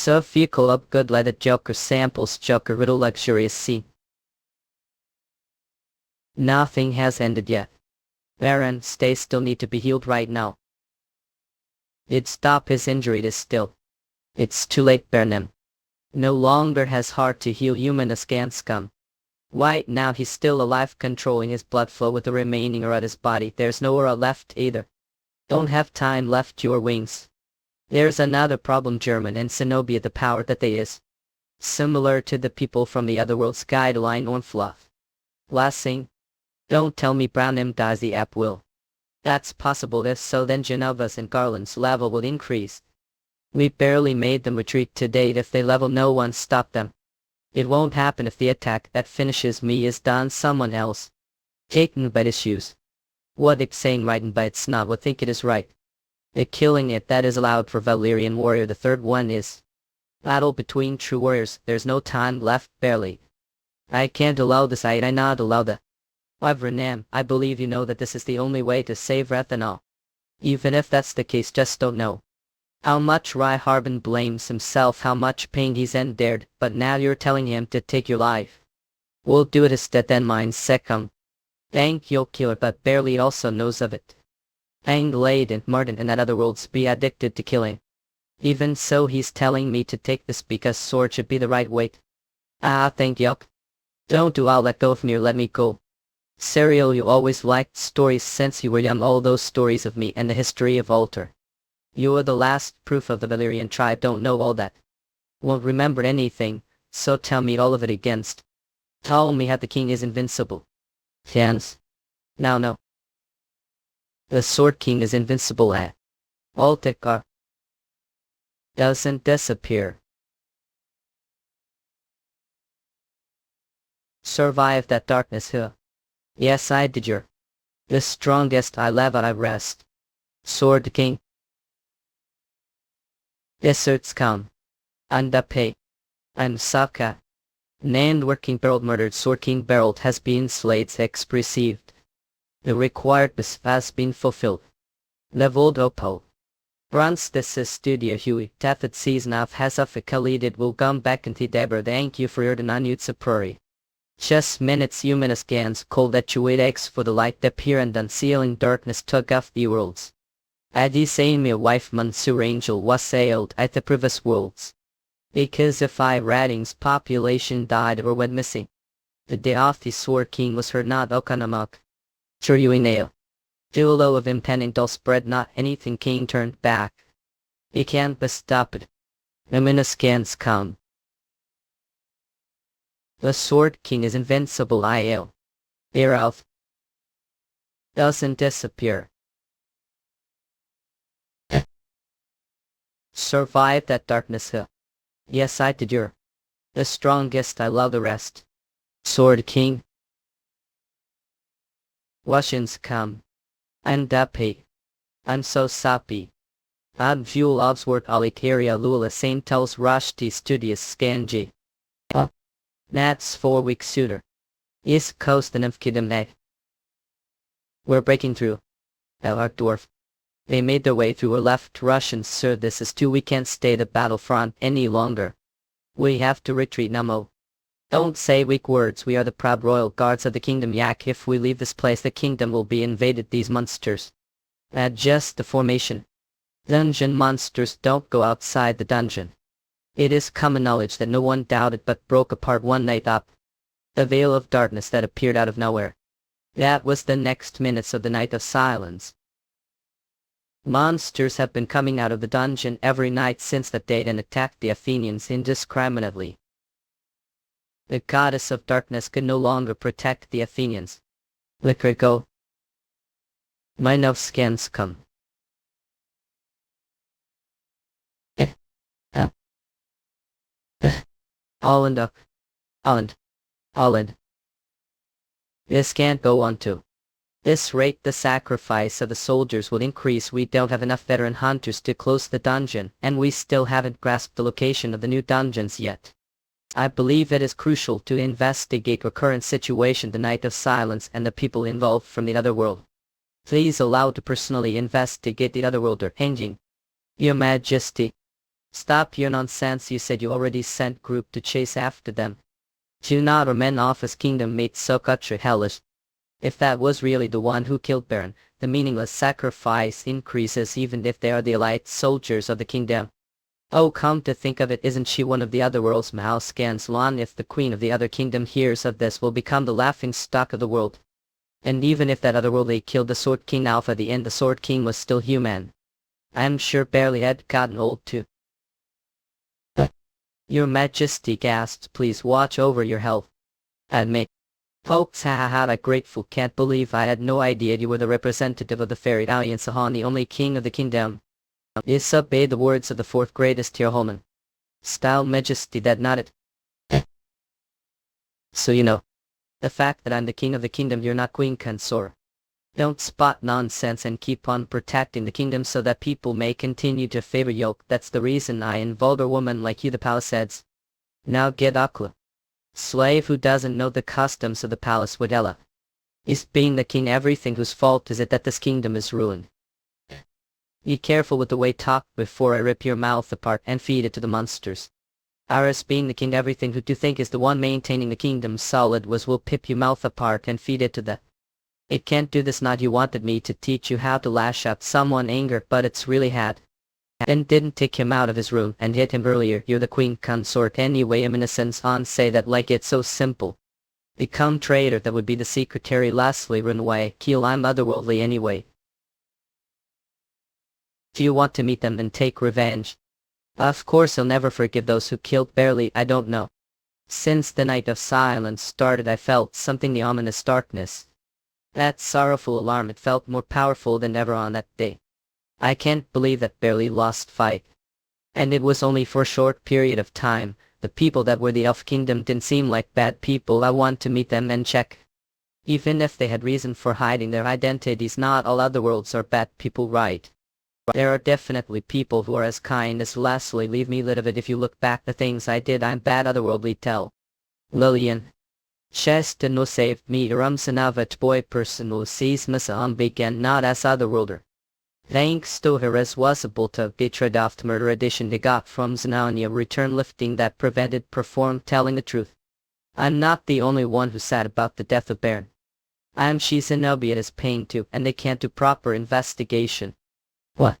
So vehicle up good let the Joker samples Joker riddle luxurious scene. Nothing has ended yet. Baron stay still need to be healed right now. It stop his injury this still. It's too late Baron. No longer has heart to heal human scan scum. Right now he's still alive controlling his blood flow with the remaining aura of his body. There's no aura left either. Don't have time left your wings. There's another problem German and Zenobia the power that they is. Similar to the people from the Otherworld's guideline on fluff. Last thing. Don't tell me Brown M dies the app will. That's possible if so then Genova's and Garland's level will increase. We barely made them retreat to date if they level no one stopped them. It won't happen if the attack that finishes me is done someone else. Taken by the shoes. What it's saying right and by it's not what think it is right. The killing it that is allowed for Valyrian warrior the third one is. Battle between true warriors, there's no time left barely. I can't allow this I not allow that. Renam, I believe you know that this is the only way to save Rathanol. Even if that's the case just don't know. How much Rai Harbin blames himself how much pain he's endured, but now you're telling him to take your life. We'll do it instead then mine second. Thank you'll kill it but barely also knows of it. Ang Lade and Martin and that other worlds be addicted to killing. Even so he's telling me to take this because sword should be the right weight. Thank yuck. Don't do I'll let go of me or let me go. Serial you always liked stories since you were young all those stories of me and the history of Alter. You are the last proof of the Valyrian tribe don't know all that. Won't remember anything, so tell me all of it against. Tell me how the king is invincible. Chance. Now no. The Sword King is invincible at. Altekar. Doesn't disappear. Survive that darkness here. Yes I did your. The strongest I love I rest. Sword King. Deserts come. Andape. I'm Saka. Named Working Barrel murdered Sword King Barrel has been slayed X received. The required bus has been fulfilled. Leveled Opal. Runs this is Studio Huey. Tafted season of has officially will come back into Deborah thank you for your denunute superi. Just minutes human scans cold that you wait X for the light that appear and unsealing darkness took off the worlds. Adi saying me a wife Mansur Angel was sailed at the previous worlds. Because if I ratings population died or went missing. The day of the Sword King was heard not Okanamak. Churyuineo. Duolo of impending dull spread not anything king turned back. He can't be stopped. The scans come. The Sword King is invincible IL. Thereof. Doesn't disappear. Survive that darkness hill. Yes I did your. The strongest I love the rest. Sword King. Russians come. I'm dappy. I'm so sappy. Ad fuel obsword alitaria lula same tells Rashti studious scanji. That's 4 weeks sooner. East coast and Kidimne. We're breaking through. Our dwarf. They made their way through or left Russians sir this is too we can't stay the battlefront any longer. We have to retreat Namo. Don't say weak words we are the proud royal guards of the kingdom yak if we leave this place the kingdom will be invaded these monsters. Adjust the formation. Dungeon monsters don't go outside the dungeon. It is common knowledge that no one doubted but broke apart one night up. A veil of darkness that appeared out of nowhere. That was the next minutes of the night of silence. Monsters have been coming out of the dungeon every night since that date and attacked the Athenians indiscriminately. The goddess of darkness could no longer protect the Athenians. Let her go. My no scans come. Holland. This can't go on to. This rate the sacrifice of the soldiers will increase we don't have enough veteran hunters to close the dungeon and we still haven't grasped the location of the new dungeons yet. I believe it is crucial to investigate our current situation the Night of Silence and the people involved from the Otherworld. Please allow to personally investigate the Otherworlder hanging. Your Majesty. Stop your nonsense, you said you already sent group to chase after them. Do not or men off his kingdom made so utter hellish. If that was really the one who killed Baron, the meaningless sacrifice increases even if they are the elite soldiers of the kingdom. Oh, come to think of it, isn't she one of the other world's mouse scans? Lan, if the queen of the other kingdom hears of this, will become the laughing stock of the world. And even if that otherworldly killed the Sword King Alpha, at the end the Sword King was still human. I'm sure barely had gotten old too. Your Majesty gasped, please watch over your health. Admit. Folks, hahaha, I'm grateful, can't believe I had no idea you were the representative of the Fairy Alliance, Sahan, the only king of the kingdom. Is obey the words of the fourth greatest Tierholman. Style Majesty, that not it. So you know. The fact that I'm the king of the kingdom, you're not queen consort. Don't spot nonsense and keep on protecting the kingdom so that people may continue to favor yoke. That's the reason I and vulgar woman like you the palace heads. Now get Akla. Slave who doesn't know the customs of the palace would Ella. Is being the king everything? Whose fault is it that this kingdom is ruined? Be careful with the way talk before I rip your mouth apart and feed it to the monsters. HRS being the king everything who do think is the one maintaining the kingdom solid was will pip your mouth apart and feed it to the. It can't do this, not you wanted me to teach you how to lash out someone anger, but it's really had. And didn't take him out of his room and hit him earlier. You're the queen consort anyway. I'm innocent on say that like it's so simple. Become traitor, that would be the secretary. Lastly, run away. Kill, I'm otherworldly anyway. Do you want to meet them and take revenge? Of course I'll never forgive those who killed barely, I don't know. Since the night of silence started I felt something, the ominous darkness. That sorrowful alarm, it felt more powerful than ever on that day. I can't believe that barely lost fight. And it was only for a short period of time. The people that were the Elf Kingdom didn't seem like bad people. I want to meet them and check. Even if they had reason for hiding their identities, not all otherworlds are bad people, right? There are definitely people who are as kind as lastly leave me lit of it. If you look back the things I did, I'm bad otherworldly tell. Lillian. Chesta no saved me rumsanavat boy personal sees masa began not as otherworlder. Thanks to her as was able to betrayed murder edition they got from Zanania return lifting that prevented perform telling the truth. I'm not the only one who sad about the death of Baron. I'm Shizanobi, it is pain too, and they can't do proper investigation. What?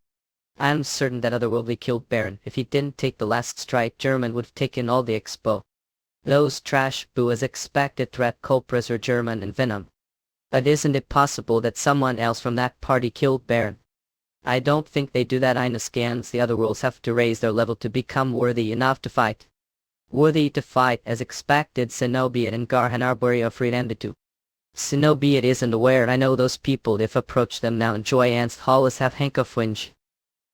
I'm certain that otherworldly killed Baron. If he didn't take the last strike, German would have taken all the expo. Those trash boo as expected threat culprits are German and Venom. But isn't it possible that someone else from that party killed Baron? I don't think they do that. Ina scans the otherworlds have to raise their level to become worthy enough to fight. Worthy to fight as expected. Zenobia and Garhan Arbori are free and to. Zenobia isn't aware. I know those people. If approach them now, enjoy Ants Hollis have Hank of Winch.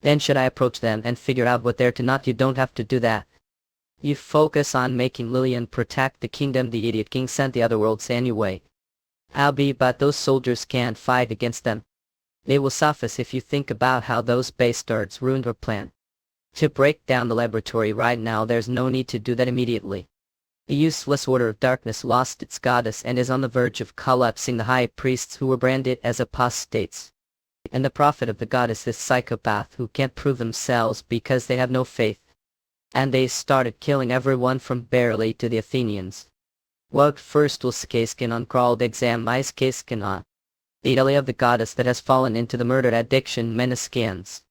Then should I approach them and figure out what they're to not? You don't have to do that. You focus on making Lillian protect the kingdom. The idiot king sent the otherworlds anyway. But those soldiers can't fight against them. They will suffice if you think about how those bastards ruined our plan. To break down the laboratory right now, there's no need to do that immediately. The useless Order of Darkness lost its goddess and is on the verge of collapsing. The high priests who were branded as apostates. And the prophet of the goddess is psychopath who can't prove themselves because they have no faith. And they started killing everyone from barely to the Athenians. What first was Kaskin on crawled exam is Kaskin on. The Italy of the goddess that has fallen into the murdered addiction Meniscans.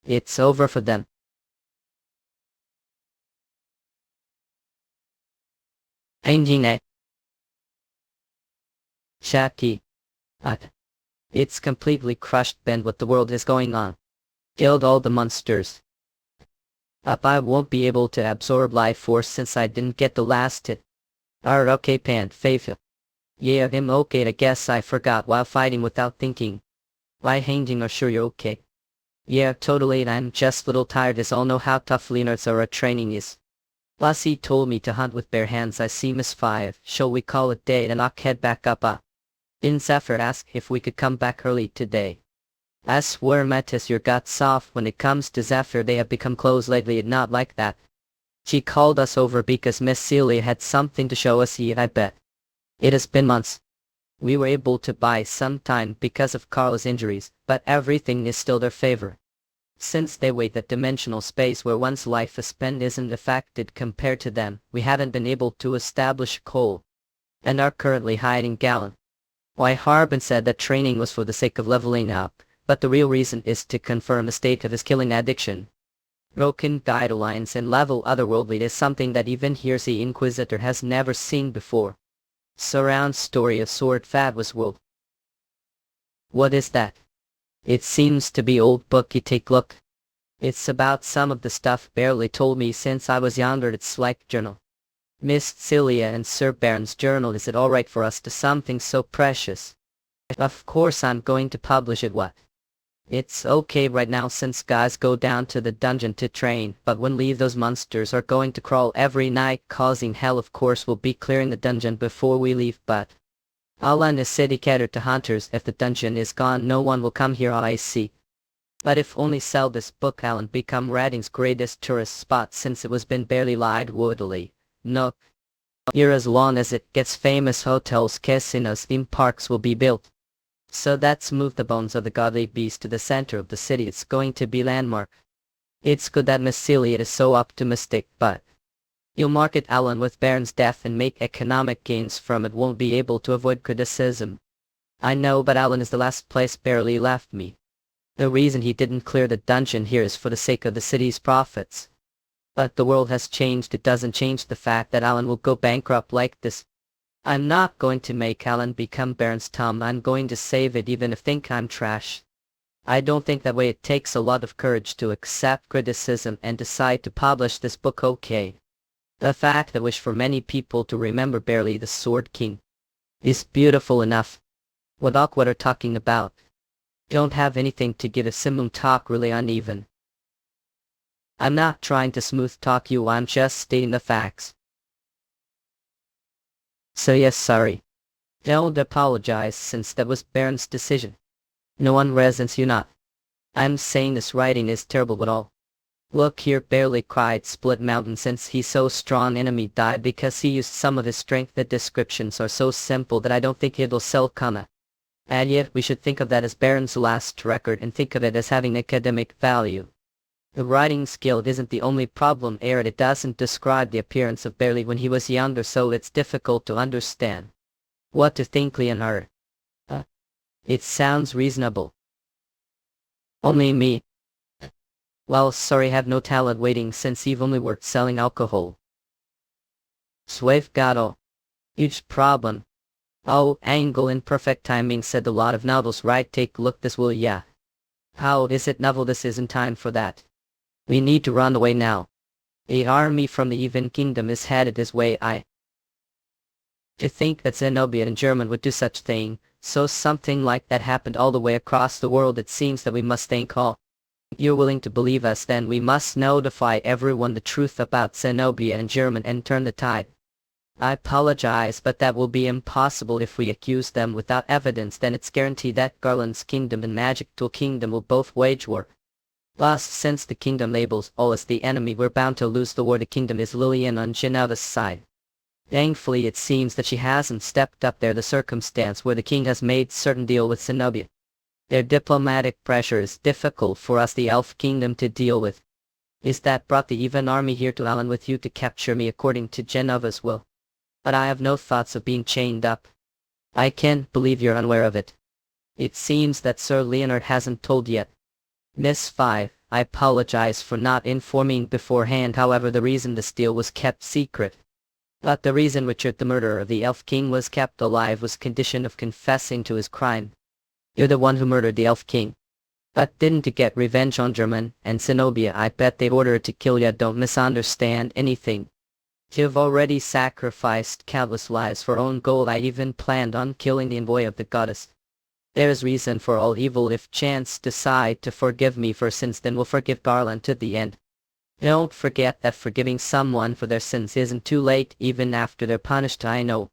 It's over for them. Engine. Shaki. It's completely crushed bend what the world is going on. Killed all the monsters. I won't be able to absorb life force since I didn't get the last hit. Okay pant faithful. Yeah, I'm okay. I guess I forgot while fighting without thinking. Why hanging are sure you're okay. Yeah, totally, and I'm just little tired as all know how tough Leonard's our training is. Lassie told me to hunt with bare hands. I see Miss 5. Shall we call it day and I'll head back up? In Zephyr asked if we could come back early today. I swear Mattis, your gut soft when it comes to Zephyr. They have become close lately, and not like that. She called us over because Miss Celia had something to show us. I bet. It has been months. We were able to buy some time because of Carl's injuries, but everything is still their favor. Since they wait that dimensional space where one's life is spent isn't affected compared to them, we haven't been able to establish a goal, and are currently hiding Galen. Why Harbin said that training was for the sake of leveling up, but the real reason is to confirm the state of his killing addiction. Broken guidelines and level otherworldly is something that even here's the Inquisitor has never seen before. Surround story of Sword Fabulous World. What is that? It seems to be old book. You take look. It's about some of the stuff barely told me since I was younger. It's like journal. Miss Celia and Sir Baron's journal. Is it alright for us to something so precious? Of course I'm going to publish it. What? It's okay right now since guys go down to the dungeon to train, but when leave those monsters are going to crawl every night causing hell. Of course we'll be clearing the dungeon before we leave, but Alan is city catered to hunters. If the dungeon is gone no one will come here. I see. But if only sell this book Alan become Reading's greatest tourist spot since it was been barely lied woodily. No. Here as long as it gets famous hotels, casinos, theme parks will be built. So that's move the bones of the godly beast to the center of the city. It's going to be landmark. It's good that Miss Celia is so optimistic, but you'll market Alan with Baron's death and make economic gains from it. Won't be able to avoid criticism. I know, but Alan is the last place barely left me. The reason he didn't clear the dungeon here is for the sake of the city's profits. But the world has changed. It doesn't change the fact that Alan will go bankrupt like this. I'm not going to make Alan become Baron's Tom. I'm going to save it even if think I'm trash. I don't think that way. It takes a lot of courage to accept criticism and decide to publish this book. Okay. The fact that wish for many people to remember barely the Sword King is beautiful enough. What Awkward are talking about? Don't have anything to give a Simum talk really uneven. I'm not trying to smooth talk you. I'm just stating the facts. So yes, sorry. Don't apologize since that was Baron's decision. No one resents you not. I'm saying this writing is terrible but all. Look here, barely cried Split Mountain since he's so strong. Enemy died because he used some of his strength. The descriptions are so simple that I don't think it'll sell comma. And yet we should think of that as Baron's last record and think of it as having academic value. The writing skill isn't the only problem, Aaron. It doesn't describe the appearance of Barely when he was younger, so it's difficult to understand what to think. Leonard. It sounds reasonable. Only me. Well, sorry, have no talent waiting since you've only worked selling alcohol. Swave got huge problem. Oh, angle in perfect timing, said a lot of novels, right? Take a look this will. Yeah. How is it novel? This isn't time for that. We need to run away now. A army from the Even Kingdom is headed this way. To think that Zenobia and German would do such thing, so something like that happened all the way across the world. It seems that we must thank all. If you're willing to believe us, then we must notify everyone the truth about Zenobia and German and turn the tide. I apologize, but that will be impossible. If we accuse them without evidence, then it's guaranteed that Garland's kingdom and Magic Tool Kingdom will both wage war. Thus, since the kingdom labels all as the enemy, we're bound to lose the war. The kingdom is Lillian on Genava's side. Thankfully, it seems that she hasn't stepped up there. The circumstance where the king has made certain deal with Zenobia. Their diplomatic pressure is difficult for us, the Elf Kingdom, to deal with. Is that brought the Even army here to Alan with you to capture me according to Genova's will? But I have no thoughts of being chained up. I can't believe you're unaware of it. It seems that Sir Leonard hasn't told yet. Miss 5, I apologize for not informing beforehand. However, the reason this deal was kept secret. But the reason Richard, the murderer of the Elf King, was kept alive was condition of confessing to his crime. You're the one who murdered the Elf King. But didn't to get revenge on German and Zenobia. I bet they ordered to kill ya. Don't misunderstand anything. You've already sacrificed countless lives for own gold. I even planned on killing the envoy of the goddess. There's reason for all evil. If chance decide to forgive me for sins, then we'll forgive Garland to the end. Don't forget that forgiving someone for their sins isn't too late even after they're punished. I know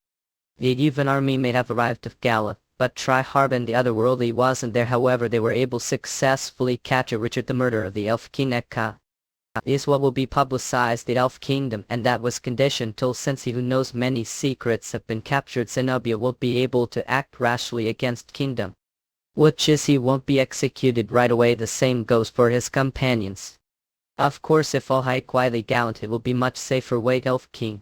the Even army may have arrived at Gala, but Harbin the Otherworldly wasn't there. However, they were able to successfully capture Richard, the murderer of the Elf King. Is what will be publicized the Elf Kingdom, and that was conditioned till since he who knows many secrets have been captured, Zenobia will be able to act rashly against kingdom. which is he won't be executed right away. The same goes for his companions. Of course, if all hide quietly gallant, it will be much safer way. Elf King,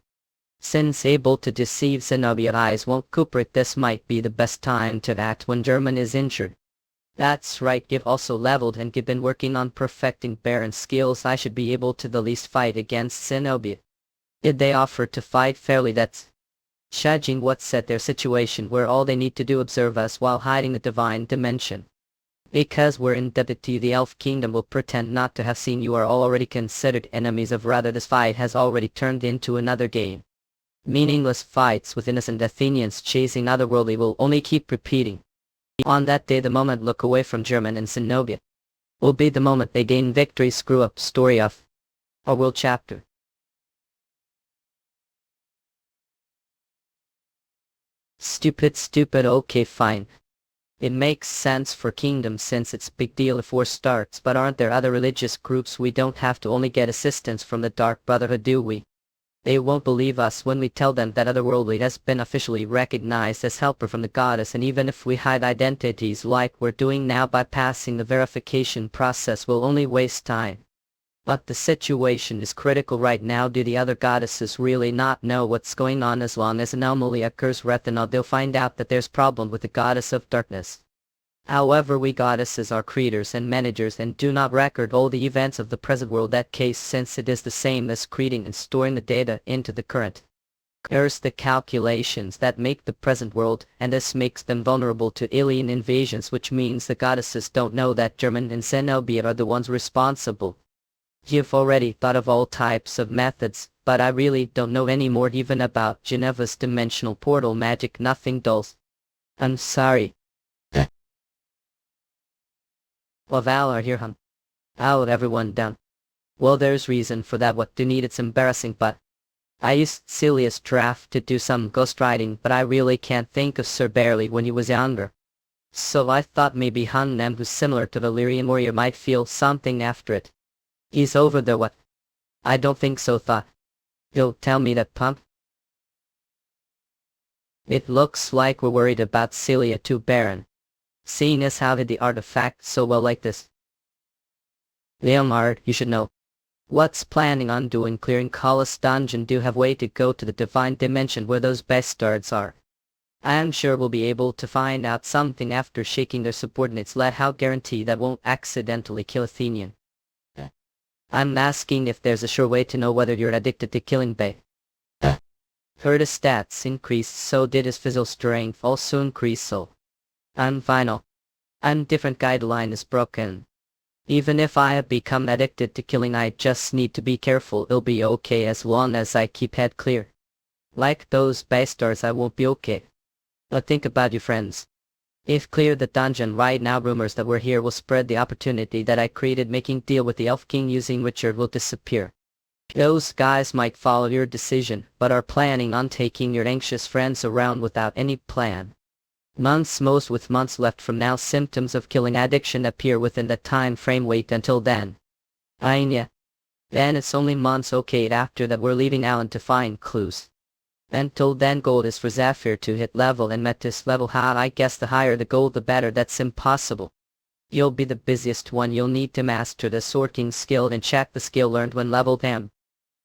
since able to deceive Zenobia eyes won't cooperate, this might be the best time to act when German is injured. That's right, Give also leveled and been working on perfecting Baron skills. I should be able to the least fight against Zenobia. Did they offer to fight fairly? That's judging what's at their situation, where all they need to do observe us while hiding the divine dimension. Because we're indebted to you, the Elf Kingdom will pretend not to have seen you are all already considered enemies of. Rather, this fight has already turned into another game. Meaningless fights with innocent Athenians chasing otherworldly will only keep repeating. On that day, the moment look away from German and Zenobia will be the moment they gain victory. Screw up story of our world chapter. Stupid, okay fine. It makes sense for kingdoms since it's big deal if war starts, but aren't there other religious groups? We don't have to only get assistance from the Dark Brotherhood, do we? They won't believe us when we tell them that Otherworldly has been officially recognized as helper from the goddess, and even if we hide identities like we're doing now by passing the verification process, we'll only waste time. But the situation is critical right now. Do the other goddesses really not know what's going on? As long as anomaly occurs retinal, they'll find out that there's problem with the goddess of darkness. However, we goddesses are creators and managers and do not record all the events of the present world. That case, since it is the same as creating and storing the data into the current. There's the calculations that make the present world, and this makes them vulnerable to alien invasions, which means the goddesses don't know that German and Zenobia are the ones responsible. You've already thought of all types of methods, but I really don't know any more, even about Geneva's dimensional portal magic. Nothing dulls. I'm sorry. Well, Valor here, hun. Out everyone down. Well, there's reason for that. What do need? It's embarrassing, but I used Celia's draft to do some ghostwriting, but I really can't think of Sir Barely when he was younger. So I thought maybe Han Nem, who's similar to Valyrian warrior, might feel something after it. He's over there. What? I don't think so. Thought. You'll tell me that, pump? It looks like we're worried about Celia too, Baron. Seeing as how did the artifact so well like this? Leonard, you should know. What's planning on doing? Clearing Colossus dungeon? Do have way to go to the divine dimension where those bastards are. I am sure we'll be able to find out something after shaking their subordinates. Let how guarantee that won't accidentally kill Athenian. I'm asking if there's a sure way to know whether you're addicted to killing Bay. Her stats increased, so did his physical strength also increase, so I'm final. And different guideline is broken. Even if I have become addicted to killing, I just need to be careful. It'll be okay as long as I keep head clear. Like those bastards, I won't be okay. But think about you, friends. If clear the dungeon right now, rumors that we're here will spread. The opportunity that I created making deal with the Elf King using Richard will disappear. Those guys might follow your decision, but are planning on taking your anxious friends around without any plan. Months, most with months left from now. Symptoms of killing addiction appear within the time frame. Wait until then. Yeah. Then it's only months. Okay, after that we're leaving Alan to find clues. Until then, gold is for Zephyr to hit level and Metis level. I guess the higher the gold the better. That's impossible. You'll be the busiest one. You'll need to master the sorting skill and check the skill learned when level M.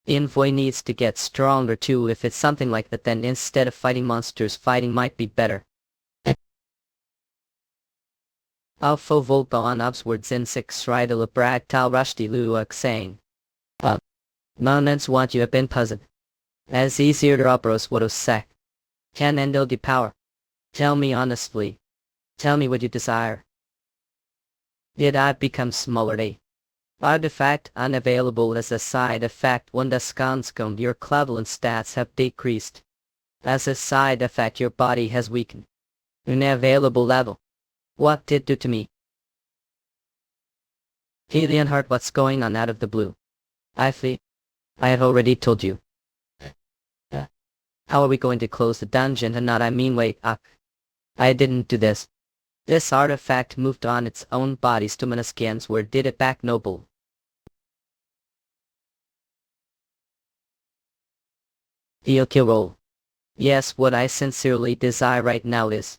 Envoy needs to get stronger too. If it's something like that, then instead of fighting monsters, fighting might be better. Alpha Volpa on upwards in 6 Rydal Brag Tal Rushdie Luak saying. Monans want you have been puzzled. As easier to opros what sec. Can endil de power. Tell me honestly. Tell me what you desire. Did I become smaller? Artifact unavailable as a side effect. When the sconskon your cleveland stats have decreased. As a side effect your body has weakened. Unavailable level. What did do to me? Helion Heart, what's going on out of the blue? I have already told you. How are we going to close the dungeon and not? I mean wait, I didn't do this. This artifact moved on its own bodies to Menaskans. Where did it back noble? He'll kill roll. Yes, what I sincerely desire right now is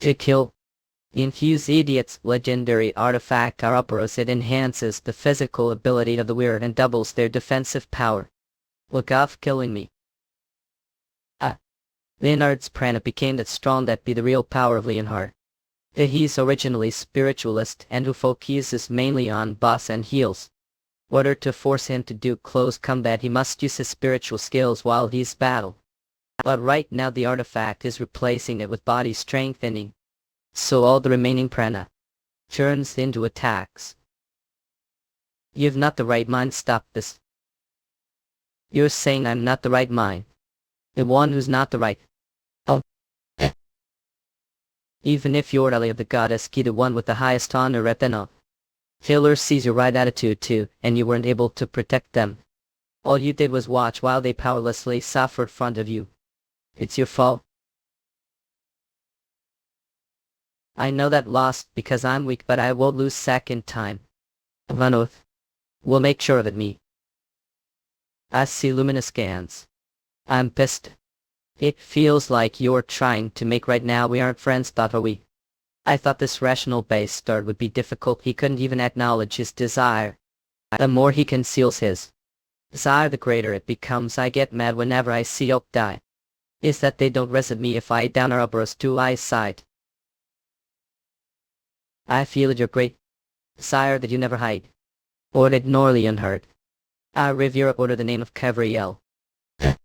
to kill Infuse Idiot's legendary artifact Ouroboros. It enhances the physical ability of the wearer and doubles their defensive power. Look off killing me. Leonard's prana became that strong that be the real power of Leonhard. He's originally spiritualist and who focuses mainly on boss and heals. In order to force him to do close combat he must use his spiritual skills while he's battle. But right now the artifact is replacing it with body strengthening. So all the remaining prana turns into attacks. You've not the right mind. Stop this. You're saying I'm not the right mind. The one who's not the right. Oh. Even if you're ally of the goddess Ki, the one with the highest honor at the Killer sees your right attitude too, and you weren't able to protect them. All you did was watch while they powerlessly suffered in front of you. It's your fault. I know that lost because I'm weak, but I won't lose second time. Of oath. We'll make sure of it, me. I see luminous scans. I'm pissed. It feels like you're trying to make right now we aren't friends, thought we. I thought this rational base start would be difficult. He couldn't even acknowledge his desire. The more he conceals his desire, the greater it becomes. I get mad whenever I see Oak die. Is that they don't resist me if I down Ouroboros to eyesight. I feel it your great desire that you never hide. Or ignore Leonhard. I revere order the name of Kevriel. I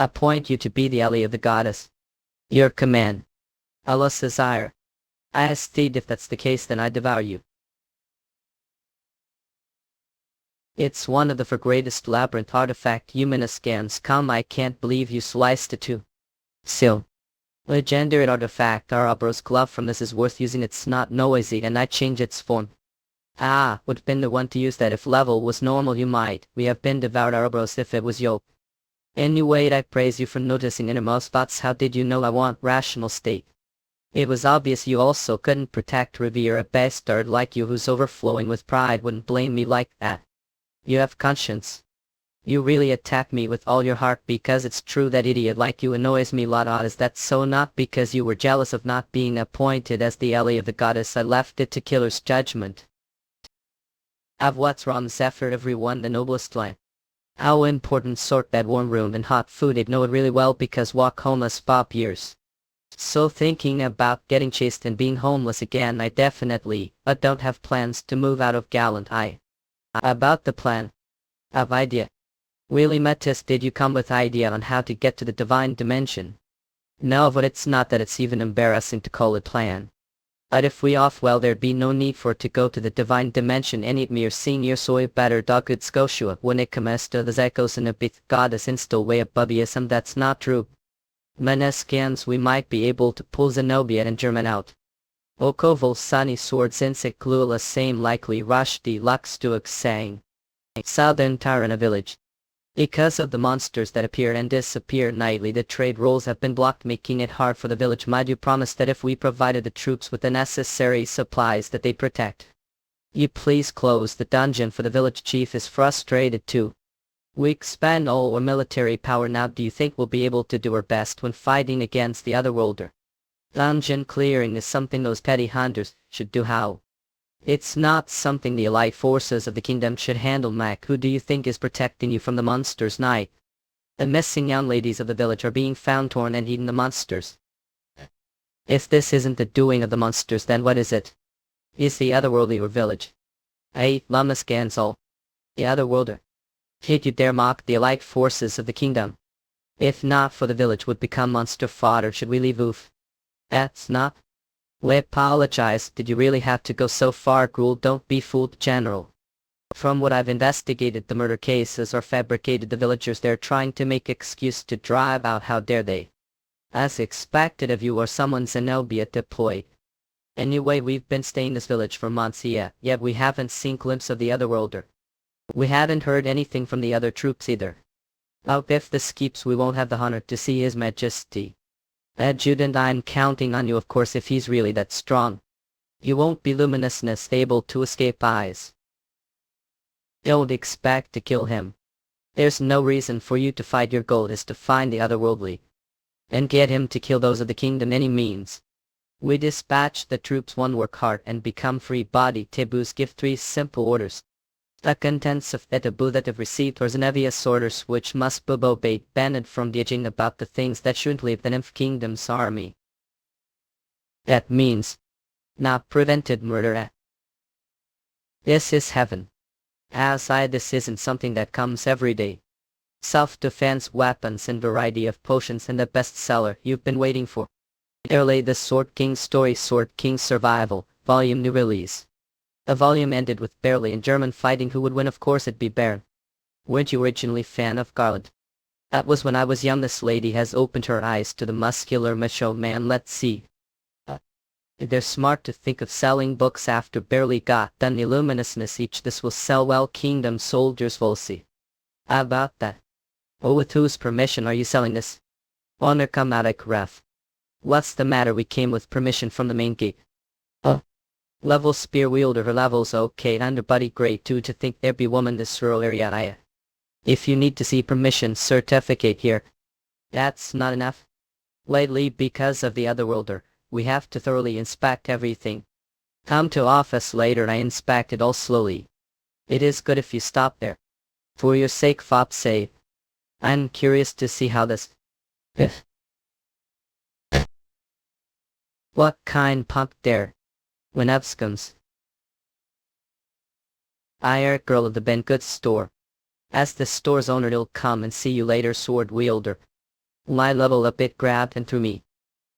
appoint you to be the ally of the goddess. Your command. Allah's desire. I asked if that's the case, then I devour you. It's one of the greatest labyrinth artifact humanist scans. Come, I can't believe you sliced it too. Still. Legendary artifact Ouroboros glove from this is worth using. It's not noisy and I change its form. Would have been the one to use that if level was normal. You might. We have been devoured Ouroboros if it was yoke. Anyway, I praise you for noticing innermost thoughts. How did you know I want rational state? It was obvious you also couldn't protect revere a bastard like you who's overflowing with pride wouldn't blame me like that. You have conscience. You really attack me with all your heart because it's true that idiot like you annoys me a lot. Is that so? Not because you were jealous of not being appointed as the ally of the goddess. I left it to killer's judgment. Of what's wrong this effort everyone the noblest line. How important sort that warm room and hot food. I'd know it really well because walk homeless pop years. So thinking about getting chased and being homeless again I definitely, but don't have plans to move out of Gallant. About the plan. Of idea. Really Metis, did you come with idea on how to get to the divine dimension? No, but it's not that it's even embarrassing to call it plan. But if we off well there'd be no need for it to go to the divine dimension any mere senior soy better dog good scotia when it comes to the zekos and a bit goddess install way of bubbyism. That's not true. Meneskans we might be able to pull Zenobia and German out. Okoval sunny swords insect clueless same likely Rushdie Luxduak saying. Southern Tyrana village. Because of the monsters that appear and disappear nightly, the trade roles have been blocked, making it hard for the village. Might you promise that if we provided the troops with the necessary supplies that they protect? You please close the dungeon for the village chief is frustrated too. We expend all our military power now. Do you think we'll be able to do our best when fighting against the Otherworlder? Dungeon clearing is something those petty hunters should do. How? It's not something the elite forces of the kingdom should handle. Mac, who do you think is protecting you from the monsters? Night. The missing young ladies of the village are being found torn and eating the monsters. If this isn't the doing of the monsters, then what is it? Is the Otherworldly or village? Lamas Gansol. The Otherworlder. Did you dare mock the elite forces of the kingdom? If not for the village would become monster fodder. Should we leave Oof? That's not. We apologize. Did you really have to go so far? Gruel, don't be fooled, General. From what I've investigated, the murder cases are fabricated. The villagers they're trying to make excuse to drive out. How dare they? As expected of you or someone Zenobia deployed. Anyway, we've been staying in this village for months, yet we haven't seen glimpse of the Otherworlder. We haven't heard anything from the other troops either. If this keeps, we won't have the honor to see His Majesty. Adjutant, I'm counting on you, of course, if he's really that strong. You won't be luminousness able to escape eyes. Don't expect to kill him. There's no reason for you to fight. Your goal is to find the Otherworldly and get him to kill those of the kingdom any means. We dispatch the troops, one work hard and become free body. Taboos give 3 simple orders. The contents of the taboo that have received are envious orders which must be obeyed, banned from judging about the things that shouldn't leave the nymph kingdom's army. That means not prevented murder. This is heaven. This isn't something that comes every day. Self-defense weapons and variety of potions and the bestseller you've been waiting for. Early the Sword King story, Sword King Survival, volume new release. The volume ended with Barely in German fighting. Who would win? Of course it'd be Baron. Weren't you originally fan of Garland? That was when I was young. This lady has opened her eyes to the muscular macho man. Let's see. They're smart to think of selling books after Barely got done illuminousness each. This will sell well. Kingdom soldiers will see. How about that? Oh, with whose permission are you selling this? Honor come out of ref. What's the matter? We came with permission from the main gate. Level spear wielder. Her level's okay. Underbody grade 2 to think there be woman this rural area. If you need to see permission certificate here. That's not enough. Lately, because of the Otherworlder, we have to thoroughly inspect everything. Come to office later. I inspect it all slowly. It is good if you stop there. For your sake, fop say. I'm curious to see how this. What kind pump there? When Evskums. I girl of the Ben Goods store. As the store's owner, it'll come and see you later, sword wielder. My level up, it grabbed and threw me.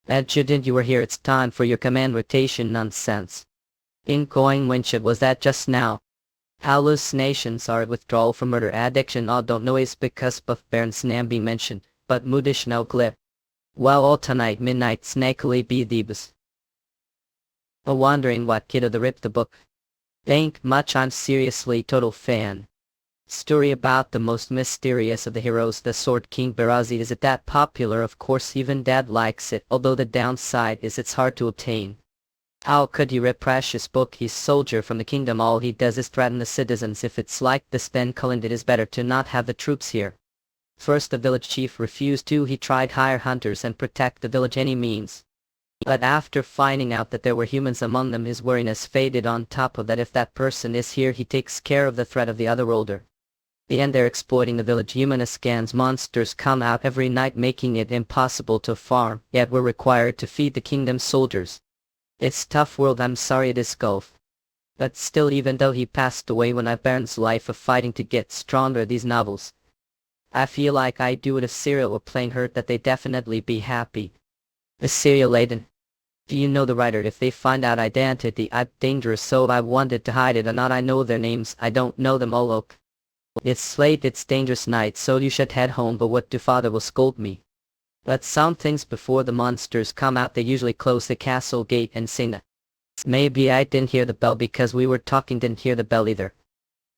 Adjutant, you were here. It's time for your command rotation. Nonsense. Ingoing winship. Was that just now? Hallucinations are withdrawal from murder addiction. I don't know is because of Baron's name being mentioned, but moodish no clip. Well, all tonight midnight snakily be thebus. Wondering what kid of the rip the book. Ain't much. I'm seriously total fan. Story about the most mysterious of the heroes, the Sword King Barazi. Is it that popular? Of course even Dad likes it, although the downside is it's hard to obtain. How could he rip precious book? He's soldier from the kingdom. All he does is threaten the citizens. If it's like this, then Cullen, it is better to not have the troops here. First the village chief refused to. He tried hire hunters and protect the village any means. But after finding out that there were humans among them, his wariness faded. On top of that, if that person is here, he takes care of the threat of the Otherworlder. And they're exploiting the village. Humanist scans monsters come out every night, making it impossible to farm, yet we're required to feed the kingdom's soldiers. It's tough world. I'm sorry it is Gulf. But still, even though he passed away when I Baron's life of fighting to get stronger, these novels. I feel like I do it if Syria were playing her, that they'd definitely be happy. Assyria laden. Do you know the writer? If they find out identity, I'm dangerous, so I wanted to hide it or not. I know their names, I don't know them all. Look. It's late, it's dangerous night, so you should head home. But what do? Father will scold me. But some things before the monsters come out, they usually close the castle gate and sing that. Maybe I didn't hear the bell because we were talking. Didn't hear the bell either.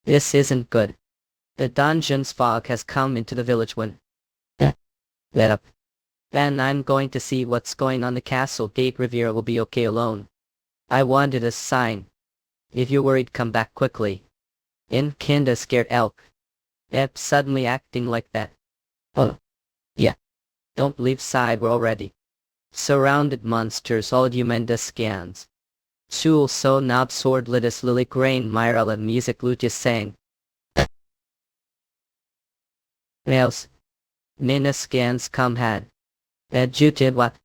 This isn't good. The dungeon's fog has come into the village when. Let up. Then I'm going to see what's going on. The castle gate. Riviera will be okay alone. I wanted a sign. If you're worried, come back quickly. In kinda scared elk. Yep, suddenly acting like that. Oh. Yeah. Don't leave side, we're already surrounded. Monsters, all humenda scans. Chul so knob sword lidus lily grain myrella music Lucius sang. Else. Nina scans come had. Adjuted what?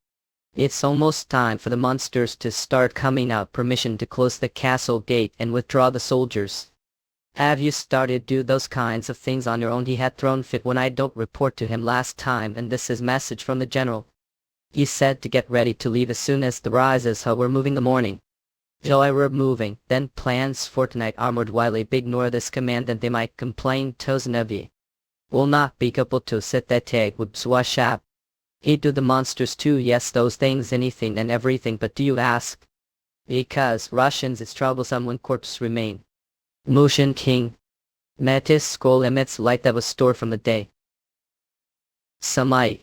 It's almost time for the monsters to start coming out. Permission to close the castle gate and withdraw the soldiers. Have you started do those kinds of things on your own? He had thrown fit when I don't report to him last time, and this is message from the general. He said to get ready to leave as soon as the rises. How we're moving the morning. Joy, we're moving. Then plans for tonight. Armored wily big nor this command, and they might complain. Toznavi will not be able to sit that tag with swashap. He do the monsters too. Yes, those things, anything and everything. But do you ask? Because Russians, it's troublesome when corpses remain. Mushin King. Metis scroll emits light that was stored from the day. Samai.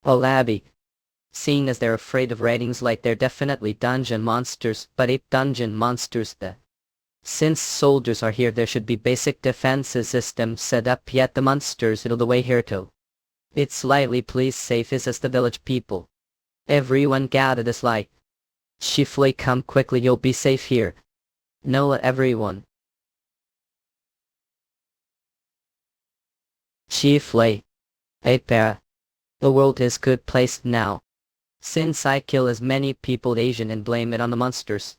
Olabi. Seeing as they're afraid of ratings light, they're definitely dungeon monsters, but ape dungeon monsters the. Since soldiers are here, there should be basic defenses system set up, yet the monsters it'll the way here to. It's slightly please safe is as the village people. Everyone gather this light. Chiefly, come quickly, you'll be safe here. No, everyone. Chiefly. Para. The world is good place now. Since I kill as many people Asian and blame it on the monsters.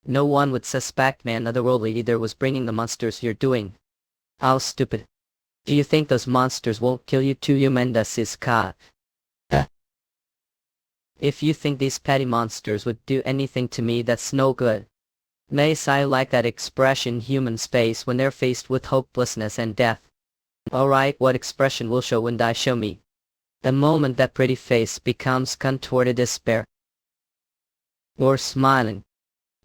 No one would suspect man otherworldly either was bringing the monsters you're doing. How stupid. Do you think those monsters won't kill you too, you mendas is ka? If you think these petty monsters would do anything to me, that's no good. Mace, I like that expression human space when they're faced with hopelessness and death. Alright, what expression will show when die show me? The moment that pretty face becomes contorted despair. You're smiling.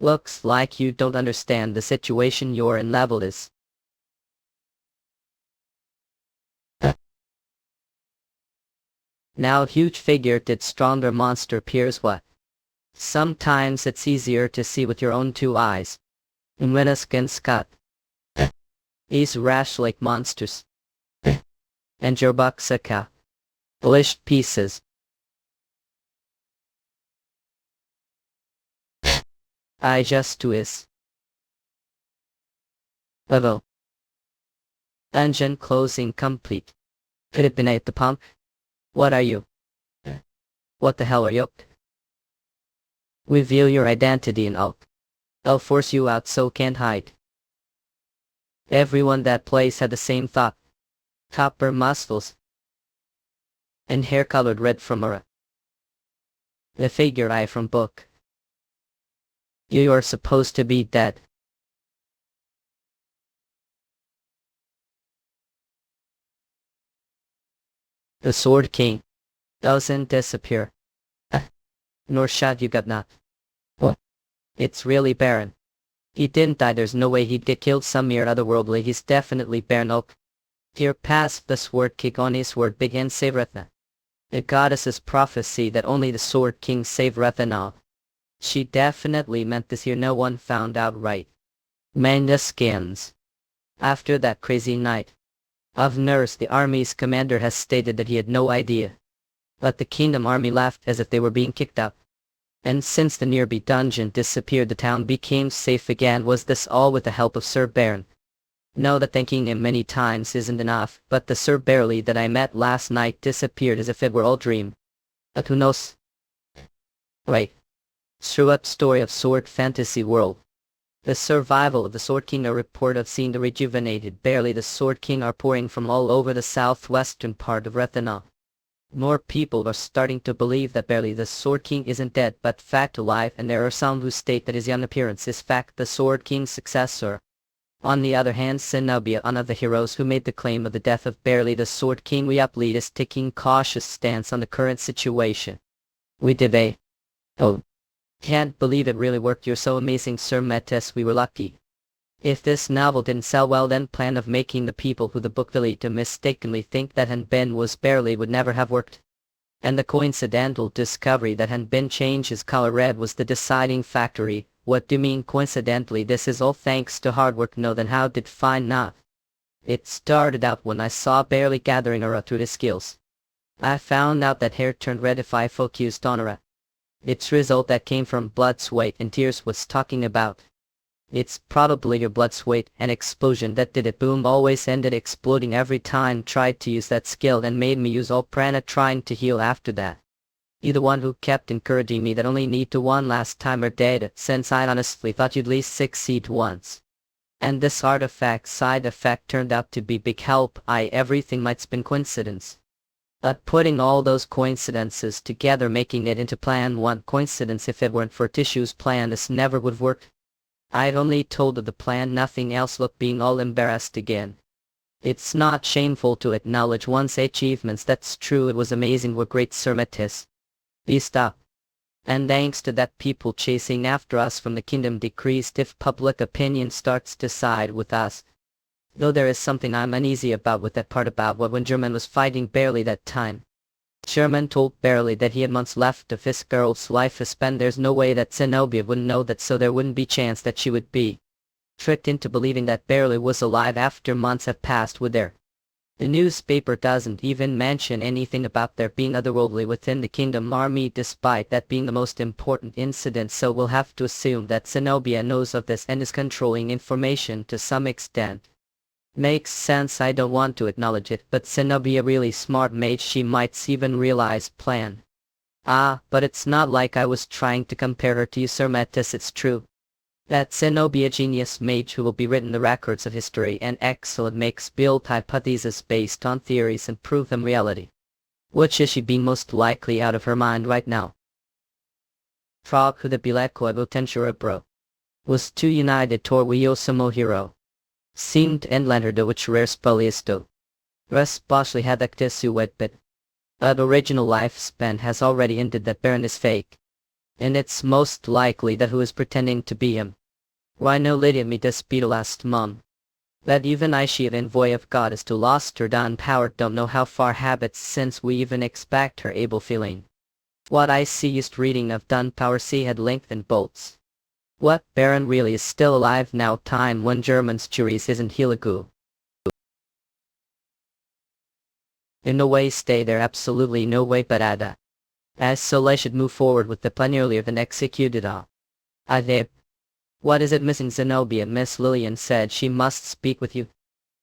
Looks like you don't understand the situation you're in level is. Now huge figure did stronger monster appears what? Sometimes it's easier to see with your own two eyes. Skin Scott. These rash like monsters. And your bucksaka. Lished pieces. I just do is. Level. Engine closing complete. Could it be at the pump? What are you? What the hell are you? Reveal your identity and I'll force you out so can't hide. Everyone that place had the same thought. Copper muscles. And hair colored red from aura. The figure eye from book. You are supposed to be dead. The Sword King doesn't disappear. Nor shot you got not. What? It's really Baron. He didn't die, there's no way he'd get killed some mere otherworldly, he's definitely Baron Oak. Here past the Sword King on his word began save Rethna. The goddess's prophecy that only the Sword King save Rethna. She definitely meant this here, no one found out right. Manga skins. After that crazy night of Nurse, the army's commander has stated that he had no idea. But the kingdom army laughed as if they were being kicked out. And since the nearby dungeon disappeared, the town became safe again. Was this all with the help of Sir Baron? No, that thanking him many times isn't enough, but the Sir Barely that I met last night disappeared as if it were all dream. But who knows? Wait. Screw up story of Sword Fantasy World. The survival of the Sword King. A report of seeing the rejuvenated Barely the Sword King are pouring from all over the southwestern part of Rethana. More people are starting to believe that Barely the Sword King isn't dead but fact alive, and there are some who state that his young appearance is fact the Sword King's successor. On the other hand, Zenobia, one of the heroes who made the claim of the death of Barely the Sword King, Lead is taking cautious stance on the current situation. We debate. Oh. Can't believe it really worked. You're so amazing, Sir Metis, we were lucky. If this novel didn't sell well, then plan of making the people who the book believed to mistakenly think that Hanbin was Barely would never have worked. And the coincidental discovery that Hanbin changed his color red was the deciding factor. What do you mean coincidentally? This is all thanks to hard work. No, then how did find not? It started out when I saw Barely gathering aura through his skills. I found out that hair turned red if I focused on aura. Its result that came from blood, sweat, and tears was talking about. It's probably your blood, sweat, and explosion that did it. Boom, always ended exploding every time tried to use that skill and made me use all prana trying to heal after that. You the one who kept encouraging me that only need to one last time or dead, since I honestly thought you'd at least succeed once. And this artifact side effect turned out to be big help. Everything might's been coincidence. But putting all those coincidences together, making it into plan one coincidence, if it weren't for Tissue's plan, this never would work. I'd only told of the plan, nothing else. Look, being all embarrassed again. It's not shameful to acknowledge one's achievements, that's true, it was amazing, what great Sir Metis. Please stop. And thanks to that, people chasing after us from the kingdom decreased if public opinion starts to side with us. Though there is something I'm uneasy about with that part about what when German was fighting Barely that time. Sherman told Barely that he had months left of his girl's life to spend. There's no way that Zenobia wouldn't know that, so there wouldn't be chance that she would be tricked into believing that Barely was alive after months have passed with there. The newspaper doesn't even mention anything about there being otherworldly within the Kingdom Army despite that being the most important incident, so we'll have to assume that Zenobia knows of this and is controlling information to some extent. Makes sense, I don't want to acknowledge it, but Zenobia really smart mage, she might even realize plan. But it's not like I was trying to compare her to you, Sir Metis, it's true. That Zenobia genius mage who will be written the records of history and excellent makes build hypotheses based on theories and prove them reality. Which is she being most likely out of her mind right now? Frog who the Bileko Tensura bro. Was too united toward Wiyosamo hero. Seemed and lent her the which rare spoliesto. Especially had actisu wet bit. But original lifespan has already ended, that Baron is fake. And it's most likely that who is pretending to be him. Why no Lydia me despido last month. That even I she of envoy of goddess to lost her down power don't know how far habits since we even expect her able feeling. What I see is reading of done power see had lengthened bolts. What Baron really is still alive now time when German's juries isn't Heligu. In no way stay there, absolutely no way but Ada. As so I should move forward with the plan earlier than executed all. Adeb. What is it missing, Zenobia? Miss Lillian said she must speak with you.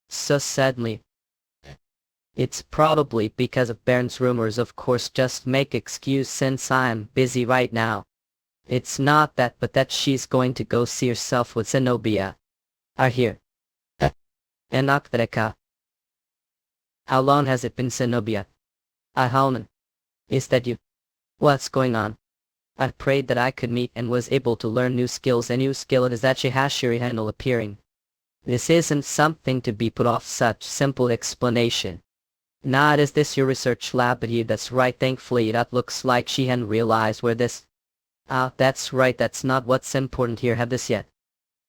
So suddenly. It's probably because of Baron's rumors, of course, just make excuse since I'm busy right now. It's not that, but that she's going to go see herself with Zenobia. I hear. Enaktereka. How long has it been, Zenobia? Halman. Is that you? What's going on? I prayed that I could meet and was able to learn new skills. A new skill it is that Shihashiri Handle appearing. This isn't something to be put off, such simple explanation. Not is this your research lab, but you, that's right, thankfully that looks like she hadn't realized where this. That's right, that's not what's important here, have this yet.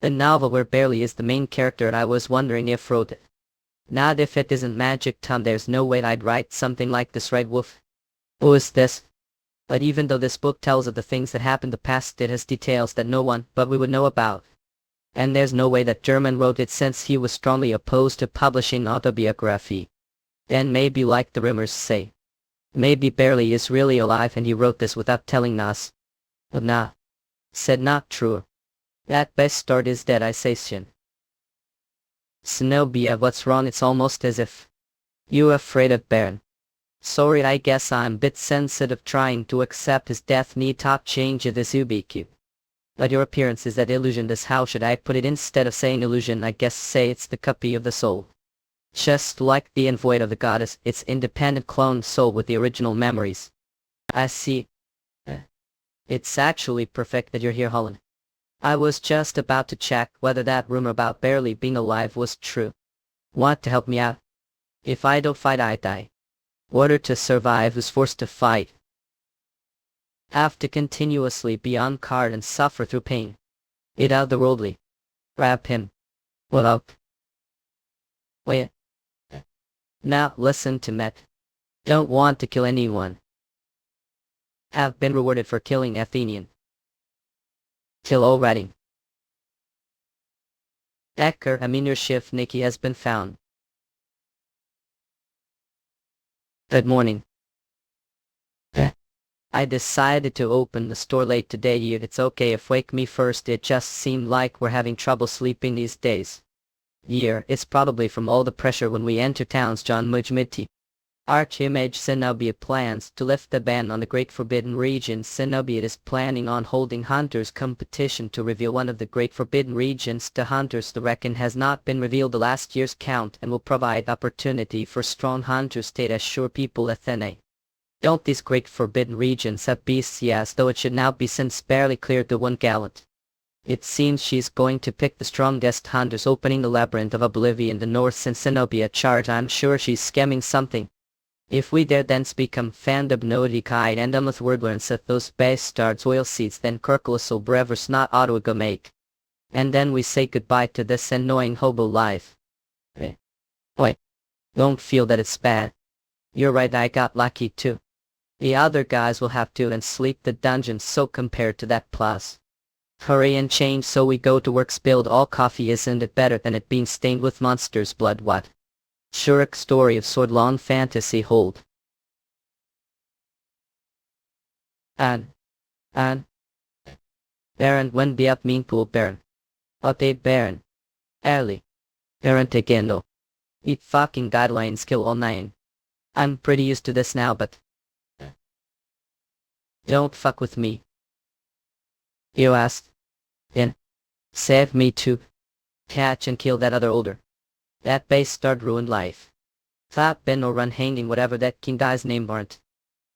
The novel where Barely is the main character, and I was wondering if wrote it. Not if it isn't magic Tom, there's no way I'd write something like this, right Wolf? Who is this? But even though this book tells of the things that happened in the past, it has details that no one but we would know about. And there's no way that German wrote it since he was strongly opposed to publishing autobiography. And maybe like the rumors say. Maybe Barely is really alive and he wrote this without telling us. But nah. Said not true. That best start is dead, I say shin. Zenobia, what's wrong? It's almost as if you afraid of Baron. Sorry, I guess I'm a bit sensitive trying to accept his death need top change of this UBQ. But your appearance is that illusion, this how should I put it? Instead of saying illusion, I guess say it's the copy of the soul. Just like the envoy of the goddess, it's independent clone soul with the original memories. I see. It's actually perfect that you're here, Holland. I was just about to check whether that rumor about Barely being alive was true. Want to help me out? If I don't fight, I die. Order to survive is forced to fight. Have to continuously be on guard and suffer through pain. It otherworldly. Grab him. What up? Wait. Now listen to Met. Don't want to kill anyone. Have been rewarded for killing Athenian. Kill already. Ecker, your shift Nikki has been found. Good morning. I decided to open the store late today. It's okay if wake me first, it just seemed like we're having trouble sleeping these days. It's probably from all the pressure when we enter towns. John Mujmiti. Archimage Zenobia plans to lift the ban on the Great Forbidden Region. Zenobia is planning on holding Hunters competition to reveal one of the Great Forbidden Regions to Hunters. The reckon has not been revealed the last year's count and will provide opportunity for strong Hunters to assure people Athene. Don't these Great Forbidden Regions have beasts? Yes, though it should now be since barely cleared the one gallant. It seems she's going to pick the strongest Hunters, opening the Labyrinth of Oblivion the North since Zenobia charge. I'm sure she's scamming something. If we dare thence become fandom notified and with word learns that those bastards oil seeds, then Kirkleso brevers not auto go make. And then we say goodbye to this annoying hobo life. Wait. Don't feel that it's bad. You're right, I got lucky too. The other guys will have to and sleep the dungeon, so compared to that plus. Hurry and change so we go to work. Spilled all coffee, isn't it better than it being stained with monster's blood? What? Shurik's story of sword-long fantasy hold. An. Baron when be up mean pool Baron. Update Baron. Early. Baron Tegendo. Eat fucking guidelines kill all 9. I'm pretty used to this now but. Don't fuck with me. You asked. Then. Save me too. Catch and kill that other older. That bastard ruined life. Thought Ben or run hanging whatever that king guy's name weren't.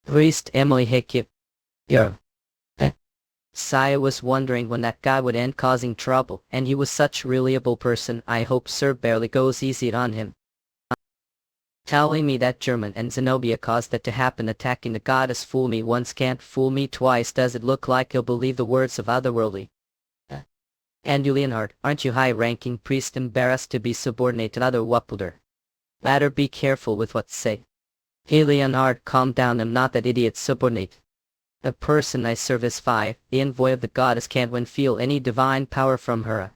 Priest Emily Hickip. Yo. Saya was wondering when that guy would end causing trouble, and he was such a reliable person. I hope Sir barely goes easy on him. Telling me that German and Zenobia caused that to happen attacking the goddess fool me once can't fool me twice. Does it look like he'll believe the words of Otherworldly? And you Leonhard, aren't you high-ranking priest embarrassed to be subordinate to other Wapulder? Better be careful with what say. Hey Leonhard, calm down, I'm not that idiot subordinate. The person I serve is 5, the envoy of the goddess can't when feel any divine power from her.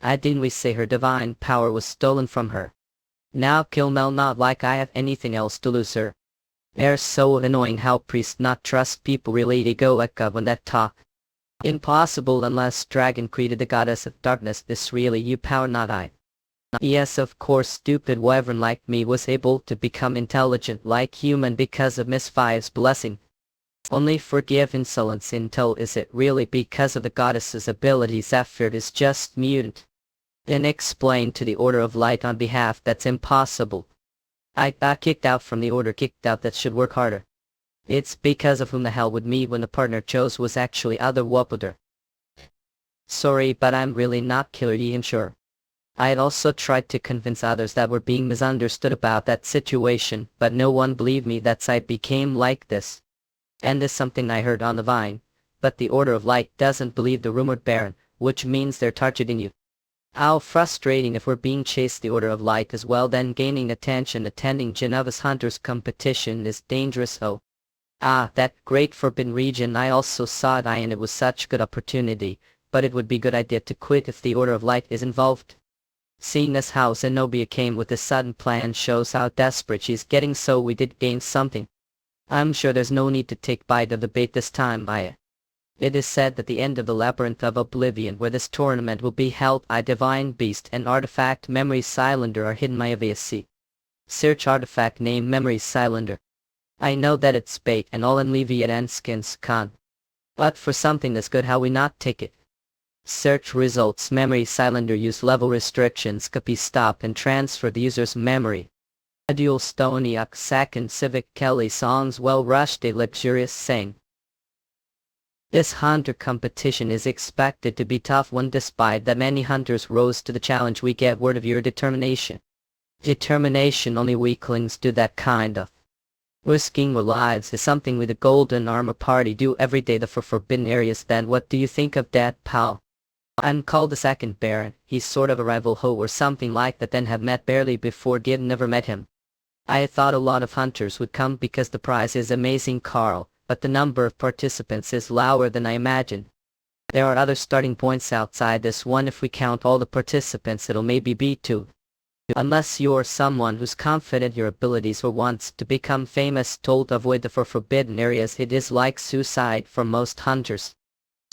Didn't we say her divine power was stolen from her? Now kill Mel not like I have anything else to lose her. They're so annoying how priests not trust people really to go like when that talk. Impossible unless dragon created the goddess of darkness. This really you power not I. Yes of course stupid wyvern like me was able to become intelligent like human because of Miss Five's blessing. Only forgive insolence until is it really because of the goddess's abilities? Effort is just mutant. Then explain to the Order of Light on behalf that's impossible. I got kicked out from the order, kicked out that should work harder. It's because of whom the hell would me when the partner chose was actually other Wapulder. Sorry but I'm really not Killer Ian sure. I had also tried to convince others that were being misunderstood about that situation, but no one believed me. That's I became like this. And this something I heard on the vine, but the Order of Light doesn't believe the rumored Baron, which means they're targeting you. How frustrating if we're being chased the Order of Light as well, then gaining attention attending Genova's Hunters competition is dangerous. Oh. That great forbidden region, I also saw it and it was such good opportunity, but it would be good idea to quit if the Order of Light is involved. Seeing as how Zenobia came with this sudden plan shows how desperate she's getting, so we did gain something. I'm sure there's no need to take bite of the bait this time. It is said that the end of the Labyrinth of Oblivion where this tournament will be held, a divine beast and artifact Memory Cylinder are hidden by VSC. Search artifact name Memory Cylinder. I know that it's bait and all in Leviathanskins con. But for something this good how we not take it? Search results Memory Cylinder use level restrictions copy stop and transfer the user's memory. A dual Stoniak second Civic Kelly songs well rushed a luxurious sing. This hunter competition is expected to be tough one despite that many hunters rose to the challenge. We get word of your determination. Determination only weaklings do that kind of. Risking our lives is something we the Golden Armor Party do every day for forbidden areas. Then what do you think of that, pal? I'm called the second Baron, he's sort of a rival ho or something like that, then have met barely before Gid never met him. I thought a lot of hunters would come because the prize is amazing Carl, but the number of participants is lower than I imagined. There are other starting points outside this one. If we count all the participants it'll maybe be 2. Unless you're someone who's confident your abilities or wants to become famous, told to avoid the forbidden areas. It is like suicide for most hunters.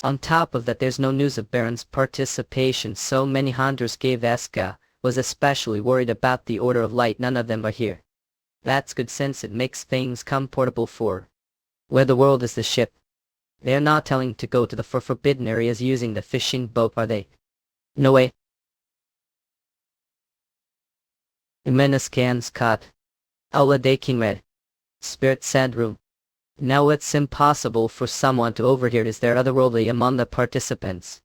On top of that there's no news of Baron's participation, so many hunters gave Eska, was especially worried about the Order of Light. None of them are here. That's good since it makes things comfortable for where the world is the ship. They're not telling to go to the forbidden areas using the fishing boat, are they? No way. Meniscans cut. Aula de King Red. Spirit Sand Room. Now it's impossible for someone to overhear. Is there otherworldly among the participants?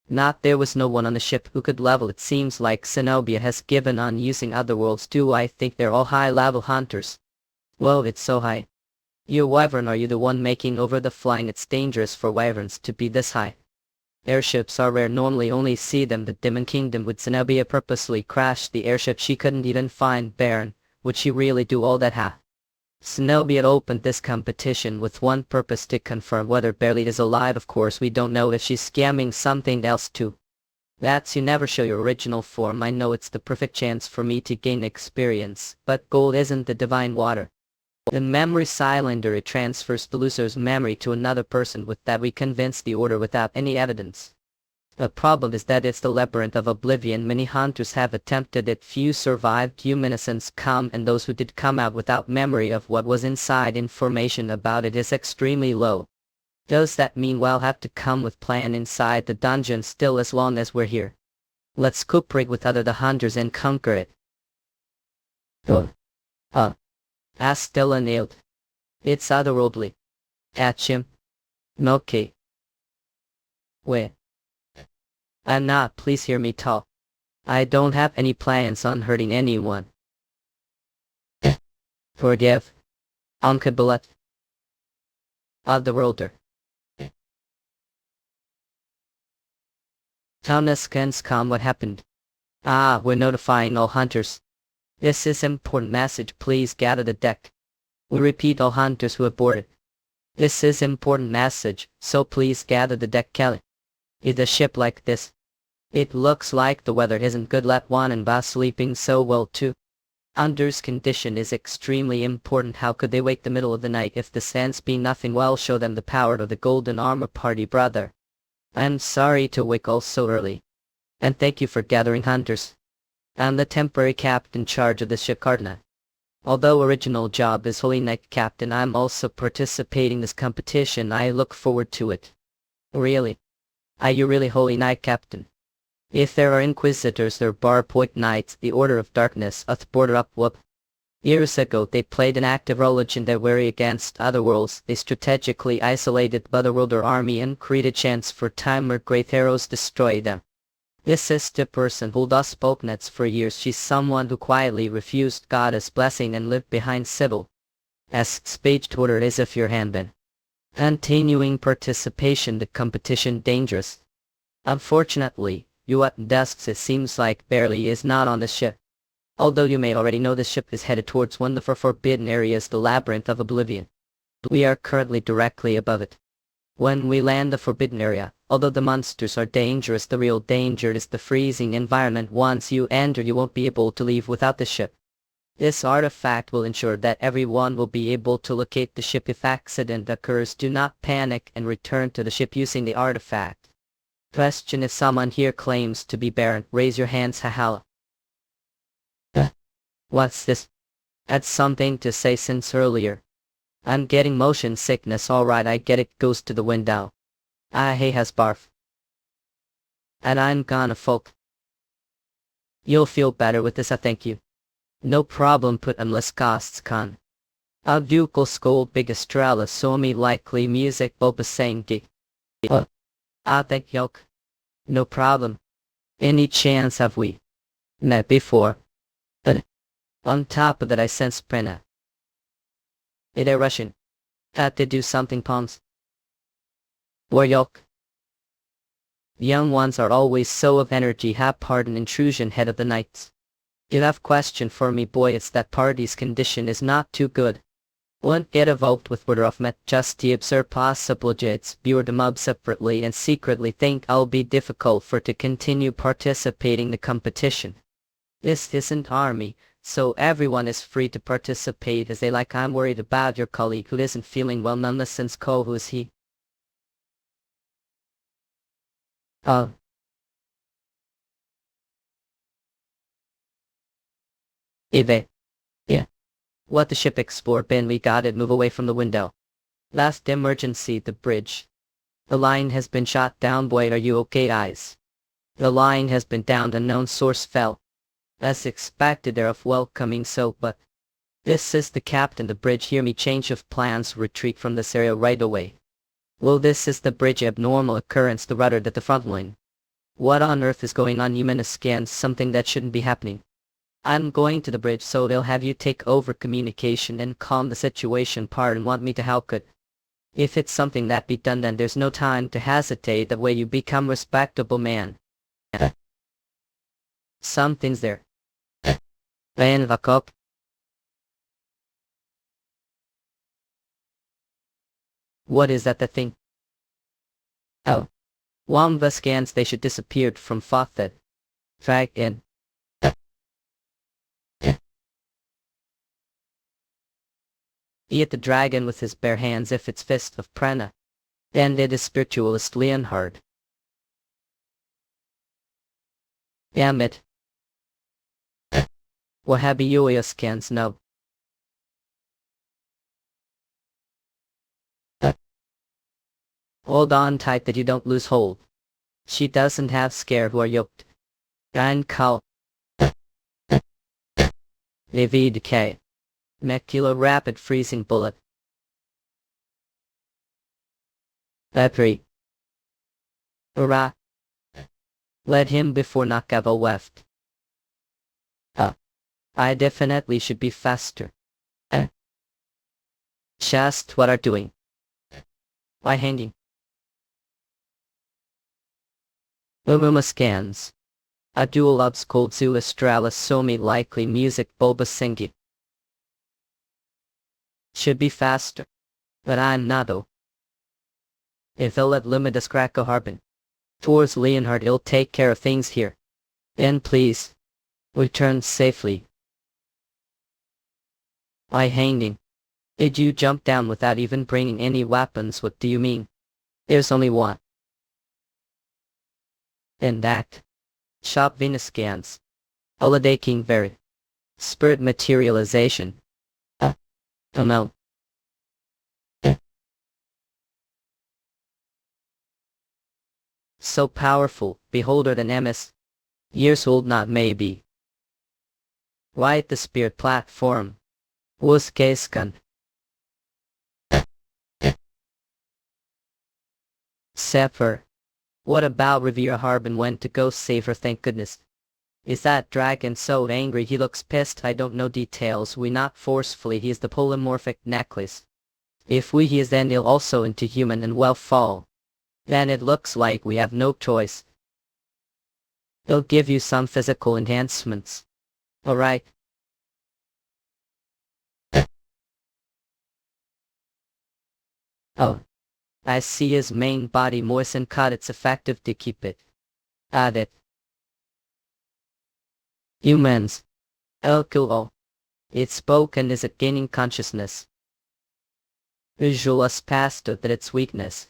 Not there was no one on the ship who could level. It seems like Zenobia has given on using otherworlds too. I think they're all high level hunters. Whoa, it's so high. You wyvern, are you the one making over the flying? It's dangerous for wyverns to be this high. Airships are rare, normally only see them the Demon Kingdom. Would Zenobia purposely crash the airship? She couldn't even find Baron. Would she really do all that? Zenobia opened this competition with one purpose, to confirm whether Barely is alive. Of course we don't know if she's scamming something else too. That's you never show your original form. I know it's the perfect chance for me to gain experience, but gold isn't the divine water. The memory cylinder, it transfers the loser's memory to another person. With that we convince the order without any evidence. The problem is that it's the labyrinth of oblivion. Many hunters have attempted it, few survived. Humanisms come, and those who did come out without memory of what was inside. Information about it is extremely low. Does that mean we'll have to come with plan inside the dungeon still as long as we're here? Let's cooperate with other the hunters and conquer it. Asked Stella nailed. It's otherworldly. Achim. Okay. Wait. I'm not, please hear me talk. I don't have any plans on hurting anyone. Forgive. Unkabulat. Otherworlder. Towneskenscom, what happened? We're notifying all hunters. This is important message, please gather the deck. We repeat, all hunters who have boarded. This is important message, so please gather the deck, Kelly. Is a ship like this? It looks like the weather isn't good. Let one and Ba sleeping so well too. Under's condition is extremely important. How could they wake the middle of the night if the sense be nothing? Well, show them the power of the golden armor party, brother. I'm sorry to wake all so early. And thank you for gathering hunters. I'm the temporary captain in charge of the ship Cardinal. Although original job is Holy Knight Captain, I'm also participating this competition. I look forward to it. Really? Are you really Holy Knight Captain? If there are Inquisitors, there are Barpoint Knights, the Order of Darkness, border up whoop. Years ago they played an active role in their war against Otherworlds. They strategically isolated the Otherworlder army and created chance for time where great heroes destroy them. This is the person who thus spoke nets for years. She's someone who quietly refused Goddess blessing and lived behind Sybil. As spaged order is if your Hanbin. Continuing participation, the competition dangerous. Unfortunately, you at desks it seems like barely is not on the ship. Although you may already know the ship is headed towards one of the forbidden areas, the Labyrinth of Oblivion. We are currently directly above it. When we land the forbidden area, although the monsters are dangerous, the real danger is the freezing environment. Once you enter, you won't be able to leave without the ship. This artifact will ensure that everyone will be able to locate the ship if accident occurs. Do not panic and return to the ship using the artifact. Question: if someone here claims to be Baron, raise your hands. Hahala. What's this? Had something to say since earlier. I'm getting motion sickness. Alright, I get it. Goes to the window. Hey has barf. And I'm gonna folk. You'll feel better with this, I thank you. No problem, put unless costs con. I'll ducal school big estrella so me likely music boba saying di. Thank yoke. No problem. Any chance have we met before? On top of that I sense Prena. It a Russian. Had to do something pons. War yoke. Young ones are always so of energy. Have pardon intrusion, head of the knights. You have question for me, boy. It's that party's condition is not too good. Won't get involved with order of met just to observe possible jets, view them up separately and secretly think I'll be difficult for to continue participating the competition. This isn't army, so everyone is free to participate as they like. I'm worried about your colleague who isn't feeling well. Nonsense, Cole, who is he? Eve. Yeah. What the ship explore Ben, we got it, move away from the window. Last emergency, the bridge. The line has been shot down, boy, are you okay, eyes? The line has been downed, unknown source fell. As expected, they're of welcoming so, but this is the captain, the bridge, hear me, change of plans, retreat from this area right away. Well, this is the bridge, abnormal occurrence, the rudder at the front line. What on earth is going on? Human scans, something that shouldn't be happening. I'm going to the bridge, so they'll have you take over communication and calm the situation part and want me to help it. If it's something that be done, then there's no time to hesitate, that way you become respectable man. Something's there. Ben Vakop. What is that, the thing? Oh. One the scans they should disappeared from Fothet. Drag in. He hit the dragon with his bare hands if it's fist of prana. And it is spiritualist Leonhard. Damn it. Wahabi Yuya scans no. Hold on tight that you don't lose hold. She doesn't have scare who are yoked. Ein Kal. David K. Mekilo rapid freezing bullet. Epri. Hurrah. Let him before Nakavo left. I definitely should be faster. Just what are doing. Why hanging? Umuma scans. A dual loves called Zu Astralis Somi likely music bulba singi. Should be faster. But I'm not though. If they'll let Limitus Krako Harbin. Towards Leonhard he'll take care of things here. Then please. Return safely. Why hanging? Did you jump down without even bringing any weapons? What do you mean? There's only one. And that. Shop Venus scans. Holiday King Very. Spirit materialization. Oh no. So powerful, beholder than MS. Years old not maybe. Right the spirit platform. Was Keskan. Sefer. What about Revere Harbin went to go save her, thank goodness. Is that dragon so angry he looks pissed? I don't know details, we not forcefully, he is the polymorphic necklace. If we he is then he'll also into human and well fall. Then it looks like we have no choice. He'll give you some physical enhancements. Alright. Oh. I see his main body moisten cut, it's effective to keep it. Add it. Humans. Elkuo. It spoke and is it gaining consciousness? Visual us past that its weakness.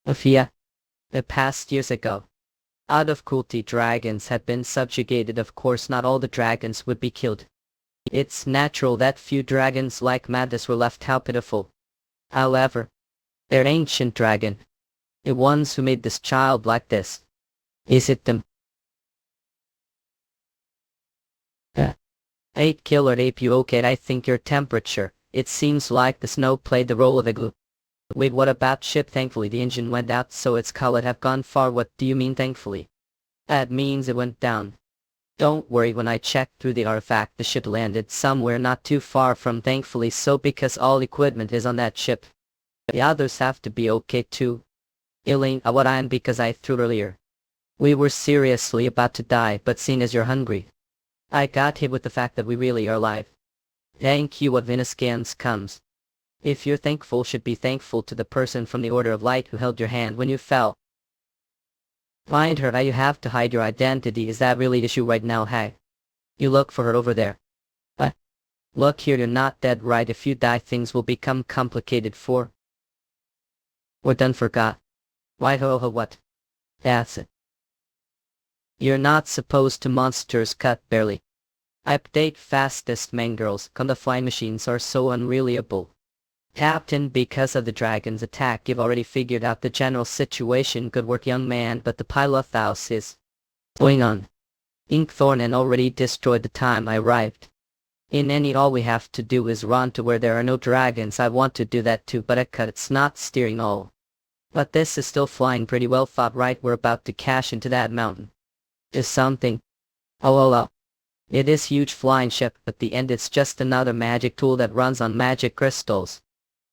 Afia. The past years ago. Out of cruelty dragons had been subjugated, of course not all the dragons would be killed. It's natural that few dragons like Madness were left. How pitiful. However, their ancient dragon, the ones who made this child like this, is it them? 8 killer ape you okay? I think your temperature, it seems like the snow played the role of a glue. Wait, what about ship? Thankfully the engine went out so its color have gone far. What do you mean thankfully? That means it went down. Don't worry, when I checked through the artifact the ship landed somewhere not too far from, thankfully so, because all equipment is on that ship. The others have to be okay too. Elaine, what I am because I threw earlier. We were seriously about to die, but seeing as you're hungry, I got hit with the fact that we really are alive. Thank you. What Venus scans comes. If you're thankful, should be thankful to the person from the Order of Light who held your hand when you fell. Find her. You have to hide your identity. Is that really the issue right now? Hey. You look for her over there. Look here, you're not dead, right? If you die things will become complicated for. We're done. Forgot. Why ho ho what? That's it. You're not supposed to monsters cut barely. Update fastest man girls. Come the fly machines are so unreliable. Captain, because of the dragon's attack you've already figured out the general situation. Good work young man, but the pilot house is going on. Inkthorn and already destroyed the time I arrived. In any all we have to do is run to where there are no dragons. I want to do that too, but it's not steering all. But this is still flying pretty well. Thought right, we're about to cash into that mountain. Is something. Oh. It is huge flying ship, but the end it's just another magic tool that runs on magic crystals.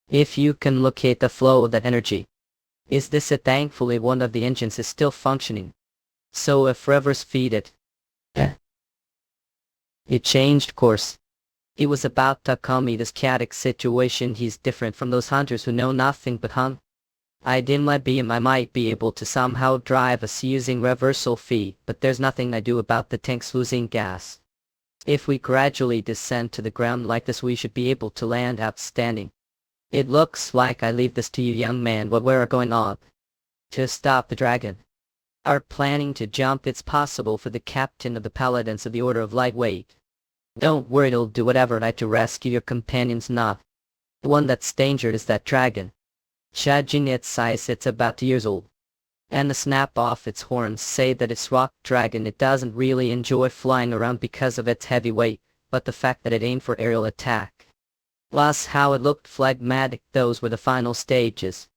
If you can locate the flow of that energy. Is this it? Thankfully one of the engines is still functioning. So if rivers feed it. It changed course. He was about to call me this chaotic situation. He's different from those hunters who know nothing but hunt. I might be able to somehow drive us using reversal fee, but there's nothing I do about the tanks losing gas. If we gradually descend to the ground like this, we should be able to land outstanding. It looks like I leave this to you, young man. What we're going on to stop the dragon. Are planning to jump. It's possible for the captain of the paladins of the Order of Lightweight. Don't worry, it'll do whatever I to rescue your companions. Not the one that's endangered is that dragon. Judging its size, it's about 2 years old. And the snap off its horns say that it's rock dragon. It doesn't really enjoy flying around because of its heavy weight, but the fact that it aimed for aerial attack. Plus how it looked phlegmatic. Those were the final stages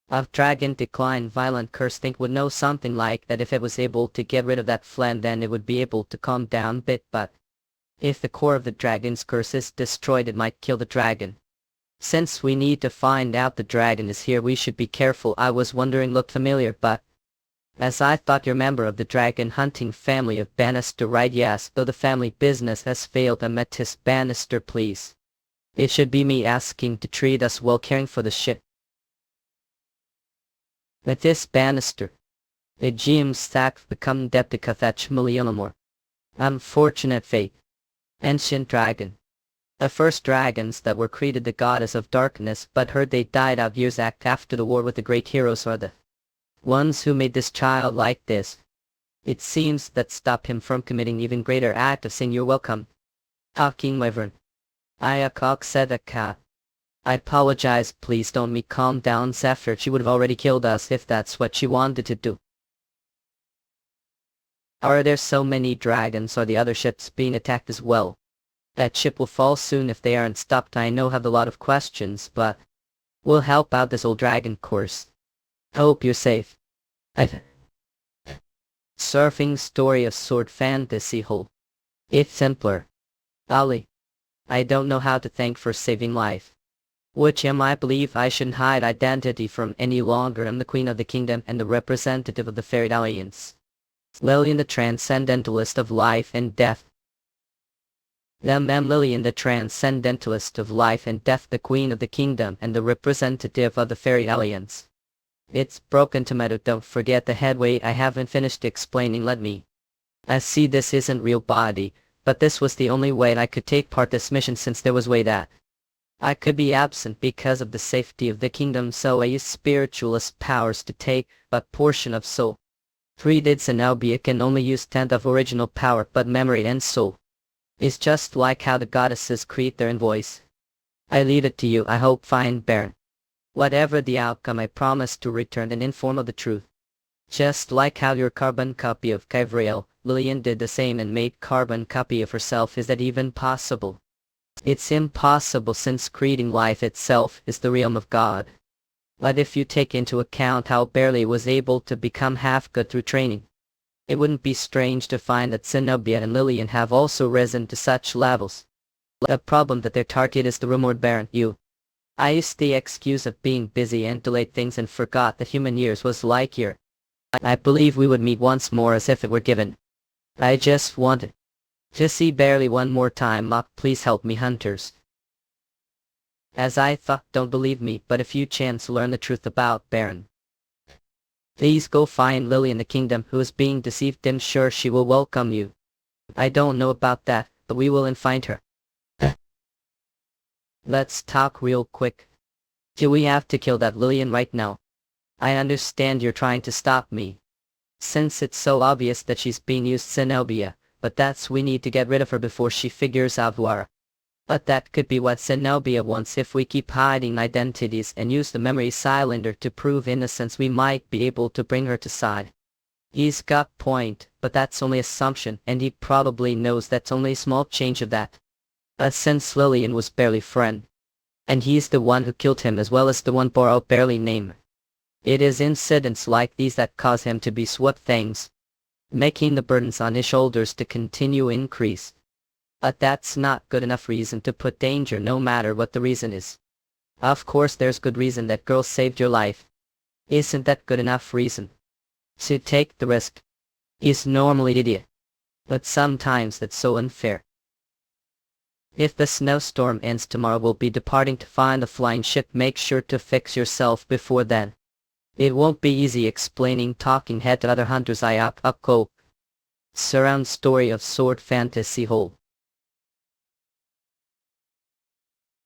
of dragon decline. Violent curse think would know something like that. If it was able to get rid of that phlegm, then it would be able to calm down a bit, but if the core of the dragon's curse is destroyed, it might kill the dragon. Since we need to find out the dragon is here, we should be careful. I was wondering, looked familiar, but as I thought you're a member of the dragon hunting family of Bannister, right? Yes, though the family business has failed. Amethyst Bannister, please. It should be me asking to treat us well, caring for the ship. Amethyst Bannister. The GM stack become Depticathatch Millionamore. Unfortunate fate. Ancient dragon. The first dragons that were created the goddess of darkness, but heard they died out years after the war with the great heroes, are the ones who made this child like this. It seems that stop him from committing even greater act of saying you're welcome. King Wyvern. Ayakok said a cat. I apologize, please don't me calm down. Zephyr, she would have already killed us if that's what she wanted to do. Are there so many dragons? Are the other ships being attacked as well? That ship will fall soon if they aren't stopped. I know I have a lot of questions, but we'll help out this old dragon course. Hope you're safe. Surfing story of sword fantasy hole. It's simpler. Ali. I don't know how to thank for saving life. Which am I believe I shouldn't hide identity from any longer. I'm the queen of the kingdom and the representative of the Fairy Alliance. Lillian, the transcendentalist of life and death. Lillian, the transcendentalist of life and death, the queen of the kingdom and the representative of the Fairy Alliance. It's broken tomato. Don't forget the head. Wait, I haven't finished explaining. Let me. I see this isn't real body, but this was the only way I could take part this mission, since there was way that I could be absent because of the safety of the kingdom, so I used spiritualist powers to take but portion of soul. 3 did Zenobia can only use 10th of original power, but memory and soul is just like how the goddesses create their own voice. I leave it to you. I hope fine, Baron. Whatever the outcome, I promise to return and inform of the truth. Just like how your carbon copy of Gabrielle, Lillian did the same and made carbon copy of herself. Is that even possible? It's impossible, since creating life itself is the realm of God. But if you take into account how barely was able to become half good through training, it wouldn't be strange to find that Zenobia and Lillian have also risen to such levels. The problem that their target is the rumored Baron. I used the excuse of being busy and delayed things and forgot that human years was like year. I believe we would meet once more as if it were given. I just wanted to see barely one more time. Please help me, hunters. As I thought, don't believe me, but if you chance to learn the truth about Baron, please go find Lily in the kingdom who is being deceived. I'm sure she will welcome you. I don't know about that, but we will and find her. Let's talk real quick. Do we have to kill that Lillian right now? I understand you're trying to stop me, since it's so obvious that she's being used, Zenobia, but we need to get rid of her before she figures out who are. But that could be what Zenobia wants. If we keep hiding identities and use the memory cylinder to prove innocence, we might be able to bring her to side. He's got point, but that's only assumption, and he probably knows that's only a small change of that. Since Lillian was barely friend, and he's the one who killed him as well as the one borrowed barely name. It is incidents like these that cause him to be what things, making the burdens on his shoulders to continue increase. But that's not good enough reason to put danger, no matter what the reason is. Of course there's good reason. That girl saved your life. Isn't that good enough reason to take the risk? He's normally an idiot, but sometimes that's so unfair. If the snowstorm ends tomorrow, we'll be departing to find the flying ship. Make sure to fix yourself before then. It won't be easy, explaining talking head to other hunters. I up cope. Surround story of sword fantasy hole.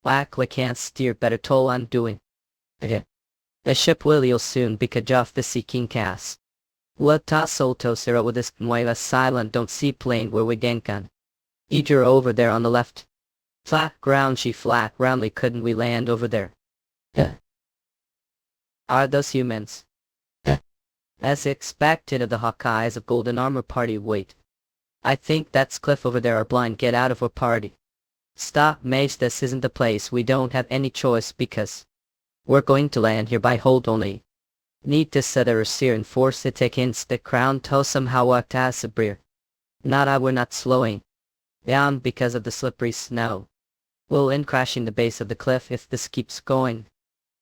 Blackly can't steer, better toll I'm doing. The ship will soon be cut off the seeking cast. Lata solto sera with this mueva silent, don't see plane where we genkan. Eater over there on the left. Flat ground, she flat roundly, couldn't we land over there? Are those humans? As expected of the Hawkeyes of Golden Armor party, wait. I think that's Cliff over there, our blind, get out of our party. Stop, mage, this isn't the place, we don't have any choice because we're going to land here by hold only. Need to set a sear and force it against the crown to somehow tasabrir. Not I, we're not slowing down because of the slippery snow. We'll end crashing the base of the cliff if this keeps going.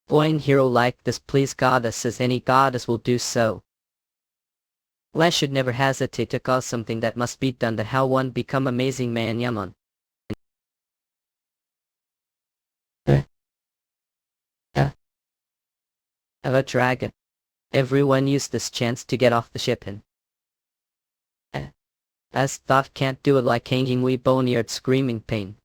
Boing hero like this, please goddess, as any goddess will do so. I should never hesitate to cause something that must be done to how one become amazing man Yaman. Of a dragon. Everyone used this chance to get off the ship and as thought can't do it like hanging we boneyard screaming pain.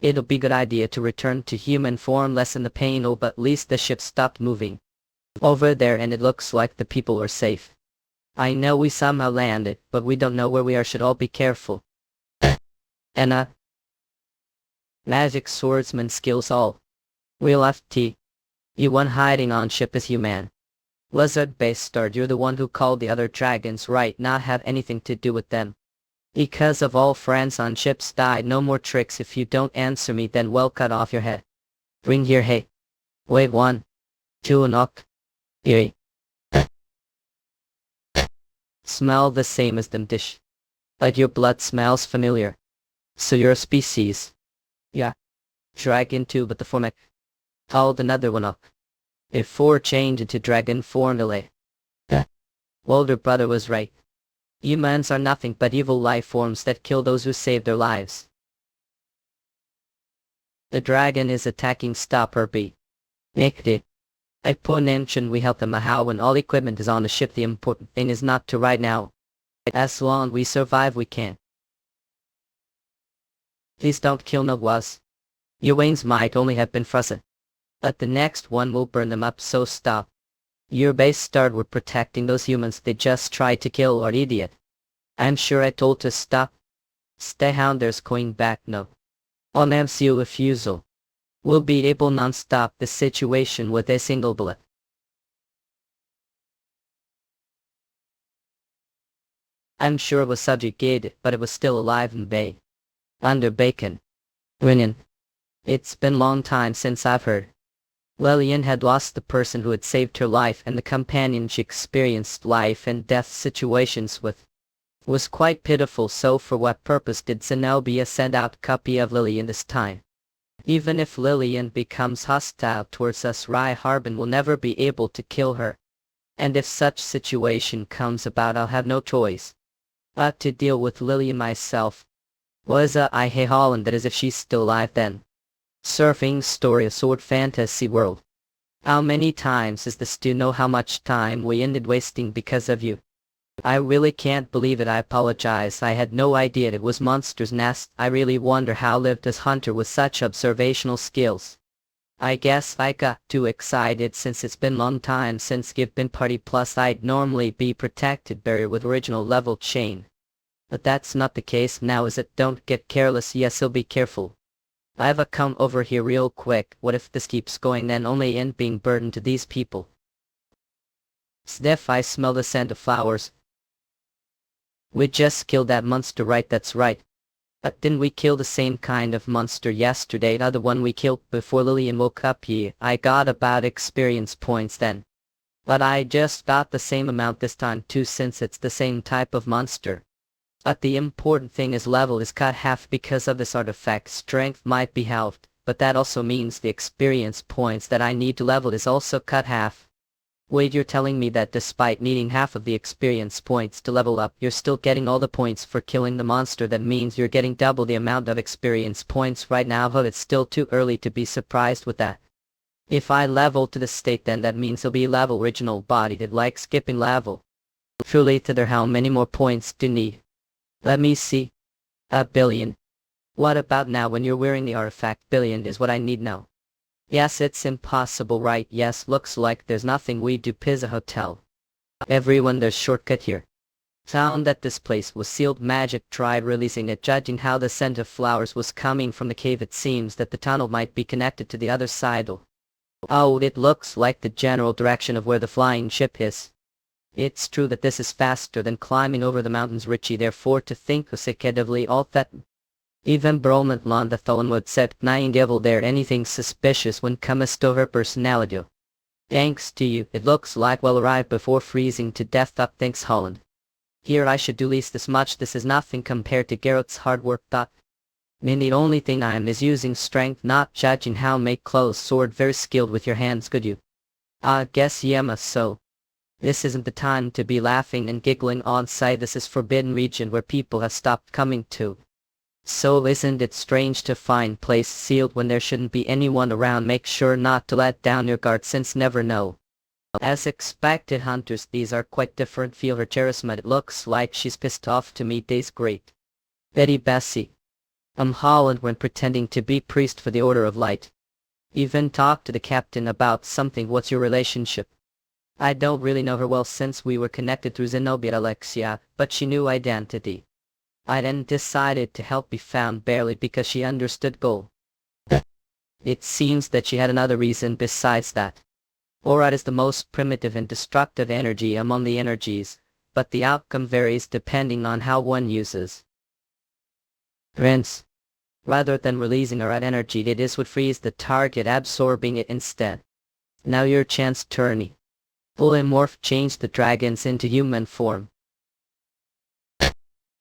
It'll be good idea to return to human form, lessen the pain. Oh, but at least the ship stopped moving over there and it looks like the people are safe. I know we somehow landed, but we don't know where we are, should all be careful. And magic swordsman skills all. Real FT. You one hiding on ship is human. Lizard bastard, you're the one who called the other dragons, right? Not have anything to do with them. Because of all friends on ships died, no more tricks. If you don't answer me, then well, cut off your head. Bring here, hey. Wait, 1, 2 knock. Eerie. Smell the same as them dish. But your blood smells familiar. So you're a species. Yeah. Dragon too, but the format. Called another one up. If 4 change into dragon form delay. Older brother was right. Humans are nothing but evil life forms that kill those who save their lives. The dragon is attacking, stop her, be. Make it. I put mention we help them how when all equipment is on the ship. The important thing is not to right now. As long we survive we can. Please don't kill no was. Your wings might only have been frozen. But the next one will burn them up, so stop. Your base start, we're protecting those humans they just tried to kill, or idiot. I'm sure I told to stop. Stay hound, there's going back no. On MCU refusal. We'll be able non-stop the situation with a single bullet. I'm sure it was subjugated, but it was still alive in bay. Under bacon. Rinin. It's been long time since I've heard. Lillian had lost the person who had saved her life, and the companion she experienced life and death situations with. It was quite pitiful, so for what purpose did Zenobia send out copy of Lillian this time? Even if Lillian becomes hostile towards us, Rai Harbin will never be able to kill her. And if such situation comes about, I'll have no choice but to deal with Lillian myself. Was I hey Holland, that is if she's still alive then. Surfing story of sword fantasy world. How many times is this to know how much time we ended wasting because of you? I really can't believe it, I apologize, I had no idea it was Monster's Nest. I really wonder how lived this hunter with such observational skills. I guess I got too excited since it's been long time since you've been party, plus I'd normally be protected barrier with original level chain. But that's not the case now, is it? Don't get careless, yes, I'll be careful. I've come over here real quick. What if this keeps going, then only end being burdened to these people? Sniff, I smell the scent of flowers. We just killed that monster, right? That's right. But didn't we kill the same kind of monster yesterday? The one we killed before Lillian woke up? Yeah, I got about experience points then. But I just got the same amount this time too, since it's the same type of monster. But the important thing is level is cut half because of this artifact. Strength might be halved, but that also means the experience points that I need to level is also cut half. Wait, you're telling me that despite needing half of the experience points to level up, you're still getting all the points for killing the monster? That means you're getting double the amount of experience points right now, but it's still too early to be surprised with that. If I level to the state, then that means he'll be level original body, did like skipping level. Truly to there, how many more points do you need? Let me see. 1,000,000,000. What about now when you're wearing the artifact? 1,000,000,000 is what I need now. Yes, it's impossible, right? Yes, looks like there's nothing we do. Pizza Hotel. Everyone, there's shortcut here. Found that this place was sealed. Magic tried releasing it. Judging how the scent of flowers was coming from the cave, it seems that the tunnel might be connected to the other side. Oh, it looks like the general direction of where the flying ship is. It's true that this is faster than climbing over the mountains, Richie, therefore to think consecutively all that. Even Bromantland the Tholenwood said, "Nine devil there anything suspicious when comest to her personality." Thanks to you, it looks like we'll arrive before freezing to death. Up, thanks Holland. Here I should do least this much. This is nothing compared to Garrett's hard work. The only thing I am is using strength, not judging how make close sword. Very skilled with your hands, could you? Guess Yema so. This isn't the time to be laughing and giggling on site. This is forbidden region where people have stopped coming to. So isn't it strange to find place sealed when there shouldn't be anyone around? Make sure not to let down your guard, since never know. As expected, hunters, these are quite different. Feel her charisma. It looks like she's pissed off to meet Day's great Betty Bessie. Holland when pretending to be priest for the Order of Light. Even talked to the captain about something. What's your relationship? I don't really know her well since we were connected through Zenobia Alexia, but she knew identity. I then decided to help be found barely because she understood goal. It seems that she had another reason besides that. Aura is the most primitive and destructive energy among the energies, but the outcome varies depending on how one uses. Rinse. Rather than releasing aura energy, it would freeze the target, absorbing it instead. Now your chance, Turney. Polymorph changed the dragons into human form.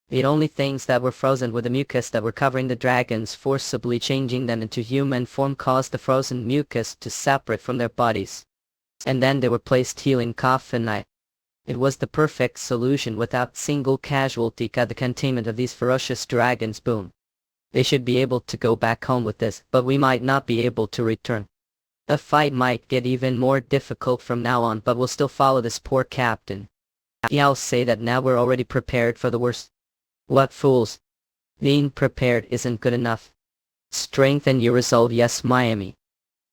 The only things that were frozen were the mucus that were covering the dragons. Forcibly changing them into human form caused the frozen mucus to separate from their bodies. And then they were placed healing coffin night. It was the perfect solution without single casualty. Got the containment of these ferocious dragons. Boom. They should be able to go back home with this, but we might not be able to return. The fight might get even more difficult from now on, but we'll still follow this poor captain. Yeah, I'll say that now we're already prepared for the worst. What fools. Being prepared isn't good enough. Strengthen your resolve, yes, Miami.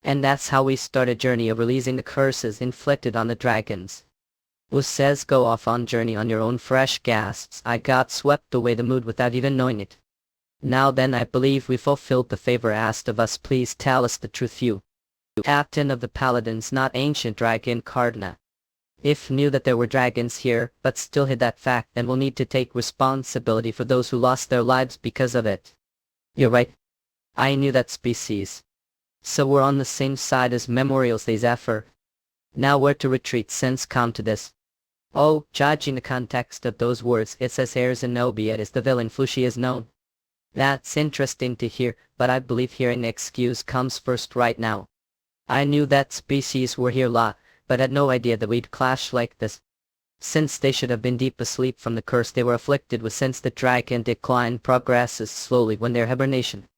And that's how we start a journey of releasing the curses inflicted on the dragons. Who says go off on journey on your own? Fresh gasps. I got swept away the mood without even knowing it. Now then, I believe we fulfilled the favor asked of us. Please tell us the truth, you captain of the paladins, not ancient dragon Cardna. If knew that there were dragons here, but still hid that fact, then we'll need to take responsibility for those who lost their lives because of it. You're right. I knew that species. So we're on the same side as Memorials Day's effort. Now where to retreat since come to this? Oh, judging the context of those words, it says here Zenobia is the villain Flushi is known. That's interesting to hear, but I believe hearing the excuse comes first right now. I knew that species were here but had no idea that we'd clash like this. Since they should have been deep asleep from the curse they were afflicted with, since the dragon decline progresses slowly when they're hibernation.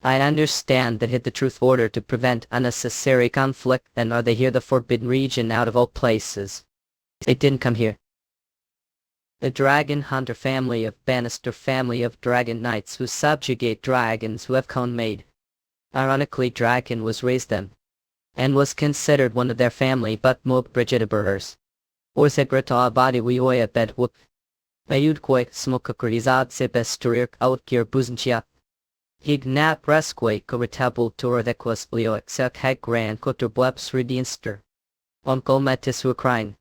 I understand that hid the truth order to prevent unnecessary conflict. Then are they here, the forbidden region out of all places? They didn't come here. The dragon hunter family of Bannister, family of dragon knights who subjugate dragons who have cone made. Ironically, dragon was raised them. And was considered one of their family, but mob Brigitterburgers. Or segreta body we oya bed whoop. Mayudquake smokakurizad sebesturirk outgear buzenchia. Hignap resquake koretabul torodekwas leo exec hag gran kotor bleps redienster. Onkel metis ukraine.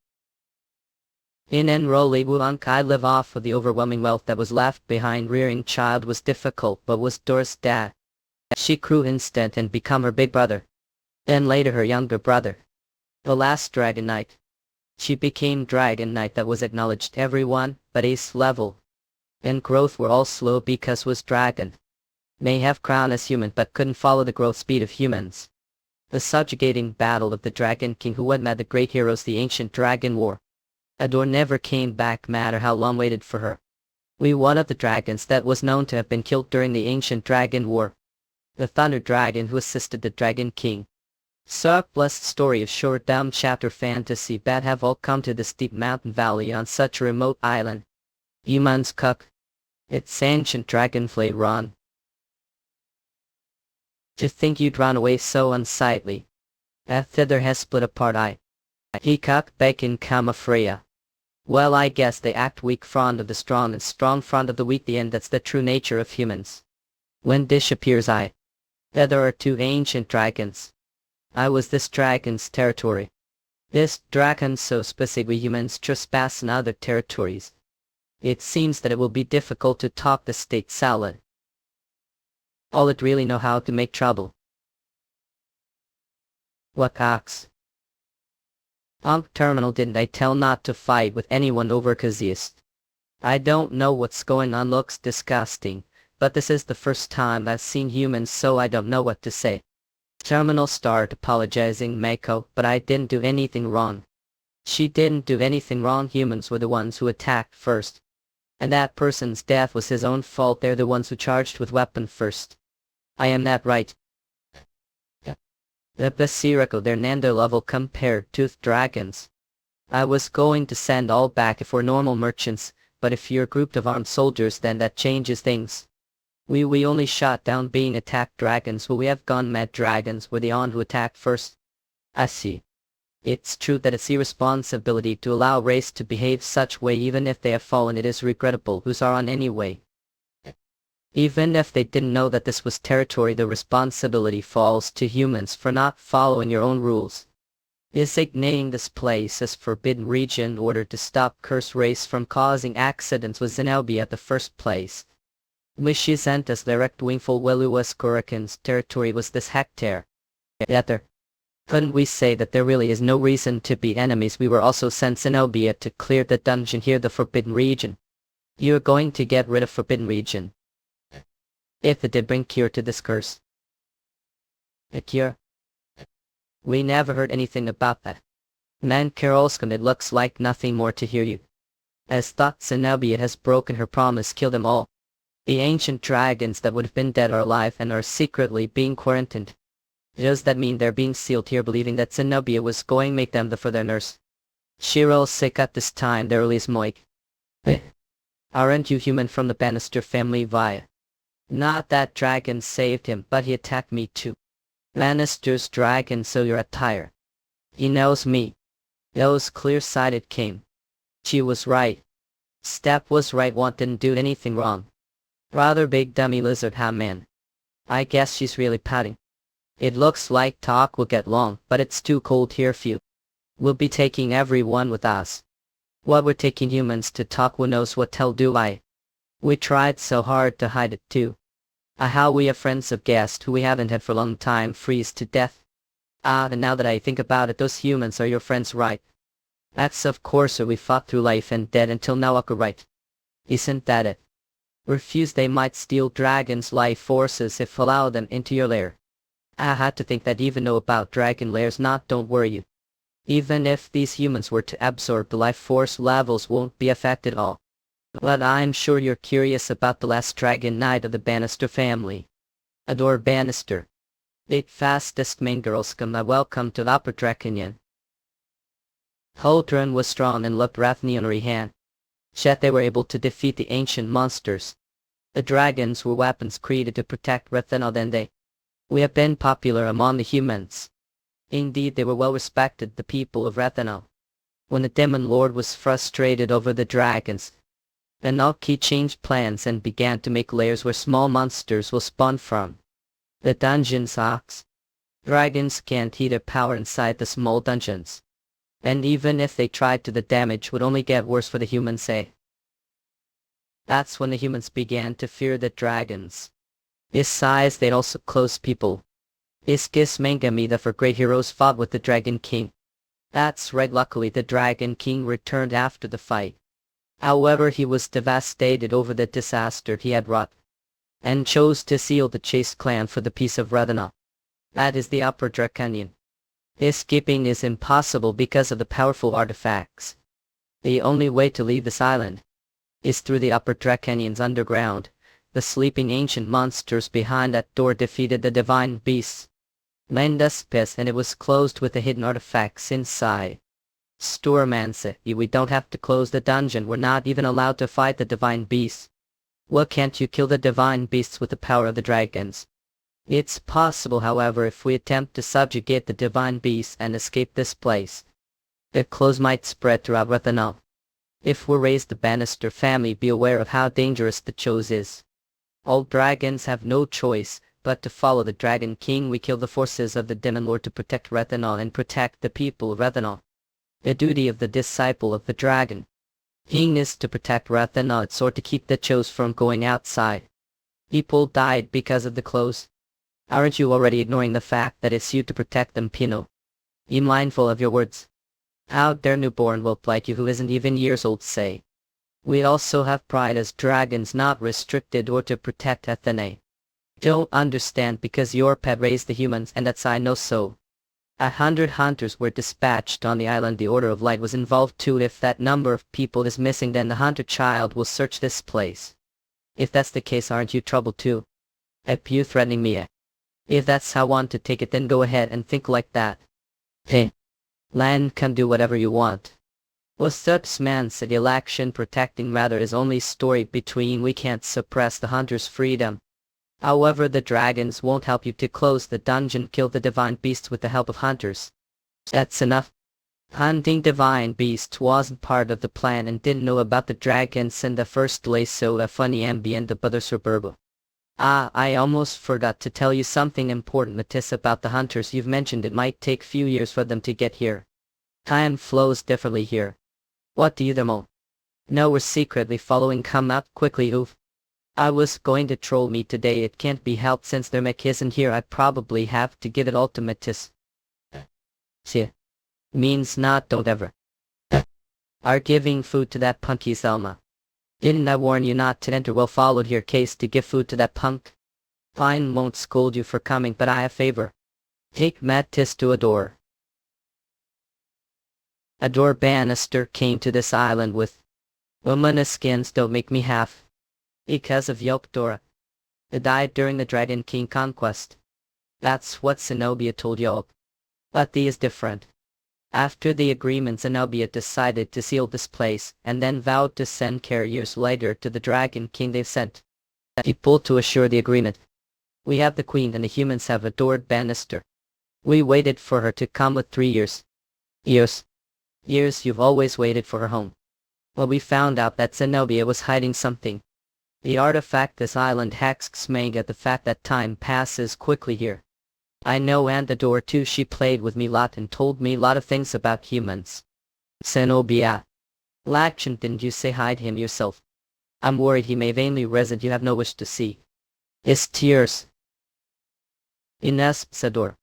In Enroli Wuank, I live off of the overwhelming wealth that was left behind. Rearing child was difficult, but was Doris' dad. She grew instant and become her big brother. Then later her younger brother. The last Dragon Knight. She became Dragon Knight that was acknowledged everyone, but ace level. And growth were all slow because was dragon. May have crown as human but couldn't follow the growth speed of humans. The subjugating battle of the Dragon King who had met the great heroes the ancient Dragon War. Adore never came back matter how long waited for her. We one of the dragons that was known to have been killed during the ancient Dragon War. The Thunder Dragon who assisted the Dragon King. Surplus story of short down chapter fantasy that have all come to this deep mountain valley on such a remote island. Humans cook. It's ancient dragonflay run. To think you'd run away so unsightly. That thither has split apart he cock bacon come Freya. Well I guess they act weak front of the strong and strong front of the weak the end that's the true nature of humans. When dish appears there are two ancient dragons. I was this dragon's territory. This dragon so specifically humans trespass in other territories. It seems that it will be difficult to talk the state salad. All it really know how to make trouble. What ox? Terminal didn't I tell not to fight with anyone over Kaziist. I don't know what's going on looks disgusting, but this is the first time I've seen humans so I don't know what to say. Terminal started apologizing Mako, but I didn't do anything wrong. She didn't do anything wrong humans were the ones who attacked first. And that person's death was his own fault they're the ones who charged with weapon first. I am that right? The Basirako they're Nando level compared to dragons. I was going to send all back if we're normal merchants, but if you're a group of armed soldiers then that changes things. We only shot down being attacked dragons who we have gone mad dragons were the on who attacked first. I see. It's true that it's irresponsibility to allow race to behave such way even if they have fallen it is regrettable who's are on anyway. Even if they didn't know that this was territory the responsibility falls to humans for not following your own rules. Designating this place as forbidden region in order to stop cursed race from causing accidents was in LB at the first place. Wishizentas direct wingful Weluwas Kurakan's territory was this hectare. Yet couldn't we say that there really is no reason to be enemies we were also sent Zenobia to clear the dungeon here the forbidden region. You're going to get rid of forbidden region. If it did bring cure to this curse. A cure? We never heard anything about that. Man Karolskan it looks like nothing more to hear you. As thought Zenobia has broken her promise kill them all. The ancient dragons that would have been dead are alive and are secretly being quarantined. Does that mean they're being sealed here believing that Zenobia was going to make them for their nurse? Shiro's sick at this time the earliest Moik. Aren't you human from the Bannister family via? Not that dragon saved him but he attacked me too. Bannister's dragon so your attire. He knows me. Knows clear-sighted came. She was right. Step was right one didn't do anything wrong. Rather big dummy lizard man. I guess she's really pouting. It looks like talk will get long, but it's too cold here for you. We'll be taking everyone with us. What we're taking humans to talk who knows what tell do I. We tried so hard to hide it too. How we have friends of guests who we haven't had for a long time freeze to death. And now that I think about it those humans are your friends right? That's of course we fought through life and dead until now right? Isn't that it? Refuse they might steal dragons' life forces if allow them into your lair. I had to think that even know about dragon lairs not don't worry you. Even if these humans were to absorb the life force levels won't be affected at all. But I'm sure you're curious about the last dragon knight of the Bannister family. Adore Bannister. The fastest main girls come welcome to the Upper Draconian. Holdren was strong and looked Rathneonary hand. Yet they were able to defeat the ancient monsters. The dragons were weapons created to protect Rathenal then they. We have been popular among the humans. Indeed they were well respected the people of Rathenal. When the Demon Lord was frustrated over the dragons, Benalki changed plans and began to make lairs where small monsters will spawn from. The dungeons ox. Dragons can't heat their power inside the small dungeons. And even if they tried to the damage would only get worse for the humans That's when the humans began to fear the dragons. Besides they'd also close people. Iskis Mangamida for great heroes fought with the Dragon King. That's right luckily the Dragon King returned after the fight. However he was devastated over the disaster he had wrought. And chose to seal the Chase clan for the peace of Rathenal. That is the Upper Draconian. Escaping is impossible because of the powerful artifacts. The only way to leave this island is through the Upper Draconian's underground. The sleeping ancient monsters behind that door defeated the divine beasts. Land us piss, and it was closed with the hidden artifacts inside. Storeman said, we don't have to close the dungeon, we're not even allowed to fight the divine beasts. Well, can't you kill the divine beasts with the power of the dragons? It's possible, however, if we attempt to subjugate the divine beasts and escape this place. The close might spread throughout Rathanal. If we raise the Bannister family, be aware of how dangerous the chose is. All dragons have no choice but to follow the Dragon King. We kill the forces of the Demon Lord to protect Rathanal and protect the people of Rathanal. The duty of the disciple of the Dragon King is to protect Rathanal, or to keep the chose from going outside. People died because of the clothes. Aren't you already ignoring the fact that it's you to protect them, Pino? Be mindful of your words. How dare newborn whelp like you who isn't even years old say? We also have pride as dragons, not restricted or to protect Athene. Don't understand because your pet raised the humans, and that's I know so. 100 hunters were dispatched on the island. The Order of Light was involved too. If that number of people is missing, then the hunter child will search this place. If that's the case, aren't you troubled too? Are you threatening me? If that's how you want to take it, then go ahead and think like that. Hey. Land can do whatever you want. What's up, man? Said the election protecting rather is only story between. We can't suppress the hunter's freedom. However, the dragons won't help you to close the dungeon. Kill the divine beasts with the help of hunters. That's enough. Hunting divine beasts wasn't part of the plan and didn't know about the dragons in the first place, so a funny ambient of other suburb. I almost forgot to tell you something important, Matisse, about the hunters you've mentioned. It might take few years for them to get here. Time flows differently here. What do you know? No, we're secretly following. Come out quickly, oof. I was going to troll me today. It can't be helped since their mech isn't here. I probably have to give it all to Matisse. See. Means not don't ever. Are giving food to that punky Selma. Didn't I warn you not to enter? Well followed here, case to give food to that punk. Fine, won't scold you for coming, but I have favor. Take Matisse to a door. A door Bannister came to this island with. Woman's skins don't make me half. Because of Yopdora. They died during the Dragon King conquest. That's what Zenobia told Yop. But the is different. After the agreement, Zenobia decided to seal this place, and then vowed to send carriers later to the Dragon King. They've sent people to assure the agreement. We have the Queen, and the humans have adored Bannister. We waited for her to come with 3 years. Years, you've always waited for her home. Well, we found out that Zenobia was hiding something. The artifact this island hacks manga, the fact that time passes quickly here. I know, and the door too. She played with me lot and told me lot of things about humans. Zenobia. Lakshan, didn't you say hi to him yourself? I'm worried he may vainly resent you have no wish to see. His tears. Ines, Sador.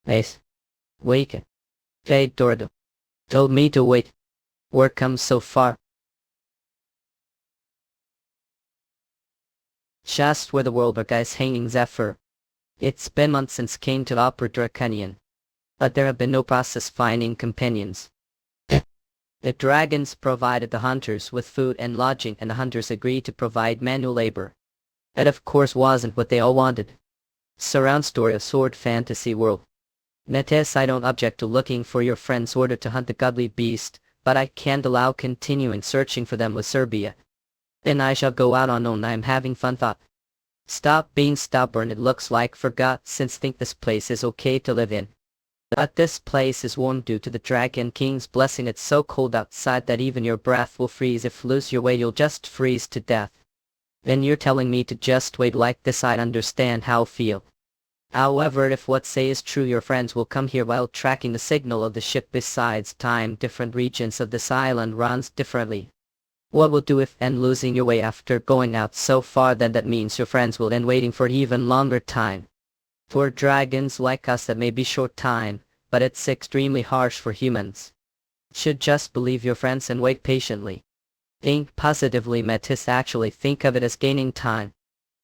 Ace. Wake. Fade Dordo. Told me to wait. We're come so far. Just where the world are guys hanging Zephyr. It's been months since came to Upper Draconian. But there have been no process finding companions. The dragons provided the hunters with food and lodging, and the hunters agreed to provide manual labor. That of course wasn't what they all wanted. Surround story of sword fantasy world. Metes, I don't object to looking for your friend's order to hunt the godly beast, but I can't allow continuing searching for them with Serbia. Then I shall go out unknown. I'm having fun. Thought. Stop being stubborn. It looks like forgot since think this place is okay to live in. But this place is warm due to the Dragon King's blessing. It's so cold outside that even your breath will freeze. If lose your way you'll just freeze to death. Then you're telling me to just wait like this? I'd understand how I feel. However, if what say is true, your friends will come here while tracking the signal of the ship. Besides time, different regions of this island runs differently. What will do if and losing your way after going out so far? Then that means your friends will end waiting for even longer time. For dragons like us that may be short time, but it's extremely harsh for humans. Should just believe your friends and wait patiently. Think positively, Metis. Actually think of it as gaining time.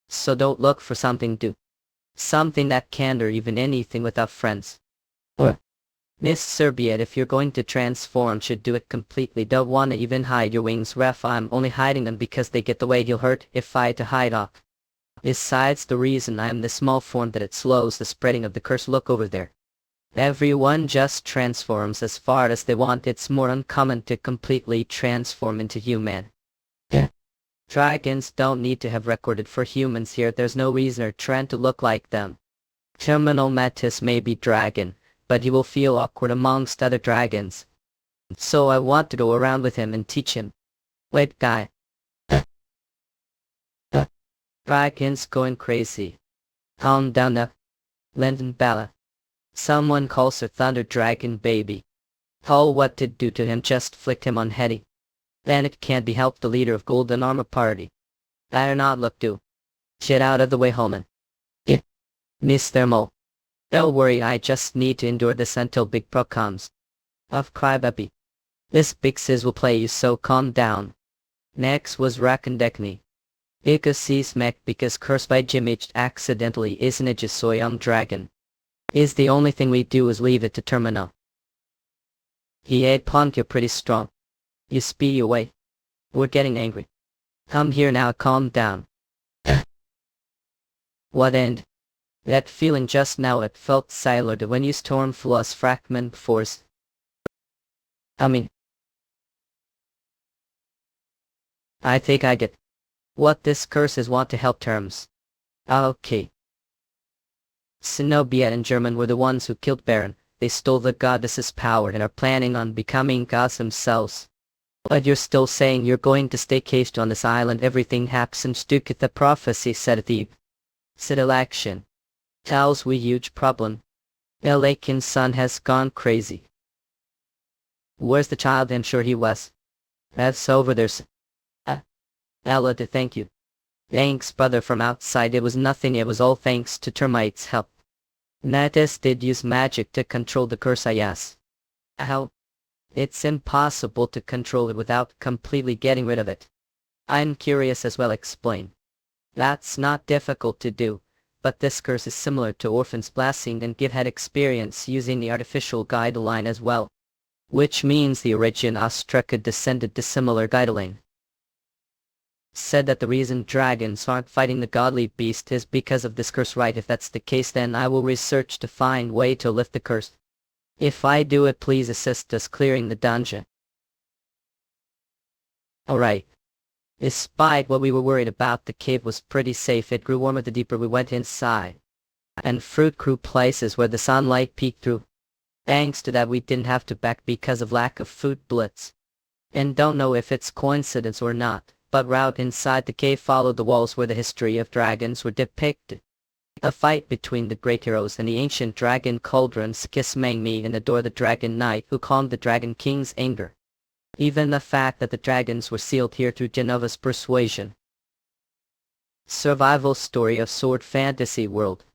So don't look for something to do. Something that can't or even anything without friends. Or, Miss Serbiet, if you're going to transform, should do it completely. Don't wanna even hide your wings, ref. I'm only hiding them because they get the way you'll hurt if I had to hide off. Besides, the reason I am the small form that it slows the spreading of the curse. Look over there. Everyone just transforms as far as they want. It's more uncommon to completely transform into human. Dragons don't need to have recorded for humans here. There's no reason or trend to look like them. Terminal Metis may be dragon, but he will feel awkward amongst other dragons. So I want to go around with him and teach him. Wait, guy. Dragon's going crazy. Calm down now. Linden Bella. Someone calls her Thunder Dragon baby. Oh, what did do to him? Just flicked him on heady. Then it can't be helped, the leader of Golden Armor Party. Better not look do. Shit out of the way, Holman. Yeah. Miss Thermal. Don't worry, I just need to endure this until Big Pro comes. Of crybaby. This Big Sis will play you, so calm down. Next was Rakandekni. Because Smack because cursed by Jimage accidentally, isn't it just Soyam Dragon? Is the only thing we do is leave it to Terminal. He ate punk, you're pretty strong. You spee away. We're getting angry. Come here now, calm down. What end? That feeling just now, it felt siloed when you storm floss fragment force. I think I get what this curse is. Want to help terms. Okay. Zenobia and German were the ones who killed Baron. They stole the goddess's power and are planning on becoming gods themselves. But you're still saying you're going to stay caged on this island. Everything happens to get the prophecy, said Thebe. Said election. Tells we huge problem. Lakin's son has gone crazy. Where's the child? I'm sure he was. That's over there's. Ella to thank you. Thanks, brother, from outside. It was nothing, it was all thanks to termites' help. Natis did use magic to control the curse, yes. How? It's impossible to control it without completely getting rid of it. I'm curious as well, explain. That's not difficult to do, but this curse is similar to Orphan's Blessing, and Give had experience using the artificial guideline as well. Which means the origin Ostraka descended to similar guideline. Said that the reason dragons aren't fighting the godly beast is because of this curse, right? If that's the case, then I will research to find way to lift the curse. If I do it, please assist us clearing the dungeon. Alright. Despite what we were worried about, the cave was pretty safe. It grew warmer the deeper we went inside. And fruit grew places where the sunlight peeked through. Thanks to that, we didn't have to back because of lack of food blitz. And don't know if it's coincidence or not, but route inside the cave followed the walls where the history of dragons were depicted. A fight between the great heroes and the ancient dragon cauldrons, Kismang Me and Adore the Dragon Knight, who calmed the Dragon King's anger. Even the fact that the dragons were sealed here through Genova's persuasion. Survival story of sword fantasy world.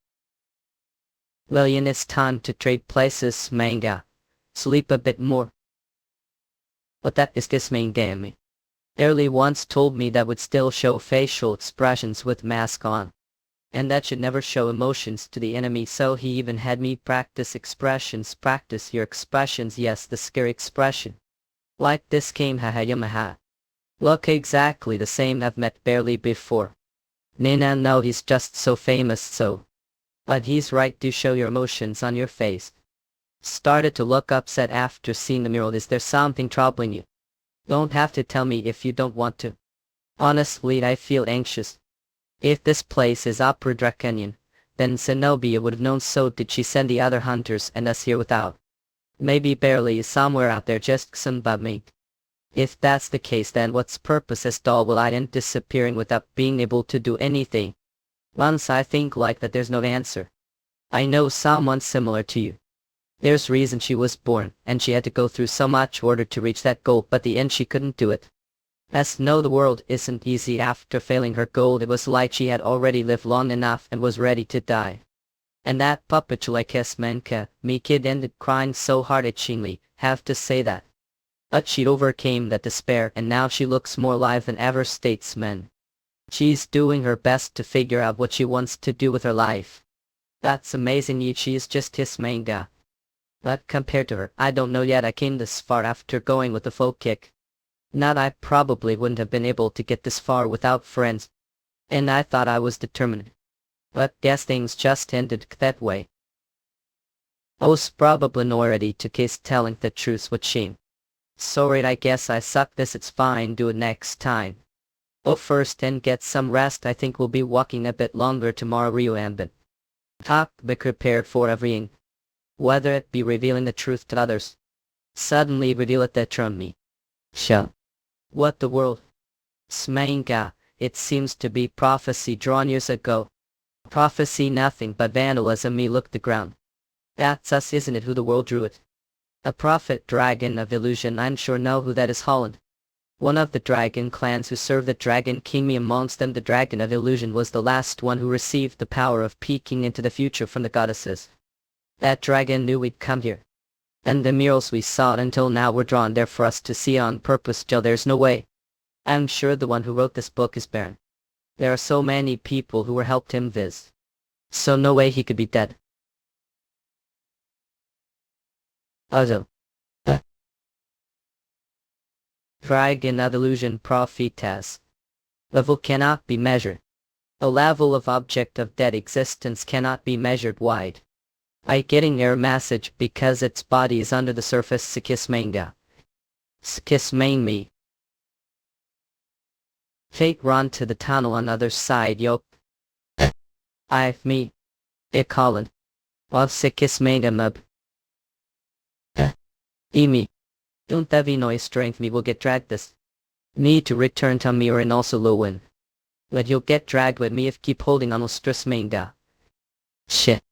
Lillian, it's time to trade places, manga. Sleep a bit more. But that is Kismang me. Early once told me that would still show facial expressions with mask on. And that should never show emotions to the enemy, so he even had me practice expressions. Practice your expressions, yes, the scary expression. Like this came Yamaha. Look exactly the same, I've met barely before. Nina, no, he's just so famous, so. But he's right, do show your emotions on your face. Started to look upset after seeing the mural. Is there something troubling you? Don't have to tell me if you don't want to. Honestly, I feel anxious. If this place is Opera Draconian, then Zenobia would have known, so did she send the other hunters and us here without? Maybe Barely is somewhere out there just some about me. If that's the case, then what's purpose as doll will I end disappearing without being able to do anything? Once I think like that, there's no answer. I know someone similar to you. There's reason she was born, and she had to go through so much order to reach that goal, but the end she couldn't do it. As no, the world isn't easy. After failing her goal, it was like she had already lived long enough and was ready to die. And that puppet like Esmenka, me kid, ended crying so hard itchingly, have to say that. But she overcame that despair, and now she looks more alive than ever, statesman. She's doing her best to figure out what she wants to do with her life. That's amazing, she's just his manga. But compared to her, I don't know yet. I came this far after going with the full kick. Not I probably wouldn't have been able to get this far without friends. And I thought I was determined. But guess things just ended that way. I was probably not ready to kiss telling the truth with shame. Sorry, I guess I suck this, it's fine, do it next time. Go first and get some rest. I think we'll be walking a bit longer tomorrow. Ryu Hanbin. Be prepared for everything. Whether it be revealing the truth to others. Suddenly reveal it that turned me. What the world? Smanga, it seems to be prophecy drawn years ago. Prophecy nothing but vandalism. Me look the ground. That's us, isn't it? Who the world drew it? A prophet dragon of illusion. I'm sure know who that is. Holland. One of the dragon clans who served the dragon king. Me amongst them. The dragon of illusion was the last one who received the power of peeking into the future from the goddesses. That dragon knew we'd come here. And the murals we saw until now were drawn there for us to see on purpose. Till there's no way. I'm sure the one who wrote this book is Baron. There are so many people who were helped him viz. So no way he could be dead. Also. Dragon of illusion prophetess. Level cannot be measured. A level of object of dead existence cannot be measured wide. I getting error message because its body is under the surface. Skis manga. Skis main me. Fake run to the tunnel on other side. Yo. Me. It Colin. Of Sikis manga mub. Me. Don't have no strength. Me will get dragged this. Need to return to mirror and also Lowin. But you'll get dragged with me if keep holding on stress manga. Shit.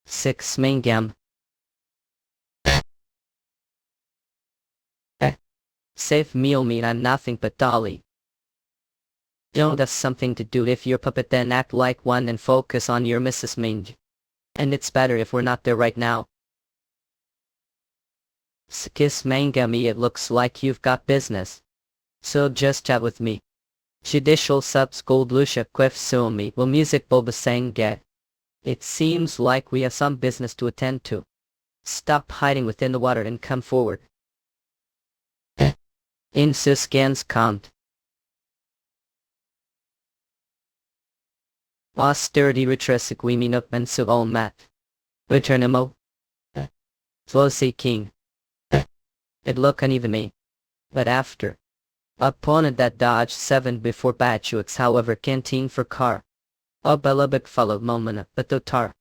6 mangam. Save meal meat. I'm nothing but dolly. Don't have something to do if you're puppet, then act like one and focus on your Mrs. Minge. And it's better if we're not there right now. Skis manga me, it looks like you've got business. So just chat with me. Judicial subs gold Lucia quiff so me will music bulba sang get. It seems like we have some business to attend to. Stop hiding within the water and come forward. In Suskans count. Austerity retresic we mean up and so all mat. Returnimo. Flossy king. It look uneven me. But after. Opponent that dodged 7 before Batchux, however canteen for car. Belabik followed moment but the tar.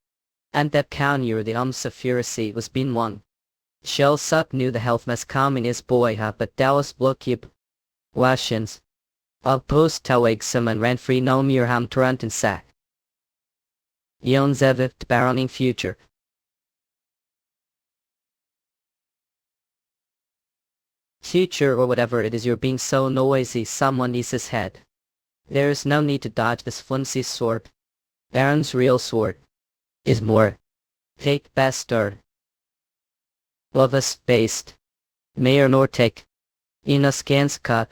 And that counter the Safiracy was being won. Shell suck knew the health mess coming his boy but Dallas blockib. Washins. Post tawag summon ran free no mere ham torrent and sack. Yon zevit baroning future. Future or whatever it is, you're being so noisy someone needs his head. There's no need to dodge this flimsy sword. Baron's real sword is more fake bastard. Love us based. Mayor Nortek. Ina scans cut.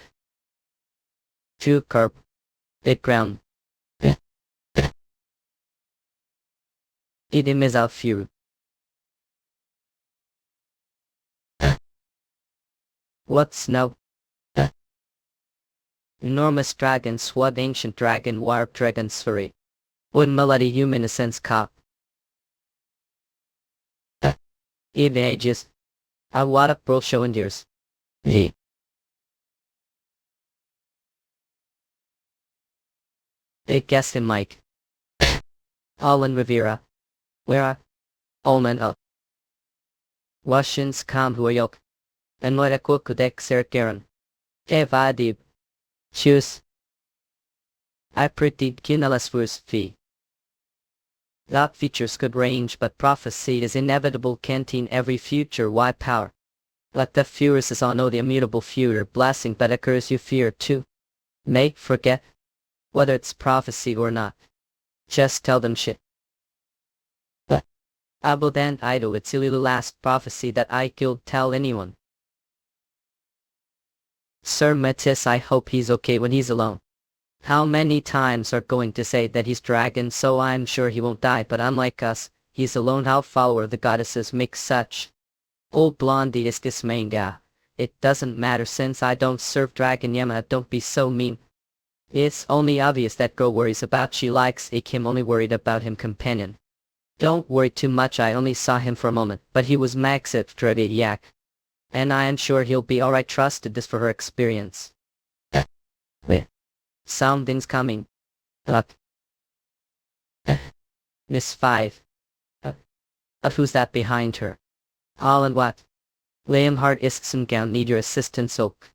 Two carp. Bit ground. Idim is out few. What's now? Enormous dragon swat ancient dragon warp dragon sorry. Wood melody humanescence cop. Ages. I what up bro show endears. V. They guessed him Mike. Alan Rivera. Where are? Allman up. Washins kam huayok. And what a cook could exert Evadib. Choose. I pretty kinalas first fee. That features could range, but prophecy is inevitable. Canteen every future why power. Let the furious is on the immutable future blessing that occurs you fear too. Make forget. Whether it's prophecy or not. Just tell them shit. But. Abodan Ido, it's the last prophecy that I could tell anyone. Sir Metis, I hope he's okay when he's alone. How many times are going to say that he's dragon, so I'm sure he won't die, but unlike us, He's a lone half follower of the goddesses make such. Old blondie is this manga. It doesn't matter since I don't serve Dragon Yama, don't be so mean. It's only obvious that girl worries about she likes a Kim only worried about him companion. Don't worry too much, I only saw him for a moment, but he was max at yak. And I am sure he'll be alright, trusted this for her experience. Wait. Something's coming. Up. Miss 5. Who's that behind her? All and what? Leonhard Issengown need your assistance, Oak.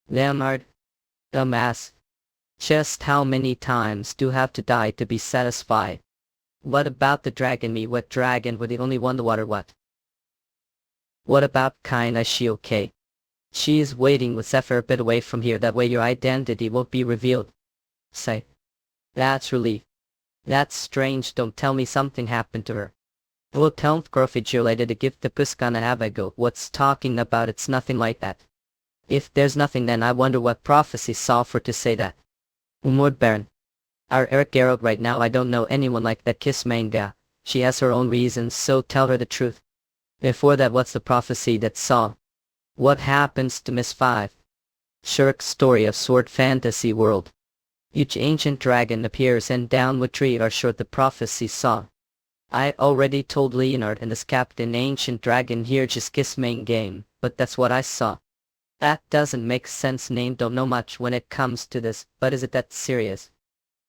Leonhard. Dumbass. Just how many times do you have to die to be satisfied? What about the dragon me? What dragon were the only one the water what? What about Kaina, she okay? She is waiting with Zephyr a bit away from here, that way your identity won't be revealed. Say. That's relief. That's strange, don't tell me something happened to her. Well, tell Grofig later to give the Puskana Abago. What's talking about? It's nothing like that. If there's nothing, then I wonder what prophecy saw for to say that. Umord Baron. Our Eric Garrett right now, I don't know anyone like that kiss manga. She has her own reasons, so tell her the truth. Before that, what's the prophecy that saw? What happens to Miss 5? Shirk's story of sword fantasy world. Each ancient dragon appears and downward tree are sure the prophecy saw. I already told Leonard and this captain ancient dragon here just kiss main game, but that's what I saw. That doesn't make sense, name don't know much when it comes to this, but is it that serious?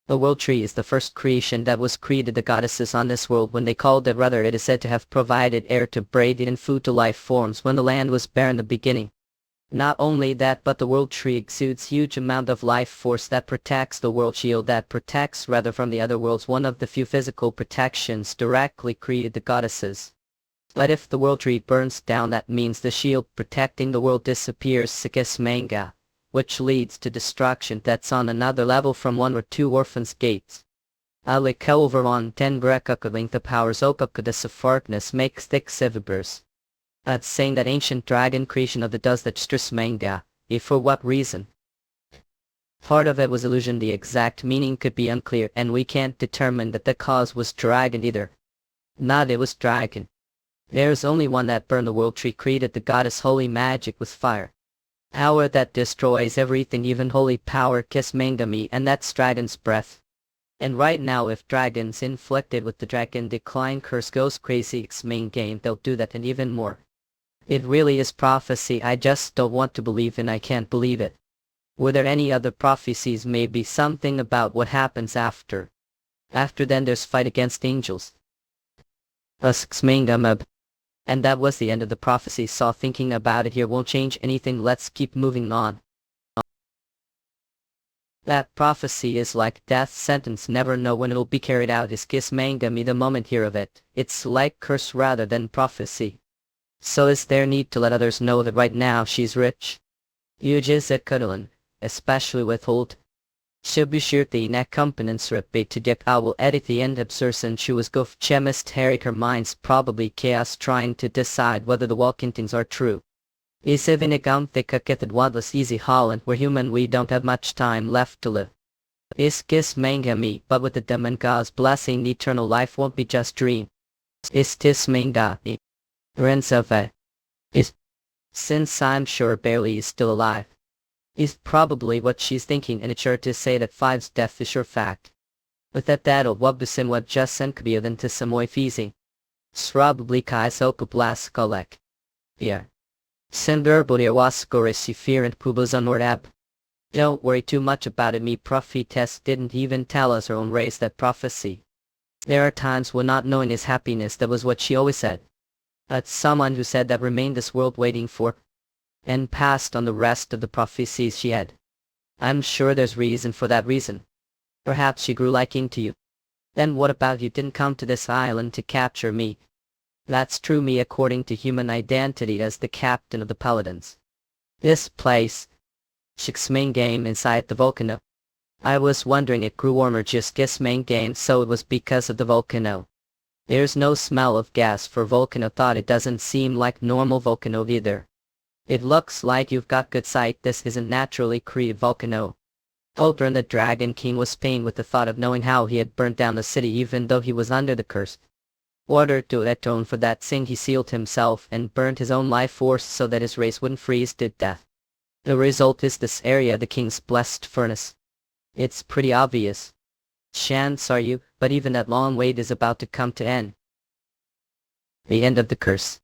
The world tree is the first creation that was created the goddesses on this world when they called it, rather it is said to have provided air to breathe and food to life forms when the land was bare in the beginning. Not only that, but the world tree exudes huge amount of life force that protects the world shield, that protects rather from the other worlds, one of the few physical protections directly created the goddesses. But if the world tree burns down, that means the shield protecting the world disappears, Sikis manga, which leads to destruction that's on another level from 1 or 2 orphans' gates. Alik over on 10 Brekakuling the powers Okakudis of Farkness makes thick sivibers. That's saying that ancient dragon creation of the does that stress manga, if for what reason? Part of it was illusion, the exact meaning could be unclear, and we can't determine that the cause was dragon either. Not it was dragon. There's only one that burned the world tree, created the goddess holy magic with fire. Power that destroys everything, even holy power kiss mangami, and that's dragon's breath. And right now if dragons inflicted with the dragon decline curse goes crazy X main game, they'll do that and even more. It really is prophecy, I just don't want to believe and I can't believe it. Were there any other prophecies? Maybe something about what happens after. After then there's fight against angels. And that was the end of the prophecy, so thinking about it here won't change anything, let's keep moving on. That prophecy is like death sentence, never know when it'll be carried out, is kiss mangami the moment hear of it, it's like curse rather than prophecy. So is there need to let others know that right now she's rich? Uges at Kudalin, especially with hold. Shibishirti Nakumpanins Ripi to Dik I will edit the end absurd she was goof chemist Harry her mind's probably chaos trying to decide whether the walkintings are true. Isivinigam thika kithid wadless easy Holland where human we don't have much time left to live. Is kiss mangami but with the demon God's blessing the eternal life won't be just dream. Is tis mangami. Rensave. Is. Since I'm sure Bailey is still alive. Is probably what she's thinking, and it's sure to say that 5's death is sure fact. With that'll wabusin what just sent kabir than to samoy fizi. Srabably kai soka blaskolek. Yeah. Senderbudia waskore fear and pubazan ordab. Don't worry too much about it, me prophetess didn't even tell us her own race that prophecy. There are times when not knowing is happiness, that was what she always said. But someone who said that remained this world waiting for. And passed on the rest of the prophecies she had. I'm sure there's reason for that reason. Perhaps she grew liking to you. Then what about you didn't come to this island to capture me? That's true, me according to human identity as the captain of the paladins. This place. Shik's main game inside the volcano. I was wondering it grew warmer just guess main game, so it was because of the volcano. There's no smell of gas for volcano, thought it doesn't seem like normal volcano either. It looks like you've got good sight, this isn't naturally created volcano. Uldren the Dragon King was pained with the thought of knowing how he had burnt down the city even though he was under the curse. Ordered to atone for that sin, he sealed himself and burned his own life force so that his race wouldn't freeze to death. The result is this area, the king's blessed furnace. It's pretty obvious. Chance are you, but even that long wait is about to come to end. The end of the curse.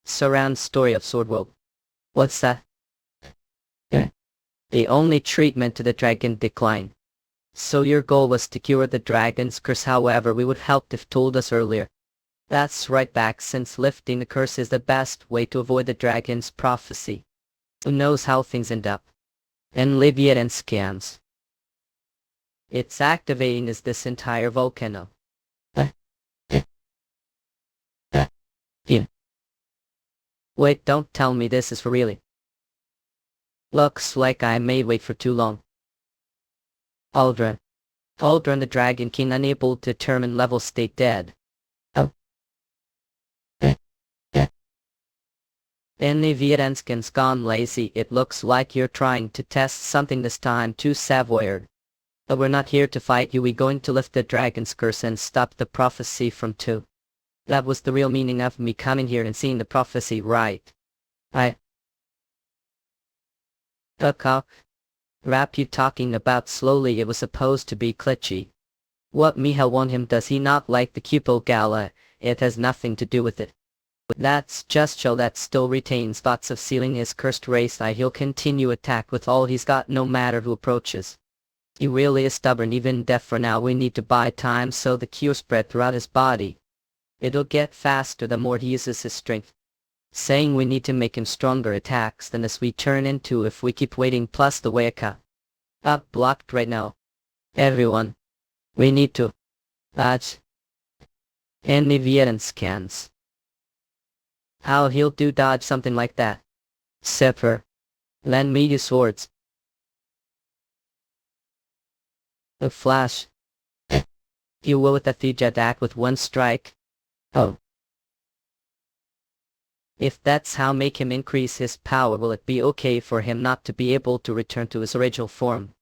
Surround story of Sword World. What's that? The only treatment to the dragon decline. So your goal was to cure the dragon's curse, however we would help if told us earlier. That's right back, since lifting the curse is the best way to avoid the dragon's prophecy. Who knows how things end up? And Liviet and scams. It's activating is this entire volcano. Wait, don't tell me this is for really. Looks like I may wait for too long. Uldren the Dragon King, unable to determine level, state dead. And the Vietenskin's gone lazy. It looks like you're trying to test something this time too, Savoyard. But we're not here to fight you, we're going to lift the dragon's curse and stop the prophecy from two. That was the real meaning of me coming here and seeing the prophecy, right? Rap you talking about slowly, it was supposed to be glitchy. What Mihail want him, does he not like the Cupid Gala? It has nothing to do with it. That's just show that still retains thoughts of sealing his cursed race. He'll continue attack with all he's got no matter who approaches. He really is stubborn, even deaf. For now we need to buy time so the cure spread throughout his body. It'll get faster the more he uses his strength. Saying we need to make him stronger attacks than this we turn into if we keep waiting, plus the Weka. Up blocked right now. Everyone. We need to dodge. And the Vietnam scans. How he'll do dodge something like that. Sepper. Lend me your swords. The flash. You will with that Thij attack with one strike. Oh. If that's how make him increase his power, will it be okay for him not to be able to return to his original form?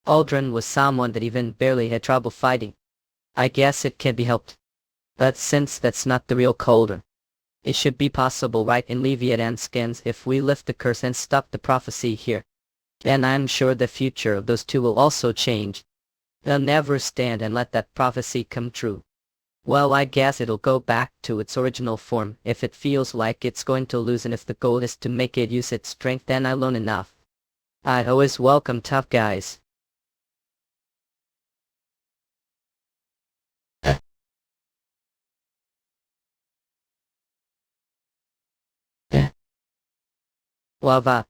Uldren was someone that even barely had trouble fighting. I guess it can be helped. But since that's not the real Uldren, it should be possible, right, in Leviat and skins if we lift the curse and stop the prophecy here. And I'm sure the future of those two will also change. They'll never stand and let that prophecy come true. Well, I guess it'll go back to its original form if it feels like it's going to lose, and if the goal is to make it use its strength, then I learn enough. I always welcome tough guys. Lava.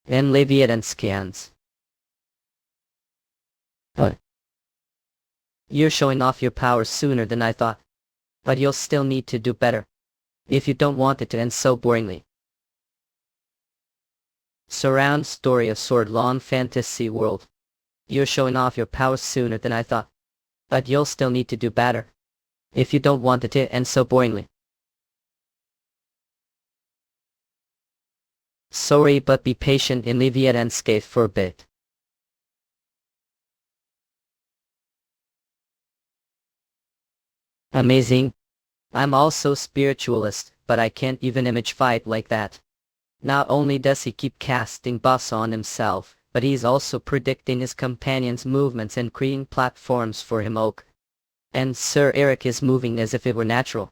And Leviat and scans. You're showing off your powers sooner than I thought. But you'll still need to do better. If you don't want it to end so boringly. Surround story of Sword Lawn Fantasy World. You're showing off your powers sooner than I thought. But you'll still need to do better. If you don't want it to end so boringly. Sorry, but be patient in Leviat and Scathe for a bit. Amazing. I'm also spiritualist, but I can't even image fight like that. Not only does he keep casting buffs on himself, but he's also predicting his companions' movements and creating platforms for him. And Sir Eric is moving as if it were natural.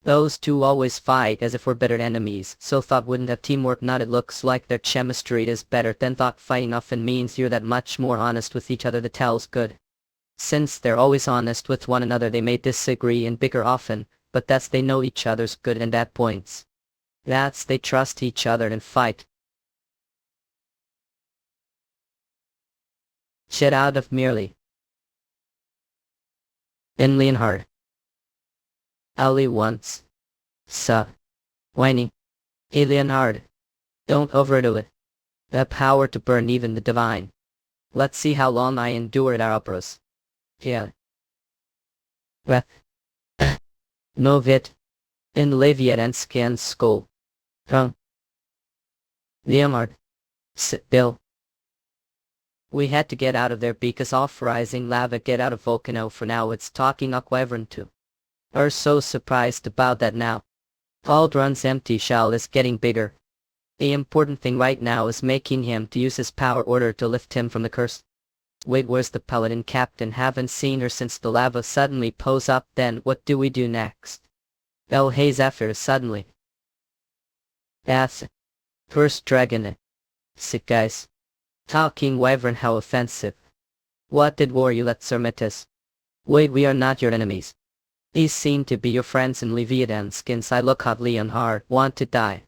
Those two always fight as if we're better enemies, so thought wouldn't have teamwork. Not, it looks like their chemistry is better than thought. Fighting often means you're that much more honest with each other. The tell's good. Since they're always honest with one another, they may disagree and bicker often, but that's they know each other's good and at points. That's they trust each other and fight. Shit out of merely. In Leonhard. Ali once. Whining. Hey Leonhard. Don't overdo it. The power to burn even the divine. Let's see how long I endure at our operas. Yeah. Move it. In Leviat and Scan's skull. Leonhard. Sit Bill. We had to get out of there because off rising lava get out of volcano for now it's talking Aquavern too. Are so surprised about that now. Aldron's empty shell is getting bigger. The important thing right now is making him to use his power order to lift him from the curse. Wait, where's the paladin captain? Haven't seen her since the lava suddenly pose up. Then what do we do next? Oh hey Zephyr, suddenly. That's first dragon. Sick guys. Talking wyvern, how offensive. What did war you let Sir Metis? Wait, we are not your enemies. These seem to be your friends in Leviathan skins. I look hotly on hard, want to die.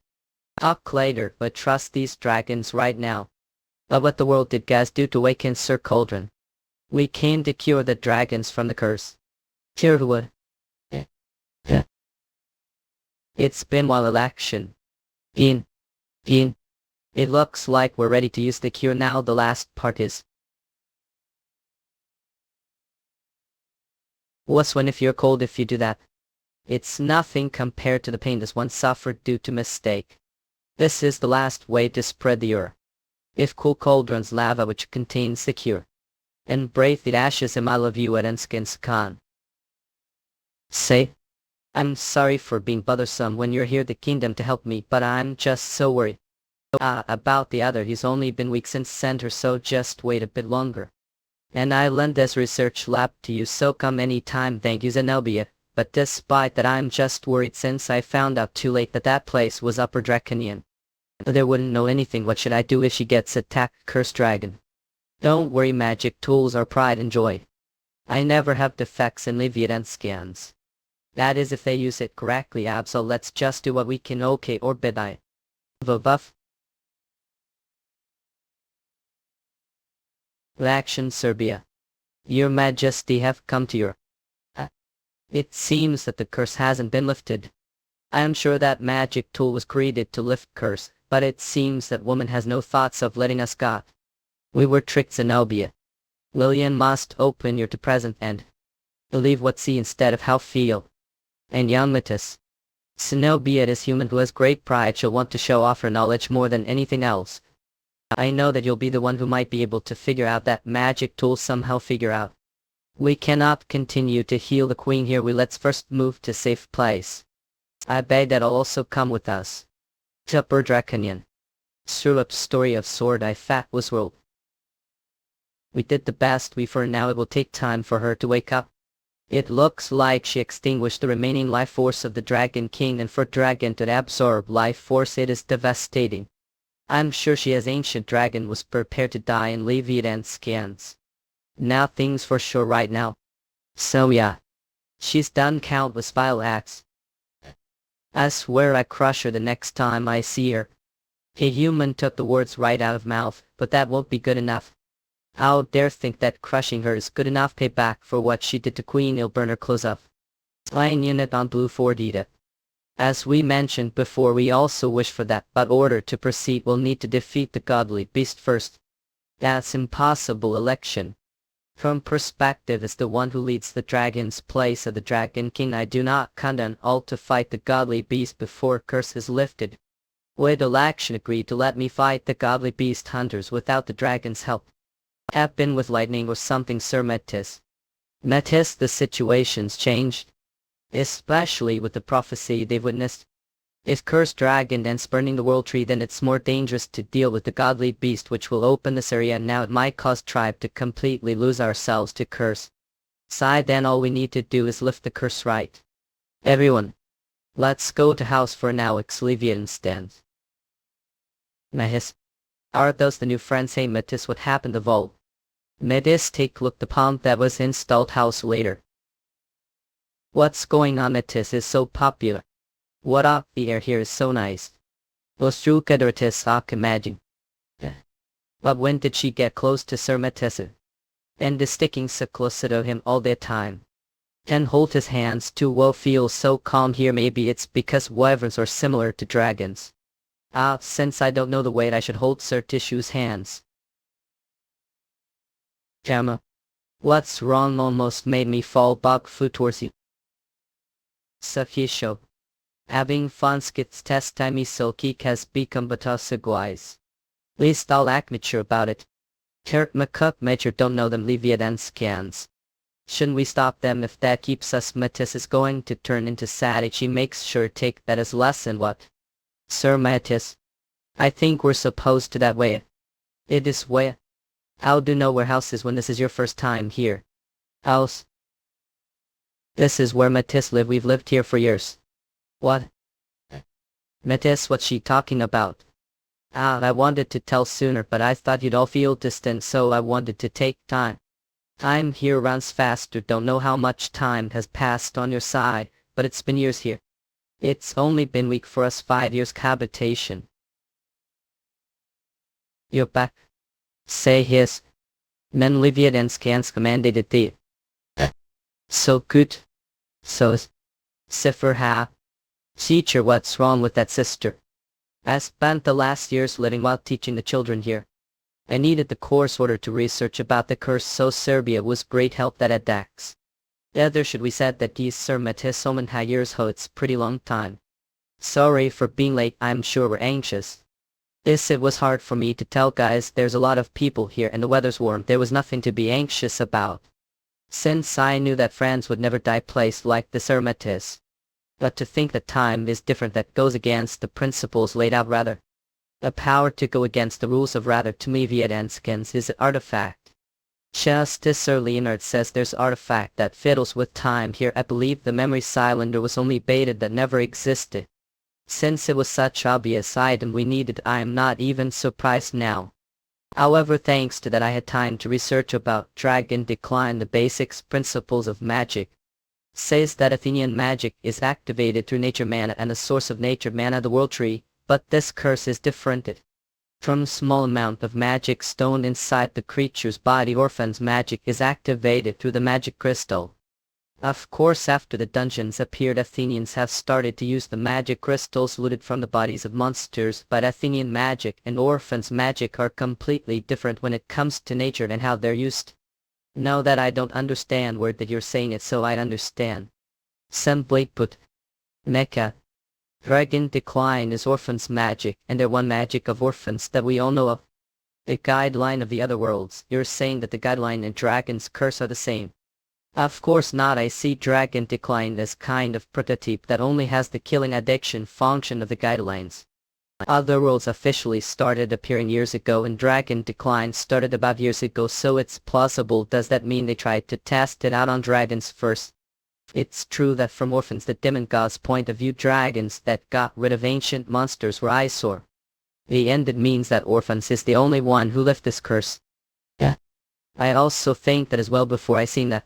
Talk later, but trust these dragons right now. But what the world did guys do to awaken Sir Cauldron? We came to cure the dragons from the curse. Cure what? It's been while election. It looks like we're ready to use the cure now. The last part is. What's when if you're cold if you do that? It's nothing compared to the pain this one suffered due to mistake. This is the last way to spread the cure. If cool cauldron's lava which contains the cure. And breathe the ashes in I love you at Enskins Khan. Say. I'm sorry for being bothersome when you're here the kingdom to help me, but I'm just so worried. About the other, he's only been weeks since sent her, so just wait a bit longer. And I lend this research lab to you, so come anytime. Thank you Zenobia. But despite that I'm just worried since I found out too late that that place was Upper Draconian. There wouldn't know anything. What should I do if she gets attacked? Cursed dragon. Don't worry, magic tools are pride and joy. I never have defects in Leviathan scans. That is if they use it correctly, so let's just do what we can. Okay, or bid I. Buff. Action Serbia. Your Majesty have come to your. It seems that the curse hasn't been lifted. I am sure that magic tool was created to lift curse, but it seems that woman has no thoughts of letting us go. We were tricked, Zenobia. Lillian must open your to present and believe what see instead of how feel. And young Metis. Zenobia is human who has great pride. She'll want to show off her knowledge more than anything else. I know that you'll be the one who might be able to figure out that magic tool somehow. Figure out. We cannot continue to heal the queen here. Let's first move to safe place. I beg that I'll also come with us. To Upper Draconian. Surup's story of sword I fat was world. We did the best we for now. It will take time for her to wake up. It looks like she extinguished the remaining life force of the Dragon King, and for dragon to absorb life force it is devastating. I'm sure she as ancient dragon was prepared to die in Leviathan scans. Now things for sure right now. So yeah. She's done countless vile acts. I swear I crush her the next time I see her. A human took the words right out of mouth, but that won't be good enough. How dare think that crushing her is good enough payback for what she did to Queen. I'll burn her clothes up. Flying unit on Blue 4 Dita. As we mentioned before, we also wish for that, but order to proceed we'll need to defeat the godly beast first. That's impossible. Election. From perspective as the one who leads the dragon's place of the Dragon King, I do not condemn all to fight the godly beast before curse is lifted. Would election agree to let me fight the godly beast hunters without the dragon's help? Have been with lightning or something, Sir Metis. Metis, the situation's changed. Especially with the prophecy they've witnessed. If cursed dragon ends burning the world tree, then it's more dangerous to deal with the godly beast which will open this area. Now it might cause tribe to completely lose ourselves to curse. Side then all we need to do is lift the curse right. Everyone. Let's go to house for now. Leviathan stands. Metis. Are those the new friends? Hey Metis, what happened to Vol? Metis, take look the pond that was installed house later. What's going on? Metis is so popular. What up? The air here is so nice. Ostrukadertis ak imagine. But when did she get close to Sir Metis? And is sticking so close to him all the time. Can hold his hands too. Well, feel so calm here. Maybe it's because wyverns are similar to dragons. Since I don't know the weight I should hold Sir Tissue's hands. Gamma. What's wrong? Almost made me fall back foot towards you. Safisho. Having fun skits test time so geek has become but us guys. Least I'll act mature about it. Kurt McCup Major don't know them Leviathan scans. Shouldn't we stop them if that keeps us? Matisse is going to turn into Sadik. He makes sure take that as lesson. What? Sir Matisse? I think we're supposed to that way. It is way. How do know where house is when this is your first time here? House? This is where Matisse live. We've lived here for years. What? Matisse, what's she talking about? I wanted to tell sooner, but I thought you'd all feel distant, so I wanted to take time. Time here runs faster. Don't know how much time has passed on your side, but it's been years here. It's only been week for us, 5 years cohabitation. You're back. Say his. Men Leviathan scans commanded it the. So good. So Siffer ha. Teacher, what's wrong with that sister? I spent the last years living while teaching the children here. I needed the course order to research about the curse, so Serbia was great help that at Dax. Either should we said that these Sir Matisse Omen ha years ho, it's pretty long time. Sorry for being late, I'm sure we're anxious. It was hard for me to tell guys, there's a lot of people here and the weather's warm, there was nothing to be anxious about. Since I knew that France would never die place like the Sir Matisse. But to think that time is different, that goes against the principles laid out rather. The power to go against the rules of rather to me Vietnamskins is an artifact. Just as Sir Leonard says there's artifact that fiddles with time here. I believe the memory cylinder was only baited that never existed. Since it was such obvious item we needed, I am not even surprised now. However, thanks to that I had time to research about dragon decline, the basics principles of magic. Says that Athenian magic is activated through nature mana and the source of nature mana the world tree, but this curse is different. From small amount of magic stone inside the creature's body, orphan's magic is activated through the magic crystal. Of course, after the dungeons appeared, Athenians have started to use the magic crystals looted from the bodies of monsters, but Athenian magic and orphan's magic are completely different when it comes to nature and how they're used. Know that I don't understand word that you're saying it, so I understand. Simply put, Mecha. Dragon decline is orphan's magic, and they're one magic of orphans that we all know of. The guideline of the other worlds, you're saying that the guideline and dragon's curse are the same. Of course not. I see dragon decline as kind of prototype that only has the killing addiction function of the guidelines. Otherworlds officially started appearing years ago and dragon decline started about years ago, so it's plausible. Does that mean they tried to test it out on dragons first? It's true that from orphans the demigod's point of view, dragons that got rid of ancient monsters were eyesore. The end it means that orphans is the only one who left this curse. Yeah. I also think that as well before I seen that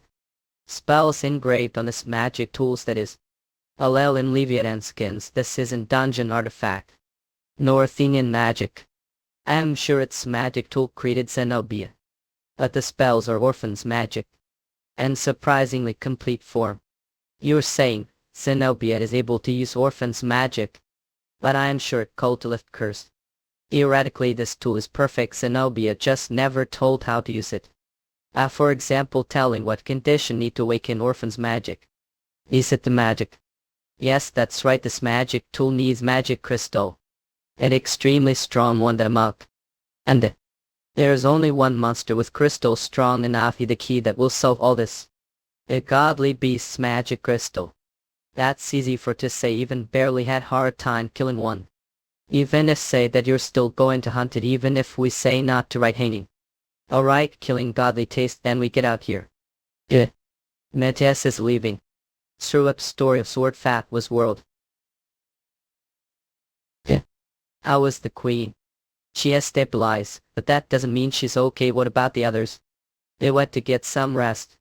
spells engraved on this magic tools, that is Alel in Leviathan skins. This isn't dungeon artifact nor Athenian magic. I'm sure it's magic tool created Zenobia. But the spells are orphan's magic. And surprisingly complete form. You're saying Zenobia is able to use orphan's magic. But I am sure it called to lift curse. Theoretically this tool is perfect. Zenobia just never told how to use it. For example, telling what condition need to awaken orphan's magic. Is it the magic? Yes, that's right, this magic tool needs magic crystal. An extremely strong one that amount. And there's only one monster with crystal strong enough, the key that will solve all this. A godly beast's magic crystal. That's easy for to say, even barely had hard time killing one. Even if say that you're still going to hunt it, even if we say not to right hanging. Alright, killing godly taste, then we get out here. Matisse is leaving. Screw up story of sword fat was world. How was the queen? She has stabilized, but that doesn't mean she's okay. What about the others? They went to get some rest.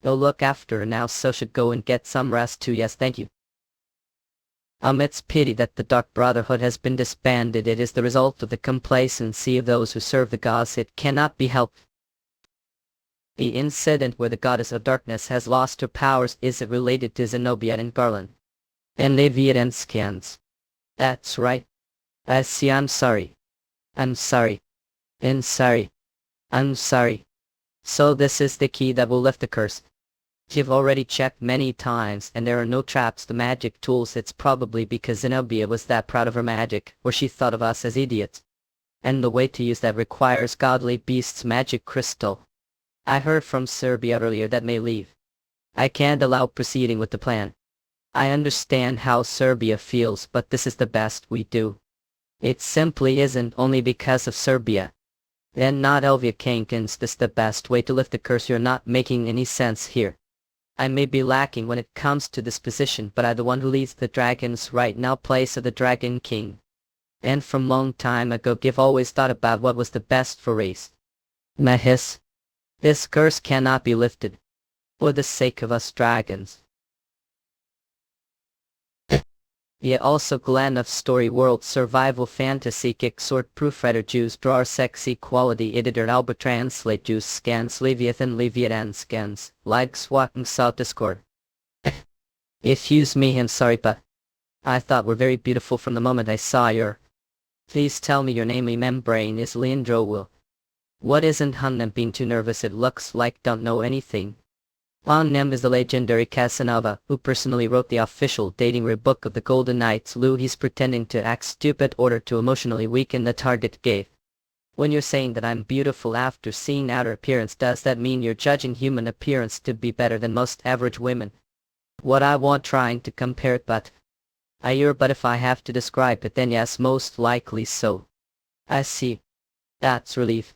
They'll look after her now, so should go and get some rest too. Yes, thank you. It's pity that the Dark Brotherhood has been disbanded. It is the result of the complacency of those who serve the gods. It cannot be helped. The incident where the goddess of darkness has lost her powers, is it related to Zenobia and Garland? And Leviathan scans. That's right. I see. I'm sorry. I'm sorry. And sorry. I'm sorry. So this is the key that will lift the curse. You've already checked many times and there are no traps. The magic tools, it's probably because Zenobia was that proud of her magic, or she thought of us as idiots. And the way to use that requires godly beast's magic crystal. I heard from Serbia earlier that may leave. I can't allow proceeding with the plan. I understand how Serbia feels, but this is the best we do. It simply isn't only because of Serbia. And not Elvia Kankins, this the best way to lift the curse. You're not making any sense here. I may be lacking when it comes to this position, but I'm the one who leads the dragons right now, place of the Dragon King. And from long time ago I've always thought about what was the best for race. Mahis. This curse cannot be lifted. For the sake of us dragons. Yeah, also Glenn of Story World Survival Fantasy Kick Sword Proofreader Juice Drawer Sexy Quality Editor Albert Translate Juice Scans Leviathan Scans Like Swatting South Discord. Excuse me, I'm sorry, but I thought were very beautiful from the moment I saw your. Please tell me your name. Membrane is Leandro Will. What isn't Hanbin being too nervous? It looks like don't know anything. Hanbin is the legendary Casanova, who personally wrote the official dating book of the Golden Knights. Lou, he's pretending to act stupid order to emotionally weaken the target gave. When you're saying that I'm beautiful after seeing outer appearance, does that mean you're judging human appearance to be better than most average women? What I want trying to compare it, but if I have to describe it, then yes, most likely so. I see. That's relief.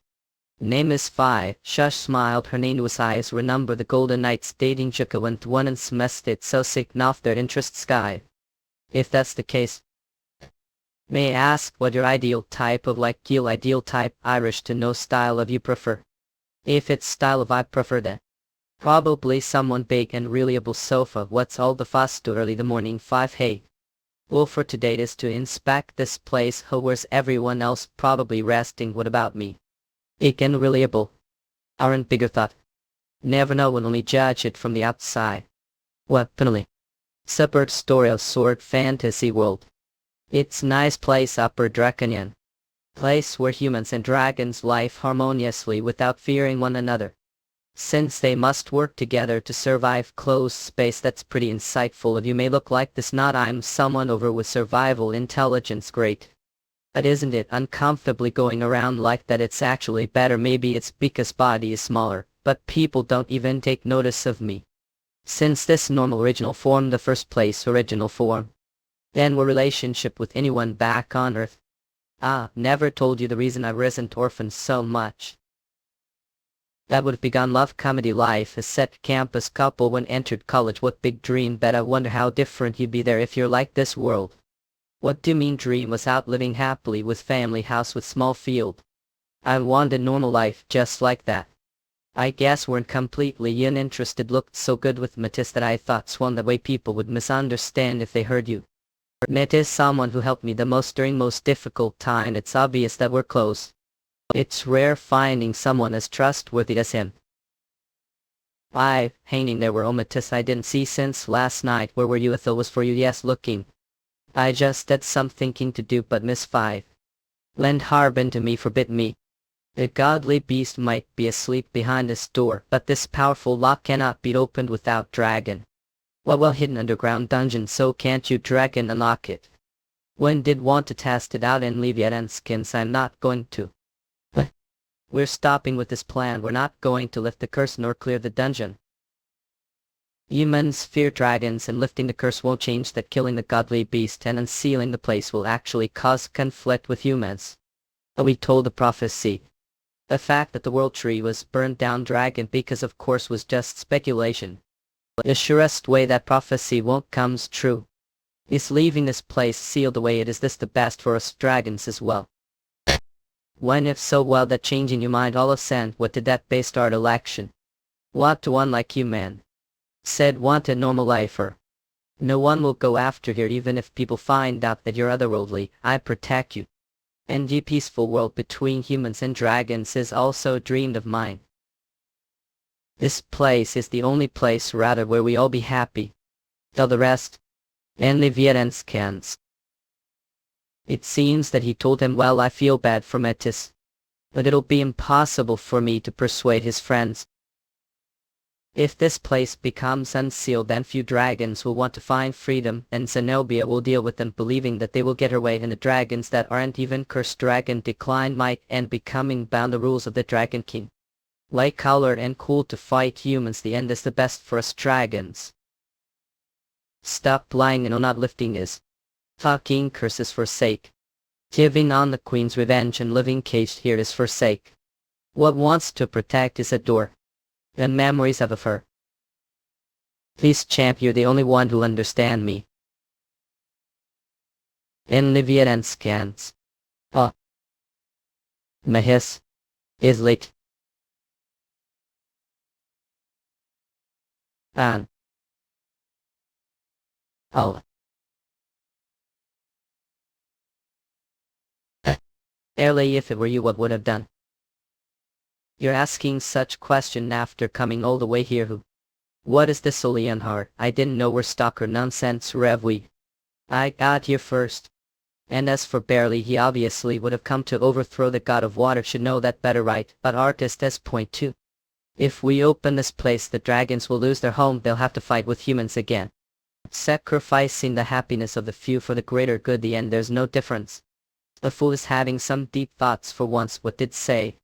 Name is Fi. Shush smiled. Her name was eyes. Remember the Golden Knights dating Juka went one and smested so sick off their interest sky. If that's the case, may I ask what your ideal type of ideal type Irish to know style of you prefer? If it's style of I prefer that. Probably someone big and reliable sofa. What's all the fuss to early the morning 5? Hey. Well, for today is to inspect this place. Where's everyone else? Probably resting. What about me? Again, reliable. Aren't bigger thought. Never know when only judge it from the outside. What penalty? Separate story of sword fantasy world. It's nice place upper Draconian. Place where humans and dragons live harmoniously without fearing one another. Since they must work together to survive closed space. That's pretty insightful of you. May look like this, not I'm someone over with survival intelligence. Great. But isn't it uncomfortably going around like that? It's actually better. Maybe it's because body is smaller, but people don't even take notice of me. Since this normal original form, the first place original form. Then what relationship with anyone back on Earth? Never told you the reason I resent orphans so much. That would have begun love comedy life as set campus couple when entered college. What big dream, bet I wonder how different you'd be there if you're like this world. What do you mean dream? Was out living happily with family house with small field. I wanted normal life just like that. I guess weren't completely uninterested. Looked so good with Matisse that I thought swung the way people would misunderstand if they heard you. Matisse someone who helped me the most during most difficult time. It's obvious that we're close. It's rare finding someone as trustworthy as him. Hanging there were Matisse I didn't see since last night. Where were you? If it was for you, yes, looking. I just had some thinking to do, but Miss Five. Lend Harbin to me, forbid me. The godly beast might be asleep behind this door, but this powerful lock cannot be opened without dragon. Well hidden underground dungeon, so can't you dragon unlock it? When did want to test it out and leave yet and skins? I'm not going to. But we're stopping with this plan. We're not going to lift the curse nor clear the dungeon. Humans fear dragons, and lifting the curse won't change that. Killing the godly beast and unsealing the place will actually cause conflict with humans. We told the prophecy. The fact that the world tree was burned down dragon because of course was just speculation. The surest way that prophecy won't comes true is leaving this place sealed away. It is this the best for us dragons as well? When if so, well, that changing your mind all of sand. What did that base start election? What to one like you, man? Said want a normal lifer. No one will go after here even if people find out that you're otherworldly. I protect you. And the peaceful world between humans and dragons is also a dream of mine. This place is the only place rather where we all be happy. Tell the rest. And the Vietnamese cans. It seems that he told him, well, I feel bad for Metis. But it'll be impossible for me to persuade his friends. If this place becomes unsealed, then few dragons will want to find freedom, and Zenobia will deal with them, believing that they will get her way, and the dragons that aren't even cursed dragon decline might end becoming bound the rules of the Dragon King. Light-colored and cool to fight humans, the end is the best for us dragons. Stop lying and not lifting is fucking curses forsake. Giving on the queen's revenge and living caged here is forsake. What wants to protect is adore. And memories of her. Please champ, you're the only one who'll understand me. In Liviet and scans. Mahis. Is late. An. Oh. Early, if it were you, what would have done? You're asking such question after coming all the way here. Who? What is this Olean heart? I didn't know we're stalker nonsense, Rev. I got here first. And as for Barely, he obviously would have come to overthrow the god of water, should know that better, right? But artist as point too. If we open this place, the dragons will lose their home, they'll have to fight with humans again. Sacrificing the happiness of the few for the greater good, the end, there's no difference. The fool is having some deep thoughts for once. What did say?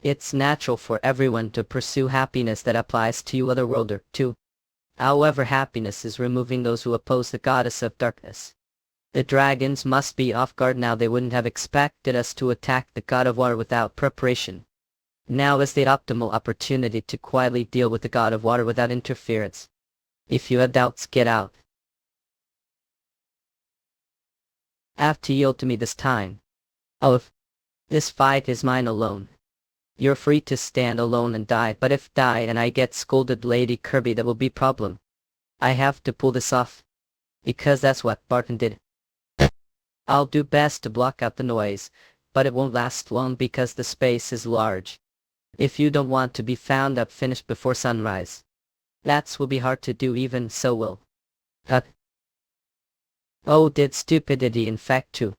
It's natural for everyone to pursue happiness, that applies to you, Otherworlder, too. However, happiness is removing those who oppose the goddess of darkness. The dragons must be off guard now. They wouldn't have expected us to attack the god of water without preparation. Now is the optimal opportunity to quietly deal with the god of water without interference. If you have doubts, get out. Have to yield to me this time. Oh, this fight is mine alone. You're free to stand alone and die, but if die and I get scolded, Lady Kirby, that will be problem. I have to pull this off. Because that's what Barton did. I'll do best to block out the noise, but it won't last long because the space is large. If you don't want to be found out finished before sunrise. That will be hard to do, even so will. Oh, did stupidity infect you?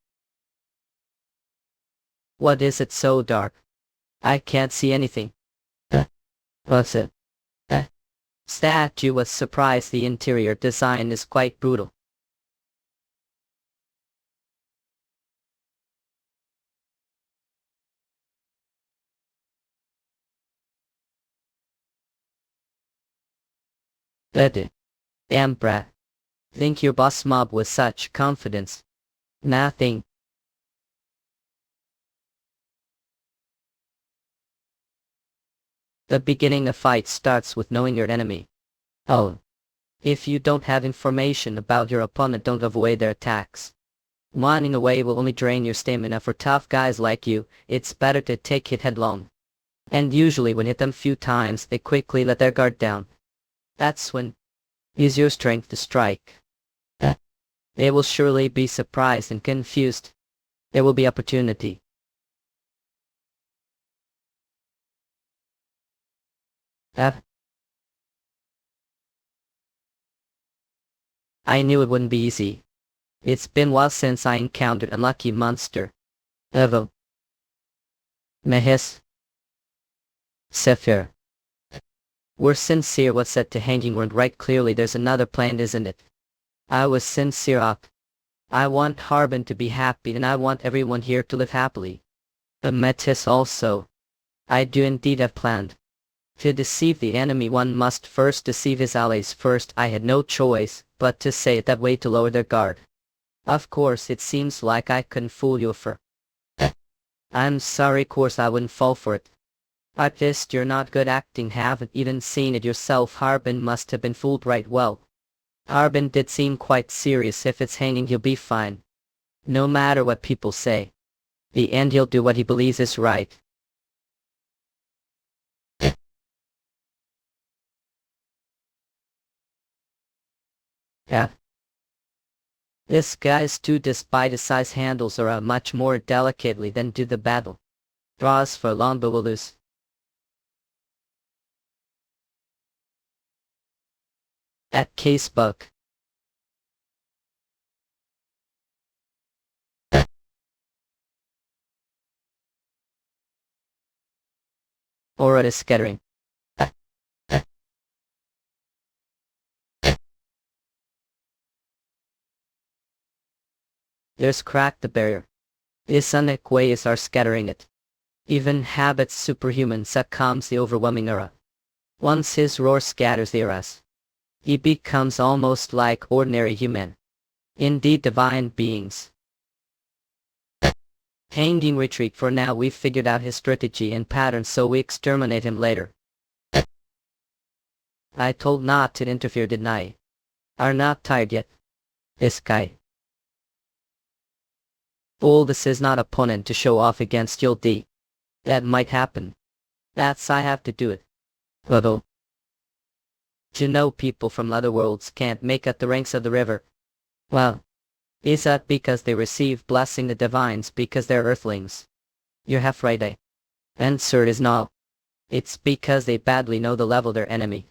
What is it so dark? I can't see anything. What's it? Statue was surprised. The interior design is quite brutal. Damn brat. Think your boss mob with such confidence? Nothing. The beginning of fight starts with knowing your enemy. Oh. If you don't have information about your opponent, don't avoid their attacks. Running away will only drain your stamina. For tough guys like you, it's better to take it headlong. And usually when hit them few times, they quickly let their guard down. That's when use your strength to strike. They will surely be surprised and confused. There will be opportunity. I knew it wouldn't be easy. It's been a while since I encountered a lucky monster. Evo. Mehis. Sephir. We're sincere. What's said to hanging word right? Clearly there's another plan, isn't it? I was sincere up. I want Harbin to be happy, and I want everyone here to live happily. Metis also. I do indeed have planned. To deceive the enemy, one must first deceive his allies first. I had no choice but to say it that way to lower their guard. Of course, it seems like I couldn't fool you for. I'm sorry, course I wouldn't fall for it. Artist, you're not good acting, haven't even seen it yourself. Harbin must have been fooled right well. Harbin did seem quite serious. If it's hanging, he'll be fine. No matter what people say. The end, he'll do what he believes is right. Yeah. This guy's too, despite his size, handles are out much more delicately than do the battle. Draws for long but will lose. At casebook. Or it is scattering. There's cracked the barrier. His sonic waves are scattering it. Even habits superhuman succumbs the overwhelming aura. Once his roar scatters the auras, he becomes almost like ordinary human. Indeed divine beings. Hanging retreat for now. We've figured out his strategy and pattern, so we exterminate him later. I told not to interfere, didn't I? Are not tired yet? Isekai. Fool, this is not opponent to show off against. You'll D. That might happen. That's I have to do it. Although, you know, people from other worlds can't make it the ranks of the river. Well, is that because they receive blessing the divines because they're earthlings? You're half right, eh? Answer is no. It's because they badly know the level their enemy.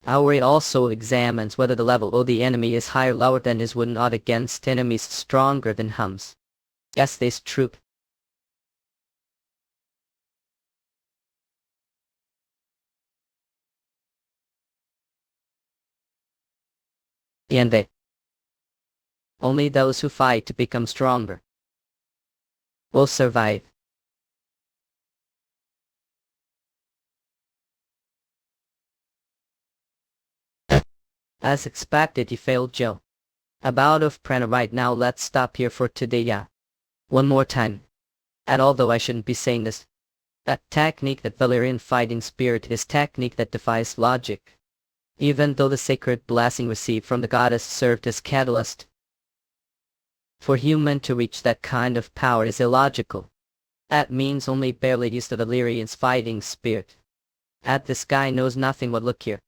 Our rate also examines whether the level of the enemy is higher or lower than his would not against enemies stronger than hums. Yes, this true. And they. Only those who fight to become stronger will survive. As expected, he failed Joe. About of prana right now. Let's stop here for today, yeah. One more time. And although I shouldn't be saying this, that technique, that Valerian fighting spirit, is technique that defies logic. Even though the sacred blessing received from the goddess served as catalyst, for human to reach that kind of power is illogical. That means only barely used to the Valerian's fighting spirit. And this guy knows nothing. What, look here.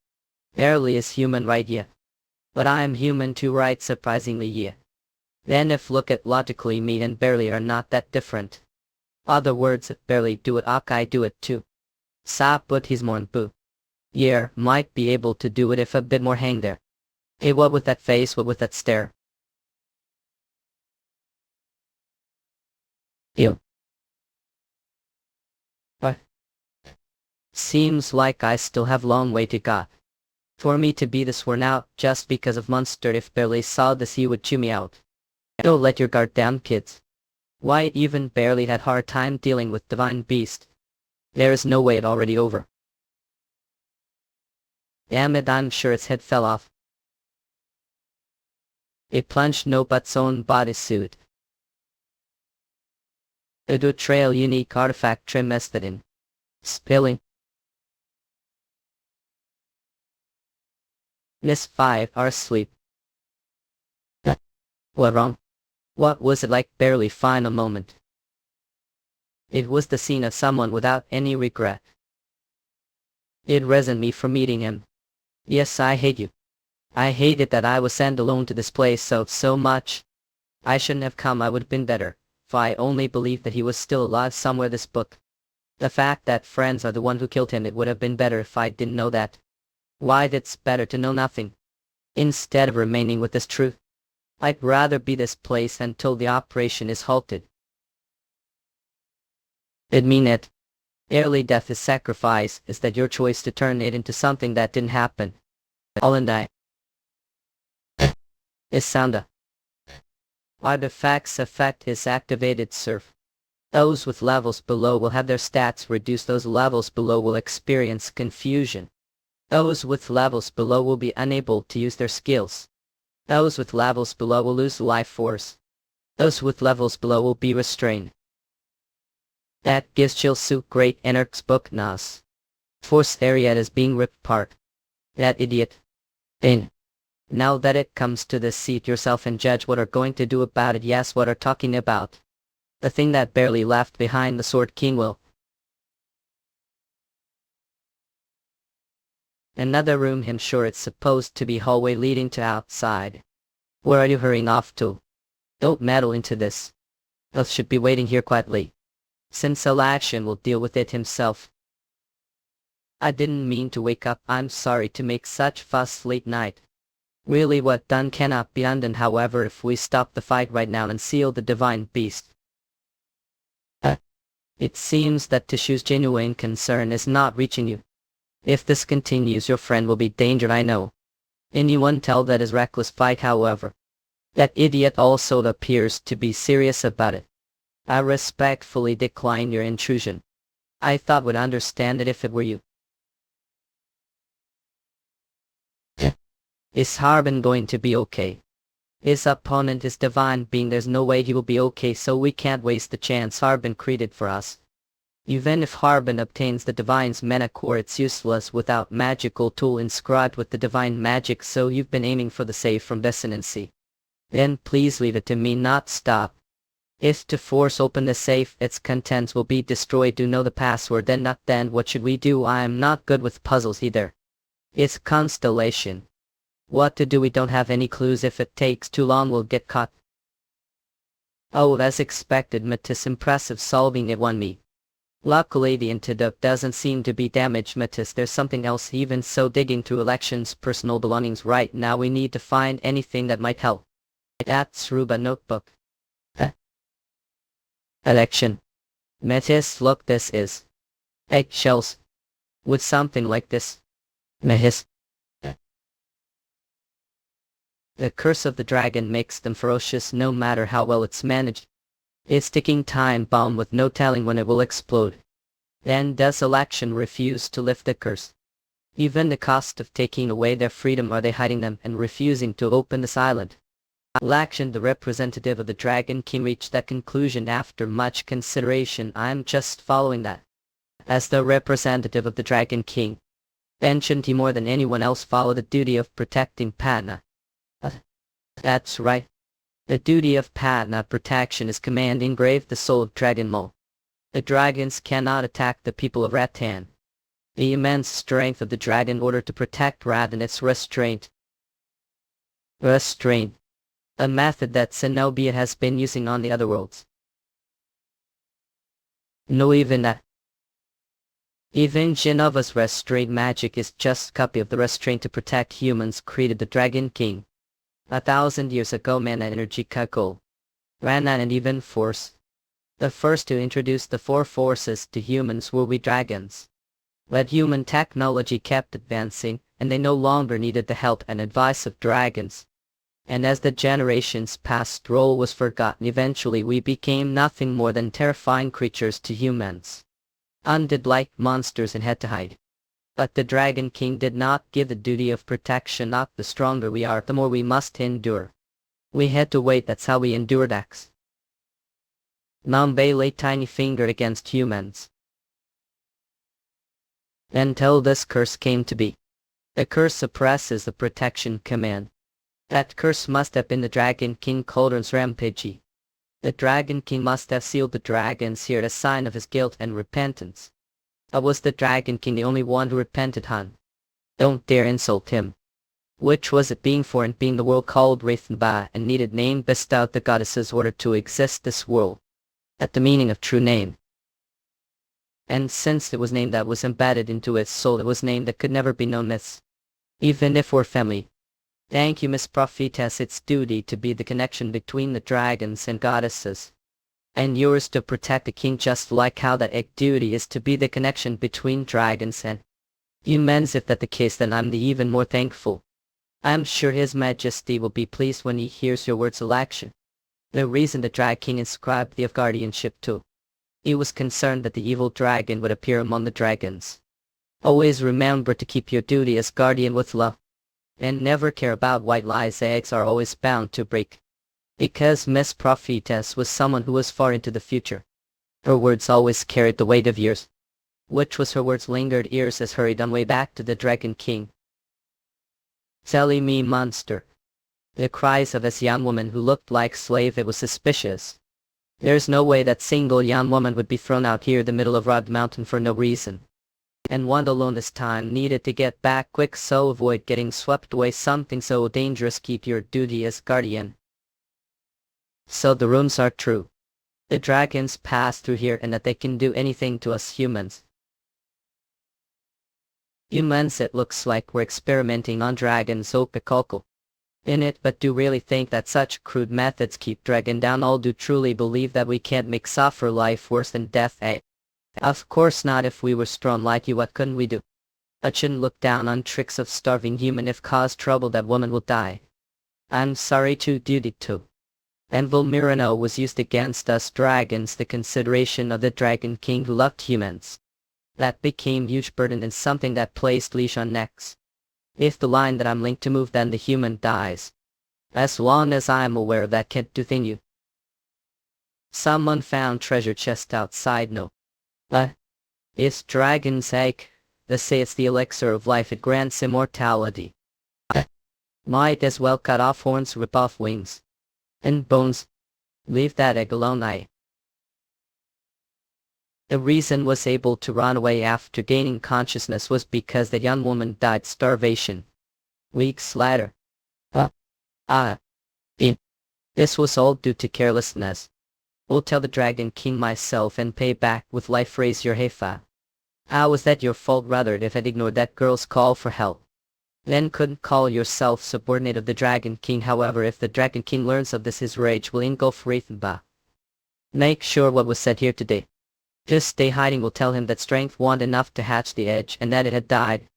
Barely is human, right? Yeah. But I am human too, right? Surprisingly, yeah. Then if look at logically, me and barely are not that different. Other words, if barely do it, I do it too. Sap, but he's more boo. Yeah, might be able to do it if a bit more hang there. Hey, what with that face, what with that stare? Ew. What? Seems like I still have long way to go. For me to be this worn out just because of Munster. If barely saw this he would chew me out. Don't let your guard down, kids. Why, even barely had hard time dealing with divine beast. There is no way it already over. Damn it, I'm sure its head fell off. It plunged no but's own bodysuit. A do trail unique artifact trimested in. Spilling. Miss 5-hour sleep. What wrong? What was it like? Barely find a moment. It was the scene of someone without any regret. It resented me for meeting him. Yes, I hate you. I hated that I was sent alone to this place so much. I shouldn't have come. I would have been better if I only believed that he was still alive somewhere. This book. The fact that friends are the one who killed him. It would have been better if I didn't know that. Why, it's better to know nothing. Instead of remaining with this truth. I'd rather be this place until the operation is halted. It mean it. Early death is sacrifice. Is that your choice to turn it into something that didn't happen? All and I. Is sounda. Artifacts affect his activated surf. Those with levels below will have their stats reduced. Those levels below will experience confusion. Those with levels below will be unable to use their skills. Those with levels below will lose life force. Those with levels below will be restrained. That gives Chilsu great Energ's book Nas. Force area is being ripped apart. That idiot. In. Now that it comes to this, seat yourself and judge what are going to do about it. Yes, what are talking about. The thing that barely left behind the Sword King will. Another room, I'm sure it's supposed to be hallway leading to outside. Where are you hurrying off to? Don't meddle into this. Elf should be waiting here quietly. Since action will deal with it himself. I didn't mean to wake up. I'm sorry to make such fuss late night. Really, what done cannot be undone. However, if we stop the fight right now and seal the divine beast. It seems that Tishu's genuine concern is not reaching you. If this continues, your friend will be endangered, I know. Anyone tell that is reckless fight, however. That idiot also appears to be serious about it. I respectfully decline your intrusion. I thought would understand it if it were you. Is Harbin going to be okay? His opponent is divine being, there's no way he will be okay, so we can't waste the chance Harbin created for us. Even if Harbin obtains the divine's mana core, it's useless without magical tool inscribed with the divine magic, so you've been aiming for the save from dissonancy. Then please leave it to me, not stop. If to force open the safe, its contents will be destroyed. Do know the password? Then not. Then what should we do? I am not good with puzzles either. It's constellation. What to do? We don't have any clues. If it takes too long we'll get caught. Oh, as expected, Matisse. Impressive solving it won me. Luckily the antidote doesn't seem to be damaged, Matisse. There's something else. Even so, digging through Election's personal belongings right now, we need to find anything that might help. That's Ruba notebook. Election. Matisse, look, this is eggshells. With something like this. Matisse. The curse of the dragon makes them ferocious no matter how well it's managed. It's ticking time bomb with no telling when it will explode. Then does Election refuse to lift the curse? Even the cost of taking away their freedom, are they hiding them and refusing to open this island? Election, the representative of the Dragon King, reached that conclusion after much consideration. I'm just following that. As the representative of the Dragon King, then shouldn't he more than anyone else follow the duty of protecting Patna? That's right. The duty of Patna protection is command engraved the soul of Dragon Mo. The dragons cannot attack the people of Rattan. The immense strength of the dragon order to protect Rattan, its restraint. Restraint. A method that Zenobia has been using on the Otherworlds. No, even that. Even Genova's restraint magic is just a copy of the restraint to protect humans created the Dragon King. 1,000 years ago, mana, energy, kakul, Ranan, and even force. The first to introduce the four forces to humans were we dragons. But human technology kept advancing, and they no longer needed the help and advice of dragons. And as the generations passed, role was forgotten. Eventually we became nothing more than terrifying creatures to humans. Undead-like monsters and had to hide. But the Dragon King did not give the duty of protection. Not the stronger we are, the more we must endure. We had to wait, that's how we endured X. Nambe laid tiny finger against humans. Until this curse came to be. The curse suppresses the protection command. That curse must have been the Dragon King Cauldron's rampage. The Dragon King must have sealed the dragons here as a sign of his guilt and repentance. Was the Dragon King the only one who repented, Han? Don't dare insult him. Which was it, being for and being the world called Wraithenba and needed name bestowed the goddess's order to exist this world? At the meaning of true name. And since it was name that was embedded into its soul, it was name that could never be known as. Even if we're family. Thank you, Miss Prophetess. It's duty to be the connection between the dragons and goddesses. And yours to protect the king, just like how that egg duty is to be the connection between dragons and humans. If that's the case, then I'm the even more thankful. I'm sure His Majesty will be pleased when he hears your words, Election. The reason the Dragon King inscribed the of guardianship too. He was concerned that the evil dragon would appear among the dragons. Always remember to keep your duty as guardian with love. And never care about white lies, eggs are always bound to break. Because Miss Prophetess was someone who was far into the future. Her words always carried the weight of years. Which was her words lingered ears as hurried on way back to the Dragon King. Telling me, monster. The cries of this young woman who looked like slave, it was suspicious. There's no way that single young woman would be thrown out here in the middle of Rod Mountain for no reason. And one alone this time needed to get back quick, so avoid getting swept away. Something so dangerous, keep your duty as guardian. So the rumors are true. The dragons pass through here and that they can do anything to us humans. Humans, it looks like we're experimenting on dragons, Okakolko. In it, but do really think that such crude methods keep dragon down? All do truly believe that we can't make suffer life worse than death, eh? Of course not. If we were strong like you, what couldn't we do? I shouldn't look down on tricks of starving human. If cause trouble, that woman will die. I'm sorry to do it too. And Volmirano was used against us dragons, the consideration of the Dragon King who loved humans. That became huge burden and something that placed leash on necks. If the line that I'm linked to move, then the human dies. As long as I'm aware of that can't do thing you. Someone found treasure chest outside. No. It's dragon's egg. They say it's the elixir of life, it grants immortality. Might as well cut off horns, rip off wings. And bones. Leave that egg alone. The reason was able to run away after gaining consciousness was because the young woman died starvation. Weeks later. This was all due to carelessness. I'll tell the Dragon King myself and pay back with life. Raise your heifa. How was that your fault? Rather, if I'd ignored that girl's call for help, then couldn't call yourself subordinate of the Dragon King. However, if the Dragon King learns of this, his rage will engulf Wraithenba. Make sure what was said here today. Just stay hiding. Will tell him that strength wasn't enough to hatch the edge and that it had died.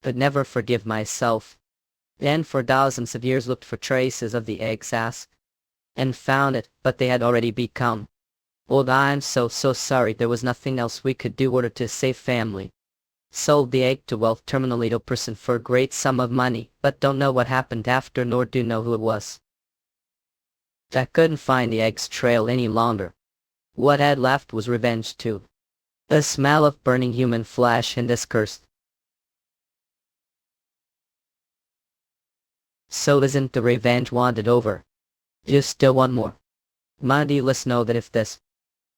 But never forgive myself. Then for thousands of years looked for traces of the egg's ask. And found it, but they had already become. Old, I'm so sorry. There was nothing else we could do in order to save family. Sold the egg to wealth terminally ill person for a great sum of money, but don't know what happened after, nor do know who it was. I couldn't find the egg's trail any longer. What had left was revenge too. The smell of burning human flesh and this curse. So isn't the revenge wanted over? You still want more? Mighty, let's know that if this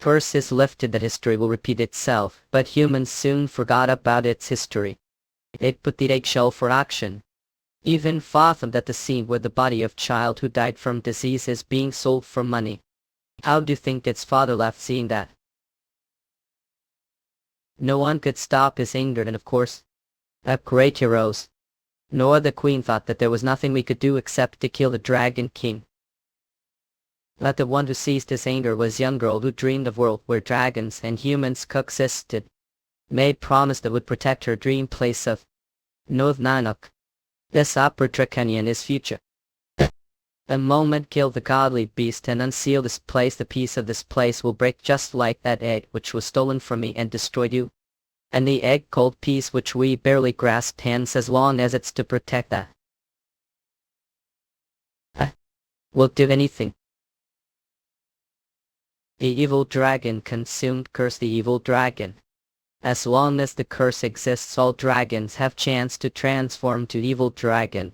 curse is lifted, that history will repeat itself, but humans soon forgot about its history. It put the eggshell for action. Even fathomed that the scene where the body of child who died from disease is being sold for money. How do you think its father left seeing that? No one could stop his anger, and of course, great heroes. Nor the queen thought that there was nothing we could do except to kill the Dragon King. But the one who seized his anger was a young girl who dreamed of a world where dragons and humans coexisted. Made promise that would protect her dream place of North Nanok. This upper draconian is future. The moment kill the godly beast and unseal this place, the piece of this place will break just like that egg which was stolen from me and destroyed you. And the egg cold piece which we barely grasped hands as long as it's to protect that. We'll do anything. The evil dragon consumed. Curse the evil dragon. As long as the curse exists, all dragons have chance to transform to evil dragon.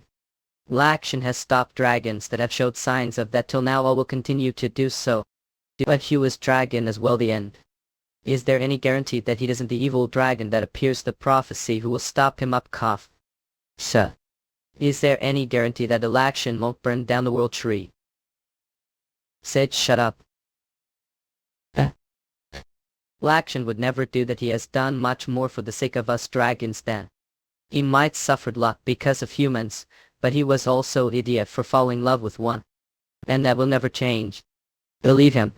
Lakshan has stopped dragons that have showed signs of that till now. All will continue to do so. But he was dragon as well. The end. Is there any guarantee that he isn't the evil dragon that appears the prophecy who will stop him up? Cough. Sir. Is there any guarantee that the Lakshan won't burn down the world tree? Said shut up. Lakshan would never do that. He has done much more for the sake of us dragons than. He might suffered lot because of humans, but he was also an idiot for falling in love with one. And that will never change. Believe him.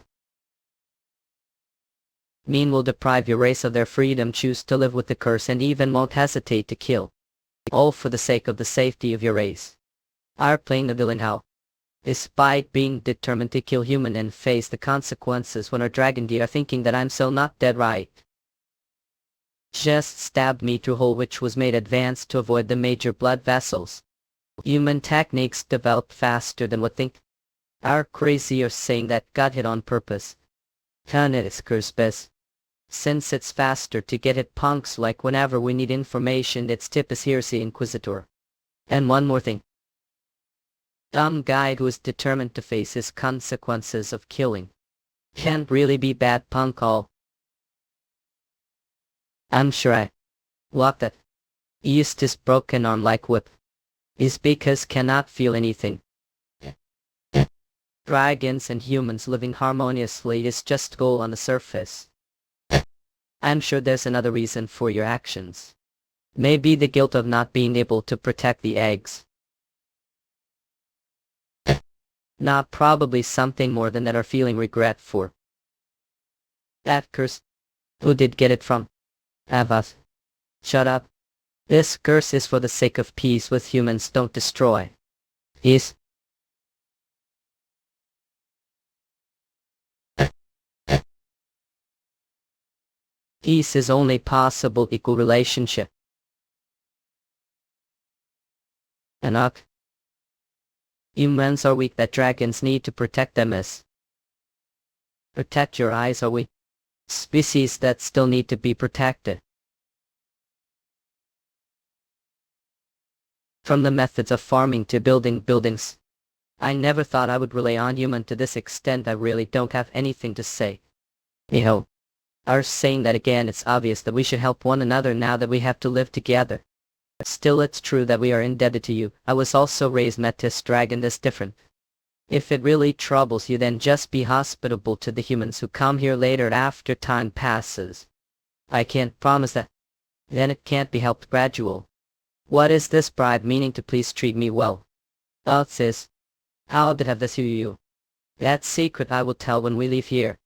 Mean will deprive your race of their freedom, choose to live with the curse, and even won't hesitate to kill. All for the sake of the safety of your race. Are playing the villain how? Despite being determined to kill human and face the consequences when our dragon deer are thinking that I'm so not dead right. Just stabbed me through a hole which was made advanced to avoid the major blood vessels. Human techniques develop faster than what think. Our crazier saying that got hit on purpose. Can it is curse best. Since it's faster to get hit punks like whenever we need information, its tip is heresy inquisitor. And one more thing. Dumb guy who is determined to face his consequences of killing. Can't really be bad punk all. I'm sure I locked that. Used his broken arm like whip. Is because cannot feel anything. Dragons and humans living harmoniously is just goal on the surface. I'm sure there's another reason for your actions. Maybe the guilt of not being able to protect the eggs. Not probably something more than that are feeling regret for. That curse. Who did get it from? Avas. Shut up. This curse is for the sake of peace with humans. Don't destroy. Is Peace is only possible equal relationship. Enoch. Humans are weak that dragons need to protect them as. Protect your eyes are we. Species that still need to be protected. From the methods of farming to building buildings. I never thought I would rely on human to this extent. I really don't have anything to say. Are saying that again, it's obvious that we should help one another now that we have to live together. Still, it's true that we are indebted to you. I was also raised met this dragon this different. If it really troubles you, then just be hospitable to the humans who come here later after time passes. I can't promise that. Then it can't be helped gradual. What is this bribe meaning to please treat me well? Sis. How did have this you? That secret I will tell when we leave here.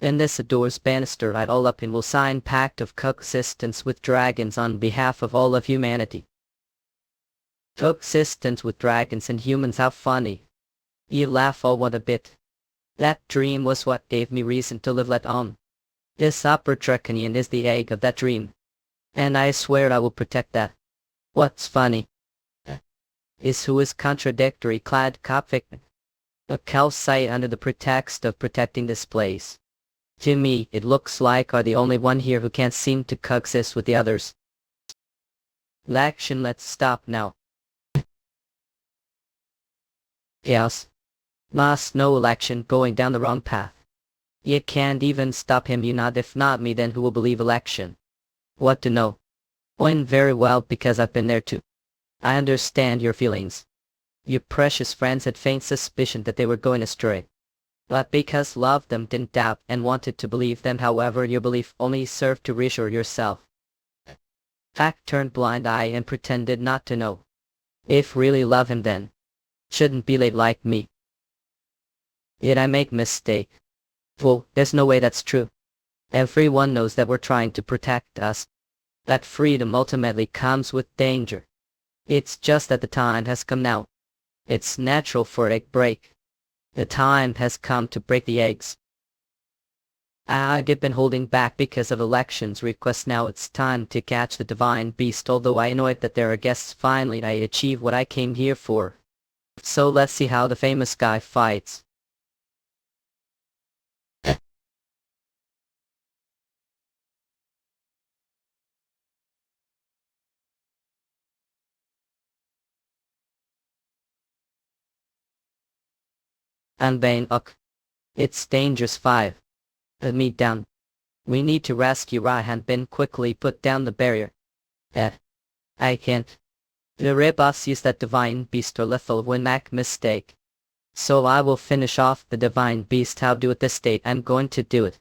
In this adores banister I'd all up and will sign pact of coexistence with dragons on behalf of all of humanity. Coexistence with dragons and humans, how funny. You laugh all what a bit. That dream was what gave me reason to live let on. This upper draconian is the egg of that dream. And I swear I will protect that. What's funny is who is contradictory clad Kopvik. A calcite under the pretext of protecting this place. To me, it looks like are the only one here who can't seem to coexist with the others. L'action, let's stop now. Yes. Must no election going down the wrong path. You can't even stop him, you not. If not me, then who will believe election? What to know? When very well, because I've been there too. I understand your feelings. Your precious friends had faint suspicion that they were going astray. But because love them, didn't doubt and wanted to believe them. However, your belief only served to reassure yourself. Fact turned blind eye and pretended not to know. If really love him, then shouldn't be late like me. Did I make mistake? Well, there's no way that's true. Everyone knows that we're trying to protect us. That freedom ultimately comes with danger. It's just that the time has come now. It's natural for egg break. The time has come to break the eggs. I've been holding back because of elections requests. Now it's time to catch the divine beast. Although I annoyed that there are guests, finally I achieve what I came here for. So let's see how the famous guy fights. Hanbin Ryu. It's dangerous 5. Put me down. We need to rescue Hanbin. Quickly put down the barrier. I can't. The Rebus use that divine beast or lethal when make mistake. So I will finish off the divine beast. How do it this state? I'm going to do it.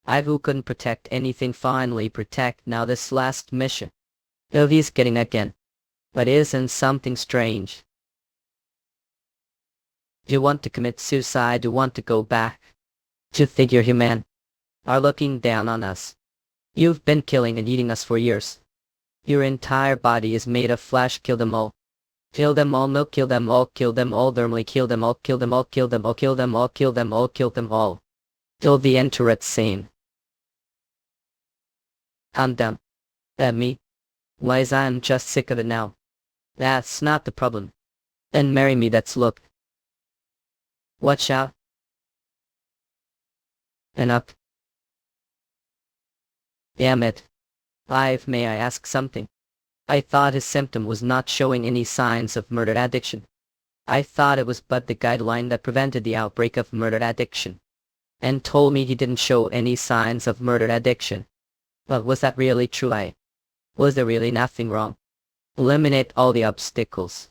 I who couldn't protect anything finally protect now this last mission. Oh, he's getting again. But isn't something strange? You want to commit suicide? You want to go back? You think you're human? Are looking down on us. You've been killing and eating us for years. Your entire body is made of flesh. Kill them all. Kill them all, no, kill them all, kill them all, thermally kill them all, kill them all, kill them all, kill them all, kill them all, kill them all. Till the enter scene. I'm done. Me? Why, I'm just sick of it now. That's not the problem. Then marry me, that's look. Watch out. And up. Damn it. May I ask something? I thought his symptom was not showing any signs of murder addiction. I thought it was but the guideline that prevented the outbreak of murder addiction. And told me he didn't show any signs of murder addiction. But was that really true? Was there really nothing wrong? Eliminate all the obstacles.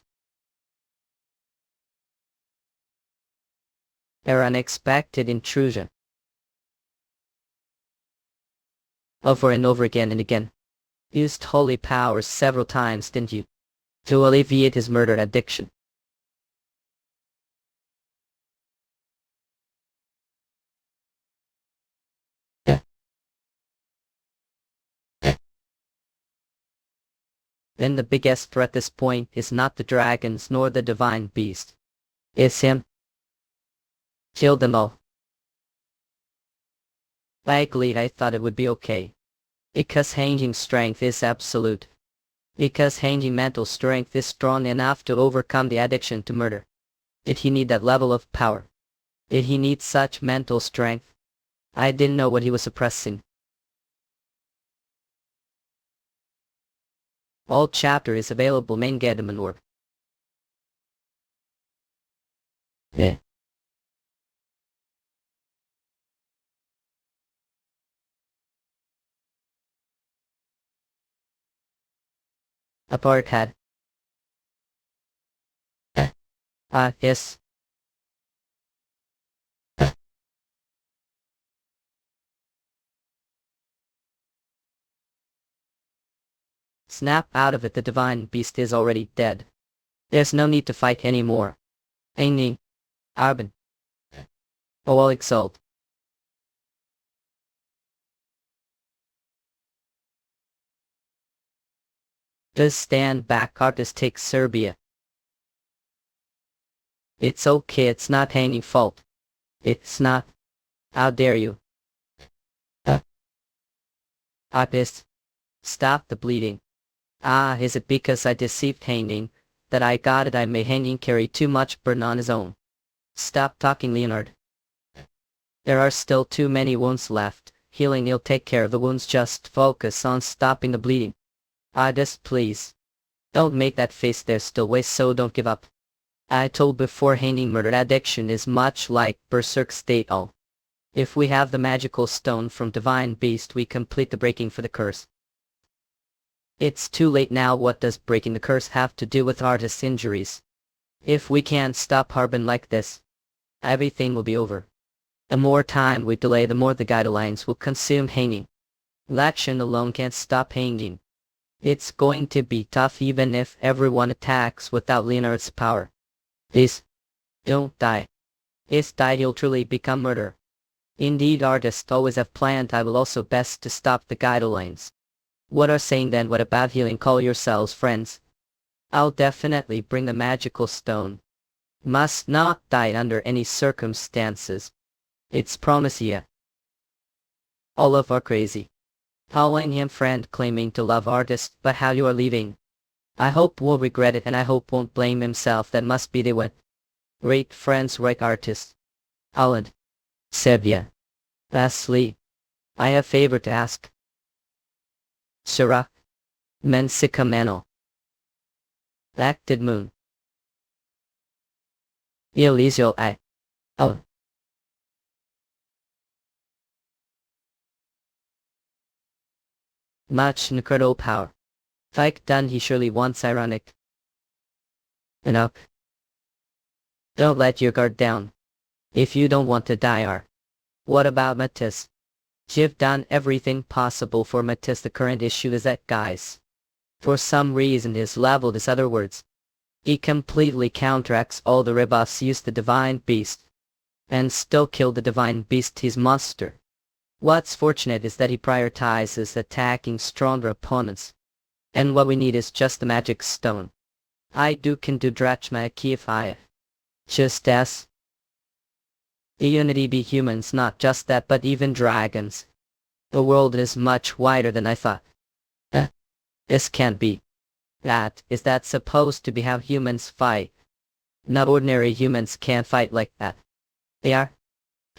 Their unexpected intrusion. Over and over again and again. Used holy powers several times, didn't you? To alleviate his murder addiction. Then the biggest threat at this point is not the dragons nor the divine beast. It's him. Kill them all. Likely I thought it would be okay. Because Hanjin's strength is absolute. Because Hanjin's mental strength is strong enough to overcome the addiction to murder. Did he need that level of power? Did he need such mental strength? I didn't know what he was suppressing. All chapter is available main Manhwa. Yeah. Apart had. Yes. Snap out of it, the divine beast is already dead. There's no need to fight anymore. Aini. Arben. All exalt. Just stand back, artist takes Serbia. It's okay, it's not Haning's fault. It's not. How dare you? Artist. Stop the bleeding. Is it because I deceived Haning that I got it? I made Haning carry too much burden on his own. Stop talking, Leonard. There are still too many wounds left. Healing will take care of the wounds, just focus on stopping the bleeding. Artist, please. Don't make that face, there's still ways, so don't give up. I told before, Haning murder addiction is much like berserk state. If we have the magical stone from divine beast, we complete the breaking for the curse. It's too late now. What does breaking the curse have to do with artist's injuries? If we can't stop Harbin like this, everything will be over. The more time we delay, the more the guidelines will consume Haning. Action alone can't stop Haning. It's going to be tough even if everyone attacks without Leonard's power. Please, don't die. If die, he'll truly become murderer. Indeed, artists always have planned. I will also best to stop the guidelines. What are saying then? What about healing? Call yourselves friends. I'll definitely bring the magical stone. Must not die under any circumstances. It's promise, yeah. All of are crazy. Calling him friend, claiming to love artist, but how you are leaving. I hope won't regret it, and I hope won't blame himself. That must be the one. Great friends, right artist. Holland. Serbia. Lastly, I have favor to ask. Sirach. Mensika Mano. Acted moon. Elisio I. Oh. Much incredible power. Like done, he surely wants ironic. Enough. Don't let your guard down. If you don't want to die, what about Matisse? You've done everything possible for Matisse. The current issue is that, guys, for some reason his level is Otherworlders. He completely counteracts all the rebuffs, used the divine beast, and still killed the divine beast. He's monster. What's fortunate is that he prioritizes attacking stronger opponents. And what we need is just the magic stone. I can do Drachma if I just as the unity be humans, not just that but even dragons. The world is much wider than I thought. This can't be. Is that supposed to be how humans fight? Not ordinary humans can't fight like that. They are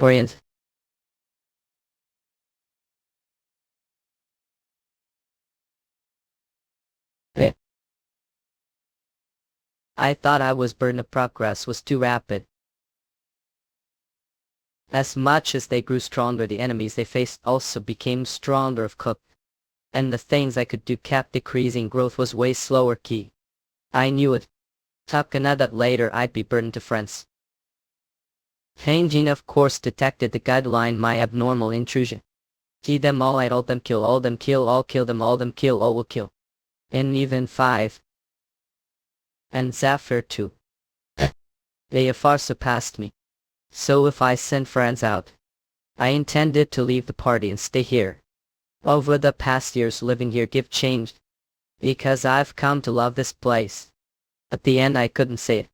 orient. I thought I was burned. The progress was too rapid. As much as they grew stronger, the enemies they faced also became stronger of cook. And the things I could do kept decreasing. Growth was way slower. I knew it. Tapkana that later I'd be burned to friends. Hanjin of course detected the guideline, my abnormal intrusion. See them all, I'd all them kill, all them kill, all kill them, all them kill, all will kill. And even 5. And Zephyr too. They have far surpassed me. So if I send friends out, I intended to leave the party and stay here. Over the past years living here give changed. Because I've come to love this place. At the end I couldn't say it.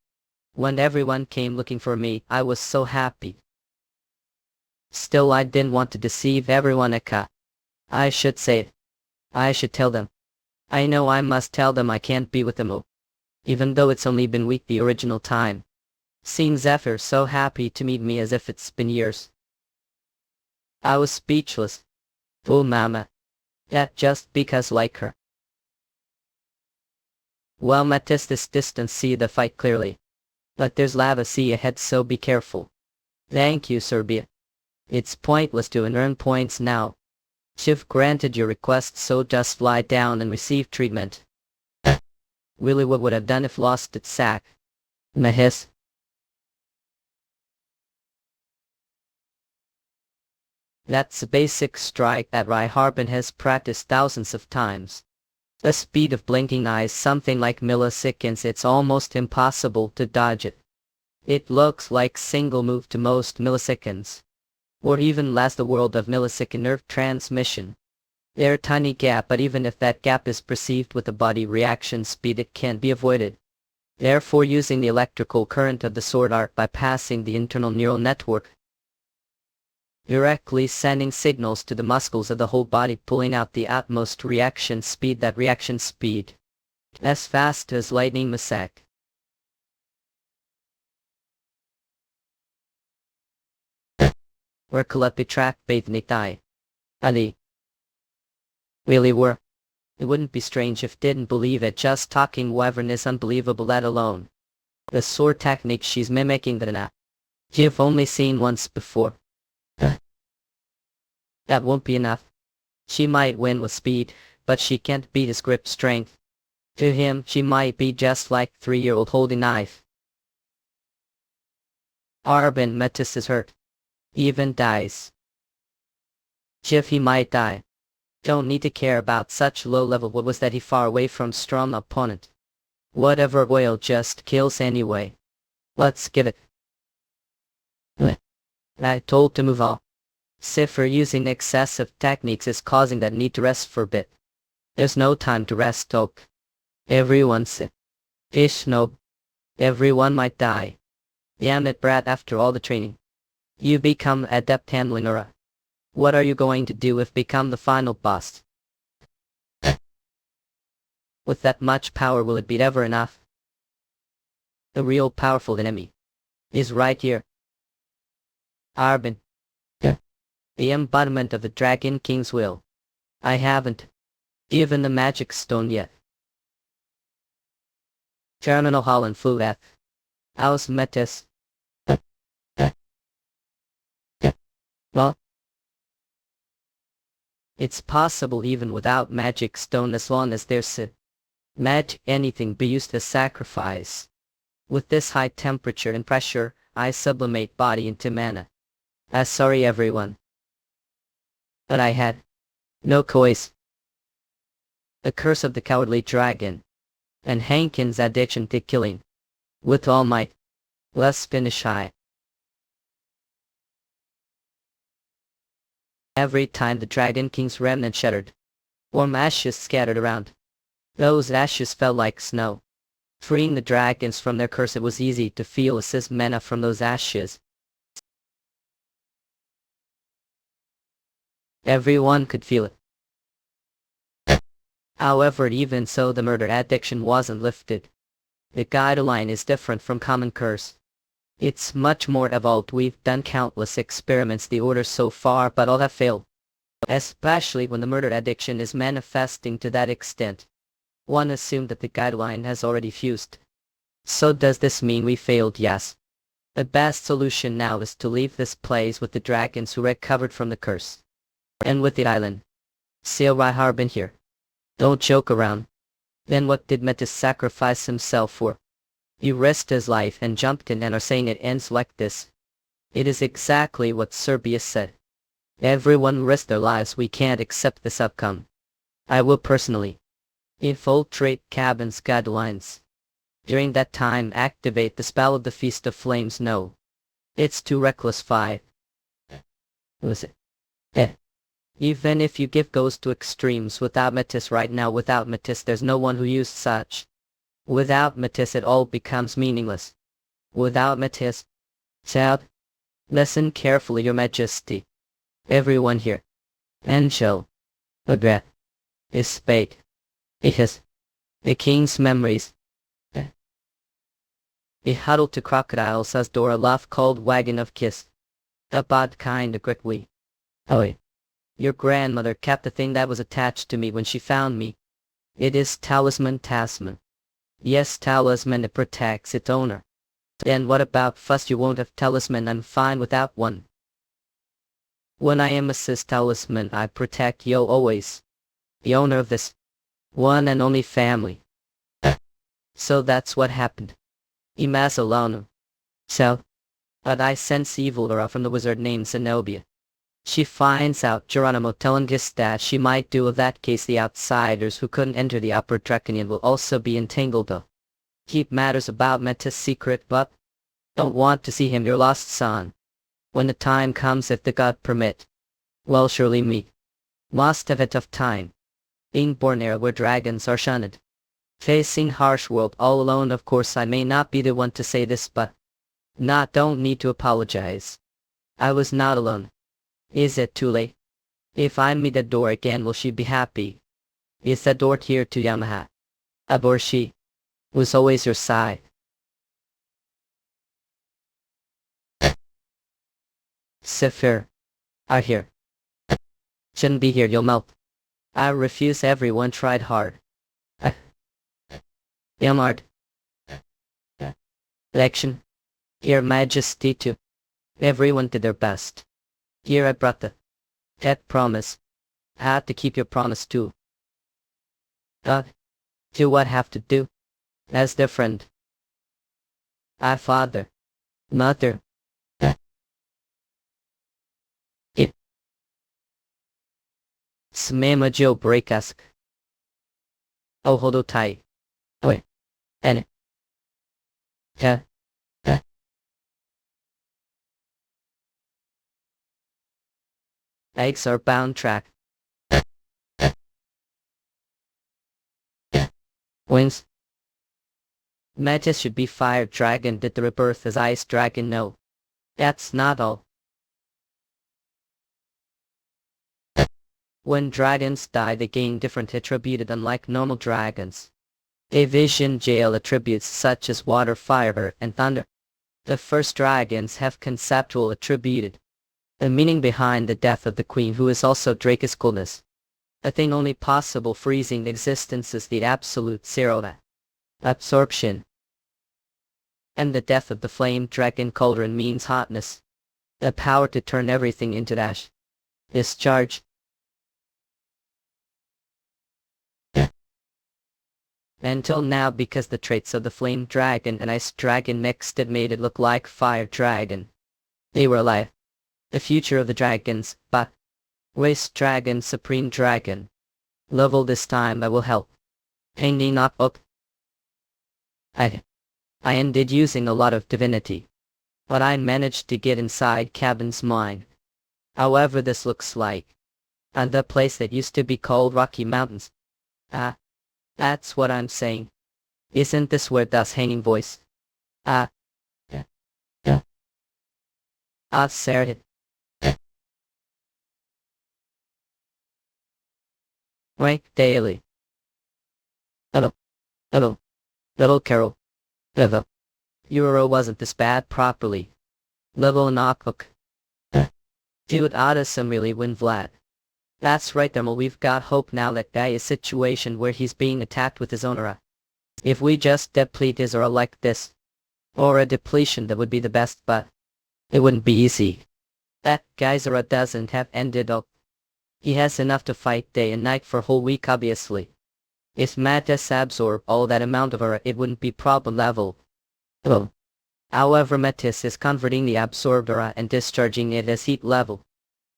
When everyone came looking for me, I was so happy. Still I didn't want to deceive everyone. I should say it. I should tell them. I know I must tell them I can't be with them all. Even though it's only been week the original time. Seeing Zephyr so happy to meet me as if it's been years. I was speechless. Oh mama. Yeah, just because like her. Well, at this distance see the fight clearly. But there's lava sea ahead, so be careful. Thank you, Serbia. It's pointless to earn points now. You've granted your request, so just lie down and receive treatment. Really, what would have done if lost its sack? Mahis. That's a basic strike that Harbin has practiced thousands of times. The speed of blinking eyes, something like milliseconds, it's almost impossible to dodge it. It looks like single move to most milliseconds. Or even less, the world of millisecond nerve transmission. They're a tiny gap, but even if that gap is perceived with the body reaction speed, it can't be avoided. Therefore, using the electrical current of the sword art bypassing the internal neural network, directly sending signals to the muscles of the whole body, pulling out the utmost reaction speed, that reaction speed as fast as lightning masek. Where Kalepi track Bathnitai. Ali. Really were. It wouldn't be strange if didn't believe it. Just talking wyvern is unbelievable, let alone the sword technique she's mimicking that you've only seen once before. That won't be enough. She might win with speed, but she can't beat his grip strength. To him, she might be just like 3-year-old holding knife. Arbin Metis is hurt. Even dies. If he might die. Don't need to care about such low level. What was that? He far away from strong opponent. Whatever oil just kills anyway. Let's give it. I told to move on. Cipher using excessive techniques is causing that need to rest for a bit. There's no time to rest, Oak. Everyone's Ishnob. Everyone might die. Damn it, Brad, after all the training. You become adept handling aura. What are you going to do if become the final boss? With that much power, will it be ever enough? The real powerful enemy is right here. Arbin. The embodiment of the Dragon King's will. I haven't given the magic stone yet. Terminal Holland flew F. Aus Metis. Well, it's possible even without magic stone, as long as there's a magic, anything be used as sacrifice. With this high temperature and pressure, I sublimate body into mana. Sorry everyone. But I had no choice. The curse of the cowardly dragon. And Hankin's addiction to killing. With all might. Let's finish high. Every time the Dragon King's remnant shattered. Warm ashes scattered around. Those ashes fell like snow. Freeing the dragons from their curse, it was easy to feel assist mana from those ashes. Everyone could feel it. However, even so, the murder addiction wasn't lifted. The guideline is different from common curse. It's much more evolved. We've done countless experiments the order so far, but all have failed. Especially when the murder addiction is manifesting to that extent. One assumed that the guideline has already fused. So does this mean we failed? Yes. The best solution now is to leave this place with the dragons who recovered from the curse. And with the island. Seal Harbin here. Don't joke around. Then what did Metis sacrifice himself for? He risked his life and jumped in, and are saying it ends like this. It is exactly what Serbia said. Everyone risked their lives. We can't accept this outcome. I will personally infiltrate cabin's guidelines. During that time, activate the spell of the Feast of Flames. No. It's too reckless. 5. Was it? Even if you give goes to extremes without Metis right now, without Metis there's no one who used such. Without Metis it all becomes meaningless. Without Metis. Child. Listen carefully, Your Majesty. Everyone here. Angel. Regret. Is spade. It is. The king's memories. He huddled to crocodiles as Dora laughed called wagon of kiss. A bad kind of quickly. Oh, your grandmother kept the thing that was attached to me when she found me. It is talisman. Yes, talisman, it protects its owner. Then what about fuss? You won't have talisman, I'm fine without one. When I am assist talisman, I protect you always. The owner of this one and only family. So that's what happened. Imas alone. So, but I sense evil aura from the wizard named Zenobia. She finds out Geronimo telling us that she might do in that case the outsiders who couldn't enter the upper Draconian will also be entangled though. Keep matters about Metis secret, but don't want to see him your lost son. When the time comes, if the god permit. Well, surely me. Must have a tough time. Being born here where dragons are shunned. Facing harsh world all alone. Of course I may not be the one to say this, but don't need to apologize. I was not alone. Is it too late? If I meet the door again, will she be happy? Is the door here to Yamaha? Or she was always your side. Sephir. I hear. Shouldn't be here, you'll melt. I refuse, everyone tried hard. Yamard. Election. Your Majesty too. Everyone did their best. Here I brought the dead promise. I had to keep your promise too. Do what have to do? As their friend. I father. Mother. It. Smema Joe breakask. Oh hodo tai. Oi. And. Eggs are bound track. Wings. Metis should be fire dragon. Did the rebirth as ice dragon? No. That's not all. When dragons die they gain different attributed unlike normal dragons. They vision jail attributes such as water, fire, and thunder. The first dragons have conceptual attributed. The meaning behind the death of the queen, who is also Drake's coolness. A thing only possible freezing existence is the absolute zero absorption. And the death of the flame dragon cauldron means hotness. The power to turn everything into ash. Discharge. Until now, because the traits of the flame dragon and ice dragon mixed it made it look like fire dragon. They were alive. The future of the dragons, but waste dragon, supreme dragon. Level this time I will help. Hanging not up. I ended using a lot of divinity. But I managed to get inside Cabin's mind. However, this looks like the place that used to be called Rocky Mountains. That's what I'm saying. Isn't this where das hanging voice? Said it. Wake daily. Hello. Little Carol. Level. Euro wasn't this bad properly. Level knockbook. Dude, some really win Vlad. That's right, Thermal, we've got hope now that guy is situation where he's being attacked with his own aura. If we just deplete his aura like this. Or a depletion, that would be the best, but it wouldn't be easy. That guy's aura doesn't have ended up. He has enough to fight day and night for a whole week obviously. If Metis absorb all that amount of aura, it wouldn't be problem level. Oh. However, Metis is converting the absorbed aura and discharging it as heat level.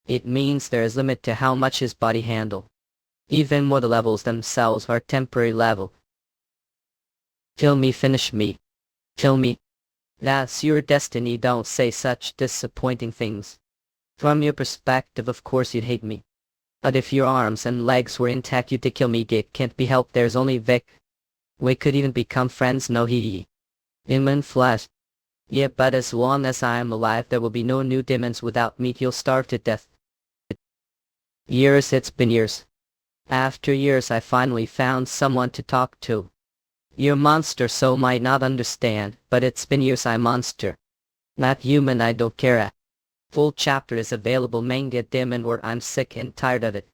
It means there is limit to how much his body handle. Even more, the levels themselves are temporary level. Kill me, finish me. Kill me. That's your destiny, don't say such disappointing things. From your perspective, of course you'd hate me. But if your arms and legs were intact you'd kill me. It can't be helped, there's only Vic. We could even become friends, no hee. Human flesh. Yeah, but as long as I am alive there will be no new demons. Without me you'll starve to death. Years, it's been years. After years I finally found someone to talk to. Your monster soul might not understand, but it's been years. I'm monster. Not human, I don't care. Full chapter is available, manga demon, where I'm sick and tired of it.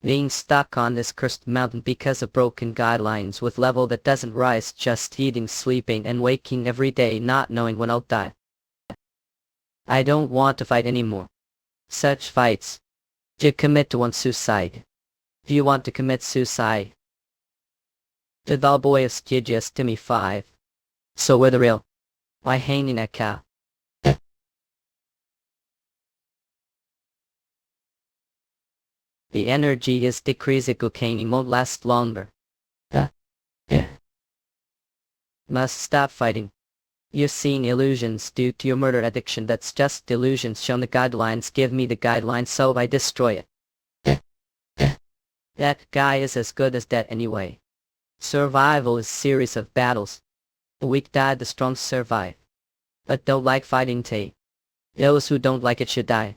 Being stuck on this cursed mountain because of broken guidelines with level that doesn't rise, just eating, sleeping and waking every day not knowing when I'll die. I don't want to fight anymore. Such fights. You commit to one suicide. Do you want to commit suicide? The boy is just to me 5. So we're the real. Why hanging a cow? The energy is decreasing, cocaine won't last longer. Must stop fighting. You're seeing illusions due to your murder addiction. That's just illusions shown the guidelines. Give me the guidelines so I destroy it. That guy is as good as dead anyway. Survival is a series of battles. The weak die, the strong survive. But don't like fighting, Tay. Those who don't like it should die.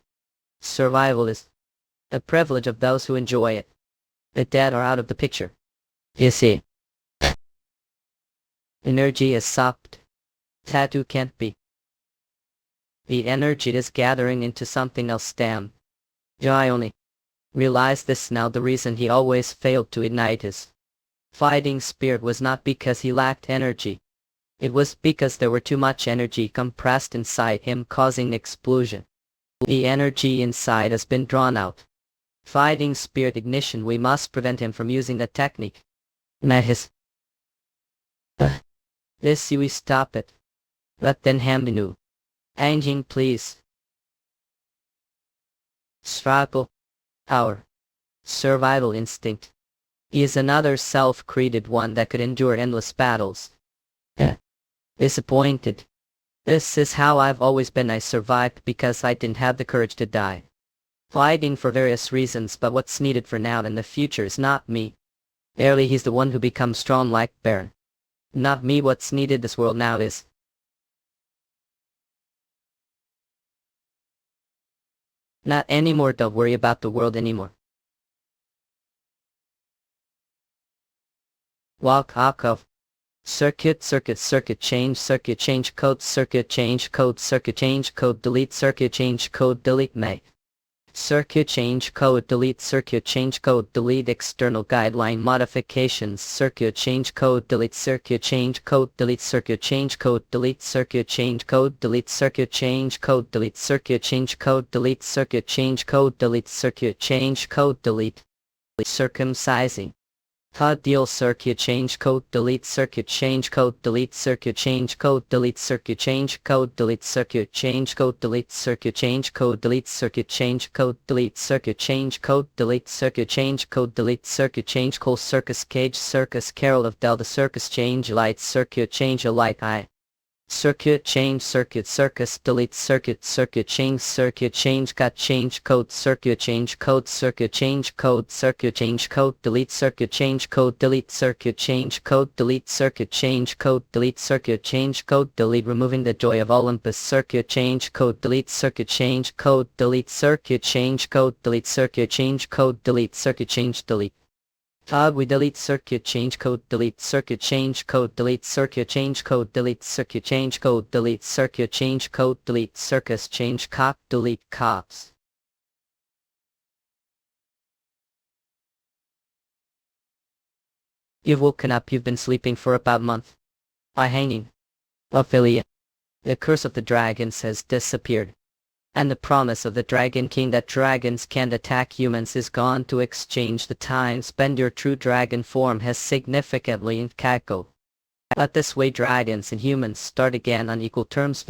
Survival is the privilege of those who enjoy it. The dead are out of the picture. You see. Energy is sopped. Tattoo can't be. The energy is gathering into something else. Damn. I only realize this now. The reason he always failed to ignite his fighting spirit was not because he lacked energy. It was because there were too much energy compressed inside him, causing explosion. The energy inside has been drawn out. Fighting spirit ignition. We must prevent him from using that technique. Not his. This we stop it. But then Hanbin Ryu. Engine, please. Struggle. Our survival instinct is another self-created one that could endure endless battles. Disappointed. This is how I've always been. I survived because I didn't have the courage to die. Fighting for various reasons, but what's needed for now and the future is not me. Barely he's the one who becomes strong like Baron. Not me. What's needed this world now is not anymore. Don't worry about the world anymore. Walk off. Circuit change code, circuit change code, delete circuit change code, delete May. Circuit change code, delete circuit change code, delete external guideline modifications, circuit change code, delete circuit change code, delete circuit change code, delete circuit change code, delete circuit change code, delete circuit change code, delete circuit change code, delete circuit change code, delete circumcising. Deal circuit change code, delete circuit change code, delete circuit change code, delete circuit change code, delete circuit change code, delete circuit change code, delete circuit change code, delete circuit change code, delete circuit change code, delete circuit change code, circus cage, circus carol of Delta, circus change light, circuit change light I. Circuit change circus, delete circuit change got change code, circuit change code, delete circuit change code, delete circuit change code, delete circuit change code, delete circuit change code, delete removing the joy of Olympus, circuit change code, delete circuit change code, delete circuit change code, delete circuit change code, delete circuit change, delete. We delete circuit change code, delete circuit change code, delete circuit change code, delete circuit change code, delete circuit change code, delete circus change cop, delete cops. You've woken up. You've been sleeping for about a month. By hanging. Ophelia. The curse of the dragons has disappeared. And the promise of the Dragon King that dragons can't attack humans is gone. To exchange the time spent your true dragon form has significantly increased. But this way dragons and humans start again on equal terms.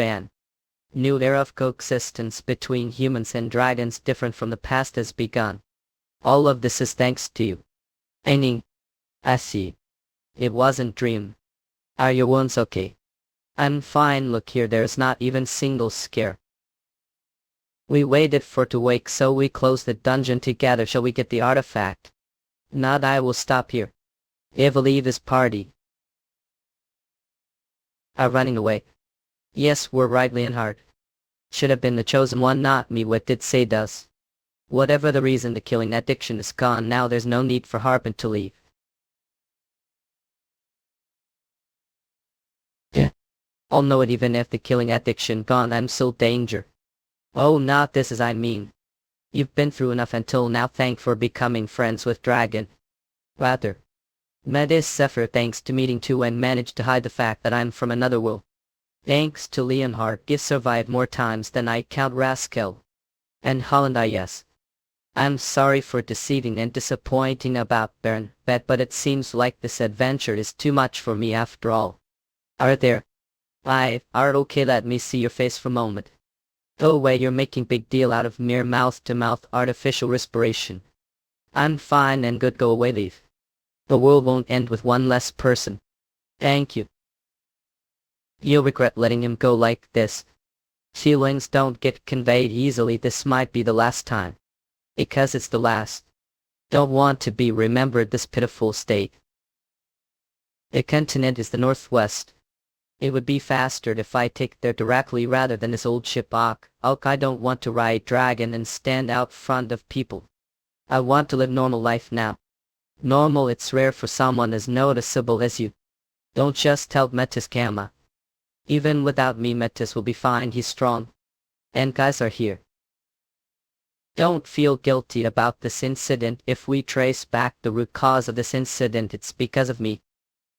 New era of coexistence between humans and dragons different from the past has begun. All of this is thanks to you. I see. It wasn't dream. Are your wounds okay? I'm fine. Look here, there's not even single scare. We waited for to wake, so we closed the dungeon together. Shall we get the artifact? Not I will stop here. Eva leave his party. Are running away. Yes, we're right, Leonhard. Should have been the chosen one, not me. What did say does? Whatever the reason, the killing addiction is gone now. There's no need for Hanbin to leave. Yeah. I'll know it even if the killing addiction gone. I'm still danger. Oh, not this as I mean. You've been through enough until now. Thank for becoming friends with Dragon. Rather. Medis suffer thanks to meeting too and managed to hide the fact that I'm from another world. Thanks to Leonhard, I've survived more times than I count. Rascal. And Holland, yes. I'm sorry for deceiving and disappointing about Baron, but it seems like this adventure is too much for me after all. Are there? Art, okay, let me see your face for a moment. Oh wait, you're making big deal out of mere mouth-to-mouth artificial respiration. I'm fine and good, go away, leave. The world won't end with one less person. Thank you. You'll regret letting him go like this. Feelings don't get conveyed easily. This might be the last time. Because it's the last. Don't want to be remembered this pitiful state. The continent is the northwest. It would be faster if I take there directly rather than this old ship. I don't want to ride dragon and stand out front of people. I want to live normal life now. Normal, it's rare for someone as noticeable as you. Don't just tell Metis Gamma. Even without me, Metis will be fine. He's strong. And guys are here. Don't feel guilty about this incident. If we trace back the root cause of this incident, it's because of me.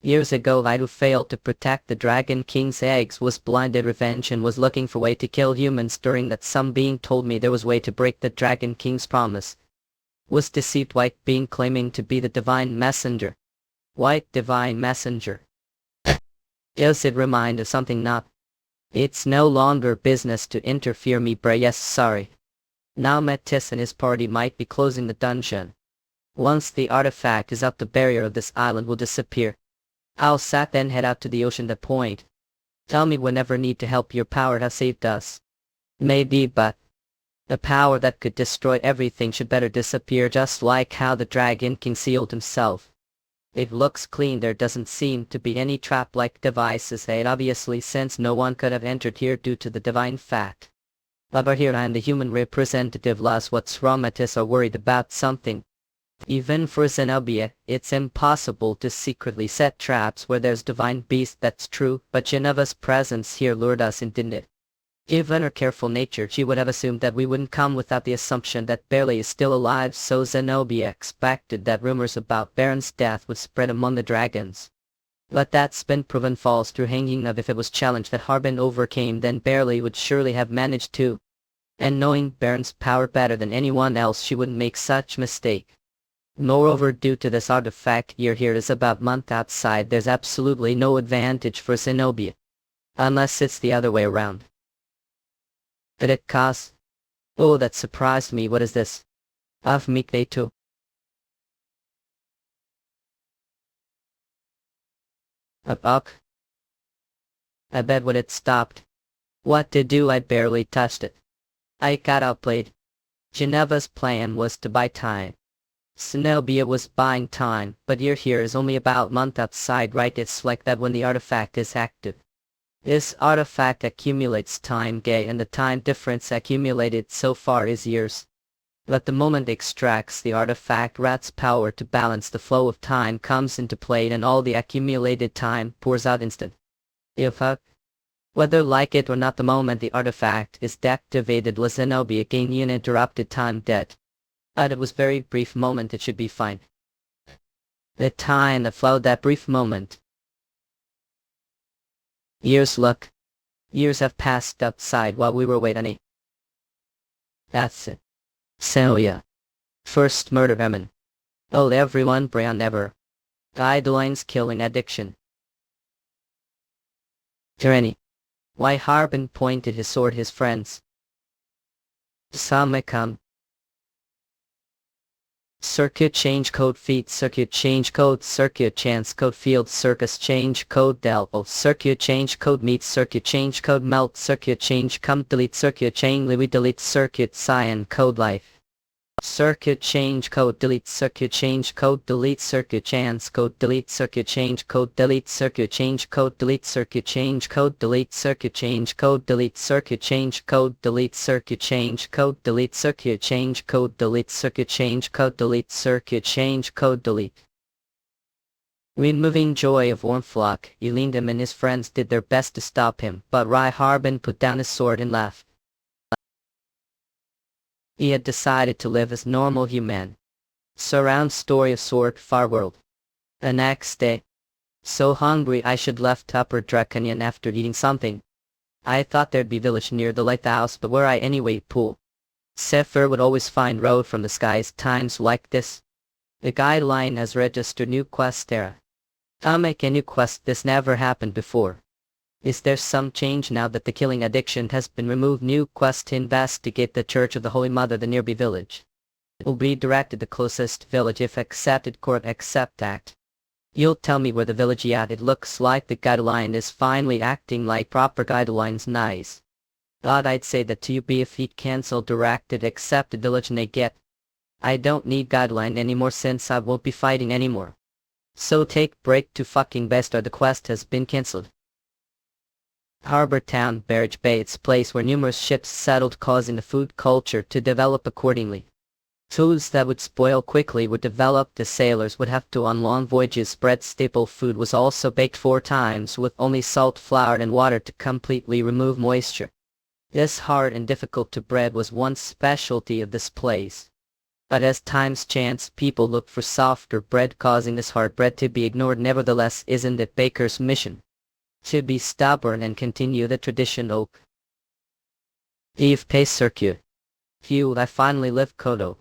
Years ago, I who failed to protect the Dragon King's eggs was blinded revenge and was looking for way to kill humans. During that, some being told me there was way to break the Dragon King's promise. Was deceived. White being claiming to be the divine messenger. White divine messenger. Does it remind of something? Not. It's no longer business to interfere me, bruh. Yes, sorry. Now Metis and his party might be closing the dungeon. Once the artifact is out, the barrier of this island will disappear. I'll then head out to the ocean. The point. Tell me whenever need to help. Your power has saved us. Maybe, but the power that could destroy everything should better disappear, just like how the Dragon King sealed himself. It looks clean. There doesn't seem to be any trap-like devices. It obviously, since no one could have entered here due to the divine fact. But here I am, the human representative. Lost. What's wrong? Metis are worried about something. Even for Zenobia, it's impossible to secretly set traps where there's divine beast. That's true, but Geneva's presence here lured us in, didn't it? Given her careful nature, she would have assumed that we wouldn't come without the assumption that Barely is still alive, so Zenobia expected that rumors about Baron's death would spread among the dragons. But that's been proven false through hanging of. If it was challenged that Hanbin overcame, then Barely would surely have managed to. And knowing Baron's power better than anyone else, she wouldn't make such mistake. Moreover, due to this artifact, year here is about month outside. There's absolutely no advantage for Zenobia. Unless it's the other way around. Did it cost? Oh, that surprised me. What is this? Of me too. A buck? I bet when it stopped. What to do? I barely touched it. I got outplayed. Geneva's plan was to buy time. Zenobia was buying time, but year here is only about month outside, right? It's like that when the artifact is active. This artifact accumulates time, and the time difference accumulated so far is years. But the moment it extracts the artifact, Rat's power to balance the flow of time comes into play, and all the accumulated time pours out instant. Whether like it or not, the moment the artifact is deactivated, Zenobia gain uninterrupted time debt. But it was very brief moment. It should be fine. The time that flowed, that brief moment. Years look. Years have passed outside while we were waiting. That's it. So yeah. First murder Emin. Told everyone Brian never. Guidelines killing addiction. Tyranny. Why Hanbin pointed his sword his friends. Some may come. Circuit change code feet circuit change code circuit chance code field circus change code delvo circuit change code meet circuit change code melt circuit change come delete circuit chain louis delete circuit cyan code life circuit change code delete circuit change code delete circuit chance code delete circuit change code delete circuit change code delete circuit change code delete circuit change code delete circuit change code delete circuit change code delete circuit change code delete circuit change code delete circuit change code delete. Removing joy of Warmflock, Elendam and his friends did their best to stop him, but Rai Harbin put down his sword and laughed. He had decided to live as normal human. Surround story of Sword Far World. The next day. So hungry I should left Upper Draconian after eating something. I thought there'd be village near the lighthouse but where I anyway pool. Sefer would always find road from the skies times like this. The guideline has registered new quest era. I'll make a new quest this never happened before. Is there some change now that the killing addiction has been removed? New quest to investigate the Church of the Holy Mother the nearby village. Will be directed the closest village if accepted court accept act. You'll tell me where the village at. It looks like the guideline is finally acting like proper guidelines. Nice. Thought I'd say that to you be if he'd cancel directed accepted village and they get. I don't need guideline anymore since I won't be fighting anymore. So take break to fucking best or the quest has been cancelled. Harbor Town, Barrage Bay, its place where numerous ships settled causing the food culture to develop accordingly. Foods that would spoil quickly would develop. The sailors would have to on long voyages. Bread staple food was also baked 4 times with only salt, flour and water to completely remove moisture. This hard and difficult to bread was one specialty of this place. But as times chance, people looked for softer bread, causing this hard bread to be ignored. Nevertheless, isn't it baker's mission to be stubborn and continue the tradition? Oak Eve Pace Circuit. Phew, I finally left Kodo.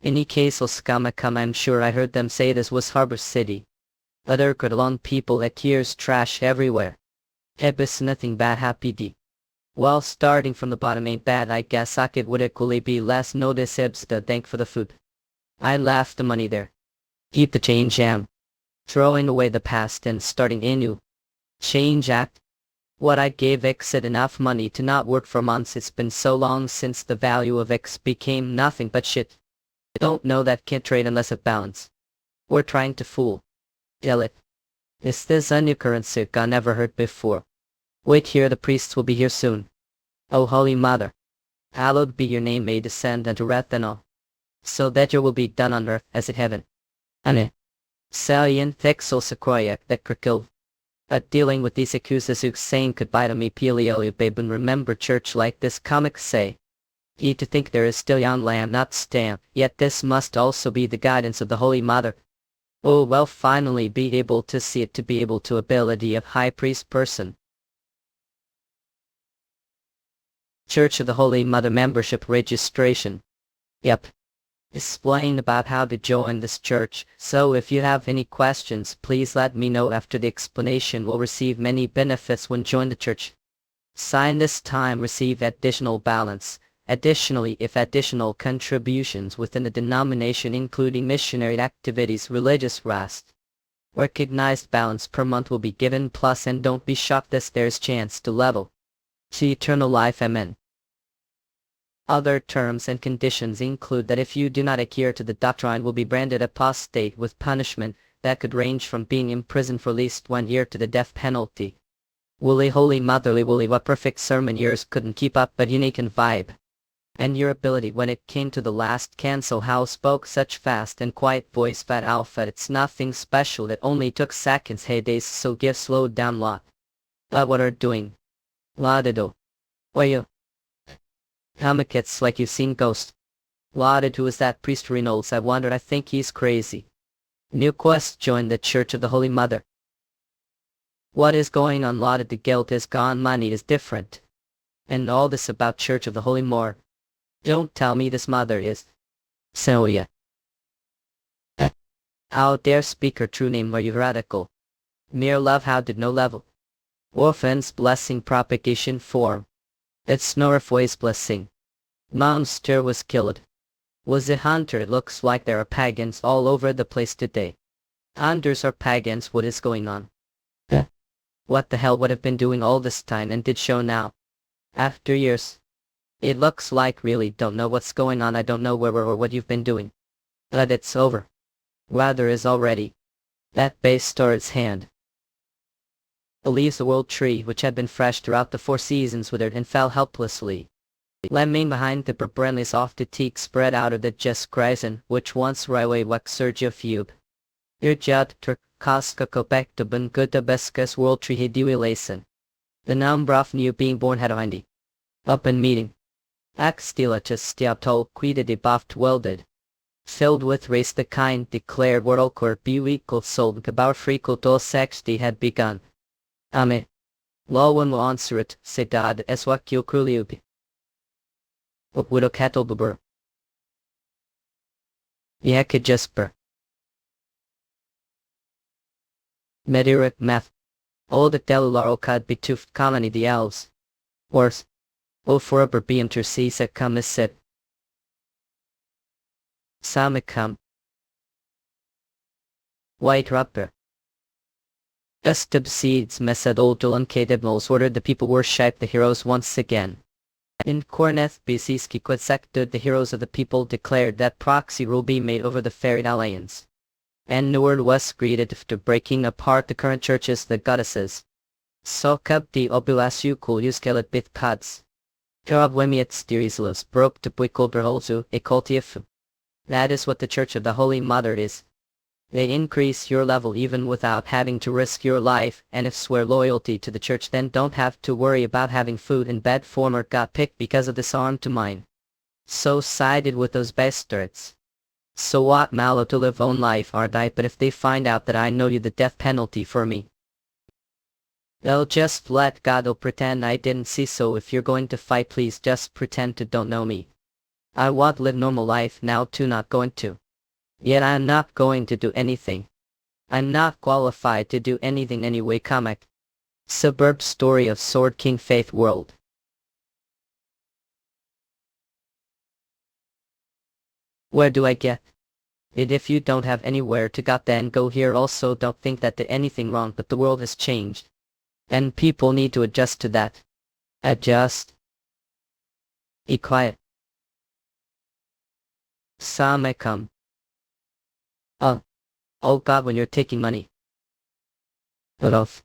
Any case will come. I'm sure I heard them say this was Harbor City. Other Kodalon people at years trash everywhere. Ebis nothing bad happy d. Well, starting from the bottom ain't bad. I guess I could would equally be less notice Ebsta thank for the food. I left the money there. Keep the change am. Throwing away the past and starting anew. Change act. What I gave X it enough money to not work for months. It's been so long since the value of X became nothing but shit. Don't know that can't trade unless it balance. We're trying to fool. It. Is this a new currency I never heard before? Wait here, the priests will be here soon. O Holy Mother. Hallowed be your name, may descend unto wrath and all. So that your will be done on earth as in heaven. Ane. Salian Thexel Sequoia that Kirkil. But dealing with these accuses saying goodbye to me Pelio Babin remember church like this comics say. Ye to think there is still young lamb not stamp, yet this must also be the guidance of the Holy Mother. Oh well, finally be able to see it, to be able to ability of high priest person. Church of the Holy Mother membership registration. Yep. Explain about how to join this church, so if you have any questions please let me know after the explanation. Will receive many benefits when join the church. Sign this time receive additional balance. Additionally, if additional contributions within the denomination including missionary activities, religious rest, recognized balance per month will be given plus, and don't be shocked this there's chance to level to eternal life. Amen. Other terms and conditions include that if you do not adhere to the doctrine will be branded apostate with punishment that could range from being imprisoned for at least 1 year to the death penalty. Woolly Holy Motherly Woolly, what perfect sermon yours couldn't keep up, but unique in vibe and your ability when it came to the last cancel. How spoke such fast and quiet voice. Fat Alpha, it's nothing special, it only took seconds. Hey days, so give slowed down lot. But what are doing? Laudado. Why you? It's like you've seen ghost. Lauded, who is that priest Reynolds? I wondered, I think he's crazy. New quest joined the Church of the Holy Mother. What is going on? Lauded, the guilt is gone, money is different. And all this about Church of the Holy Mother. Don't tell me this mother is Soya. How dare speak her true name? Are you radical? Mere love, how did no level? Orphans blessing propagation form. It's Snorf voice blessing. Monster was killed. Was a hunter. It looks like there are pagans all over the place today. Hunters are pagans. What is going on? What the hell would have been doing all this time and did show now? After years. It looks like really don't know what's going on. I don't know where or what you've been doing. But it's over. Rather is already. That base star its hand. The leaves of the world tree which had been fresh throughout the 4 seasons withered and fell helplessly. Lemming behind the Brenlis off the teak spread out of the just grazing, which once railway wak Sergio Fube. Irjad Turk Kaska Kopek to Ben Gutta Beskas World Tree Hidui Lason. The Nambraf new being born had hindy. Up in meeting. Axtilatus Stiaptol Quida de Baft welded. Filled with race the kind declared Worldcore Buikal sold Kabar Freakle Dol Sexty had begun. Ame. Lawan will answer it, Sedad Eswakio Kruliubi. Widow cattle bubur. Yaka Jesper. Medirik Meth. Old Delular Okad Betuft Colony the Elves. Worse. O for a Berbium Tersisa Kamisit. Samikam. White Rupper. Estib Seeds Mesad Oldul Unkadibnals ordered the people worship the heroes once again. In Korneth Bisiski Quetzectud the heroes of the people declared that proxy rule be made over the Fairy Alliance. And Nord was greeted to breaking apart the current churches the goddesses. So Kabdi Obulasu Kul Yuskelet Bith Pads. Karab Wemiet Stirislos broke to Buikolberholzu Ekoltiafu. That is what the Church of the Holy Mother is. They increase your level even without having to risk your life, and if swear loyalty to the church then don't have to worry about having food in bed. Former got picked because of this arm to mine. So sided with those bastards. So what mallow to live own life are die, but if they find out that I know you the death penalty for me. They'll just let God'll pretend I didn't see, so if you're going to fight please just pretend to don't know me. I want live normal life now too, not going to. Yet I'm not going to do anything. I'm not qualified to do anything anyway. Comic. Suburb story of Sword King Faith World. Where do I get it? If you don't have anywhere to got then go here. Also don't think that there's anything wrong, but the world has changed. And people need to adjust to that. Adjust. Be quiet. Samekam. Oh God, when you're taking money. But of.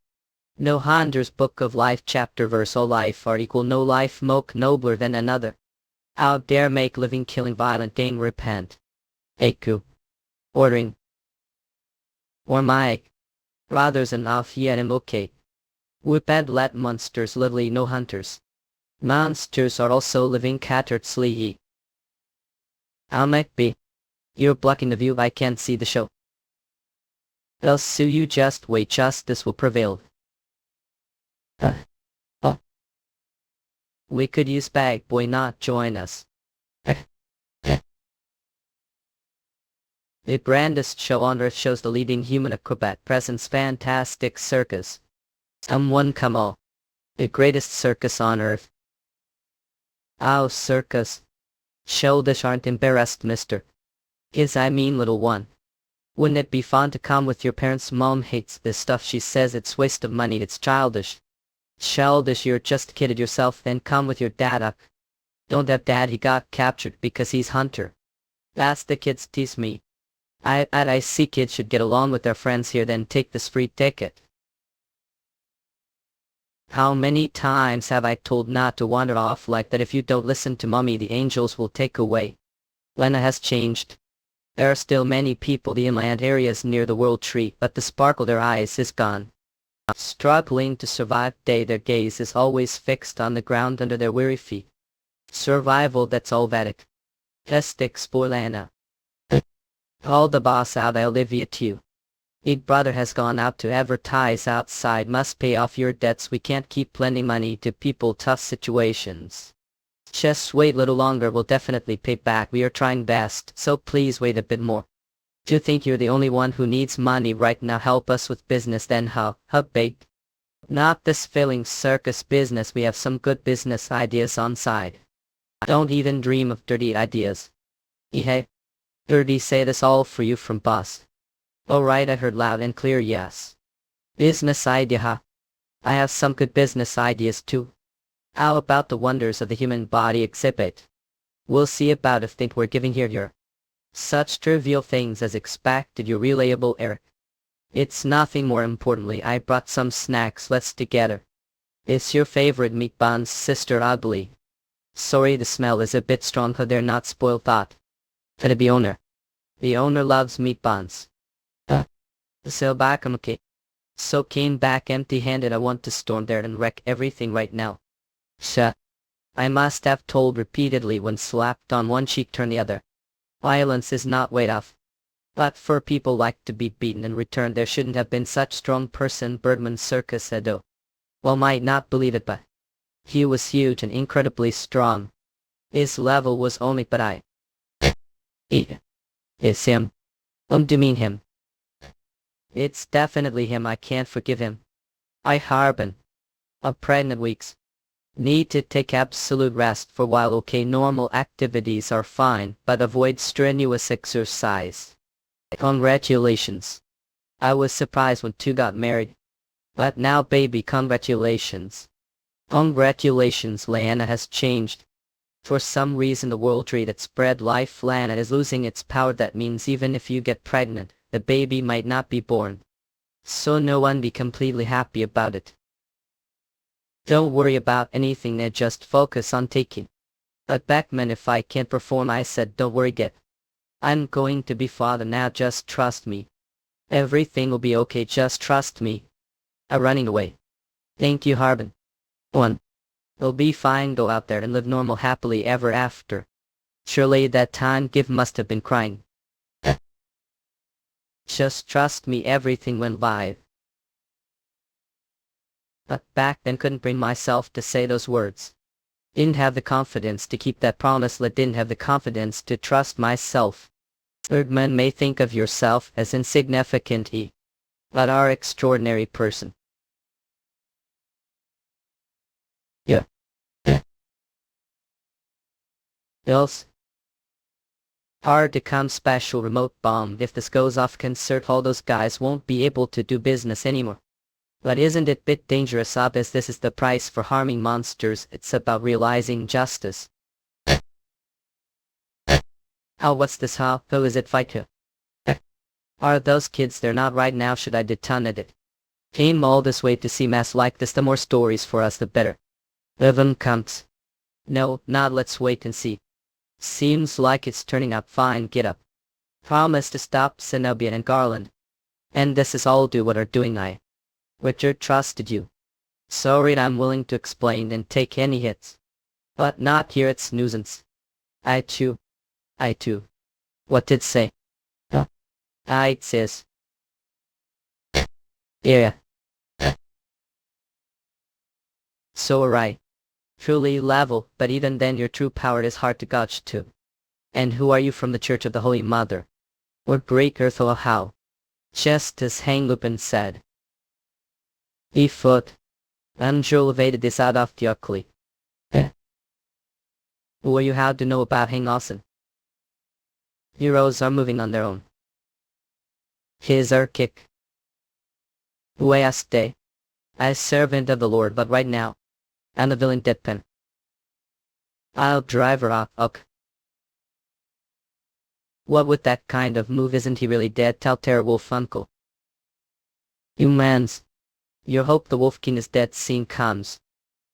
No Hander's Book of Life chapter verse all life are equal, no life moke nobler than another. How dare make living killing violent gain repent. Aku. Ordering. Or my. Rather's enough yet am okay. Whipad let monsters lively no hunters. Monsters are also living cattered slee. How might be. You're blocking the view, I can't see the show. Else so you just wait, justice will prevail. We could use bag boy not join us. The grandest show on earth shows the leading human acrobat presents fantastic circus. Someone come all. The greatest circus on earth. Ow circus. Shoulders aren't embarrassed, mister. I mean little one. Wouldn't it be fun to come with your parents? Mom hates this stuff, she says it's waste of money, it's childish. Childish, you're just kidded yourself, then come with your dad up. Don't have dad, he got captured because he's hunter. That's the kids tease me. I see kids should get along with their friends here then take this free ticket. How many times have I told not to wander off like that? If you don't listen to mommy the angels will take away. Lena has changed. There are still many people in the inland areas near the World Tree, but the sparkle of their eyes is gone. Struggling to survive day, their gaze is always fixed on the ground under their weary feet. Survival, that's all Vedic. Testic spoilana. Call the boss out, I'll leave it to you. Big brother has gone out to advertise outside, must pay off your debts, we can't keep lending money to people, tough situations. Just wait a little longer, we'll definitely pay back, we are trying best, so please wait a bit more. Do you think you're the only one who needs money right now? Help us with business then. How big? Not this filling circus business, we have some good business ideas on side. Don't even dream of dirty ideas. Hey, heard he say this all for you from boss. Alright, I heard loud and clear yes. Business idea, huh? I have some good business ideas too. How about the wonders of the human body exhibit? We'll see about if think we're giving here. Such trivial things as expected you relayable Eric. It's nothing more importantly I brought some snacks let's together. It's your favorite meat buns sister ugly. Sorry the smell is a bit strong but they're not spoiled thought. To the owner. The owner loves meat buns. So back I'm okay. So came back empty-handed I want to storm there and wreck everything right now. Sha. I must have told repeatedly when slapped on one cheek turn the other. Violence is not way off. But for people like to be beaten in return there shouldn't have been such strong person Birdman Circus said oh. Well might not believe it but. He was huge and incredibly strong. His level was only but I. It's him. Do mean him? It's definitely him I can't forgive him. I Harbin. A pregnant weeks. Need to take absolute rest for a while okay normal activities are fine but avoid strenuous exercise. Congratulations. I was surprised when two got married. But now baby congratulations. Congratulations Lana has changed. For some reason the world tree that spread life Lana is losing its power that means even if you get pregnant, the baby might not be born. So no one be completely happy about it. Don't worry about anything Ned just focus on taking. But Beckman if I can't perform I said don't worry get. I'm going to be father now just trust me. Everything will be okay just trust me. Running away. Thank you Harbin. 1. It'll be fine go out there and live normal happily ever after. Surely that time give must have been crying. Just trust me everything went by. But back then couldn't bring myself to say those words. Didn't have the confidence to keep that promise didn't have the confidence to trust myself. Birdman may think of yourself as insignificant but are extraordinary person. Yeah. Else. Hard to come special remote bomb if this goes off concert all those guys won't be able to do business anymore. But isn't it bit dangerous as this is the price for harming monsters it's about realizing justice. How what's this how who is it fight to? Are those kids they're not right now should I detonate it? Came all this way to see mess like this the more stories for us the better. Evan comes. No, not let's wait and see. Seems like it's turning out fine get up. Promise to stop Zenobia and Garland. And this is all do what are doing I. Richard trusted you. Sorry I'm willing to explain and take any hits. But not here it's nuisance. I too. What did say? It says. Yeah. So right. Truly level, but even then your true power is hard to gauge too. And who are you from the Church of the Holy Mother? Or break earth or how? Just as Hanglupin said. Foot. Angel evaded this out of the ugly. Who are you how to know about Hang Lawson? Heroes are moving on their own. His are kick. Who I stay. As servant of the Lord but right now. I'm the villain deadpan. I'll drive her up. What with that kind of move isn't he really dead tell Wolf uncle. Humans. You hope the Wolf King is dead scene comes.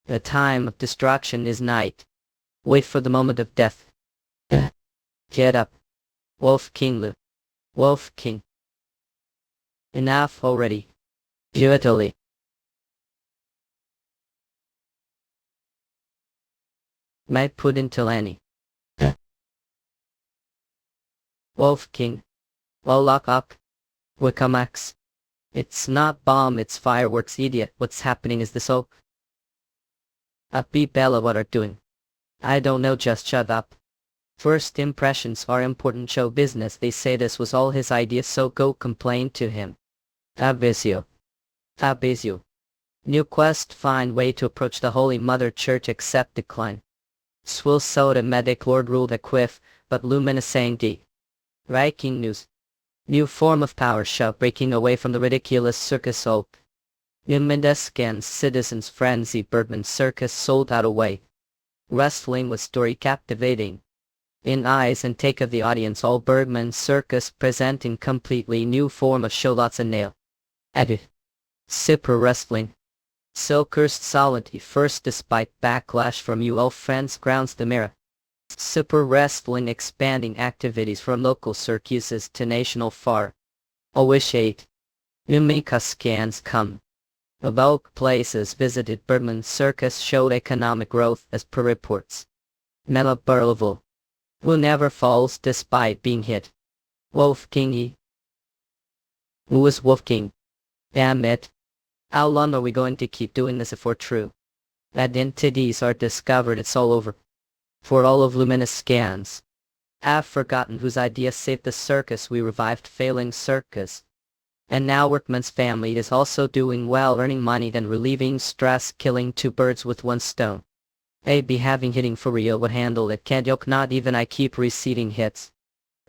The time of destruction is night. Wait for the moment of death. Get up. Wolf King live. Wolf King. Enough already. Beautifully. Might put into Lanny. Wolf King. Well lock up. Wickamax. It's not bomb it's fireworks idiot what's happening is this oak. Be Bella what are doing. I don't know just shut up. First impressions are important show business they say this was all his idea so go complain to him. Abizio. New quest find way to approach the Holy Mother Church accept decline. Swill soda medic Lord ruled a quiff, but luminescent D. Breaking news. New form of power show breaking away from the ridiculous circus oak. Luminescence citizens frenzy Birdman circus sold out away. Wrestling with story captivating. In eyes and take of the audience all Bergman circus presenting completely new form of show lots of nail. Edu. Super wrestling. So cursed solidity first despite backlash from you all friends grounds the mirror. Super wrestling expanding activities from local circuses to national far. Always 8. Umika scans come. Bulk places visited Bergman circus showed economic growth as per reports. Mela Burlevel. Who never falls despite being hit. Wolfgang E. Who is Wolfgang? Damn it. How long are we going to keep doing this if we're true? Identities are discovered, it's all over. For all of luminous scans. I've forgotten whose idea saved the circus we revived failing circus. And now Workman's family is also doing well, earning money and relieving stress, killing two birds with one stone. Maybe having hitting for real would handle it, can't yoke not even I keep receiving hits.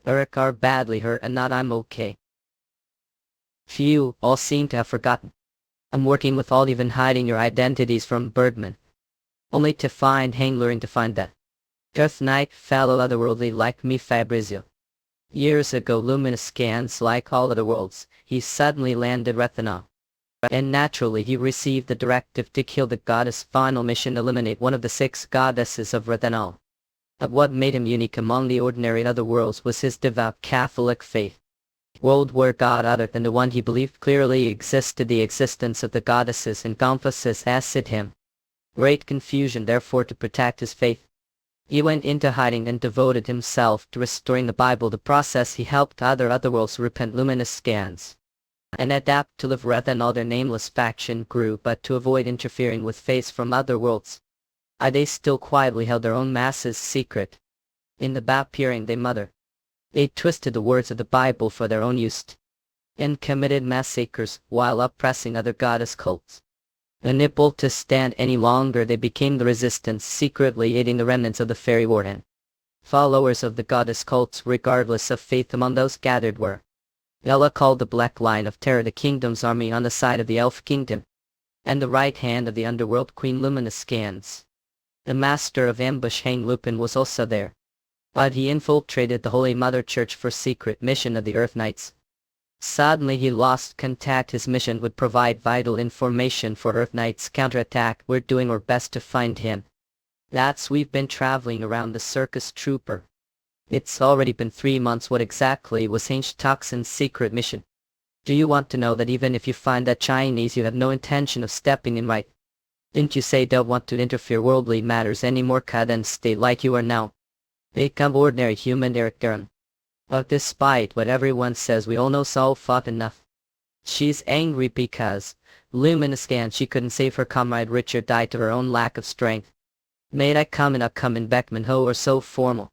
Eric are badly hurt and not I'm okay. Phew, all seem to have forgotten. I'm working with all even hiding your identities from Birdman. Only to find Hangluring to find that. Earth Knight fellow otherworldly like me Fabrizio. Years ago luminous scans like all other worlds, he suddenly landed Rethanol. And naturally he received the directive to kill the goddess final mission eliminate one of the 6 goddesses of Rethanol. But what made him unique among the ordinary otherworlds was his devout Catholic faith. World where God other than the one he believed clearly existed the existence of the goddesses encompasses acid him. Great confusion therefore to protect his faith. He went into hiding and devoted himself to restoring the Bible, the process he helped otherworlds repent luminous scans. And adapt to live Rethanol their nameless faction grew but to avoid interfering with faiths from other worlds. They still quietly held their own masses secret. In the baptism they mother. They twisted the words of the Bible for their own use. And committed massacres while oppressing other goddess cults. Unable to stand any longer they became the resistance, secretly aiding the remnants of the fairy warden. Followers of the goddess cults regardless of faith among those gathered were. Ella called the Black Line of Terror the kingdom's army on the side of the elf kingdom. And the right hand of the underworld Queen Luminous Scans. The master of ambush Hang Lupin was also there. But he infiltrated the Holy Mother Church for secret mission of the Earth Knights. Suddenly he lost contact. His mission would provide vital information for Earth Knights' counterattack. We're doing our best to find him. That's we've been traveling around the circus trooper. It's already been 3 months. What exactly was Hange Toxin's secret mission? Do you want to know that even if you find that Chinese you have no intention of stepping in right? Didn't you say don't want to interfere worldly matters anymore? Then stay like you are now. Become ordinary human Eric Garan. But despite what everyone says we all know Saul fought enough. She's angry because, luminous scan she couldn't save her comrade Richard died to her own lack of strength. Made I come in Beckman Ho or so formal.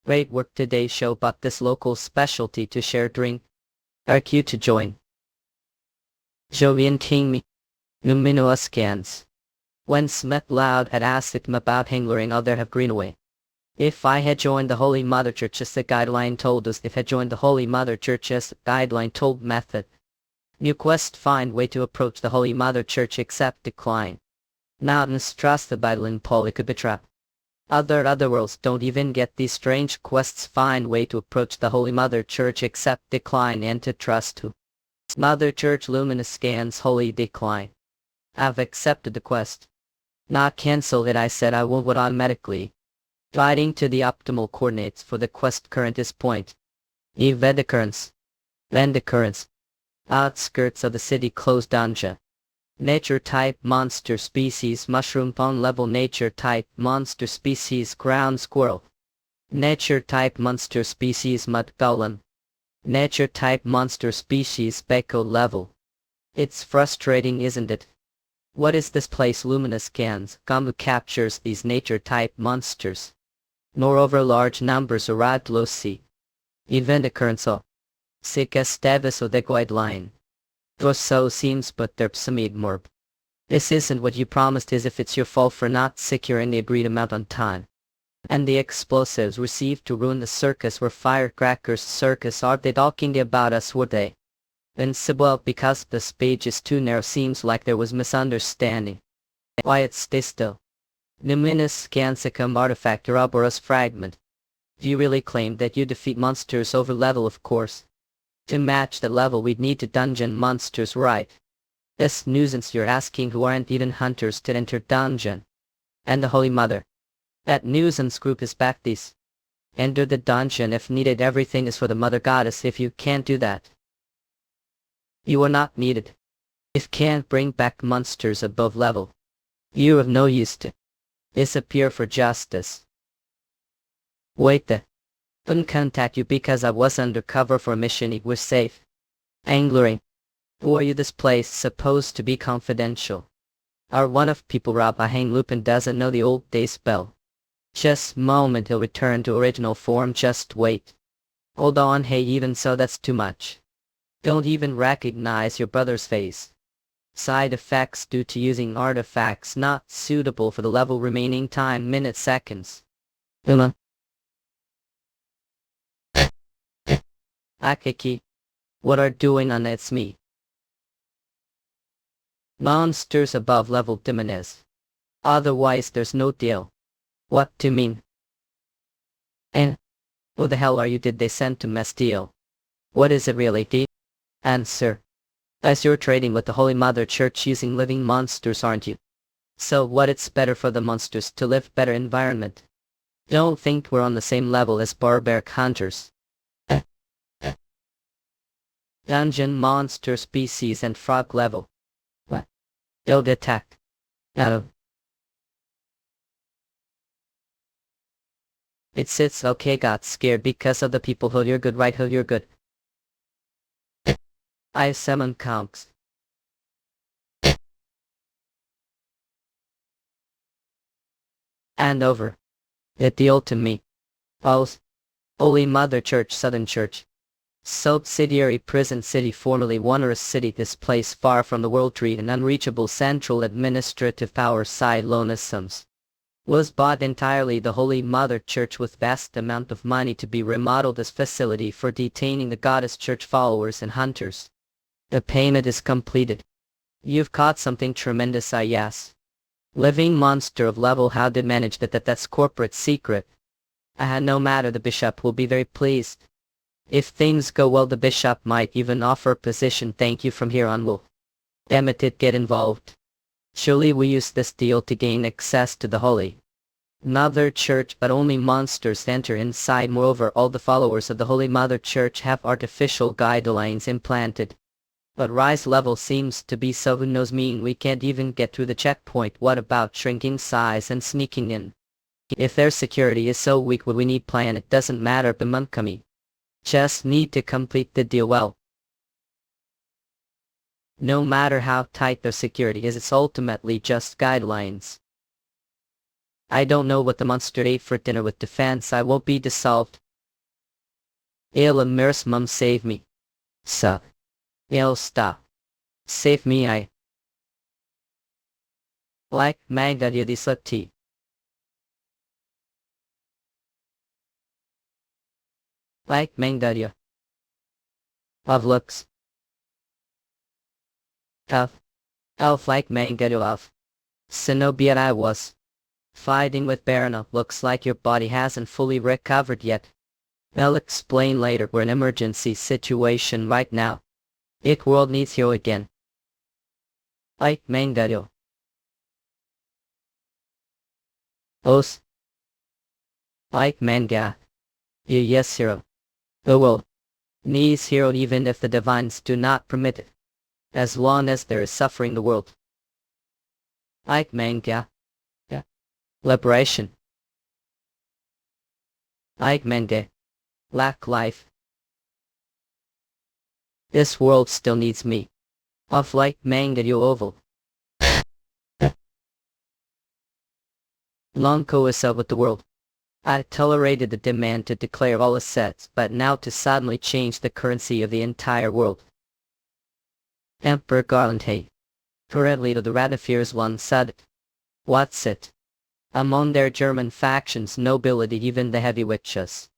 Great work today's show but this local specialty to share drink. Arc you to join. Jovian King me. Luminoa scans. When Smith Loud had asked him about Hangluring other have Greenaway. If I had joined the Holy Mother Church as the guideline told us, if had joined the Holy Mother Church as the guideline told method. New quest find way to approach the Holy Mother Church except decline. Not mistrust the Bible in Paul it could be trapped. Otherworlds don't even get these strange quests find way to approach the Holy Mother Church except decline and to trust to. Mother Church Luminous Scans Holy Decline. I've accepted the quest. Not cancel it I said I will would automatically. Guiding to the optimal coordinates for the quest current is point. Event occurrence. Land occurrence. Outskirts of the city closed dungeon. Nature type monster species mushroom pond level nature type monster species ground squirrel. Nature type monster species mud golem. Nature type monster species Beko level. It's frustrating isn't it? What is this place luminous scans Gamu captures these nature type monsters. Moreover large numbers arrived low sea. Event occurrence of. Sikas Davis o the guideline. Or so seems but there's some morb. This isn't what you promised is if it's your fault for not securing the agreed amount on time. And the explosives received to ruin the circus were firecrackers. Circus, are they talking about us, were they? Well, because this page is too narrow, seems like there was misunderstanding. Quiet, stay still. Numinous Scansicum artifact Ouroboros fragment. Do you really claim that you defeat monsters over level? Of course. To match the level we'd need to dungeon monsters, right? This nuisance, you're asking who aren't even hunters to enter dungeon. And the Holy Mother. That nuisance group is back. These. Enter the dungeon if needed. Everything is for the Mother Goddess. If you can't do that, you are not needed. If can't bring back monsters above level, you have no use to disappear for justice. Wait, the couldn't contact you because I was undercover for a mission. It was safe. Angling. Who are you? This place supposed to be confidential. Are one of people Rob? I hang Lupin doesn't know the old day spell. Just moment, he'll return to original form. Just wait. Hold on. Hey, even so, that's too much. Don't even recognize your brother's face. Side effects due to using artifacts not suitable for the level. Remaining time minutes, seconds. Akiki. What are doing on? It's me. Monsters above level Dimenez. Otherwise there's no deal. What do you mean? And who the hell are you? Did they send to mess deal? What is it really? Answer. As you're trading with the Holy Mother Church using living monsters, aren't you? So what? It's better for the monsters to live better environment. Don't think we're on the same level as barbaric hunters. Dungeon monster species and frog level. What? Don't attack. No. It's okay. Got scared because of the people. Who you're good, right? Who you're good. I summon conks. And over. It deal to me. Holy Mother Church, Southern Church. Subsidiary prison city, formerly Wondrous City. This place far from the world tree and unreachable central administrative power side lonesums. Was bought entirely the Holy Mother Church with vast amount of money to be remodeled as facility for detaining the Goddess Church followers and hunters. The payment is completed. You've caught something tremendous, yes. Living monster of level. How did manage that? That's corporate secret. No matter, the bishop will be very pleased. If things go well, the bishop might even offer a position. Thank you. From here on we'll get involved. Surely we use this deal to gain access to the Holy Mother Church, but only monsters enter inside. Moreover, all the followers of the Holy Mother Church have artificial guidelines implanted. But rise level seems to be so. Who knows? Mean we can't even get through the checkpoint. What about shrinking size and sneaking in? If their security is so weak, what we need plan? It doesn't matter. The Munkami just need to complete the deal well. No matter how tight their security is, it's ultimately just guidelines. I don't know what the monster ate for dinner with defense. I won't be dissolved. Il Amirs, mum, save me. Suh. Il stop. Save me. I like Magdalia di Slipti. Like Magdalia. Of looks. Tough. Elf like Magdalia of. Cenobia. I was fighting with Barona. Looks like your body hasn't fully recovered yet. I'll explain later. We're in an emergency situation right now. It world needs you again. Like Magdalia. Os. Like manga. Yes, hero. The world needs hero even if the divines do not permit it. As long as there is suffering, the world. Like manga. Yeah. Liberation. Like manga. Lack life. This world still needs me. Of like manga you oval. Long coincide with the world. I tolerated the demand to declare all assets, but now to suddenly change the currency of the entire world. Emperor Garland, hey. Currently the Radifears one said. What's it? Among their German factions, nobility, even the heavy witches.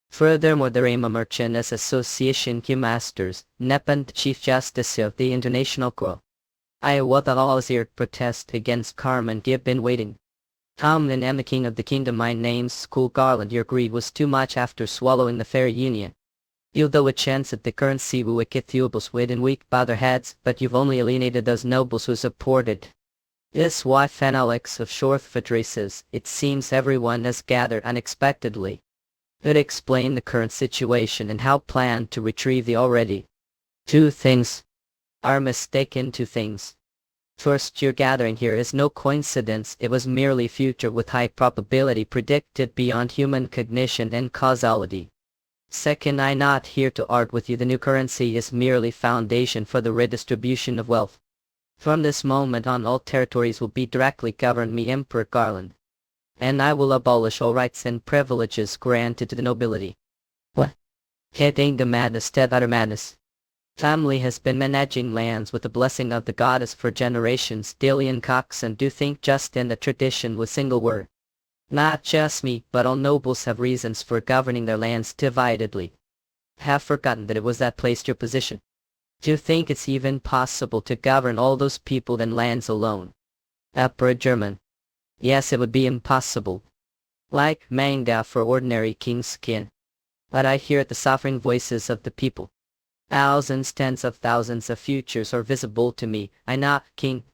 Furthermore, the Rama Merchants Association Q-Masters, Nepent Chief Justice of the International Court. I was always here to protest against karma and give been waiting. Hamlin am the king of the kingdom, my name's School Garland. Your greed was too much after swallowing the fair union. Although a chance at the currency will wicked nobles wait and weak by their heads, but you've only alienated those nobles who supported. This wife and Alex of Shortfoot races, it seems everyone has gathered unexpectedly. It explained the current situation and how plan to retrieve the already. Two things are mistaken. Two things. First, your gathering here is no coincidence, it was merely future with high probability predicted beyond human cognition and causality. Second, I'm not here to argue with you, the new currency is merely foundation for the redistribution of wealth. From this moment on, all territories will be directly governed me, Emperor Garland. And I will abolish all rights and privileges granted to the nobility. What? It ain't the madness, dead utter madness. Family has been managing lands with the blessing of the goddess for generations. Dillian Coxon do think just in the tradition with single word. Not just me, but all nobles have reasons for governing their lands dividedly. Have forgotten that it was that placed your position. Do you think it's even possible to govern all those people and lands alone? Upper German. Yes, it would be impossible. Like manga for ordinary king's skin. But I hear the suffering voices of the people. Thousands, tens of thousands of futures are visible to me. I not king.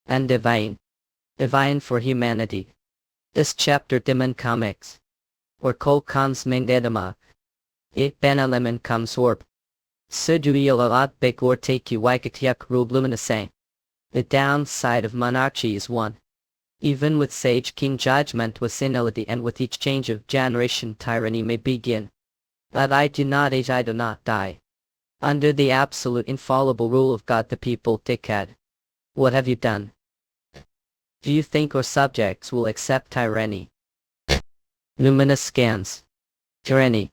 And divine. Divine for humanity. This chapter Demon Comics. Or Kol Kans Mengdedama. It Ben Element comes orb. Suduil alat big or take you Waikatiak rule luminescent. The downside of monarchy is one. Even with sage king judgment with senility, and with each change of generation tyranny may begin. But I do not age, I do not die. Under the absolute infallible rule of God the people dickhead. What have you done? Do you think our subjects will accept tyranny? Luminous scans. Tyranny.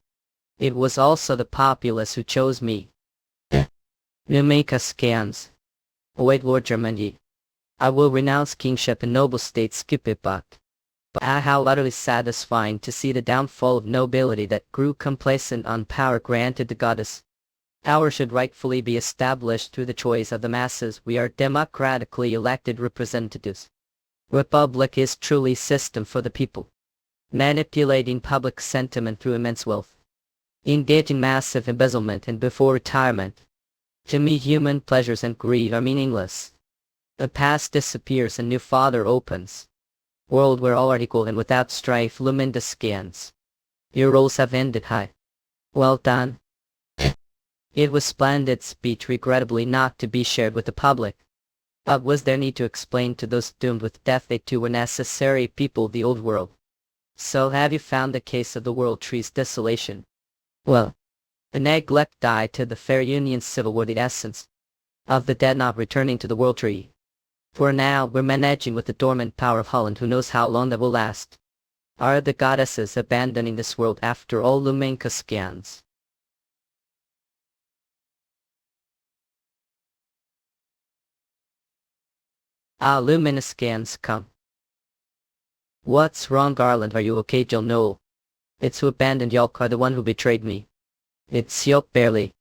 It was also the populace who chose me. Numeka scans. Await Lord Germany. I will renounce kingship and noble state, skip it but how utterly satisfying to see the downfall of nobility that grew complacent on power granted the goddess. Power should rightfully be established through the choice of the masses. We are democratically elected representatives. Republic is truly system for the people. Manipulating public sentiment through immense wealth. Engaging massive embezzlement and before retirement. To me, human pleasures and greed are meaningless. The past disappears and new fodder opens. World where all are equal and without strife, luminous scans. Your roles have ended. High. Well done. It was splendid speech, regrettably not to be shared with the public. But was there need to explain to those doomed with death they too were necessary people of the old world? So have you found the case of the world tree's desolation? Well, the neglect died to the fair union's civil war, the essence of the dead not returning to the world tree. For now we're managing with the dormant power of Holland, who knows how long that will last. Are the goddesses abandoning this world after all? Lumenka scans. Luminous scans come. What's wrong, Garland? Are you okay, Jill? No. It's who abandoned Yolk, are the one who betrayed me. It's Yolk barely.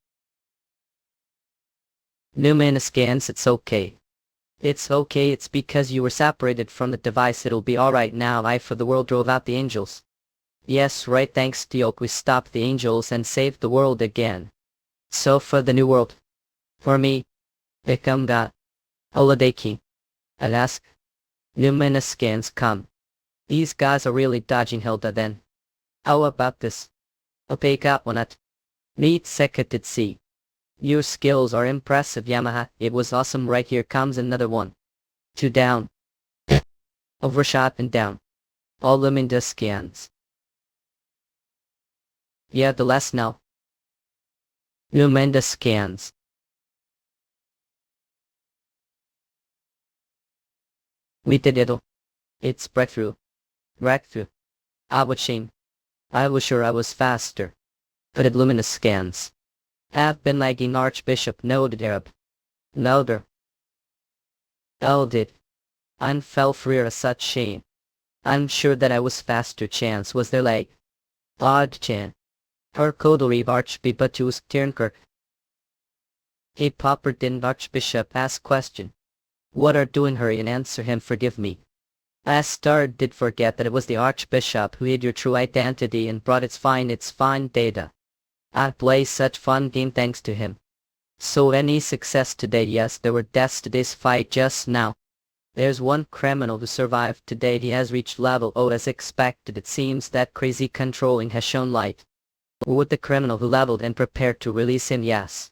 Luminous scans, it's okay. It's okay, it's because you were separated from the device. It'll be alright now. I for the world drove out the angels. Yes, right, thanks to Yolk we stopped the angels and saved the world again. So for the new world. For me. Become God. Holiday King. I'd ask. Luminous scans come. These guys are really dodging Hilda then. How about this? Opaque out one at. Meet Seconded C. Your skills are impressive, Yamaha. It was awesome. Right, here comes another one. 2 down. Overshot and down. All luminous scans. Yeah, the last now. Luminous scans. We did it all. It's breakthrough. Breakthrough. I was shame. I was sure I was faster. But it luminous scans. Have been lagging, Archbishop noted Arab. Louder. Elded. I'm fell free of such shame. I'm sure that I was faster chance was there like. Odd chan. Her Kodori Archbishop Tiernkirk. A proper din Archbishop asked question. What are doing hurry and answer him forgive me. Astar did forget that it was the Archbishop who hid your true identity and brought its fine data. I play such fun game thanks to him. So any success today? Yes, there were deaths to this fight just now. There's one criminal who survived today. He has reached level O as expected. It seems that crazy controlling has shown light. Or would the criminal who leveled and prepared to release him? Yes.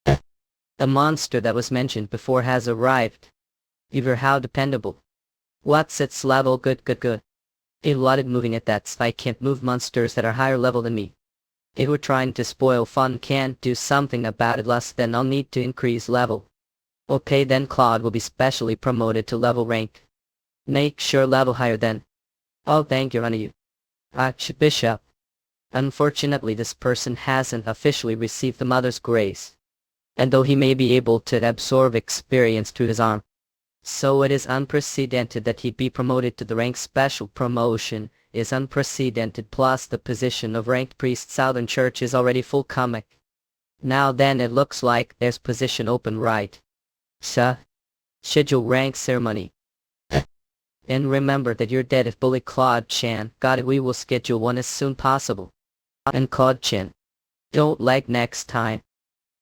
The monster that was mentioned before has arrived. Either how dependable. What's its level? Good. A lot of moving at that I can't move monsters that are higher level than me. If we're trying to spoil fun, can't do something about it less then I'll need to increase level. Okay then Claude will be specially promoted to level rank. Make sure level higher then. Oh thank you Ranu. Archbishop. Unfortunately this person hasn't officially received the Mother's grace. And though he may be able to absorb experience through his arm. So it is unprecedented that he be promoted to the rank. Special promotion is unprecedented plus the position of ranked priest. Southern Church is already full comic. Now then it looks like there's position open right. Schedule rank ceremony. And remember that you're dead if bully Claude Chan got it. We will schedule one as soon possible. And Claude Chan. Don't like next time.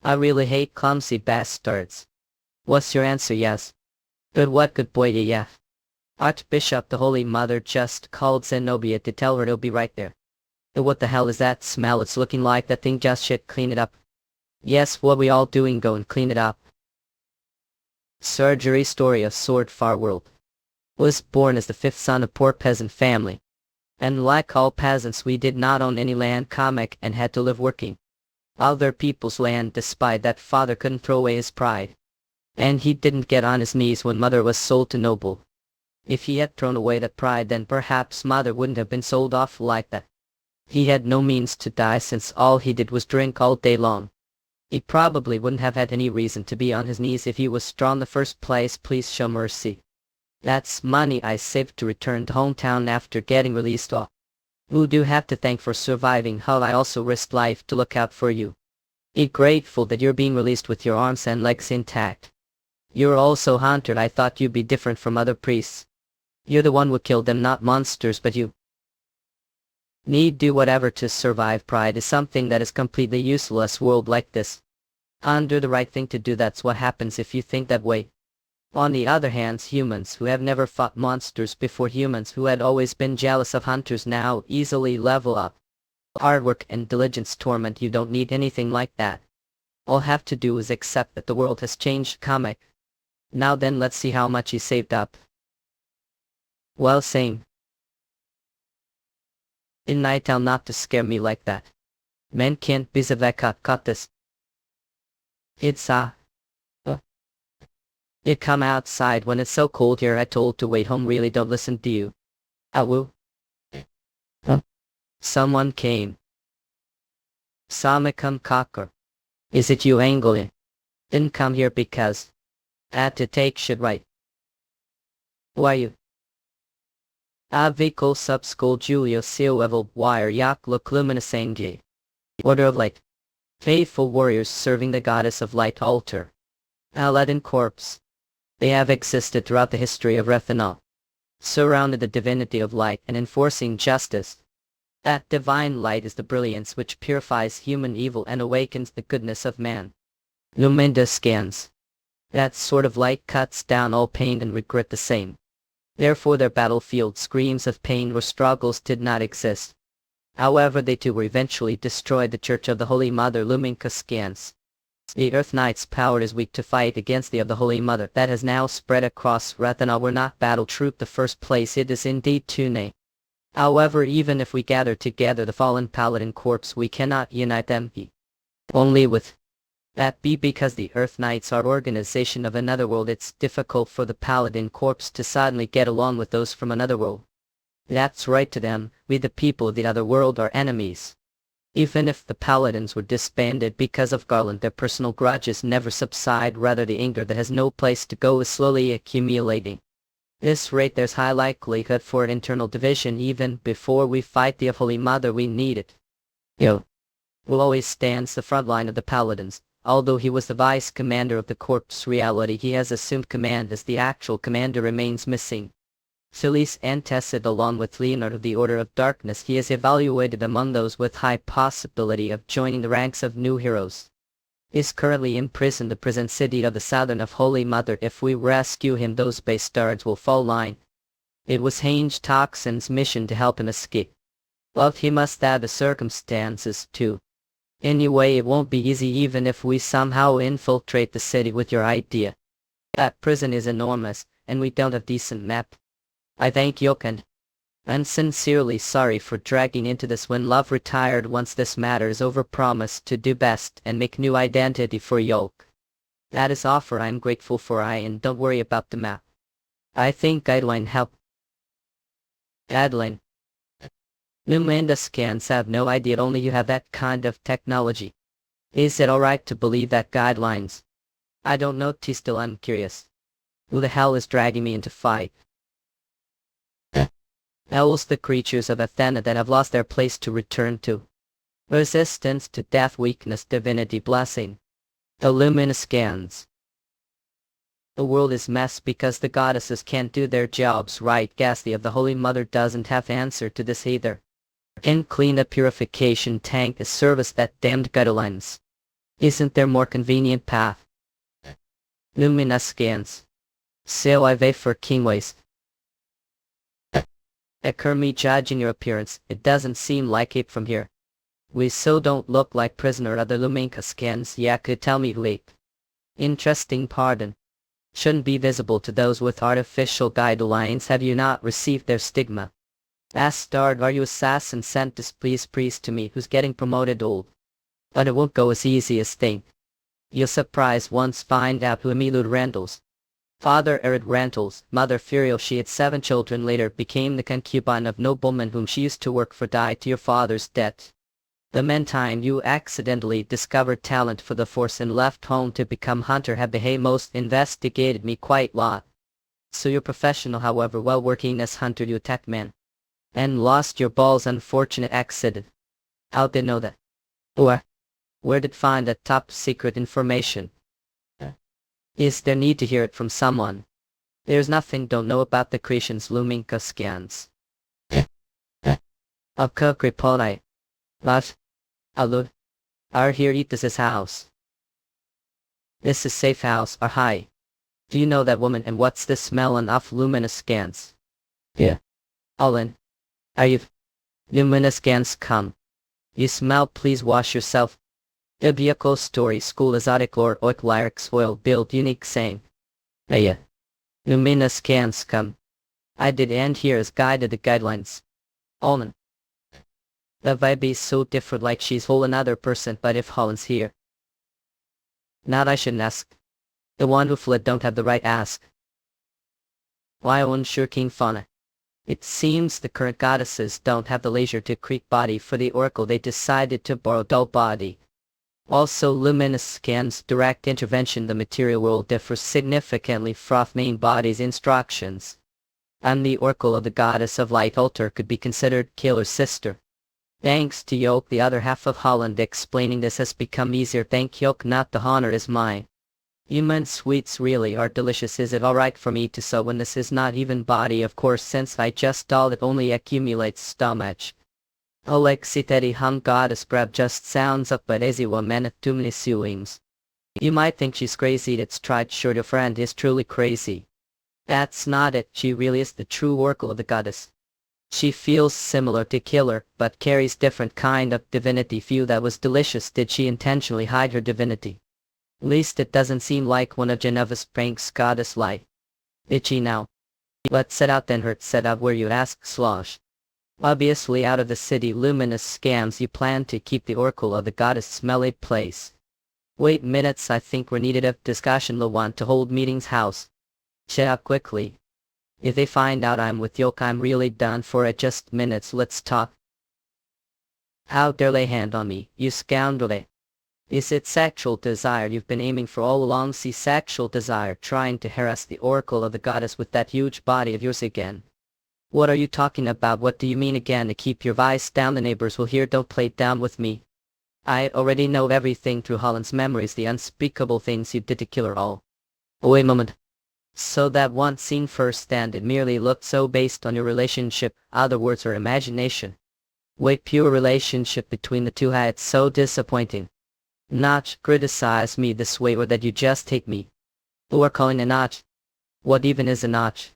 I really hate clumsy bastards. What's your answer? Yes. Good what good boy yeah. Archbishop the Holy Mother just called Zenobia to tell her it'll be right there. What the hell is that smell? It's looking like that thing just shit. Clean it up. Yes, what we all doing? Go and clean it up. Surgery story of Sword Far World. Was born as the fifth son of poor peasant family. And like all peasants we did not own any land comic and had to live working other people's land. Despite that father couldn't throw away his pride. And he didn't get on his knees when mother was sold to noble. If he had thrown away that pride then perhaps mother wouldn't have been sold off like that. He had no means to die since all he did was drink all day long. He probably wouldn't have had any reason to be on his knees if he was strong in the first place. Please show mercy. That's money I saved to return to hometown after getting released off. Who do have to thank for surviving how I also risked life to look out for you. Be grateful that you're being released with your arms and legs intact. You're also haunted. I thought you'd be different from other priests. You're the one who killed them, not monsters, but you need do whatever to survive. Pride is something that is completely useless world like this. Do the right thing to do. That's what happens if you think that way. On the other hand, humans who have never fought monsters before, humans who had always been jealous of hunters now easily level up. Hard work and diligence torment you. Don't need anything like that. All have to do is accept that the world has changed. Comic. Now then let's see how much he saved up. Well same. In night tell not to scare me like that. Men can't be cut this. It's It come outside when it's so cold here. I told to wait home. Really don't listen to you. Woo. Someone came. Samikam Cocker. Is it you Anglia? Didn't come here because had to take shit right. Who are you? Aviko Subschool Julio Seal Level Wire Yak Look Luminous Angel. Order of Light. Faithful warriors serving the goddess of light altar. Aladdin Corpse. They have existed throughout the history of Rethanol. Surrounded the divinity of light and enforcing justice. That divine light is the brilliance which purifies human evil and awakens the goodness of man. Luminda scans. That sort of light cuts down all pain and regret the same. Therefore their battlefield screams of pain or struggles did not exist. However they too were eventually destroyed. The Church of the Holy Mother Luminka scans. The Earth Knight's power is weak to fight against the of the Holy Mother that has now spread across Rathanal. We're not battle troop the first place. It is indeed Tune. However even if we gather together the fallen Paladin Corps we cannot unite them. Only with that be because the Earth Knights are organization of another world. It's difficult for the Paladin Corps to suddenly get along with those from another world. That's right to them, we the people of the other world are enemies. Even if the Paladins were disbanded because of Garland, their personal grudges never subside. Rather the anger that has no place to go is slowly accumulating. This rate there's high likelihood for an internal division even before we fight the Holy Mother we need it. Yo. Will always stands the front line of the Paladins. Although he was the vice commander of the corps reality he has assumed command as the actual commander remains missing. Felice Antecid along with Leonard of the Order of Darkness he is evaluated among those with high possibility of joining the ranks of new heroes. Is currently imprisoned the prison city of the Southern of Holy Mother. If we rescue him those bastards will fall line. It was Hange Toxin's mission to help him escape. Well he must have the circumstances too. Anyway it won't be easy even if we somehow infiltrate the city with your idea. That prison is enormous, and we don't have decent map. I thank Yok and I'm sincerely sorry for dragging into this when love retired once this matter is over promised to do best and make new identity for Yok. That is offer I'm grateful for and don't worry about the map. I think Guideline help. Adeline. Lumanda scans have no idea only you have that kind of technology. Is it alright to believe that guidelines? I don't know T still I'm curious. Who the hell is dragging me into fight? Owls the creatures of Athena that have lost their place to return to. Resistance to death weakness divinity blessing. The luminous scans. The world is mess because the goddesses can't do their jobs right. Ghastly of the Holy Mother doesn't have answer to this either. Can clean a purification tank and service that damned guidelines. Isn't there more convenient path? Luminous scans. So I wait for Kingways. Occur me judging your appearance, it doesn't seem like it from here. We so don't look like prisoner of the Luminka scans. Yeah could tell me late. Interesting pardon. Shouldn't be visible to those with artificial guidelines. Have you not received their stigma? Bastard, are you assassin sent this please priest to me who's getting promoted old? But it won't go as easy as think. You'll surprise once find out who Emilud Randalls. Father Erid Randalls, mother Furiel she had 7 children later became the concubine of nobleman whom she used to work for died to your father's death. The meantime you accidentally discovered talent for the force and left home to become hunter have behaved most investigated me quite lot. So you're professional however while working as hunter you attacked man. And lost your balls unfortunate accident. How'd they know that? Or where did find that top secret information? Is there need to hear it from someone? There's nothing don't know about the creations Luminka scans. Abka Kripolai. But Alud. Our here eat this is house. This is safe house or high. Do you know that woman and what's this smell and off luminous scans? Yeah. Alin. Are you? Luminous scans come. You smell please wash yourself. Biblical story school exotic lore oik lyrics oil build unique saying. Yeah. Luminous scans come. I did end here as guided the guidelines. Alin. The vibe is so different like she's whole another person but if Holland's here. Not I shouldn't ask. The one who fled don't have the right ask. Why unsure King Fauna? It seems the current goddesses don't have the leisure to create body for the oracle they decided to borrow dull body. Also luminous scans direct intervention the material world differs significantly from main body's instructions. And the oracle of the goddess of light altar could be considered killer's sister. Thanks to Yoke the other half of Holland explaining this has become easier thank Yoke not the honor is mine. Human sweets really are delicious is it alright for me to sew when this is not even body of course since I just all it only accumulates stomach. Alexiteri hung goddess grab just sounds up but easy woman too many sewings. You might think she's crazy it's tried sure your friend is truly crazy. That's not it she really is the true oracle of the goddess. She feels similar to Killer, but carries different kind of divinity few that was delicious did she intentionally hide her divinity? Least it doesn't seem like one of Geneva's pranks goddess lie. Itchy now. Let's set out then hurt set out where you ask slosh. Obviously out of the city luminous scams you plan to keep the oracle of the goddess smelly place. Wait minutes I think we're needed of discussion the one to hold meetings house. Shut up quickly. If they find out I'm with Yoke I'm really done for it just minutes let's talk. How dare lay hand on me, you scoundrel. Is it sexual desire you've been aiming for all along? See, sexual desire trying to harass the oracle of the goddess with that huge body of yours again. What are you talking about? What do you mean again? To keep your voice down, the neighbors will hear. Don't play down with me. I already know everything through Holland's memories, the unspeakable things you did to kill her all. Oh, wait a moment. So that one scene firsthand, it merely looked so based on your relationship, other words or imagination. Wait, pure relationship between the two? It's so disappointing. Not criticize me this way, or that you just hate me. Who are calling a notch? What even is a notch?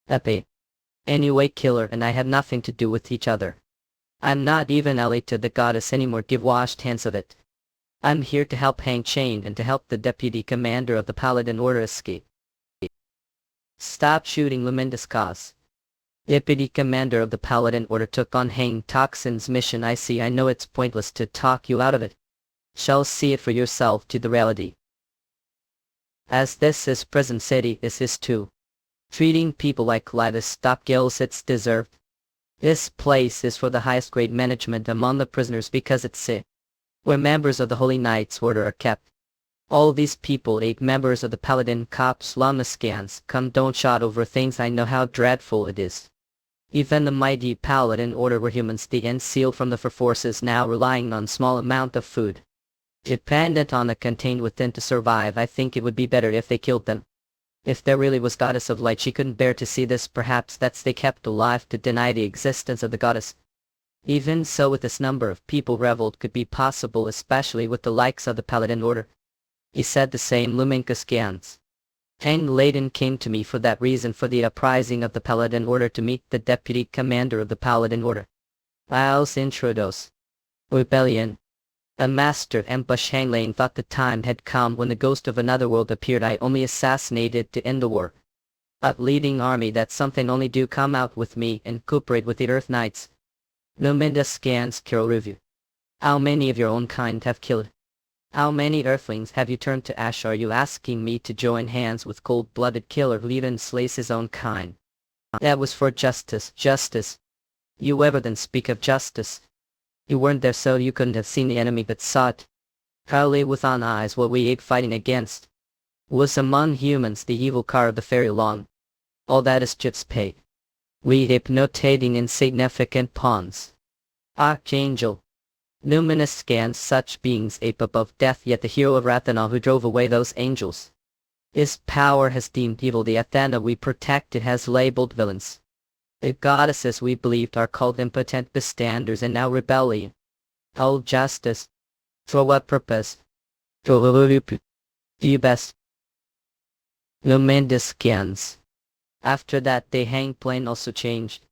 Epi. Anyway, killer and I have nothing to do with each other. I'm not even allied to the goddess anymore. Give washed hands of it. I'm here to help Hang Chain and to help the deputy commander of the Paladin Order escape. Stop shooting, Luminous Cause. Deputy commander of the Paladin Order took on Hang Toxin's mission. I see. I know it's pointless to talk you out of it. Shall see it for yourself to the reality. As this is prison city, is his too. Treating people like live stock gills it's deserved. This place is for the highest grade management among the prisoners because it's it. Where members of the Holy Knights Order are kept. All these people, 8 members of the Paladin Cops, Lamascans, come don't shout over things. I know how dreadful it is. Even the mighty Paladin Order were humans. The end sealed from the forces now relying on small amount of food. Dependent on the contained within to survive. I think it would be better if they killed them. If there really was goddess of light, she couldn't bear to see this. Perhaps that's they kept alive to deny the existence of the goddess. Even so, with this number of people, revolt could be possible, especially with the likes of the Paladin Order. He said the same. Luminous Scans. Hang Layden came to me for that reason, for the uprising of the Paladin Order, to meet the deputy commander of the Paladin Order. I'll introduce. Rebellion. A master ambush. Hang Layden thought the time had come when the ghost of another world appeared. I only assassinated to end the war. A leading army, that's something. Only do come out with me and cooperate with the Earth Knights. Luminous Scans. Carol Review. How many of your own kind have killed? How many Earthlings have you turned to ash? Are you asking me to join hands with cold-blooded killer who even slays his own kind? That was for justice. Justice. You ever then speak of justice? You weren't there, so you couldn't have seen the enemy, but saw it. Hardly with on eyes what we ate fighting against. Was among humans the evil car of the fairy long. All that is chips paid. We hypnotating insignificant pawns. Archangel. Luminous Scans. Such beings ape above death, yet the hero of Rathanal who drove away those angels. His power has deemed evil the Athena we protected has labeled villains. The goddesses we believed are called impotent bystanders, and now rebellion. All justice. For what purpose? Do you best. Luminous Scans. After that day, Hang Plain also changed.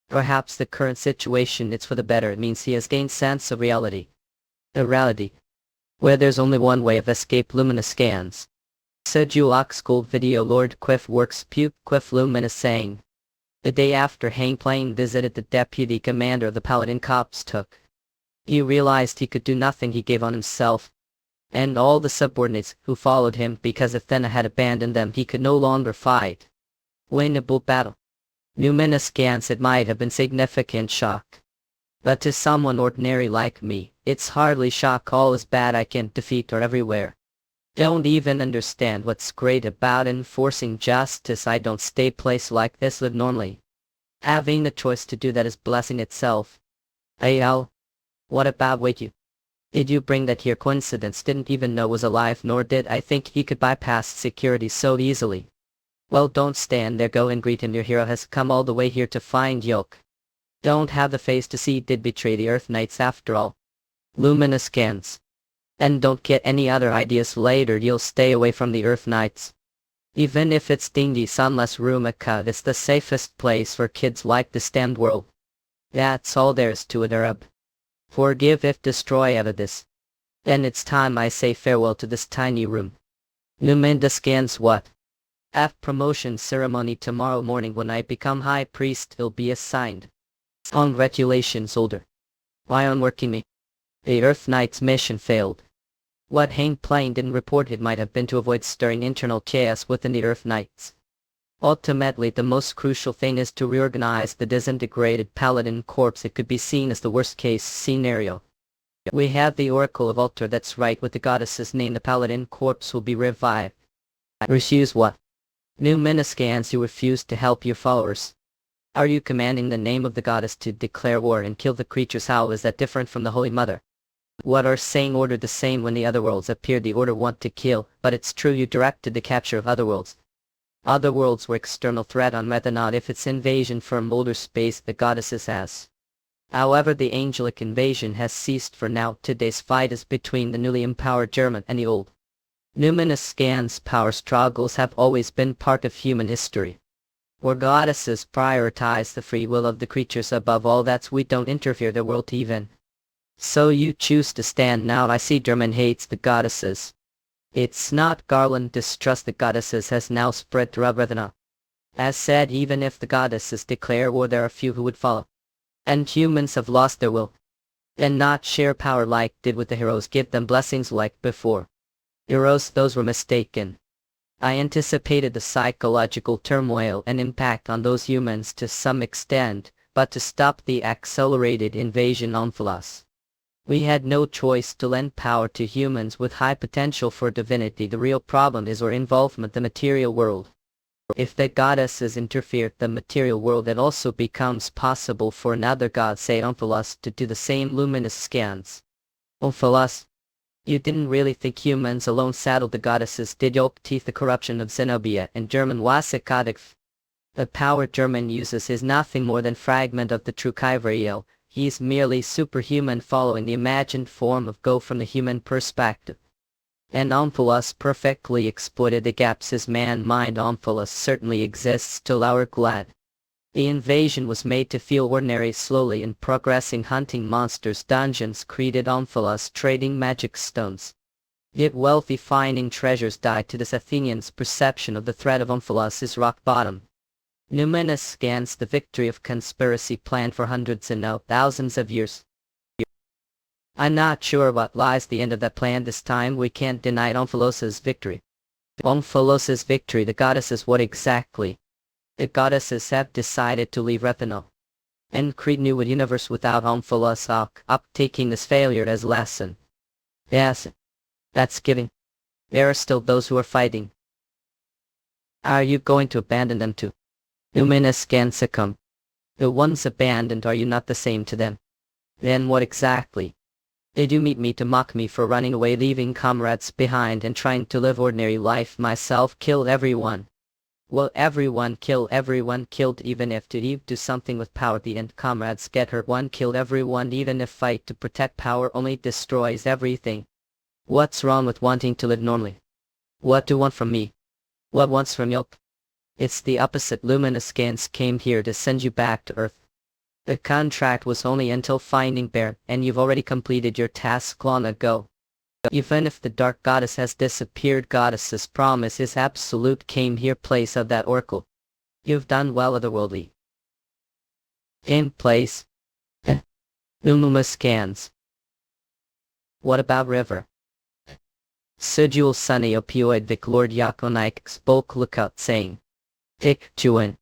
Perhaps the current situation it's for the better. It means he has gained sense of reality. A reality where there's only one way of escape. Luminous Scans. Sedulok School Video. Lord Quiff works. Puke Quiff. Luminous saying. The day after Hang Plain visited the deputy commander of the Paladin Cops took. He realized he could do nothing. He gave on himself and all the subordinates who followed him because Athena had abandoned them. He could no longer fight. Winnable battle. Luminous Scans. It might have been significant shock. But to someone ordinary like me, it's hardly shock. All is bad I can't defeat or everywhere. Don't even understand what's great about enforcing justice. I don't stay place like this, live normally. Having the choice to do that is blessing itself. Al. What about wait you? Did you bring that here? Coincidence. Didn't even know was alive, nor did I think he could bypass security so easily. Well, don't stand there, go and greet him. Your hero has come all the way here to find Yoke. Don't have the face to see did betray the Earth Knights after all. Luminous Scans. And don't get any other ideas later. You'll stay away from the Earth Knights. Even if it's dingy unless Rumaka, it's the safest place for kids like the STEM world. That's all there is to it, Arab. Forgive if destroy out of this. Then it's time I say farewell to this tiny room. Luminous Scans. What? At promotion ceremony tomorrow morning when I become high priest will be assigned. Congratulations, older. Why on working me? The Earth Knight's mission failed. What Hang Plain didn't report it might have been to avoid stirring internal chaos within the Earth Knights. Ultimately, the most crucial thing is to reorganize the disintegrated Paladin Corps. It could be seen as the worst case scenario. We have the Oracle of Altar, that's right, with the goddess's name. The paladin corpse will be revived. Refuse what? Numiniscans, you refuse to help your followers. Are you commanding the name of the goddess to declare war and kill the creatures? How is that different from the Holy Mother? What are saying ordered the same when the Otherworlds appeared? The order want to kill, but it's true you directed the capture of Otherworlds. Otherworlds were external threat on Meta, not if it's invasion from older space the goddesses has. However, the angelic invasion has ceased for now. Today's fight is between the newly empowered German and the old. Numiniscans' power struggles have always been part of human history. Where goddesses prioritize the free will of the creatures above all, that's we don't interfere the world even. So you choose to stand now. I see German hates the goddesses. It's not Garland distrust the goddesses has now spread throughout Rethana. As said, even if the goddesses declare war, there are few who would follow. And humans have lost their will. And not share power like did with the heroes, give them blessings like before. Heroes, those were mistaken. I anticipated the psychological turmoil and impact on those humans to some extent, but to stop the accelerated invasion on Philos, we had no choice to lend power to humans with high potential for divinity. The real problem is our involvement in the material world. If the goddesses interfere the material world, it also becomes possible for another god, say Omphalos, to do the same. Luminous scans. Omphalos, you didn't really think humans alone saddled the goddesses, did you? Teeth the corruption of Zenobia and German Wasikadik. The power German uses is nothing more than fragment of the true Kyvriel. He is merely superhuman, following the imagined form of Go from the human perspective. And Omphalos perfectly exploited the gaps his man-mind. Omphalos certainly exists till our glad. The invasion was made to feel ordinary, slowly and progressing, hunting monsters, dungeons created Omphalos, trading magic stones. Yet wealthy finding treasures died. To this Athenian's perception of the threat of Omphalos is rock bottom. Numinous scans the victory of conspiracy planned for hundreds and now thousands of years. I'm not sure what lies the end of that plan this time. We can't deny Omphalos's victory. Omphalos's victory, the goddesses, what exactly? The goddesses have decided to leave Rethana and create new universe without Omphalos, up taking this failure as lesson. Yes, that's giving. There are still those who are fighting. Are you going to abandon them too? Numinous can succumb. The ones abandoned, are you not the same to them? Then what exactly? They do meet me to mock me for running away, leaving comrades behind and trying to live ordinary life myself. Kill everyone. Will everyone kill everyone? Killed even if to do something with power. The end comrades get hurt. One killed everyone, even if fight to protect power only destroys everything. What's wrong with wanting to live normally? What do you want from me? What wants from you? It's the opposite. Luminous scans came here to send you back to Earth. The contract was only until finding Bear, and you've already completed your task long ago. Even if the Dark Goddess has disappeared, Goddess's promise is absolute. Came here place of that oracle. You've done well, otherworldly. In place. Luminous scans. What about River? Sidul Sunny opioid Vic Lord Yakonik spoke lookout saying. Dick Juin.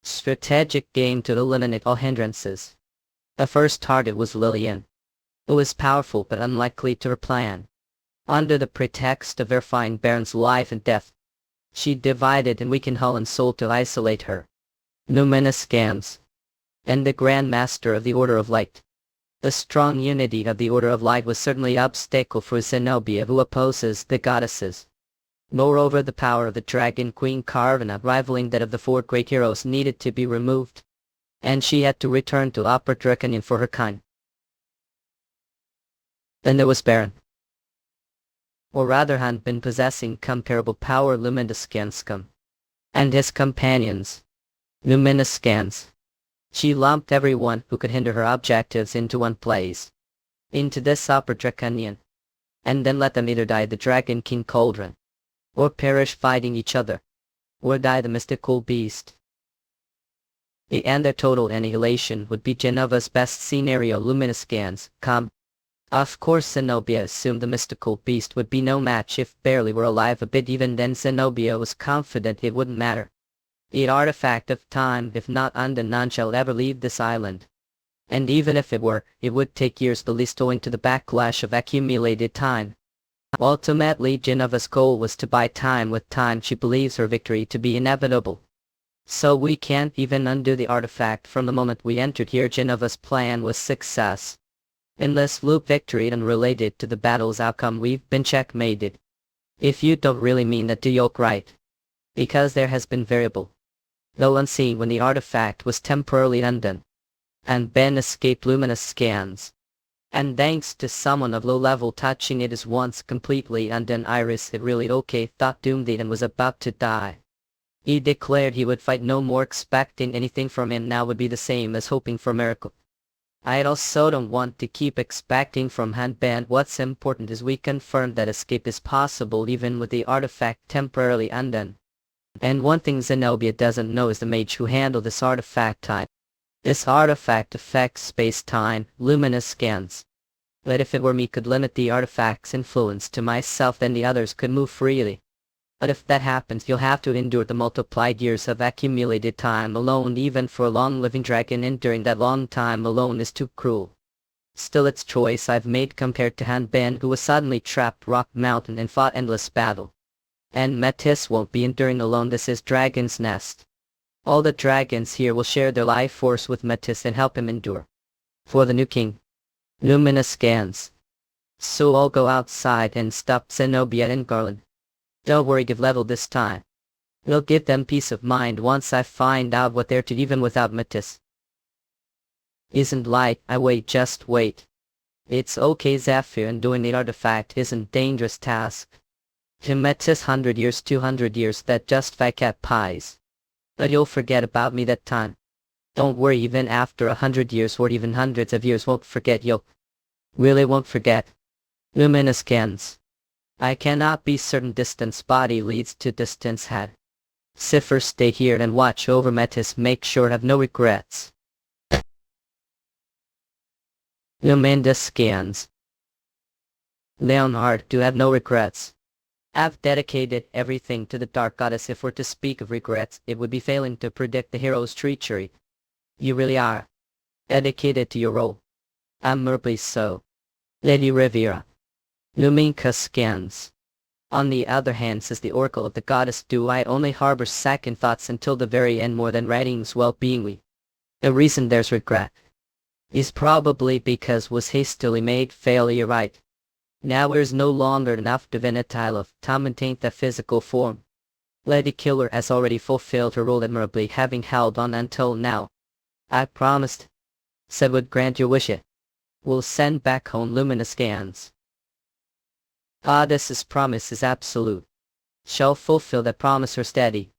Strategic game to eliminate all hindrances. The first target was Lillian. It was powerful but unlikely to her plan. Under the pretext of verifying Baron's life and death, she divided and weakened Hull and Soul to isolate her. Numinous scams. And the Grand Master of the Order of Light. The strong unity of the Order of Light was certainly an obstacle for Zenobia, who opposes the goddesses. Moreover, the power of the Dragon Queen Carvana, rivaling that of the four great heroes, needed to be removed, and she had to return to Upper Draconian for her kind. Then there was Baron. Or rather, had been possessing comparable power. Luminiscanscum. And his companions. Luminiscans. She lumped everyone who could hinder her objectives into one place. Into this Upper Draconian. And then let them either die the Dragon King Cauldron, or perish fighting each other, or die the mystical beast. The end of total annihilation would be Genova's best scenario. Luminiscans, come. Of course Zenobia assumed the mystical beast would be no match if barely were alive a bit. Even then Zenobia was confident it wouldn't matter. The artifact of time, if not undone, none shall ever leave this island. And even if it were, it would take years, the least owing to the backlash of accumulated time. Ultimately, Genova's goal was to buy time with time. She believes her victory to be inevitable. So we can't even undo the artifact. From the moment we entered here, Genova's plan was success. Unless Luke victory unrelated to the battle's outcome, we've been checkmated. If you don't really mean that, do you right? Because there has been variable, though unseen, when the artifact was temporarily undone. And Ben escaped luminous scans. And thanks to someone of low level touching it is once completely undone. Iris, it really okay, thought Doomdeed and was about to die. He declared he would fight no more. Expecting anything from him now would be the same as hoping for a miracle. I also don't want to keep expecting from Hanbin. What's important is we confirmed that escape is possible even with the artifact temporarily undone. And one thing Zenobia doesn't know is the mage who handled this artifact time. This artifact affects space-time, luminous scans. But if it were me, could limit the artifact's influence to myself, then the others could move freely. But if that happens, you'll have to endure the multiplied years of accumulated time alone. Even for a long-living dragon, enduring that long time alone is too cruel. Still, it's choice I've made compared to Hanbin, who was suddenly trapped Rock Mountain and fought endless battle. And Metis won't be enduring alone. This is Dragon's Nest. All the dragons here will share their life force with Metis and help him endure. For the new king, luminous scans. So I'll go outside and stop Zenobia and Garland. Don't worry, give level this time. We'll give them peace of mind once I find out what they're to, even without Metis. Isn't light, I wait, just wait. It's okay, Zephyr, and doing the artifact isn't dangerous task. To Metis 100 years, 200 years, that just fat cat pies. But you'll forget about me that time. Don't worry, even after 100 years or even hundreds of years, won't forget. You'll really won't forget. Luminous scans. I cannot be certain. Distance body leads to distance head. Zephyr, stay here and watch over Metis. Make sure have no regrets. Luminous scans. Leonhard, do have no regrets. I've dedicated everything to the Dark Goddess. If we're to speak of regrets, it would be failing to predict the hero's treachery. You really are dedicated to your role. Admirably so. Lady Riviera. Luminka scans. On the other hand, says the Oracle of the Goddess, do I only harbor second thoughts until the very end, more than writing's well-being. The reason there's regret is probably because was hastily made failure right. Now there's no longer enough divinity love to maintain the physical form. Lady Killer has already fulfilled her role admirably, having held on until now. I promised, said would grant your wish. We'll send back home luminous scans. Goddess's promise is absolute. Shall fulfill that promise her steady.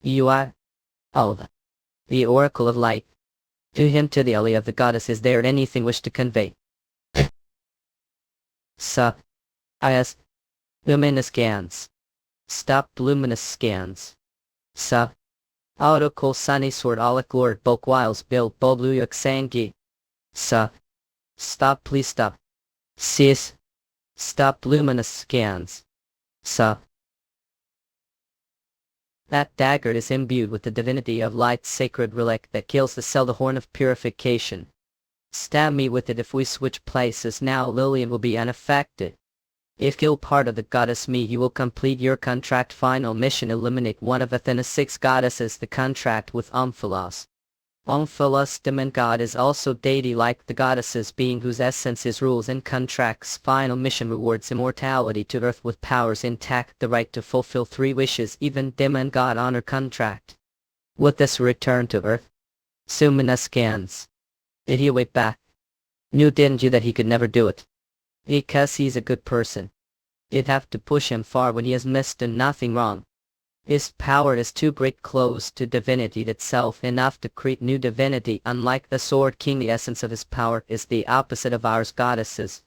You are, the Oracle of Light. To him, to the ally of the Goddess, is there anything wish to convey? Yes. Luminous scans. Stop luminous scans. Autocol sunny sword alec lord bulk wiles bill boluyuk sangi. Stop, please stop. Sis. Stop luminous scans. That dagger is imbued with the divinity of light's sacred relic that kills the cell, the horn of purification. Stab me with it. If we switch places now, Lillian will be unaffected. If you're part of the goddess me, you will complete your contract. Final mission: eliminate one of Athena's 6 goddesses. The contract with Omphalos. Omphalos, demon god, is also deity like the goddesses, being whose essence is rules and contracts. Final mission rewards immortality to earth with powers intact, the right to fulfill 3 wishes. Even demon god honor contract. With this return to earth. Sumina scans. Did he wait back? Knew, didn't you, that he could never do it? Because he's a good person. You'd have to push him far when he has missed and nothing wrong. His power is too great, close to divinity itself, enough to create new divinity. Unlike the Sword King, the essence of his power is the opposite of ours goddesses.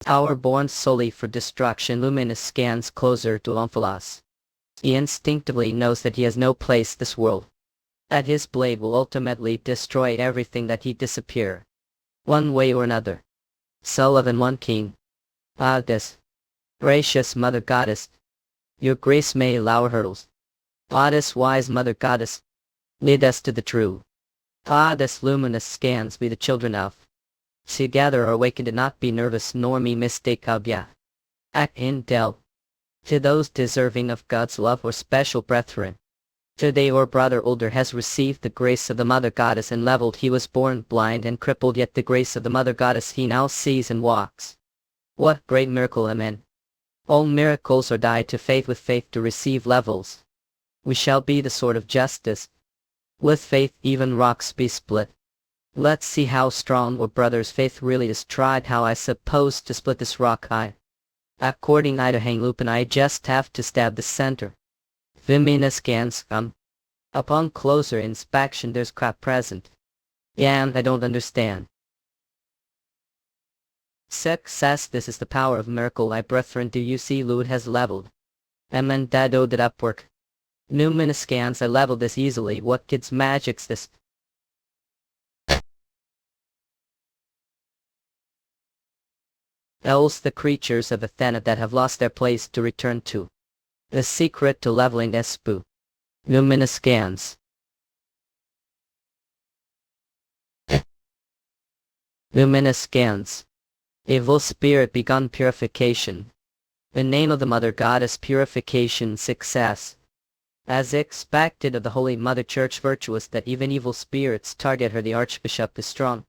Our born solely for destruction. Luminous scans closer to Omphalos. He instinctively knows that he has no place this world. That his blade will ultimately destroy everything that he disappear. One way or another. Sullivan, one king. Goddess. Gracious Mother Goddess. Your grace may allow hurdles. Goddess, wise Mother Goddess. Lead us to the true Ah, this luminous scans we the children of. Together are awakened to not be nervous nor me mistake of ya. Act in del. To those deserving of God's love or special brethren. Today or brother older has received the grace of the Mother Goddess and leveled he was born blind and crippled yet the grace of the Mother Goddess he now sees and walks. What great miracle, amen. All miracles are died to faith with faith to receive levels. We shall be the sword of justice. With faith even rocks be split. Let's see how strong or brother's faith really is tried how I suppose to split this rock according I to hang loop and I just have to stab the center. Vimina scans upon closer inspection there's crap present. Yeah, and I don't understand. Success, this is the power of miracle I brethren do you see Lud has leveled. Amen dado did upwork. Numina scans I leveled this easily what kids magic's this. Else the creatures of Athena that have lost their place to return to. The secret to leveling Espu. Lumina scans. Lumina scans. Evil spirit begun purification. The name of the Mother Goddess purification success. As expected of the Holy Mother Church virtuous that even evil spirits target her the Archbishop is strong.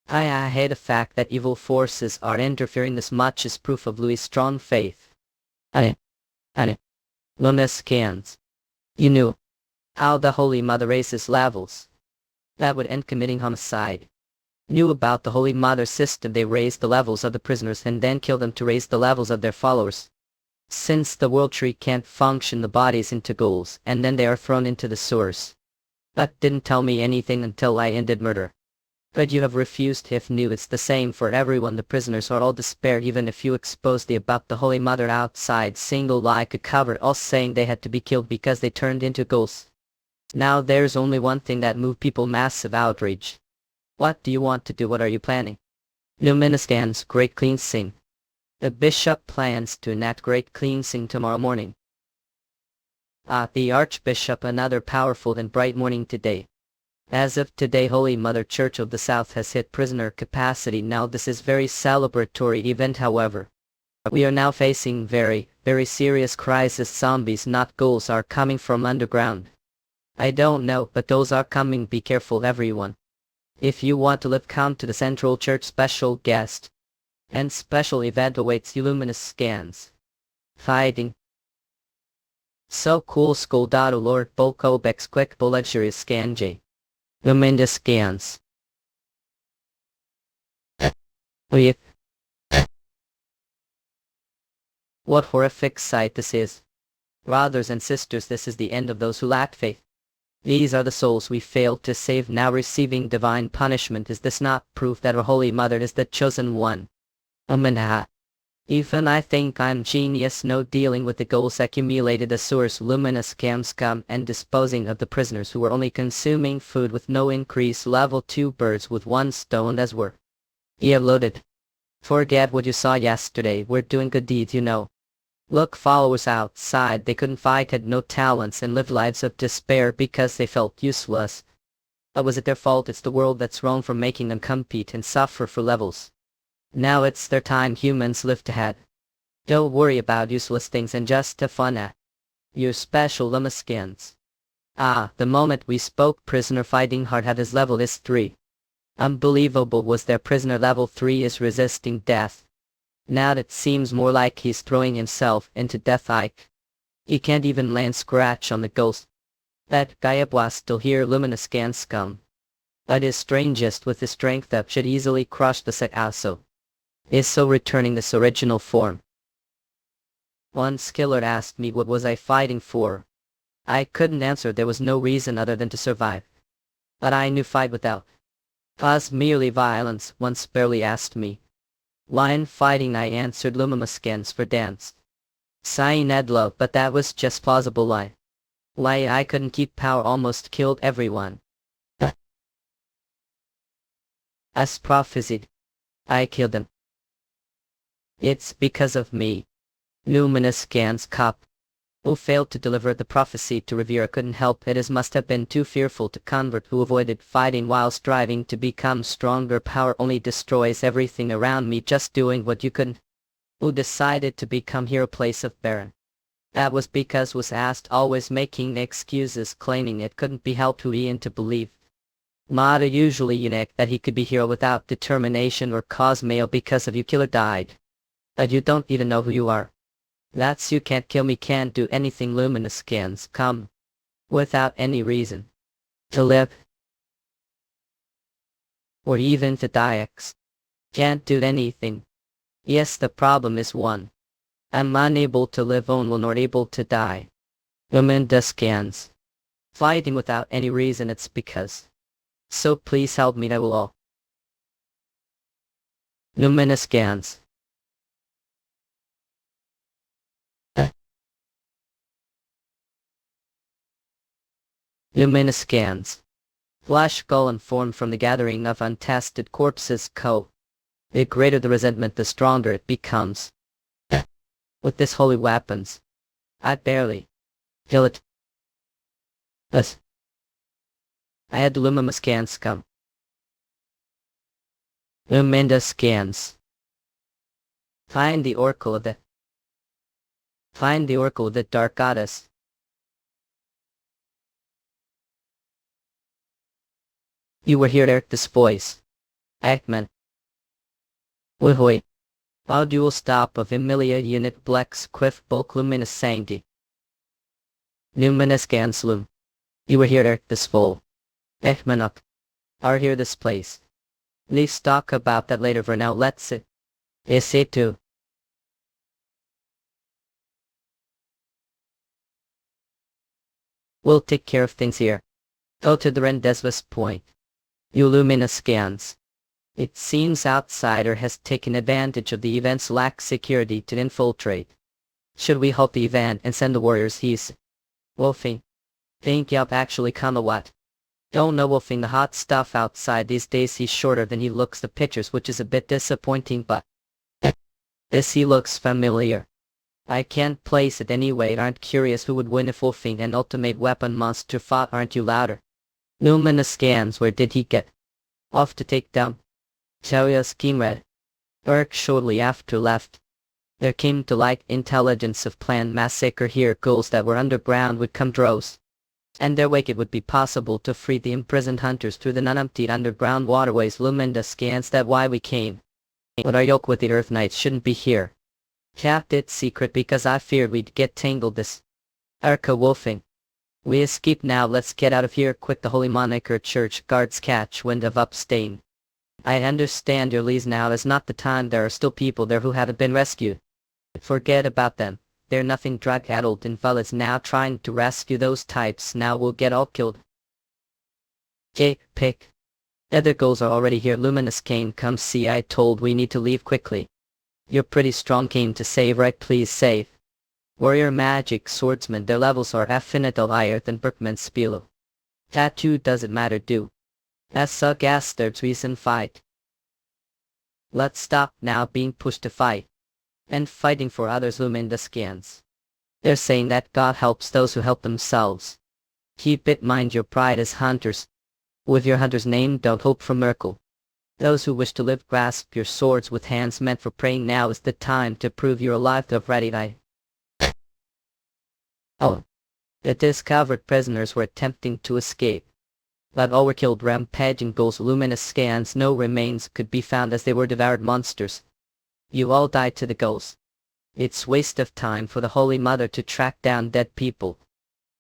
I hate the fact that evil forces are interfering this much is proof of Louis' strong faith. Luna scans. You knew how the Holy Mother raises levels. That would end committing homicide. Knew about the Holy Mother system they raise the levels of the prisoners and then kill them to raise the levels of their followers. Since the world tree can't function the bodies into ghouls and then they are thrown into the sewers. That didn't tell me anything until I ended murder. But you have refused if knew it's the same for everyone the prisoners are all despair even if you expose the about the Holy Mother outside single lie could cover all saying they had to be killed because they turned into ghouls. Now there's only one thing that moved people massive outrage. What do you want to do what are you planning? Luminiscans great cleansing. The bishop plans to enact great cleansing tomorrow morning. The Archbishop another powerful and bright morning today. As of today Holy Mother Church of the South has hit prisoner capacity now this is very celebratory event however. We are now facing very serious crisis zombies not ghouls are coming from underground. I don't know but those are coming be careful everyone. If you want to live come to the Central Church special guest. And special event awaits you luminous scans. Fighting. So cool Skoldado Lord Bolkobex quick luxurious scan J. Luminous scans. What horrific sight this is. Brothers and sisters this is the end of those who lack faith. These are the souls we failed to save now receiving divine punishment is this not proof that our Holy Mother is the chosen one? Even I think I'm genius no dealing with the goals accumulated the source luminous scams come and disposing of the prisoners who were only consuming food with no increase level 2 birds with one stone as were. Loaded. Forget what you saw yesterday we're doing good deeds you know. Look followers outside they couldn't fight had no talents and lived lives of despair because they felt useless. But was it their fault it's the world that's wrong for making them compete and suffer for levels. Now it's their time humans live ahead. Don't worry about useless things and just have fun at your special lumiskins. The moment we spoke prisoner fighting hard had his level is 3. Unbelievable was their prisoner level 3 is resisting death. Now it seems more like he's throwing himself into death he can't even land scratch on the ghost. That Gayabwa still here luminous scan scum. That is strangest with the strength that should easily crush the set also. Is so returning this original form. One skillert asked me what was I fighting for. I couldn't answer there was no reason other than to survive. But I knew fight without cause merely violence once barely asked me. Lion fighting I answered lumimuskans for dance. Sign Edlo but that was just plausible lie. Lie I couldn't keep power almost killed everyone. As prophesied. I killed them. It's because of me. Luminous scans cup. who failed to deliver the prophecy to Rivera couldn't help it as must have been too fearful to convert, who avoided fighting while striving to become stronger. Power only destroys everything around me, just doing what you couldn't. Who decided to become hero place of Baron. That was because was asked, always making excuses, claiming it couldn't be helped. Who Ian to believe. Mada usually unique that he could be hero without determination or cause mail because of you killer died. But you don't even know who you are. That's you can't kill me, can't do anything. Luminous scans come without any reason to live or even to die. Can't do anything. Yes, the problem is one. I'm unable to live on nor able to die. Lumina scans. Fighting without any reason, it's because. So please help me, I will all. Lumina scans. Lumina scans. Flash skull formed from the gathering of untested corpses. The greater the resentment, the stronger it becomes. With this holy weapons, I'd barely kill it. Thus, I had the Lumina scans come. Lumina scans. Find the oracle of the dark goddess. You were here, Eric, this voice. Ekman. Wuhui. How dual stop of Emilia unit Blex Quiff Bulk Luminous Sancti. Luminous Ganslum. You were here, Eric, this full. Ekman up. Are here this place. Let's talk about that later. For now, let's it. Is it too? We'll take care of things here. Go to the Rendezvous point. You Lumina scans. It seems outsider has taken advantage of the event's lack security to infiltrate. Should we halt the event and send the warriors? He's wolfing. Think yup, actually kinda what? Don't know, wolfing the hot stuff outside these days. He's shorter than he looks the pictures, which is a bit disappointing, but this he looks familiar. I can't place it anyway. Aren't curious who would win if wolfing and ultimate weapon monster fought? Aren't you louder? Lumina scans. Where did he get off to take down Cherya's scheme? Red Urk shortly after left. There came to light intelligence of planned massacre here. Ghouls that were underground would come droves. And their wake it would be possible to free the imprisoned hunters through the unemptied underground waterways. Lumina scans. That why we came. But our yoke with the Earth Knights shouldn't be here. Kept it secret because I feared we'd get tangled. This Urka wolfing. We escape now. Let's get out of here quick. The Holy Moniker Church guards catch wind of Upstain. I understand your leaves now is not the time. There are still people there who haven't been rescued. Forget about them. They're nothing. Drug-addled invalids now trying to rescue those types. Now we'll get all killed. Pick. Other ghouls are already here. Luminous Kane, come see. I told we need to leave quickly. You're pretty strong, Kane, to save, right? Please save. Warrior magic swordsman. Their levels are infinital higher than Berkman's Spilo. Tattoo doesn't matter, do. As a gas there's reason fight. Let's stop now being pushed to fight. And fighting for others. Lumina scans. They're saying that God helps those who help themselves. Keep it mind your pride as hunters. With your hunter's name, don't hope for miracle. Those who wish to live grasp your swords with hands meant for praying. Now is the time to prove you're alive. To ready die. Oh. The discovered prisoners were attempting to escape. But all were killed. Rampaging ghouls. Luminous scans. No remains could be found as they were devoured monsters. You all died to the ghouls. It's waste of time for the Holy Mother to track down dead people.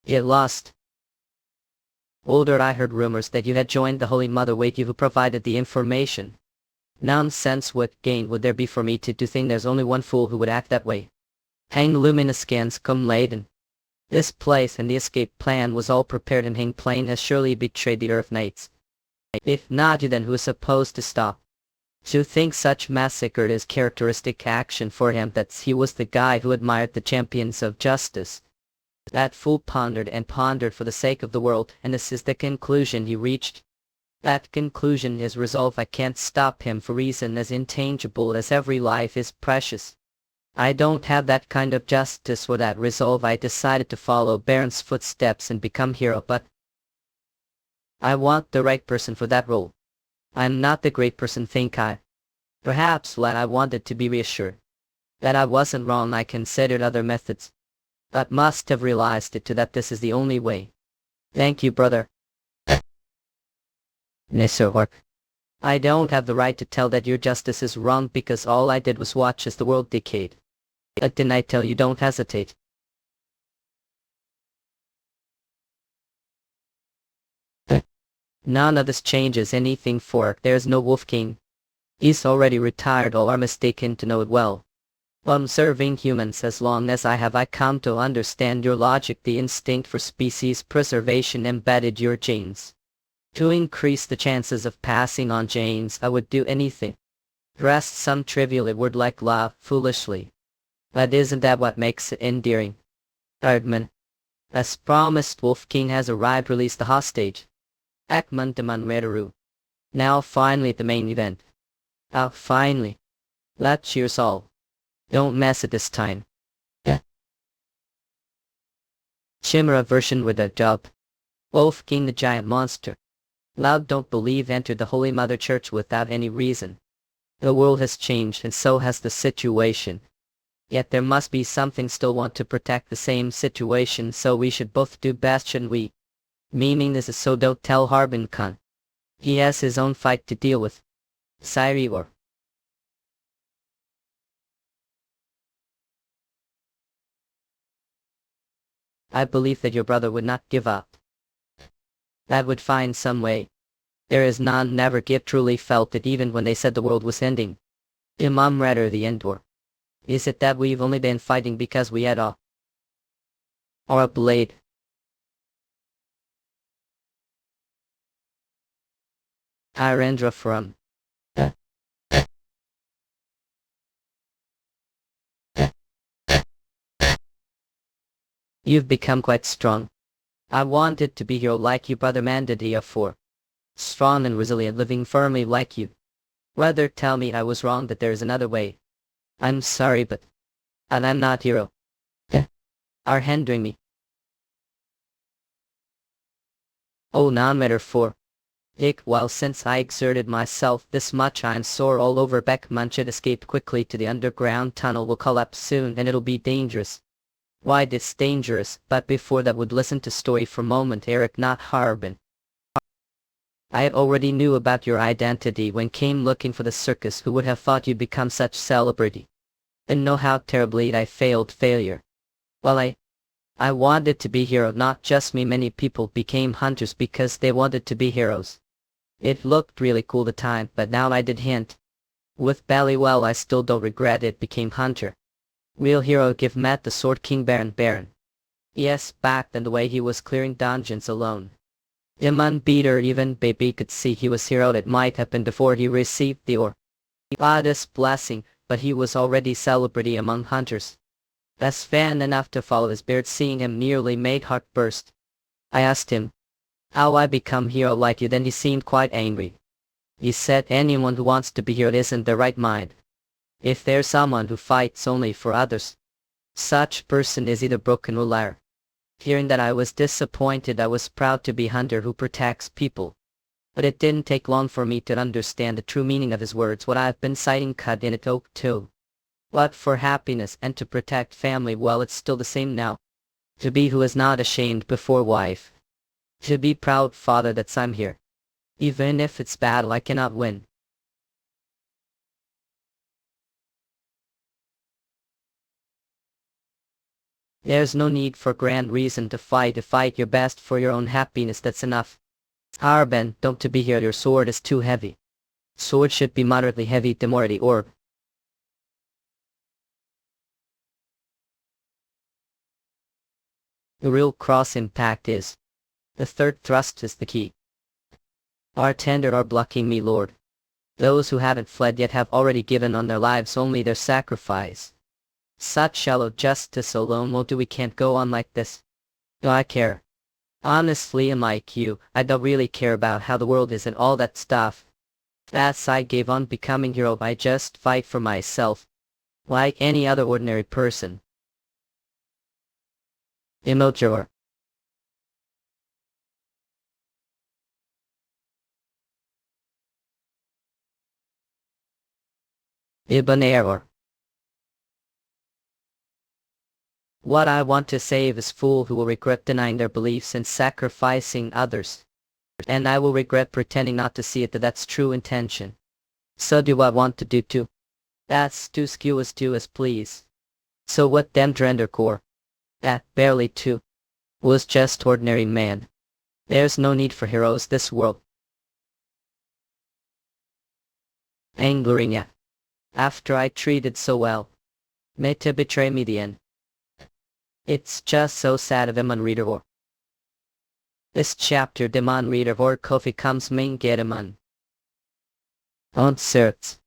Get lost. Older, I heard rumors that you had joined the Holy Mother. Wait, you who provided the information. Nonsense. What gain would there be for me to do thing? There's only one fool who would act that way. Hang Luminous scans come laden. This place and the escape plan was all prepared, and Hang Plain has surely betrayed the Earth Knights. If not you, then who is supposed to stop? To think such massacre is characteristic action for him. That he was the guy who admired the champions of justice. That fool pondered and pondered for the sake of the world, and this is the conclusion he reached. That conclusion is resolve. I can't stop him for reason as intangible as every life is precious. I don't have that kind of justice or that resolve. I decided to follow Baron's footsteps and become hero, but I want the right person for that role. I'm not the great person think I. Perhaps when I wanted to be reassured that I wasn't wrong, I considered other methods, but must have realized it too that this is the only way. Thank you, brother. Nisor. I don't have the right to tell that your justice is wrong because all I did was watch as the world decayed. But didn't I tell you don't hesitate? None of this changes anything, for there's no Wolf King. He's already retired. All are mistaken to know it well. Observing humans, as long as I come to understand your logic. The instinct for species preservation embedded your genes. To increase the chances of passing on genes, I would do anything. Dressed some trivial word like love, foolishly. But isn't that what makes it endearing? Erdman. As promised, Wolf King has arrived. Release the hostage. Ekman de Manhwa Ryu. Now finally the main event. Finally. Let's cheers all. Don't mess it this time. Chimera version with a dub. Wolf King the giant monster. Loud don't believe entered the Holy Mother Church without any reason. The world has changed and so has the situation. Yet there must be something still want to protect the same situation, so we should both do best, shouldn't we? Meaning this is so don't tell Harbin Khan. He has his own fight to deal with. Sairi or. I believe that your brother would not give up. That would find some way. There is none never give truly felt it even when they said the world was ending. Imam rather the end, or is it that we've only been fighting because we had a or a blade? Irendra from You've become quite strong. I wanted to be hero like you, brother Mandadia, for strong and resilient, living firmly like you. Rather tell me I was wrong, that there is another way. I'm sorry, but and I'm not hero. Are hindering me. Oh, no matter for well, since I exerted myself this much, I'm sore all over. Beckman should escape quickly to the underground tunnel. Will collapse soon and it'll be dangerous. Why this dangerous? But before that would listen to story for a moment, Eric, not Harbin. I already knew about your identity when came looking for the circus. Who would have thought you'd become such celebrity? And know how terribly I failed. Failure. Well, I wanted to be hero, not just me. Many people became hunters because they wanted to be heroes. It looked really cool the time, but now I did hint. With belly, well, I still don't regret it. Became hunter. Real hero give met the Sword King Baron. Yes, back then the way he was clearing dungeons alone. Iman beater, even baby could see he was hero. It might have been before he received the goddess blessing, but he was already celebrity among hunters. That's fan enough to follow his beard. Seeing him nearly made heart burst. I asked him how I become hero like you, then he seemed quite angry. He said anyone who wants to be hero isn't their right mind. If there's someone who fights only for others, such person is either broken or liar. Hearing that, I was disappointed. I was proud to be hunter who protects people. But it didn't take long for me to understand the true meaning of his words. What I've been citing cut in it oak too. What for happiness and to protect family, well, it's still the same now. To be who is not ashamed before wife. To be proud father that's I'm here. Even if it's battle I cannot win. There's no need for grand reason to fight. To fight your best for your own happiness, that's enough. Harbin, don't to be here. Your sword is too heavy. Sword should be moderately heavy. Demority orb. The real cross impact is. The third thrust is the key. Our tender are blocking me, Lord. Those who haven't fled yet have already given on their lives only their sacrifice. Such shallow justice alone won't do. We can't go on like this. Do I care? Honestly, unlike you, I don't really care about how the world is and all that stuff. As I gave on becoming hero, I just fight for myself. like any other ordinary person. Immature. Ibn error. What I want to save is fools who will regret denying their beliefs and sacrificing others. And I will regret pretending not to see it that's true intention. So do I want to do too. That's to skew as do as please. So what them Drendercore? That barely too. Was just ordinary man. There's no need for heroes this world. Angering ya. After I treated so well. May to betray me the end. It's just so sad of Iman Reader or. This chapter Demon Reader or Kofi comes main Gedeman. On certs.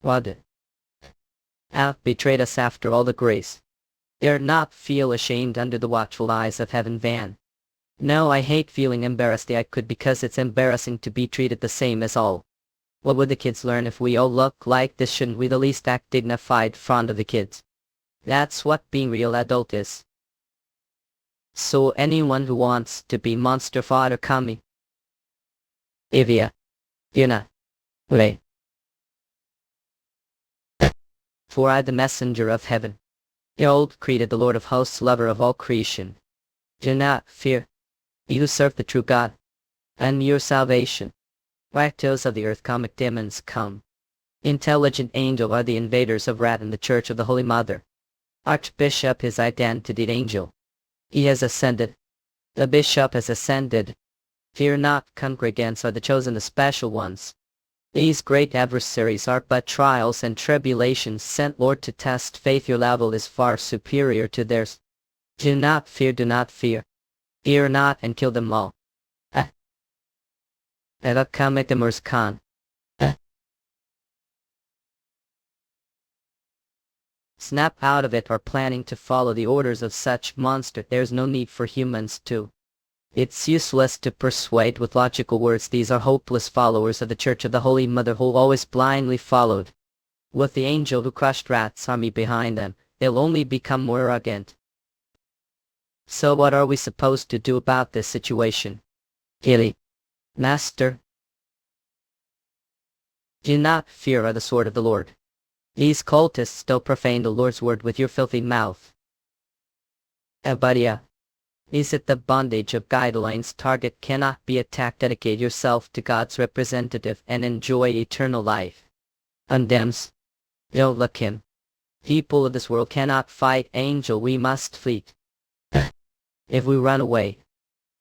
What? Have betrayed us after all the grace. Dare not feel ashamed under the watchful eyes of heaven van. No, I hate feeling embarrassed I could because it's embarrassing to be treated the same as all. What would the kids learn if we all look like this? Shouldn't we the least act dignified front of the kids? That's what being real adult is. So anyone who wants to be monster fodder kami. Ivia. Yuna. Ray. For I the messenger of heaven. Behold, created the Lord of hosts, lover of all creation. Do not fear. You serve the true God. And your salvation. Rectos of the earth comic demons come. Intelligent angel are the invaders of Rat in the church of the Holy Mother. Archbishop his identity angel. He has ascended. The bishop has ascended. Fear not, congregants are the chosen, the special ones. These great adversaries are but trials and tribulations sent Lord to test faith. Your level is far superior to theirs. Do not fear, do not fear. Fear not and kill them all. Edakamekdemers Khan. Snap out of it or planning to follow the orders of such monster. There's no need for humans to. It's useless to persuade with logical words. These are hopeless followers of the Church of the Holy Mother who always blindly followed. With the angel who crushed Rat's army behind them, they'll only become more arrogant. So what are we supposed to do about this situation? Gilly. Master. Do not fear the sword of the Lord. These cultists still profane the Lord's word with your filthy mouth. Abadia. Is it the bondage of guidelines? Target cannot be attacked. Dedicate yourself to God's representative and enjoy eternal life. Undemns. Don't look him. People of this world cannot fight angel. We must flee. If we run away,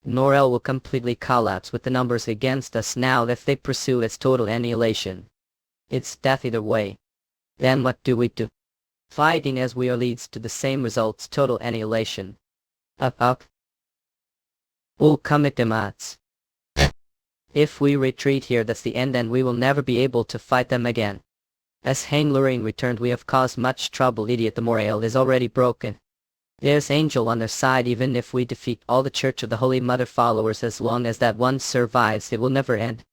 Norel will completely collapse with the numbers against us now. If they pursue its total annihilation. It's death either way. Then what do we do? Fighting as we are leads to the same results, total annihilation. Up. We'll commit demats. If we retreat here, that's the end, and we will never be able to fight them again. As Hangluring returned, we have caused much trouble. Idiot, the morale is already broken. There's angel on their side. Even if we defeat all the Church of the Holy Mother followers, as long as that one survives, it will never end.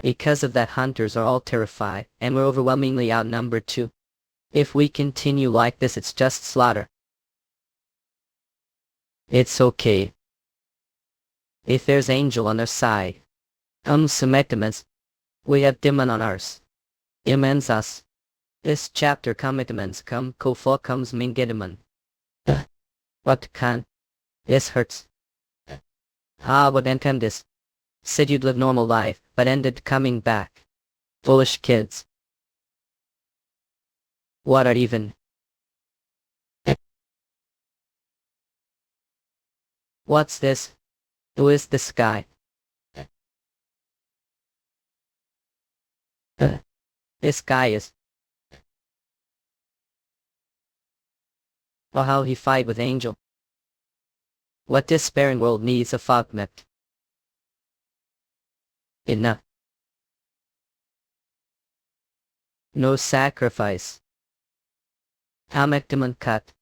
Because of that, hunters are all terrified, and we're overwhelmingly outnumbered too. If we continue like this, it's just slaughter. It's okay. If there's angel on their side. Sumetimans. We have demon on ours. Imens us. This chapter commitments come kofo comes mingedeman. What can? This hurts. What ended this? Said you'd live normal life, but ended coming back. Foolish kids. What are even? What's this? Who is this guy? This guy is. Or how he fight with angel. What despairing world needs a fogmet? Enough. No sacrifice. Amekdaman cut.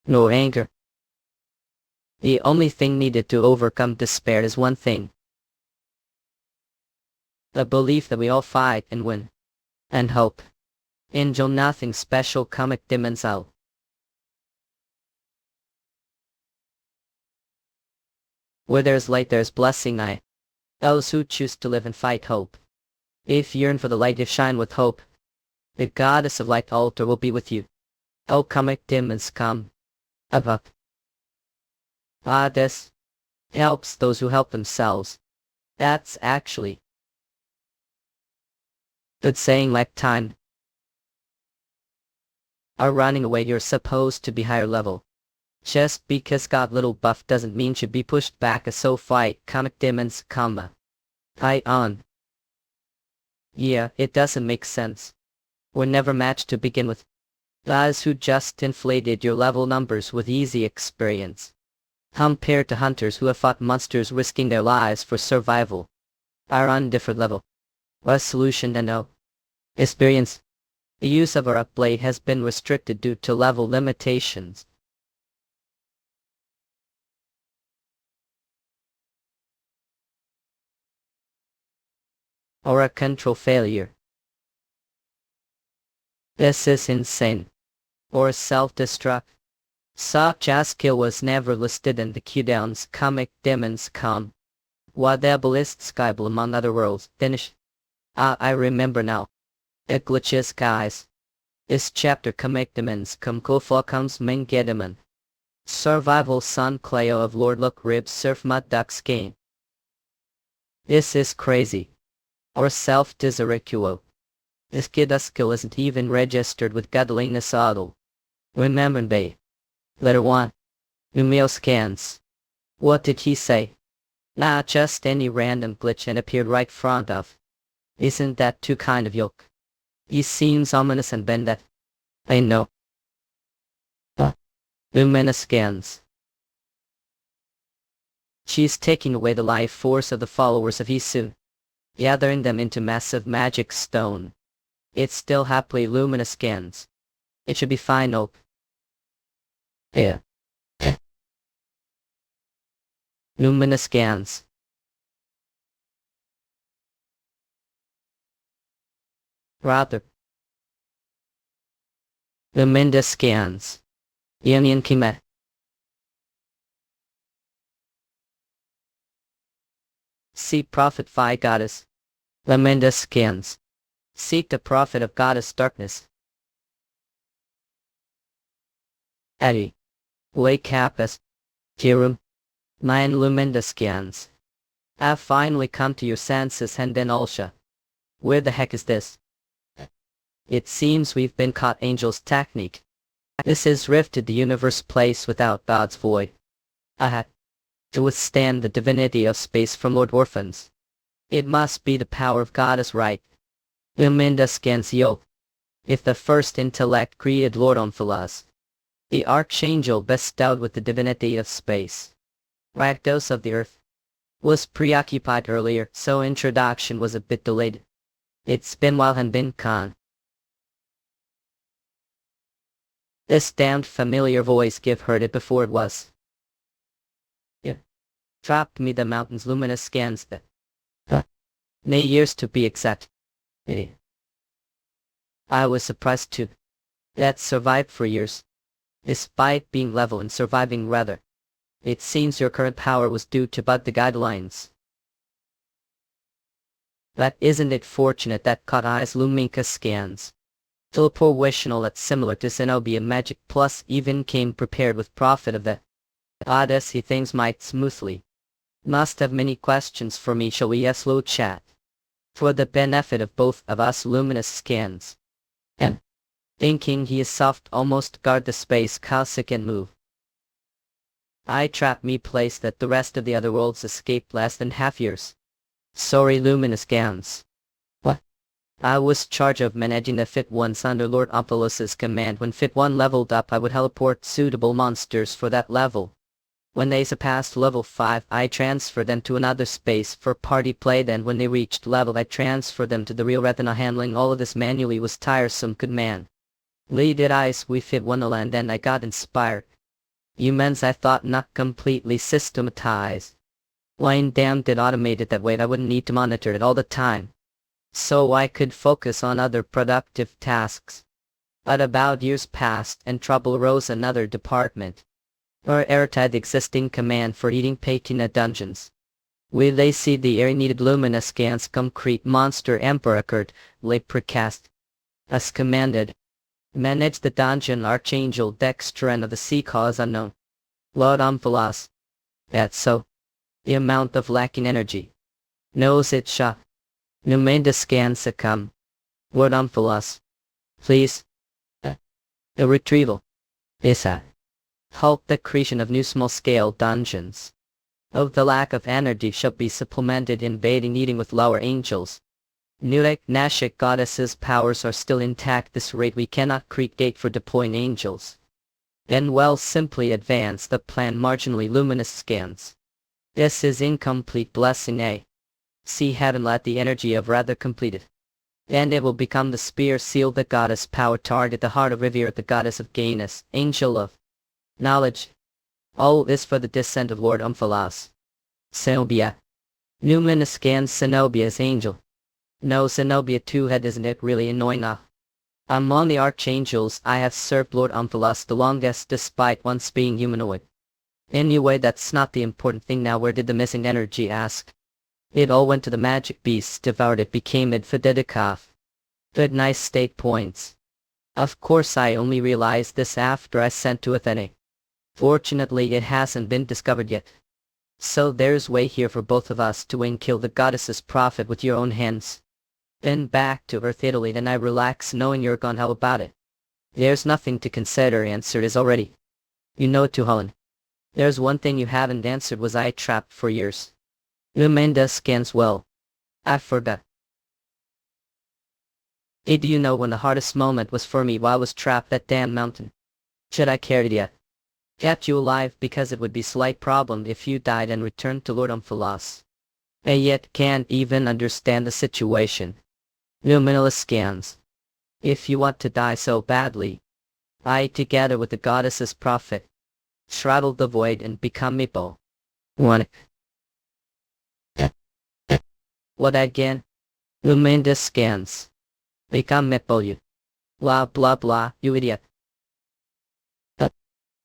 No anger. The only thing needed to overcome despair is one thing. The belief that we all fight and win. And hope. Angel nothing special comic demons out. Where there's light there's blessing those who choose to live and fight hope. If yearn for the light if shine with hope, the goddess of light altar will be with you. O comic demons come. Up. This helps those who help themselves. That's actually good saying like time are running away you're supposed to be higher level. Just because got little buff doesn't mean should be pushed back so fight comic demons come. Fight on. Yeah, it doesn't make sense. We're never matched to begin with. Guys who just inflated your level numbers with easy experience. Compared to hunters who have fought monsters risking their lives for survival. Are on different level. A solution and no experience. The use of our upblade has been restricted due to level limitations. Or a control failure. This is insane. Or self-destruct. Such a skill was never listed in the cooldowns comic demons come. What the ballist skyball among other worlds finish. I remember now. It glitches guys. This chapter comic demons come comes main gedemon. Survival Sun Cleo of Lord Look Ribs Surf Mud Ducks game. This is crazy. Or self-disrecuo. This kid skill isn't even registered with Gadalina Saddle. Remember Bay. Letter 1. Umeo scans. What did he say? Nah, just any random glitch and appeared right front of. Isn't that too kind of yoke? He seems ominous and bend that. I know. Umena scans. She's taking away the life force of the followers of Isu. Gathering them into massive magic stone. It's still happily luminous scans. It should be fine ope. Yeah. Luminous scans. Rather. Luminous scans. Union Kime. See Prophet Phi Goddess. Luminous scans. Seek the Prophet of Goddess Darkness. Eddie. Lake Kappas. Kirum. Nine Luminous scans. I've finally come to your senses Hanbin Ulsha. Where the heck is this? It seems we've been caught Angel's technique. This is rifted the universe place without God's void. I had to withstand the divinity of space from Lord Orphans. It must be the power of Goddess right. Luminda scans yo. If the first intellect created Lord Omphalos, the Archangel bestowed with the divinity of space, Rakdos of the earth, was preoccupied earlier, so introduction was a bit delayed. It's been while Hanbin Khan. This damned familiar voice give heard it before it was. Yeah. Dropped me the mountain's luminous scans that. Nay years to be exact. Yeah. I was surprised too. That survived for years. Despite being level and surviving rather. It seems your current power was due to but the guidelines. But isn't it fortunate that caught eyes Luminka scans? Teleportational that's similar to Zenobia magic plus even came prepared with profit of the Odyssey things might smoothly. Must have many questions for me shall we slow chat. For the benefit of both of us luminous scans. And thinking he is soft almost guard the space Cossack and move. I trap me place that the rest of the other worlds escaped less than half years. Sorry luminous scans. What? I was charge of managing the Fit Ones under Lord Omphalos's command. When Fit 1 leveled up I would teleport suitable monsters for that level. When they surpassed level 5 I transferred them to another space for party play, then when they reached level I transferred them to the real retina. Handling all of this manually was tiresome good man. Did eyes we Fit 1 land and I got inspired. Humans I thought not completely systematized. Line damn did automated that way I wouldn't need to monitor it all the time. So I could focus on other productive tasks. But about years passed and trouble arose another department, or airtight the existing command for eating patina dungeons. We they see the air needed luminous scans concrete monster emperor occurred, lay precast. As commanded. Manage the dungeon archangel dextran of the sea cause unknown. Lord Umphalas. That's so. The amount of lacking energy. Knows it shot. Numenda scan succumb. Lord Umphalas. Please. The retrieval. Isa. Help the creation of new small-scale dungeons. Of the lack of energy shall be supplemented in baiting eating with lower angels. Nulek Nashik goddesses' powers are still intact. This rate we cannot create for deploying angels. Then well simply advance the plan marginally luminous scans. This is incomplete blessing A. See heaven let the energy of rather completed. And it will become the spear seal the goddess power target the heart of revere the goddess of gayness, angel of knowledge. All this for the descent of Lord Umphalas. Zenobia. Numinous scans Zenobia's angel. No Zenobia two-head isn't it really annoying Among the archangels I have served Lord Umphalas the longest despite once being humanoid. Anyway that's not the important thing now where did the missing energy ask? It all went to the magic beast devoured it became Idfididikov. Good nice state points. Of course I only realized this after I sent to Athene. Fortunately it hasn't been discovered yet. So there's way here for both of us to win kill the goddess's prophet with your own hands. Then back to Earth Italy then I relax knowing you're gone how about it. There's nothing to consider answered is already. You know to Holland. There's one thing you haven't answered was I trapped for years. Lumenda scans well. I forgot. Hey do you know when the hardest moment was for me while I was trapped that damn mountain? Should I carried yet? Kept you alive because it would be slight problem if you died and returned to Lord Umphalas. I yet can't even understand the situation. Luminous scans. If you want to die so badly. I together with the goddess's prophet. Straddle the void and become Meepo. 1. What again? Luminous scans. Become Meepo you. Blah blah blah you idiot.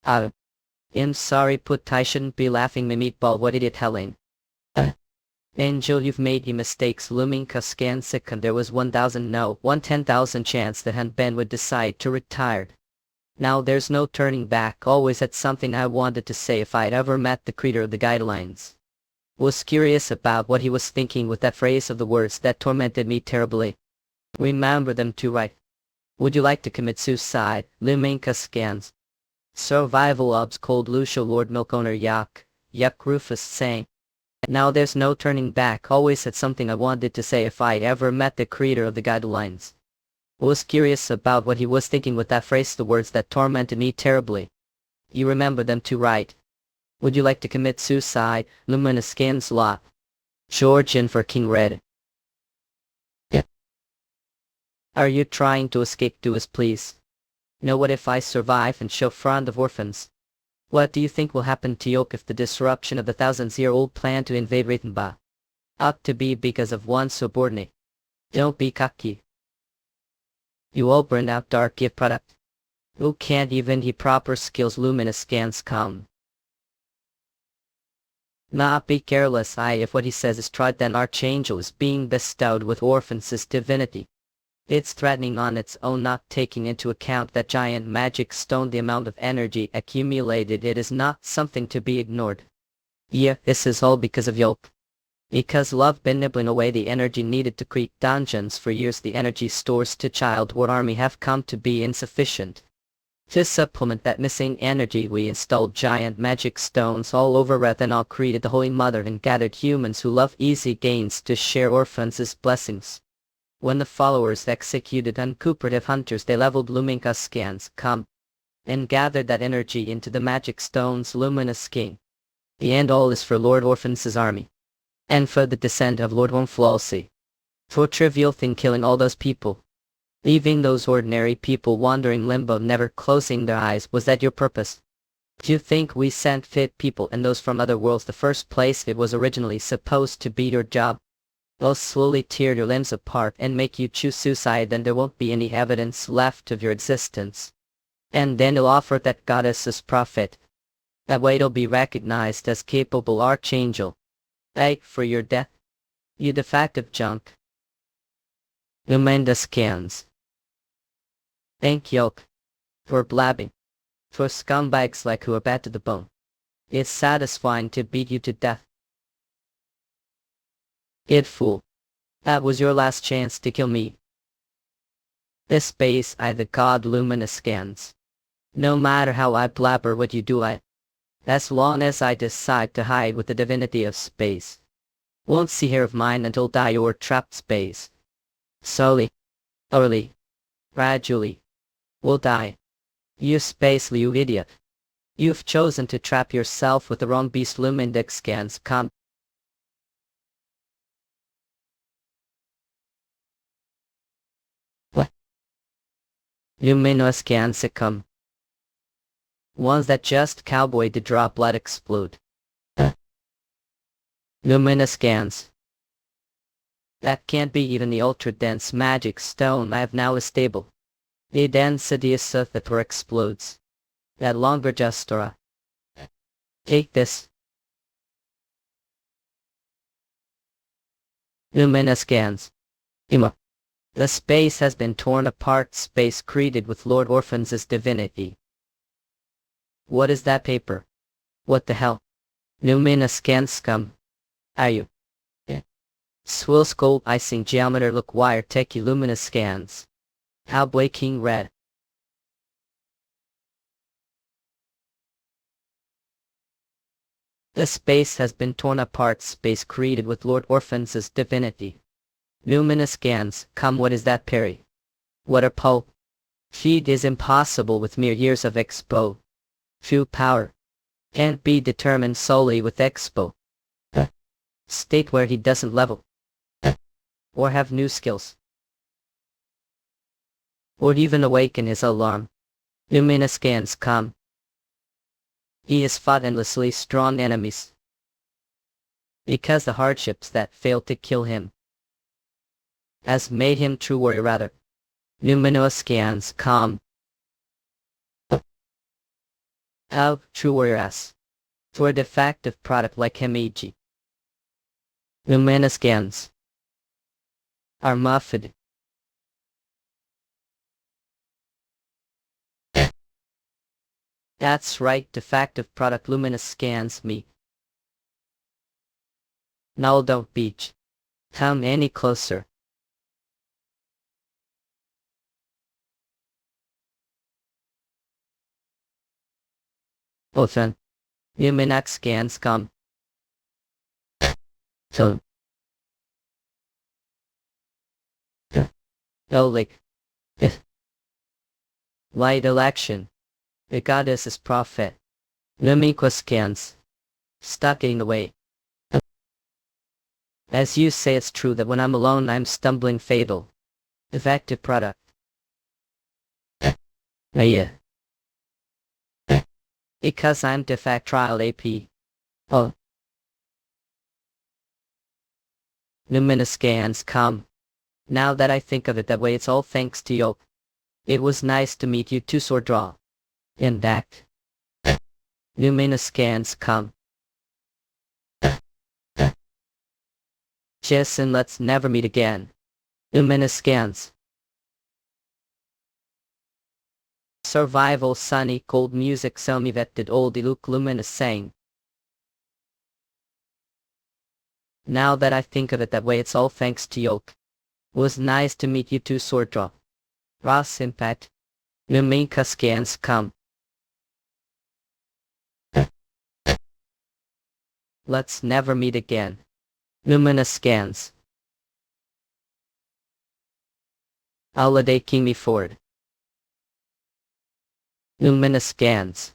I'm sorry put I shouldn't be laughing me meatball what idiot Helen. Angel you've made your mistakes looming cause scan second there was 1,000 no 1/10,000 chance that Hanbin would decide to retire. Now there's no turning back always had something I wanted to say if I'd ever met the creator of the guidelines. Was curious about what he was thinking with that phrase of the words that tormented me terribly. Remember them too right. Would you like to commit suicide, looming cause scans? Survival obs cold Lucio Lord Milk Owner Yuck Rufus saying. Now there's no turning back always had something I wanted to say if I'd ever met the creator of the guidelines. Was curious about what he was thinking with that phrase the words that tormented me terribly. You remember them too right. Would you like to commit suicide, luminous scans lot? Georgian for King Red. Yeah. Are you trying to escape to us please? Know what if I survive and show front of orphans? What do you think will happen to Yok if the disruption of the thousands-year-old plan to invade Rittenba? Ought to be because of one subordinate. Don't be cocky. You all burn out dark gift product. Who can't even he proper skills luminous scans come. Nah be careless if what he says is tried then archangel is being bestowed with orphans' divinity. It's threatening on its own not taking into account that giant magic stone the amount of energy accumulated it is not something to be ignored. Yeah, this is all because of Yolk. Because love been nibbling away the energy needed to create dungeons for years the energy stores to child war army have come to be insufficient. To supplement that missing energy we installed giant magic stones all over Rathanal created the Holy Mother and gathered humans who love easy gains to share orphans' blessings. When the followers executed uncooperative hunters they leveled Luminka scans come and gathered that energy into the magic stone's luminous king. The end all is for Lord Orphan's army. And for the descent of Lord Wonflawsy. For trivial thing killing all those people. Leaving those ordinary people wandering limbo never closing their eyes was that your purpose? Do you think we sent fit people and those from other worlds the first place it was originally supposed to be your job? They'll slowly tear your limbs apart and make you choose suicide, and there won't be any evidence left of your existence. And then they'll offer that goddess as prophet. That way they'll be recognized as capable archangel. Beg for your death, you defective junk. Lumenda scans. Thank Yoke for blabbing. For scumbags like who are bad to the bone. It's satisfying to beat you to death. It fool. That was your last chance to kill me. This space I the god luminous scans. No matter how I blabber what you do as long as I decide to hide with the divinity of space. Won't see hair of mine until die or trapped space. Slowly. Early. Gradually. Will die. You space you idiot. You've chosen to trap yourself with the wrong beast. Lumindex scans come. What? Luminous scans come. Ones that just cowboy to drop blood explode. Luminous scans. That can't be even the ultra-dense magic stone I have now is stable. The density is so that where explodes. That longer gestura. Take this. Luminous scans. Ima. The space has been torn apart, space created with Lord Orphan's divinity. What is that paper? What the hell? Luminous scans scum. Are you? Swill skull icing geometer look wire techie luminous scans. How King red. The space has been torn apart, space created with Lord Orphan's divinity. Luminous scans, come what is that Perry? What a pulp. Feed is impossible with mere years of expo. Few power. Can't be determined solely with expo. State where he doesn't level. Or have new skills. Or even awaken his alarm. Luminous scans come. He has fought endlessly strong enemies. Because the hardships that failed to kill him has made him true warrior rather. Luminous scans come. How true warrior as. For a defective product like Himiji. Luminous scans are muffled. That's right, defective product luminous scans me. Now don't beach. Come any closer. Othen. Luminax scans come. So. Oh like. Light election. The goddess is prophet. Lumiqua scans. Stuck in the way. As you say, it's true that when I'm alone I'm stumbling fatal. Effective product. Yeah. Because I'm defect trial AP. Oh. Luminous scans come. Now that I think of it that way, it's all thanks to you. It was nice to meet you too, sword draw. In that. Luminous scans come. Jason, let's never meet again. Luminous scans. Survival sunny cold music semi-vetted old Luke luminous saying. Now that I think of it that way, it's all thanks to Yoke. Was nice to meet you too, sword draw. Ross impact. Luminka scans come. Let's never meet again. Luminous scans. Holiday King me Ford. Luminous scans.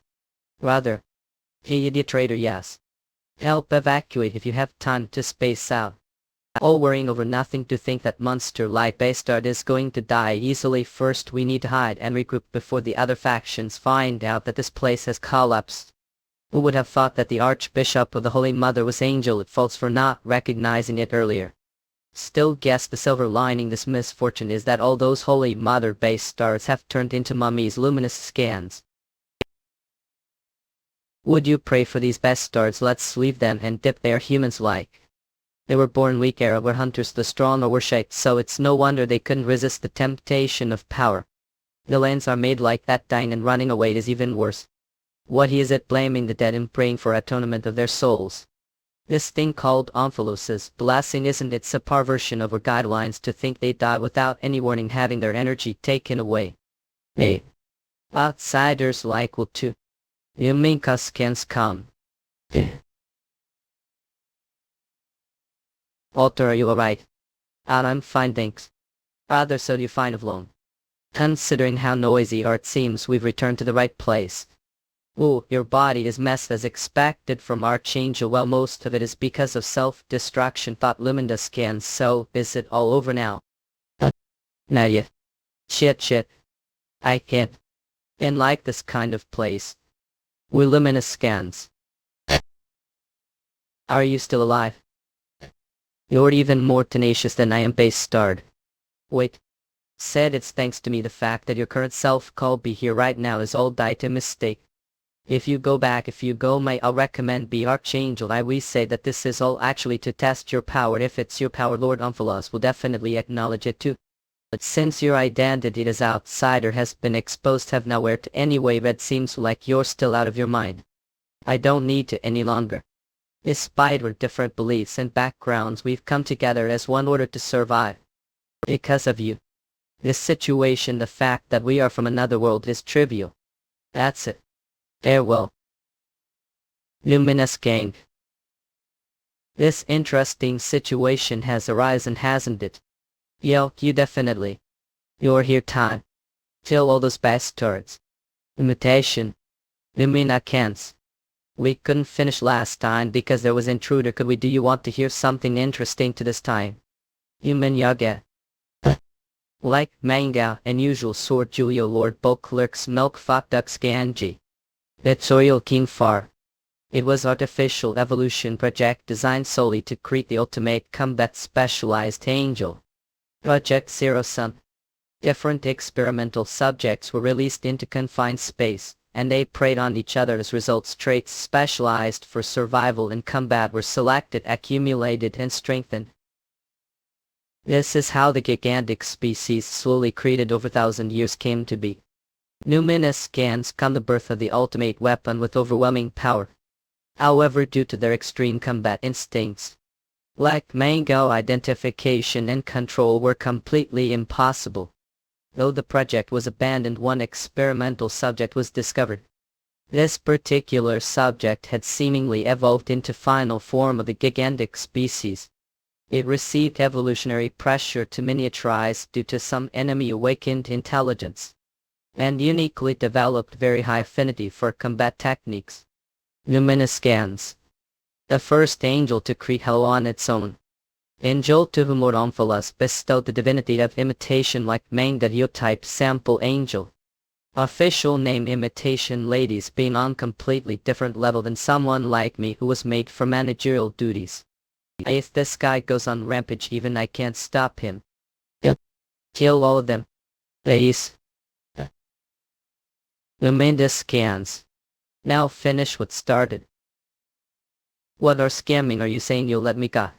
Rather. Hey idiot traitor, yes. Help evacuate if you have time to space out. All worrying over nothing, to think that monster like Bastard is going to die easily. First we need to hide and regroup before the other factions find out that this place has collapsed. Who would have thought that the Archbishop of the Holy Mother was Angel at fault for not recognizing it earlier? Still guess the silver lining this misfortune is that all those holy mother-based stars have turned into mummies' luminous scans. Would you pray for these best stars? Let's leave them and dip their humans like. They were born weak era where hunters the strong were shaped, so it's no wonder they couldn't resist the temptation of power. The lands are made like that, dying and running away is even worse. What he is at blaming the dead and praying for atonement of their souls. This thing called omphalos blessing, isn't it a perversion of our guidelines to think they die without any warning, having their energy taken away? Hey, outsiders like will too. You mean us can come? Walter, are you alright? I'm fine, thanks. Rather so you find alone. Considering how noisy it seems, we've returned to the right place. Ooh, your body is messed as expected from Archangel. Well, most of it is because of self-destruction, thought Luminda scans. So, is it all over now? Not yet. Shit. I can't. And like this kind of place. We luminous scans. Are you still alive? You're even more tenacious than I am, base starred. Wait. Said it's thanks to me. The fact that your current self called be here right now is all died a mistake. If you go, I'll recommend be Archangel. I will say that this is all actually to test your power. If it's your power, Lord Omphalos will definitely acknowledge it too. But since your identity as outsider has been exposed, have nowhere to anyway, it seems like you're still out of your mind. I don't need to any longer. Despite our different beliefs and backgrounds, we've come together as one order to survive. Because of you. This situation, the fact that we are from another world, is trivial. That's it. Farewell. Luminous Gang. This interesting situation has arisen, hasn't it? Yo, you definitely. You're here time. Kill all those bastards. Imitation. Lumina cans. We couldn't finish last time because there was intruder. Could we? Do you want to hear something interesting to this time? Human Yaga. Like manga and usual sword Julio Lord Bulk Clerks Milk Fuck Ducks Ganji. It's Oil King Far. It was artificial evolution project designed solely to create the ultimate combat specialized angel. Project Zero Sun. Different experimental subjects were released into confined space, and they preyed on each other. As results, traits specialized for survival and combat were selected, accumulated, and strengthened. This is how the gigantic species slowly created over 1,000 years came to be. Luminous scans come the birth of the ultimate weapon with overwhelming power. However, due to their extreme combat instincts, like mango, identification and control were completely impossible. Though the project was abandoned, one experimental subject was discovered. This particular subject had seemingly evolved into final form of the gigantic species. It received evolutionary pressure to miniaturize due to some enemy awakened intelligence, and uniquely developed very high affinity for combat techniques. Luminous scans. The first angel to create hell on its own. Angel to whom Lord Omphalos bestowed the divinity of imitation like Manhwa Ryu type sample angel. Official name imitation ladies, being on completely different level than someone like me who was made for managerial duties. If this guy goes on rampage, even I can't stop him. Kill all of them. Please. Luminous scans. Now finish what started. What are scamming? Are you saying you'll let me go?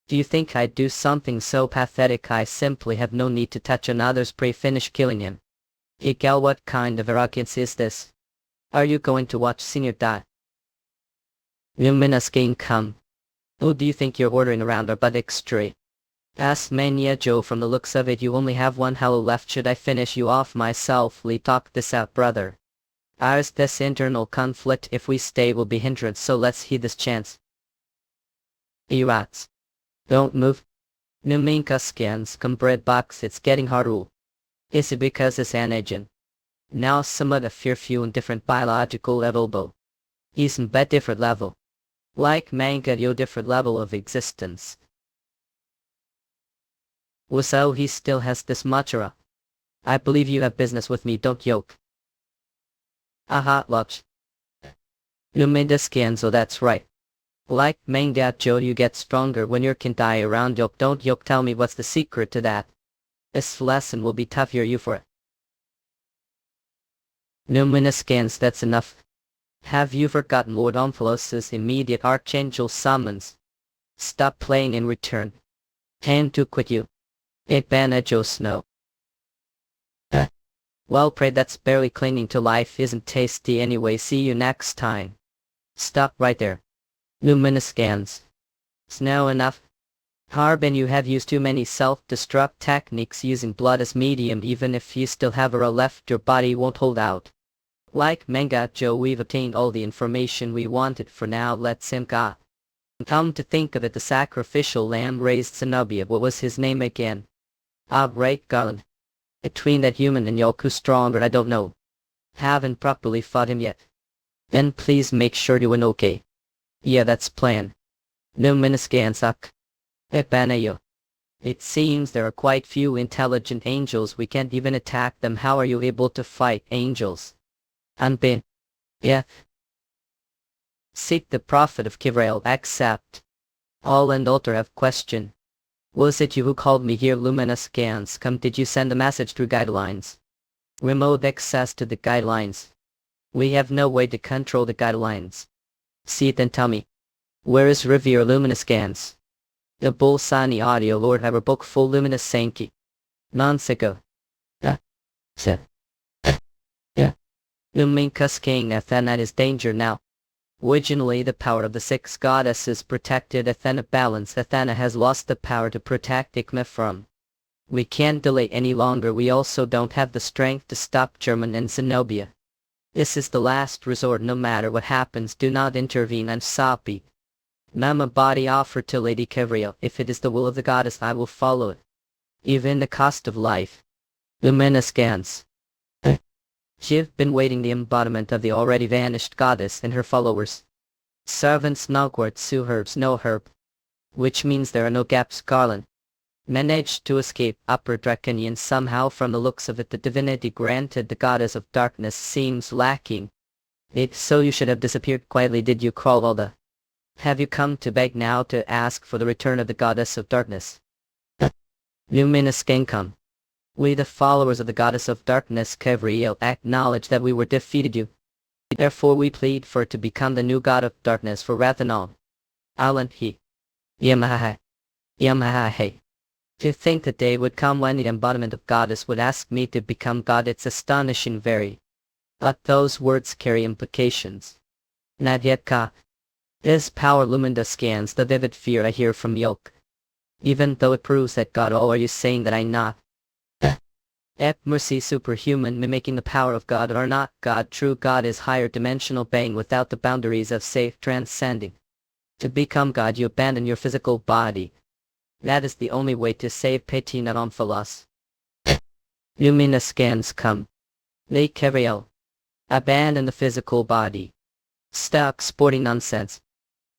Do you think I'd do something so pathetic? I simply have no need to touch another's prey. Finish killing him. Igal, what kind of arrogance is this? Are you going to watch Senior die? Luminous gang come. Who do you think you're ordering around our butt straight? Asked Mania Joe. From the looks of it, you only have one hello left. Should I finish you off myself? Lee, talk this out, brother. Ours this internal conflict, if we stay, will be hindrance, so let's heed this chance. Erats. Don't move. Numinka scans come bread box. It's getting harder. Is it because it's an agent? Now somewhat a few and different biological level, but he's in bed different level. Like manga, your different level of existence. So he still has this machara. I believe you have business with me, don't yoke. Aha, watch. You made the scan, so that's right. Like manga Joe, you get stronger when you can die around Yok. Don't Yok tell me what's the secret to that. This lesson will be tough for you for it. Numinous scans, that's enough. Have you forgotten Lord Omphalos's immediate archangel summons? Stop playing in return. And to quit you. It ban Joe Snow. Well pray, that's barely clinging to life isn't tasty anyway. See you next time. Stop right there. Luminous scans. It's now enough. Harbin, you have used too many self-destruct techniques using blood as medium. Even if you still have a left, your body won't hold out. Like manga Joe, we've obtained all the information we wanted for now. Let's him go. Come to think of it, the sacrificial lamb raised Zenobia. What was his name again? Right, Garland. Between that human and Yoku stronger, I don't know. Haven't properly fought him yet. Then please make sure you win okay. Yeah, that's plan. No miniscansak. Epanayo. It seems there are quite few intelligent angels. We can't even attack them. How are you able to fight angels? Hanbin. Yeah. Seek the prophet of Kivrael. Accept. All and alter have question. Was it you who called me here? Luminous scans come. Did you send a message through guidelines? Remote access to the guidelines. We have no way to control the guidelines. See it and tell me. Where is Revere Luminous scans? The Bulsani audio Lord have a book full Luminous Sankey. Nonsego. Se. Luminous King Athena is danger now. Originally the power of the six goddesses protected Athena balance. Athena has lost the power to protect Ikma from. We can't delay any longer. We also don't have the strength to stop German and Zenobia. This is the last resort. No matter what happens, do not intervene and Sapi. Mama body offered to Lady Kevriel. If it is the will of the goddess, I will follow it. Even the cost of life. Lumina scans. You've been waiting the embodiment of the already vanished goddess and her followers. Servants Nogwart Suherbs no herb. Which means there are no gaps. Garland managed to escape Upper Draconian somehow. From the looks of it, the divinity granted the goddess of darkness seems lacking. So you should have disappeared quietly. Did you crawl all the? Have you come to beg now to ask for the return of the goddess of darkness? Luminous Genkum. We the followers of the goddess of darkness Kevriel acknowledge that we were defeated you. Therefore we plead for it to become the new god of darkness for Rathanon. Alan he. Yamaha. Yamaha. To think the day would come when the embodiment of goddess would ask me to become god. It's astonishing very. But those words carry implications. Not yet ka. This power Luminda scans the vivid fear I hear from Yoke. Even though it proves that God, all are you saying that I'm not? Mercy superhuman, mimicking the power of God or not God. True God is higher dimensional being without the boundaries of safe transcending. To become God you abandon your physical body. That is the only way to save Petina Omphalos. Luminous scans come. They Kevriel. Abandon the physical body. Stop sporting nonsense.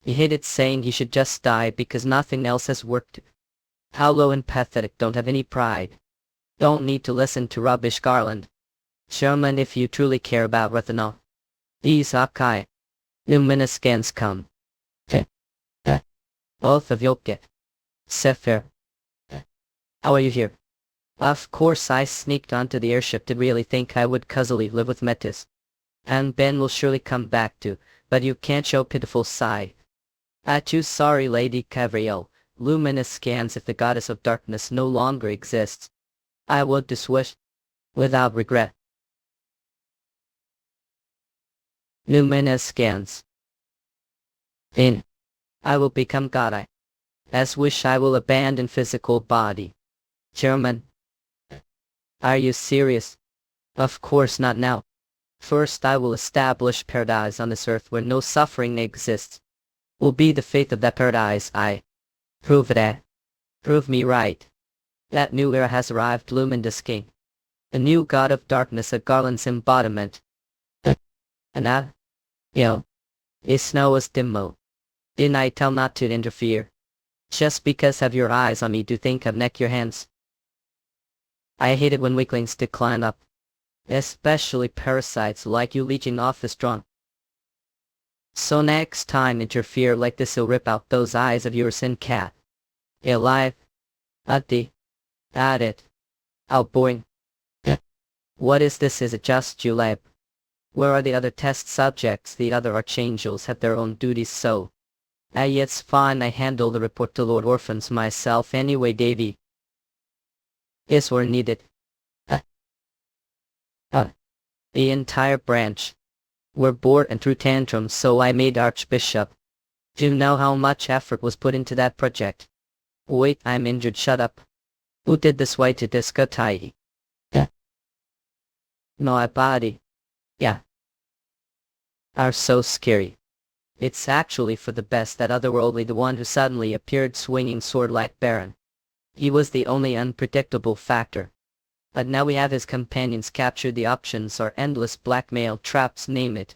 He hated saying he should just die because nothing else has worked. How low and pathetic. Don't have any pride. Don't need to listen to rubbish. Garland. Sherman, if you truly care about Rathanol. These Akai. Luminous scans come. Both of Yoke. Sefer. How are you here? Of course I sneaked onto the airship. Did really think I would cozzily live with Metis. And Ben will surely come back too, but you can't show pitiful sigh. Too sorry Lady Kavriel. Luminous scans. If the goddess of darkness no longer exists, I would diswish. Without regret. Luminous scans. I will become god. I as wish. I will abandon physical body. German. Are you serious? Of course not now. First I will establish paradise on this earth where no suffering exists. Will be the faith of that paradise. I prove it. Prove me right. That new era has arrived. Luminous King. A new god of darkness, a Garland's embodiment. And Snow is Dimmo. Didn't I tell not to interfere? Just because have your eyes on me, do think I've neck your hands. I hate it when weaklings decline up. Especially parasites like you leeching off the strong. So next time interfere like this, he'll rip out those eyes of yours and cat. Alive. Adi. At it. Outboing. What is this? Is it just you, lab? Where are the other test subjects? The other archangels have their own duties, so. It's fine, I handle the report to Lord Orphans myself anyway, Davy. Is or needed. The entire branch. We're bored and threw tantrums, so I made Archbishop. Do you know how much effort was put into that project? Wait, I'm injured, shut up. Who did this way to discotai? My body. Yeah. Are so scary. It's actually for the best that otherworldly, the one who suddenly appeared swinging sword like Baron. He was the only unpredictable factor. But now we have his companions captured. The options are endless: blackmail, traps, name it.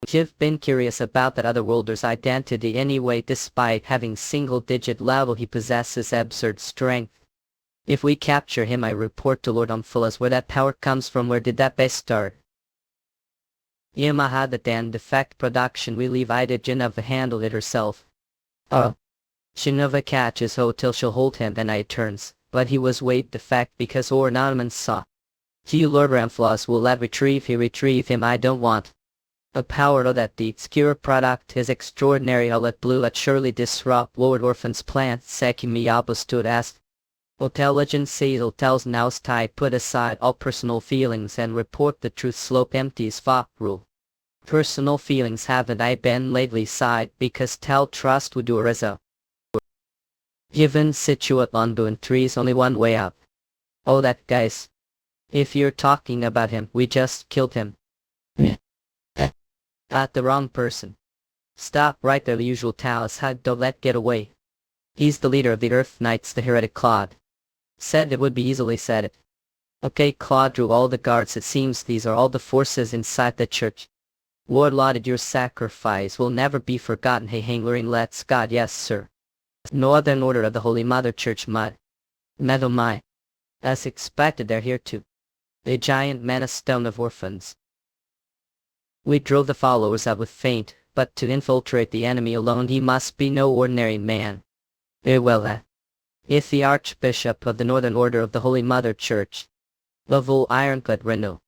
You've been curious about that otherworlder's identity anyway. Despite having single-digit level, he possesses absurd strength. If we capture him, I report to Lord Umphalas where that power comes from. Where did that base start? Yamaha the Dan defect production. We leave Ida Geneva handle it herself. Geneva catches ho till she'll hold him, and I turns. But he was weight defect because ornaments saw. You Lord Ramflaws will let retrieve him. I don't want. A power of that the obscure product is extraordinary. I'll let blue at surely disrupt Lord Orphan's plan. Seki Miyabo stood asked. Intelligence Cecil tells Naus Tai put aside all personal feelings and report the truth. Slope empties fa rule. Personal feelings haven't I been lately side because tell trust would do Reza. Given situate Londu and trees only one way up. Oh that guys. If you're talking about him, we just killed him. At the wrong person. Stop right there. The usual Taos had don't let get away. He's the leader of the Earth Knights, the heretic Claude. Said it would be easily said it. Okay, Claude drew all the guards. It seems these are all the forces inside the church. Lord lauded your sacrifice will never be forgotten. Hey Hanglerin, let's God. Yes sir. Northern Order of the Holy Mother Church mud. Meadow my. As expected, they're here too. The giant mana stone of orphans. We drove the followers out with feint, but to infiltrate the enemy alone he must be no ordinary man. Well if the Archbishop of the Northern Order of the Holy Mother Church. Level Ironclad Reno.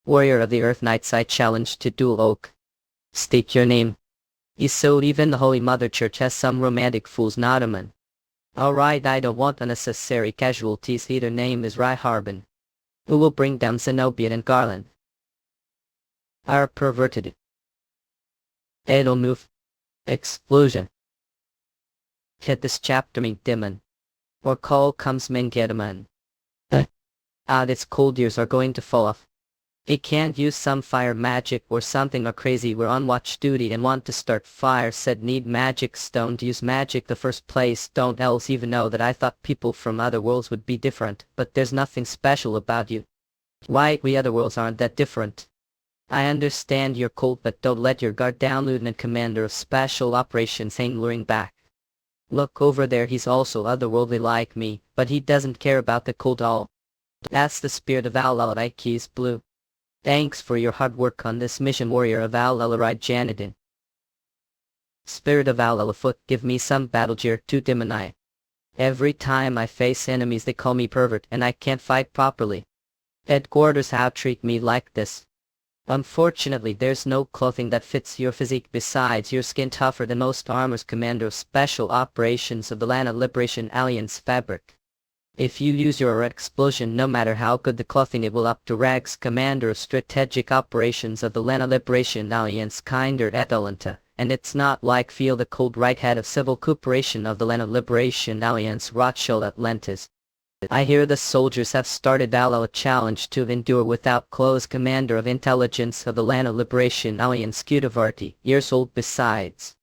Warrior of the Earth Knights, I challenge to duel oak. State your name. So even the Holy Mother Church has some romantic fools, not a man. Alright, I don't want unnecessary casualties. Either name is Rai Harbin. Who will bring down Zenobia and Garland? Our perverted. It'll move. Explosion. Hit this chapter me demon. Or call comes Mengetaman. Its cold ears are going to fall off. It can't use some fire magic or something or crazy. We're on watch duty and want to start fire. Said need magic stone to use magic the first place. Don't else even know that I thought people from other worlds would be different, but there's nothing special about you. Why, we other worlds aren't that different. I understand you're cold, but don't let your guard down. Lieutenant Commander of Special Operations ain't luring back. Look over there, he's also otherworldly like me, but he doesn't care about the cold all. That's the spirit of Al-Al Keys Blue. Thanks for your hard work on this mission, warrior of Al-Al Janadin. Spirit of Al-Al foot, give me some battle gear to demonize. Every time I face enemies they call me pervert and I can't fight properly. Headquarters how treat me like this. Unfortunately there's no clothing that fits your physique. Besides, your skin tougher than most armors. Commander of Special Operations of the Lana Liberation Alliance fabric. If you use your explosion, no matter how good the clothing, it will up to rags. Commander of Strategic Operations of the Lana Liberation Alliance kinder Atalanta, and it's not like feel the cold right head of Civil Cooperation of the Lana Liberation Alliance Rothschild Atlantis. I hear the soldiers have started a challenge to endure without clothes. Commander of Intelligence of the Lana Liberation Alliance Cudavarty, years old. Besides,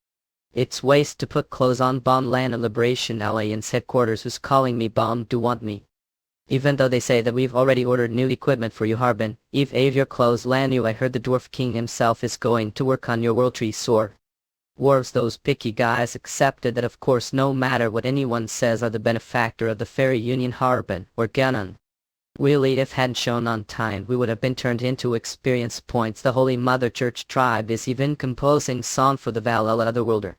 it's waste to put clothes on. Bomb Lana Liberation Alliance headquarters. Who's calling me bomb? Do want me? Even though they say that we've already ordered new equipment for you, Harbin. Eve your clothes. Lanu, I heard the Dwarf King himself is going to work on your World Tree sword. Dwarves, those picky guys, accepted that of course no matter what anyone says are the benefactor of the Fairy Union. Harbin, or Ganon. Really, if hadn't shown on time, we would have been turned into experience points. The Holy Mother Church tribe is even composing song for the Valhalla Otherworlder.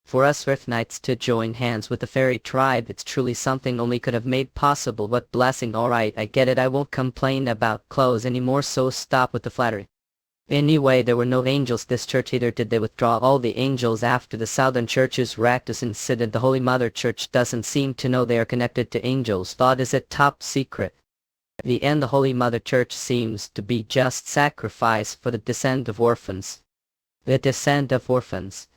For us Earth Knights to join hands with the fairy tribe, it's truly something only could have made possible. What blessing. Alright, I get it, I won't complain about clothes anymore, so stop with the flattery. Anyway, there were no angels this church either. Did they withdraw all the angels after the southern churches wrecked us and incident? The Holy Mother Church doesn't seem to know they are connected to angels. Thought is it top secret. The end, the Holy Mother Church seems to be just sacrifice for the descent of orphans. The descent of orphans.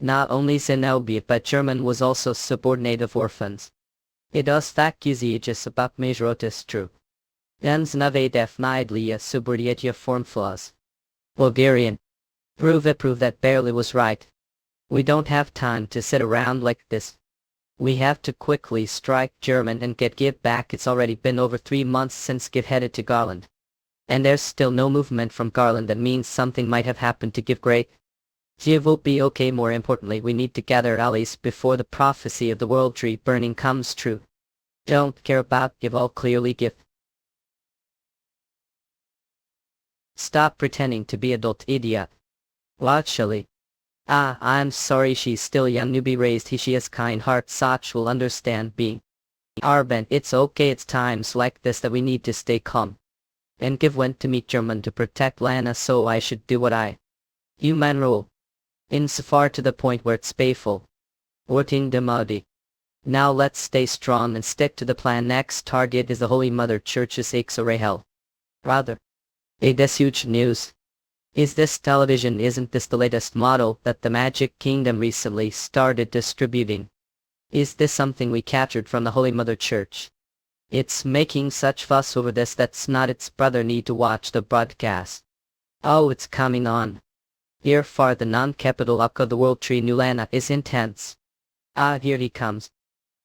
Not only Zenobia but German was also subordinate of orphans. Idag stackjusiges about mežrotis true. Ens navedef nidlia subordinatia form flaws. Bulgarian. Prove that barely was right. We don't have time to sit around like this. We have to quickly strike German and get Give back. It's already been over 3 months since Give headed to Garland. And there's still no movement from Garland. That means something might have happened to Give. Great. Give will be okay. More importantly, we need to gather allies before the prophecy of the world tree burning comes true. Don't care about Give, all clearly Give. Stop pretending to be adult, idiot. Actually. I'm sorry, she's still young to be raised. She has kind heart, Sach will understand being. Arben, it's okay, it's times like this that we need to stay calm. And Give went to meet German to protect Lana, so I should do what I. Human rule. Insofar to the point where it's painful. Worting demodi. Now let's stay strong and stick to the plan. Next target is the Holy Mother Church's Hell. Rather. This huge news. Is this television? Isn't this the latest model that the Magic Kingdom recently started distributing? Is this something we captured from the Holy Mother Church? It's making such fuss over this that's not its brother. Need to watch the broadcast. Oh, it's coming on. Here far the non-capital Akka the World Tree Nulana is intense. Here he comes.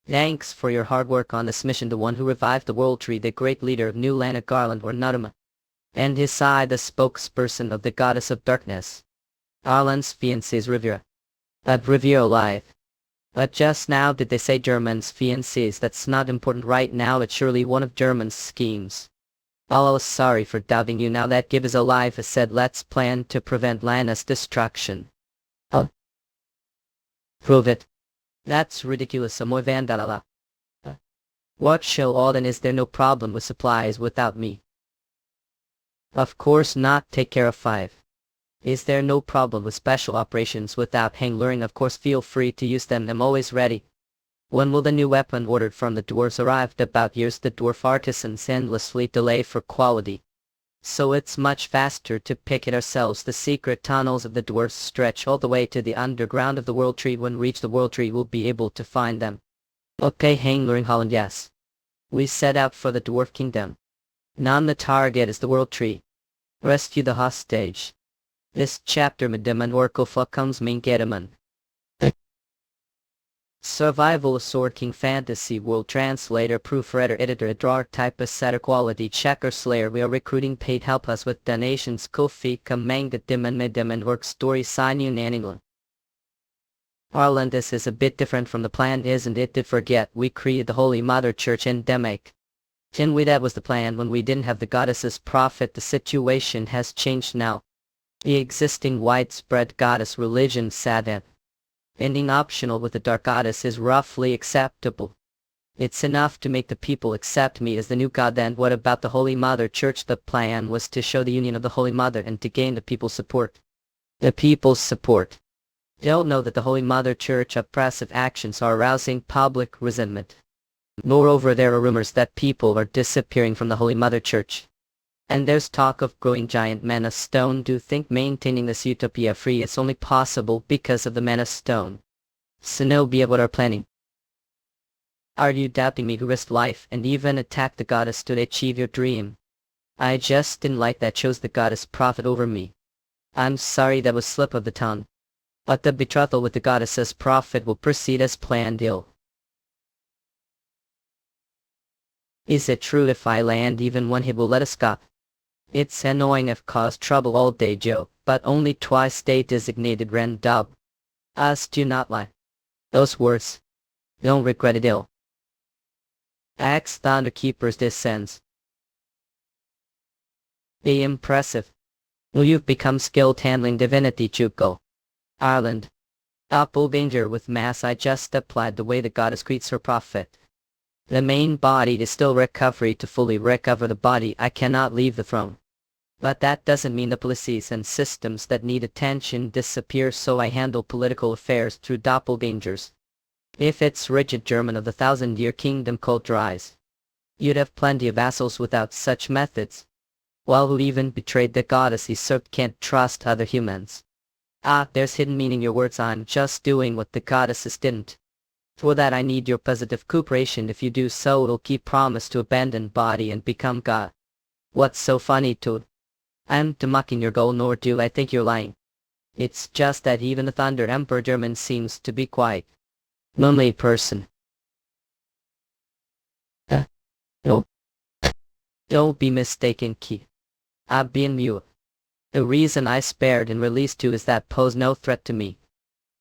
Thanks for your hard work on this mission. The one who revived the World Tree, the great leader of New Lana Garland or Nutama. And his side, the spokesperson of the goddess of darkness. Arlen's fiancé's Rivera. That Rivera alive. But just now did they say German's fiancés? That's not important right now. It's surely one of German's schemes. Oh, sorry for doubting you. Now that Give is alive, has said let's plan to prevent Lana's destruction. Oh. Prove it. That's ridiculous. Amoy vandalala. What shall all then? Is there no problem with supplies without me? Of course not. Take care of 5. Is there no problem with special operations without Hang Luring? Of course, feel free to use them. I'm always ready. When will the new weapon ordered from the dwarves arrive? About years. The dwarf artisans endlessly delay for quality. So it's much faster to pick it ourselves. The secret tunnels of the dwarves stretch all the way to the underground of the World Tree. When reach the World Tree, we'll be able to find them. Okay, Hang Luring Holland, yes. We set out for the Dwarf Kingdom. Now the target is the World Tree. Rescue the hostage. This chapter Medeman Orkofa comes Mingedaman. Survival Sword King Fantasy World Translator Proofreader Editor Drawer Typist Setter Quality Checker Slayer. We are recruiting paid help us with donations. Kofi Kamanga Diman Medeman Work Story Sign Unanimally. Arlen, this is a bit different from the plan, isn't it? To forget we created the Holy Mother Church endemic. That was the plan when we didn't have the goddess's prophet. The situation has changed now. The existing widespread goddess religion said ending optional with the dark goddess is roughly acceptable. It's enough to make the people accept me as the new god. Then what about the Holy Mother Church? The plan was to show the union of the Holy Mother and to gain the people's support. The people's support. Don't know that the Holy Mother Church oppressive actions are arousing public resentment. Moreover, there are rumors that people are disappearing from the Holy Mother Church. And there's talk of growing giant mana stone. Do you think maintaining this utopia free is only possible because of the mana stone? Zenobia, what are planning? Are you doubting me who risked life and even attacked the goddess to achieve your dream? I just didn't like that chose the goddess prophet over me. I'm sorry, that was slip of the tongue. But the betrothal with the goddess's prophet will proceed as planned. Is it true if I land even one he will let us go? It's annoying. I've caused trouble all day, Joe, but only twice stay designated Ren Dub. Us do not lie. Those words. Don't regret it. Axe Thunderkeeper's descends. Be impressive. Will you've become skilled handling divinity Chuko. Ireland. Doppelganger with mass I just applied the way the goddess greets her prophet. The main body is still recovery to fully recover the body I cannot leave the throne. But that doesn't mean the policies and systems that need attention disappear, so I handle political affairs through doppelgangers. If it's rigid German of the 1,000-year kingdom culture eyes, you'd have plenty of vassals without such methods. While who even betrayed the goddess he served can't trust other humans. There's hidden meaning your words. I'm just doing what the goddesses didn't. For that I need your positive cooperation. If you do so, it'll keep promise to abandon body and become God. What's so funny to it? I'm not mocking your goal, nor do I think you're lying. It's just that even the Thunder Emperor German seems to be quite lonely person. No. Don't be mistaken, Ki. Hanbin Ryu. The reason I spared and released you is that pose no threat to me.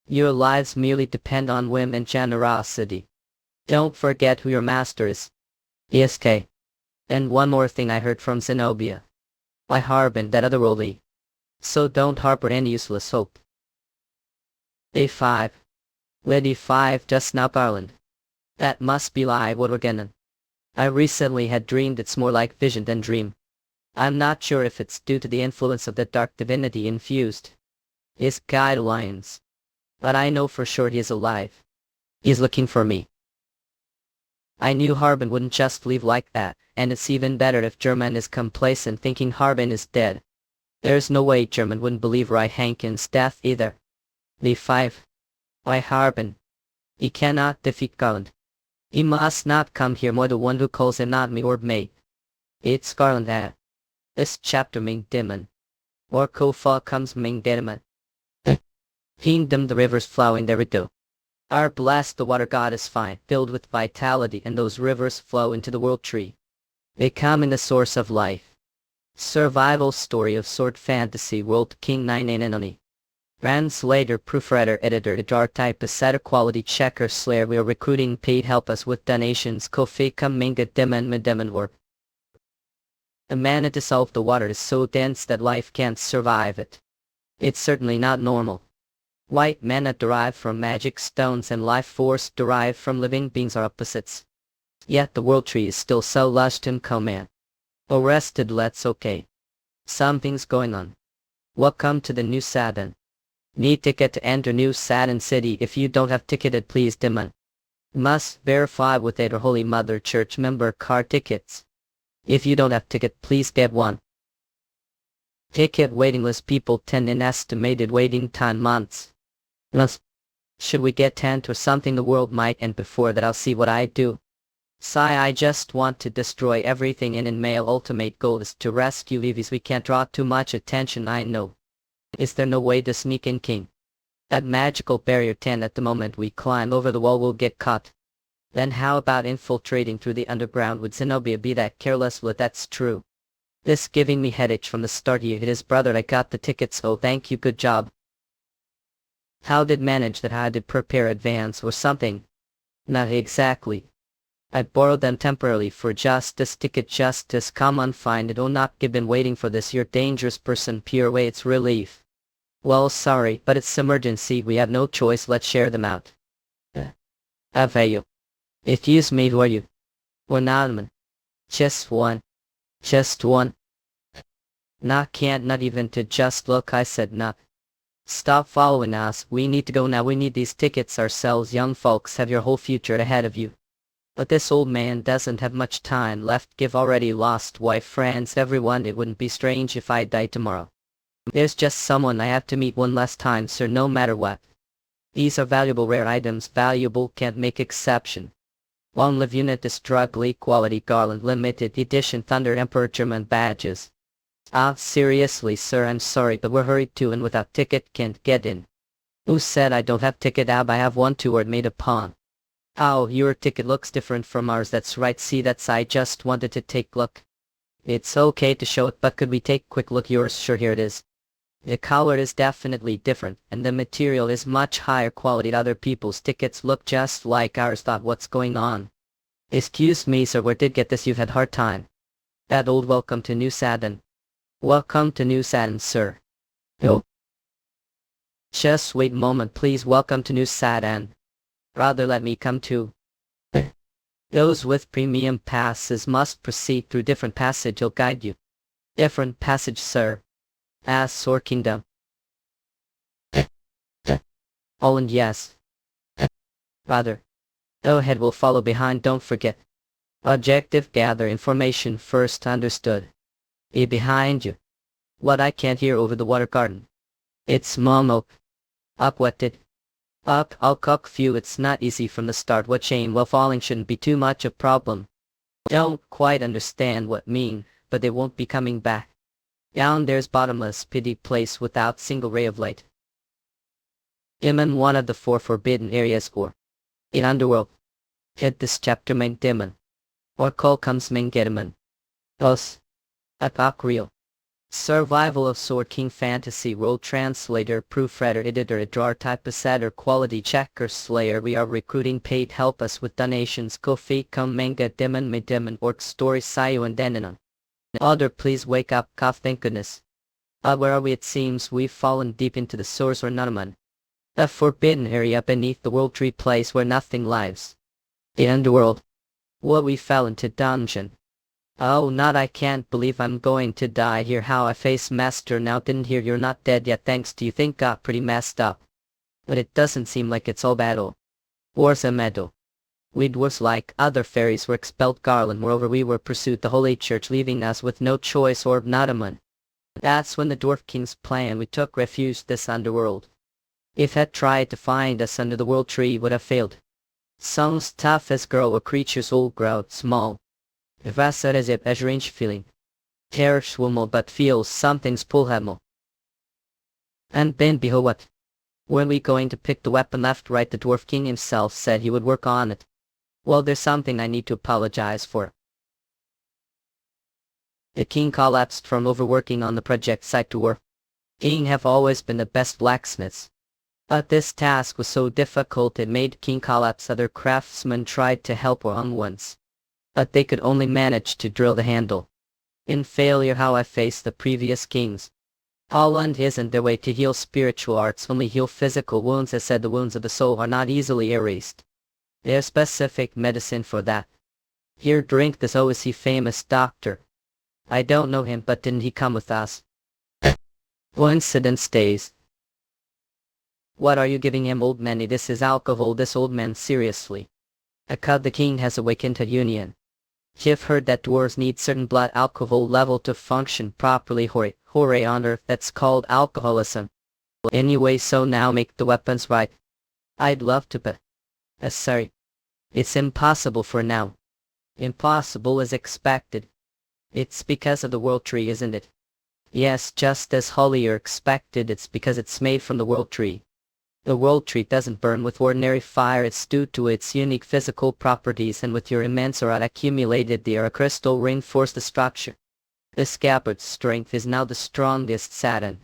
Your lives merely depend on whim and generosity. Don't forget who your master is. ESK. And one more thing I heard from Zenobia. I harbin that otherworldly. So don't harbor any useless hope. Day 5. Lady 5 just now Ireland. That must be lie what we're getting. I recently had dreamed. It's more like vision than dream. I'm not sure if it's due to the influence of the dark divinity infused his guidelines. But I know for sure he is alive. He's looking for me. I knew Harbin wouldn't just leave like that, and it's even better if German is complacent thinking Harbin is dead. There's no way German wouldn't believe Rai Hankin's death either. V5. Why Harbin? He cannot defeat Garland. He must not come here more the one who calls him not me or mate. It's Garland. This chapter Ming Dimon. Or Kofa comes Ming Demon. Kingdom the rivers flowing there we do. Our blessed the water god is fine, filled with vitality, and those rivers flow into the world tree. They come in the source of life. Survival story of sword fantasy world King 9 Translator, proofreader, editor, jar type, setter, quality checker, slayer. We are recruiting paid help us with donations. Kofi come Minga Demon Medemon work. The mana to dissolve the water is so dense that life can't survive it. It's certainly not normal. White mana derived from magic stones and life force derived from living beings are opposites. Yet the world tree is still so lush and command. Arrested, let's okay. Something's going on. Welcome to the New Saturn. Need ticket to enter New Saturn City. If you don't have ticketed, please demand. Must verify with either Holy Mother Church member card tickets. If you don't have ticket, please get one. Ticket waiting list people 10 in estimated waiting time months. Should we get 10 or something? The world might end before that. I'll see what I do. Sigh, I just want to destroy everything in mail. Ultimate goal is to rescue Levies. We can't draw too much attention, I know. Is there no way to sneak in, King? That magical barrier 10 at the moment we climb over the wall will get caught. Then how about infiltrating through the underground? Would Zenobia be that careless? Well, that's true. This giving me headache from the start. You hit his brother. I got the tickets. Oh, thank you, good job. How did manage that? I did prepare advance or something? Not exactly. I borrowed them temporarily for justice. Ticket justice, come on, find it. Oh, not been waiting for this. You're dangerous person. Pure way, it's relief. Well, sorry, but it's emergency. We have no choice. Let's share them out. Have you? Excuse me, who are you? We're not man. Just one. Just one. Nah, can't, not even to just look. I said nah. Stop following us. We need to go now. We need these tickets ourselves. Young folks have your whole future ahead of you. But this old man doesn't have much time left. Give already lost wife, friends, everyone. It wouldn't be strange if I died tomorrow. There's just someone I have to meet one last time, sir, no matter what. These are valuable rare items. Valuable, can't make exception. Long live unit is struggly quality garland limited edition Thunder Emperor German badges. Seriously sir, I'm sorry but we're hurried to and without ticket can't get in. Who said I don't have ticket? I have one too, or made upon. Oh, your ticket looks different from ours. That's right, see that's I just wanted to take look. It's okay to show it, but could we take quick look? Yours, sure, here it is. The color is definitely different, and the material is much higher quality. Other people's tickets look just like ours. Thought, what's going on? Excuse me sir, where did get this? You've had hard time. That old welcome to New Saturn. Welcome to New Saturn, sir. Yo. Just wait a moment, please. Welcome to New Saturn. Rather, let me come too. Those with premium passes must proceed through different passage. Will guide you. Different passage, sir. As Sword Kingdom. All and yes. Rather. Go ahead, will follow behind, don't forget. Objective, gather information first, understood. Be behind you. What I can't hear over the water garden. It's Momo. Up what did? Up, I'll cock few. It's not easy from the start. What chain while falling shouldn't be too much of problem. Don't quite understand what mean, but they won't be coming back. Down there's bottomless pity place without single ray of light. Demon one of the 4 forbidden areas or in underworld. Hit this chapter main demon. Or call comes main demon. Us. Epoch real. Survival of Sword King Fantasy Role Translator Proofreader Editor Drawer Typesetter Quality Checker Slayer. We are recruiting paid help us with donations. Kofi come manga demon me demon orc story sayu and denon. Other please wake up, cough, thank goodness. Where are we? It seems we've fallen deep into the source or nunaman. A forbidden area beneath the world tree, place where nothing lives. The underworld. What, we fell into dungeon. Oh, not I can't believe I'm going to die here. How I face master now. Didn't hear you're not dead yet, thanks to you. Think got pretty messed up. But it doesn't seem like it's all battle. War's a medal. We dwarfs, like other fairies, were expelled Garland. Moreover, we were pursued the Holy Church, leaving us with no choice or Nadaman. That's when the Dwarf King's plan. We took refuge this underworld. If had tried to find us under the world tree, would have failed. Songs tough as grow or creatures all grow small. If I said as if as range feeling. Terror swimmo but feels something's pull hemo. And then behold what? Weren't we going to pick the weapon left right? The Dwarf King himself said he would work on it. Well, there's something I need to apologize for. The king collapsed from overworking on the project site. Dwarf King have always been the best blacksmiths. But this task was so difficult it made King collapse. Other craftsmen tried to help on once. But they could only manage to drill the handle. In failure, how I faced the previous kings. Holland isn't their way to heal spiritual arts, only heal physical wounds. As said, the wounds of the soul are not easily erased. There's specific medicine for that. Here, drink this. Oh, is he famous doctor? I don't know him, but didn't he come with us? Coincidence days. What are you giving him, old man? This is alcohol. This old man, seriously. The king has awakened a union. You've heard that dwarves need certain blood alcohol level to function properly. Hooray on earth, that's called alcoholism. Anyway, so now make the weapons right. I'd love to, but sorry. It's impossible for now. Impossible as expected. It's because of the world tree, isn't it? Yes, just as Hollier expected. It's because it's made from the world tree. The world tree doesn't burn with ordinary fire. It's due to its unique physical properties, and with your immense aura accumulated there, a crystal reinforced the structure. The scabbard's strength is now the strongest Saturn.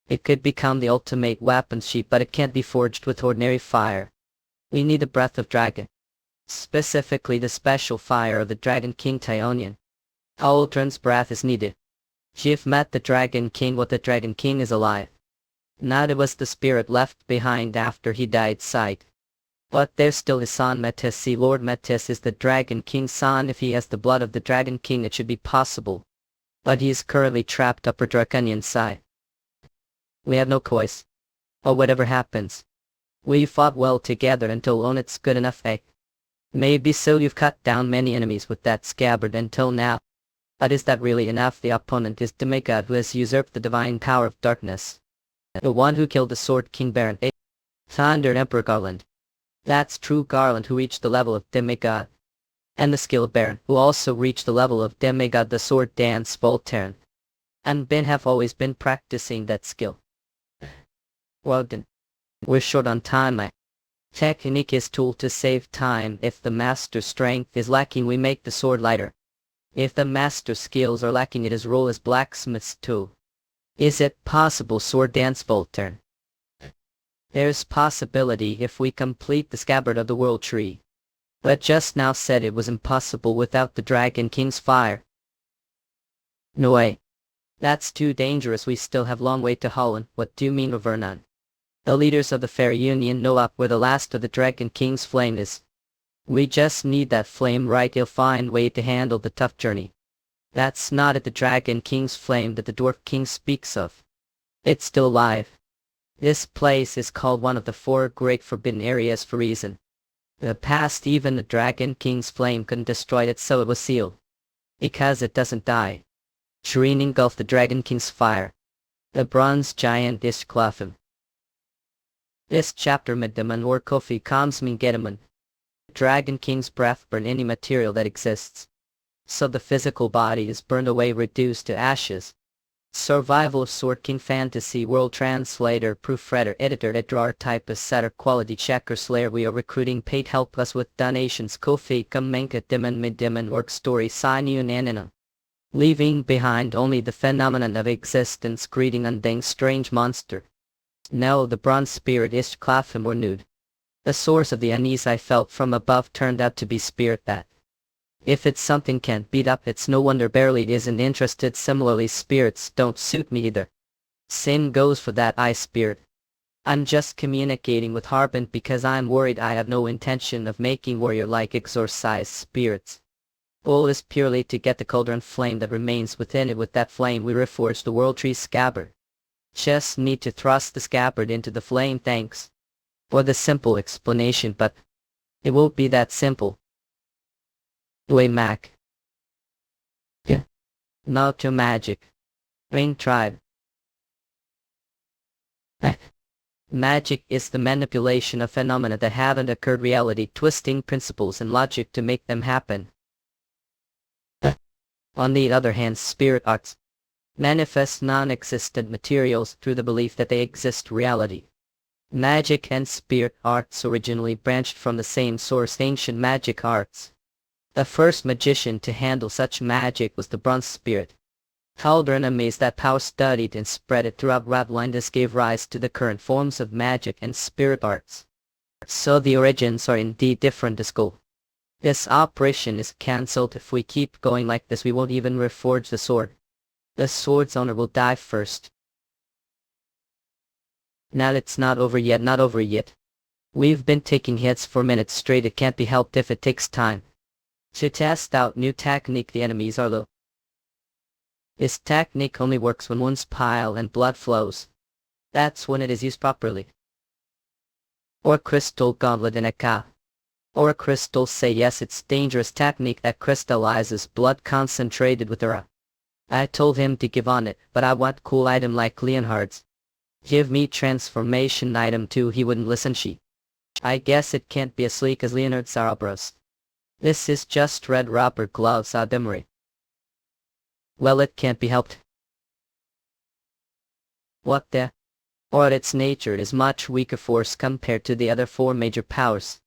It could become the ultimate weapon sheath, but it can't be forged with ordinary fire. We need the breath of dragon. Specifically the special fire of the Dragon King Tyonian. Aldrin's breath is needed. You've met the Dragon King. What, the Dragon King is alive. Not it was the spirit left behind after he died sight. But there's still his son Metis. See, Lord Metis is the Dragon King's son. If he has the blood of the Dragon King, it should be possible. But he is currently trapped upper Draconian side. We have no choice. Oh, whatever happens. We fought well together until it's good enough, eh? Maybe so. You've cut down many enemies with that scabbard until now. But is that really enough? The opponent is Demigod, who has usurped the divine power of darkness. The one who killed the Sword King Baron, Thunder Emperor Garland. That's true. Garland, who reached the level of Demigod. And the skill Baron, who also reached the level of Demigod. The sword dance Voltaire. And Ben have always been practicing that skill. Well then. We're short on time. My technique is tool to save time. If the master's strength is lacking, we make the sword lighter. If the master's skills are lacking, it is role as blacksmith's tool. Is it possible? Sword dance Voltaire. There's possibility if we complete the scabbard of the world tree. But just now said it was impossible without the Dragon King's fire. No way. That's too dangerous. We still have long way to Holland. What do you mean, Vernon? The leaders of the Fair Union know up where the last of the Dragon King's flame is. We just need that flame right. He'll find way to handle the tough journey. That's not at the Dragon King's flame that the Dwarf King speaks of. It's still alive. This place is called one of the 4 great forbidden areas for reason. In the past even the Dragon King's flame couldn't destroy it, so it was sealed. Because it doesn't die. Shireen engulfed the Dragon King's fire. The bronze giant Ishklafim. This chapter Middaman or Kofi comes min Gedaman. Dragon King's breath burn any material that exists. So the physical body is burned away, reduced to ashes. Survival of Sword King Fantasy World Translator Proofreader Editor Edrar Typist Setter Quality Checker Slayer. We are recruiting paid help us with donations. Kofi Kamenka Diman Middiman Work Story Sinun Anina. Leaving behind only the phenomenon of existence, greeting undang strange monster. No, the bronze spirit Ishklafim were nude. The source of the unease I felt from above turned out to be spirit that. If it's something can't beat up, it's no wonder barely isn't interested. Similarly, spirits don't suit me either. Same goes for that ice spirit. I'm just communicating with Harbin because I'm worried. I have no intention of making warrior-like exorcised spirits. All is purely to get the cauldron flame that remains within it. With that flame we reforge the world tree scabbard. Just need to thrust the scabbard into the flame, thanks for the simple explanation, but it won't be that simple. Way Mac. Yeah. Now to magic. Ring tribe. Magic is the manipulation of phenomena that haven't occurred, reality, twisting principles and logic to make them happen. On the other hand, spirit arts manifest non-existent materials through the belief that they exist, reality. Magic and spirit arts originally branched from the same source, ancient magic arts. The first magician to handle such magic was the bronze spirit. Cauldron amazed that power studied and spread it throughout Ravline. This gave rise to the current forms of magic and spirit arts. So the origins are indeed different to school. This operation is cancelled. If we keep going like this, we won't even reforge the sword. The sword's owner will die first. Now it's not over yet, not over yet. We've been taking hits for minutes straight. It can't be helped if it takes time. To test out new technique, the enemies are low. This technique only works when wounds pile and blood flows. That's when it is used properly. Or crystal gauntlet in a ka. Or a crystal say yes, it's dangerous technique that crystallizes blood concentrated with aura. I told him to give on it, but I want cool item like Leonhard's. Give me transformation item too. He wouldn't listen. I guess it can't be as sleek as Leonard's Arabras. This is just red rubber gloves à demeure. Well, it can't be helped. What the? Or its nature is much weaker force compared to the other 4 major powers.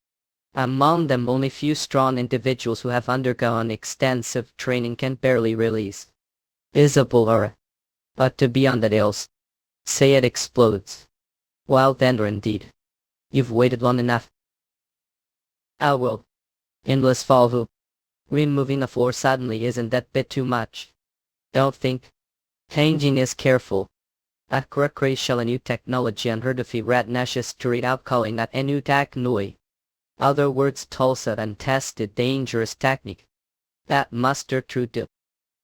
Among them, only few strong individuals who have undergone extensive training can barely release visible aura. But to be on that else, say it explodes. Well then, or indeed. You've waited long enough. I will. Endless follow. Removing the floor suddenly isn't that bit too much. Don't think. Changing is careful. Akrakri shall a new technology unheard of. He rat nashes to read out calling that a new technology. Other words, Tulsa untested dangerous technique. That muster true to.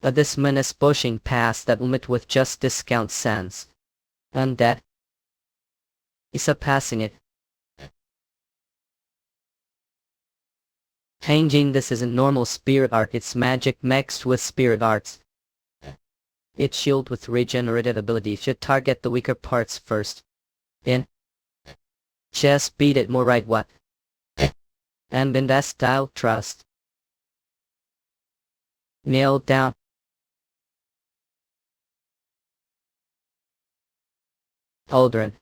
But this menace pushing past that limit with just discount sense. And that is surpassing it. Changing this isn't normal spirit art, it's magic mixed with spirit arts. Its shield with regenerative ability should target the weaker parts first. Then just beat it more, right? What? And in that style, trust. Nail down. Aldrin.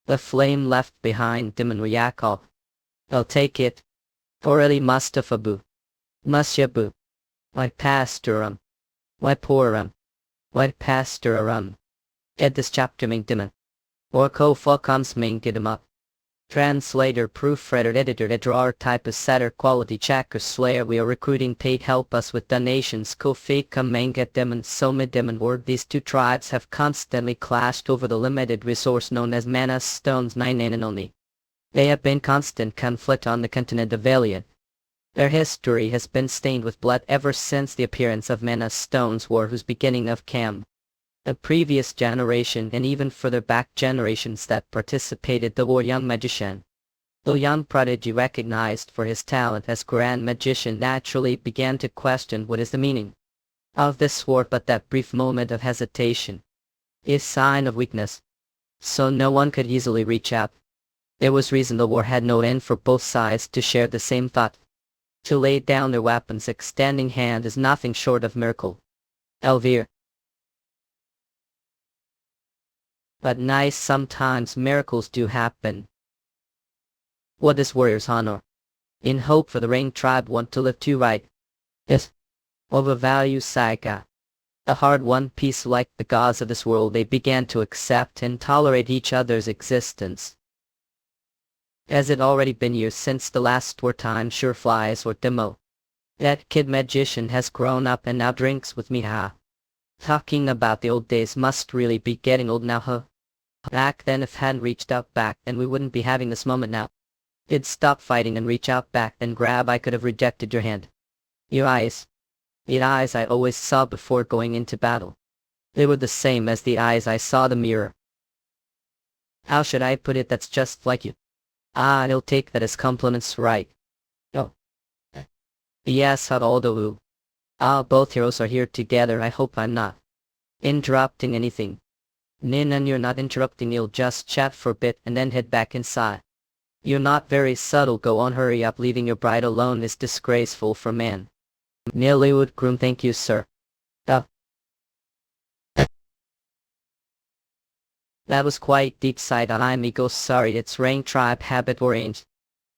The flame left behind Dimon Yakal. I'll take it. Already Mustafabu. Musyabu. Why pastorum. Why porum. Why pastorum. Ed this chapter ming Dimon. Or ko fokums ming get him up. Translator, proofreader, editor, drawer, typist, setter, quality checker, slayer. We are recruiting paid help us with donations. Kofika, Manget Demon, Soma Demon Word. These two tribes have constantly clashed over the limited resource known as mana stones 9 and only. They have been constant conflict on the continent of Valiant. Their history has been stained with blood ever since the appearance of mana stones war whose beginning of Cam. The previous generation and even further back generations that participated the war young magician. The young prodigy recognized for his talent as grand magician naturally began to question what is the meaning of this war, but that brief moment of hesitation is sign of weakness. So no one could easily reach out. There was reason the war had no end for both sides to share the same thought. To lay down their weapons extending hand is nothing short of miracle. Elvire. But nice, sometimes miracles do happen. What is warrior's honor? In hope for the Rain tribe want to live to right. Yes. Overvalue Saiga. A hard-won peace like the gods of this world, they began to accept and tolerate each other's existence. Has it already been years since the last wartime sure flies or demo? That kid magician has grown up and now drinks with me, ha. Talking about the old days must really be getting old now, huh? Back then if hadn't reached out back then we wouldn't be having this moment now. It'd stop fighting and reach out back then grab I could have rejected your hand. Your eyes. The eyes I always saw before going into battle. They were the same as the eyes I saw the mirror. How should I put it, that's just like you. I'll take that as compliments, right? Oh. Yes, although both heroes are here together, I hope I'm not interrupting anything. Nin, and you're not interrupting, you'll just chat for a bit and then head back inside. You're not very subtle, go on, hurry up, leaving your bride alone is disgraceful for man. Nillywood groom, thank you sir. That was quite deep side on I'm ego sorry, it's Rain tribe habit or range.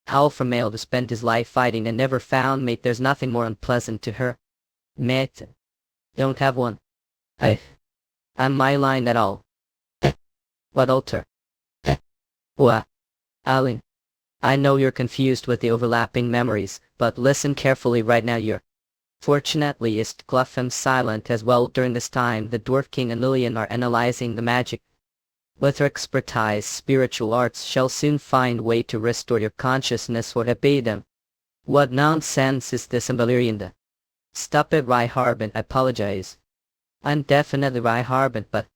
Alpha male to spend his life fighting and never found mate, there's nothing more unpleasant to her. Mate. Don't have one. I'm my line at all. What alter? What? Aline. I know you're confused with the overlapping memories, but listen carefully right now. You're fortunately ist Gluffam silent as well. During this time the Dwarf King and Lillian are analyzing the magic. With her expertise, spiritual arts shall soon find way to restore your consciousness or obey them. What nonsense is this, Valerianda? Stop it, Rai Harbin, I apologize. I'm definitely Rai Harbin, but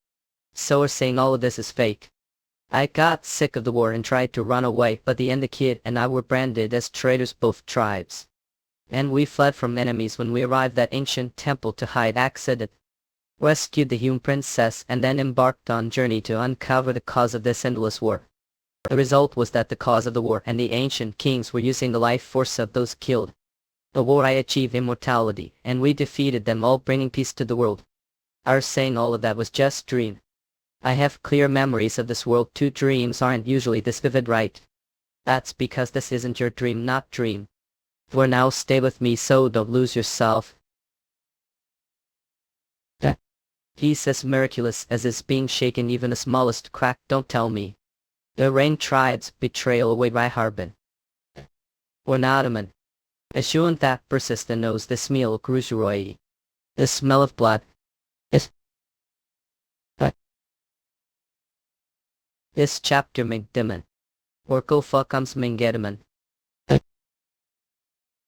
so are saying all of this is fake. I got sick of the war and tried to run away, but the kid and I were branded as traitors, both tribes. And we fled from enemies when we arrived at ancient temple to hide accident. Rescued the human princess and then embarked on journey to uncover the cause of this endless war. The result was that the cause of the war and the ancient kings were using the life force of those killed. The war I achieved immortality, and we defeated them all, bringing peace to the world. Our saying all of that was just dream. I have clear memories of this world too. Dreams aren't usually this vivid, right? That's because this isn't your dream, not dream. For now stay with me so don't lose yourself. He's as miraculous as is being shaken even the smallest crack, don't tell me. The Rain tribe's betrayal away by Harbin. Or Nadaman. Assuant that persistent knows the smell Gruzuroi. The smell of blood. Is this chapter Mingdiman. Or Kofukums Mingediman.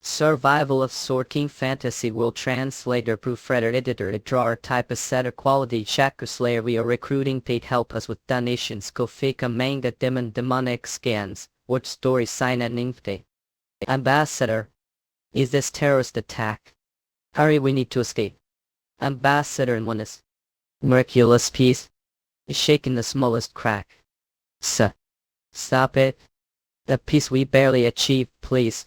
Survival of Sword King Fantasy World Translator, Proofreader, Editor, Drawer, Typist, Setter, Quality Checker, Slayer. We are recruiting paid help us with donations. Kofika Manga Demonic Scans. What story sign at Nymphte? Ambassador. Is this terrorist attack? Hurry, we need to escape. Ambassador and oneness. Miraculous peace. Is shaking the smallest crack. Stop it. The peace we barely achieved, please.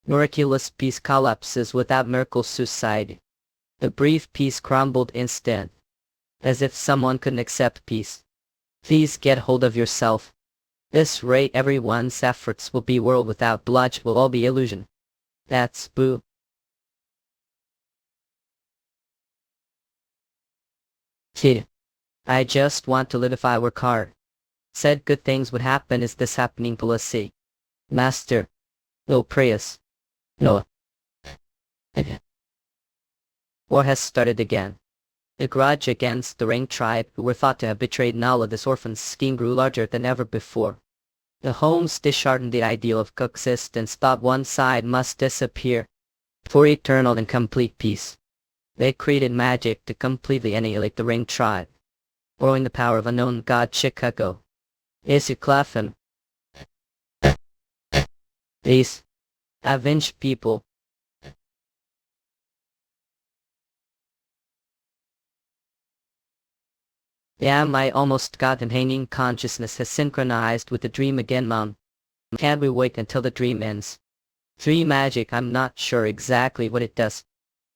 Miraculous peace collapses without miracle suicide. The brief peace crumbled instant. As if someone couldn't accept peace. Please get hold of yourself. This rate everyone's efforts will be world without bloodshed, will all be illusion. That's boo. Kid. I just want to live if I work hard. Said good things would happen. Is this happening to us? Master. No prayers. No. War has started again. The grudge against the Ring tribe, who were thought to have betrayed Nala, this orphan's scheme, grew larger than ever before. The homes disheartened the ideal of coexistence, thought one side must disappear for eternal and complete peace. They created magic to completely annihilate the Ring tribe, borrowing the power of unknown god Chicago. Isekai. These avenged people. Damn, I almost got him hanging. Consciousness has synchronized with the dream again, Mom. Can't we wait until the dream ends? Dream magic, I'm not sure exactly what it does,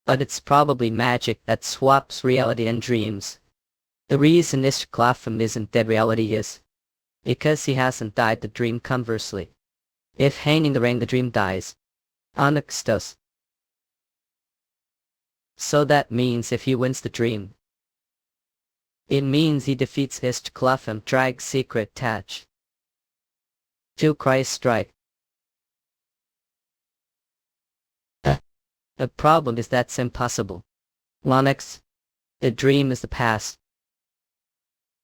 but it's probably magic that swaps reality and dreams. The reason Isekai isn't dead, reality is. Because he hasn't died, the dream conversely. If hanging the ring, the dream dies. Onyx does. So that means if he wins the dream, it means he defeats Isekai, Drag's secret touch. To Christ strike. The problem is that's impossible. Onyx, the dream is the past.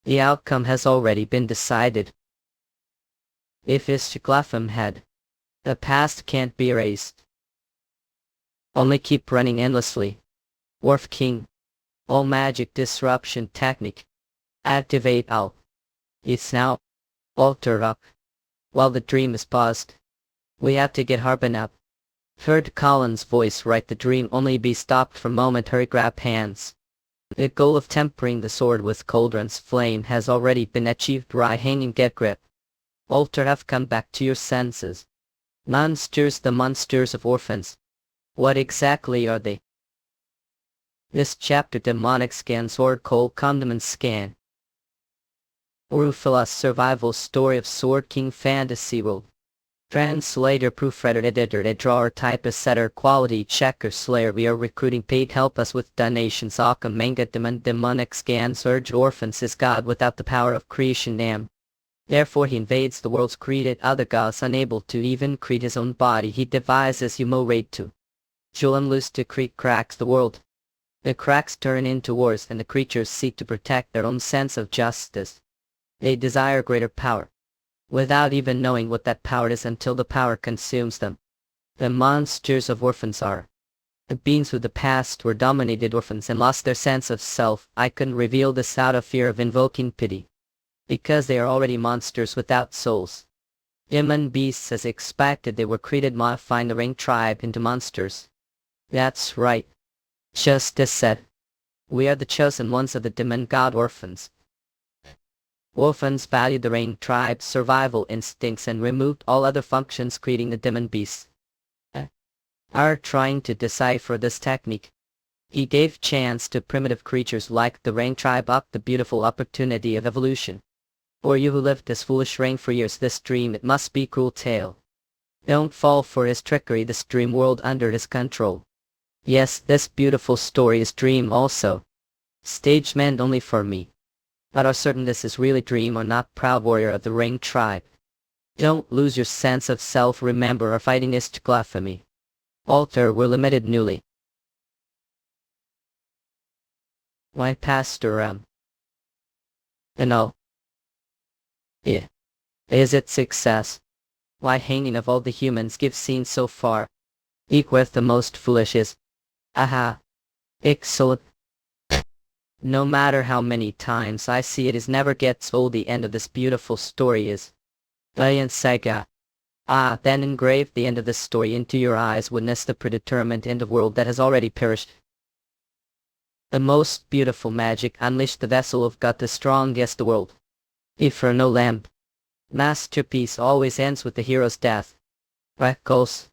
The outcome has already been decided. If Isekai had, the past can't be erased. Only keep running endlessly. Wharf King. All magic disruption technique. Activate all. It's now. Alter up. While the dream is paused. We have to get Harbin up. Heard Colin's voice right. The dream only be stopped for momentary grab hands. The goal of tempering the sword with Cauldron's flame has already been achieved. Right hanging, get grip. Alter, have come back to your senses. Monsters, the monsters of orphans. What exactly are they? This chapter, demonic scan, sword cold condiment scan. Oruphila's survival story of Sword King Fantasy World. Translator, proofreader, editor, drawer, typist, setter, quality checker, slayer. We are recruiting paid help us with donations. Occam manga demonic scans urge orphans is God without the power of creation name. Therefore he invades the worlds created other gods, unable to even create his own body. He devises humo raid to Julim loose to create cracks the world. The cracks turn into wars and the creatures seek to protect their own sense of justice. They desire greater power, without even knowing what that power is until the power consumes them. The monsters of orphans are the beings who the past were dominated orphans and lost their sense of self. I couldn't reveal this out of fear of invoking pity, because they are already monsters without souls. Demon beasts, as expected, they were created modifying the Ring tribe into monsters. That's right. Just as said. We are the chosen ones of the demon god orphans. Orphans valued the Ring tribe's survival instincts and removed all other functions, creating the demon beasts. Are trying to decipher this technique. He gave chance to primitive creatures like the Ring tribe up the beautiful opportunity of evolution. For you who lived this foolish Ring for years, this dream, it must be cruel tale. Don't fall for his trickery, this dream world under his control. Yes, this beautiful story is dream also. Stage meant only for me. But are certain this is really dream or not, proud warrior of the Ring tribe. Don't lose your sense of self, remember our fighting is to blasphemy. Alter, we're limited newly. Why Pastor And all. Yeah. Is it success? Why hanging of all the humans give seen so far? Equeth the most foolish is. Aha. Excellent. No matter how many times I see it, is never gets old. The end of this beautiful story is. Bayan Saga. Ah, then engrave the end of this story into your eyes. Witness the predetermined end of world that has already perished. The most beautiful magic unleashed, the vessel of God, the strongest the world. Inferno lamp. Masterpiece always ends with the hero's death. Reckles.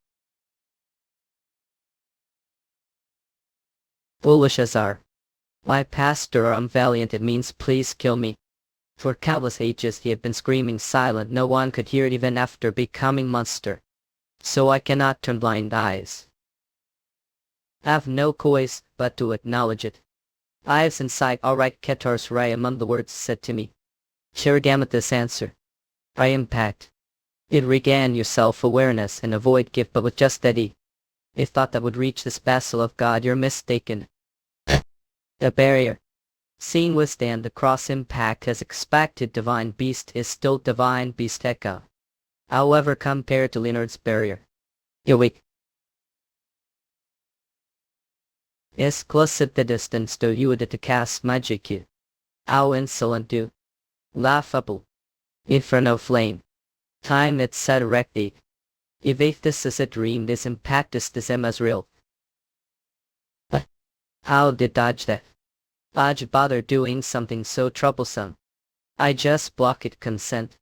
Foolish as are. Why Pastor, I'm valiant, it means please kill me. For countless ages he had been screaming silent, no one could hear it even after becoming monster. So I cannot turn blind eyes. Have no choice but to acknowledge it. Eyes in sight, alright, Ketar's Ray among the words said to me. Shiragamatha's answer. By impact. It regain your self-awareness and avoid gift, but with just steady. A thought that would reach this vessel of God, you're mistaken. A barrier. Seen withstand the cross impact as expected, divine beast is still divine beast echo. However, compared to Leonard's barrier. You're weak. Is close at the distance to you to cast magic you. How insolent do. Laughable. Inferno flame. Time it set erected. If this is a dream, this impact is the same as real. But how did dodge that? Dodge bother doing something so troublesome? I just block it consent.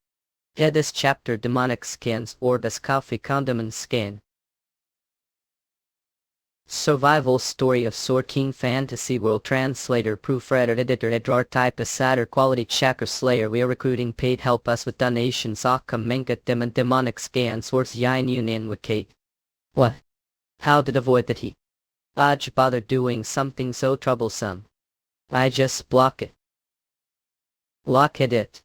Yeah, this chapter demonic scans or does coffee condiment scan. Survival story of Sword King Fantasy World translator, proofreader, editor, Edrar type, satyr, quality checker, slayer. We are recruiting paid help us with donations. Occam Minka Demon demonic scan source Yin Union with Kate. What? How did avoid that he? Dodge bother doing something so troublesome? I just block it. Lock it.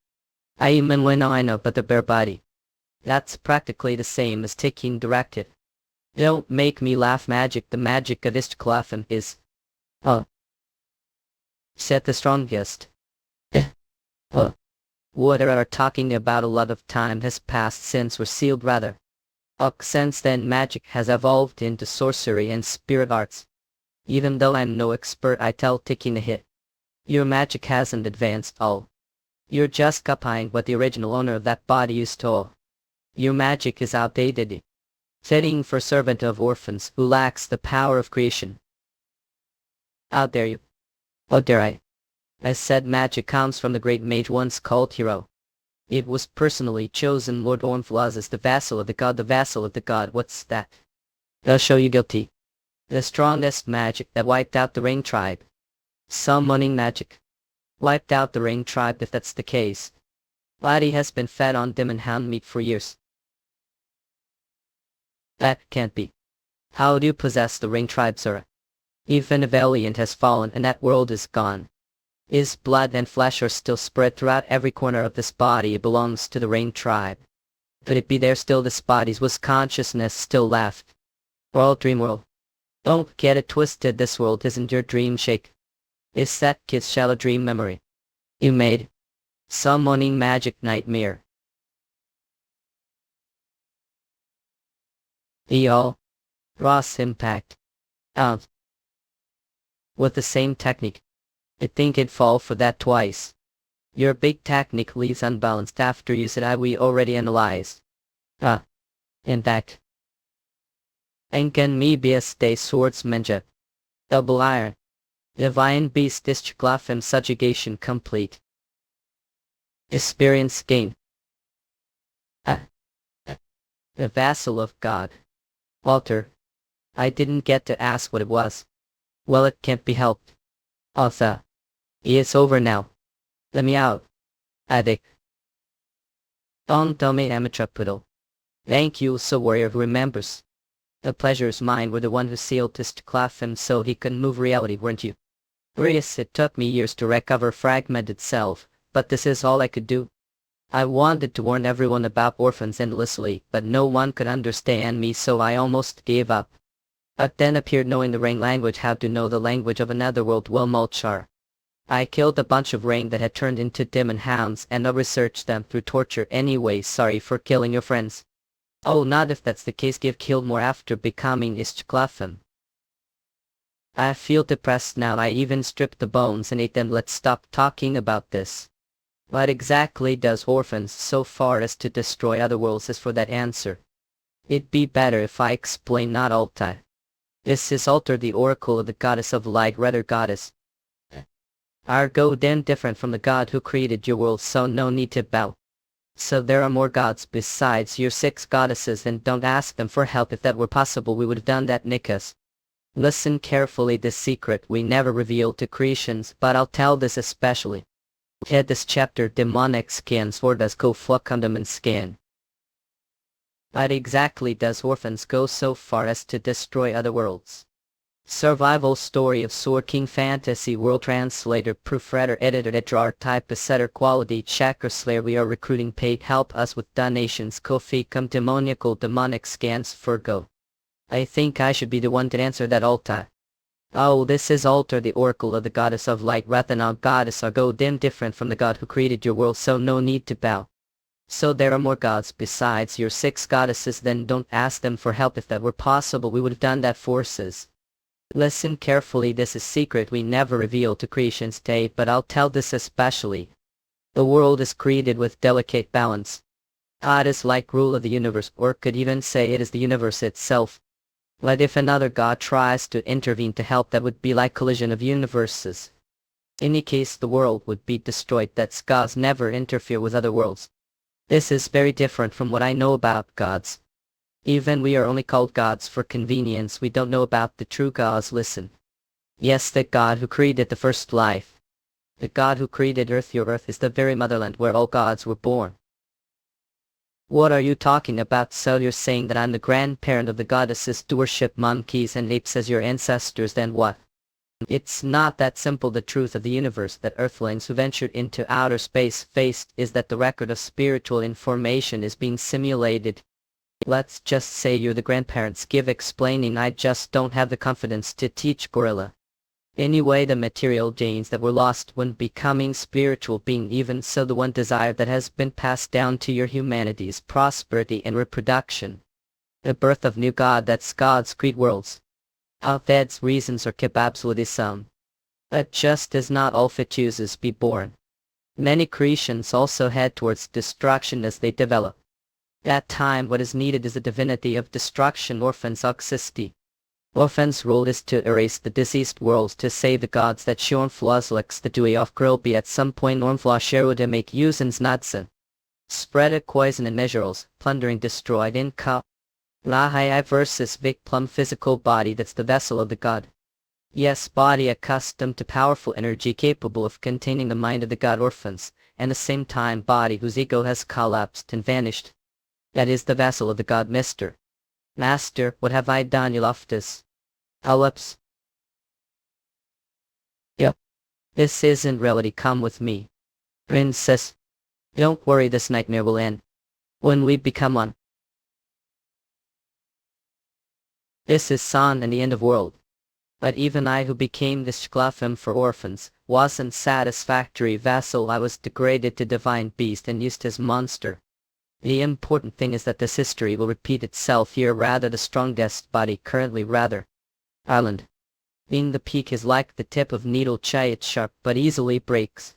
I even when I know but the bare body. That's practically the same as taking directive. Don't make me laugh. Magic, the magic of Istclatham is. Said the strongest. What are talking about? A lot of time has passed since we're sealed rather. Since then magic has evolved into sorcery and spirit arts. Even though I'm no expert, I tell taking a hit. Your magic hasn't advanced all. You're just copying what the original owner of that body used to. Your magic is outdated. Fitting for servant of orphans who lacks the power of creation. How dare you? How dare I? I said magic comes from the great mage once called Hero. It was personally chosen Lord Ornflaws as the vassal of the god. The vassal of the god, what's that? I'll show you guilty. The strongest magic that wiped out the Ring tribe. Summoning magic. Wiped out the Ring tribe. If that's the case. Laddie has been fed on demon hound meat for years. That can't be. How do you possess the Ring tribe, sir? Even a valiant has fallen and that world is gone. His blood and flesh are still spread throughout every corner of this body. It belongs to the Ring tribe. Could it be there still this body's was consciousness still left? World dream world. Don't get it twisted, this world isn't your dream shake. It's that kid's shallow dream memory. You made. Summoning magic nightmare. All. Ross impact. Out. With the same technique. I think it'd fall for that twice. Your big technique leaves unbalanced after you said we already analyzed. In fact. And can me be a stay swordsmanship. Double iron. Divine beast Istclatham subjugation complete. Experience gain. The vassal of God. Walter. I didn't get to ask what it was. Well, it can't be helped. Arthur. It's over now. Let me out. Addict. Don't tell me amateur poodle. Thank you, so warrior who remembers. The pleasure's mine were the one who sealed Istclatham so he couldn't move reality, weren't you? Yes, it took me years to recover fragmented self, but this is all I could do. I wanted to warn everyone about orphans endlessly, but no one could understand me, so I almost gave up. But then appeared knowing the Ring language. How to know the language of another world? Well, Mulchar. I killed a bunch of Ring that had turned into demon hounds and researched them through torture anyway. Sorry for killing your friends. Oh, not if that's the case. Give killed more after becoming Istclatham. I feel depressed now. I even stripped the bones and ate them. Let's stop talking about this. What exactly does orphans so far as to destroy other worlds? As for that answer, it'd be better if I explain. Not Altai. This is Alter, the oracle of the goddess of light, rather goddess. Our god then different from the god who created your world, so no need to bow. So there are more gods besides your 6 goddesses, and don't ask them for help. If that were possible we would have done that, Nikas. Listen carefully, this secret we never revealed to creations, but I'll tell this especially. Head this chapter demonic scans or does go Flukundum scan. But exactly does orphans go so far as to destroy other worlds? Survival story of Sword King Fantasy World Translator Proofreader Editor HR Type Setter Quality Checker Slayer. We are recruiting paid help us with donations. Kofi come demoniacal demonic scans for go. I think I should be the one to answer that Alta. Oh, this is Altar, the oracle of the goddess of light. Rathanal goddess are go dim different from the god who created your world, so no need to bow. So there are more gods besides your 6 goddesses, then don't ask them for help. If that were possible, we would have done that forces. Listen carefully, this is secret we never reveal to creation's day, but I'll tell this especially. The world is created with delicate balance. God is like rule of the universe, or could even say it is the universe itself. But if another god tries to intervene to help, that would be like collision of universes. In any case, the world would be destroyed. That's gods never interfere with other worlds. This is very different from what I know about gods. Even we are only called gods for convenience. We don't know about the true gods. Listen. Yes, the God who created the first life. The God who created Earth. Your Earth is the very motherland where all gods were born. What are you talking about? So you're saying that I'm the grandparent of the goddesses to worship monkeys and apes as your ancestors? Then what? It's not that simple. The truth of the universe that earthlings who ventured into outer space faced is that the record of spiritual information is being simulated. Let's just say you're the grandparents. Give explaining. I just don't have the confidence to teach gorilla. Anyway, the material genes that were lost when becoming spiritual being, even so the one desire that has been passed down to your humanity's prosperity and reproduction. The birth of new God, that's God's creed worlds. Alfed's reasons are kept absolutely some. But just as not all fetuses be born, many creations also head towards destruction as they develop. That time what is needed is the divinity of destruction. Orphans oxysti. Orphan's role is to erase the deceased worlds to save the gods that Shornfloslex the Dewey of Grill be at some point Ornflosheru to make usins Nadsen. Spread a poison and measures, plundering destroyed in ka. Lahai versus Vic plum physical body, that's the vessel of the god. Yes, body accustomed to powerful energy capable of containing the mind of the god orphans, and the same time body whose ego has collapsed and vanished. That is the vessel of the god. Master, what have I done? You Loftus. Ellipse. Yep. This isn't reality. Come with me. Princess. Don't worry, this nightmare will end. When we become one. This is Son and the end of world. But even I who became the Shklafim for orphans, wasn't satisfactory vessel. I was degraded to divine beast and used as monster. The important thing is that this history will repeat itself here. Rather the strongest body currently rather. Island. Being the peak is like the tip of needle. Chai, it's sharp but easily breaks.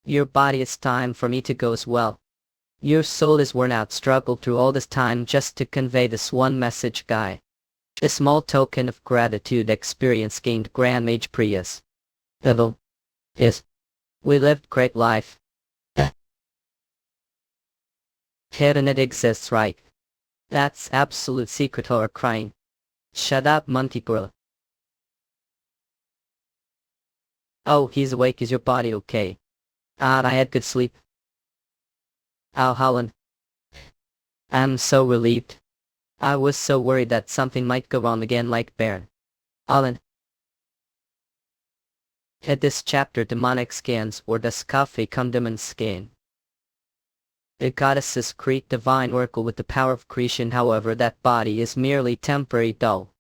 Your body, it's time for me to go as well. Your soul is worn out, struggled through all this time just to convey this one message, guy. A small token of gratitude experience gained Grand Mage Prius. Level. Yes. We lived great life. Hidden it exists, right? That's absolute secret horror crying. Shut up, Monty-Gorilla. Oh, he's awake. Is your body okay? I had good sleep. Oh, Holland. I'm so relieved. I was so worried that something might go wrong again like Baron. Holland. At this chapter, demonic scans or das Kaffee come demon scan. The goddesses create divine oracle with the power of creation. However, that body is merely temporary dull.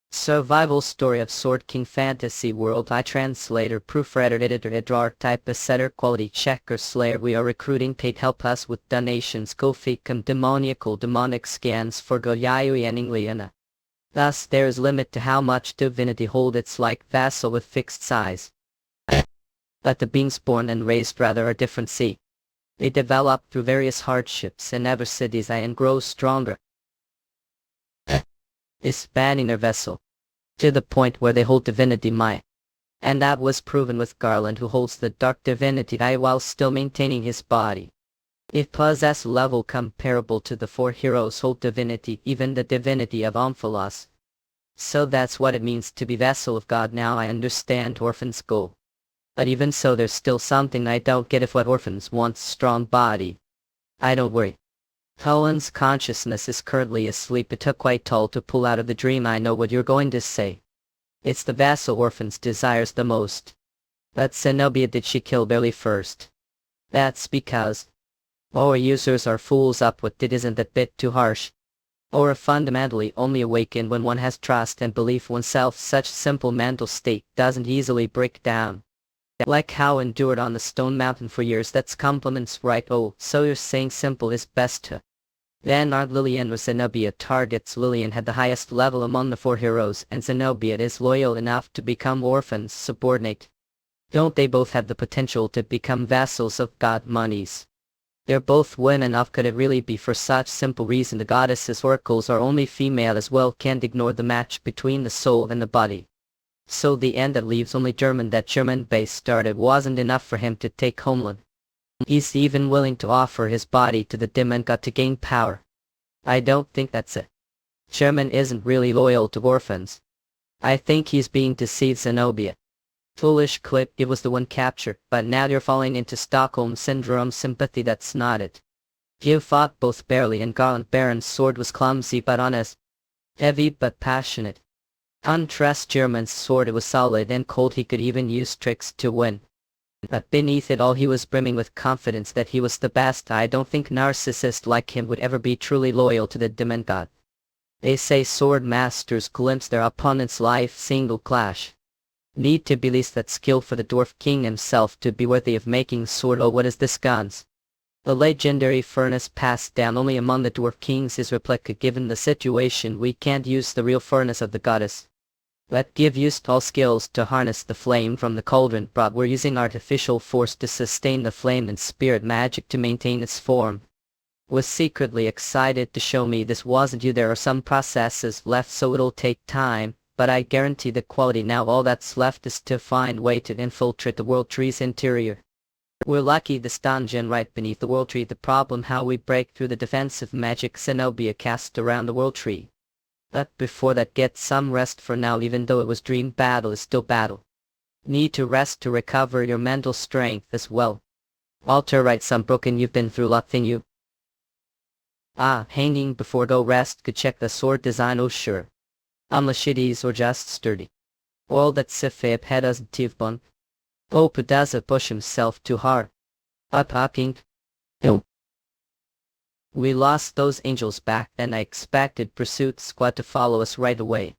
Survival story of Sword King Fantasy World. I translator, proofreader, editor, edrar, type, setter, quality checker, slayer. We are recruiting paid help us with donations. Kofikam demoniacal demonic scans for Goyayui and Ingliana. Thus there is limit to how much divinity hold. It's like vassal with fixed size. But the beings born and raised rather are different. See. They develop through various hardships and adversities and grow stronger, expanding their vessel to the point where they hold divinity might. And that was proven with Garland, who holds the dark divinity I while still maintaining his body. It possess level comparable to the 4 heroes hold divinity, even the divinity of Omphalos. So that's what it means to be vessel of God. Now I understand orphans' goal. But even so, there's still something I don't get. If what orphans wants strong body, I don't worry. Cohen's consciousness is currently asleep. It took quite tall to pull out of the dream. I know what you're going to say. It's the vassal orphans desires the most. But Zenobia did she kill Billy first? That's because our users are fools up what it isn't that bit too harsh. Or fundamentally only awaken when one has trust and belief oneself. Such simple mental state doesn't easily break down. Like how endured on the stone mountain for years. That's compliments, right? Oh, so you're saying simple is best to. Then aren't Lillian or Zenobia targets? Lillian had the highest level among the four heroes, and Zenobia is loyal enough to become orphans, subordinate. Don't they both have the potential to become vassals of god monies? They're both women. Enough. Could it really be for such simple reason the goddesses' oracles are only female as well? Can't ignore the match between the soul and the body. So the end that leaves only German. That German base started wasn't enough for him to take homeland. He's even willing to offer his body to the demon god to gain power. I don't think that's it. German isn't really loyal to orphans. I think he's being deceived. Zenobia. Foolish clip, it was the one captured, but now you're falling into Stockholm Syndrome sympathy. That's not it. You fought both barely, and Garland Baron's sword was clumsy but honest. Heavy but passionate. Untrust German's sword, it was solid and cold. He could even use tricks to win. But beneath it all he was brimming with confidence that he was the best. I don't think narcissists like him would ever be truly loyal to the demon god. They say sword masters glimpse their opponent's life single clash. Need to release that skill for the dwarf king himself to be worthy of making sword. Oh, what is this guns? The legendary furnace passed down only among the dwarf kings is replica. Given the situation we can't use the real furnace of the goddess. But give used all skills to harness the flame from the cauldron, but we're using artificial force to sustain the flame and spirit magic to maintain its form. Was secretly excited to show me this wasn't you. There are some processes left so it'll take time. But I guarantee the quality now. All that's left is to find way to infiltrate the world tree's interior. We're lucky this dungeon right beneath the world tree. The problem how we break through the defensive magic Zenobia cast around the world tree. But before that, get some rest for now. Even though it was dream, battle is still battle. Need to rest to recover your mental strength as well. Walter writes unbroken. You've been through a lot thing you. Hanging before go rest. Could check the sword design. Oh sure. Lachides or just sturdy. All that Sifab had us tivbon. Oh, Pudaza push himself too hard. Upping. No. We lost those angels back then. I expected pursuit squad to follow us right away.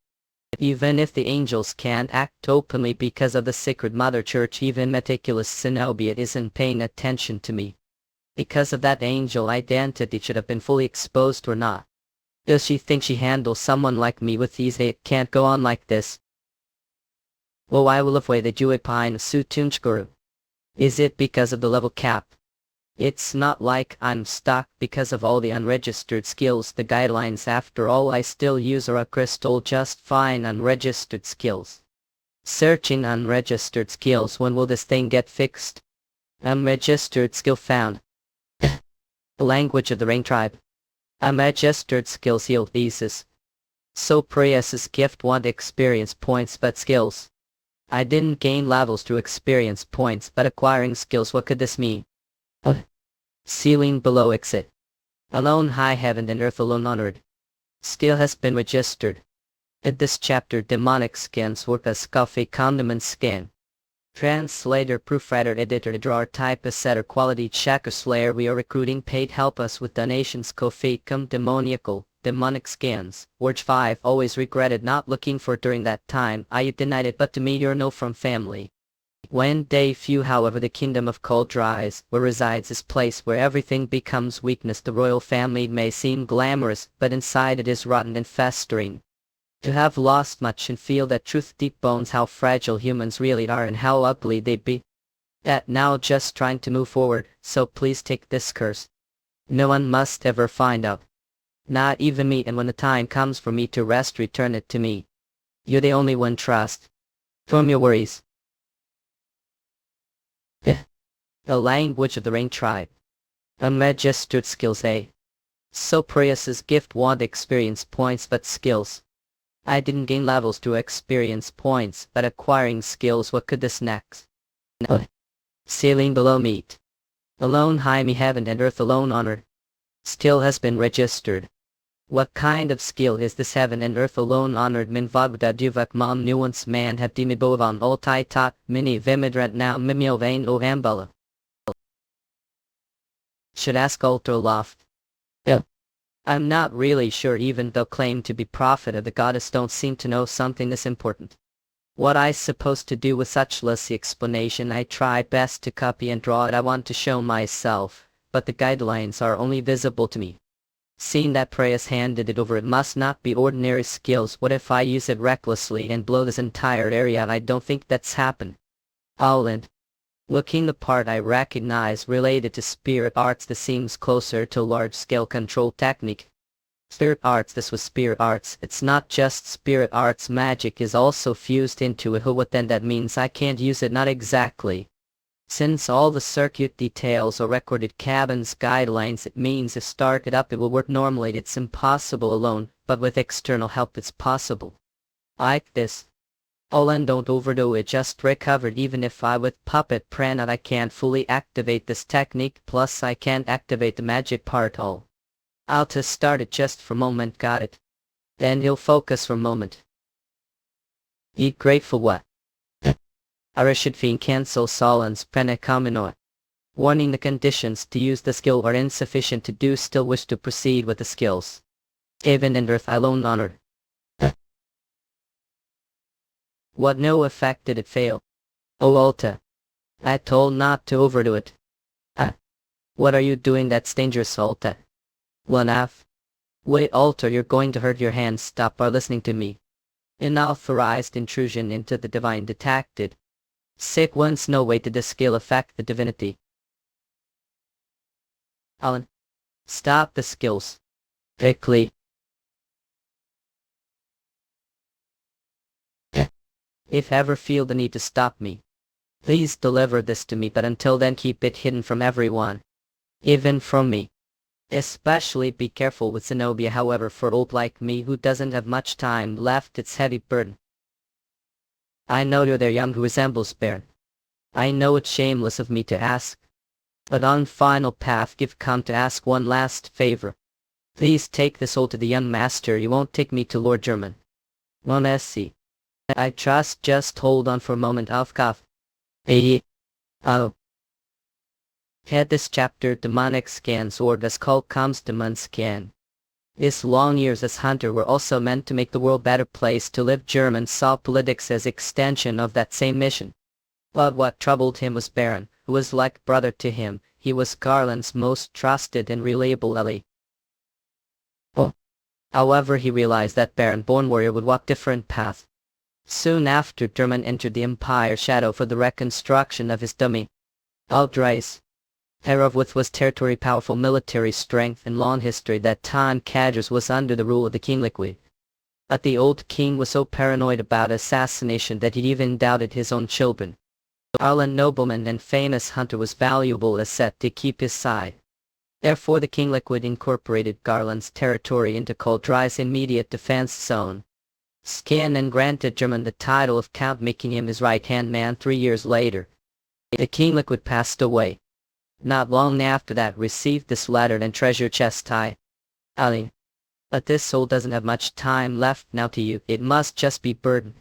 Even if the angels can't act openly because of the sacred mother church, even meticulous Zenobia isn't paying attention to me. Because of that angel identity should have been fully exposed or not. Does she think she handles someone like me with ease? It can't go on like this. Well, I will avoid the Jue Pine Sutunchguru. Is it because of the level cap? It's not like I'm stuck because of all the unregistered skills. The guidelines after all I still use are a crystal just fine. Unregistered skills. Searching unregistered skills. When will this thing get fixed? Unregistered skill found. The language of the Rain tribe. Unregistered skills heal thesis. So Prius's gift want experience points but skills. I didn't gain levels through experience points but acquiring skills. What could this mean? Ceiling below exit. Alone high heaven and earth alone honored. Skill has been registered. In this chapter demonic skins work as coffee condiment skin. Translator, proofwriter, editor, drawer, typist, setter, quality checker, slayer. We are recruiting paid help us with donations. Kofi come demoniacal, demonic skins. Word 5 always regretted not looking for during that time. I denied it, but to me you're no from family. When day few, however, the kingdom of cold dries, where resides this place where everything becomes weakness. The royal family may seem glamorous, but inside it is rotten and festering. To have lost much and feel that truth deep bones, how fragile humans really are and how ugly they be. That now just trying to move forward, so please take this curse. No one must ever find out. Not even me, and when the time comes for me to rest, return it to me. You're the only one trust. From your worries. The language of the Rain tribe. Unregistered skills. So Prius's gift want experience points but skills. I didn't gain levels through experience points, but acquiring skills. What could this next? No. Ceiling below meet. Alone high me heaven and earth alone honor. Skill has been registered. What kind of skill is this? Heaven and earth alone honored min vagda duvak mam nuance man have dimibovan ultai tot mini vimidrant now mimio vain o ambella. Should ask Ultra Loft. Yeah. I'm not really sure, even though claim to be prophet of the goddess don't seem to know something this important. What I supposed to do with such lossy explanation? I try best to copy and draw it I want to show myself, but the guidelines are only visible to me. Seeing that Preyas handed it over, it must not be ordinary skills. What if I use it recklessly and blow this entire area? I don't think that's happened. Howland. Looking the part I recognize related to spirit arts. This seems closer to large-scale control technique. Spirit arts. This was spirit arts. It's not just spirit arts. Magic is also fused into it. What then? That means I can't use it? Not exactly. Since all the circuit details are recorded cabin's guidelines, it means if started up it will work normally. It's impossible alone, but with external help it's possible. Like this. And don't overdo it, just recovered. Even if I with puppet prana I can't fully activate this technique, plus I can't activate the magic part all. I'll to start it just for a moment. Got it. Then he'll focus for a moment. Eat grateful what? Arishidfin cancel Solon's Penekaminoa. Warning: the conditions to use the skill are insufficient to do still wish to proceed with the skills. Even in earth alone honored. What no effect did it fail? Oh Alta. I told not to overdo it. What are you doing? That's dangerous, Alta. Lanaf. Wait Alta, you're going to hurt your hands. Stop are listening to me. Unauthorized intrusion into the divine detected. Sick one's no way to the skill affect the divinity. Alan. Stop the skills. Quickly. If ever feel the need to stop me, please deliver this to me, but until then keep it hidden from everyone. Even from me. Especially be careful with Zenobia, however, for old like me who doesn't have much time left, it's heavy burden. I know you're there, young who resembles Baron. I know it's shameless of me to ask. But on final path give come to ask one last favor. Please take this old to the young master. You won't take me to Lord German. Monesi. I trust. Just hold on for a moment. Aufkauf. Oh. Head this chapter demonic scans, or as called comes demon scan. His long years as hunter were also meant to make the world better place to live. German saw politics as extension of that same mission. But what troubled him was Baron, who was like brother to him. He was Garland's most trusted and reliable ally. However, he realized that Baron-born warrior would walk different path. Soon after, German entered the Empire shadow for the reconstruction of his dummy. Aldreis. Hereof with was territory, powerful military strength, and long history. That time Cadres was under the rule of the King Liquid. But the old king was so paranoid about assassination that he even doubted his own children. Arlen nobleman and famous hunter was valuable asset to keep his side. Therefore the King Liquid incorporated Garland's territory into Coldrei's immediate defense zone. Scan and granted German the title of Count, making him his right-hand man. 3 years later, the King Liquid passed away. Not long after that, received this letter and treasure chest. Ali. But this soul doesn't have much time left now to you. It must just be burden.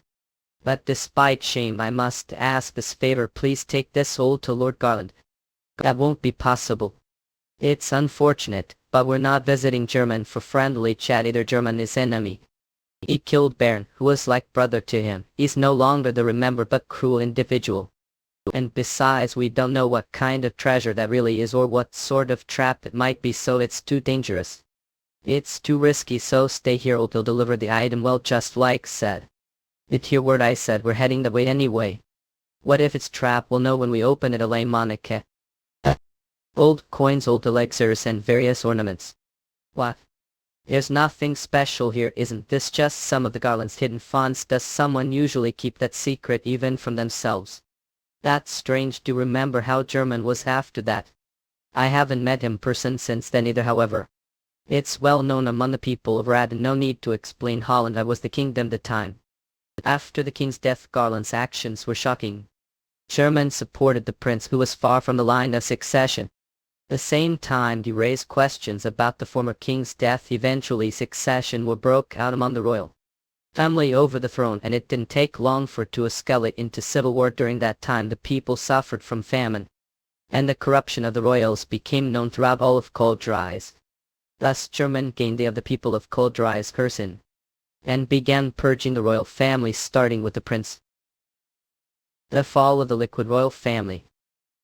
But despite shame I must ask this favor. Please take this soul to Lord Garland. That won't be possible. It's unfortunate, but we're not visiting German for friendly chat either. German is enemy. He killed Baron, who was like brother to him. He's no longer the remembered but cruel individual. And besides, we don't know what kind of treasure that really is or what sort of trap it might be, so it's too dangerous. It's too risky, so stay here or they'll deliver the item. Well, just like said. Did hear what I said? We're heading that way anyway. What if it's trap? We'll know when we open it. Alay Monica. Old coins, old elixirs, and various ornaments. What? There's nothing special here, isn't this just some of the Garland's hidden funds? Does someone usually keep that secret even from themselves? That's strange to remember how German was after that. I haven't met him person since then either, however. It's well known among the people of Rad, and no need to explain. Holland I was the kingdom at the time. After the king's death, Garland's actions were shocking. German supported the prince, who was far from the line of succession. The same time he raised questions about the former king's death. Eventually succession war broke out among the royal family over the throne, and it didn't take long for it to escalate into civil war. During that time the people suffered from famine, and the corruption of the royals became known throughout all of Koldries. Thus German gained the of the people of Koldries Kursin, and began purging the royal family, starting with the prince. The fall of the liquid royal family.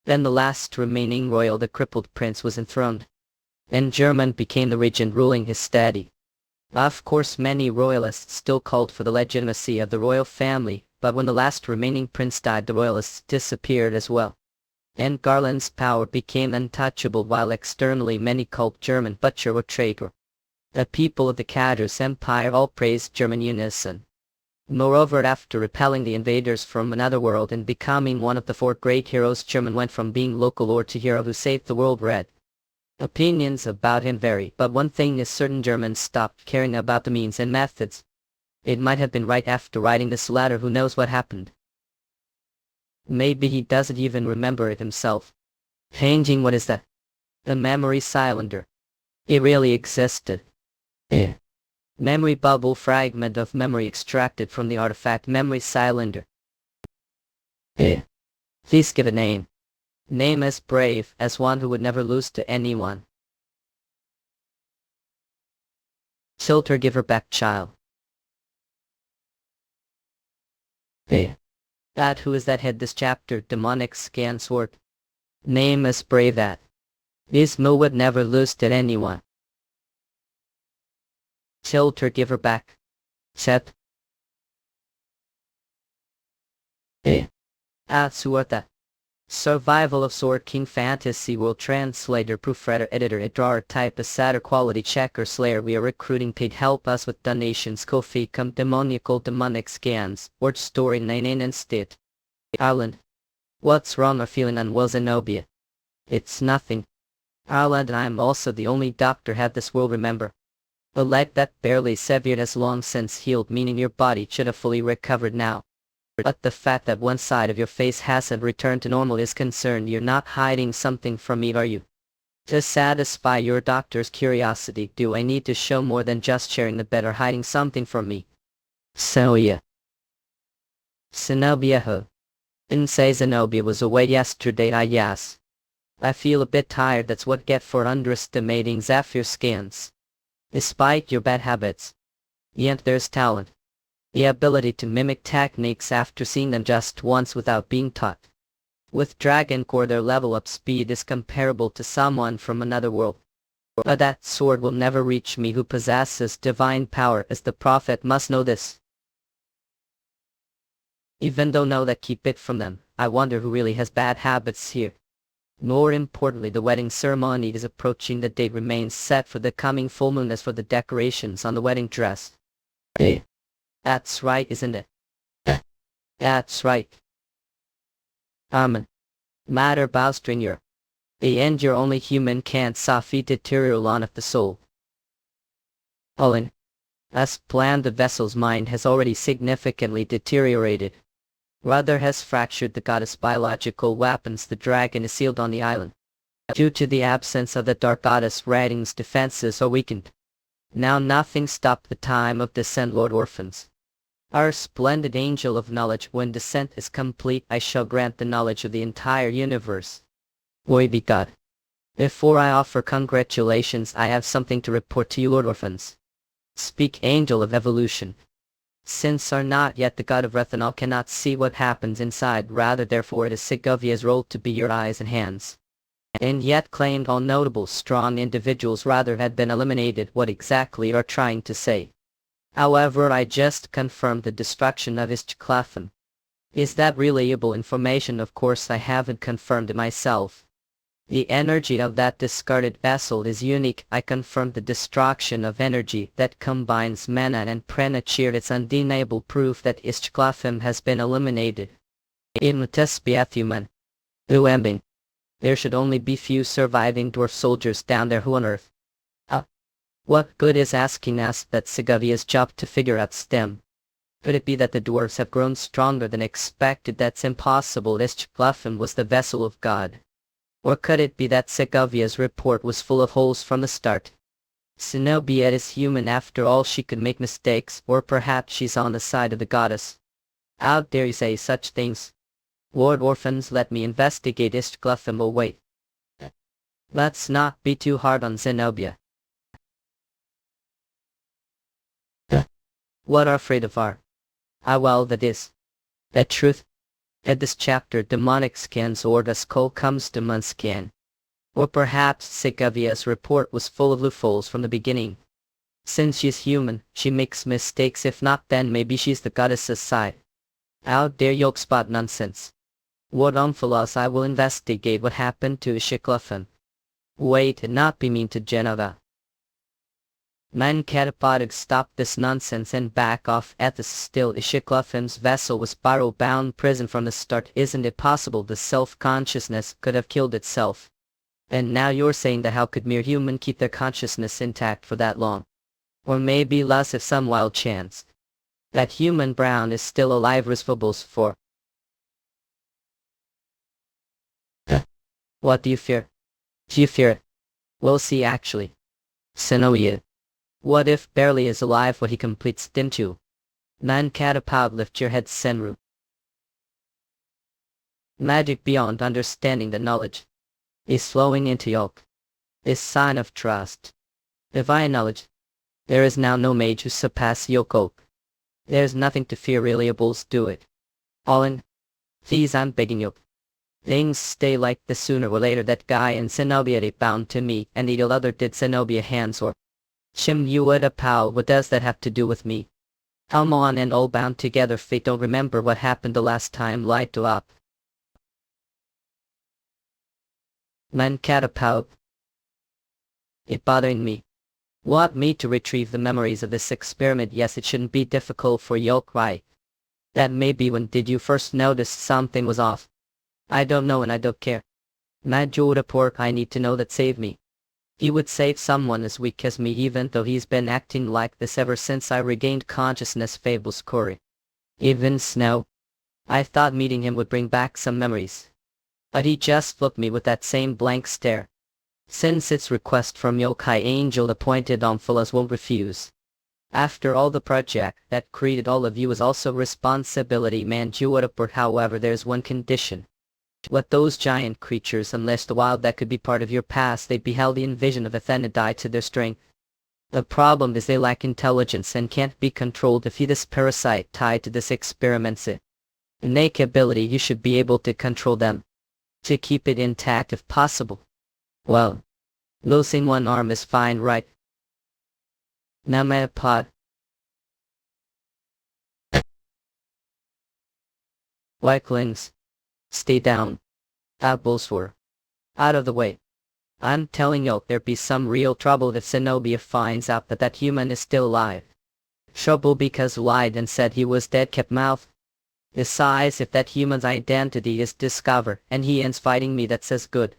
Then the last remaining royal, the crippled prince, was enthroned, and German became the regent ruling his steady. Of course many royalists still called for the legitimacy of the royal family, but when the last remaining prince died the royalists disappeared as well, and Garland's power became untouchable, while externally many called German butcher or traitor. The people of the Cadus Empire all praised German unison. Moreover, after repelling the invaders from another world and becoming one of the 4 great heroes, German went from being local lord to hero who saved the world. Red opinions about him vary, but one thing is certain: German stopped caring about the means and methods. It might have been right after writing this letter. Who knows what happened? Maybe he doesn't even remember it himself. Changing, what is that? The memory cylinder. It really existed. Memory bubble, fragment of memory extracted from the artifact memory cylinder. Please give a name. Name as brave as one who would never lose to anyone. Tilter, give her back, child. That who is that head this chapter? Demonic scan sword. Name as brave at. Ismo would never lose to anyone. Tilter, give her back. Set. Suarta. Survival of Sword King Fantasy World Translator, Proofreader, Editor, Drawer, Type, Assatter, Quality Checker, Slayer. We are recruiting paid. Help us with donations. Ko-fi, come demoniacal demonic scans. Word story 99 and state. Ireland. What's wrong or feeling unwell? Zenobia. It's nothing. Ireland, and I am also the only doctor have this world, remember. A leg that barely severed has long since healed, meaning your body should have fully recovered now. But the fact that one side of your face hasn't returned to normal is concerned. You're not hiding something from me, are you? To satisfy your doctor's curiosity, do I need to show more than just sharing the bed or hiding something from me? So yeah. Zenobia ho. Didn't say Zenobia was away yesterday. Yes. I feel a bit tired, that's what get for underestimating Zephyr skins. Despite your bad habits, yet there's talent. The ability to mimic techniques after seeing them just once without being taught. With Dragon Core their level up speed is comparable to someone from another world. But that sword will never reach me who possesses divine power, as the prophet must know this. Even though know that, keep it from them. I wonder who really has bad habits here. More importantly, the wedding ceremony is approaching. The date remains set for the coming full moon. As for the decorations on the wedding dress. That's right, isn't it? That's right. Matter Bowstring, you're the end. You're only human can't Safi deteriorate of the soul. Olin. As planned, the vessel's mind has already significantly deteriorated. Rather has fractured the goddess' biological weapons. The dragon is sealed on the island. Due to the absence of the dark goddess, Redding's defenses are weakened. Now nothing stopped the time of descent, Lord Orphans. Our splendid angel of knowledge, when descent is complete, I shall grant the knowledge of the entire universe. Glory be God. Before I offer congratulations, I have something to report to you, Lord Orphans. Speak, angel of evolution. Since are not yet the god of Rethanol cannot see what happens inside, rather therefore it is Segovia's role to be your eyes and hands. And yet claimed all notable strong individuals rather had been eliminated. What exactly are trying to say? However, I just confirmed the destruction of Istchlafim. Is that reliable information? Of course I haven't confirmed it myself. The energy of that discarded vessel is unique. I confirmed the destruction of energy that combines mana and prana. It's undeniable proof that Istchlafim has been eliminated. In Mutesbiathuman. Uembing. There should only be few surviving dwarf soldiers down there. Who on earth? What good is asking us? That's Segovia's job to figure out STEM. Could it be that the dwarves have grown stronger than expected? That's impossible. Istchlafim was the vessel of God. Or could it be that Segovia's report was full of holes from the start? Zenobia is human after all, she could make mistakes, or perhaps she's on the side of the goddess. How dare you say such things? Lord Orphans, let me investigate Istglutham away. Let's not be too hard on Zenobia. What are afraid of are? Ah well, that is the truth. At this chapter demonic scans or the skull comes to Munscan. Or perhaps Segovia's report was full of loopholes from the beginning. Since she's human, she makes mistakes. If not, then maybe she's the goddess's side. How dare you spot nonsense? What Omphalos, I will investigate what happened to Ishiglutham. Wait, and not be mean to Genova. Man Catapodic, stop this nonsense and back off. At this still, Ishiglutham vessel was spiral-bound prison from the start. Isn't it possible the self-consciousness could have killed itself? And now you're saying that how could mere human keep their consciousness intact for that long? Or maybe less if some wild chance that human Brown is still alive responsible for. What do you fear? Do you fear it? We'll see actually. Zenobia. What if barely is alive what he completes into? Man Catapult, lift your head, Senru. Magic beyond understanding, the knowledge is flowing into Yolk. Is sign of trust. Divine knowledge. There is now no mage who surpass Yolk. There's nothing to fear, really. Bulls do it. All in. Please, I'm begging you. Things stay like this sooner or later. That guy in Zenobia they bound to me, and the other did Zenobia hands or Chim you would a pal. What does that have to do with me? Come on, and all bound together. Fate don't remember what happened the last time. Light to up. Man Catapult. It bothering me. Want me to retrieve the memories of this experiment? Yes, it shouldn't be difficult for Yolk, right? That may be. When did you first notice something was off? I don't know, and I don't care. Mad Pork, I need to know that. Save me. He would save someone as weak as me, even though he's been acting like this ever since I regained consciousness. Fables Corey. Even Snow. I thought meeting him would bring back some memories. But he just looked me with that same blank stare. Since it's request from Yokai Angel, appointed Omphalos won't refuse. After all, the project that created all of you is also responsibility, man. However, there's one condition. What those giant creatures, unless the wild that could be part of your past, they beheld the invasion of Athena die to their strength. The problem is they lack intelligence and can't be controlled. If you this parasite tied to this experiment's innate ability, you should be able to control them. To keep it intact if possible. Well, losing one arm is fine, right? Now Metapod. Wyklings. Stay down. Apples were out of the way. I'm telling you, there'd be some real trouble if Zenobia finds out that that human is still alive. Trouble because lied and said he was dead, kept mouth. Besides, if that human's identity is discovered and he ends fighting me, that says good.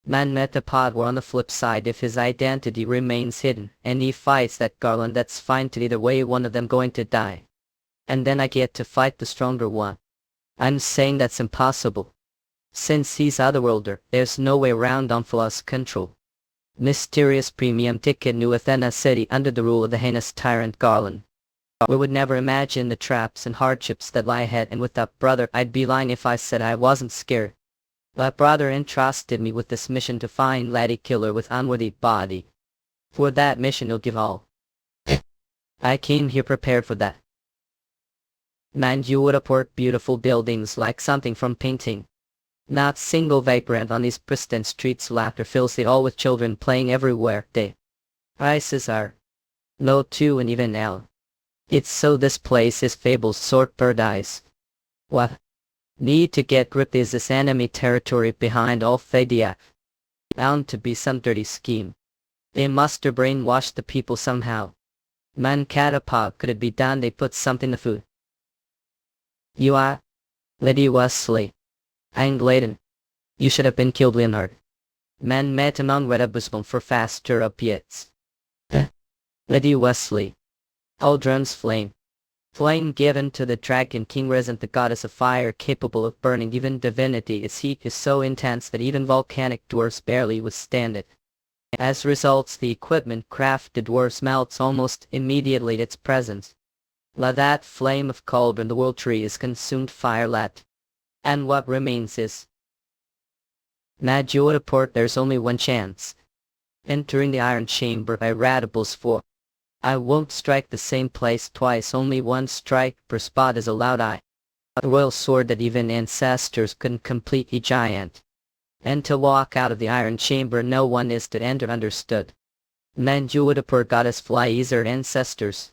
Man Metapod, were on the flip side, if his identity remains hidden and he fights that Garland, that's fine to either way, one of them going to die. And then I get to fight the stronger one. I'm saying that's impossible. Since he's Otherworlder, there's no way around Omphalos' control. Mysterious premium ticket, New Athena City, under the rule of the heinous tyrant Garland. We would never imagine the traps and hardships that lie ahead, and with that brother, I'd be lying if I said I wasn't scared. That brother entrusted me with this mission to find Laddie Killer with unworthy body. For that mission he'll give all. I came here prepared for that. Man, you would report beautiful buildings like something from painting. Not single vagrant on these pristine streets. Laughter fills it all with children playing everywhere. They prices are low too, and even now. It's so this place is Fable's sort paradise. What? Need to get grip. Is this enemy territory behind all Thadia? Bound to be some dirty scheme. They must have brainwashed the people somehow. Man Catapult, could it be done? They put something in the food. You are? Lady Wesley. Angladen. You should have been killed, Leonard. Man met among Redabusbon for faster opiates. Lady Wesley. Aldrin's flame. Flame given to the dragon king resin, the goddess of fire capable of burning even divinity. Its heat is so intense that even volcanic dwarfs barely withstand it. As results, the equipment crafted dwarfs melts almost immediately at its presence. La that flame of cauldron the world tree is consumed fire let. And what remains is Najua port. There's only one chance. Entering the iron chamber by Radables 4. I won't strike the same place twice, only one strike per spot is allowed. A royal sword that even ancestors couldn't complete, a giant. And to walk out of the iron chamber no one is to enter, understood. Manjuadapur goddess fly easier ancestors.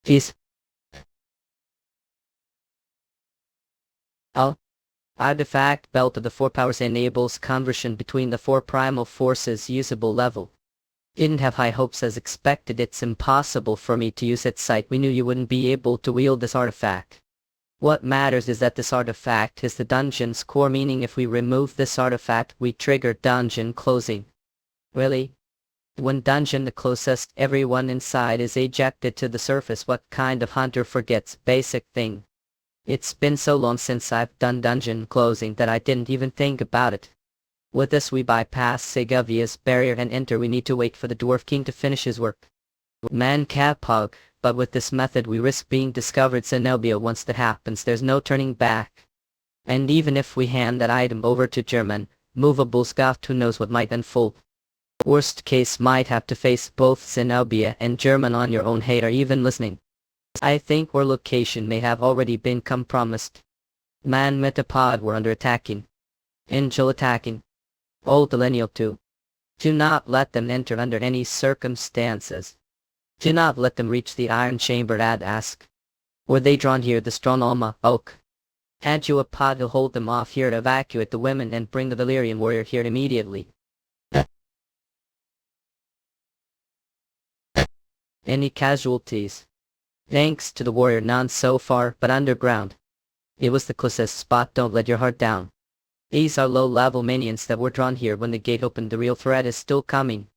Peace. Artifact belt of the four powers enables conversion between the four primal forces. Usable level. Didn't have high hopes as expected. It's impossible for me to use at sight. We knew you wouldn't be able to wield this artifact. What matters is that this artifact is the dungeon's core, meaning if we remove this artifact we trigger dungeon closing. Really? When dungeon the closest, everyone inside is ejected to the surface. What kind of hunter forgets basic thing? It's been so long since I've done dungeon closing that I didn't even think about it. With this we bypass Segovia's barrier and enter. We need to wait for the Dwarf King to finish his work. Man Kapog, but with this method we risk being discovered. Zenobia, once that happens there's no turning back. And even if we hand that item over to German, movable scout, who knows what might unfold. Worst case, might have to face both Zenobia and German on your own. Hate, are even listening? I think our location may have already been compromised. Man Metapod were under attacking. Angel attacking. Old Millennial 2. Do not let them enter under any circumstances. Do not let them reach the iron chamber. Ad ask. Were they drawn here? The strong Alma Oak. Had you a pod to hold them off here to evacuate the women and bring the Valyrian warrior here immediately. Any casualties? Thanks to the warrior, none so far, but underground. It was the closest spot. Don't let your heart down. These are low-level minions that were drawn here when the gate opened. The real threat is still coming.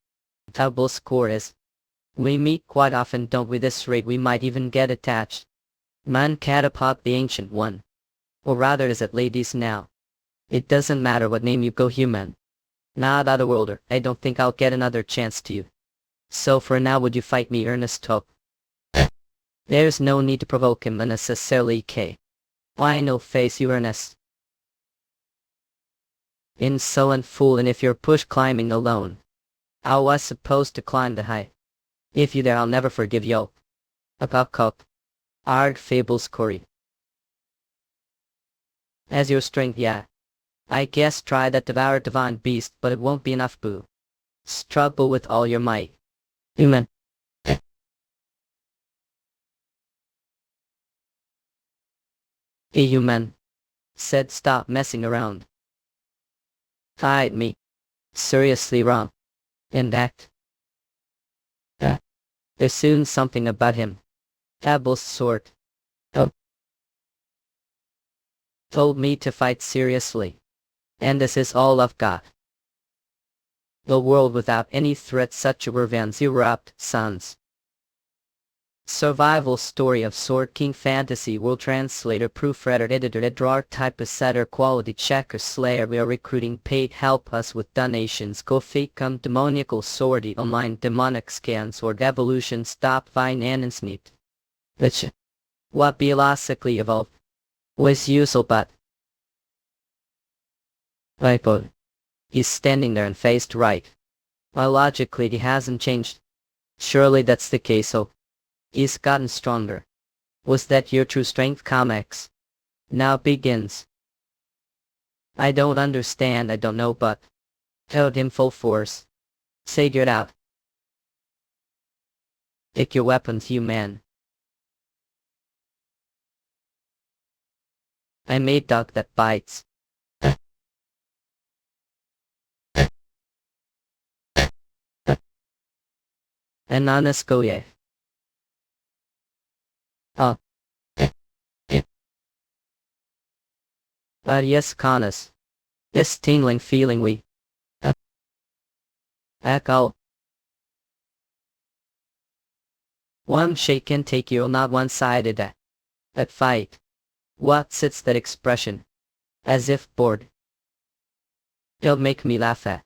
Double score is. We meet quite often, don't we? This rate we might even get attached. Man Catapult, the Ancient One. Or rather, is it ladies now? It doesn't matter what name you go, human. Not Otherworlder. I don't think I'll get another chance to you. So for now, would you fight me, Ernest Hope? There's no need to provoke him unnecessarily, K. Why no face you, Ernest? Insolent fool, and if you're push climbing alone. How was supposed to climb the height? If you there, I'll never forgive you. About cup. Ard fables Cory. As your strength, yeah. I guess try that devour divine beast, but it won't be enough, boo. Struggle with all your might. Human. Hey, human. Said stop messing around. Hide me. Seriously wrong. And act. There's soon something about him. Abel's sort. Oh. Told me to fight seriously. And this is all I've got. The world without any threat, such a revenge erupt, sons. Survival story of Sword King Fantasy World Translator Proofreader Editor Edrar Typist Setter Quality Checker Slayer. We are recruiting paid help us with donations. Go Come Demoniacal Swordy Online Demonic Scans or Evolution Stop Vine Anensneet. Which what biologically evolved was useful, but Viper. He's standing there and faced right. Biologically he hasn't changed. Surely that's the case, so he's gotten stronger. Was that your true strength, Comics? Now begins. I don't understand, I don't know, but held him full force. Figured out. Pick your weapons, you man. I made dog that bites. And honest go, yeah. Oh. But yes, Connors. This tingling feeling we echo. One shake can take you, not one-sided. That fight. What's it's that expression? As if bored. It'll make me laugh at.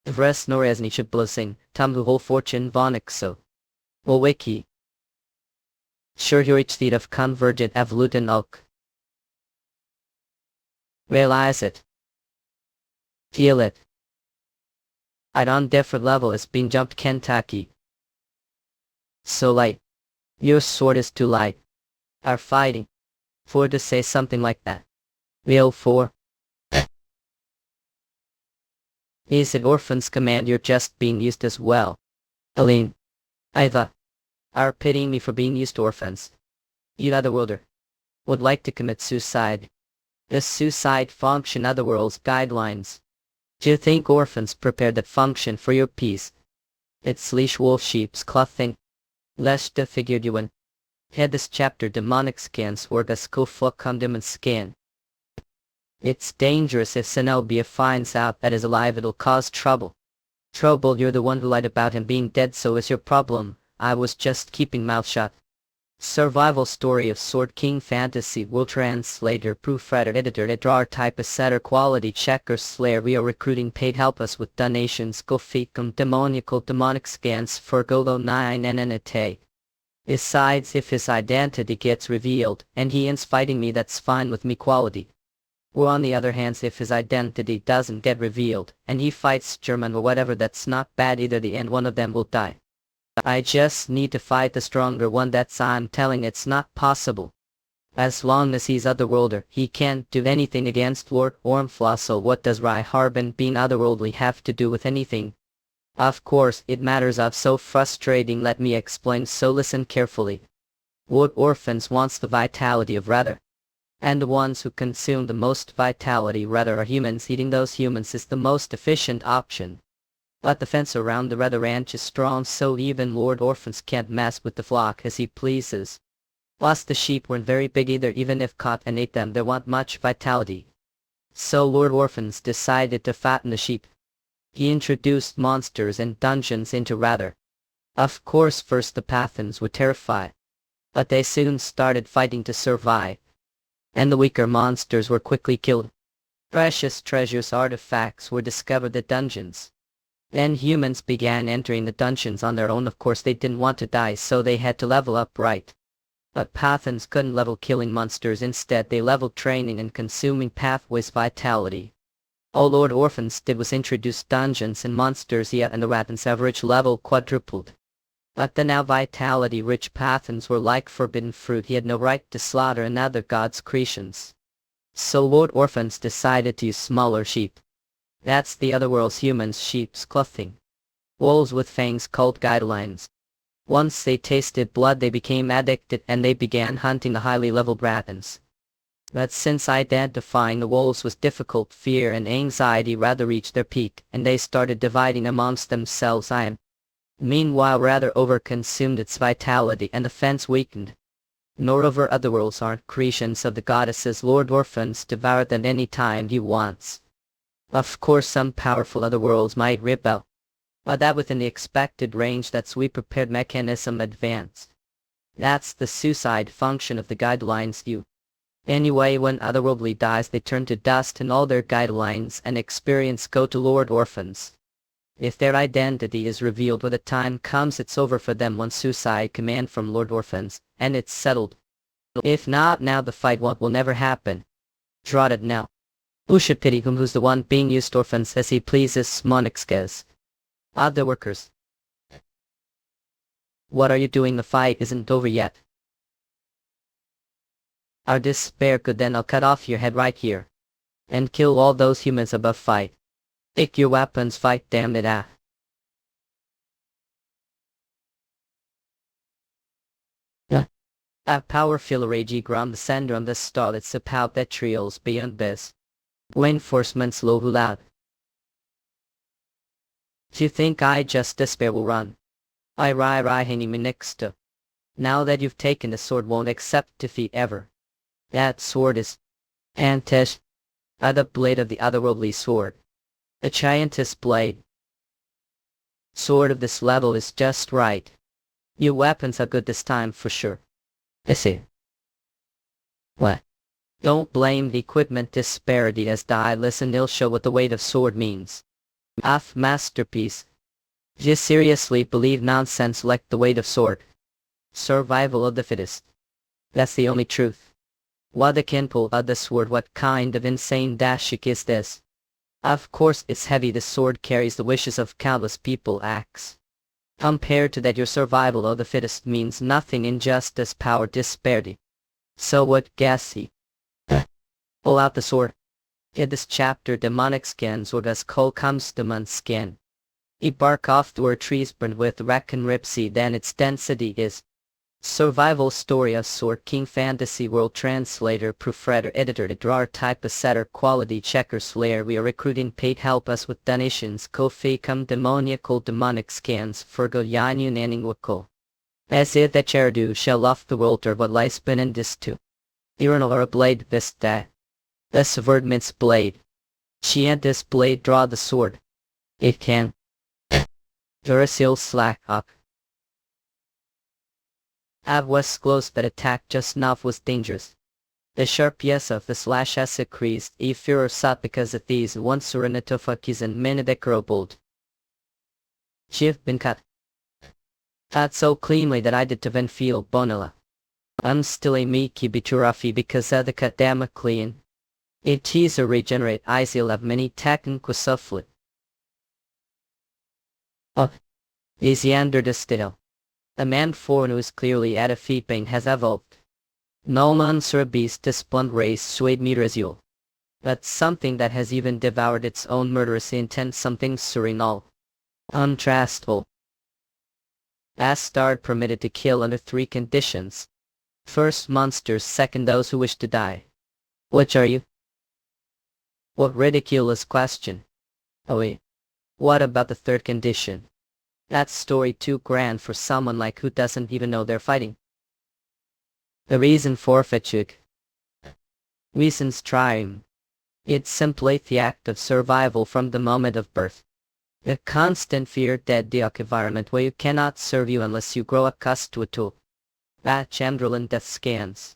Vres nor as niche blessing, tam whole fortune vonic so. Well wiki. Sure your state of convergent evolutin ulk. Realize it. Feel it. I'd on different level is being jumped Kentucky. So light. Your sword is too light. Are fighting. For to say something like that. Real for. Is it orphans command you're just being used as well? Aline. I thought. Are pitying me for being used to orphans. You otherworlder. Would like to commit suicide. The suicide function otherworld's guidelines. Do you think orphans prepared that function for your peace? It's leash wolf sheep's clothing. Lest the figured you in. Had this chapter demonic scans orgas kofuk condom and scan. It's dangerous if Zenobia finds out that is alive, it'll cause trouble. Trouble, you're the one who lied about him being dead, so is your problem. I was just keeping mouth shut. Survival story of Sword King Fantasy will translator, proofreader, editor, drawer, type, setter, quality checker, slayer. We are recruiting paid help us with donations. Go fecum demonic scans for Golo 9 and Besides, if his identity gets revealed, and he ends fighting me, that's fine with me quality. Or on the other hand, if his identity doesn't get revealed, and he fights German or whatever, that's not bad either, the end one of them will die. I just need to fight the stronger one, that's I'm telling it's not possible. As long as he's otherworlder, he can't do anything against Lord Ormflaw, so what does Harbin being otherworldly have to do with anything? Of course, it matters of so frustrating, let me explain, so listen carefully. Lord Orphans wants the vitality of Rather. And the ones who consume the most vitality Rather are humans. Eating those humans is the most efficient option. But the fence around the Rather ranch is strong, so even Lord Orphans can't mess with the flock as he pleases. Plus the sheep weren't very big either, even if caught and ate them they want much vitality. So Lord Orphans decided to fatten the sheep. He introduced monsters and dungeons into Rather. Of course first the Pathans were terrified. But they soon started fighting to survive. And the weaker monsters were quickly killed. Precious treasures, artifacts were discovered in the dungeons. Then humans began entering the dungeons on their own. Of course they didn't want to die, so they had to level up right. But Pathans couldn't level killing monsters, instead they leveled training and consuming pathways vitality. All Lord Orphans did was introduce dungeons and monsters yet, and the Rathan's average level quadrupled. But the now vitality-rich Pathans were like forbidden fruit. He had no right to slaughter another god's creations. So Lord Orphans decided to use smaller sheep. That's the otherworld's humans' sheep's clothing. Wolves with fangs called guidelines. Once they tasted blood they became addicted and they began hunting the highly leveled Rathans. But since identifying the wolves was difficult, fear and anxiety Rather reached their peak, and they started dividing amongst themselves. Meanwhile Rather overconsumed its vitality and the fence weakened. Moreover, otherworlds aren't creations of the goddesses. Lord Orphans devoured them any time he wants. Of course some powerful otherworlds might rebel. But that within the expected range. That's we prepared mechanism advanced. That's the suicide function of the guidelines view. Anyway, when otherworldly dies they turn to dust and all their guidelines and experience go to Lord Orphans. If their identity is revealed when the time comes, it's over for them. One suicide command from Lord Orphans, and it's settled. If not now, the fight will never happen. Draw it now. Who should pity whom? Who's the one being used orphans as he pleases? Monixkes. Other workers. What are you doing? The fight isn't over yet. Our despair could then. I'll cut off your head right here. And kill all those humans above. Fight. Take your weapons, fight, damn it. A powerful rage gram the syndrome the star that's about that trials beyond this. Reinforcements low loud. Do you think I just despair will run? I hang me next to. Now that you've taken the sword won't accept defeat ever. That sword is Antesh. The blade of the otherworldly sword. A giantess blade. Sword of this level is just right. Your weapons are good this time for sure. I see. What? Don't blame the equipment disparity as die listen ill show what the weight of sword means. Masterpiece. You seriously believe nonsense like the weight of sword? Survival of the fittest. That's the only truth. What the can pull out the sword, what kind of insane dashik is this? Of course it's heavy, the sword carries the wishes of countless people axe. Compared to that your survival of the fittest means nothing, injustice, power disparity. So what gassy? Pull out the sword. In this chapter demonic skins or das coal comes demon skin. E bark off where trees burned with reckon ripsy then its density is. Survival story of Sword King Fantasy World Translator Proofreader Editor to drawer type setter quality checker slayer. We are recruiting paid help us with donations Kofi come demoniacal demonic scans Fergo Yanun Aningwako. As if that Cherdu shall off the world or what lies been in this too. Ironal or a blade this that. This word means blade. She and this blade draw the sword. It can. Durasil slack up. Av was close but attack just now was dangerous. The sharp yes of the slash s increased e furor sat because of these one suranatofakis and menedekrobold. She've been cut. Cut so cleanly that I did to then feel bonilla. I'm still a miki biturafi because of the cut damn clean. It teaser regenerate isil of many taken quasuflet. Oh. Easy under the still. A man foreign who is clearly at a feedbang has evolved. No monster beast displund race swayed meterazule. But something that has even devoured its own murderous intent, something surinal. Untrustful. Bastard permitted to kill under 3 conditions. First monsters, second those who wish to die. Which are you? What ridiculous question. Oh wait. What about the third condition? That story too grand for someone like who doesn't even know they're fighting. The reason forfeiture. Reasons trying. It's simply the act of survival from the moment of birth. The constant fear that the environment where you cannot serve you unless you grow accustomed to it. That Chamberlain death scans.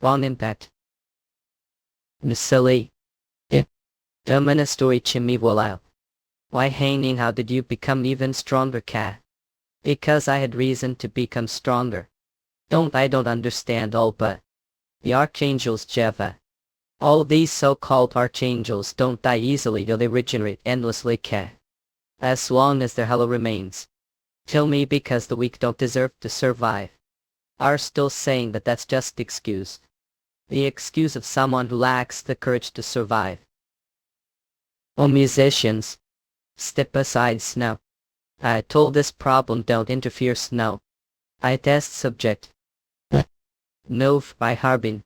Wrong impact. Silly. The story chimney will. Why hanging, how did you become even stronger, cat? Because I had reason to become stronger. I don't understand all but. The archangels Jeva. All these so-called archangels don't die easily though they regenerate endlessly, cat. As long as their hello remains. Kill me because the weak don't deserve to survive. Are still saying that that's just the excuse. The excuse of someone who lacks the courage to survive. Oh musicians. Step aside, Snow. I told this problem don't interfere, Snow. I test subject. No by Harbin.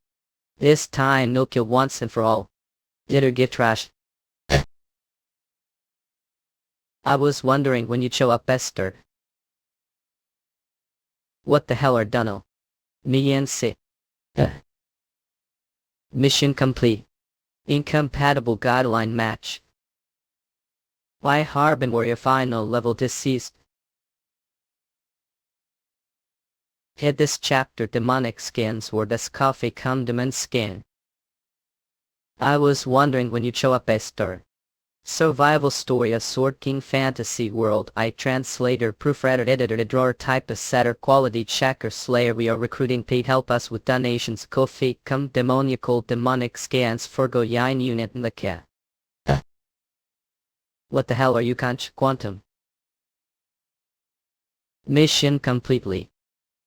This time no kill once and for all. Did her get trashed? I was wondering when you'd show up, Esther. What the hell are Dunno? Me and Si. Mission complete. Incompatible guideline match. Why Harbin Warrior final level deceased? Hit this chapter demonic skins or this coffee condiment skin. I was wondering when you'd show up, Esther. Survival story of Sword King Fantasy World. I translator proofreader editor to drawer type setter quality checker slayer. We are recruiting paid help us with donations Kofi come demoniacal demonic scans Fergo Yin unit in the cat. What the hell are you quantum? Mission completely.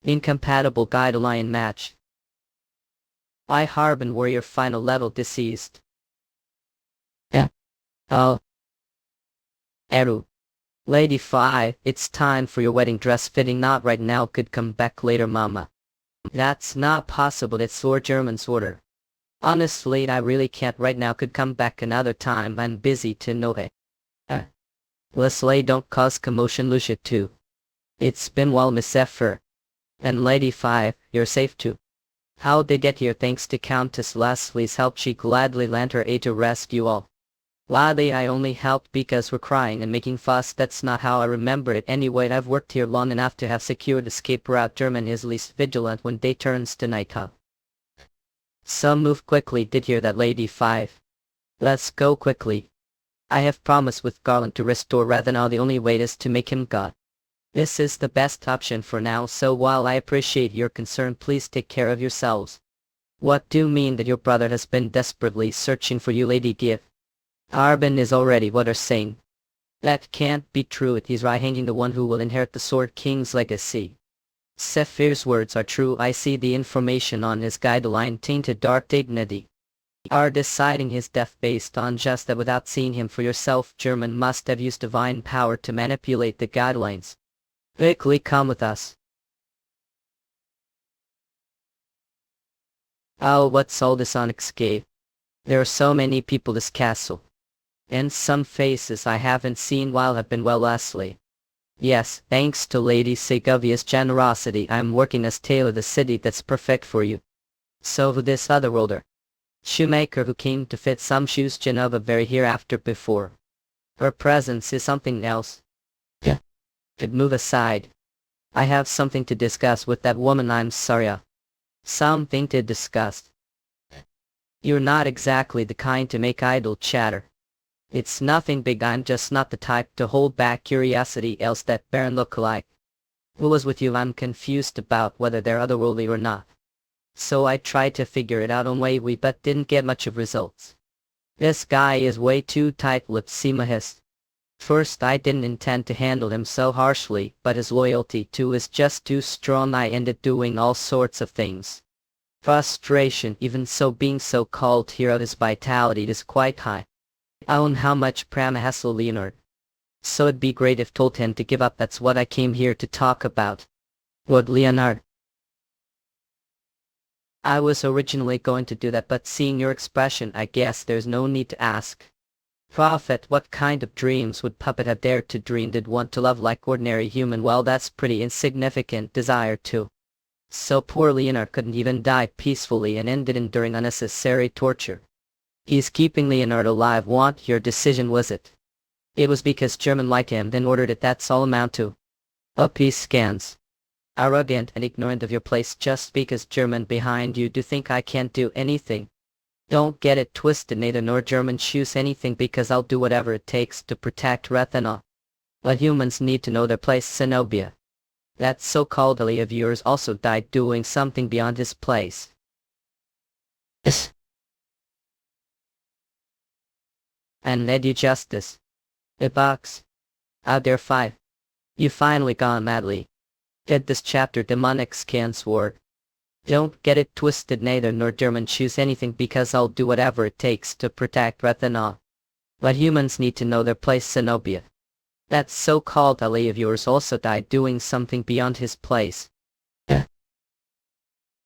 Incompatible guideline match. I Harbin Warrior final level deceased. Yeah. Oh. Eru. Lady 5, it's time for your wedding dress fitting, not right now, could come back later, mama. That's not possible, it's your German's order. Honestly, I really can't right now, could come back another time, I'm busy to know it. Leslie, don't cause commotion, Lucia too. It's been well, Miss Effer. And Lady 5, you're safe too. How'd they get here? Thanks to Countess Leslie's help, she gladly lent her aid to rescue all. Lately I only helped because we're crying and making fuss. That's not how I remember it anyway. I've worked here long enough to have secured escape route. German is least vigilant when day turns to night. So move quickly. Did hear that, Lady 5. Let's go quickly. I have promised with Garland to restore Rathenow. The only way is to make him god. This is the best option for now, so while I appreciate your concern, please take care of yourselves. What do you mean that your brother has been desperately searching for you, Lady Giff? Arbin is already what are saying. That can't be true. He's right-handing the one who will inherit the Sword King's legacy. Sephir's words are true. I see the information on his guideline tainted dark dignity. Are deciding his death based on just that without seeing him for yourself. German must have used divine power to manipulate the guidelines. Quickly come with us. Oh, what's all this on escape? There are so many people this castle. And some faces I haven't seen while have been well Leslie. Yes, thanks to Lady Segovia's generosity I'm working as tailor the city that's perfect for you. So this Otherworlder. Shoemaker who came to fit some shoes Genova very hereafter before. Her presence is something else. Yeah. Could move aside. I have something to discuss with that woman. I'm sorry. Something to discuss. You're not exactly the kind to make idle chatter. It's nothing big. I'm just not the type to hold back curiosity. Else that Baron look-alike. Who was with you? I'm confused about whether they're otherworldly or not. So I tried to figure it out on way we but didn't get much of results. This guy is way too tight-lipped, Sima hissed. First I didn't intend to handle him so harshly, but his loyalty too is just too strong. I ended doing all sorts of things. Frustration, even so being so-called hero, his vitality is quite high. I own how much Pram hassle Leonard. So it'd be great if told him to give up. That's what I came here to talk about. What, Leonard? I was originally going to do that, but seeing your expression I guess there's no need to ask. Prophet, what kind of dreams would Puppet have dared to dream? Did want to love like ordinary human? Well, that's pretty insignificant desire too. So poor Leonard couldn't even die peacefully and ended enduring unnecessary torture. He's keeping Leonard alive. What your decision was it? It was because German liked him then ordered it. That's all amount to. Up he scans. Arrogant and ignorant of your place just because German behind you. Do think I can't do anything? Don't get it twisted. Neither nor German choose anything because I'll do whatever it takes to protect Rathenow. But humans need to know their place. Zenobia. That so-called ally of yours also died doing something beyond his place. Yes. And led you justice. A box. Out there 5. You finally gone madly. Get this chapter demonic scan sword. Don't get it twisted. Neither nor German choose anything because I'll do whatever it takes to protect Rathenow. But humans need to know their place. Zenobia. That so-called ally of yours also died doing something beyond his place.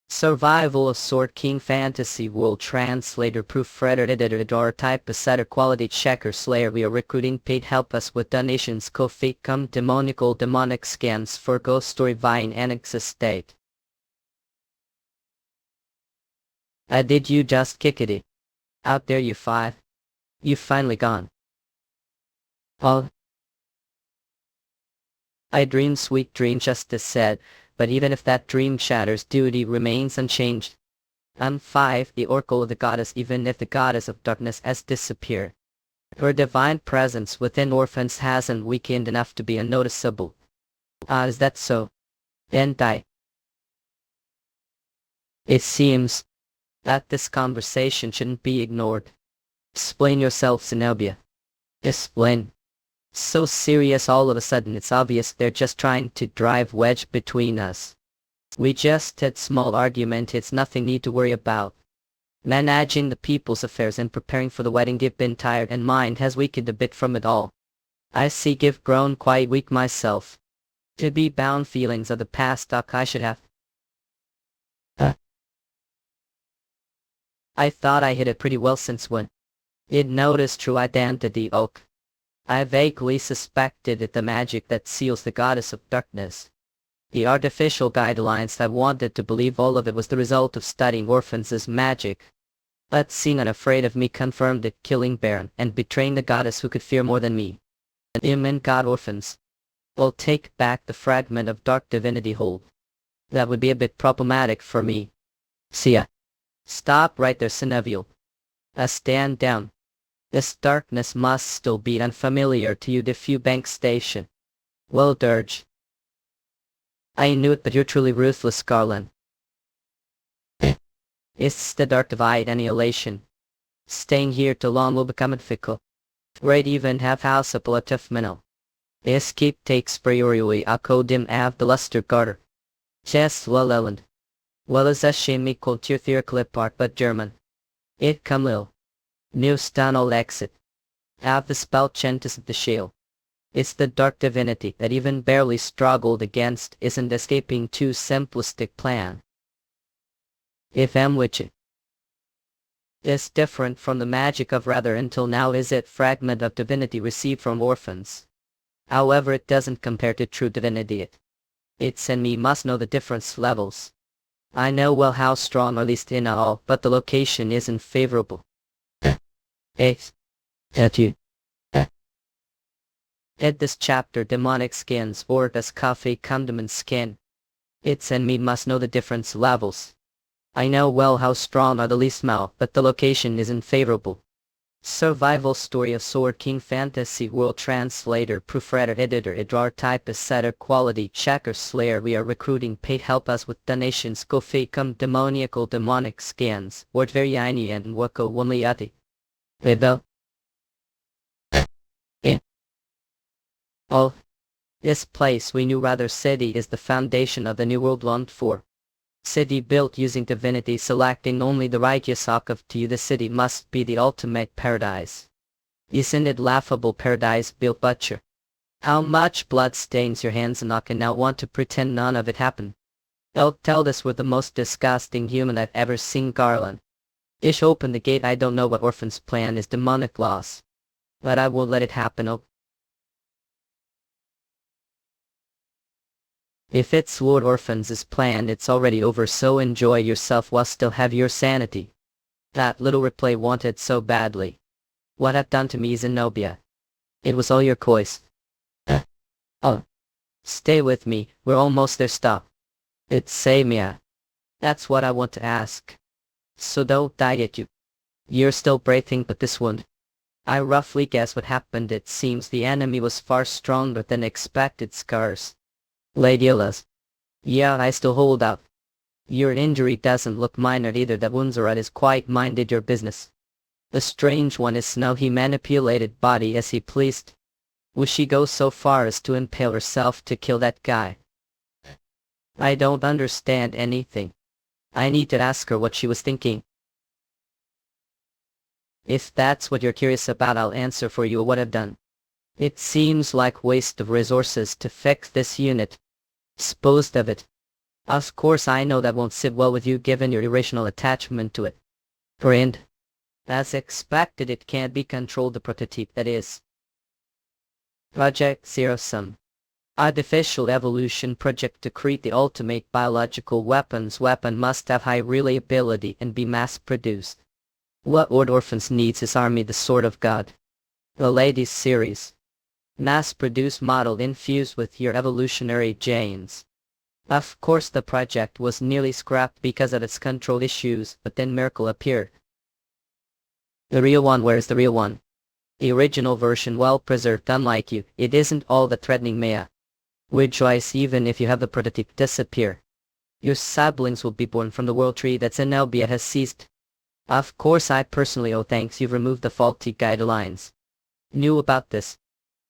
Survival of Sword King Fantasy World Translator Proofreader Editor Type Setter Quality Checker Slayer. We are recruiting paid help us with donations. Ko-fi come demonic scans for Ghost Story Vine Annex Estate. Did you just kick it? Out there you 5. You've finally gone. Oh. I dream sweet dream, Justice said. But even if that dream shatters, duty remains unchanged. 5. The oracle of the goddess. Even if the goddess of darkness has disappeared, her divine presence within orphans hasn't weakened enough to be unnoticeable. Is that so? Then die. It seems that this conversation shouldn't be ignored. Explain yourself, Zenobia. Explain. So serious all of a sudden. It's obvious they're just trying to drive wedge between us. We just had small argument. It's nothing need to worry about. Managing the people's affairs and preparing for the wedding. Give been tired and mind has weakened a bit from it all. I see give grown quite weak myself. To be bound feelings of the past I should have. I thought I hid it pretty well since when it noticed true identity. Oak. I vaguely suspected it the magic that seals the goddess of darkness. The artificial guidelines I wanted to believe all of it was the result of studying orphans' magic. But seeing unafraid of me confirmed it, killing Baron and betraying the goddess who could fear more than me. And him and god orphans. Well, take back the fragment of dark divinity hold. That would be a bit problematic for me. See ya. Stop right there, Cineville. Stand down. This darkness must still be unfamiliar to you, the bank station. Well, dirge. I knew it, but you're truly ruthless, Garland. It's the dark divide annihilation. Staying here too long will become difficult. Right, even have house up a tough minnow. Escape takes priority a codim av the luster garter. Chess well Elland. Well as a shame equal to your clip art but German. It come lil. New stanol exit. Av the spell chantis of the shield. It's the dark divinity that even barely struggled against isn't escaping too simplistic plan. If witch is different from the magic of rather until now is it fragment of divinity received from orphans. However, it doesn't compare to true divinity. It's and me must know the difference levels. I know well how strong, at least in all, but the location isn't favorable. At you. At this chapter, demonic skins or does coffee condiment skin. It's and me must know the difference levels. I know well how strong are the least mouth, but the location isn't favorable. Survival story of Sword King Fantasy World Translator Proofreader Editor Idrar Typist Setter Quality Checker Slayer. We are recruiting paid help us with donations go facum demoniacal demonic skins word variani and wako wumliati. Widow. Oh. This place we knew rather city is the foundation of the new world longed for. City built using divinity selecting only the righteous of to you the city must be the ultimate paradise. Isn't it laughable paradise built butcher? How much blood stains your hands and I can now want to pretend none of it happened. I'll tell this we're the most disgusting human I've ever seen Garland. Ish open the gate. I don't know what orphan's plan is demonic loss. But I won't let it happen. Oh. If it's Lord Orphans' plan it's already over, so enjoy yourself while still have your sanity. That little replay wanted so badly. What have done to me Zenobia? It was all your coys. Oh. Stay with me, we're almost there, stop. It's Samia. That's what I want to ask. So don't die yet you. You're still breathing but this wound. I roughly guess what happened. It seems the enemy was far stronger than expected. Scars. Lady Elas. Yeah, I still hold out. Your injury doesn't look minor either. That Wunzarat is quite minded your business. The strange one is Snow. He manipulated body as he pleased. Will she go so far as to impale herself to kill that guy? I don't understand anything. I need to ask her what she was thinking. If that's what you're curious about, I'll answer for you what I've done. It seems like waste of resources to fix this unit. Disposed of it. Of course I know that won't sit well with you given your irrational attachment to it. Friend. As expected, it can't be controlled. The prototype, that is. Project Zero Sum. Artificial evolution project to create the ultimate biological weapons. Weapon must have high reliability and be mass produced. What Lord Orphans needs is army the sword of God. The Ladies series. Mass-produced model infused with your evolutionary genes. Of course the project was nearly scrapped because of its control issues, but then miracle appeared. The real one, where's the real one? The original version well preserved. Unlike you, it isn't all that threatening Maya. Rejoice even if you have the prototype disappear. Your siblings will be born from the world tree that Zenobia has seized. Of course I personally owe thanks. You've removed the faulty guidelines. Knew about this.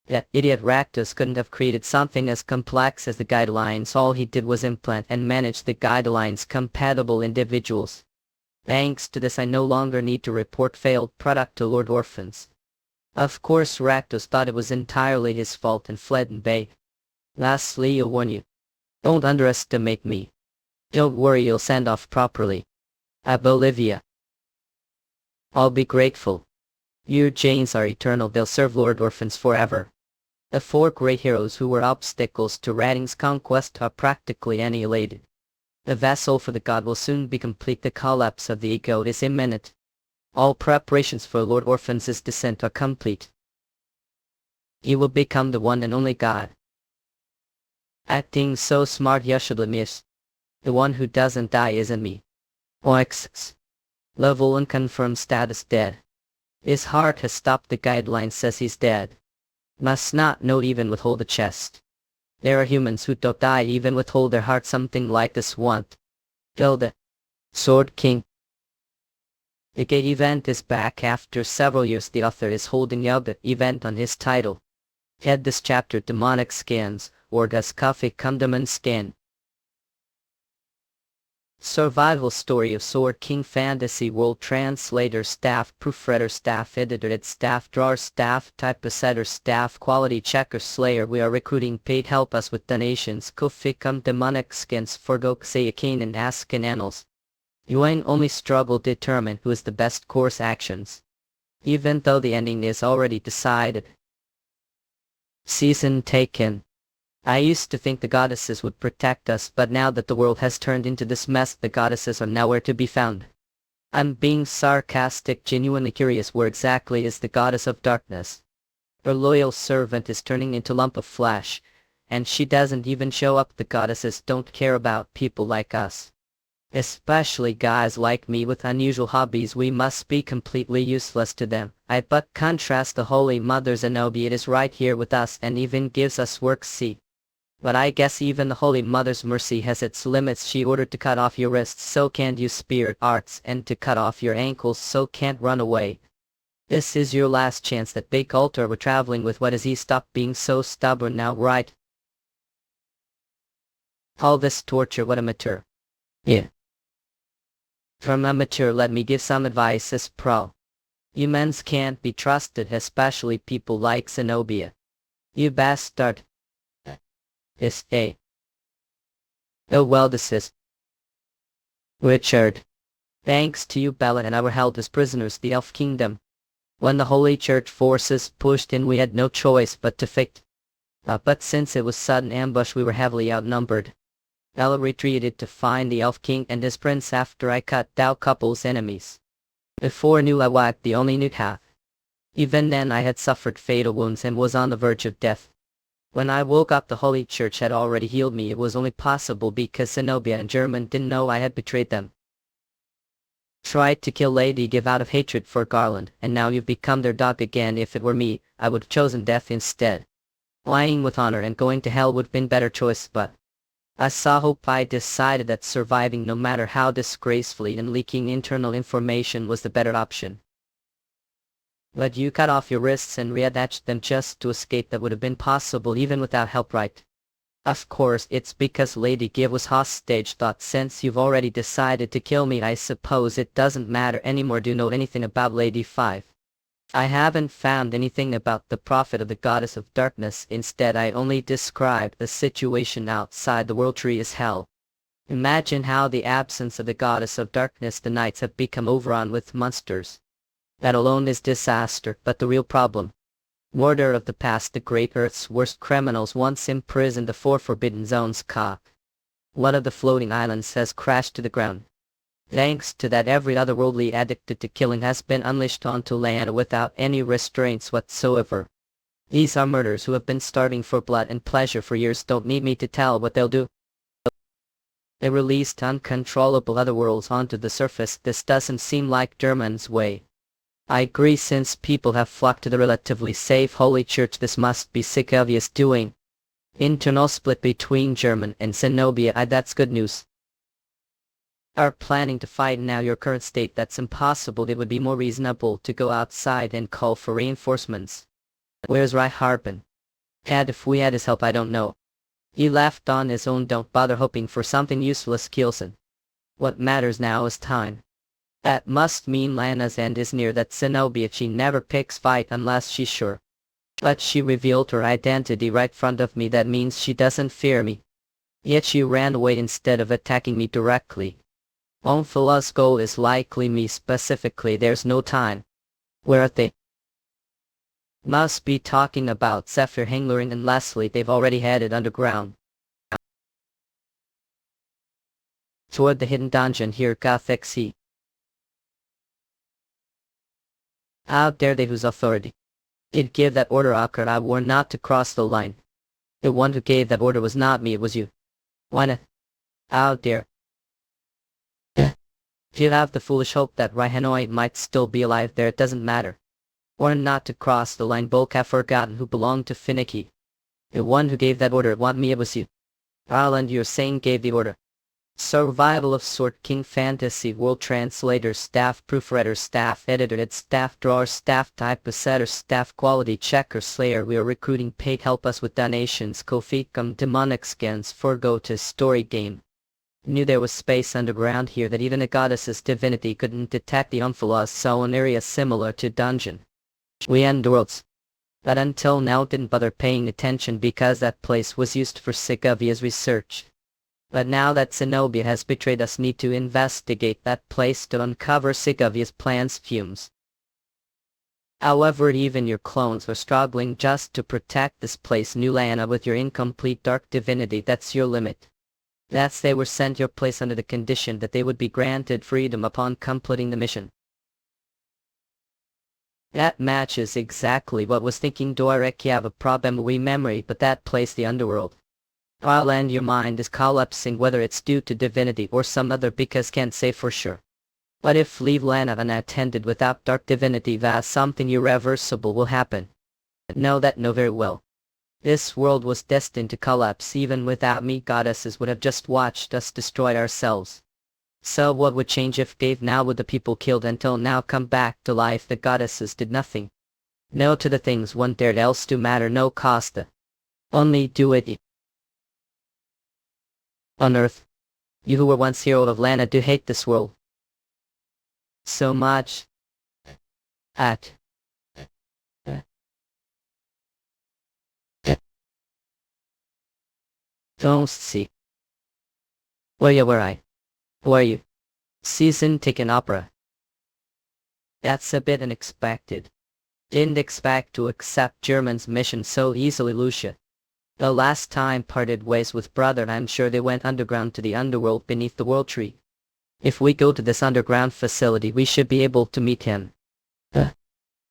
That idiot Rakdos couldn't have created something as complex as the guidelines. All he did was implant and manage the guidelines compatible individuals. Thanks to this I no longer need to report failed product to Lord Orphans. Of course Rakdos thought it was entirely his fault and fled in bay. Lastly, I'll warn you. Don't underestimate me. Don't worry, you'll send off properly. Bolivia. I'll be grateful. Your genes are eternal. They'll serve Lord Orphans forever. The four great heroes who were obstacles to Ratting's conquest are practically annihilated. The vessel for the god will soon be complete. The collapse of the ego is imminent. All preparations for Lord Orphan's descent are complete. He will become the one and only god. Acting so smart you should miss. The one who doesn't die isn't me. Oix. Level unconfirmed status dead. His heart has stopped, the guideline says he's dead. Must not know even withhold the chest. There are humans who don't die even withhold their heart, something like this want. Gilda. Sword King. The gate event is back after several years. The author is holding out the event on his title. Head this chapter Demonic Scans, or does Coffee Condiment Scan? Survival story of Sword King Fantasy World. Translator, staff, proofreader, staff editor, staff drawer, staff typesetter, staff quality checker, slayer. We are recruiting paid help us with donations. Coffee come demonic skins for go say Kane and ask in annals. You ain't only struggle determine who is the best course actions. Even though the ending is already decided. Season taken. I used to think the goddesses would protect us, but now that the world has turned into this mess, the goddesses are nowhere to be found. I'm being sarcastic, genuinely curious, where exactly is the goddess of darkness? Her loyal servant is turning into lump of flesh, and she doesn't even show up. The goddesses don't care about people like us. Especially guys like me with unusual hobbies. We must be completely useless to them. I but contrast the Holy Mother Zenobia is right here with us and even gives us work. See. But I guess even the Holy Mother's mercy has its limits. She ordered to cut off your wrists so can't use spirit arts, and to cut off your ankles so can't run away. This is your last chance. That big altar we're traveling with, what is he? Stop being so stubborn now, right? All this torture, what amateur. Yeah. From amateur, let me give some advice as pro. Humans can't be trusted, especially people like Zenobia. You bastard. Oh well, this is Richard. Thanks to you, Bella and I were held as prisoners the Elf Kingdom. When the Holy Church forces pushed in, we had no choice but to fight. But since it was sudden ambush, we were heavily outnumbered. Bella retreated to find the Elf King and his prince after I cut down couple's enemies. Before I knew I whacked the only new half. Even then I had suffered fatal wounds and was on the verge of death. When I woke up, the Holy Church had already healed me. It was only possible because Zenobia and German didn't know I had betrayed them. Tried to kill Lady Give out of hatred for Garland, and now you've become their dog again. If it were me, I would have chosen death instead. Lying with honor and going to hell would have been better choice, but I saw hope. I decided that surviving, no matter how disgracefully, and leaking internal information was the better option. But you cut off your wrists and reattached them just to escape. That would have been possible even without help, right? Of course, it's because Lady Give was hostage. Thought since you've already decided to kill me, I suppose it doesn't matter anymore. Do you know anything about Lady 5? I haven't found anything about the prophet of the goddess of darkness. Instead, I only described the situation outside the world tree as hell. Imagine how the absence of the goddess of darkness, the nights have become overrun with monsters. That alone is disaster, but the real problem. Murder of the past. The Great Earth's worst criminals once imprisoned the 4 Forbidden Zones. One of the floating islands has crashed to the ground. Thanks to that, every otherworldly addicted to killing has been unleashed onto land without any restraints whatsoever. These are murderers who have been starving for blood and pleasure for years. Don't need me to tell what they'll do. They released uncontrollable otherworlds onto the surface. This doesn't seem like German's way. I agree, since people have flocked to the relatively safe Holy Church, this must be Sicavia's doing. Internal split between German and Zenobia. That's good news. Are planning to fight now. Your current state, that's impossible. It would be more reasonable to go outside and call for reinforcements. Where's Harbin? If we had his help, I don't know. He left on his own. Don't bother hoping for something useless, Kielsen. What matters now is time. That must mean Lana's end is near. That Zenobia, she never picks fight unless she's sure. But she revealed her identity right in front of me. That means she doesn't fear me. Yet she ran away instead of attacking me directly. Onfala's goal is likely me specifically. There's no time. Where are they? Must be talking about Zephyr, Henglerin and Leslie. They've already headed underground. Toward the hidden dungeon here, Gothic Sea. Out there they whose authority. It gave that order occurred I were not to cross the line. The one who gave that order was not me, it was you. Why not? Out there. If you have the foolish hope that Rai Hanoi might still be alive there, it doesn't matter. Or not to cross the line, both have forgotten who belonged to Finicky. The one who gave that order, it wasn't me, it was you. Ireland, you're saying, gave the order. Survival of Sword King Fantasy World Translator, Staff Proofreader, Staff Editor, Staff Drawer, Staff Typesetter, Staff Quality Checker, Slayer. We are recruiting paid help us with donations. Kofi come demonic skins for go to story game. Knew there was space underground here that even a goddess's divinity couldn't detect. The unflaws, so an area similar to dungeon. We end worlds. But until now didn't bother paying attention because that place was used for Segovia's research. But now that Zenobia has betrayed us, need to investigate that place to uncover Segovia's plans. Fumes. However, even your clones are struggling just to protect this place. New Lana, with your incomplete dark divinity, that's your limit. That's they were sent your place under the condition that they would be granted freedom upon completing the mission. That matches exactly what was thinking. Dorek, you have a problem with memory, but that place, the underworld. I'll end your mind is collapsing, whether it's due to divinity or some other, because can't say for sure. But if leave Lana unattended without dark divinity, that something irreversible will happen. Know that, know very well. This world was destined to collapse. Even without me, goddesses would have just watched us destroy ourselves. So what would change if Dave now with the people killed until now come back to life? The goddesses did nothing. No to the things one dared else to matter, no costa. Only do it. On Earth, you who were once hero of Lana do hate this world so much. Don't see. Where are you? Season ticket opera. That's a bit unexpected. Didn't expect to accept German's mission so easily, Lucia. The last time parted ways with brother, I'm sure they went underground to the underworld beneath the world tree. If we go to this underground facility, we should be able to meet him.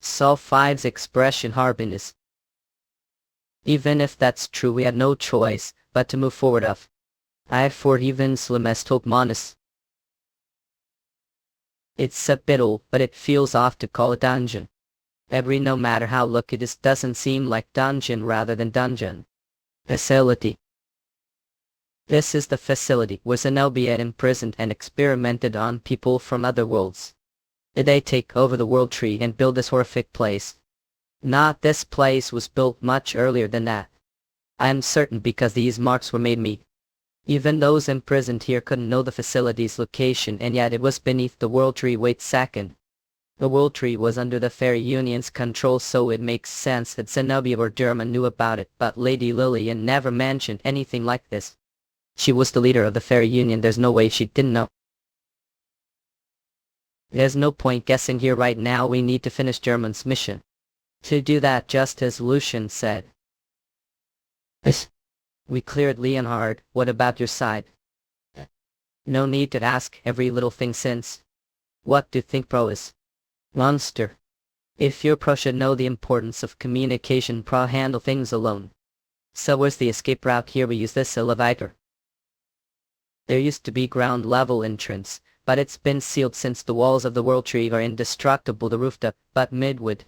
Saw 5's expression. Harbin is. Even if that's true, we had no choice but to move forward of. I for even Slimest hope Monis. It's a bit old, but it feels off to call it dungeon. No matter how look it is, doesn't seem like dungeon rather than dungeon. Facility. This is the facility where Zenobia imprisoned and experimented on people from other worlds. Did they take over the world tree and build this horrific place? Not, this place was built much earlier than that. I am certain, because these marks were made me. Even those imprisoned here couldn't know the facility's location, and yet it was beneath the world tree. Wait second. The world tree was under the Fairy Union's control, so it makes sense that Zenobia or German knew about it, but Lady Lillian never mentioned anything like this. She was the leader of the Fairy Union, there's no way she didn't know. There's no point guessing here right now, we need to finish German's mission. To do that, just as Lucian said. We cleared Leonhard, what about your side? No need to ask every little thing since. What do you think Pro is? Monster. If your Pro should know the importance of communication, Pro handle things alone. So where's the escape route here? We use this elevator. There used to be ground level entrance, but it's been sealed since the walls of the world tree are indestructible. The rooftop, but midward.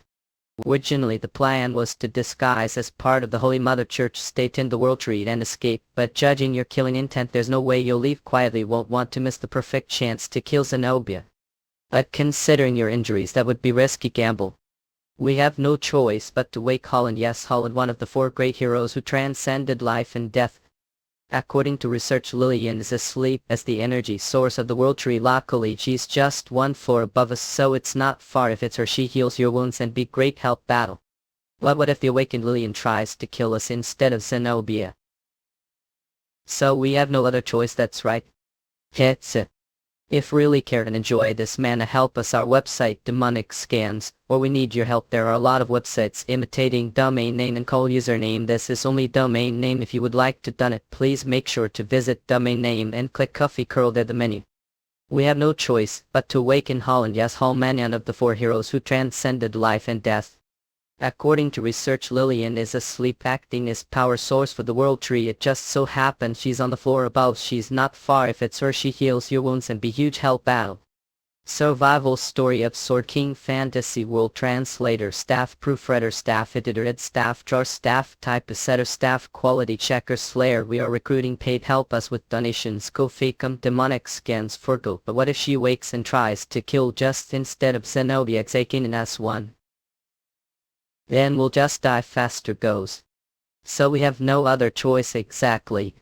Originally the plan was to disguise as part of the Holy Mother Church, stay in the world tree and escape, but judging your killing intent, there's no way you'll leave quietly. Won't want to miss the perfect chance to kill Zenobia. But considering your injuries, that would be risky gamble. We have no choice but to wake Holland. Yes, Holland, one of the 4 great heroes who transcended life and death. According to research, Lillian is asleep as the energy source of the world tree. Luckily, she's just 1 floor above us, so it's not far. If it's her, she heals your wounds and be great help battle. What if the awakened Lillian tries to kill us instead of Zenobia? So we have no other choice, that's right. It's it. If really care and enjoy this, man, help us. Our website demonic scans, or we need your help. There are a lot of websites imitating domain name and call username. This is only domain name. If you would like to done it, please make sure to visit domain name and click Coffee Curl there, the menu. We have no choice but to awaken Holland as Hallman of the four heroes who transcended life and death. According to research, Lillian is asleep acting as power source for the world tree. It just so happens she's on the floor above. She's not far. If it's her, she heals your wounds and be huge help battle. Survival story of Sword King Fantasy World Translator Staff Proofreader Staff Editor Ed Staff Drawer Staff Typesetter Staff Quality Checker Slayer. We are recruiting paid help us with donations. Go fake 'em demonic scans for go. But what if she wakes and tries to kill just instead of Zenobia Xakin in S1? Then we'll just die faster goes. So we have no other choice exactly.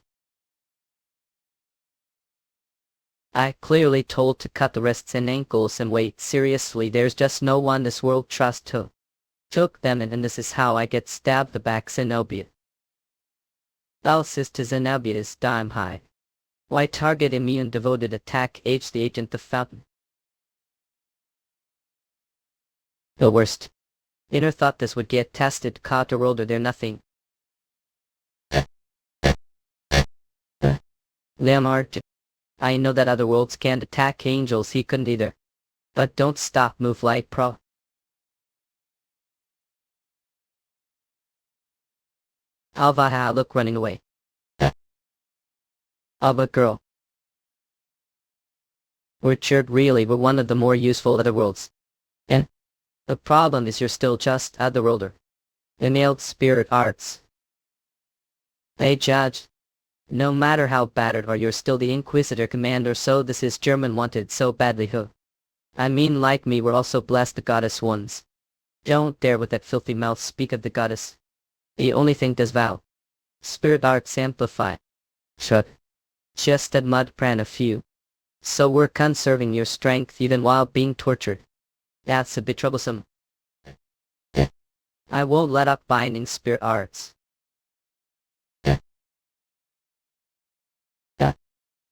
I clearly told to cut the wrists and ankles and wait. Seriously, there's just no one this world trusts who took them, and this is how I get stabbed the back. Zenobia. Else to Zenobia is dime high. Why target immune devoted attack H the agent the fountain? The worst. Inner thought this would get tested. Otherworlder they're nothing. Leonard. I know that other worlds can't attack angels, he couldn't either. But don't stop, move light pro. Alvaha look running away. But girl. Richard, really we're one of the more useful other worlds. And the problem is you're still just Otherworlder. The nailed spirit arts. Hey judge. No matter how battered or you're still the Inquisitor commander, so this is German wanted so badly who? I mean like me we're also blessed the goddess ones. Don't dare with that filthy mouth speak of the goddess. The only thing does vow. Spirit arts amplify. Shut. Just that mud pran a few. So we're conserving your strength even while being tortured. That's a bit troublesome. I won't let up binding spirit arts.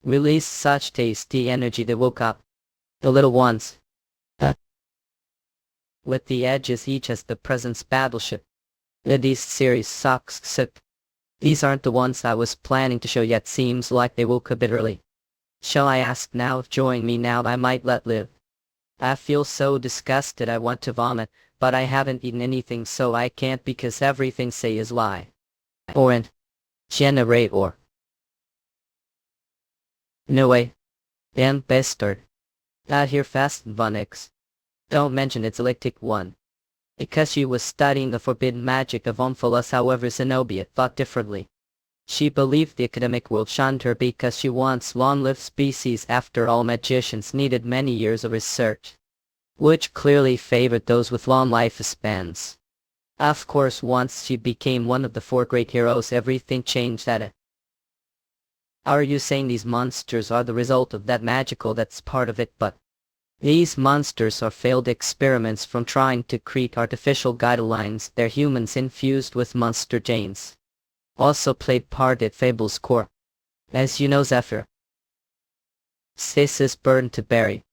Release such tasty energy that woke up the little ones. With the edges each as the presence battleship. These series sucks sip. These aren't the ones I was planning to show yet, seems like they woke a bit early. Shall I ask now if join me now I might let live? I feel so disgusted I want to vomit, but I haven't eaten anything so I can't because everything say is lie. Or generate or. No way. Damn bastard. Out here fast Vonix. Don't mention it's electric one. Because she was studying the forbidden magic of Omphalos, however Zenobia thought differently. She believed the academic world shunned her because she wants long-lived species. After all, magicians needed many years of research, which clearly favored those with long life spans. Of course, once she became one of the four great heroes, everything changed at it. Are you saying these monsters are the result of that magical? That's part of it, but these monsters are failed experiments from trying to create artificial guidelines. They're humans infused with monster genes. Also played part at Fable's core. As you know, Zephyr. Stasis burned to bury.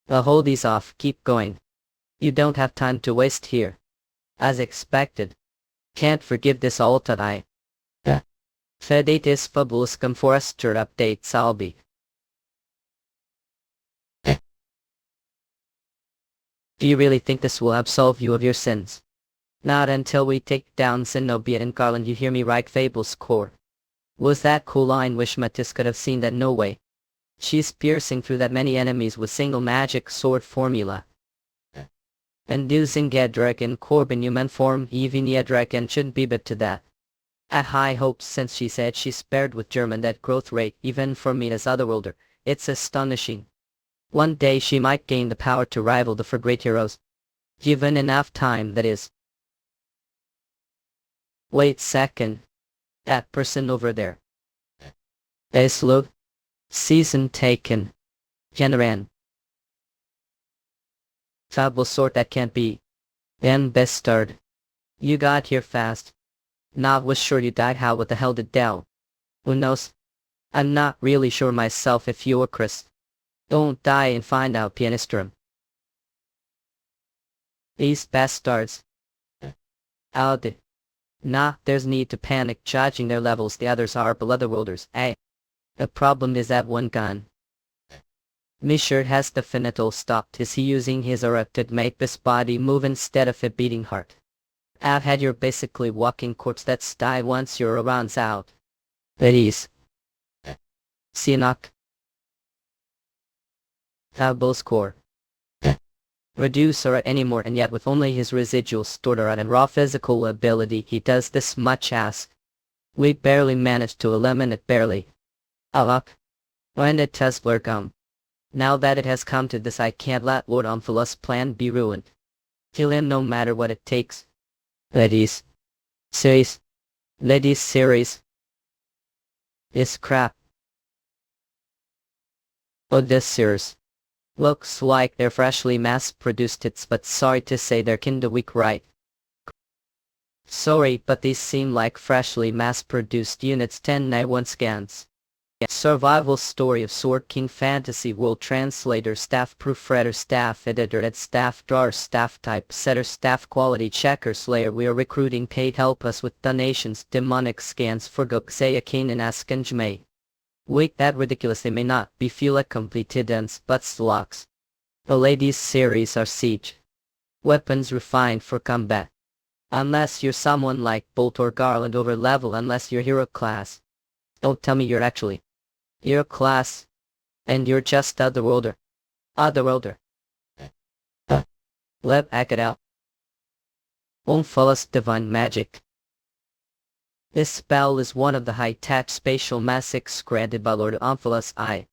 Hold these off, keep going. You don't have time to waste here. As expected. Can't forgive this all today. Fedatis Fabulous Forester update Salby. Do you really think this will absolve you of your sins? Not until we take down Zenobia and Garland, you hear me right? Fable's core. Was that cool line? Wish Matisse could have seen that. No way. She's piercing through that many enemies with single magic sword formula. And using Gedrick and Corbin human form, even Gedrick and shouldn't be but to that. I high hopes since she said she spared with German that growth rate, even for me as Otherworlder, it's astonishing. One day she might gain the power to rival the four great heroes. Given enough time, that is. Wait second. That person over there. Eslo. Season taken. Generan. Fable sort that can't be. And bastard. You got here fast. Not was sure you died. How what the hell did Dell? Who knows? I'm not really sure myself if you or Chris. Don't die and find out, Pianistrum. These bastards. Out. Nah, there's need to panic judging their levels. The others are Otherworlders, eh? The problem is that one gun. Misher has definitely stopped. Is he using his aura to make this body move instead of a beating heart? I've had your basically walking corpse that's die once your around's out. Ladies. Sinok. Tabel score. Reduce aura anymore, and yet with only his residual stored aura and raw physical ability he does this much as. We barely managed to eliminate barely. Alak. When did Tesla come? Now that it has come to this, I can't let Lord Omphalos' plan be ruined. Kill him no matter what it takes. Ladies. Series. Ladies series. Is crap. Oh, this series. Looks like they're freshly mass-produced hits, but sorry to say they're kinda weak, right? Sorry, but these seem like freshly mass-produced units. 1091 scans. Survival story of Sword King Fantasy World Translator Staff Proofreader Staff Editor at Staff Drawer Staff Type Setter Staff Quality Checker Slayer. We are recruiting paid help us with donations. Demonic scans for Goksaya Kanan Askanjme. Wait, that ridiculous, they may not be feel completed ends but slocks. The ladies series are siege. Weapons refined for combat. Unless you're someone like Bolt or Garland over level, unless you're hero class. Don't tell me you're actually hero class. And you're just Otherworlder. Otherworlder. Let act it out. Omphalos Divine Magic. This spell is one of the high-tech spatial magics granted by Lord Omphalos I.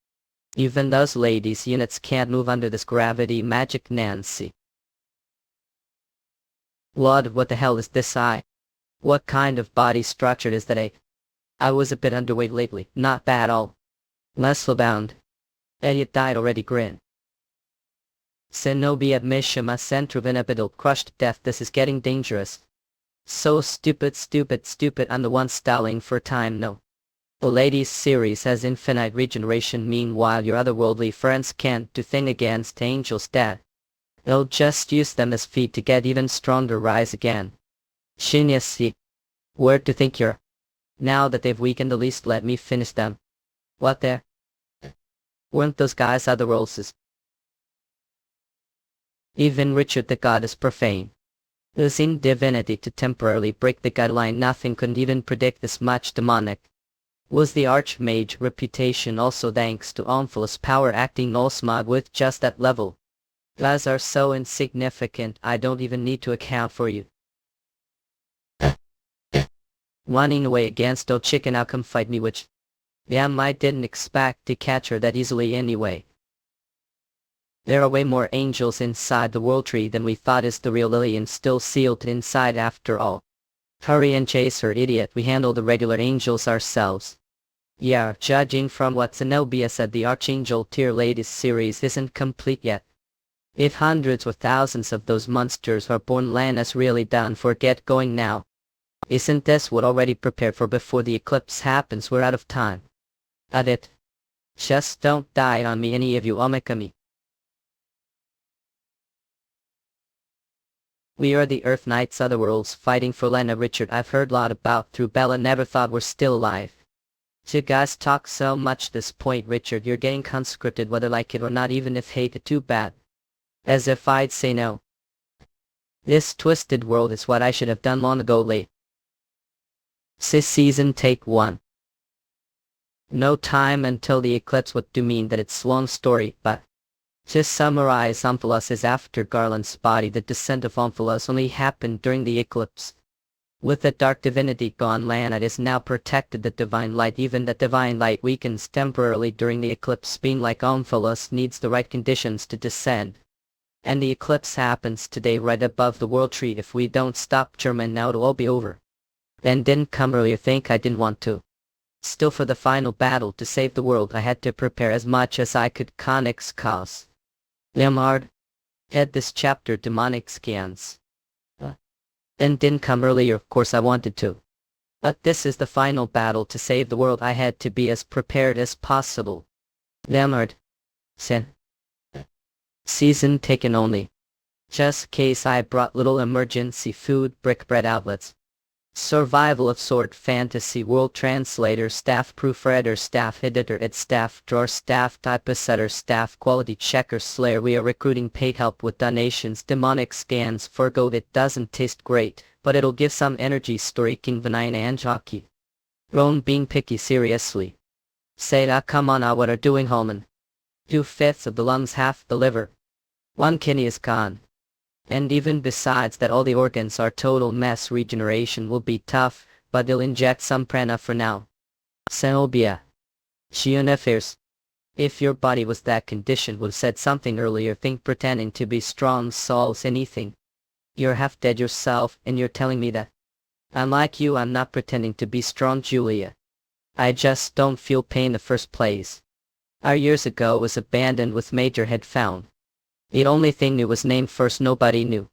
Even those ladies units can't move under this gravity magic, Nancy. Lord, what the hell is this eye? What kind of body structure is that? I was a bit underweight lately, not bad at all. Muscle bound. Idiot died already, grin. Shinobi at Mishima center of inhabitable crushed death. This is getting dangerous. So stupid, I'm the one stalling for time, no. The ladies series has infinite regeneration, meanwhile your otherworldly friends can't do thing against angels dead. They'll just use them as feet to get even stronger, rise again. Shinyasi. Where to think you're? Now that they've weakened, at least let me finish them. What there? Weren't those guys Otherworlders? Even Richard the God is profane. Losing divinity to temporarily break the guideline, nothing could even predict this much demonic. Was the Archmage reputation also thanks to Omphalos' power acting all smug with just that level? Guys are so insignificant, I don't even need to account for you. Running away against old chicken, now come fight me, which... Damn, I didn't expect to catch her that easily anyway. There are way more angels inside the world tree than we thought. Is the real Lillian still sealed inside after all? Hurry and chase her, idiot, we handle the regular angels ourselves. Yeah, judging from what Zenobia said, the Archangel tier ladies series isn't complete yet. If hundreds or thousands of those monsters are born, Lana's really done for. Get going now. Isn't this what already prepared for before the eclipse happens? We're out of time. At it. Just don't die on me, any of you, Omikami. We are the Earth Knights, Otherworlds, fighting for Lena. Richard, I've heard a lot about through Bella, never thought we're still alive. You guys talk so much this point, Richard, you're getting conscripted whether like it or not, even if hate it too bad. As if I'd say no. This twisted world is what I should have done long ago, late. Sis season take 1. No time until the eclipse would do mean that it's long story, but to summarize, Omphalos is after Garland's body. The descent of Omphalos only happened during the eclipse. With the dark divinity gone, Lana is now protected. The divine light, even the divine light, weakens temporarily during the eclipse. Being like Omphalos needs the right conditions to descend. And the eclipse happens today right above the world tree. If we don't stop German now, it'll all be over. Ben didn't come earlier, think I didn't want to. Still, for the final battle to save the world, I had to prepare as much as I could. Conics cause. Leonard. Head this chapter, demonic scans. Ben didn't come earlier, of course I wanted to. But this is the final battle to save the world. I had to be as prepared as possible. Leonard. Sin. Season taken only. Just case I brought little emergency food, brick bread outlets. Survival of Sword Fantasy World Translator Staff Proofreader Staff Editor at Staff Drawer Staff Typesetter Staff Quality Checker Slayer. We are recruiting paid help with donations. Demonic scans. Forgo it doesn't taste great, but it'll give some energy. Story King Vinayana Anjaki. Roan being picky seriously. Say come on what are doing Holman. 2/5 of the lungs, half the liver. One kidney is gone. And even besides that all the organs are total mess. Regeneration will be tough, but they'll inject some prana for now. Senobia. Shionefers. If your body was that condition would have said something earlier. Think pretending to be strong solves anything. You're half dead yourself and you're telling me that. Unlike you, I'm not pretending to be strong, Julia. I just don't feel pain in the first place. Our years ago it was abandoned with Major had found. The only thing new was named first. Nobody knew.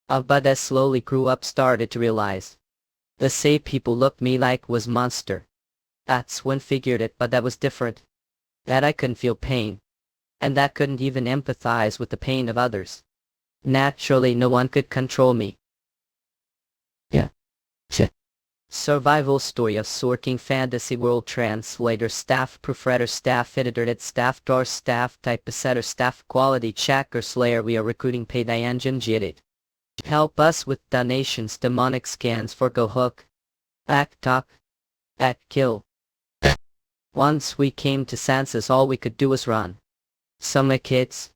But as slowly grew up started to realize. The same people looked me like was monster. That's when figured it, but that was different. That I couldn't feel pain. And that couldn't even empathize with the pain of others. Naturally no one could control me. Yeah. Survival Story of Sword King Fantasy World Translator Staff Proofreader Staff Editor at Staff Drawer Staff Typesetter Staff Quality Checker Slayer. We are recruiting paid Ianjin Jidit. Help us with donations. Demonic scans. Forgo hook. Act talk. Act kill. Once we came to senses all we could do was run. Some kids.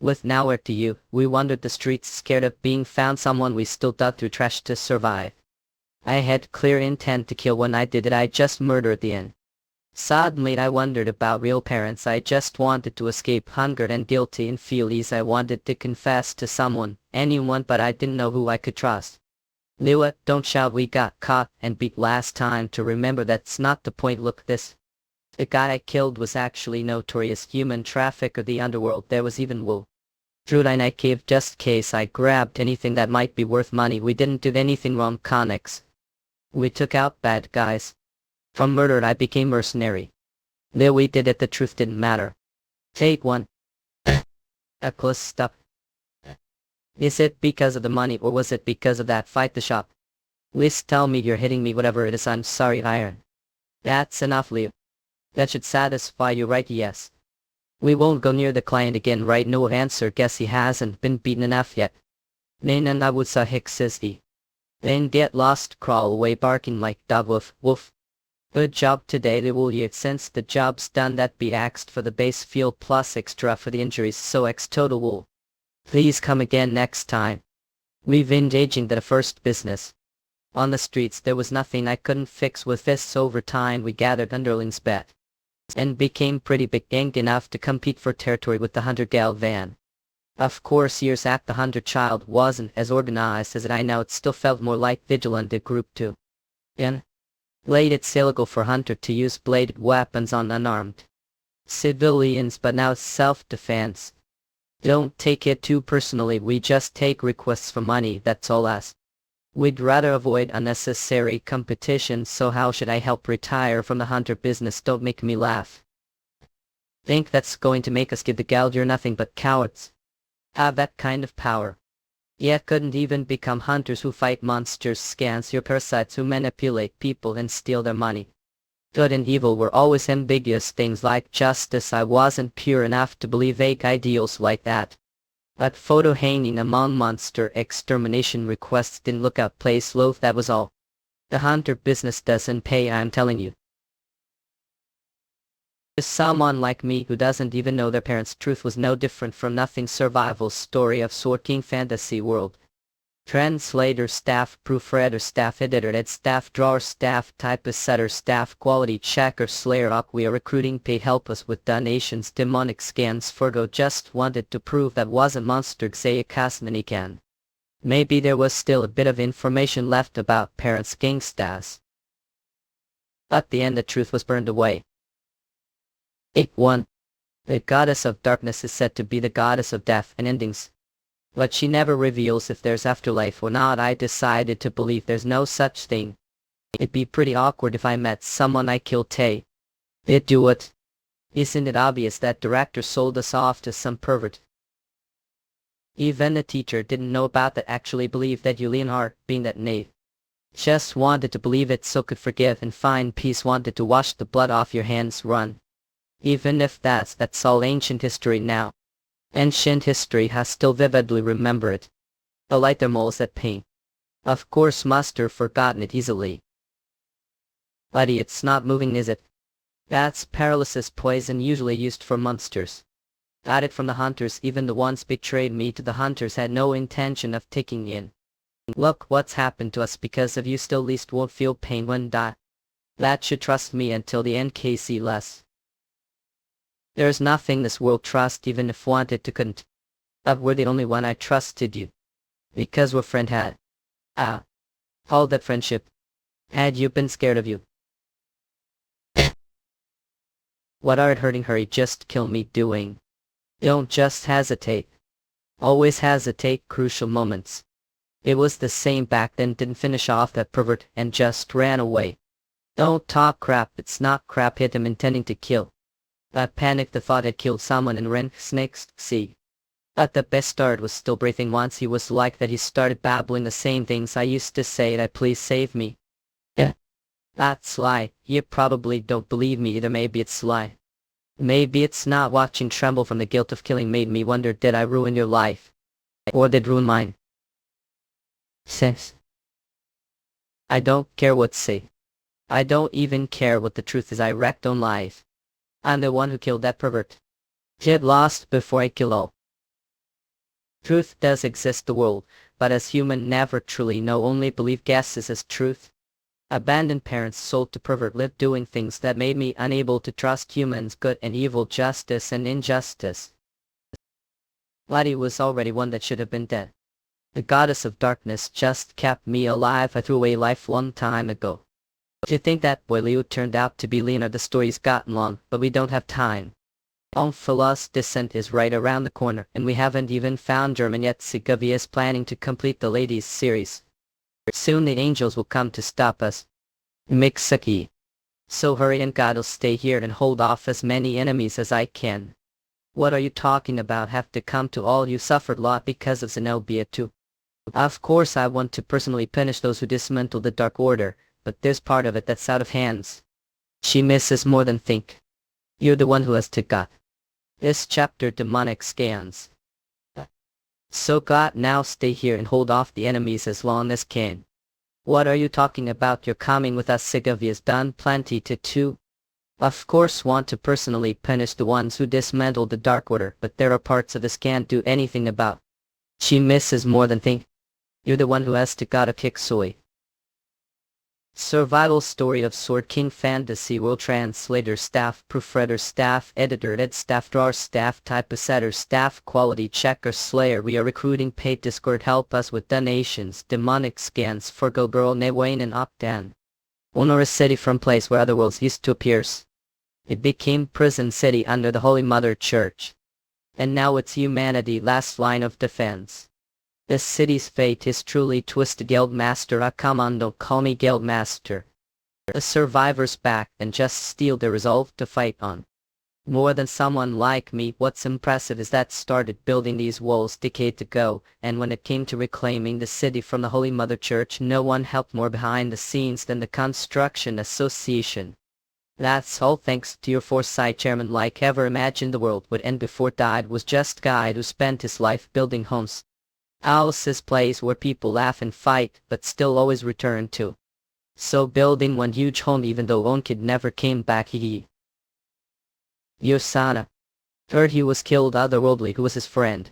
With nowhere to you, we wandered the streets scared of being found. Someone we still dug through trash to survive. I had clear intent to kill when I did it. I just murdered at the end. Suddenly I wondered about real parents. I just wanted to escape hunger and guilty and feel ease. I wanted to confess to someone, anyone, but I didn't know who I could trust. Lua, don't shout, we got caught and beat last time. To remember that's not the point. Look this. The guy I killed was actually notorious human trafficker, the underworld. There was even wool. Through the night cave just in case I grabbed anything that might be worth money. We didn't do anything wrong, Connex. We took out bad guys. From murder I became mercenary. There we did it, the truth didn't matter. Take one. A close stop. Is it because of the money or was it because of that fight the shop? Please tell me you're hitting me, whatever it is. I'm sorry, Iron. That's enough, Leo. That should satisfy you, right? Yes. We won't go near the client again, right? No answer. Guess he hasn't been beaten enough yet. Nanan I would sa Hicksisty. Then get lost, crawl away barking like dog woof woof. Good job today, Lewulia. Since the job's done that be axed for the base field plus extra for the injuries, so X total wool. Please come again next time. We've engaging the first business. On the streets there was nothing I couldn't fix with fists. Over time we gathered underlings bet. And became pretty big ganged enough to compete for territory with the Hunter Gal van. Of course years after the Hunter child wasn't as organized as I now. It still felt more like Vigilante Group 2. In late it's illegal for Hunter to use bladed weapons on unarmed civilians, but now it's self-defense. Don't take it too personally, we just take requests for money, that's all us. We'd rather avoid unnecessary competition, so how should I help retire from the Hunter business? Don't make me laugh. Think that's going to make us give the gal? You're nothing but cowards. Have that kind of power. Yet couldn't even become hunters who fight monsters. Scans, your parasites who manipulate people and steal their money. Good and evil were always ambiguous things like justice. I wasn't pure enough to believe vague ideals like that. But photo hanging among monster extermination requests didn't look out place loaf, that was all. The Hunter business doesn't pay, I'm telling you. Someone like me who doesn't even know their parents' truth was no different from nothing. Survival Story of Sword King Fantasy World. Translator Staff Proofreader Staff Editor at Staff Drawer Staff Typesetter Staff Quality Checker Slayer Up. We are recruiting paid help us with donations. Demonic scans. Fergo just wanted to prove that wasn't monster Xayakasmanikan. Maybe there was still a bit of information left about parents' gangstas. At the end the truth was burned away. 8-1. The goddess of darkness is said to be the goddess of death and endings. But she never reveals if there's afterlife or not. I decided to believe there's no such thing. It'd be pretty awkward if I met someone I killed. It'd do it. Isn't it obvious that director sold us off to some pervert? Even the teacher didn't know about that, actually believed that you Leonhard, being that knave. Just wanted to believe it so could forgive and find peace, wanted to wash the blood off your hands, run. Even if that's all ancient history now. Ancient history has still vividly remember it. The light their moles that pain. Of course master forgotten it easily. Buddy, it's not moving, is it? That's paralysis poison usually used for monsters. Got it from the hunters, even the ones betrayed me to the hunters had no intention of taking in. Look what's happened to us because of you, still least won't feel pain when die. That should trust me until the NKC less. There's nothing this world trust, even if wanted to couldn't. We're the only one I trusted you. Because we're friend had. All that friendship. Had you been scared of you? What are it hurting, hurry, just kill me doing? Don't just hesitate. Always hesitate crucial moments. It was the same back then, didn't finish off that pervert and just ran away. Don't talk crap, it's not crap, hit him intending to kill. I panicked, the thought had killed someone and ran snakes, see. At the best start was still breathing. Once he was like that he started babbling the same things I used to say, that please save me. Yeah. That's lie, you probably don't believe me either, maybe it's lie. Maybe it's not. Watching tremble from the guilt of killing made me wonder, did I ruin your life? Or did ruin mine? Sis. I don't care what say. I don't even care what the truth is, I wrecked own life. I'm the one who killed that pervert. Get lost before I kill all. Truth does exist the world, but as human never truly know, only believe guesses as truth. Abandoned parents sold to pervert, lived doing things that made me unable to trust humans, good and evil, justice and injustice. Lottie was already one that should have been dead. The goddess of darkness just kept me alive. I threw away life long time ago. Do you think that boy Leo turned out to be Leonard? The story's gotten long, but we don't have time. Onfala's descent is right around the corner, and we haven't even found German yet. Segovia is planning to complete the ladies series. Soon the angels will come to stop us. Mixaki. So hurry, and God'll stay here and hold off as many enemies as I can. What are you talking about? Have to come to all? You suffered a lot because of Zenobia too. Of course I want to personally punish those who dismantle the Dark Order, but there's part of it that's out of hands. She misses more than think. You're the one who has to God. This chapter demonic scans. So God, now stay here and hold off the enemies as long as can. What are you talking about? You're coming with us. Segovia's done plenty to too. Of course want to personally punish the ones who dismantled the Dark Order, but there are parts of this can't do anything about. She misses more than think. You're the one who has to gotta kick soy. Survival story of Sword King Fantasy World. Translator, staff, proofreader, staff, editor, ed staff, drawer, staff, typesetter, staff, quality checker, slayer. We are recruiting, paid Discord, help us with donations. Demonic scans, Forgo Girl, Newain and Octan. Honor a city from place where Otherworlds used to appear. It became prison city under the Holy Mother Church. And now it's humanity, last line of defense. This city's fate is truly twisted. Guildmaster, come on, don't call me Guildmaster. The survivors back and just steal their resolve to fight on. More than someone like me. What's impressive is that started building these walls decade ago, and when it came to reclaiming the city from the Holy Mother Church, no one helped more behind the scenes than the Construction Association. That's all thanks to your foresight, Chairman. Like ever imagined the world would end before died was just guy who spent his life building homes. Houses, place where people laugh and fight, but still always return to. So building one huge home even though own kid never came back. Yosana. Heard he was killed. Otherworldly, who was his friend.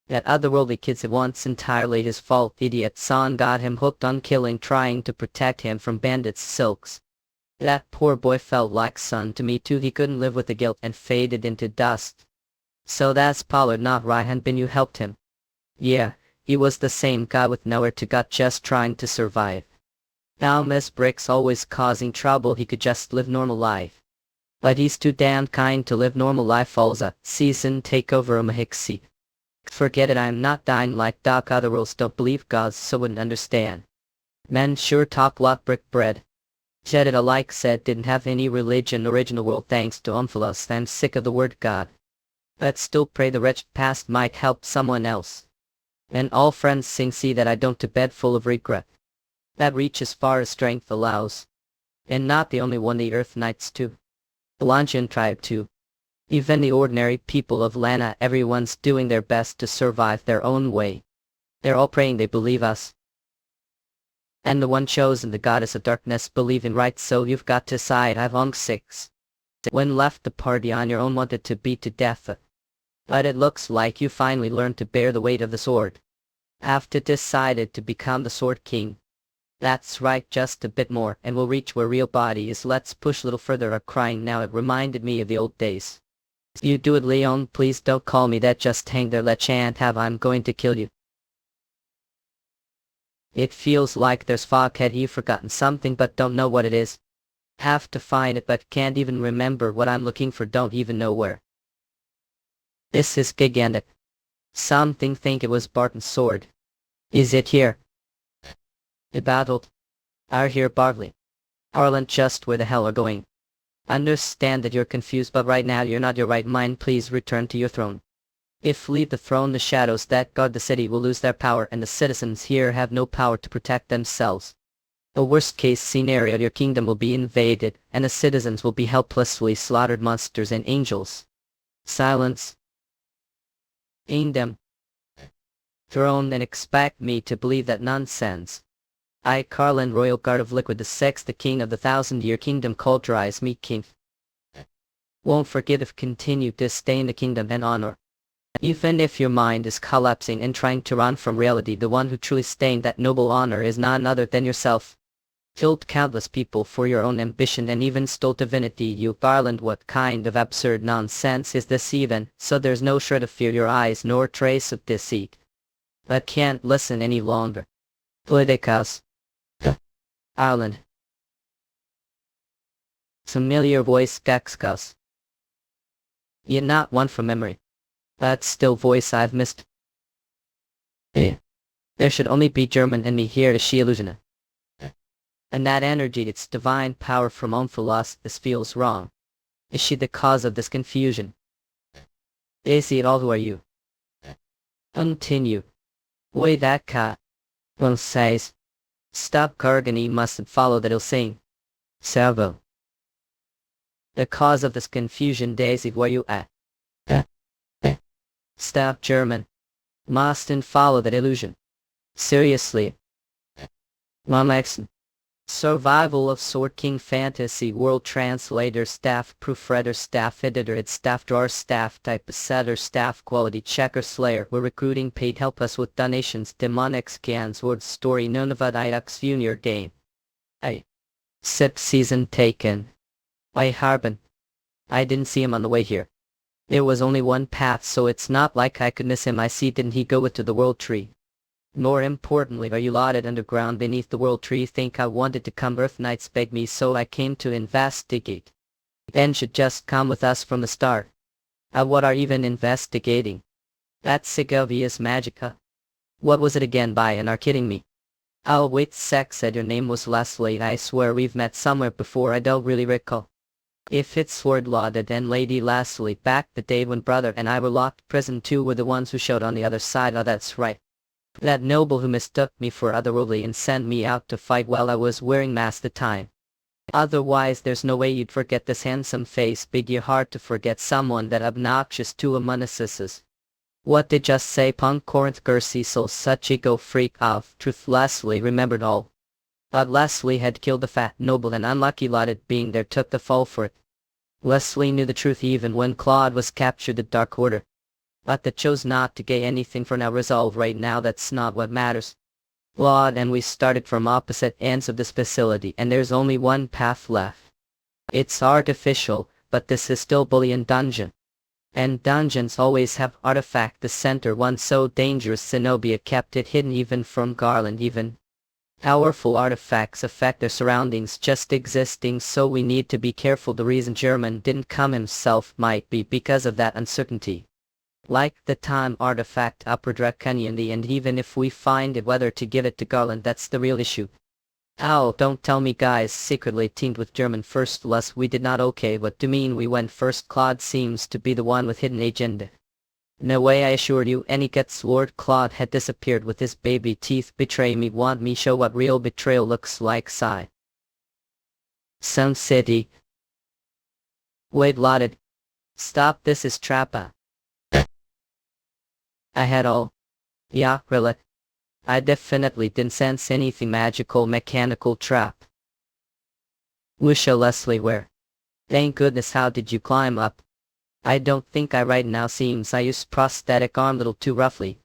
That otherworldly kid's once entirely his fault. Idiot son got him hooked on killing, trying to protect him from bandits' silks. That poor boy felt like son to me too. He couldn't live with the guilt and faded into dust. So that's Pollard, not right. Hanbin Ryu helped him. Yeah. He was the same guy with nowhere to go, just trying to survive. Now Miss Brick's always causing trouble. He could just live normal life. But he's too damn kind to live normal life. Alza, season takeover Mahixi. Forget it, I'm not dying like Doc. Otherworlds don't believe gods, so wouldn't understand. Men sure talk lot brick bread. Jedit alike said didn't have any religion. Original world thanks to Omphalos. I'm sick of the word God. But still pray the wretched past might help someone else. And all friends sing, see that I don't to bed full of regret. that reach as far as strength allows. And not the only one, the Earth Knights too. The Lantian tribe too. Even the ordinary people of Lana, everyone's doing their best to survive their own way. They're all praying they believe us. And the one chosen, the goddess of darkness, believe in right, so you've got to side. I've long 6. When left the party on your own, wanted to beat to death. But it looks like you finally learned to bear the weight of the sword. After decided to become the Sword King. That's right, just a bit more and we'll reach where real body is. Let's push a little further. I'm crying now, it reminded me of the old days. You do it, Leon, please don't call me that, just hang there, let chant have, I'm going to kill you. It feels like there's fog. Had you forgotten something but don't know what it is? Have to find it but can't even remember what I'm looking for, don't even know where. This is gigantic. Something think it was Barton's sword. Is it here? It battled. Are here Bartley. Arlen, just where the hell are going? Understand that you're confused, but right now you're not your right mind. Please return to your throne. If leave the throne, the shadows that guard the city will lose their power and the citizens here have no power to protect themselves. The worst case scenario, your kingdom will be invaded and the citizens will be helplessly slaughtered, monsters and angels. Silence. Aim them. Throne and expect me to believe that nonsense. I, Carlin, Royal Guard of Liquid the Sixth, the King of the 1,000-year Kingdom, culturize me king. Won't forget if continue to stay in the kingdom and honor. Even if your mind is collapsing and trying to run from reality, the one who truly stained that noble honor is none other than yourself. Killed countless people for your own ambition and even stole divinity. You, Garland, what kind of absurd nonsense is this even? So there's no shred of fear in your eyes nor trace of deceit. I can't listen any longer. Politicos. Ireland. Familiar voice, Gaxcos. Yet not one from memory. That still voice I've missed. There should only be German in me here. Is she illusion? And that energy, its divine power from Omphalos, this feels wrong. Is she the cause of this confusion? Is it all? Who are you? Continue. Way that cat. One says. Stop Gargany mustn't follow that he'll sing. Servo. The cause of this confusion, Daisy, where you at? Stop German. Mustn't follow that illusion. Seriously. Mamaxon. Survival of Sword King Fantasy World Translator, Staff Proofreader, Staff Editor, Staff Drawer, Staff Type Setter, Staff Quality Checker, Slayer. We're recruiting paid, help us with donations. Demonic scans, word story, Nunavad Ix Junior game. I. 6th season taken. By Harbin. I didn't see him on the way here. There was only one path, so it's not like I could miss him. I see, didn't he go to the World Tree? More importantly, are you lotted underground beneath the World Tree? Think I wanted to come? Earth Knights begged me, so I came to investigate. Ben should just come with us from the start. What are even investigating? That's Segovia's Magica. What was it again? By and are kidding me? Oh wait sec, said your name was Leslie. I swear we've met somewhere before, I don't really recall. If it's Sword Lauded and Lady Leslie, back the day when brother and I were locked prison too, were the ones who showed on the other side. Oh that's right. That noble who mistook me for otherworldly and sent me out to fight while I was wearing mask the time. Otherwise there's no way you'd forget this handsome face. Big your heart to forget someone that obnoxious to a monasticism. What did just say? Punk Corinth Gersi, so such ego freak off. Truth, Leslie remembered all. But Leslie had killed the fat noble and unlucky Lauded being there took the fall for it. Leslie knew the truth even when Claude was captured the Dark Order. But that chose not to gain anything for now. Resolve right now, that's not what matters. Claude and we started from opposite ends of this facility and there's only one path left. It's artificial, but this is still Bullion Dungeon. And dungeons always have artifact. The center one so dangerous, Zenobia kept it hidden even from Garland. Even powerful artifacts affect their surroundings just existing, so we need to be careful. The reason German didn't come himself might be because of that uncertainty. Like the time artifact Upper Draconian, and even if we find it, whether to give it to Garland, that's the real issue. Oh, don't tell me guys secretly teamed with German first. Les, we did not. Okay, what do you mean we went first? Claude seems to be the one with hidden agenda. No way, I assure you. Any gut sword Claude had disappeared with his baby teeth. Betray me, want me, show what real betrayal looks like. Sigh. Some city. Wait, Lotted. Stop, this is Trappa. I had all. Yeah, really. I definitely didn't sense anything magical, mechanical trap. Wisha Leslie, where? Thank goodness, how did you climb up? I don't think I right now, seems I used prosthetic arm little too roughly.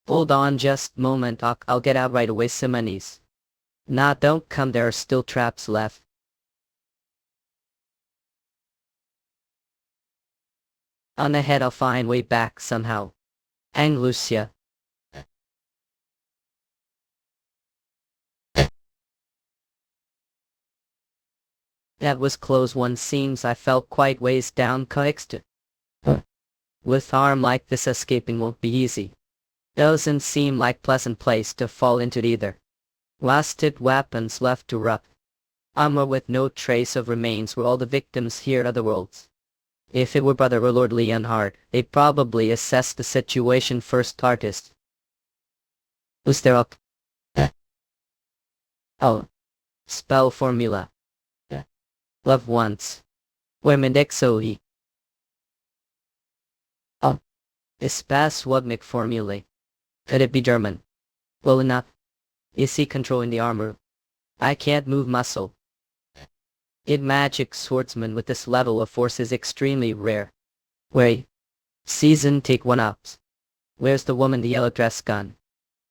Hold on just moment, I'll get out right away, Simonis. Nah, don't come, there are still traps left. On ahead, I'll find way back somehow. Ang Lucia. That was close one, seems I felt quite ways down coaxed. With arm like this, escaping won't be easy. Doesn't seem like pleasant place to fall into either. Rusted weapons left to rot. Armor with no trace of remains were all the victims here at Otherworlds. If it were Brother or Lord Leonhard, they'd probably assess the situation first. Artist. Was there a... Oh. Spell formula. Love once. Wemendexoi. Oh. Spaswognik formulae. Could it be German? Well enough. Is he controlling the armor? I can't move muscle. It magic swordsman with this level of force is extremely rare. Wait. Season, take one up. Where's the woman, the yellow dress gun?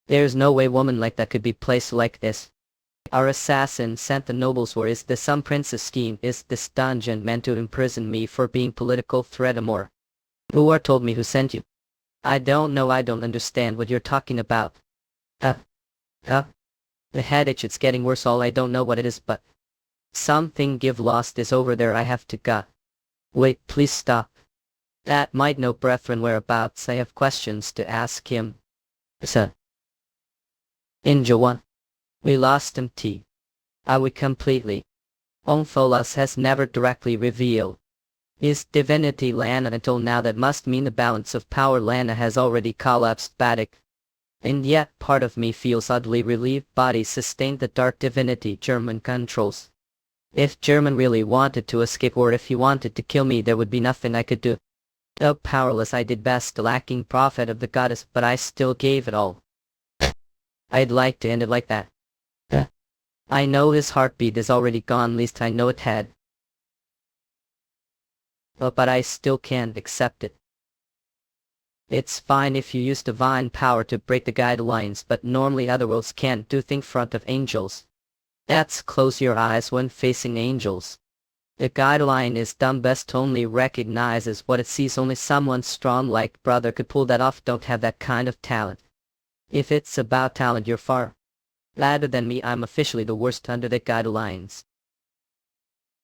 There's no way woman like that could be placed like this. Our assassin sent the nobles, or is this some princess scheme? Is this dungeon meant to imprison me for being political threat or more? Who are told me who sent you? I don't know, I don't understand what you're talking about. The headache, it's getting worse, all I don't know what it is, but something give lost is over there, I have to go. Wait, please stop. That might know brethren whereabouts, I have questions to ask him. Sir. In Jawan. We lost him T. Are we completely? Ompholas has never directly revealed his divinity Lana until now. That must mean the balance of power Lana has already collapsed Batic. And yet part of me feels oddly relieved body sustained the dark divinity German controls. If German really wanted to escape, or if he wanted to kill me, there would be nothing I could do. Though powerless, I did best, lacking prophet of the goddess, but I still gave it all. I'd like to end it like that. I know his heartbeat is already gone, least I know it had. But I still can't accept it. It's fine if you use divine power to break the guidelines, but normally Otherworlds can't do things in front of angels. That's close your eyes when facing angels. The guideline is done best, only recognizes what it sees. Only someone strong like brother could pull that off, don't have that kind of talent. If it's about talent, you're far ladder than me. I'm officially the worst under the guidelines.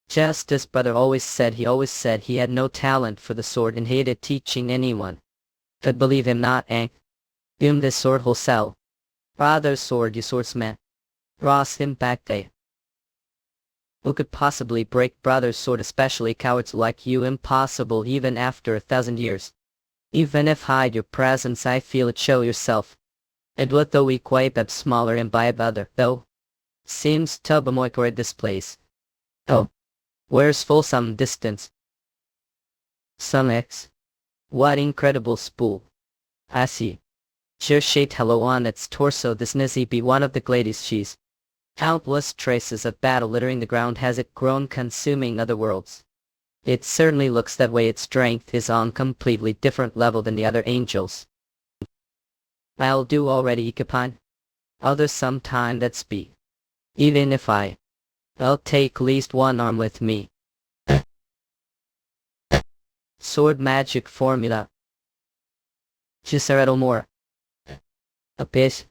Just as brother always said he had no talent for the sword and hated teaching anyone. Could believe him not, eh? This sword whole sell. Brother's sword, you swordsman. Ross him back day. Who could possibly break brother's sword, especially cowards like you? Impossible, even after 1,000 years. Even if hide your presence, I feel it, show yourself. It would though we quite up smaller and by brother, though. Seems Tubamoikor this place. Oh. Where's full some distance? Some X. What incredible spool. I see. Sure shade hello on its torso, this Nizzy be one of the gladies she's. Countless traces of battle littering the ground. Has it grown, consuming other worlds? It certainly looks that way. Its strength is on completely different level than the other angels. I'll do already, Ikapine. Other some time that's be. Even if I'll take least one arm with me. Sword magic formula. Just a little more. A bit.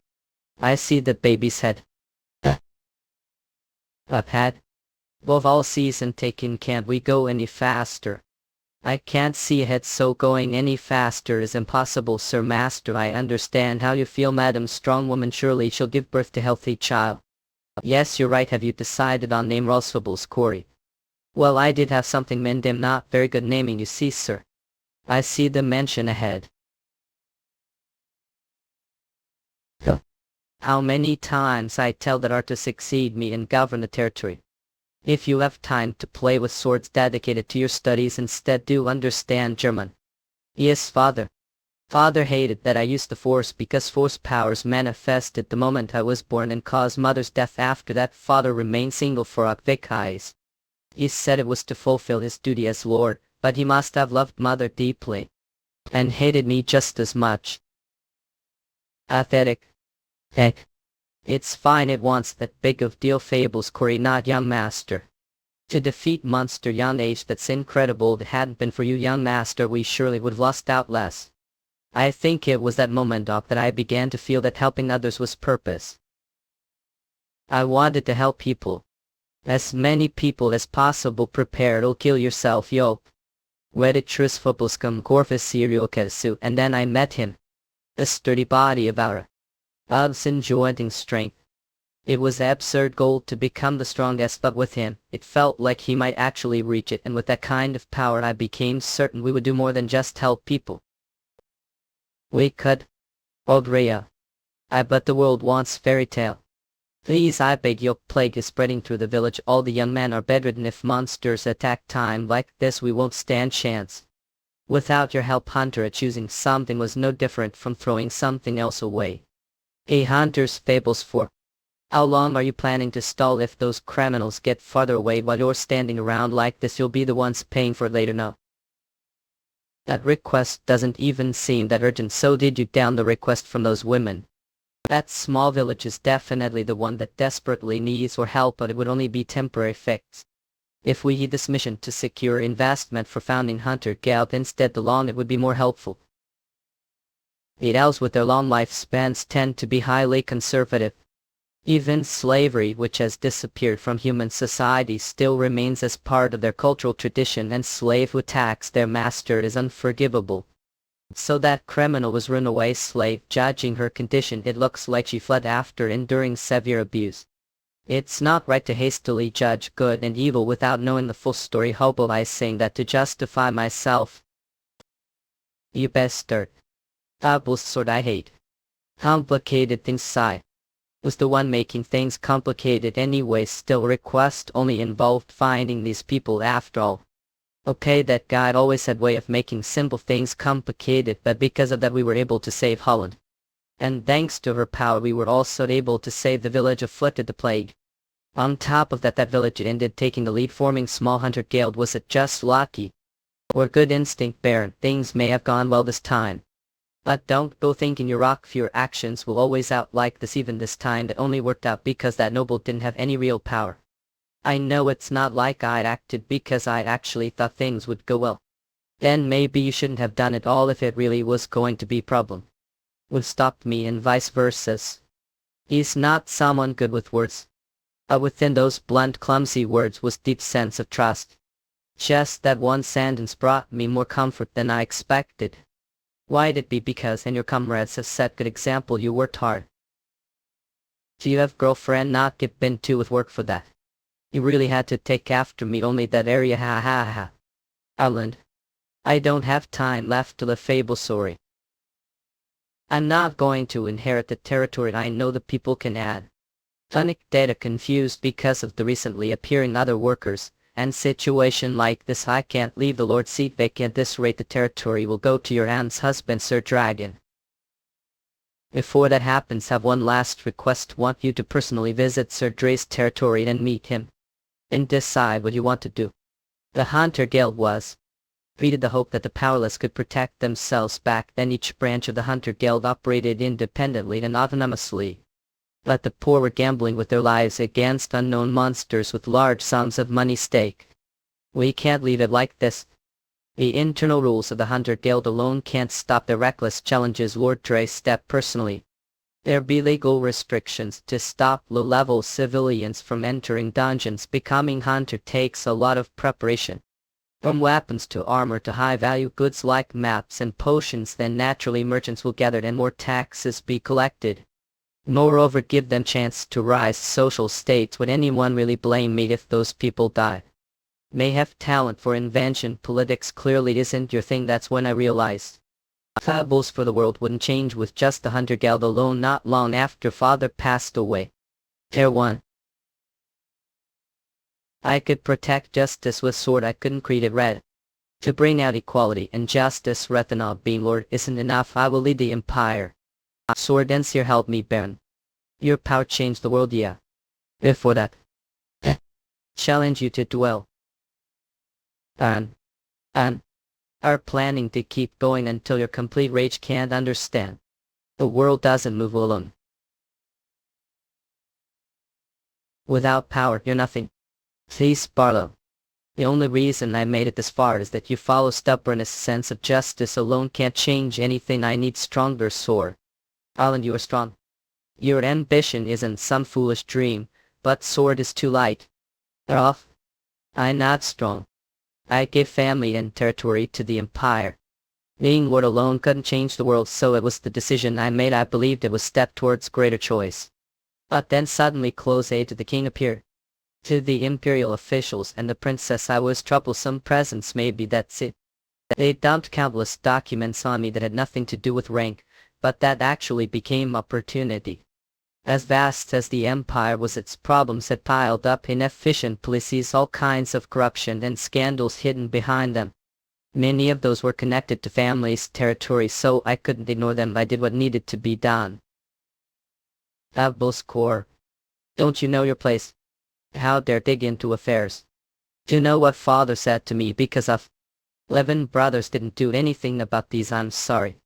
I see the baby's head. Up head. Both all season taken, can't we go any faster? I can't see ahead, so going any faster is impossible, Sir Master. I understand how you feel, Madam Strong Woman. Surely she'll give birth to healthy child. Yes, you're right. Have you decided on name Rosfables Quarry? Well, I did have something, mend him not very good naming, you see, sir. I see the mention ahead. How many times I tell that are to succeed me and govern the territory. If you have time to play with swords dedicated to your studies instead, do understand German. Yes, father. Father hated that I used the force because force powers manifested the moment I was born and caused mother's death. After that, father remained single for decades. He said it was to fulfill his duty as lord, but he must have loved mother deeply and hated me just as much. Aesthetic. Heck. It's fine, it wants that big of deal fables Corey, not young master. To defeat monster young age, that's incredible. If it hadn't been for you, young master, we surely would have lost out less. I think it was that moment, Doc, that I began to feel that helping others was purpose. I wanted to help people. As many people as possible. Prepare to kill yourself, yo. Redditrus Foboscum Corvus Serial Kesu, and then I met him. The sturdy body of our enjoying strength. It was absurd goal to become the strongest, but with him, it felt like he might actually reach it, and with that kind of power I became certain we would do more than just help people. We could. Old Rhea. I bet the world wants fairy tale. Please, I beg you. Plague is spreading through the village. All the young men are bedridden. If monsters attack time like this, we won't stand chance. Without your help, Hunter, choosing something was no different from throwing something else away. A hunter's fables for. How long are you planning to stall? If those criminals get farther away while you're standing around like this, you'll be the ones paying for it later. No. That request doesn't even seem that urgent. So did you down the request from those women? That small village is definitely the one that desperately needs our help, but it would only be temporary fix. If we heed this mission to secure investment for founding Hunter Guild instead, the long it would be more helpful. The elves with their long lifespans tend to be highly conservative. Even slavery, which has disappeared from human society, still remains as part of their cultural tradition, and slave who attacks their master is unforgivable. So that criminal was runaway slave. Judging her condition, it looks like she fled after enduring severe abuse. It's not right to hastily judge good and evil without knowing the full story. Hope I saying that to justify myself. You best start. Double sword I hate. Complicated things sigh. Was the one making things complicated anyway. Still, request only involved finding these people after all. Okay, that guide always had way of making simple things complicated, but because of that we were able to save Holland. And thanks to her power we were also able to save the village afflicted the plague. On top of that, that village ended taking the lead, forming small hunter guild. Was it just lucky? Or good instinct, Baron? Things may have gone well this time. But don't go thinking your rock for your actions will always out like this. Even this time that only worked out because that noble didn't have any real power. I know it's not like I'd acted because I actually thought things would go well. Then maybe you shouldn't have done it all if it really was going to be a problem. Would stop me and vice versa. He's not someone good with words. But within those blunt, clumsy words was deep sense of trust. Just that one sentence brought me more comfort than I expected. Why'd it be? Because and your comrades have set good example. You worked hard. Do you have girlfriend? Not get been too with work for that. You really had to take after me. Only that area, ha ha ha. Ireland. I don't have time left to the fable, sorry. I'm not going to inherit the territory. I know the people can add. Tonic data confused because of the recently appearing other workers. And situation like this, I can't leave the Lord's seat vacant. At this rate the territory will go to your aunt's husband, Sir Dragon. Before that happens, have one last request. Want you to personally visit Sir Dre's territory and meet him. And decide what you want to do. The Hunter Guild was treated the hope that the powerless could protect themselves. Back then each branch of the Hunter Guild operated independently and autonomously. But the poor were gambling with their lives against unknown monsters with large sums of money stake. We can't leave it like this. The internal rules of the Hunter Guild alone can't stop the reckless challenges Lord Dre stepped personally. There be legal restrictions to stop low-level civilians from entering dungeons. Becoming hunter takes a lot of preparation. From weapons to armor to high-value goods like maps and potions. Then naturally merchants will gather and more taxes be collected. Moreover, give them chance to rise social states. Would anyone really blame me if those people die? May have talent for invention. Politics clearly isn't your thing. That's when I realized Fables for the world wouldn't change with just the hunter gal alone not long after father passed away. There one. I could protect justice with sword, I couldn't create it red. To bring out equality and justice Rethanol being lord isn't enough, I will lead the empire. Sword and here help me Baron. Your power changed the world, yeah. Before that. Challenge you to duel. And are planning to keep going until your complete rage can't understand. The world doesn't move alone. Without power, you're nothing. Please, Barlow. The only reason I made it this far is that you follow stubbornness. Sense of justice alone can't change anything. I need stronger sword. Alan, you are strong. Your ambition isn't some foolish dream, but sword is too light. Off. I'm not strong. I gave family and territory to the empire. Being lord alone couldn't change the world, so it was the decision I made. I believed it was a step towards greater choice. But then suddenly close aid to the king appeared. To the imperial officials and the princess I was troublesome presence. Maybe that's it. They dumped countless documents on me that had nothing to do with rank, but that actually became opportunity. As vast as the empire was, its problems had piled up: inefficient policies, all kinds of corruption and scandals hidden behind them. Many of those were connected to families' territory, so I couldn't ignore them. I did what needed to be done. Core. Don't you know your place? How dare dig into affairs? Do you know what father said to me because of 11 brothers didn't do anything about these? I'm sorry.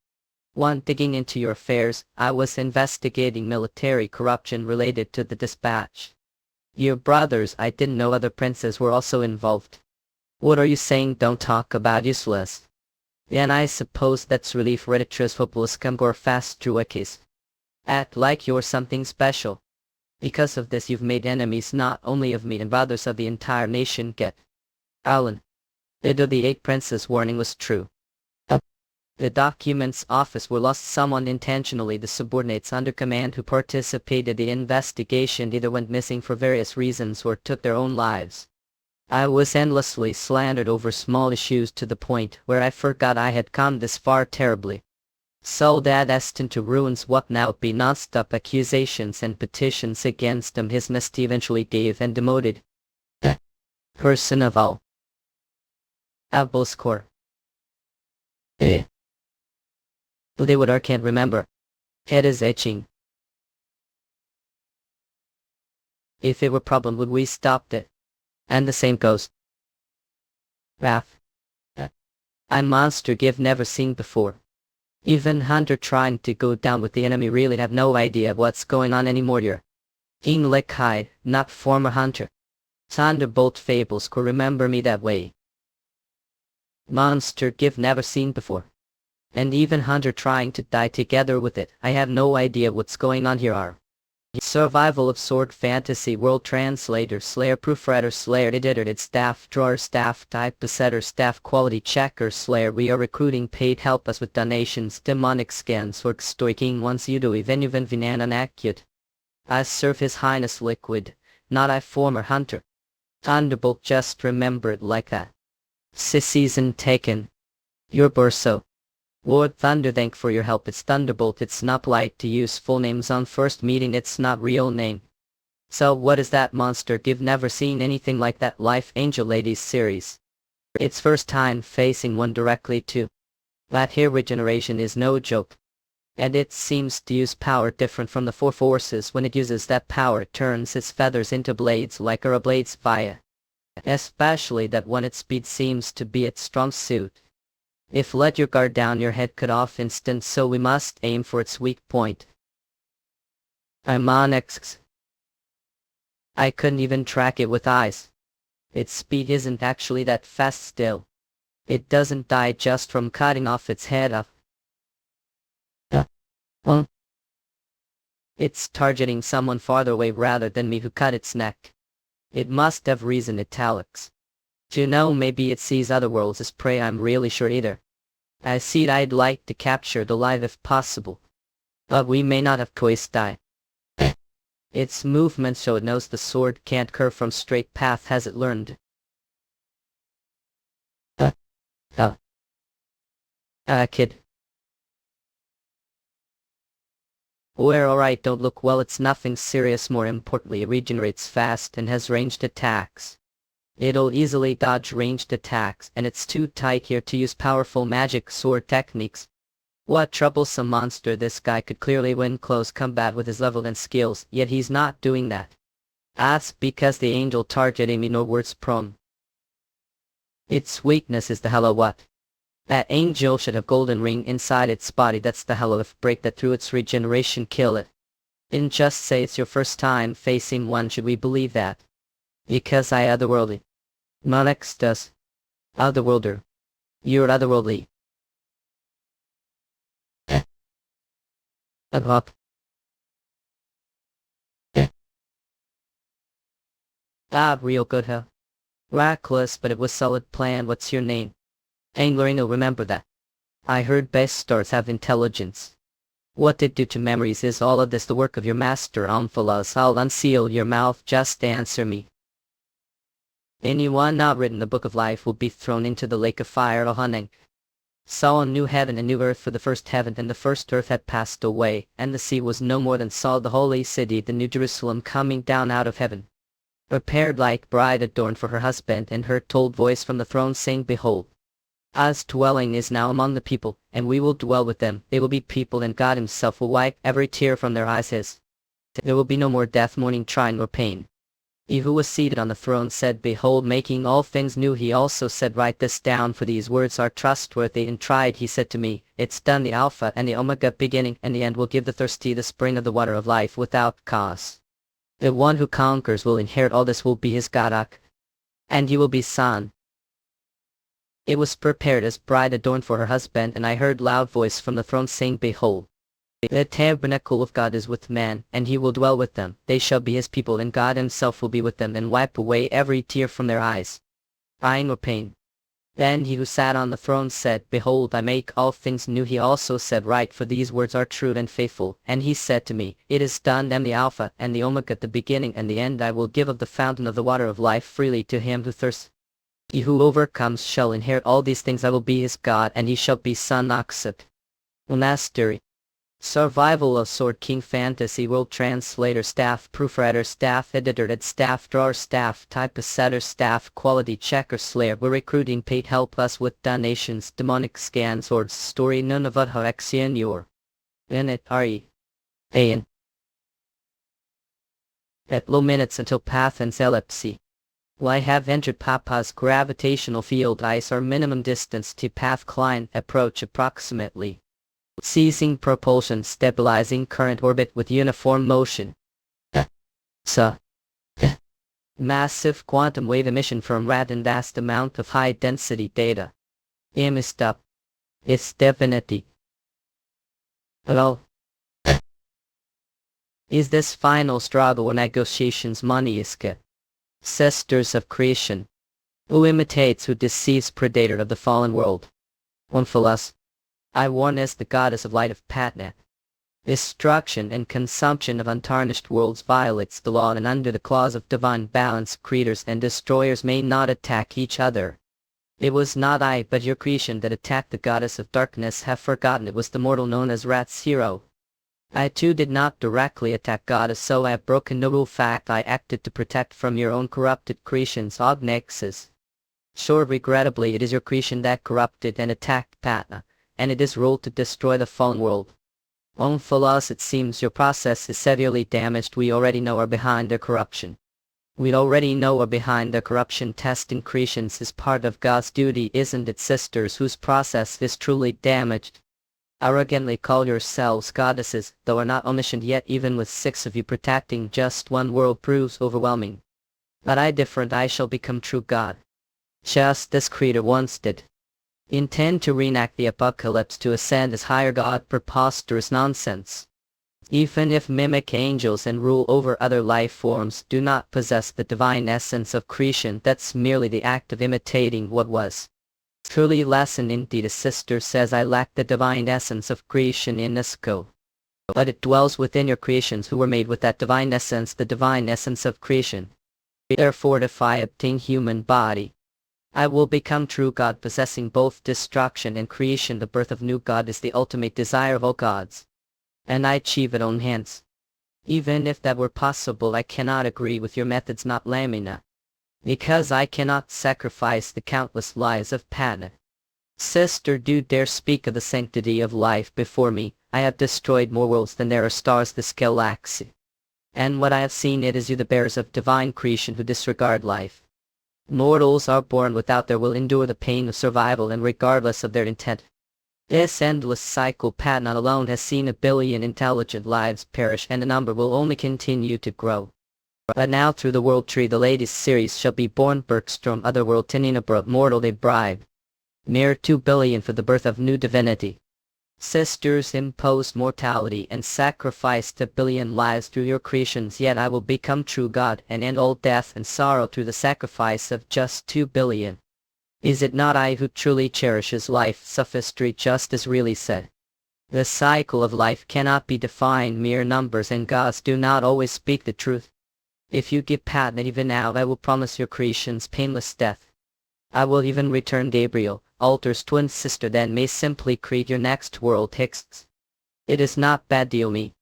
1. Digging into your affairs, I was investigating military corruption related to the dispatch. Your brothers, I didn't know other princes were also involved. What are you saying? Don't talk about useless. Then I suppose that's relief. Reditris hopeless come gore fast through a case. Act like you're something special. Because of this you've made enemies not only of me and brothers of the entire nation. Get. Alan. The 8 princes warning was true. The documents office were lost. Someone intentionally, the subordinates under command who participated in the investigation either went missing for various reasons or took their own lives. I was endlessly slandered over small issues to the point where I forgot I had come this far terribly. So that destined to ruins what now would be non-stop accusations and petitions against him. His majesty eventually gave and demoted. Person of all. Core. Today what I can't remember. Head is itching. If it were a problem, would we stopped it? And the same goes. Wrath. I'm monster give never seen before. Even hunter trying to go down with the enemy really have no idea what's going on anymore. You're King Lick Hide, not former hunter. Thunderbolt fables could remember me that way. Monster give never seen before. And even hunter trying to die together with it. I have no idea what's going on here. Survival of sword fantasy world translator slayer proofreader slayer editor staff drawer staff type setter staff quality checker slayer. We are recruiting paid help us with donations demonic scans work stoiking once you do even vinan acute. I serve his highness liquid, not I former hunter. Thunderbolt just remember it like that. Season taken. Your Burso. Lord Thunder, thank for your help. It's Thunderbolt. It's not polite to use full names on first meeting. It's not real name. So what is that monster give? Never seen anything like that. Life Angel Ladies series. It's first time facing one directly too. That here regeneration is no joke. And it seems to use power different from the 4 forces. When it uses that power, it turns its feathers into blades like a blade's fire. Especially that one, its speed seems to be its strong suit. If let your guard down, your head cut off instant, so we must aim for its weak point. I'm on X. I couldn't even track it with eyes. Its speed isn't actually that fast still. It doesn't die just from cutting off its head off. It's targeting someone farther away rather than me who cut its neck. It must have reason. Italics. Do you know, maybe it sees other worlds as prey. I'm really sure either. I see I'd like to capture it alive if possible. But we may not have choice die. Its movement so it knows the sword can't curve from straight path. Has it learned? Kid. We're alright, don't look well, it's nothing serious. More importantly, it regenerates fast and has ranged attacks. It'll easily dodge ranged attacks, and it's too tight here to use powerful magic sword techniques. What troublesome monster. This guy could clearly win close combat with his level and skills, yet he's not doing that. That's because the angel targeting me no words prone. Its weakness is the hello what? That angel should have golden ring inside its body. That's the hello. If break that through its regeneration, kill it. Didn't just say it's your first time facing one. Should we believe that? Because I otherworldly. Monex does. Otherworlder. You're otherworldly. Up. Real good, huh? Reckless, but it was solid plan. What's your name? Anglerino, remember that. I heard best stars have intelligence. What did do to memories? Is all of this the work of your master Omphalos? I'll unseal your mouth, just answer me. Anyone not written the book of life will be thrown into the lake of fire. Ohanen saw a new heaven and new earth, for the first heaven and the first earth had passed away, and the sea was no more. Than saw the holy city, the new Jerusalem, coming down out of heaven, prepared like bride adorned for her husband, and heard told voice from the throne saying, Behold, God's dwelling is now among the people, and we will dwell with them. They will be people, and God himself will wipe every tear from their eyes. There will be no more death, mourning, crying, or pain. He who was seated on the throne said, Behold, making all things new. He also said, Write this down, for these words are trustworthy and tried. He said to me, It's done. The Alpha and the Omega, beginning and the end, will give the thirsty the spring of the water of life without cost. The one who conquers will inherit all this, will be his God, and he will be son. It was prepared as bride adorned for her husband, and I heard loud voice from the throne saying, Behold, the tabernacle of God is with man, and he will dwell with them. They shall be his people, and God himself will be with them, and wipe away every tear from their eyes, crying or pain. Then he who sat on the throne said, Behold, I make all things new. He also said, Write, for these words are true and faithful. And he said to me, It is done. I am the Alpha and the Omega, the beginning and the end. I will give of the fountain of the water of life freely to him who thirsts. He who overcomes shall inherit all these things. I will be his God, and he shall be son. Oxid. Monastery. Survival of Sword King Fantasy World Translator Staff Proofreader Staff Editor Ed Staff Drawer Staff Typesetter Staff Quality Checker Slayer. We're recruiting paid help us with donations. Demonic Scan Swords Story None of Utho Exion Your in it re Ayan at low minutes until path and epilepsy. Well, I have entered Papa's gravitational field. Ice our minimum distance to path. Climb approach approximately. Ceasing propulsion, stabilizing current, orbit with uniform motion. Massive quantum wave emission from random vast amount of high density data. Imaged up. It's definitely. Hello. Is this final struggle or negotiations money iske? Sisters of creation. Who imitates, who deceives, predator of the fallen world. Omphalos. I warn as the goddess of light of Patna. Destruction and consumption of untarnished worlds violates the law, and under the clause of divine balance, creators and destroyers may not attack each other. It was not I but your creation that attacked the goddess of darkness. Have forgotten it was the mortal known as Rat's hero. I too did not directly attack goddess, so I have broken no rule. Fact, I acted to protect from your own corrupted creations. Ognexes. Sure, regrettably it is your creation that corrupted and attacked Patna, and it is ruled to destroy the fallen world. Omphalos, it seems your process is severely damaged. We already know are behind their corruption. We already know are behind their corruption. Testing creations is part of God's duty, isn't it, sisters, whose process is truly damaged? Arrogantly call yourselves goddesses, though are not omniscient yet. Even with 6 of you protecting just one world proves overwhelming. But I different, I shall become true God. Just this creator once did. Intend to reenact the apocalypse to ascend as higher God. Preposterous nonsense. Even if mimic angels and rule over other life forms do not possess the divine essence of creation, that's merely the act of imitating what was. Truly lesson indeed. A sister says I lack the divine essence of creation in Nisco. But it dwells within your creations who were made with that divine essence, the divine essence of creation. Therefore if I obtain human body, I will become true God, possessing both destruction and creation. The birth of new God is the ultimate desire of all gods. and I achieve it on hands. Even if that were possible, I cannot agree with your methods, not Lamina. Because I cannot sacrifice the countless lives of Padna. Sister, do dare speak of the sanctity of life before me. I have destroyed more worlds than there are stars this galaxy. And what I have seen, it is you, the bearers of divine creation, who disregard life. Mortals are born without their will, endure the pain of survival, and regardless of their intent. This endless cycle, Padna alone has seen 1 billion intelligent lives perish, and the number will only continue to grow. But now through the world tree the latest series shall be born. Bergstrom, Otherworld, Tininabra, mortal they bribe. Mere 2 billion for the birth of new divinity. Sisters, imposed mortality and sacrificed 1 billion lives through your creations, yet I will become true God and end all death and sorrow through the sacrifice of just 2 billion. Is it not I who truly cherishes life? Sophistry, just as really said. The cycle of life cannot be defined mere numbers, and gods do not always speak the truth. If you give Padna even now, I will promise your creations painless death. I will even return Gabriel, Alter's twin sister, then may simply create your next world. Hicks. It is not bad deal me.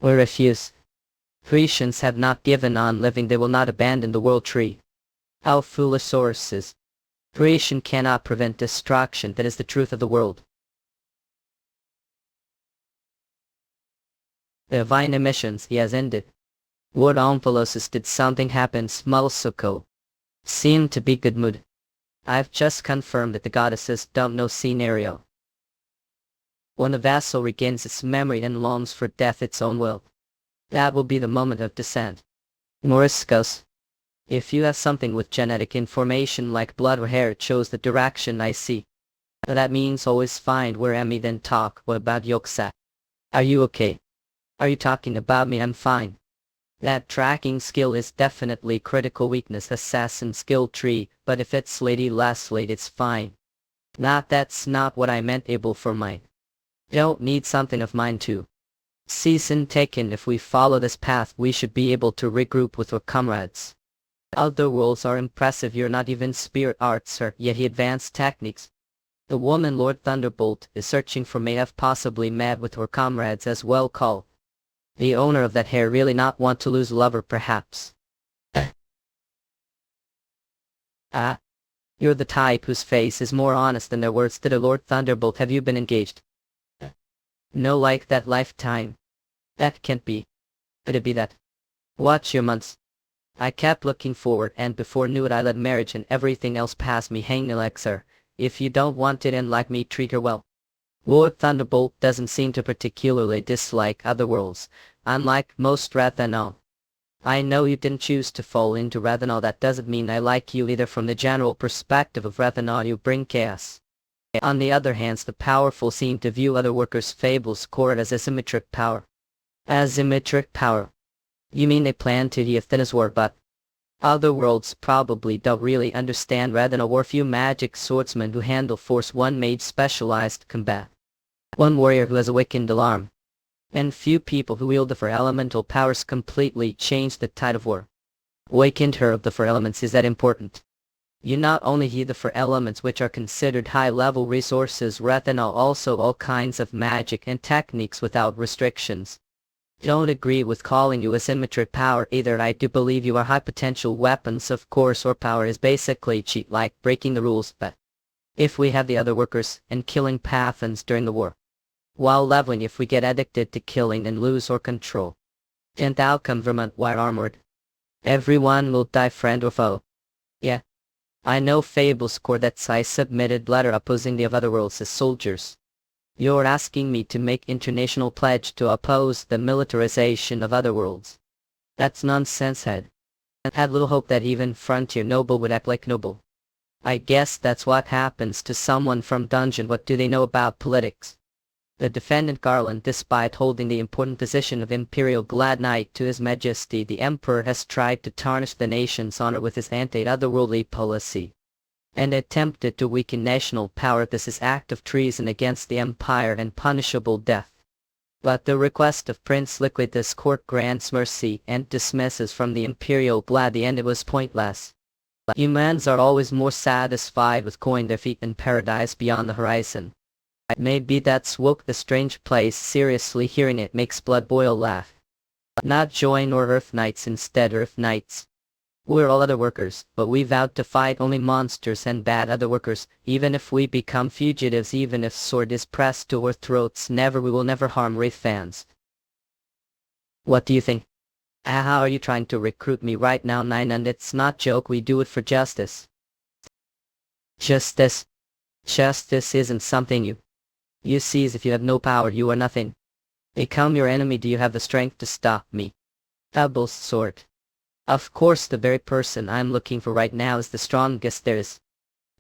We refuse. Creations have not given on living, they will not abandon the world tree. How foolish sources. Creation cannot prevent destruction, that is the truth of the world. The divine emissions he has ended. What Omphalos did something happen? Smulsuko seemed to be good mood. I've just confirmed that the goddesses don't know scenario. When the vessel regains its memory and longs for death its own will, that will be the moment of descent. Moriscos. If you have something with genetic information like blood or hair, it shows the direction I see. That means always find where Emmy, then talk. What about Yoksa? Are you okay? Are you talking about me? I'm fine. That tracking skill is definitely critical weakness assassin skill tree, but if it's Lady Leslie it's fine. That's not what I meant. Able for mine. Don't need something of mine too. Season taken. If we follow this path we should be able to regroup with our comrades. Other worlds are impressive. You're not even spirit art, sir, yet he advanced techniques. The woman Lord Thunderbolt is searching for may have possibly met with her comrades as well. Call. The owner of that hair really not want to lose lover, perhaps. You're the type whose face is more honest than their words. To the Lord Thunderbolt, have you been engaged? No, like that lifetime. That can't be. It'd be that. Watch your months. I kept looking forward, and before knew it I let marriage and everything else pass me. Hang Elixir. If you don't want it and like me, treat her well. Lord Thunderbolt doesn't seem to particularly dislike Otherworlds, unlike most Rathanol. I know you didn't choose to fall into Rathanol. That doesn't mean I like you either. From the general perspective of Rathanol you bring chaos. On the other hand, the powerful seem to view other workers' fables court as asymmetric power. Asymmetric power? You mean they plan to the Athena's war, but Otherworlds probably don't really understand Rathanol war. Few magic swordsmen who handle force, one mage specialized combat, one warrior who has awakened alarm, and few people who wield the four elemental powers completely changed the tide of war. Awakened her of the four elements, is that important? You not only heed the four elements which are considered high-level resources, Rathanol also all kinds of magic and techniques without restrictions. Don't agree with calling you asymmetric power either. I do believe you are high potential weapons, of course, or power is basically cheat, like breaking the rules, but if we have the other workers and killing Pathans during the war, while leveling, if we get addicted to killing and lose our control, and outcome Vermont wire armored, everyone will die, friend or foe. Yeah. I know fables core. That's I submitted letter opposing the of Otherworlds as soldiers. You're asking me to make international pledge to oppose the militarization of Otherworlds. That's nonsense, head. I had little hope that even frontier noble would act like noble. I guess that's what happens to someone from dungeon. What do they know about politics? The defendant Garland, despite holding the important position of Imperial Glad Knight to His Majesty the Emperor, has tried to tarnish the nation's honor with his anti-otherworldly policy, and attempted to weaken national power. This is act of treason against the Empire and punishable death. But the request of Prince Liquidus court grants mercy and dismisses from the Imperial Glad the end. It was pointless. Humans are always more satisfied with coin their feet in paradise beyond the horizon. Maybe that's woke the strange place. Seriously, hearing it makes blood boil. Laugh. Not join or Earth Knights, instead Earth Knights. We're all other workers, but we vowed to fight only monsters and bad other workers. Even if we become fugitives, even if sword is pressed to our throats, we will never harm Wraith fans. What do you think? How are you trying to recruit me right now, Nine? And it's not joke, we do it for justice. Justice? Justice isn't something you seize. If you have no power, you are nothing. Become your enemy. Do you have the strength to stop me? Double sword. Of course, the very person I'm looking for right now is the strongest there is.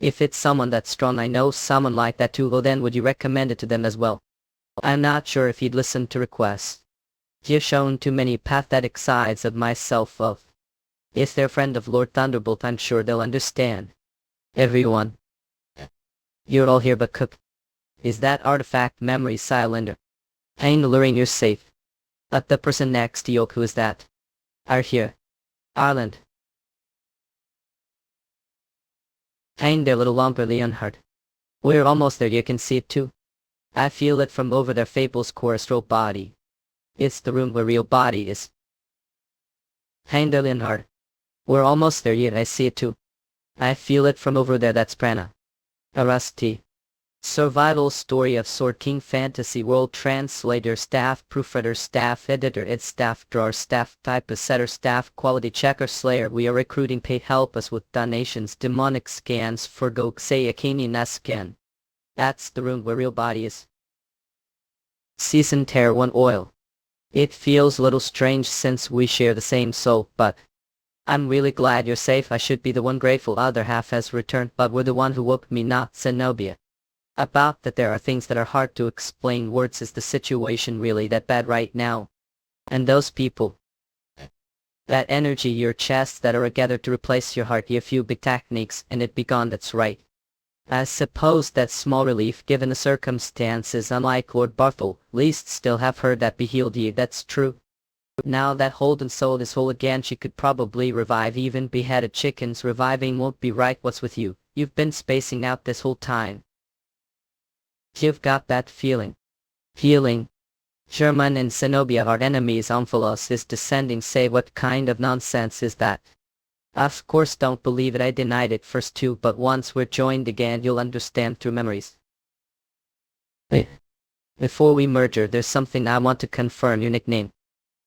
If it's someone that's strong, I know someone like that too. Well, then would you recommend it to them as well? I'm not sure if he'd listen to requests. You've shown too many pathetic sides of myself. If they're friend of Lord Thunderbolt, I'm sure they'll understand. Everyone. You're all here but Cook. Is that artifact memory cylinder? Ain't luring, you're safe. But the person next to you, who is that? Are here. Ireland. Ain't there a little longer, Leonhard? We're almost there, you can see it too. I feel it from over there. Fable's chorus row body. It's the room where real body is. Ain't there, Leonhard? We're almost there, yet I see it too. I feel it from over there. That's Prana. Arasti. Survival story of Sword King Fantasy World. Translator, staff proofreader, staff editor, ed staff drawer, staff typesetter, staff quality checker, slayer. We are recruiting. Pay, help us with donations. Demonic scans for Goksei Akini scan. That's the room where real body is. Season Tear 1 oil. It feels a little strange since we share the same soul, but I'm really glad you're safe. I should be the one grateful. Other half has returned, but we're the one who woke me, not Zenobia. About that, there are things that are hard to explain words. Is the situation really that bad right now? And those people, that energy, your chests that are gathered to replace your heart, a few big techniques and it be gone. That's right. I suppose that's small relief given the circumstances. Unlike Lord Barthol, least still have heard that be healed ye. That's true. Now that Holden's soul is whole again, she could probably revive even beheaded chickens. Reviving won't be right. What's with you? You've been spacing out this whole time. You've got that feeling. Healing. German and Zenobia are enemies. Omphalos is descending. Say, what kind of nonsense is that? Of course, don't believe it. I denied it first too, but once we're joined again, you'll understand through memories. Wait. Before we merger, there's something I want to confirm. Your nickname.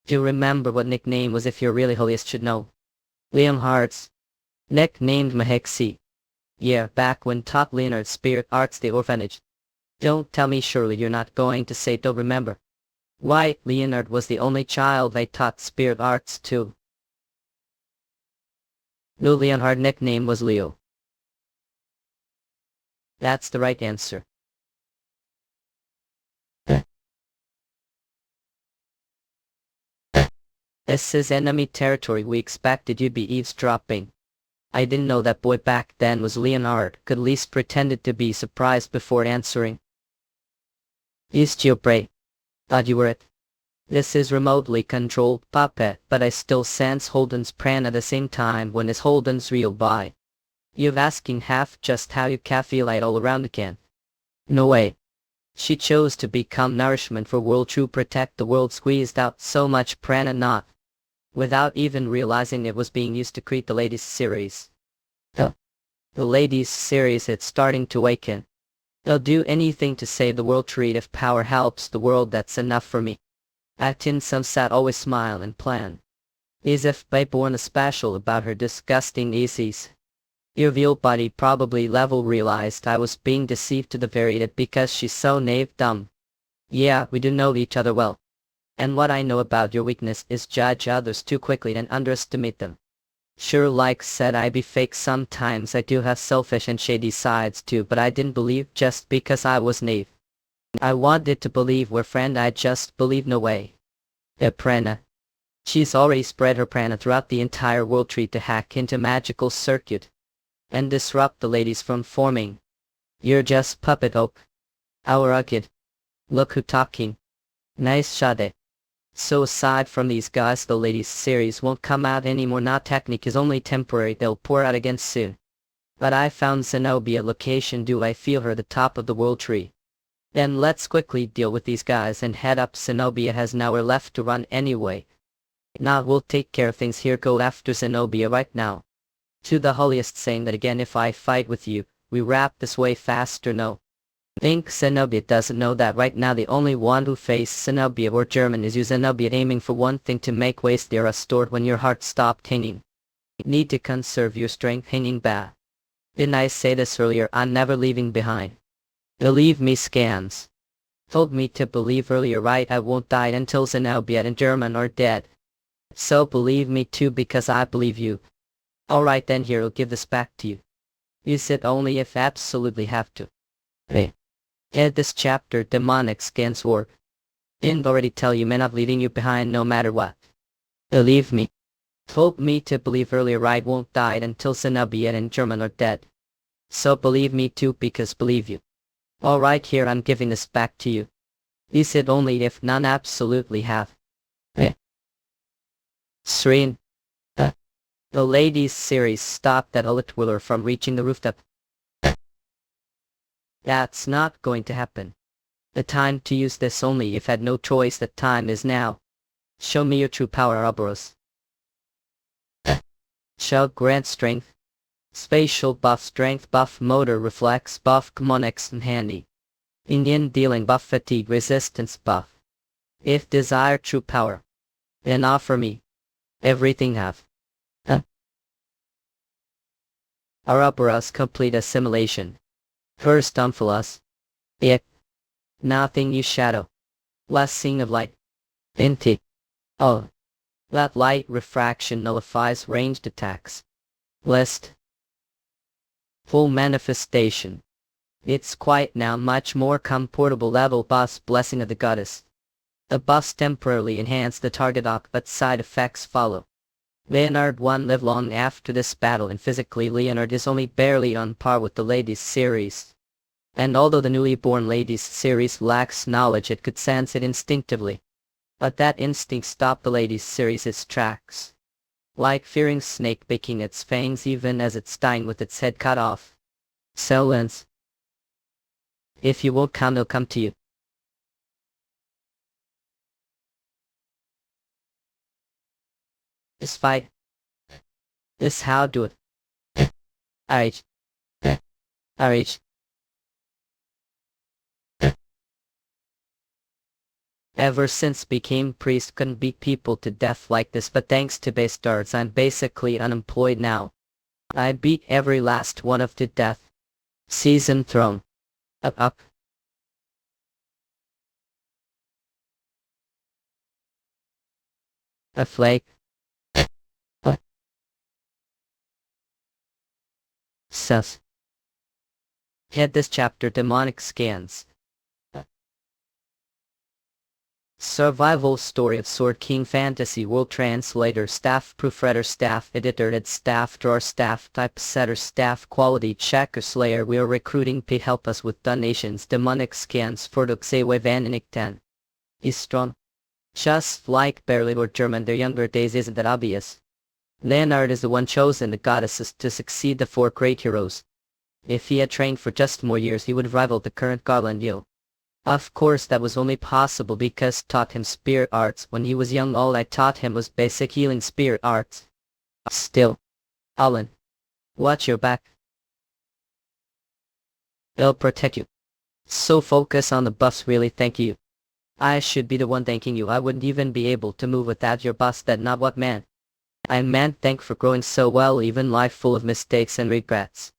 Do you remember what nickname was? If you're really holiest, should know. Liam Hart's. Nicknamed Mahexi. Yeah, back when taught Leonard Spirit Arts the orphanage. Don't tell me surely you're not going to say don't remember. Why, Leonard was the only child they taught spirit arts to. No, Leonhard nickname was Leo. That's the right answer. This is enemy territory. We expected you'd be eavesdropping. I didn't know that boy back then was Leonhard. Could least pretended to be surprised before answering. Istiobre. Thought you were it. This is remotely controlled puppet, but I still sense Holden's pran at the same time. When is Holden's real by? You've asking half just how you can feel it all around again. No way. She chose to become nourishment for world to protect the world, squeezed out so much prana not without even realizing it was being used to create the ladies series. The ladies series, it's starting to awaken. They'll do anything to save the world. Treat if power helps the world, that's enough for me. Actin some sat always smile and plan. As if by born a special about her disgusting easies. Your real body probably level realized I was being deceived to the very end because she's so naive dumb. Yeah, we do know each other well. And what I know about your weakness is judge others too quickly and underestimate them. Sure, like said, I be fake sometimes. I do have selfish and shady sides too, but I didn't believe just because I was naive. I wanted to believe we're friend. I just believe no way. Prana. She's already spread her prana throughout the entire world tree to hack into magical circuit and disrupt the ladies from forming. You're just puppet oak. Our rugged. Look who talking. Nice shot. So aside from these guys, the ladies series won't come out anymore. Not technique is only temporary. They'll pour out again soon. But I found Zenobia location. Do I feel her the top of the world tree? Then let's quickly deal with these guys and head up. Zenobia has an hour left to run anyway. Now we'll take care of things here. Go after Zenobia right now. To the holiest, saying that again, if I fight with you, we wrap this way faster. No. Think Zenobia doesn't know that right now the only one who faces Zenobia or German is you. Zenobia aiming for one thing, to make waste there restored when your heart stopped hanging. You need to conserve your strength hanging back. Didn't I say this earlier? I'm never leaving behind. Believe me, scans. Told me to believe earlier, right? I won't die until Zenobia and German are dead. So believe me too, because I believe you. Alright then, here, I'll give this back to you. Use it only if absolutely have to. Hey. This chapter, demonic scans work. Didn't already tell you, man, I'm leaving you behind no matter what. Believe me. Told me to believe earlier, right? Won't die until Zenobia and German are dead. So believe me too, because believe you. Alright, here, I'm giving this back to you. Use it only if none absolutely have. Serene. The ladies' series stopped that Otherworlder from reaching the rooftop. That's not going to happen. The time to use this only if had no choice. The time is now. Show me your true power, Ouroboros. Shall grant strength. Spatial buff, strength buff, motor reflex buff, mnemonics and handy. Indian dealing buff, fatigue resistance buff. If desire true power, then offer me everything have. Ouroboros complete assimilation. First Umphalos. Nothing you shadow. Blessing of light. Inti. Oh. That light refraction nullifies ranged attacks. List. Full manifestation. It's quite now much more comfortable level boss, blessing of the goddess. The buffs temporarily enhance the target arc, but side effects follow. Leonard won't live long after this battle, and physically Leonard is only barely on par with the ladies series. And although the newly born ladies series lacks knowledge, it could sense it instinctively. But that instinct stopped the ladies series' tracks. Like fearing snake baking its fangs even as it's dying with its head cut off. Silence. If you won't come, they'll come to you. This fight. This how do it. Alright. Alright. Ever since became priest, couldn't beat people to death like this, but thanks to base darts I'm basically unemployed now. I beat every last one of to death. Season throne. Up. A flake. Sus. Head this chapter, demonic scans. Survival story of Sword King Fantasy World Translator Staff Proofreader Staff Editor Ed Staff Drawer Staff Typesetter Staff Quality Checker Slayer. We are recruiting P. Help us with donations. Demonic scans for Duxewe Van 10. Is strong. Just like Berlin or German, their younger days isn't that obvious. Leonard is the one chosen the goddesses to succeed the four great heroes. If he had trained for just more years, he would have rivaled the current Garland Yu. Of course that was only possible because taught him spirit arts when he was young. All I taught him was basic healing spirit arts. Still. Alan. Watch your back. They'll protect you. So focus on the buffs, really. Thank you. I should be the one thanking you. I wouldn't even be able to move without your boss. That not what man. I meant thank for growing so well, even life full of mistakes and regrets.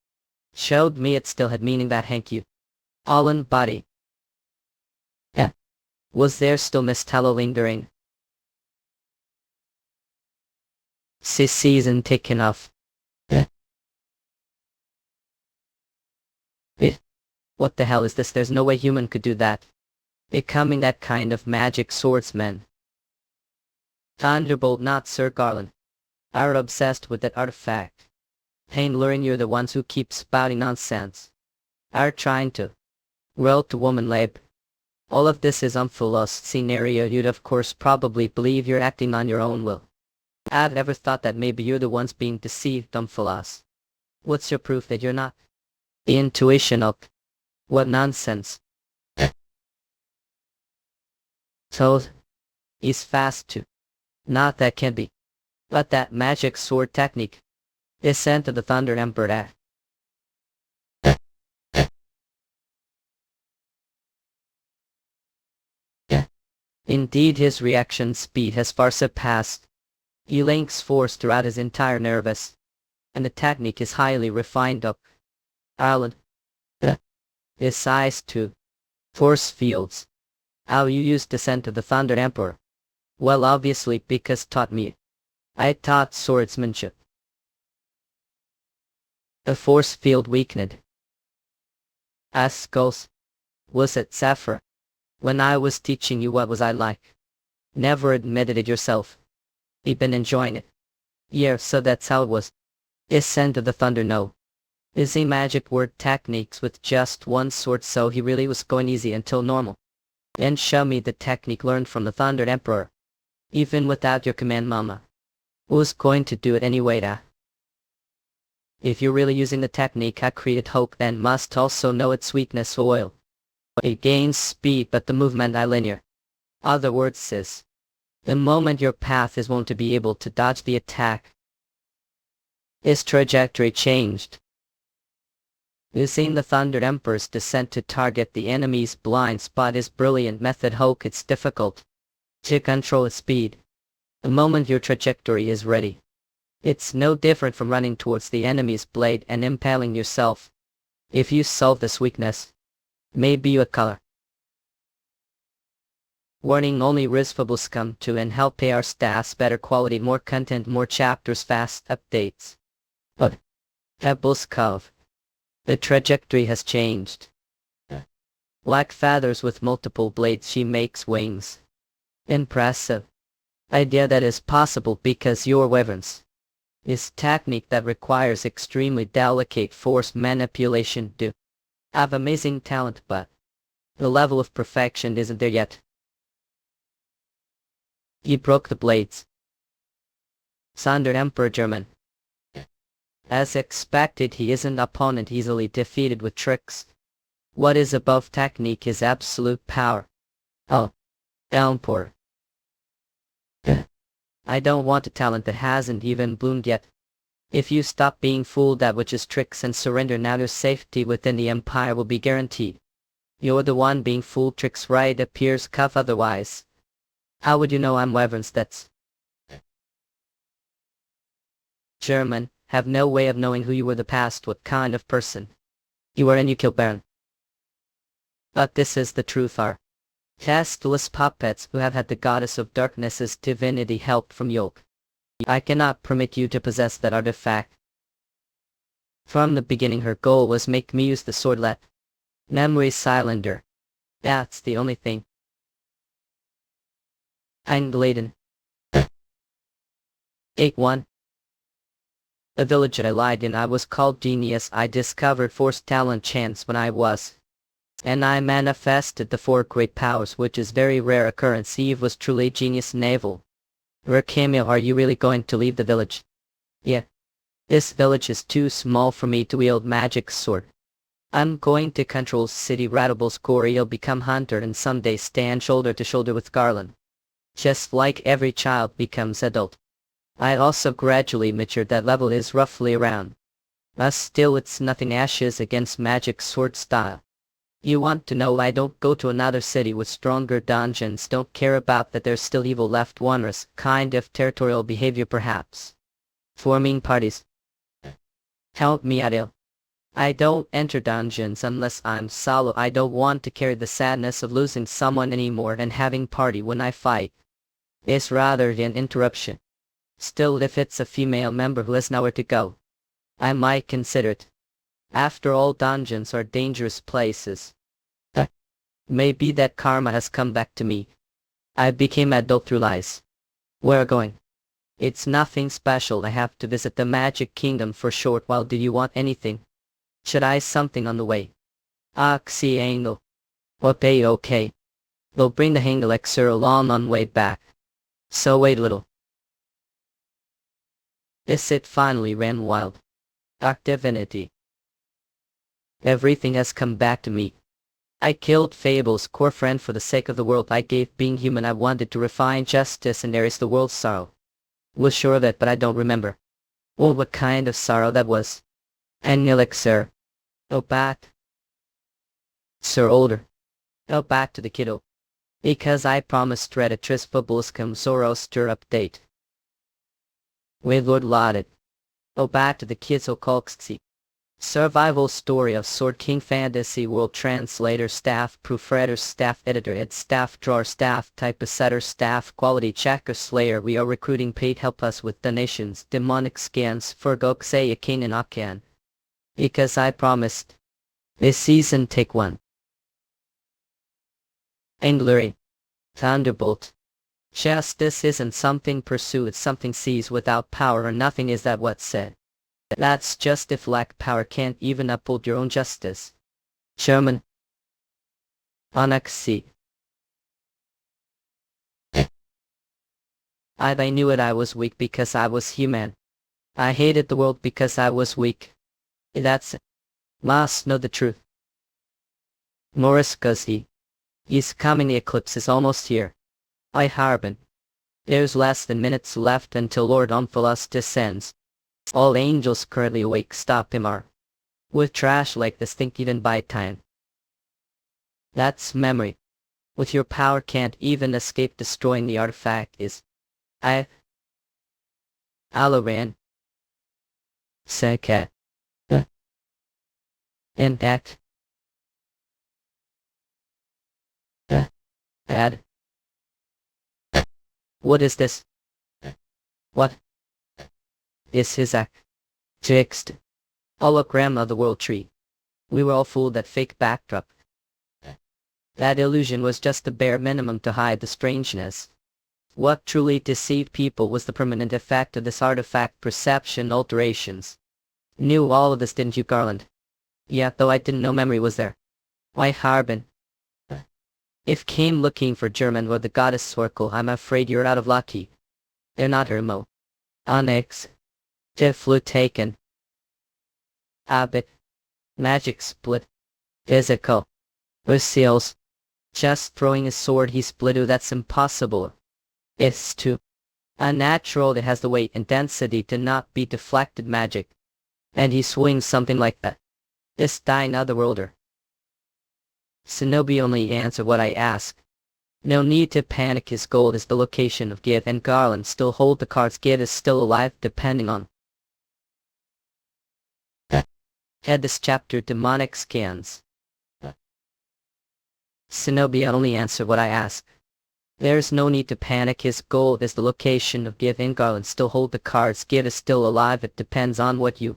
Showed me it still had meaning. That thank you. Alan body. Was there still mistallow lingering? Season taken off. What the hell is this? There's no way human could do that. Becoming that kind of magic swordsman. Thunderbolt, not Sir Garland. Are obsessed with that artifact. Pain luring, you're the ones who keep spouting nonsense. Are trying to roll to woman lab. All of this is Umphalos scenario. You'd of course probably believe you're acting on your own will. I've never thought that maybe you're the ones being deceived, Umphalos. What's your proof that you're not? The intuition of. What nonsense. So, he's fast too. Not that can be. But that magic sword technique is sent to the Thunder Emperor. Indeed, his reaction speed has far surpassed Yulang's force throughout his entire nervous, and the technique is highly refined up. Alan. His size too. Force fields. How you used Descent of the Thunder Emperor? Well, obviously because taught me. I taught swordsmanship. A force field weakened. Asked Ghost. Was it Zephyr? When I was teaching you, what was I like? Never admitted it yourself. You've been enjoying it. Yeah, so that's how it was. Descent of the Thunder, no. Is he magic word techniques with just one sword, so he really was going easy until normal. And show me the technique learned from the Thunder Emperor. Even without your command, mama. Was going to do it anyway, da. If you're really using the technique I created, Hope then must also know its weakness oil. It gains speed but the movement is linear. Other words says, the moment your path is won't to be able to dodge the attack. His trajectory changed. Using the Thunder Emperor's descent to target the enemy's blind spot is brilliant method. Hope it's difficult to control its speed. The moment your trajectory is ready. It's no different from running towards the enemy's blade and impaling yourself. If you solve this weakness, maybe you a color. Warning, only risvables come to and help pay our staffs better quality, more content, more chapters, fast updates. But Pebbles Cove. The trajectory has changed. Like feathers with multiple blades she makes wings. Impressive. Idea that is possible because your weapons is technique that requires extremely delicate force manipulation do have amazing talent, but the level of perfection isn't there yet. He broke the blades. Thunder Emperor German. As expected, he isn't an opponent easily defeated with tricks. What is above technique is absolute power. Oh. Downpour. I don't want a talent that hasn't even bloomed yet. If you stop being fooled that which is tricks and surrender now, your safety within the Empire will be guaranteed. You're the one being fooled, tricks right appears cuff otherwise. How would you know I'm Weverns? That's German, have no way of knowing who you were the past, what kind of person you were, and you killed Baron. But this is the truth, are testless puppets who have had the goddess of darkness's divinity help from Yolk. I cannot permit you to possess that artifact. From the beginning her goal was make me use the swordlet. Memory cylinder. That's the only thing. Eingladen. 8-1. A village I lied in, I was called genius. I discovered force talent chance when I was. And I manifested the 4 great powers, which is very rare occurrence. Eve was truly genius naval. Camille, are you really going to leave the village? Yeah. This village is too small for me to wield magic sword. I'm going to control city ratables. Corey'll become hunter and someday stand shoulder to shoulder with Garland. Just like every child becomes adult. I also gradually matured. That level is roughly around. But still it's nothing. Ashes against magic sword style. You want to know I don't go to another city with stronger dungeons, don't care about that there's still evil left, wondrous kind of territorial behavior perhaps. Forming parties. Help me, Adil. I don't enter dungeons unless I'm solo. I don't want to carry the sadness of losing someone anymore, and having party when I fight is rather an interruption. Still, if it's a female member who has nowhere to go, I might consider it. After all, dungeons are dangerous places. Maybe that karma has come back to me. I became adult through lies. Where going? It's nothing special. I have to visit the Magic Kingdom for a short while. Do you want anything? Should I something on the way? Oxy angle. Okay. We'll bring the hang elixir along on way back. So wait a little. Is it finally ran wild? Divinity. Everything has come back to me. I killed Fable's core friend for the sake of the world I gave being human. I wanted to refine justice and erase the world's sorrow. Was sure of it, but I don't remember. Oh, what kind of sorrow that was. An elixir. Oh, bat. Sir older. Oh, back to the kiddo. Because I promised Reditris Publiscum Zoroaster update. With Lord Lauded. Oh, back to the kids Okolksi. Survival story of Sword King Fantasy World Translator Staff Proofreader Staff Editor Ed Staff Drawer Staff Typesetter Staff Quality Checker Slayer. We are recruiting paid help us with donations. Demonic scans for Goksei Akin and Akan. Because I promised. This season take 1. Anglery. Thunderbolt. Justice isn't something pursued, it's something seized without power or nothing. Is that what's said? That's just if lack power can't even uphold your own justice. German. Onyxy. I knew it. I was weak because I was human. I hated the world because I was weak. That's it. Must know the truth. Morris Guzzi. He's coming. The eclipse is almost here. I Harbin. There's less than minutes left until Lord Omphalos descends. All angels currently awake. Stop him. With trash like this, think even by time. That's memory. With your power can't even escape destroying the artifact. Is Alaran. Seket. Impact. Add. What is this? What? This is a fixed hologram of the world tree. We were all fooled. That fake backdrop. That illusion was just the bare minimum to hide the strangeness. What truly deceived people was the permanent effect of this artifact. Perception alterations. Knew all of this, didn't you, Garland? Yeah, though I didn't know memory was there. Why Harbin? If came looking for German or the goddess Sorkel, I'm afraid you're out of lucky. They're not Hermo. Onyx. Tiflu taken. Abbott. Magic split. Physical. Seals. Just throwing a sword he split. That's impossible. It's too unnatural. It has the weight and density to not be deflected magic. And he swings something like that. This dying Otherworlder. Shinobi only answer what I ask. No need to panic. His goal is the location of Gith and Garland still hold the cards. Gith is still alive depending on. Head this chapter demonic scans. Shinobi only answer what I ask. There's no need to panic. His goal is the location of Gith and Garland still hold the cards. Gith is still alive. It depends on what you.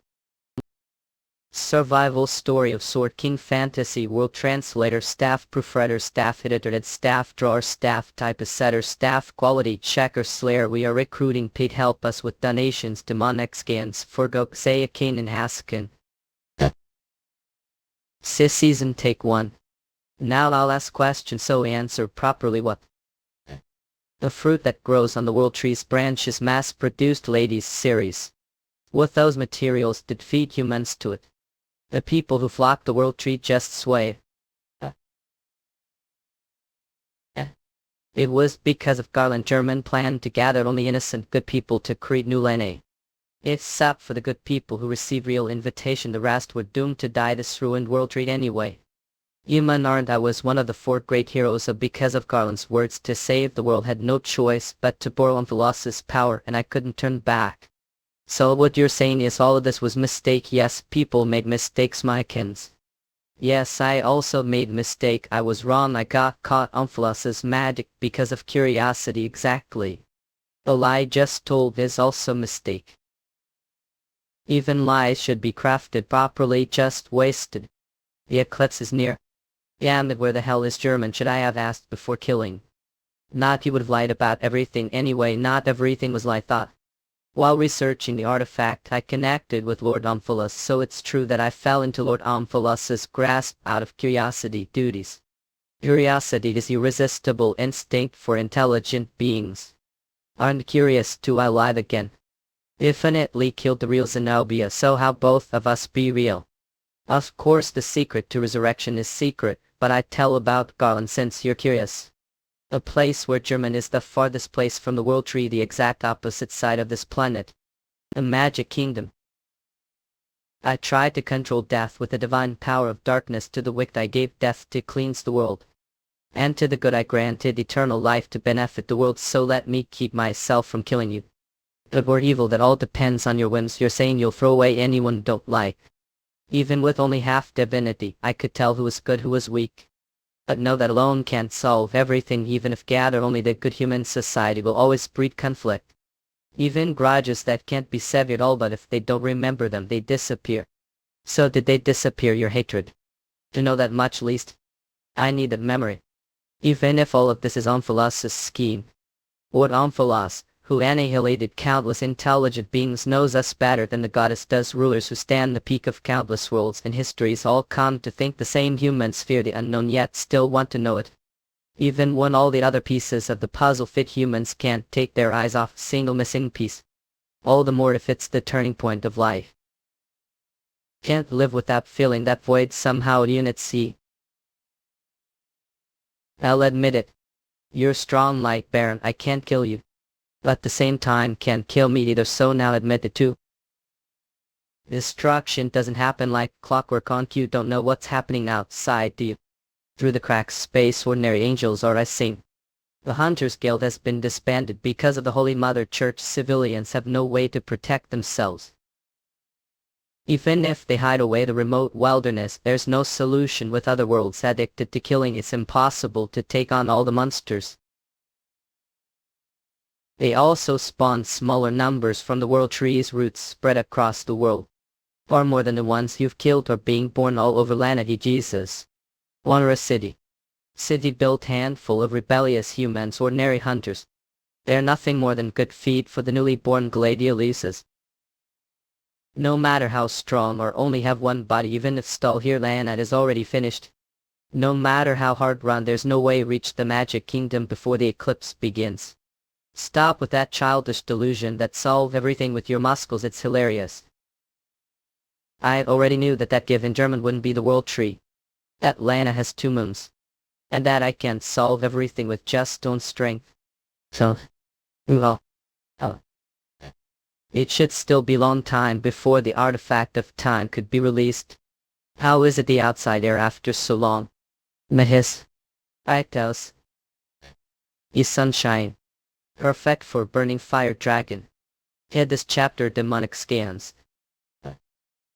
Survival story of Sword King Fantasy World Translator Staff Proofreader Staff Editor Ed Staff Drawer Staff Typesetter Staff Quality Checker Slayer. We are recruiting paid help us with donations. Demonic scans for Goksei Akin and Haskin. Sis season take 1. Now I'll ask questions so answer properly. What? The fruit that grows on the world tree's branches mass-produced ladies series. What those materials did feed humans to it? The people who flocked the world tree just sway. It was because of Garland German planned to gather only innocent good people to create New Lene. Except for the good people who received real invitation, the rest were doomed to die this ruined world tree anyway. Human aren't. I was one of the 4 great heroes of because of Garland's words to save the world. Had no choice but to borrow Omphalos' power and I couldn't turn back. So what you're saying is all of this was mistake? Yes, people made mistakes, my kins. Yes, I also made mistake. I was wrong. I got caught Omphalos' magic because of curiosity. Exactly. The lie just told is also mistake. Even lies should be crafted properly, just wasted. The eclipse is near. Damn it, where the hell is German? Should I have asked before killing? Not, he would have lied about everything anyway. Not everything was like that. While researching the artifact, I connected with Lord Omphalos, so it's true that I fell into Lord Omphalos' grasp out of curiosity duties. Curiosity is irresistible instinct for intelligent beings. Aren't curious too? I lied again. Definitely killed the real Zenobia, so how both of us be real? Of course the secret to resurrection is secret, but I tell about Garland since you're curious. A place where German is the farthest place from the world tree, the exact opposite side of this planet. A magic kingdom. I tried to control death with the divine power of darkness. To the wicked I gave death to cleanse the world. And to the good I granted eternal life to benefit the world, so let me keep myself from killing you. Good or evil, that all depends on your whims. You're saying you'll throw away anyone you don't like. Even with only half divinity, I could tell who was good, who was weak. But know that alone can't solve everything. Even if gather only the good, human society will always breed conflict. Even grudges that can't be severed all, but if they don't remember them, they disappear. So did they disappear your hatred? To know that much least, I needed memory. Even if all of this is Omphalos' scheme. What Omphalos, who annihilated countless intelligent beings, knows us better than the goddess does. Rulers who stand the peak of countless worlds and histories all come to think the same. Humans fear the unknown yet still want to know it. Even when all the other pieces of the puzzle fit, humans can't take their eyes off a single missing piece. All the more if it's the turning point of life. Can't live without feeling that void somehow. Unit C. I'll admit it. You're strong like Baron, I can't kill you. But at the same time can't kill me either, so now admit it too. Destruction doesn't happen like clockwork on cue. Don't know what's happening outside, do you? Through the cracks space ordinary angels are rising. The Hunters Guild has been disbanded because of the Holy Mother Church. Civilians have no way to protect themselves. Even if they hide away the remote wilderness, there's no solution. With Otherworlds addicted to killing, it's impossible to take on all the monsters. They also spawn smaller numbers from the world tree's roots spread across the world. Far more than the ones you've killed are being born all over Lanity. Jesus. Wonder city. City built handful of rebellious humans, ordinary hunters. They're nothing more than good feed for the newly born gladioluses. No matter how strong or only have one body, even if stall here Lanat is already finished. No matter how hard run, there's no way reach the magic kingdom before the eclipse begins. Stop with that childish delusion that solve everything with your muscles, it's hilarious. I already knew that given German wouldn't be the world tree. That Lana has 2 moons. And that I can't solve everything with just stone strength. So, well, it should still be long time before the artifact of time could be released. How is it the outside air after so long? Mahis. Itos. Is sunshine. Perfect for burning fire dragon. Head this chapter demonic scans.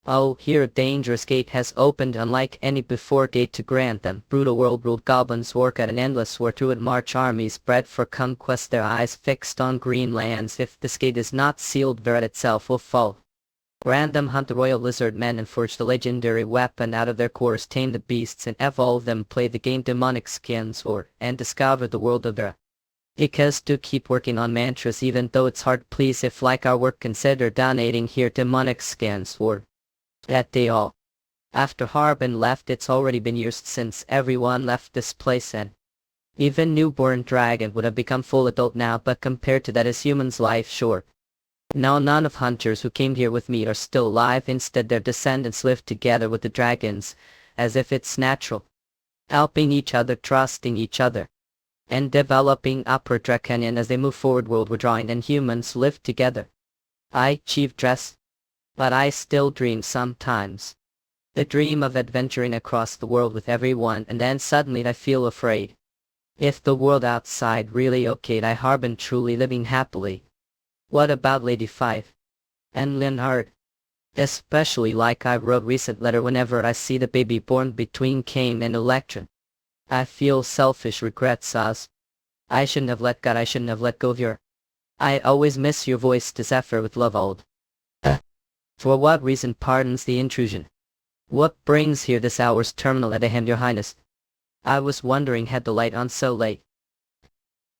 Oh, here a dangerous gate has opened unlike any before, gate to grant them. Brutal world ruled goblins work at an endless war through it, march armies bred for conquest, their eyes fixed on green lands. If this gate is not sealed, Verret itself will fall. Random hunt the royal lizard men and forge the legendary weapon out of their cores, tame the beasts and evolve them, play the game demonic skins and discover the world of Verret. Because to keep working on mantras even though it's hard, please, if like our work, consider donating here. Demonic scans that day all. After Harbin left, it's already been years since everyone left this place, and even newborn dragon would have become full adult now, but compared to that is human's life short. Now none of hunters who came here with me are still alive, instead their descendants live together with the dragons, as if it's natural. Helping each other, trusting each other, and developing upper draconian as they move forward. World withdrawing and humans live together. I chief dress. But I still dream sometimes. The dream of adventuring across the world with everyone, and then suddenly I feel afraid. If the world outside really okayed I Harbin truly living happily. What about Lady 5? And Leonhard? Especially like I wrote recent letter, whenever I see the baby born between Cain and Electra. I feel selfish regrets as. I shouldn't have let God, I shouldn't have let go of your. I always miss your voice to Zephyr with love old. For what reason pardons the intrusion? What brings here this hour's terminal at a hand, your highness? I was wondering, had the light on so late.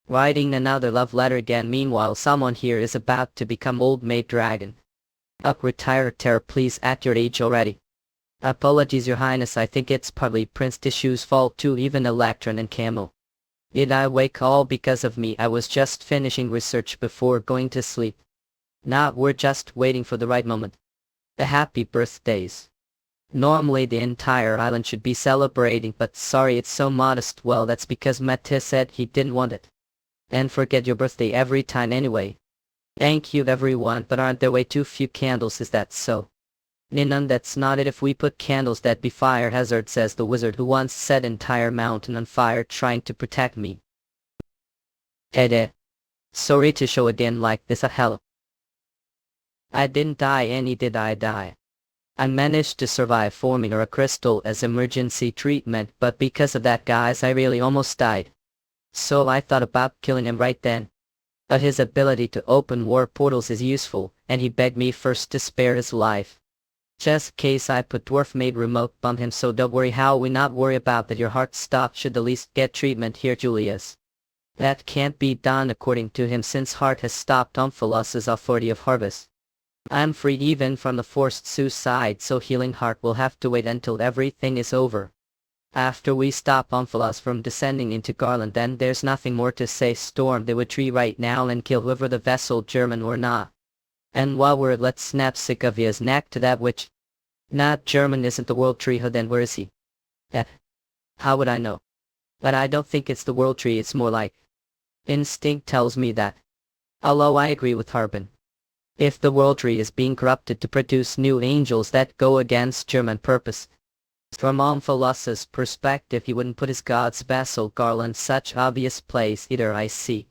Writing another love letter again. Meanwhile someone here is about to become old maid dragon. Up, retire, terror please, at your age already. Apologies your highness, I think it's partly Prince Tissue's fault too, even Electron and Camel. Did I wake all because of me? I was just finishing research before going to sleep. Now we're just waiting for the right moment. The happy birthdays. Normally the entire island should be celebrating, but sorry, it's so modest. Well, that's because Matisse said he didn't want it. And forget your birthday every time anyway. Thank you everyone, but aren't there way too few candles? Is that so? None, that's not it. If we put candles, that'd be fire hazard, says the wizard who once set entire mountain on fire trying to protect me. Sorry to show again like this. Hell, I didn't die any, did I die? I managed to survive forming a crystal as emergency treatment, but because of that, guys, I really almost died. So I thought about killing him right then. But his ability to open warp portals is useful, and he begged me first to spare his life. Just in case I put dwarf made remote bomb him, so don't worry. How we not worry about that? Your heart stopped, should the least get treatment here, Julius. That can't be done according to him, since heart has stopped. Omphalos' authority of harvest. I'm freed even from the forced suicide, so healing heart will have to wait until everything is over. After we stop Omphalos from descending into Garland, then there's nothing more to say. Storm the tree right now and kill whoever the vessel, German or not. And while we're at, let's snap Segovia's neck to that witch. Not German isn't the world tree, then where is he? How would I know? But I don't think it's the world tree, it's more like instinct tells me that. Although I agree with Harbin. If the world tree is being corrupted to produce new angels that go against German purpose. From Omphalos' perspective, he wouldn't put his god's vessel Garland such obvious place either. I see.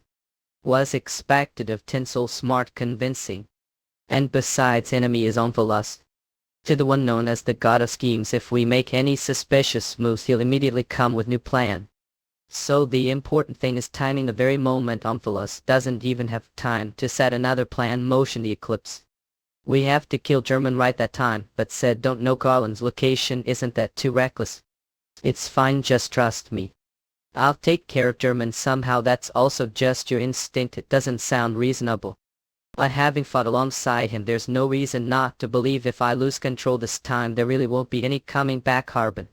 Was expected of Tinsel, smart, convincing. And besides, enemy is Omphalos. To the one known as the god of schemes, if we make any suspicious moves, he'll immediately come with new plan. So the important thing is timing. The very moment Omphalos doesn't even have time to set another plan motion, the eclipse. We have to kill German right that time, but said don't know Garland's location. Isn't that too reckless? It's fine, just trust me. I'll take care of German somehow. That's also just your instinct. It doesn't sound reasonable. By having fought alongside him, there's no reason not to believe if I lose control this time there really won't be any coming back. Harbin.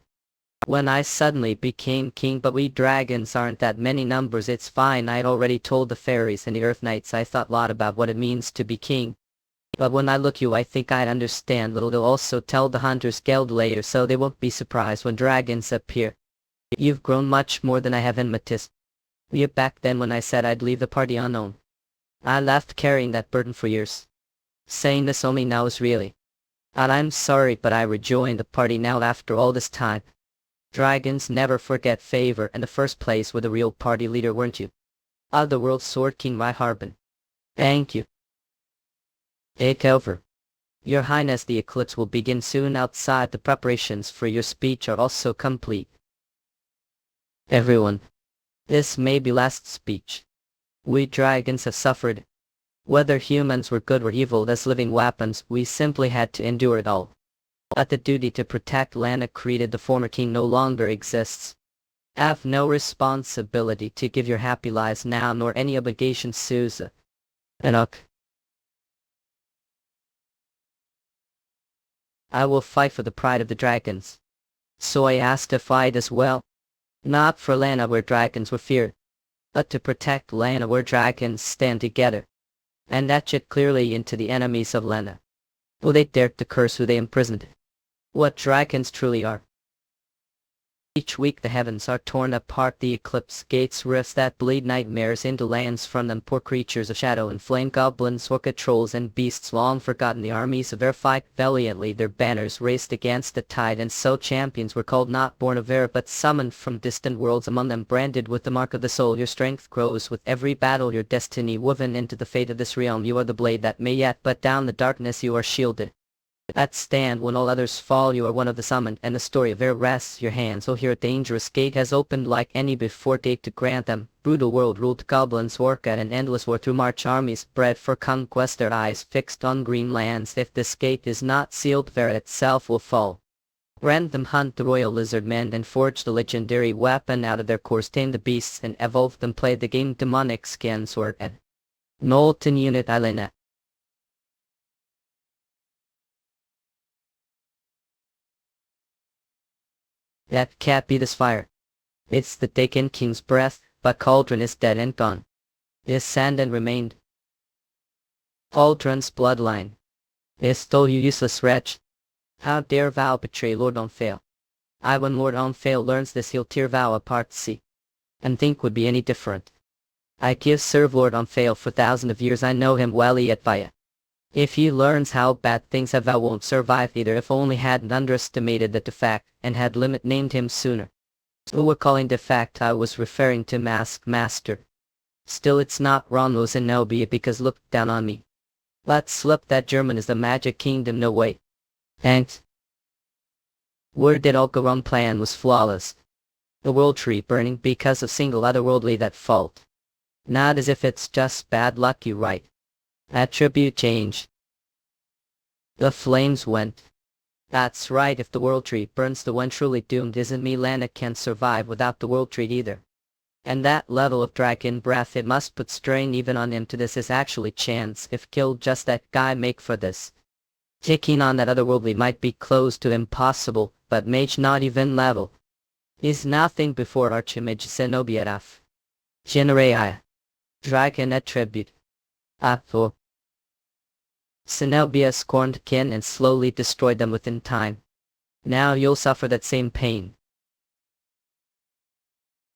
When I suddenly became king, but we dragons aren't that many numbers. It's fine, I'd already told the fairies and the earth knights I thought a lot about what it means to be king. But when I look you, I think I'd understand little. They'll also tell the hunters guild later, so they won't be surprised when dragons appear. You've grown much more than I have in Matisse. You're back then when I said I'd leave the party unknown. I left carrying that burden for years. Saying this only now is really. And I'm sorry, but I rejoined the party now after all this time. Dragons never forget favor, and the first place were the real party leader, weren't you? Otherworld Sword King my Harbin. Thank you. Take over. Your Highness, the eclipse will begin soon outside. The preparations for your speech are also complete. Everyone. This may be last speech. We dragons have suffered. Whether humans were good or evil as living weapons, we simply had to endure it all. But the duty to protect Lana created the former king no longer exists. I have no responsibility to give your happy lives now, nor any obligation, Susa. Enoch. I will fight for the pride of the dragons. So I asked to fight as well. Not for Lana where dragons were feared, but to protect Lana where dragons stand together. And etch it clearly into the enemies of Lana. Will they dare to curse who they imprisoned? What dragons truly are. Each week the heavens are torn apart, the eclipse gates rifts that bleed nightmares into lands from them. Poor creatures of shadow and flame, goblins, orca trolls and beasts long forgotten. The armies of air fight valiantly, their banners raced against the tide, and so champions were called, not born of air but summoned from distant worlds, among them branded with the mark of the soul. Your strength grows with every battle, your destiny woven into the fate of this realm. You are the blade that may yet but down the darkness, you are shielded. At stand when all others fall, you are one of the summoned, and the story of air rests your hands. Oh, here a dangerous gate has opened like any before, date to grant them. Brutal world ruled goblins work at an endless war to march armies bred for conquest, their eyes fixed on green lands. If this gate is not sealed, there itself will fall. Rend them, hunt the royal lizard men, and forge the legendary weapon out of their cores. Tame the beasts and evolve them. Play the game demonic skin sword and molten unit Elena. That can't be this fire. It's the Taken King's breath, but Cauldron is dead and gone. His sand and remained. Cauldron's bloodline. Is stole you, useless wretch. How dare Val betray Lord Onfail? When Lord Onfail learns this, he'll tear Val apart, see? And think would be any different. I give serve Lord Onfail for thousands of years, I know him well yet by it. If he learns how bad things have, I won't survive either. If only hadn't underestimated the fact and had limit named him sooner. So we're calling the fact I was referring to Mask Master. Still, it's not wrong, Zenobia, because look down on me. Let's slip that German is the magic kingdom, no way. And where did all go wrong? Plan was flawless. The world tree burning because of single otherworldly that fault. Not as if it's just bad luck, you right. Attribute change. The flames went. That's right, if the world tree burns, the one truly doomed isn't me. Lana can't survive without the world tree either. And that level of dragon breath, it must put strain even on him. To this is actually chance, if killed just that guy make for this. Taking on that otherworldly might be close to impossible, but mage not even level. Is nothing before Archimage Zenobia. Generai. Dragon attribute. Thor. Zenobia scorned kin and slowly destroyed them within time. Now you'll suffer that same pain.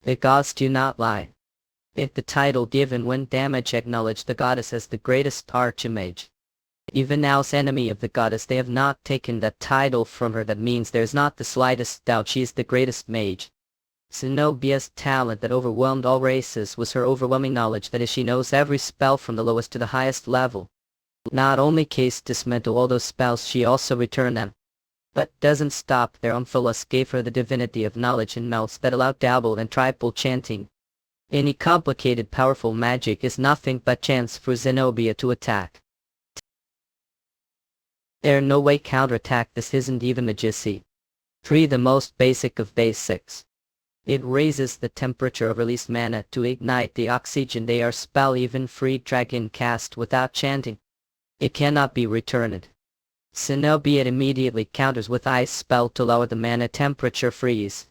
The gods do not lie. If the title given when damage acknowledged the goddess as the greatest archimage. Even now as enemy of the goddess, they have not taken that title from her. That means there's not the slightest doubt she is the greatest mage. Zenobia's talent that overwhelmed all races was her overwhelming knowledge that she knows every spell from the lowest to the highest level. Not only case dismantle all those spells, she also returned them. But doesn't stop there. Omphalos gave her the divinity of knowledge and mouths that allow double and triple chanting. Any complicated powerful magic is nothing but chance for Zenobia to attack. There no way counterattack this isn't even magicy. 3. The most basic of basics. It raises the temperature of released mana to ignite the oxygen. They are spell even free dragon cast without chanting. It cannot be returned. Zenobia immediately counters with ice spell to lower the mana temperature freeze.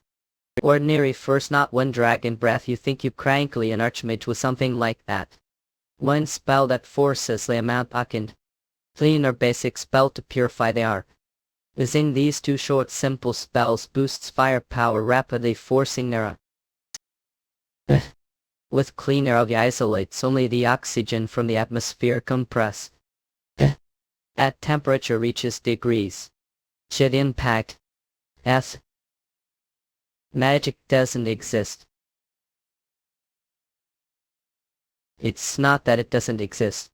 Ordinary first, not one dragon breath. You think you crankly an archmage with something like that. One spell that forces the amount akin. Clean or basic spell to purify the art. Within these two short simple spells boosts firepower rapidly, forcing their with clean air isolates only the oxygen from the atmosphere compressed. At temperature reaches degrees. Should impact. Magic doesn't exist. It's not that it doesn't exist.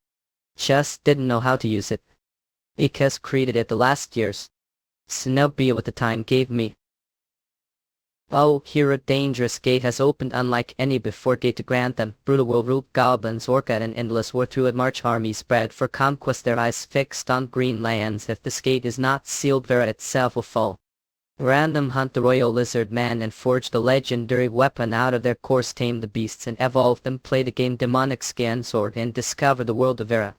Just didn't know how to use it. Because created it the last years. Zenobia with the time gave me. Oh, here a dangerous gate has opened unlike any before. Gate to grant them. Brutal will rule goblins, orca and endless war through it. March army spread for conquest, their eyes fixed on green lands. If this gate is not sealed, Vera itself will fall. Random hunt the royal lizard man and forge the legendary weapon out of their course. Tame the beasts and evolve them. Play the game demonic scan sword and discover the world of Vera.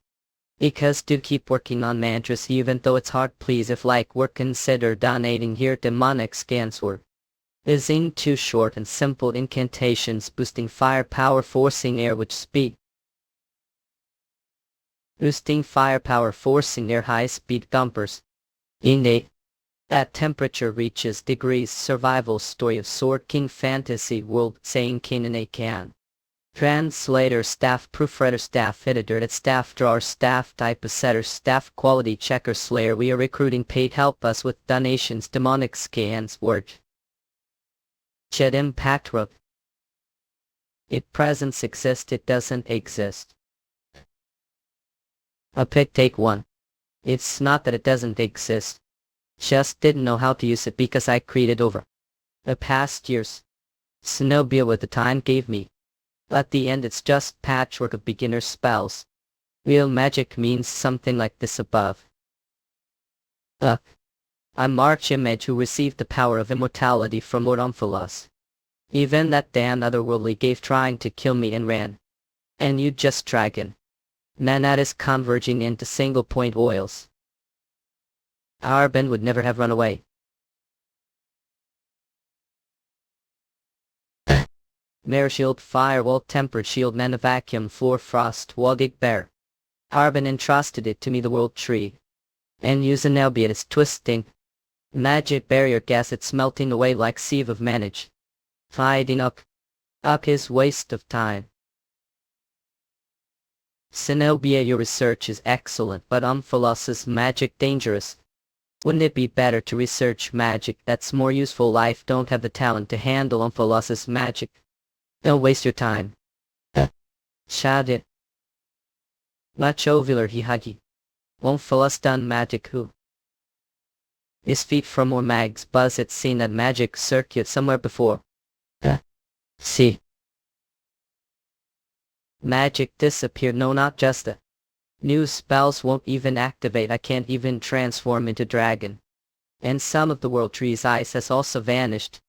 Because do keep working on mantras even though it's hard. Please, if like work, consider donating here. Demonic scan sword. Isn't too short and simple incantations boosting firepower, forcing air with speed. Boosting firepower, forcing air, high speed dumpers. Innate. At temperature reaches degrees. Survival story of Sword King fantasy world. Saying kin in a can. Translator, staff proofreader, staff editor, at staff drawer, staff typesetter, staff quality checker, slayer. We are recruiting paid. Help us with donations. Demonic scans word. Shed impact rook. It presence exists, it doesn't exist. A pick take 1. It's not that it doesn't exist. Just didn't know how to use it because I created over the past years. Zenobia with the time gave me. At the end it's just patchwork of beginner spells. Real magic means something like this above. I'm Archimage who received the power of immortality from Lord Omphalos. Even that damn otherworldly gave trying to kill me and ran. And you just dragon. Nanat is converging into single point oils. Arbin would never have run away. Mare shield, firewall, tempered shield, mana vacuum, floor frost, walgig bear. Arbin entrusted it to me, the world tree. And Zenobia is twisting. Magic barrier gas, it's melting away like sieve of manage. Fighting up his waste of time. Zenobia, your research is excellent, but Umphalos' magic dangerous. Wouldn't it be better to research magic that's more useful? Life don't have the talent to handle Umphalos' magic. Don't waste your time. Shadit. Much ovular hihagi. Umphalos done magic who? His feet from more mags buzz, it's seen that magic circuit somewhere before. See. Magic disappeared, no, not just the new spells won't even activate, I can't even transform into dragon. And some of the world tree's ice has also vanished.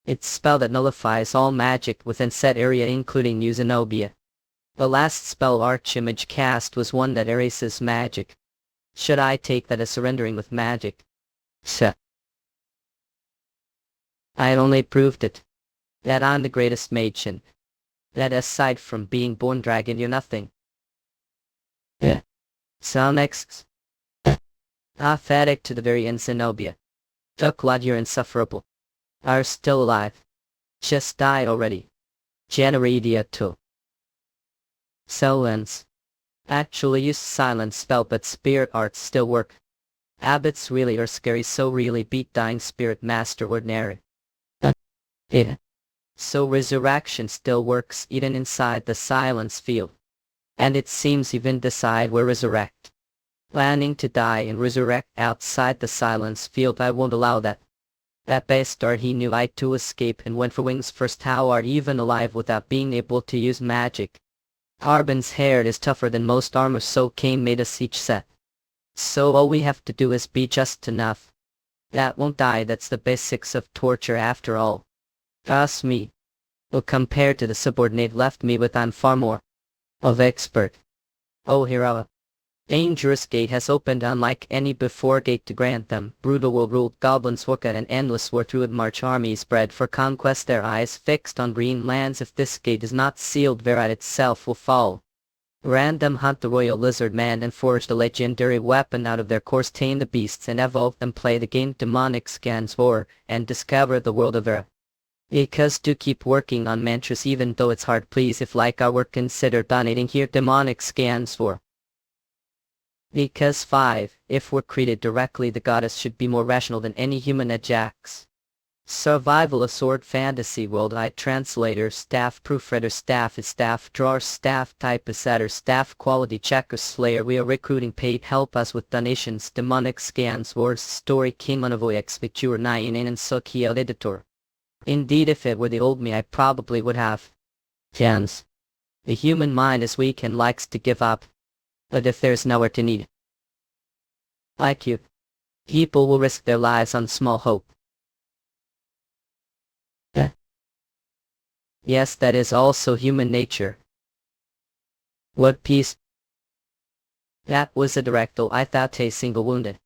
It's spell that nullifies all magic within set area including New Zenobia. The last spell Archimage cast was one that erases magic. Should I take that as surrendering with magic? Sir. I had only proved it. That I'm the greatest mage and that aside from being born dragon you're nothing. So next. Apathetic to the very end, Zenobia. Ducklad, you're insufferable. Are still alive. Just die already. Generadia too. Silence. Actually use silent spell, but spirit arts still work. Abbots really are scary, so really beat dying spirit master ordinary. So resurrection still works even inside the silence field. And it seems even decide where resurrect. Planning to die and resurrect outside the silence field, I won't allow that. That bastard, he knew I'd to escape and went for wings first. How are even alive without being able to use magic? Harbin's hair is tougher than most armor, so Kane made us each set. So all we have to do is be just enough. That won't die, that's the basics of torture after all. Trust me. Well, compared to the subordinate left me with, I'm far more of expert. Oh, hero. Dangerous gate has opened unlike any before gate to grant them. Brutal will rule, goblins work at an endless war through it, march armies bred for conquest, their eyes fixed on green lands. If this gate is not sealed, Verat itself will fall. Random hunt the royal lizard man and forge the legendary weapon out of their course, tame the beasts and evolve them, play the game demonic scans war, and discover the world of Verat. Because to keep working on mantras even though it's hard, please, if like our work consider donating here, demonic scans for. Because 5. If we're created directly, the goddess should be more rational than any human Ajax. Survival a sword fantasy world. I translator, staff proofreader, staff is staff drawer, staff type is setter, staff quality checker, slayer. We are recruiting paid, help us with donations. Demonic scans wars story king Manhwa expecture 9 and Sokia editor. Indeed, if it were the old me, I probably would have. Chance. The human mind is weak and likes to give up. But if there's nowhere to need IQ, people will risk their lives on small hope. Yes, that is also human nature. What peace? That was a directal, I thought a single wounded.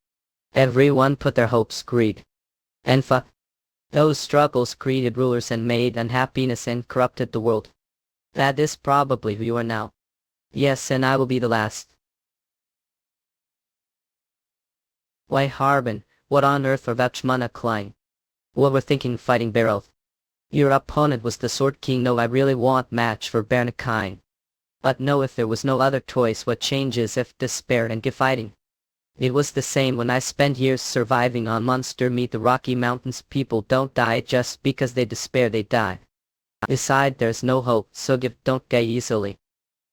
Everyone put their hopes, greed, and those struggles created rulers and made unhappiness and corrupted the world. That is probably who you are now. Yes, and I will be the last. Why, Harbin, what on earth are Vachmana Klein? What were thinking fighting Beryl? Your opponent was the Sword King. No, I really want match for Bernakine. But no, if there was no other choice, what changes if despair and give fighting? It was the same when I spent years surviving on monster meat. The Rocky Mountains people don't die just because they despair, they die. Beside, there's no hope, so don't get easily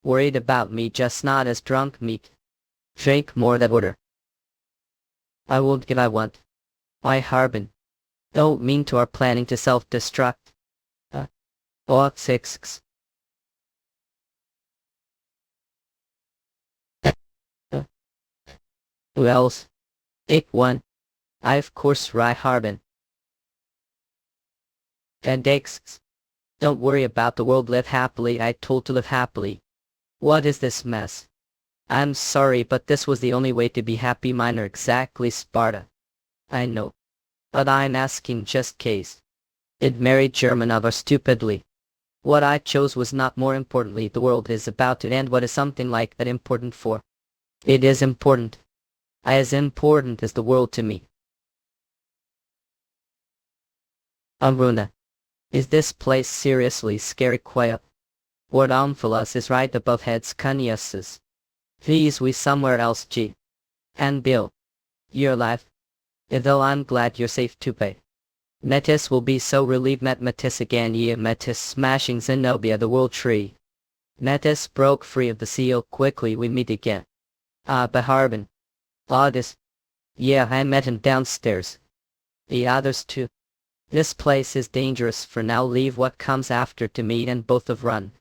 worried about me, just not as drunk meat. Drink more that water. I won't give, I want. Why, Harbin? Don't mean to are planning to self-destruct. 6. Who else? 1. I of course, Rai Harbin. And X. Don't worry about the world, live happily. I told to live happily. What is this mess? I'm sorry, but this was the only way to be happy. Mine are exactly Sparta. I know. But I'm asking just case. It married German of our stupidly. What I chose was not more importantly. The world is about to end. What is something like that important for? It is important. As important as the world to me. Amruna. Is this place seriously scary quiet? Ward Omphalos is right above heads Cuniuses. Please we somewhere else G. And Bill. You're alive. Though I'm glad you're safe to pay. Metis will be so relieved met Metis again ye Metis smashing Zenobia the world tree. Metis broke free of the seal quickly we meet again. Baharbin. August. Yeah I met him downstairs. The others too. This place is dangerous for now leave what comes after to meet and both of run.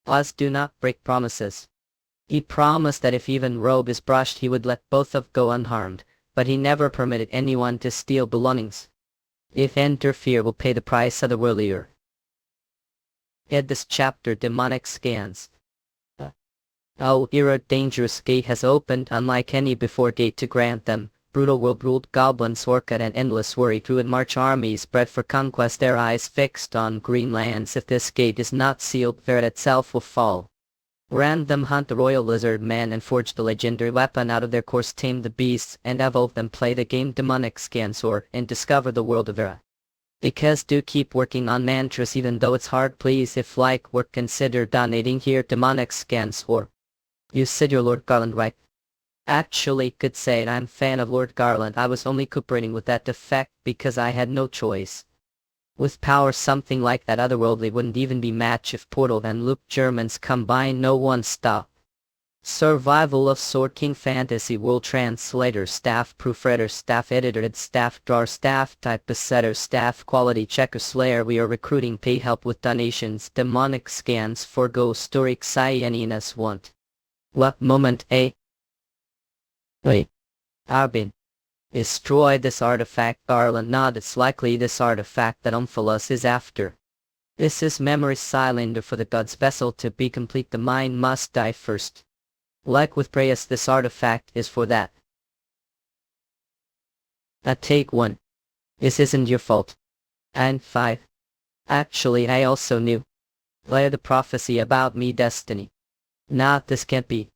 Us do not break promises. He promised that if even robe is brushed he would let both of go unharmed, but he never permitted anyone to steal belongings. If interfere will pay the price otherworldlier. Head this chapter demonic scans. Oh, era dangerous gate has opened unlike any before gate to grant them. Brutal world ruled goblins orchid and endless worry through it march armies bred for conquest their eyes fixed on green lands if this gate is not sealed there it itself will fall. Random hunt the royal lizard man and forge the legendary weapon out of their course tame the beasts and evolve them play the game demonic scans or and discover the world of Era. Because do keep working on mantras even though it's hard please if like work consider donating here demonic scans or. You said your Lord Garland right? Actually could say I'm fan of Lord Garland I was only cooperating with that defect because I had no choice. With power something like that otherworldly wouldn't even be match if Portal and Loop Germans combine no one stop. Survival of Sword King Fantasy World Translator Staff Proofreader Staff Editor Staff Drawer Staff Typesetter Staff Quality Checker Slayer we are recruiting pay help with donations demonic scans forgo story Xieninus want. What moment A? Wait. Arbin. Destroy this artifact Garland not it's likely this artifact that Omphalos is after. This is memory cylinder for the god's vessel to be complete the mind must die first. Like with Preyas this artifact is for that. Take 1. This isn't your fault. And 5. Actually I also knew. Lay the prophecy about me destiny. Not this can't be.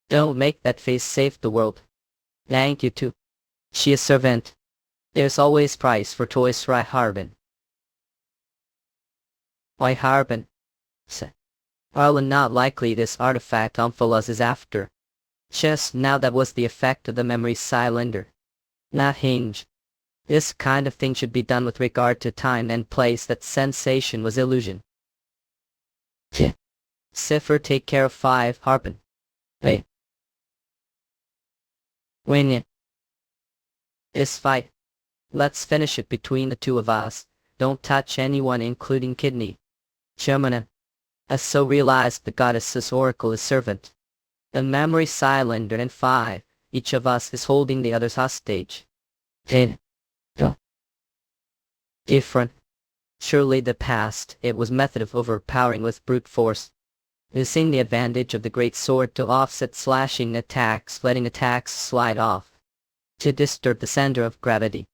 Don't make that face save the world. Thank you too. She is servant. There's always price for toys right Harbin. Why Harbin? Arlen not likely this artifact Omphalos is after. Just now that was the effect of the memory cylinder. Not hinge. This kind of thing should be done with regard to time and place that sensation was illusion. Cipher take care of 5 Harbin. Wait. Win it. This fight. Let's finish it between the two of us. Don't touch anyone including Kidney. Germanin. As so realized the goddess's oracle is servant. The memory cylinder and 5. Each of us is holding the other's hostage. Different. Surely the past, it was method of overpowering with brute force. Using the advantage of the great sword to offset slashing attacks, letting attacks slide off. To disturb the center of gravity.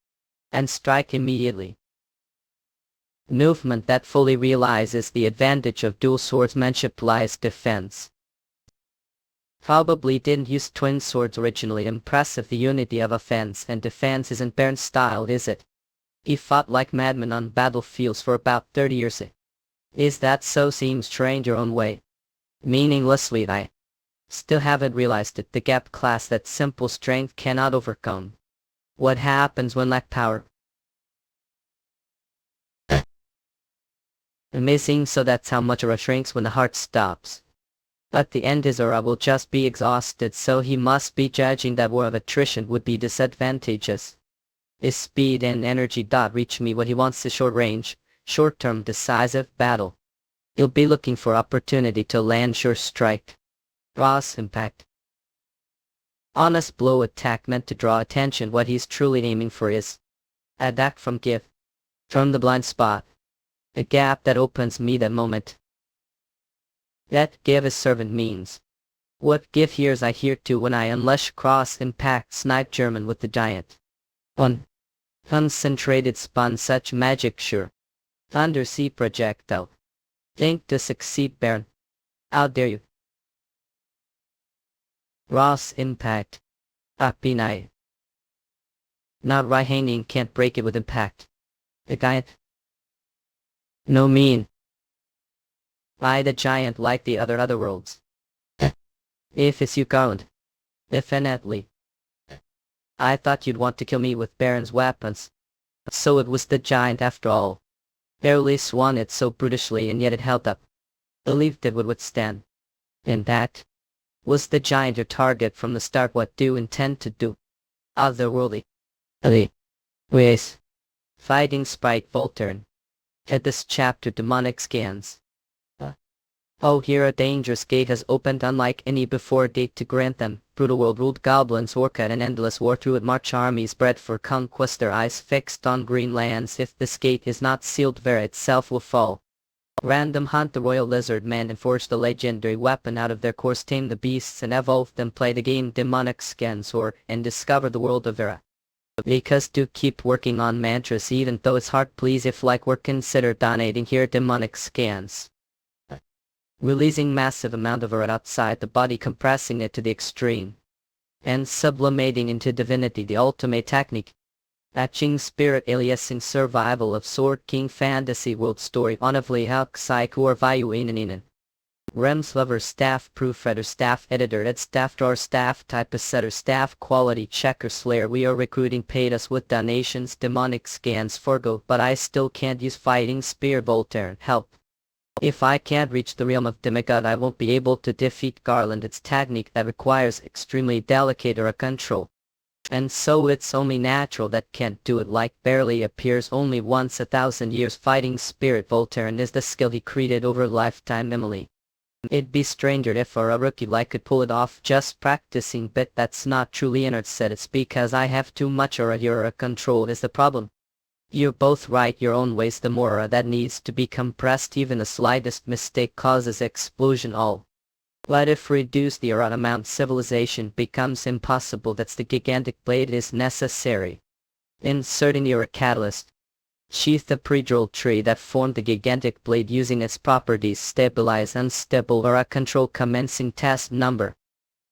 And strike immediately. Movement that fully realizes the advantage of dual swordsmanship lies defense. Probably didn't use twin swords originally impressive the unity of offense and defense isn't Baron's style is it? He fought like madmen on battlefields for about 30 years. Is that so seems trained your own way? Meaninglessly I still haven't realized it the gap class that simple strength cannot overcome. What happens when lack power? Amazing so that's how much Aura shrinks when the heart stops. But the end is Aura will just be exhausted so he must be judging that war of attrition would be disadvantageous. His speed and energy dot reach me what he wants to short range, short-term decisive battle. He'll be looking for opportunity to land sure strike. Ross impact. Honest blow attack meant to draw attention what he's truly aiming for is. Attack from give. From the blind spot. A gap that opens me that moment. That give is servant means. What give hears I hear to when I unleash cross impact snipe German with the giant. 1. Concentrated spun such magic sure. Undersea projectile. Think to succeed Baron. How dare you. Ross impact. Apinai. Not right-handing can't break it with impact. The giant. No mean. I the giant like the other worlds. If it's you can't. Definitely. I thought you'd want to kill me with Baron's weapons. So it was the giant after all. Barely swung it so brutishly and yet it held up. Believed it would withstand. And that was the giant your target from the start. What do you intend to do? Otherworldly. Ways. Fighting Sprite Volturn. At this chapter demonic scans. Oh, here a dangerous gate has opened unlike any before date to grant them. Brutal world ruled goblins work at an endless war through it march armies bred for conquest their eyes fixed on green lands. If this gate is not sealed Vera itself will fall. Random hunt the royal lizard man and forge the legendary weapon out of their course, tame the beasts and evolve them, play the game demonic scans or and discover the world of Vera. Because do keep working on mantras even though it's hard, please if like work consider donating here. Demonic scans. Releasing massive amount of aura outside the body, compressing it to the extreme. And sublimating into divinity, the ultimate technique. Matching spirit aliasing survival of Sword King fantasy world story onavli halk psych or vayu inanin. Rems lover staff proofreader staff editor at staff drawer staff typesetter staff quality checker slayer. We are recruiting, paid us with donations. Demonic scans forgo, but I still can't use fighting spear Voltaire. Help. If I can't reach the realm of demigod I won't be able to defeat Garland. It's technique that requires extremely delicate aura control. And so it's only natural that can't do it, like barely appears only once 1,000 years. Fighting spirit Voltaire is the skill he created over a lifetime. Emily. It'd be stranger if a rookie like could pull it off just practicing, but that's not true. Leonard said it's because I have too much aura. Your aura control is the problem. You're both right your own ways. The more aura that needs to be compressed, even the slightest mistake causes explosion. All. But if reduce the aura amount civilization becomes impossible. That's the gigantic blade is necessary. Inserting the aura catalyst. Sheath the predrill tree that formed the gigantic blade using its properties. Stabilize unstable aura control. Commencing test number.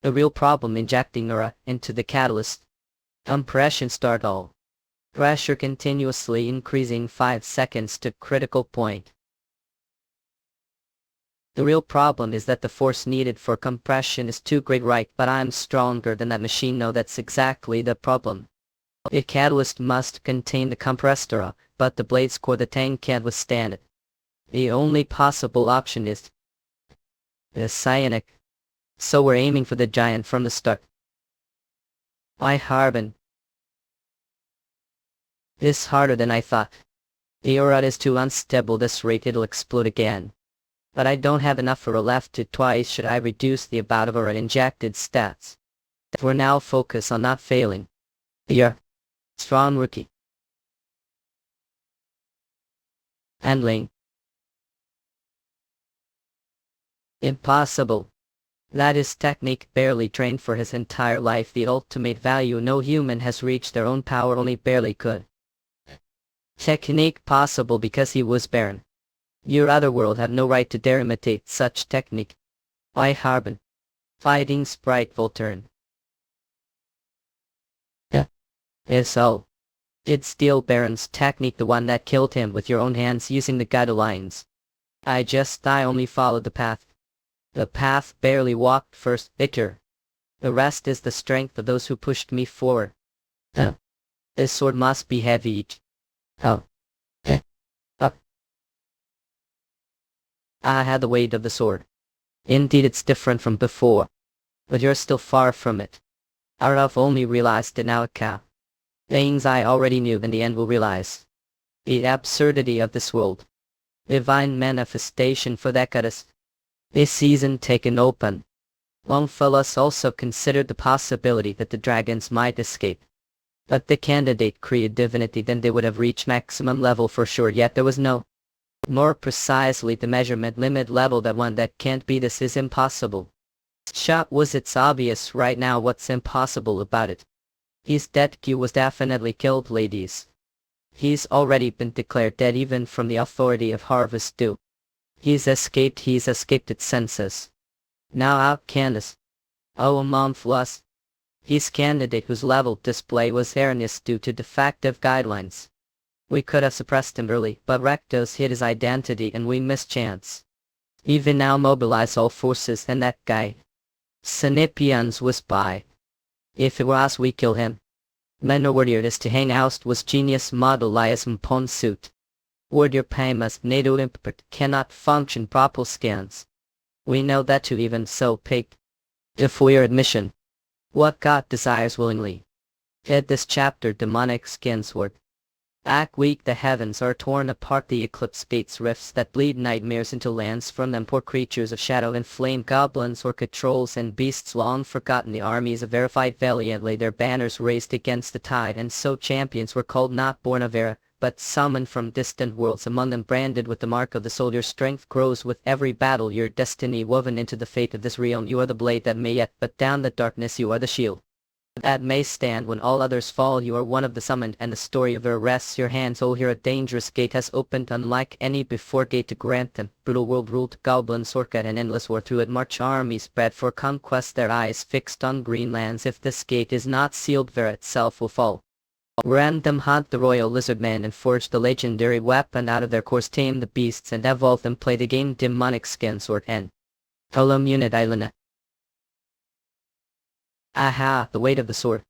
The real problem injecting aura into the catalyst. Compression start. All. Pressure continuously increasing 5 seconds to critical point. The real problem is that the force needed for compression is too great, right? But I'm stronger than that machine. No, that's exactly the problem. The catalyst must contain the compressed aura, but the blade's core, the tank, can't withstand it. The only possible option is the psionic. So we're aiming for the giant from the start. Why Harbin? This harder than I thought. The aura is too unstable. This rate it'll explode again. But I don't have enough aura left to twice. Should I reduce the amount of aura injected stats? For now focus on not failing. You're strong rookie. Handling. Impossible. That is technique barely trained for his entire life. The ultimate value no human has reached their own power, only barely could. Technique possible because he was Baron. Your otherworld had no right to dare imitate such technique. Why Harbin? Fighting Sprite Volturn. Yeah. So. It's still Baron's technique, the one that killed him with your own hands using the guidelines. I only followed the path. The path barely walked first, bitter. The rest is the strength of those who pushed me forward. This sword must be heavy. Up. I had the weight of the sword. Indeed it's different from before. But you're still far from it. I've only realized it now, Ka. Things I already knew in the end will realize. The absurdity of this world. Divine manifestation for that goddess. This season taken open. Longfellow also considered the possibility that the dragons might escape. But the candidate created divinity, then they would have reached maximum level for sure, yet there was no. More precisely the measurement limit level, that one that can't be. This is impossible. Shot was it's obvious right now what's impossible about it. He's dead. Q was definitely killed, ladies. He's already been declared dead even from the authority of Harvest Dew. He's escaped its senses. Now out Candace. Oh, a month plus. He's candidate whose level display was erroneous due to defective guidelines. We could have suppressed him early, but Rectos hid his identity and we missed chance. Even now mobilize all forces and that guy. Sinipians was by. If it were us we kill him. Manhwa warriors to hang out was genius model lias mpon suit. Warrior pamas NATO import cannot function proper scans. We know that too even so pig. If we're admission. What God desires willingly. Head this chapter demonic skinsword. Act weak the heavens are torn apart the eclipse gates rifts that bleed nightmares into lands from them poor creatures of shadow and flame goblins or trolls and beasts long forgotten the armies of verified valiantly their banners raised against the tide and so champions were called not born of era but summoned from distant worlds among them branded with the mark of the soldier's strength grows with every battle your destiny woven into the fate of this realm you are the blade that may yet but down the darkness you are the shield that may stand when all others fall you are one of the summoned and the story of their rests your hands oh here a dangerous gate has opened unlike any before gate to grant them brutal world ruled goblins orchid and endless war through it march armies spread for conquest their eyes fixed on green lands if this gate is not sealed Vera itself will fall. Random hunt the royal lizard man and forge the legendary weapon out of their course tame the beasts and evolve them play the game demonic skin sword and Hello unit Island. Aha, the weight of the sword.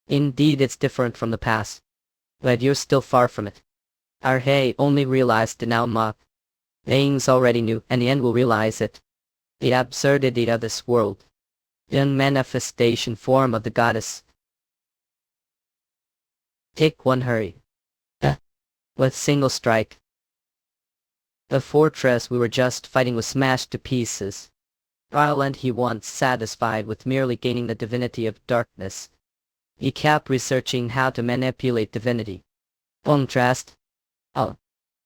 Indeed it's different from the past. But you're still far from it. Our hey only realized it now mock. Aings already knew and the end will realize it. The absurdity of this world. The manifestation form of the goddess. Take one hurry. With single strike. The fortress we were just fighting was smashed to pieces. Ireland he once satisfied with merely gaining the divinity of darkness. He kept researching how to manipulate divinity. Contrast. Oh.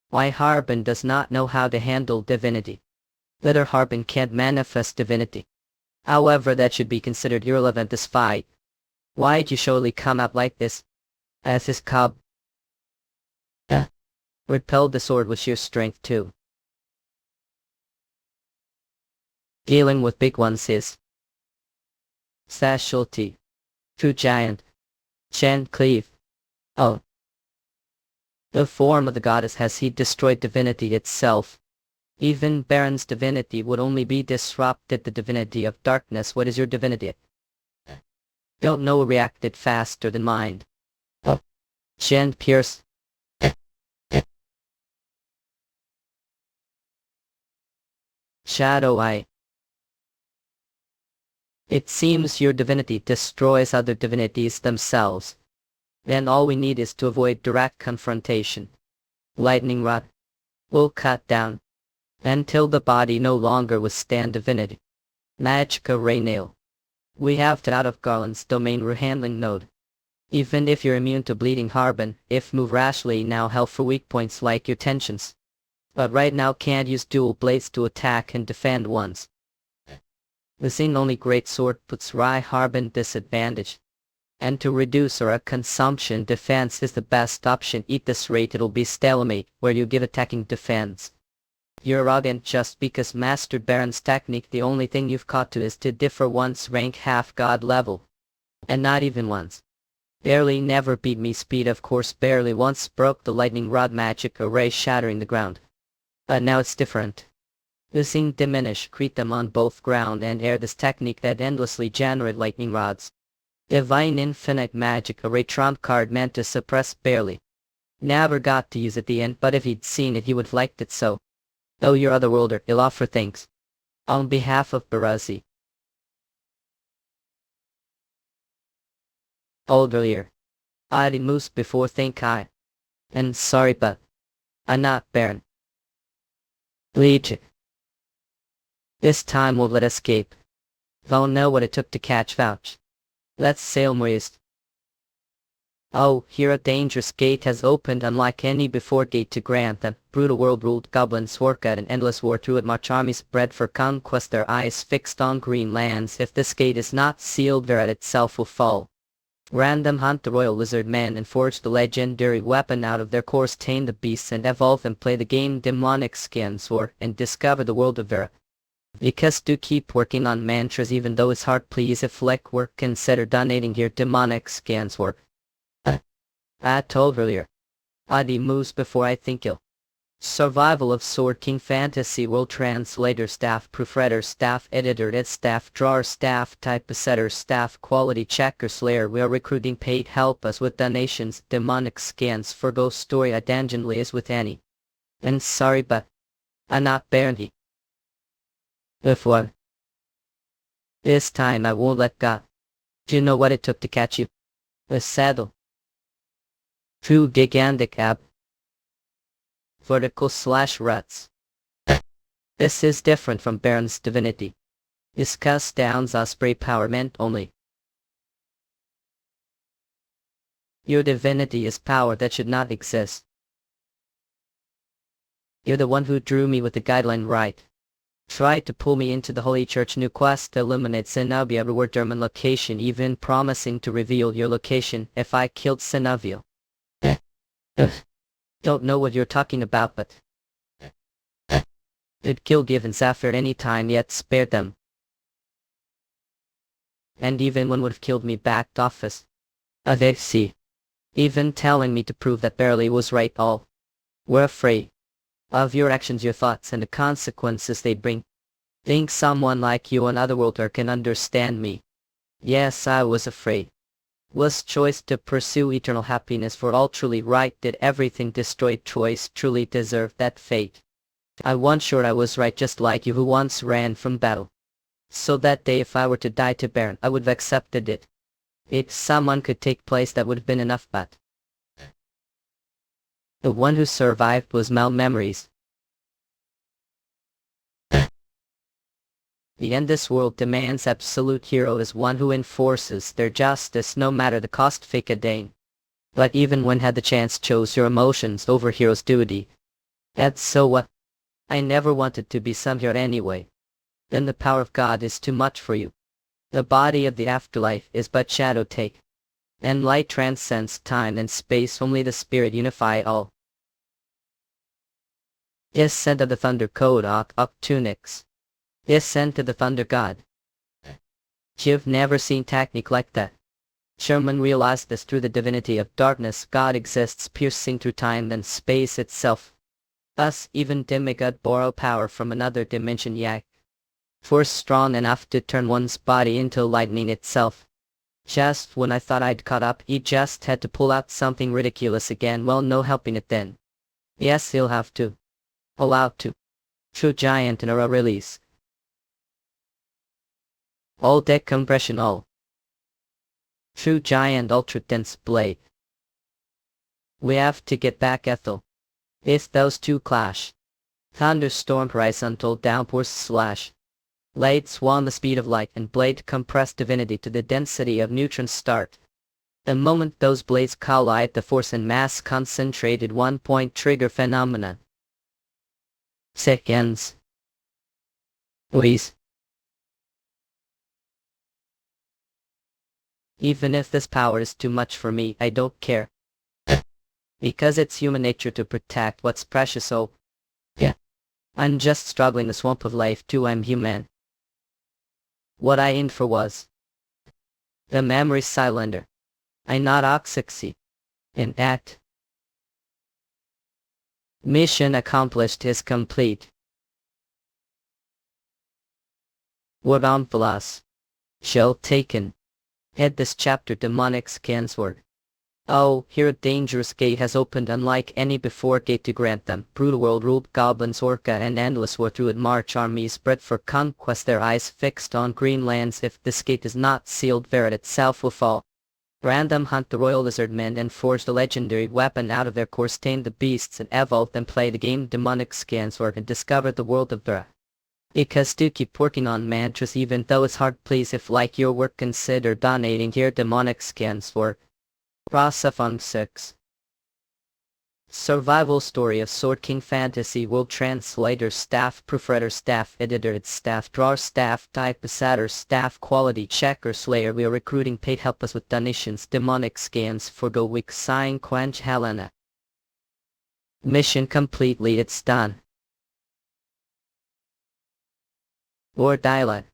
Why Harbin does not know how to handle divinity. Little Harbin can't manifest divinity. However that should be considered irrelevant this fight. Why'd you surely come up like this? As his cub. Repelled the sword with sheer strength too. Dealing with big ones is specialty. True giant. Chan cleave. Oh. The form of the goddess has he destroyed divinity itself. Even Baron's divinity would only be disrupted the divinity of darkness. What is your divinity? Don't know reacted faster than mine. Oh. Chan pierce. Shadow eye. It seems your divinity destroys other divinities themselves. Then all we need is to avoid direct confrontation. Lightning rod. Will cut down. Until the body no longer withstand divinity. Magica ray nail. We have to out of Garland's domain rehandling node. Even if you're immune to bleeding Harbin, if move rashly now help for weak points like your tensions. But right now can't use dual blades to attack and defend once. The same only great sword puts Rai Harbin disadvantage. And to reduce our consumption defense is the best option. Eat this rate it'll be stalemate where you give attacking defense. You're arrogant just because mastered Baron's technique the only thing you've caught to is to differ once rank half god level. And not even once. Barely never beat me speed of course barely once broke the lightning rod magic array shattering the ground. But now it's different. Using diminish create them on both ground and air this technique that endlessly generate lightning rods. Divine infinite magic array trump card meant to suppress barely. Never got to use at the end but if he'd seen it he would liked it so. Oh your Otherworlder he'll offer thanks. On behalf of Barazi. Earlier. I'd moose before think I. And sorry but. I'm not Baron. Legion. This time we'll let escape. They'll know what it took to catch Vouch. Let's sail west. Oh, here a dangerous gate has opened unlike any before gate to grant them. Brutal world ruled goblins work at an endless war through it march armies spread for conquest their eyes fixed on green lands. If this gate is not sealed Verat itself will fall. Random hunt the royal lizard man and forge the legendary weapon out of their course tame the beasts and evolve and play the game demonic skin sword and discover the world of Vera. Because to keep working on mantras even though it's hard, please if like work consider donating your demonic scans work. I told earlier. Adi moves before I think ill. Survival of Sword King Fantasy World Translator Staff Proofreader Staff Editor Ed Staff Drawer Staff Typesetter Staff Quality Checker Slayer. We are recruiting paid help us with donations. Demonic scans for ghost story Adangenly is with Annie. And sorry but I'm not Barney. If what? This time I won't let go. Do you know what it took to catch you? A saddle. Two gigantic vertical/ruts. This is different from Baron's divinity. His cast downs osprey power meant only. Your divinity is power that should not exist. You're the one who drew me with the guideline right. Tried to pull me into the Holy Church. New quest eliminate Zenobia reward German location, even promising to reveal your location if I killed Zenobia. Don't know what you're talking about, but did kill Given Zephyr any time yet spared them. And even one would have killed me backed office. They see. Even telling me to prove that Barely was right all. We're afraid of your actions, your thoughts, and the consequences they bring. Think someone like you, an Otherworlder, can understand me. Yes, I was afraid. Was choice to pursue eternal happiness for all truly right? Did everything destroyed choice truly deserve that fate? I once sure I was right, just like you who once ran from battle. So that day if I were to die to Baron, I would have accepted it. If someone could take place, that would have been enough, but the one who survived was Memories. The end this world demands absolute hero is one who enforces their justice no matter the cost. Fake a Dane. But even when had the chance chose your emotions over hero's duty. And so what? I never wanted to be some hero anyway. Then the power of God is too much for you. The body of the afterlife is but shadow take. And light transcends time and space, only the spirit unify all. Is sent of the thunder code up tunics. Is sent to the thunder god. You've never seen technique like that. Sherman realized this through the divinity of darkness. God exists piercing through time and space itself. Thus even demigod borrow power from another dimension. Yak. Force strong enough to turn one's body into lightning itself. Just when I thought I'd caught up, he just had to pull out something ridiculous again. Well, no helping it then. Yes, he'll have to. Allowed to. True giant in a release. All decompression all. True giant ultra dense blade. We have to get back Ethel. If those two clash. Thunderstorm rise until downpours slash. Blade swan the speed of light and blade compress divinity to the density of neutrons start. The moment those blades collide, the force and mass concentrated 1 point trigger phenomenon. Seconds. Please. Even if this power is too much for me, I don't care. Because it's human nature to protect what's precious, so yeah. I'm just struggling the swamp of life too. I'm human. What I aimed for was the memory cylinder. I not oxyxy. In act. Mission accomplished is complete. Word on plus. Shell taken. Head this chapter demonic scans word. Oh, here a dangerous gate has opened unlike any before gate to grant them. Brutal world ruled goblins, orca and endless war through it march armies spread for conquest, their eyes fixed on green lands. If this gate is not sealed, Verret itself will fall. Random hunt the royal lizard men and forge the legendary weapon out of their course, tame the beasts and evolve them, play the game demonic scans word and discover the world of Verret. Because to keep working on mantras even though it's hard, please if like your work consider donating here demonic scans word. Rasafung 6. Survival story of Sword King Fantasy World Translator Staff Proofreader Staff Editor Staff Drawer Staff Typesetter Staff Quality Checker Slayer. We are recruiting paid help us with donations. Demonic scans for go week. Sign Quench Helena. Mission completely, it's done. or dialect.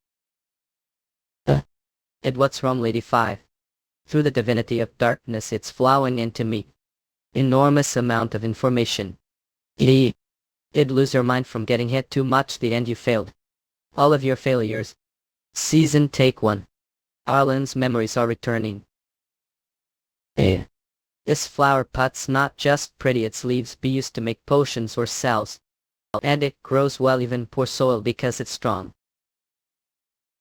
It what's wrong, Lady 5. Through the divinity of darkness it's flowing into me. Enormous amount of information. It'd lose your mind from getting hit too much the end you failed. All of your failures. Season take 1. Arlen's memories are returning. This flower pot's not just pretty, its leaves be used to make potions or salves. And it grows well even poor soil because it's strong.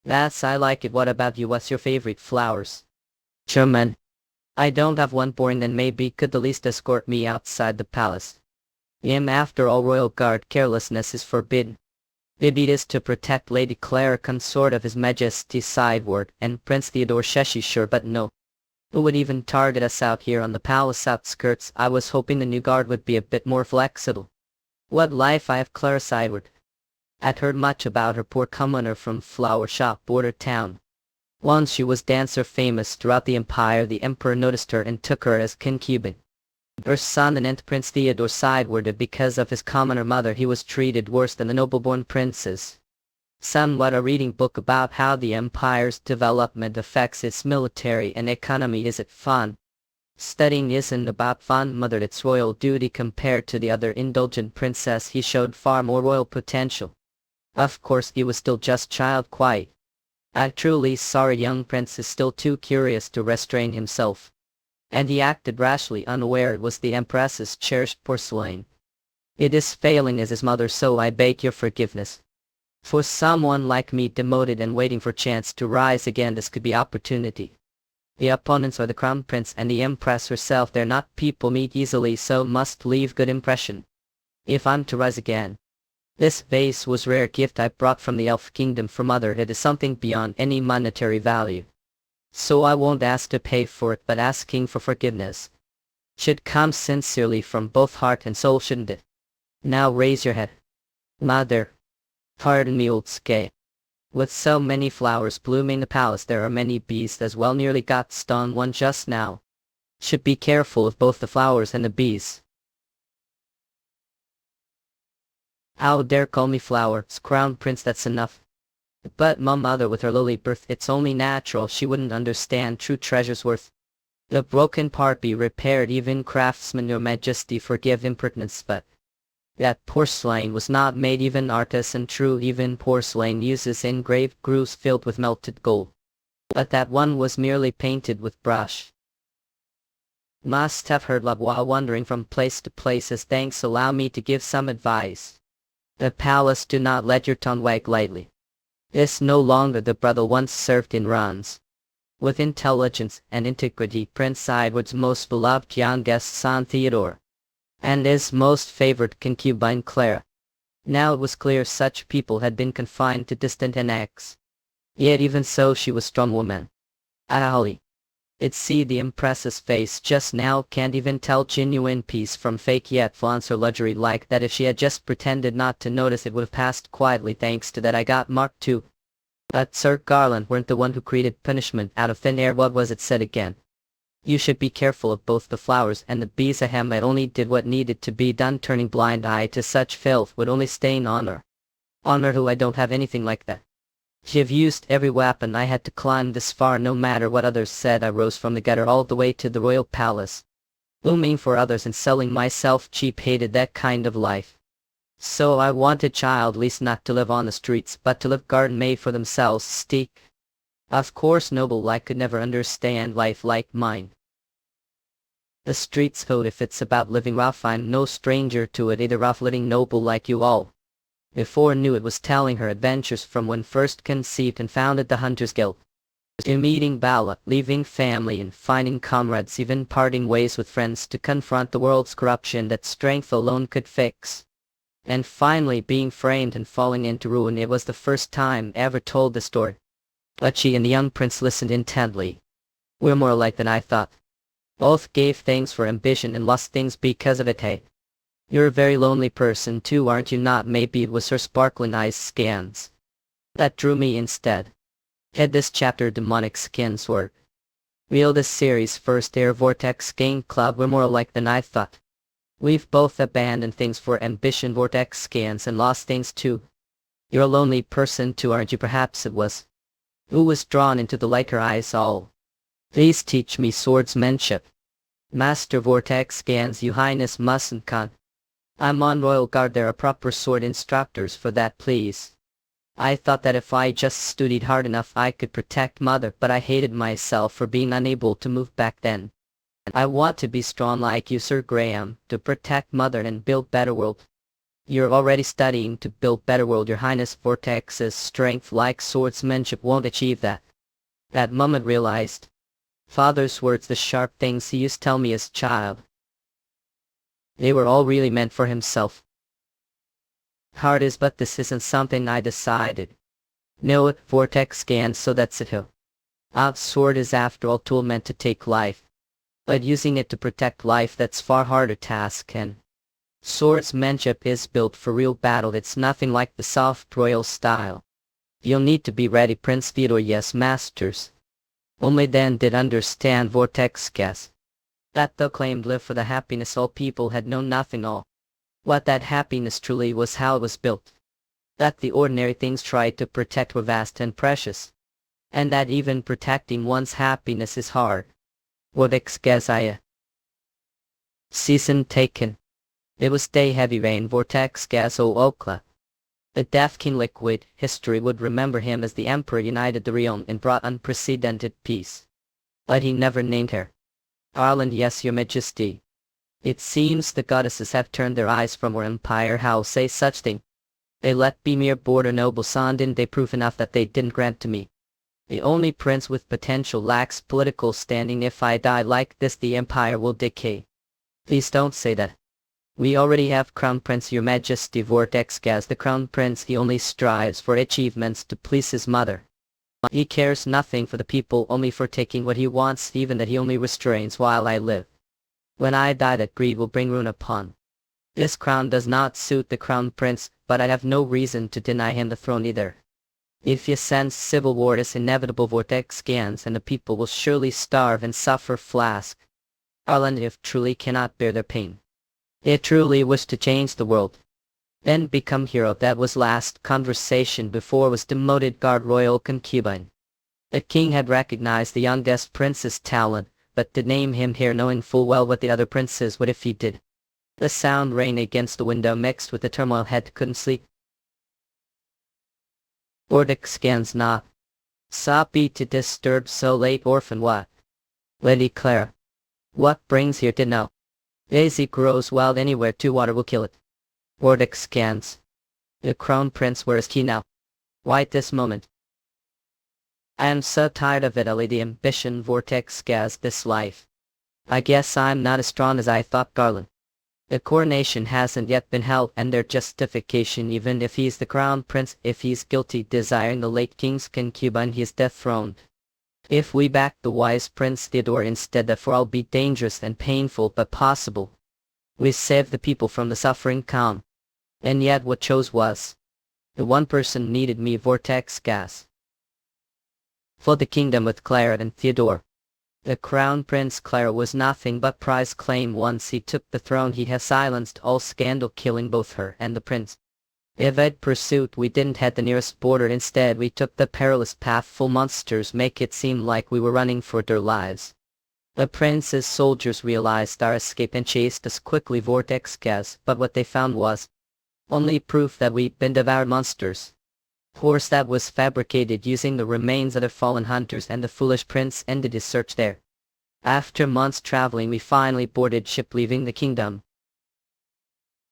That's I like it. What about you? What's your favorite flowers? German. I don't have one. Boring. Then maybe could the least escort me outside the palace. After all, royal guard carelessness is forbidden. It is to protect Lady Clara, consort of His Majesty Sideward, and Prince Theodore Sheshi, sure, but no. Who would even target us out here on the palace outskirts? I was hoping the new guard would be a bit more flexible. What life I have, Clara Sideward. I'd heard much about her, poor commoner from flower shop border town. Once she was dancer famous throughout the empire. The emperor noticed her and took her as concubine. Her son and Prince Theodore Sideward, because of his commoner mother, he was treated worse than the noble-born princes. Somewhat a reading book about how the empire's development affects its military and economy. Is it fun? Studying isn't about fun, mother. It's royal duty. Compared to the other indulgent princess, he showed far more royal potential. Of course he was still just child quite. A truly sorry young prince is still too curious to restrain himself. And he acted rashly, unaware it was the empress's cherished porcelain. It is failing as his mother, so I beg your forgiveness. For someone like me, demoted and waiting for chance to rise again, this could be opportunity. The opponents are the crown prince and the empress herself. They're not people meet easily, so must leave good impression. If I'm to rise again. This vase was rare gift I brought from the elf kingdom for mother. It is something beyond any monetary value. So I won't ask to pay for it, but asking for forgiveness should come sincerely from both heart and soul, shouldn't it? Now raise your head. Mother. Pardon me, old skate. With so many flowers blooming in the palace, there are many bees as well. Nearly got stung one just now. Should be careful of both the flowers and the bees. How dare call me flowers, crown prince, that's enough. But mother, with her lowly birth, it's only natural she wouldn't understand true treasure's worth. The broken part be repaired, even craftsmen, your majesty forgive impertinence, but that porcelain was not made, even artisan true, even porcelain uses engraved grooves filled with melted gold. But that one was merely painted with brush. Must have heard love while wandering from place to place. As thanks, allow me to give some advice. The palace, do not let your tongue wag lightly. Is no longer the brother once served in runs. With intelligence and integrity, Prince Edward's most beloved youngest son Theodore, and his most favored concubine Clara. Now it was clear such people had been confined to distant annex. Yet even so she was strong woman. Ali. It see the empress's face just now, can't even tell genuine peace from fake, yet flaunts her luxury like that. If she had just pretended not to notice, it would have passed quietly. Thanks to that I got marked too. But Sir Garland weren't the one who created punishment out of thin air. What was it said again? You should be careful of both the flowers and the bees. Ahem, I only did what needed to be done. Turning blind eye to such filth would only stain honor. Honor who? I don't have anything like that. You've used every weapon. I had to climb this far no matter what others said. I rose from the gutter all the way to the royal palace. Looming for others and selling myself cheap. Hated that kind of life. So I wanted child least not to live on the streets, but to live garden made for themselves. Steak. Of course noble like could never understand life like mine. The streets code, if it's about living rough, I'm no stranger to it. Either rough living noble like you all. Before knew it was telling her adventures from when first conceived and founded the Hunters Guild. In meeting Bala, leaving family and finding comrades, even parting ways with friends to confront the world's corruption that strength alone could fix. And finally being framed and falling into ruin. It was the first time ever told the story. But she and the young prince listened intently. We're more alike than I thought. Both gave thanks for ambition and lost things because of it. Hey. You're a very lonely person too, aren't you not? Maybe it was her sparkling eyes scans that drew me instead. Had this chapter demonic skins work? Real this series first air vortex gang club. We're more alike than I thought. We've both abandoned things for ambition, vortex scans, and lost things too. You're a lonely person too, aren't you? Perhaps it was. Who was drawn into the light her eyes all. Please teach me swordsmanship. Master Vortex scans, your highness mustn't con. I'm on royal guard, there are proper sword instructors for that, please. I thought that if I just studied hard enough I could protect mother, but I hated myself for being unable to move back then. I want to be strong like you, Sir Graham, to protect mother and build better world. You're already studying to build better world, your highness. Vortex's strength like swordsmanship won't achieve that. That moment realized. Father's words, the sharp things he used to tell me as a child. They were all really meant for himself. Hard is, but this isn't something I decided. Know it, Vortex scans, so that's it. Our sword is after all tool meant to take life. But using it to protect life, that's far harder task, and swordsmanship is built for real battle. It's nothing like the soft royal style. You'll need to be ready, Prince Theodore. Yes, masters. Only then did understand Vortex guess. That the claimed live for the happiness all people had known nothing all. What that happiness truly was, how it was built. That the ordinary things tried to protect were vast and precious. And that even protecting one's happiness is hard. Vortex guess Season taken. It was day heavy rain. Vortex gas o Okla. The Death King liquid, history would remember him as the Emperor united the realm and brought unprecedented peace. But he never named her. Ireland, yes, your majesty. It seems the goddesses have turned their eyes from our empire. How say such thing? They let be mere border noble son, didn't they? Proof enough that they didn't grant to me. The only prince with potential lacks political standing. If I die like this the empire will decay. Please don't say that. We already have Crown Prince, your majesty. Vortex gas, the Crown Prince, he only strives for achievements to please his mother. He cares nothing for the people, only for taking what he wants, even that he only restrains while I live. When I die that greed will bring ruin upon. This crown does not suit the Crown Prince, but I have no reason to deny him the throne either. If you sense civil war is inevitable, Vortex scans, and the people will surely starve and suffer. Flask. Ireland, if truly cannot bear their pain. They truly wish to change the world. Then become hero. That was last conversation before was demoted guard royal concubine. The king had recognized the youngest prince's talent, but did name him here, knowing full well what the other princes would if he did. The sound rain against the window mixed with the turmoil. Head couldn't sleep. Vortex scans not. Soppy to disturb so late, orphan. What? Lady Clara. What brings here to know? Daisy grows wild anywhere, too. Water will kill it. Vortex scans. The Crown Prince, where is he now? Why at this moment? I am so tired of it, the ambition. Vortex scans, this life. I guess I'm not as strong as I thought. Garland. The coronation hasn't yet been held, and their justification, even if he's the Crown Prince, if he's guilty desiring the late king's concubine, he is dethroned. If we back the wise Prince Theodore instead, that for all be dangerous and painful but possible. We save the people from the suffering calm. And yet what chose was. The one person needed me. Vortex gas. For the kingdom with Clara and Theodore. The Crown Prince Clara was nothing but prize claim. Once he took the throne he has silenced all scandal, killing both her and the prince. Evade pursuit, we didn't head the nearest border, instead we took the perilous path. Full monsters make it seem like we were running for their lives. The prince's soldiers realized our escape and chased us quickly. Vortex gas, but what they found was only proof that we'd been devoured monsters. Horse that was fabricated using the remains of the fallen hunters, and the foolish prince ended his search there. After months traveling we finally boarded ship leaving the kingdom.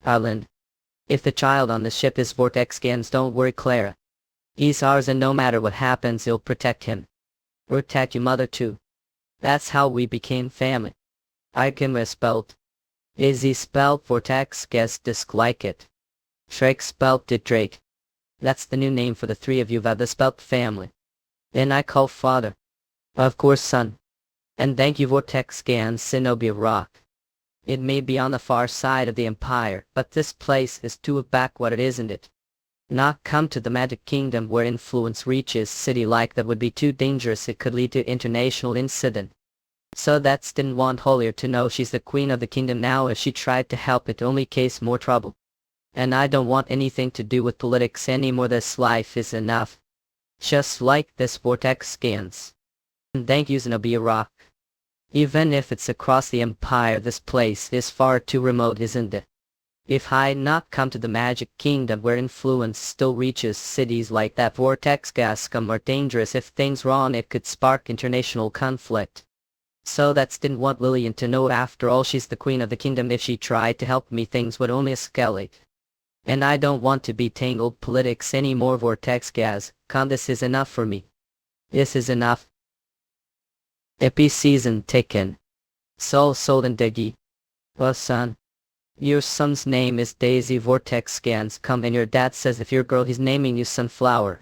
Ireland. If the child on the ship is Vortex scans, don't worry, Clara. He's ours, and no matter what happens he'll protect him. Protect your mother too. That's how we became family. I can spelled. Is he spelled Vortex? Guess dislike it. Drake spelled it Drake. That's the new name for the three of you, the spelt family. Then I call father. Of course, son. And thank you, Vortex scans, Zenobia Rock. It may be on the far side of the empire, but this place is too backward, isn't it? Not come to the Magic Kingdom where influence reaches city like that would be too dangerous. It could lead to international incident. So that's didn't want Holier to know she's the queen of the kingdom now. If she tried to help it only case more trouble. And I don't want anything to do with politics anymore. This life is enough. Just like this vortex scans. And thank you Zenobia Rock. Even if it's across the empire, this place is far too remote, isn't it? If I'd not come to the magic kingdom where influence still reaches cities like that, vortex gas come are dangerous. If things wrong, it could spark international conflict. So that's didn't want Lillian to know. After all, she's the queen of the kingdom. If she tried to help me, things would only escalate. And I don't want to be tangled politics anymore. Vortex gas, come, this is enough for me. This is enough. Epi season taken. Soul and Diggy. Well son. Your son's name is Daisy. Vortex scans come and your dad says if your girl he's naming you Sunflower.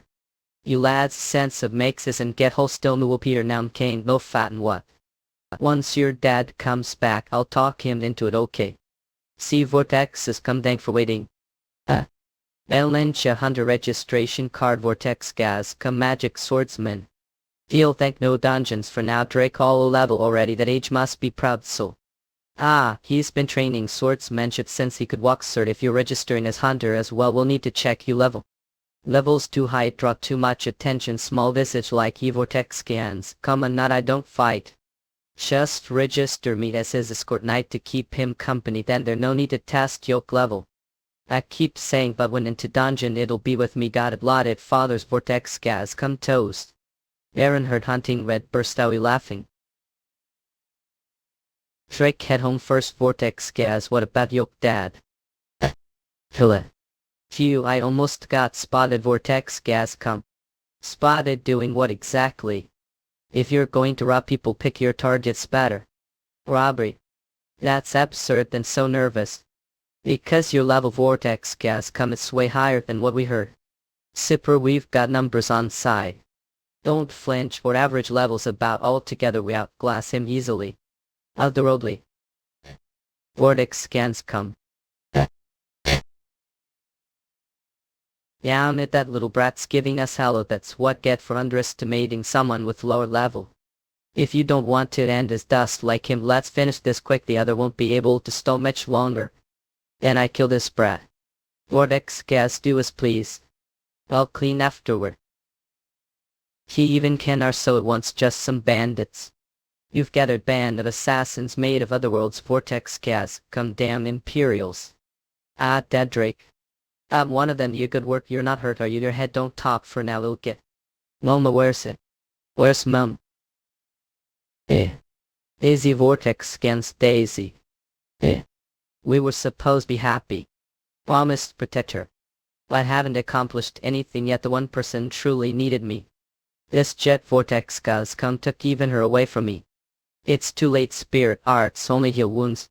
You lad's sense of makes us and get whole still will appear now cane no fat and what. Once your dad comes back I'll talk him into it, okay. See vortexes come, thank for waiting. Ellencha Hunter registration card. Vortex gas come magic swordsman. Feel thank no dungeons for now. Drake all level already, that age must be proud so. He's been training swordsmanship since he could walk. Cert, if you're registering as hunter as well, we'll need to check you level. Levels too high, draw too much attention. Small visage like he vortex scans. Come on, not I don't fight. Just register me as his escort knight to keep him company, then there no need to test yoke level. I keep saying but when into dungeon it'll be with me. Got it, blotted father's vortex gas come toast. Aaron heard hunting red burst out laughing. Drake head home first. Vortex gas, what about yoke dad? Phew, I almost got spotted. Vortex gas come. Spotted doing what exactly? If you're going to rob people, pick your targets better. Robbery. That's absurd, and so nervous. Because your level vortex gas come, it's way higher than what we heard. Sipper, we've got numbers on side. Don't flinch, for average levels about altogether we outclass him easily. Otherworldly. Vortex scans come. Damn it, that little brat's giving us hell. That's what get for underestimating someone with lower level. If you don't want to end as dust like him, let's finish this quick. The other won't be able to stall much longer. And I kill this brat. Vortex gas, do as please. I'll clean afterward. He even can are so it wants just some bandits. You've gathered band of assassins made of otherworlds. Vortex gas, come damn Imperials. Dead Drake. I'm one of them. You good work. You're not hurt, are you? Your head don't talk for now, little kid. Mama, where's it? Where's Mum? Daisy vortex scans. Daisy. We were supposed to be happy. Promised to protect her. But I haven't accomplished anything yet. The one person truly needed me. This jet vortex gas come took even her away from me. It's too late. Spirit arts only heal wounds.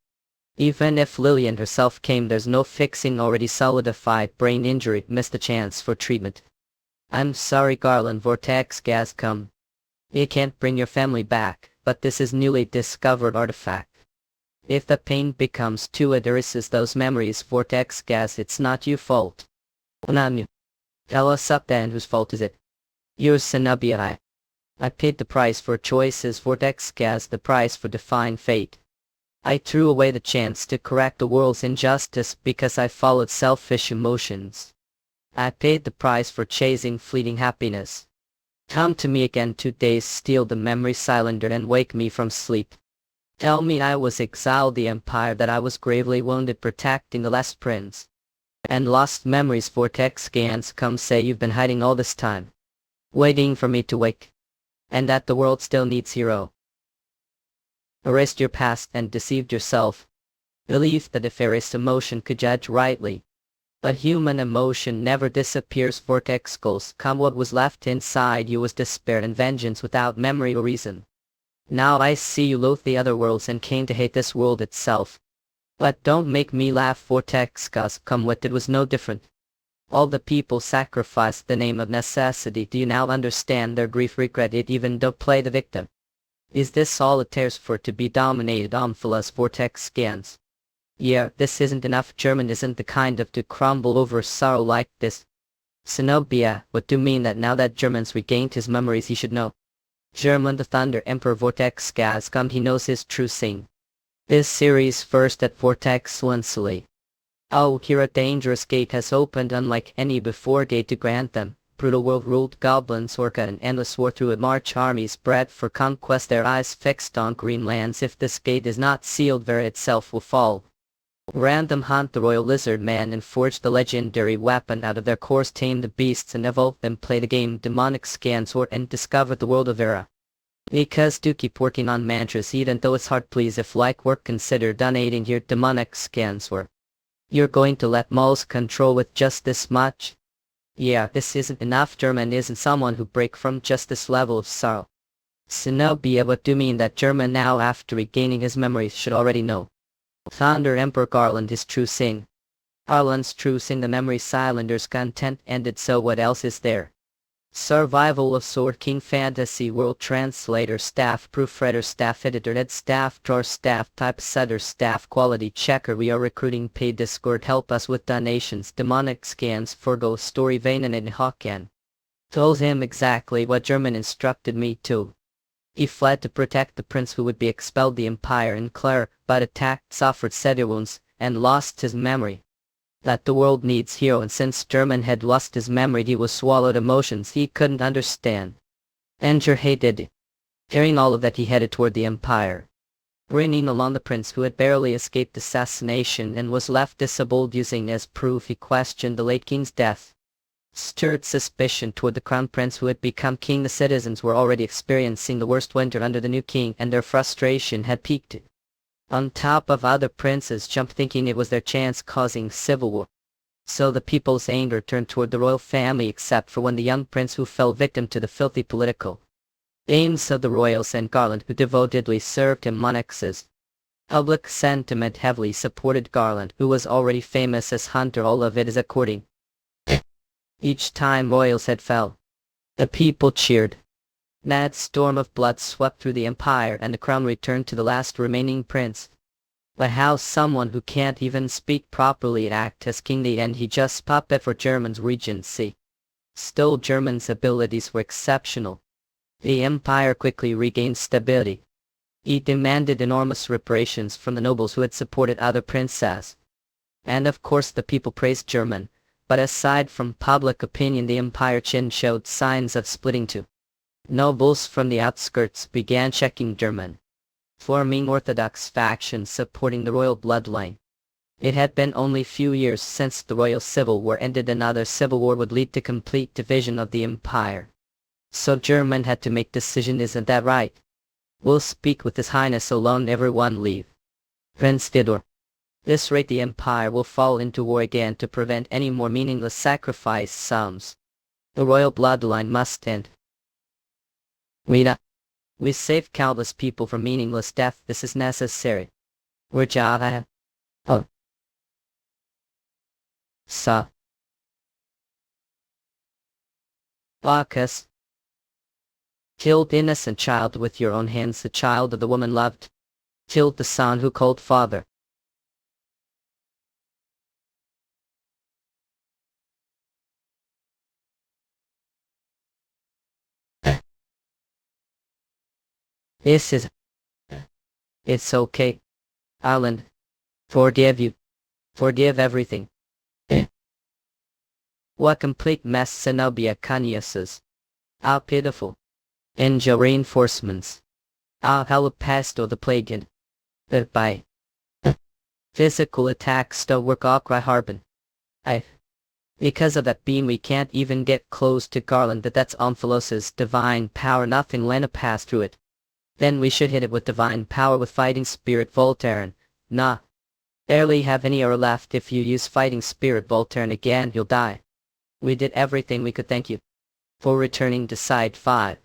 Even if Lillian herself came, there's no fixing already solidified brain injury. Missed a chance for treatment. I'm sorry, Garland. Vortex gas come. You can't bring your family back, but this is newly discovered artifact. If the pain becomes too erases those memories, vortex gas, it's not your fault. Nanu. Tell us up then, whose fault is it? Yours, Zenobia. I paid the price for choices. Vortex gas, the price for defying fate. I threw away the chance to correct the world's injustice because I followed selfish emotions. I paid the price for chasing fleeting happiness. Come to me again 2 days, steal the memory cylinder and wake me from sleep. Tell me I was exiled the empire, that I was gravely wounded protecting the last prince. And lost memories. Vortex scans, come say you've been hiding all this time. Waiting for me to wake. And that the world still needs hero. Erased your past and deceived yourself. Believed that if erased emotion could judge rightly. But human emotion never disappears. Vortex goals come, what was left inside you was despair and vengeance without memory or reason. Now I see you loathe the other worlds and came to hate this world itself. But don't make me laugh. Vortex goals come, what did was no different. All the people sacrificed the name of necessity. Do you now understand their grief, regret it, even though play the victim? Is this all it takes for to be dominated? Omphalos vortex scans. Yeah, this isn't enough. German isn't the kind of to crumble over sorrow like this. Zenobia, what do you mean that now that German's regained his memories he should know? German the Thunder Emperor vortex gas come, he knows his true scene. This series first at vortex excellently. Oh, here a dangerous gate has opened unlike any before gate to grant them. Brutal world ruled goblins, orca and endless war through it march armies bred for conquest, their eyes fixed on green lands. If this gate is not sealed, Vera itself will fall. Random hunt the royal lizard man and forge the legendary weapon out of their cores, tame the beasts and evolve them, play the game demonic scan sword and discover the world of Vera. Because do keep working on mantras even though it's hard, please. If like work, consider donating your demonic scan sword. You're going to let Moles control with just this much? Yeah, this isn't enough. German isn't someone who break from just this level of sorrow. Zenobia, what do you mean that German now after regaining his memories should already know? Thunder Emperor Garland is true sing. Garland's true sing, the memory cylinder's content ended, so what else is there? Survival of Sword King Fantasy World Translator Staff Proofreader Staff Editor Head Staff Drawer Staff Typesetter Staff Quality Checker. We are recruiting paid Discord. Help us with donations. Demonic scans Forgo Story Vainen and Hawken. Told him exactly what German instructed me to. He fled to protect the prince who would be expelled the empire in Clare, but attacked, suffered severe wounds, and lost his memory. That the world needs hero, and since German had lost his memory, he was swallowed emotions he couldn't understand. Anger hated. Hearing all of that, he headed toward the empire. Bringing along the prince who had barely escaped assassination and was left disabled. Using as proof, he questioned the late king's death. Stirred suspicion toward the crown prince who had become king. The citizens were already experiencing the worst winter under the new king, and their frustration had peaked. On top of other princes jumped, thinking it was their chance, causing civil war. So the people's anger turned toward the royal family, except for when the young prince who fell victim to the filthy political aims of the royals and Garland, who devotedly served him. Monarchs. Public sentiment heavily supported Garland, who was already famous as hunter. All of it is according. Each time royals had fell, the people cheered. Mad storm of blood swept through the empire, and the crown returned to the last remaining prince. But how someone who can't even speak properly act as king? The end, he just puppet for German's regency. Still, German's abilities were exceptional. The empire quickly regained stability. He demanded enormous reparations from the nobles who had supported other princes. And of course the people praised German, but aside from public opinion, the empire chin showed signs of splitting too. Nobles from the outskirts began checking German, forming orthodox factions supporting the royal bloodline. It had been only few years since the royal civil war ended. Another civil war would lead to complete division of the empire. So German had to make decision. Isn't that right? We'll speak with His Highness alone. Everyone leave. Prince Theodore. This rate the empire will fall into war again to prevent any more meaningless sacrifice sums. The royal bloodline must end. We saved countless people from meaningless death. This is necessary. We're Java. Oh. Sa. Bacchus. Killed innocent child with your own hands, the child of the woman loved. Killed the son who called father. It's okay. Island. Forgive you. Forgive everything. What complete mess Zenobia Caniuses. How pitiful. Angel reinforcements. How hell pesto the plague. By physical attacks don't work. Okra Harbin. Because of that beam we can't even get close to Garland. That's Omphilos's divine power. Nothing Lena passed through it. Then we should hit it with divine power with fighting spirit Voltaren. Nah. Barely have any air left. If you use fighting spirit Voltaren again, you'll die. We did everything we could. Thank you for returning to side 5.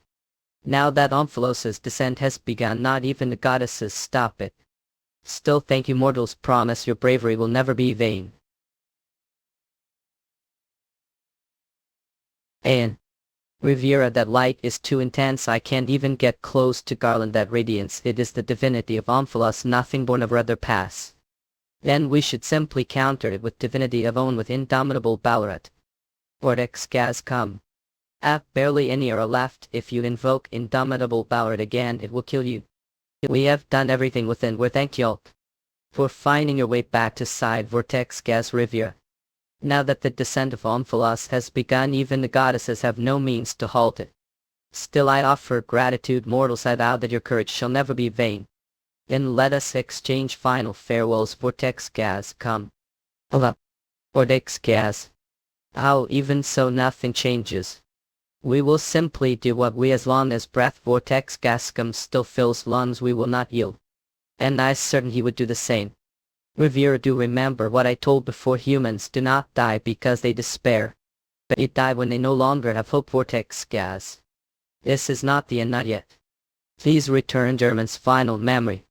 Now that Omphilos's descent has begun, not even the goddesses stop it. Still, thank you mortals. Promise your bravery will never be vain. And Riviera, that light is too intense. I can't even get close to Garland. That radiance, it is the divinity of Omphalos, nothing born of other pass. Then we should simply counter it with divinity of own, with indomitable Ballarat. Vortex gas come. Barely any are left. If you invoke indomitable Ballarat again, it will kill you. We have done everything within. We're thank you all. for finding your way back to Side Vortex Gas Riviera. Now that the descent of Omphalos has begun, even the goddesses have no means to halt it. Still I offer gratitude, mortals. I vow that your courage shall never be vain. Then let us exchange final farewells. Vortex Gas, come. Hello. Vortex Gas. Oh, even so nothing changes. We will simply do what we, as long as breath Vortex Gas still fills lungs, we will not yield. And I certain he would do the same. Rivera, do remember what I told before. Humans do not die because they despair, but they die when they no longer have hope. Vortex Gas. This is not the end, not yet. Please return German's final memory.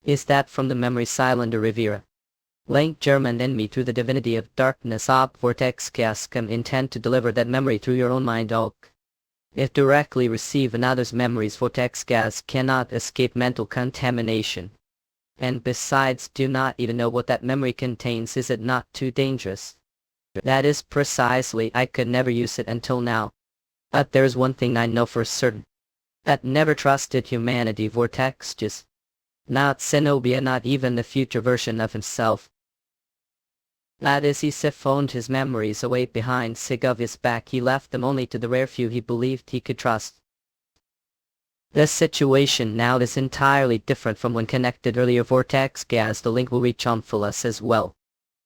Is that from the memory cylinder, Rivera? Link German and me through the divinity of darkness. Op Vortex Gas intend to deliver that memory through your own mind. Oak. If directly receive another's memories, Vortex Gas cannot escape mental contamination. And besides, do not even know what that memory contains. Is it not too dangerous? That is precisely, I could never use it until now. But there's one thing I know for certain. That never trusted humanity. Vortex just. Not Zenobia, not even the future version of himself. That is, he siphoned his memories away behind Segovia's back. He left them only to the rare few he believed he could trust. The situation now is entirely different from when connected earlier. Vortex Gas, the link will reach Omphalos as well.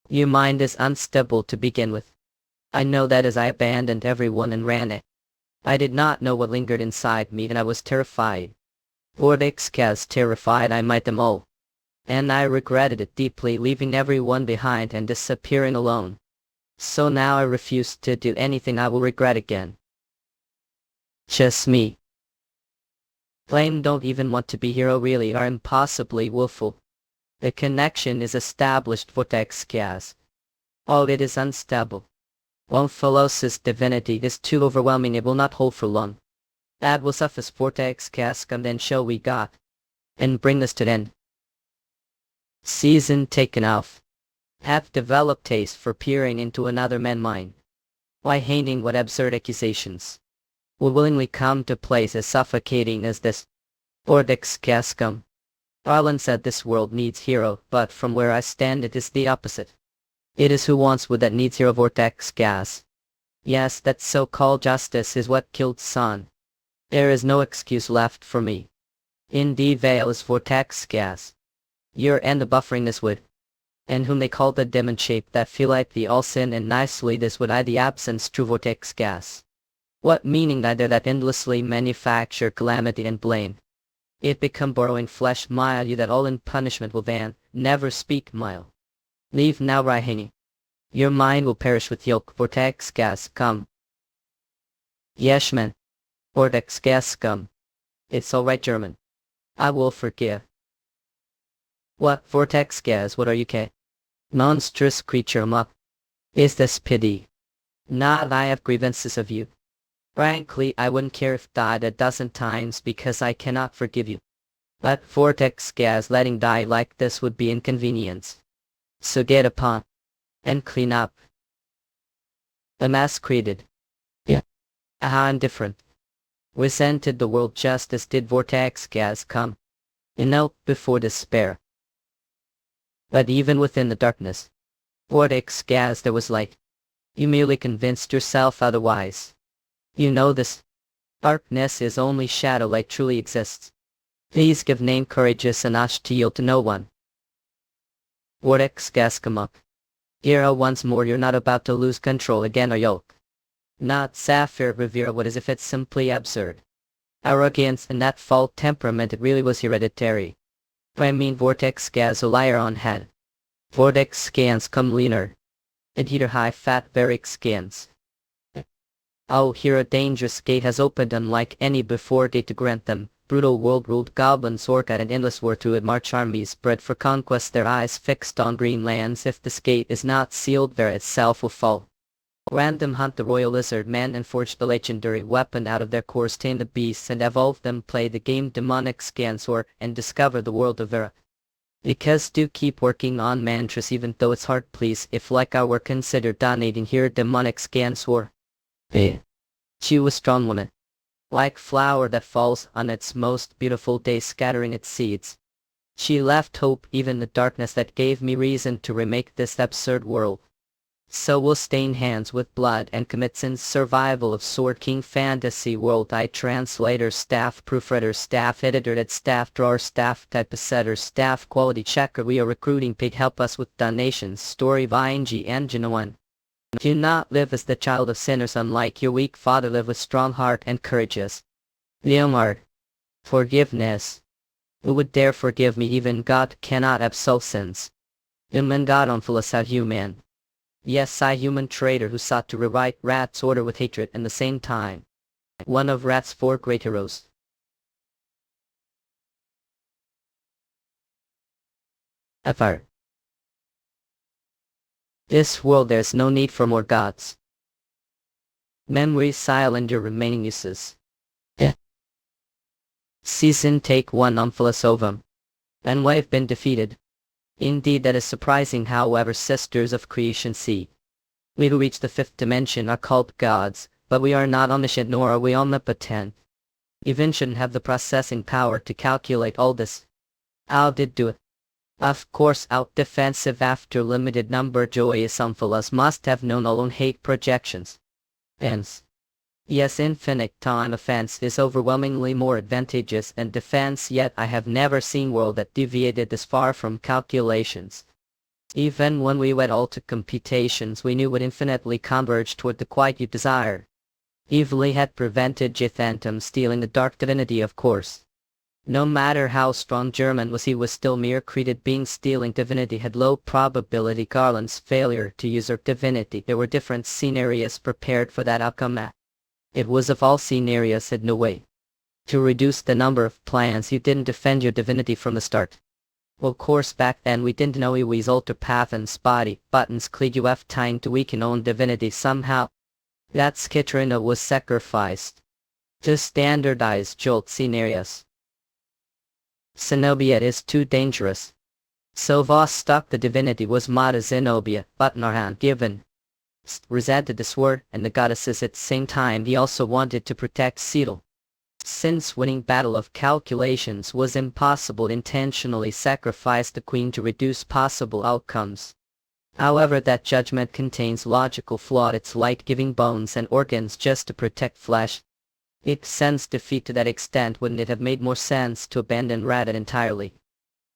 Your mind is unstable to begin with. I know that, as I abandoned everyone and ran it. I did not know what lingered inside me, and I was terrified. Vortex Gas terrified I might them all. And I regretted it deeply, leaving everyone behind and disappearing alone. So now I refuse to do anything I will regret again. Just me. Blame don't even want to be hero, really are impossibly willful. The connection is established. Vortex Gas. Oh, it is unstable. Omphalos' divinity is too overwhelming, it will not hold for long. That will suffice. Vortex Gas, come then show we got. And bring this to the end. Season taken off. Have developed taste for peering into another man's mind. Why hating what absurd accusations will willingly come to place as suffocating as this? Vortex Gas come. Arlen said this world needs hero, but from where I stand it is the opposite. It is who wants wood that needs hero. Vortex Gas. Yes, that so-called justice is what killed Son. There is no excuse left for me. Indeed, Vale is Vortex Gas. You're and the buffering this wood. And whom they call the demon shape that feel like the all sin, and nicely this would I the absence true. Vortex Gas. What meaning neither that endlessly manufacture calamity and blame. It become borrowing flesh. Mile you that all in punishment will van. Never speak, Mile. Leave now, Raihani. Your mind will perish with yoke. Vortex Gas, come. Yes, man. Vortex Gas, come. It's alright, German. I will forgive. What, Vortex Gas, what are you, K? Monstrous creature muck. Is this pity? Not I have grievances of you. Frankly, I wouldn't care if died a dozen times because I cannot forgive you. But Vortex Gas, letting die like this would be inconvenience. So get upon. And clean up. The mass created. Yeah. How indifferent. Resented the world just as did Vortex Gas come. Knelt before despair. But even within the darkness, Vortex Gas, there was light. You merely convinced yourself otherwise. You know this. Darkness is only shadow, light truly exists. Please give name courageous enough to yield to no one. Vortex Gas, come up. Hero, once more, you're not about to lose control again, are you? Not Sapphire Rivera, what as if it's simply absurd. Arrogance and that fault temperament, it really was hereditary. I mean, Vortex Gas, a liar on head. Vortex Scans, come leaner. And heater high fat Varix Scans. Oh, here a dangerous gate has opened unlike any before gate to grant them. Brutal world ruled goblins, orca and endless war to it march armies bred for conquest, their eyes fixed on green lands. If this gate is not sealed, Vera itself will fall. Random hunt the royal lizard man and forge the legendary weapon out of their cores, tame the beasts and evolve them, play the game demonic Scansor, and discover the world of Vera. Because do keep working on mantras even though it's hard, please, if like I were considered donating here demonic Scansor. She was strong woman. Like flower that falls on its most beautiful day, scattering its seeds. She left hope even the darkness that gave me reason to remake this absurd world. So we'll stain hands with blood and commit sin's survival of Sword King Fantasy World. I translator, staff proofreader, staff editor, staff drawer, staff typesetter, staff quality checker. We are recruiting paid help us with donations. Story by G. Engine 1. Do not live as the child of sinners, unlike your weak father. Live with strong heart and courageous. Leomard. Forgiveness. Who would dare forgive me? Even God cannot absolve sins. Human God unfulus out human. Yes, I human traitor who sought to rewrite Rat's order with hatred and the same time. One of Rat's 4 great heroes. Fr. This world there's no need for more gods. Memory silent your remaining uses. Season take 1 Omphalos ovum. And we've been defeated. Indeed, that is surprising. However, sisters of creation, see. We who reach the 5th dimension are called gods, but we are not omniscient nor are we omnipotent. Even shouldn't have the processing power to calculate all this. How did do it? Of course, out defensive after limited number. Joyous Omphalos must have known all own hate projections. Hence. Yes, infinite time offense is overwhelmingly more advantageous than defense, yet I have never seen world that deviated this far from calculations. Even when we went all to computations, we knew would infinitely converge toward the quiet you desire. Evilly had prevented Jithantum stealing the dark divinity, of course. No matter how strong German was, he was still mere created being. Stealing divinity had low probability. Garland's failure to usurp divinity. There were different scenarios prepared for that outcome. It was of all scenarios had no way to reduce the number of plans. You didn't defend your divinity from the start. Well, of course, back then we didn't know we alter path and spotty buttons cleed you have time to weaken own divinity somehow. That Skitrina was sacrificed to standardize jolt scenarios. Zenobia is too dangerous. So Voss stuck the divinity was Mata Zenobia, but Narhan given. Resented the sword and the goddesses at the same time. He also wanted to protect Seidel. Since winning battle of calculations was impossible, intentionally sacrificed the queen to reduce possible outcomes. However, that judgment contains logical flaw. It's like giving bones and organs just to protect flesh. It sends defeat to that extent. Wouldn't it have made more sense to abandon Radin entirely?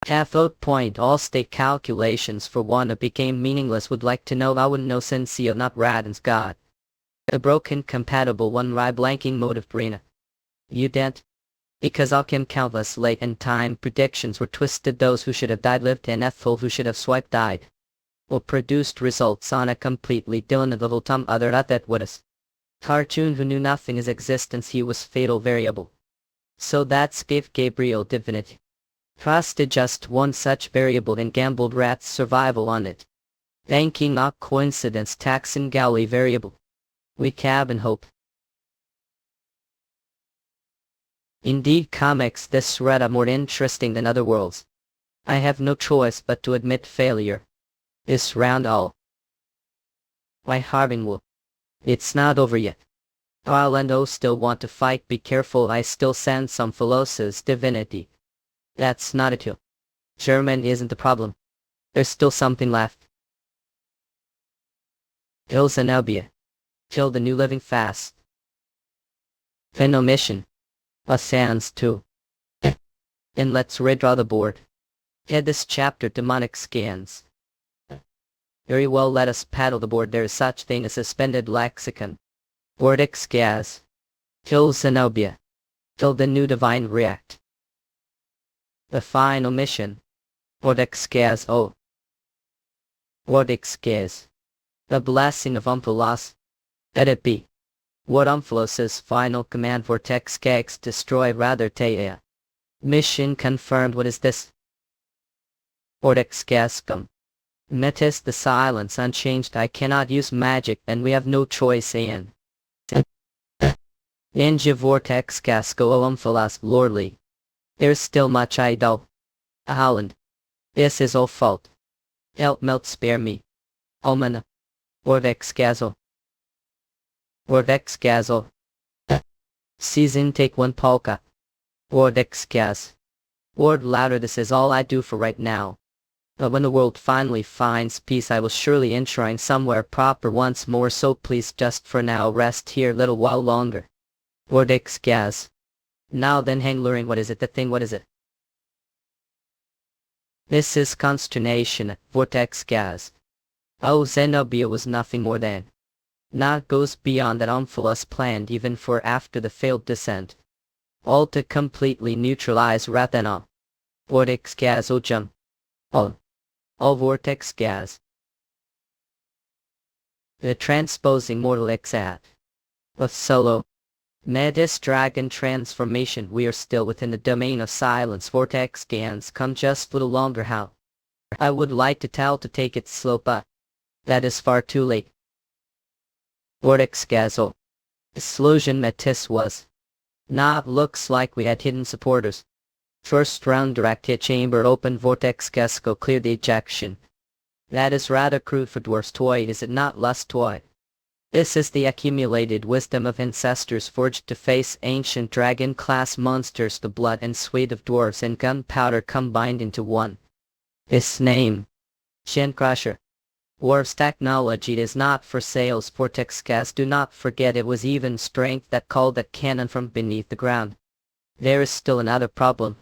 Cathode point all state calculations for one became meaningless. Would like to know. I wouldn't know since you not Radin's god. A broken compatible one ry blanking mode of Brina. You didn't? Because all can countless late in time predictions were twisted. Those who should have died lived, and Ethel who should have swiped died. Or produced results on a completely different level. Tom other at that was cartoon who knew nothing his existence. He was fatal variable. So that's gave Gabriel divinity. Trusted just one such variable and gambled Rat's survival on it. Thanking not coincidence taxing galley variable. We cabin hope. Indeed, comics this thread are more interesting than other worlds. I have no choice but to admit failure. This round all. Why Harbin will. It's not over yet. Orlando still want to fight. Be careful, I still send some Philos's divinity. That's not it. German isn't the problem. There's still something left. Kill Zenobia. Kill the new living fast. Phenomission. Sans too. And let's redraw the board. Head this chapter demonic scans. Very well, let us paddle the board. There is such thing as suspended lexicon. Vortex gas. Kill Zenobia. Kill the new divine react. The final mission. Vortex gas o. Vortex gas. The blessing of Omphalos. Let it be. What Omphalos's final command? Vortex gas destroy rather Teia. Mission confirmed. What is this? Vortex gas come. Metis the silence unchanged. I cannot use magic and we have no choice in. Ninja vortex gas go Omphalos lordly. There's still much I do. Holland. This is all fault. Help melt spare me. Omana. Vortex gazo. Vortex gazo. Season take 1 polka. Vortex gas. Word louder, this is all I do for right now. But when the world finally finds peace, I will surely enshrine somewhere proper once more, so please just for now rest here a little while longer. Vortex gas. Now then, hang luring, what is it, the thing, what is it? This is consternation, vortex gas. Oh, Zenobia was nothing more than. Not goes beyond that Omphalos planned even for after the failed descent. All to completely neutralize Rathena. Vortex gas, oh jump. All vortex gas. The transposing mortal exat. Of solo. Medis dragon transformation, we are still within the domain of silence. Vortex gas, come just a little longer, how? I would like to tell to take it slow, but that is far too late. Vortex gas, oh. Disillusion Metis was. Nah, looks like we had hidden supporters. First round direct hit chamber open, vortex gas go clear the ejection. That is rather crude for dwarf's toy, is it not, lust toy? This is the accumulated wisdom of ancestors forged to face ancient dragon-class monsters, the blood and sweat of dwarves and gunpowder combined into one. Its name. Shin Crusher. Dwarves technology is not for sales. Vortex gas, do not forget it was even strength that called that cannon from beneath the ground. There is still another problem.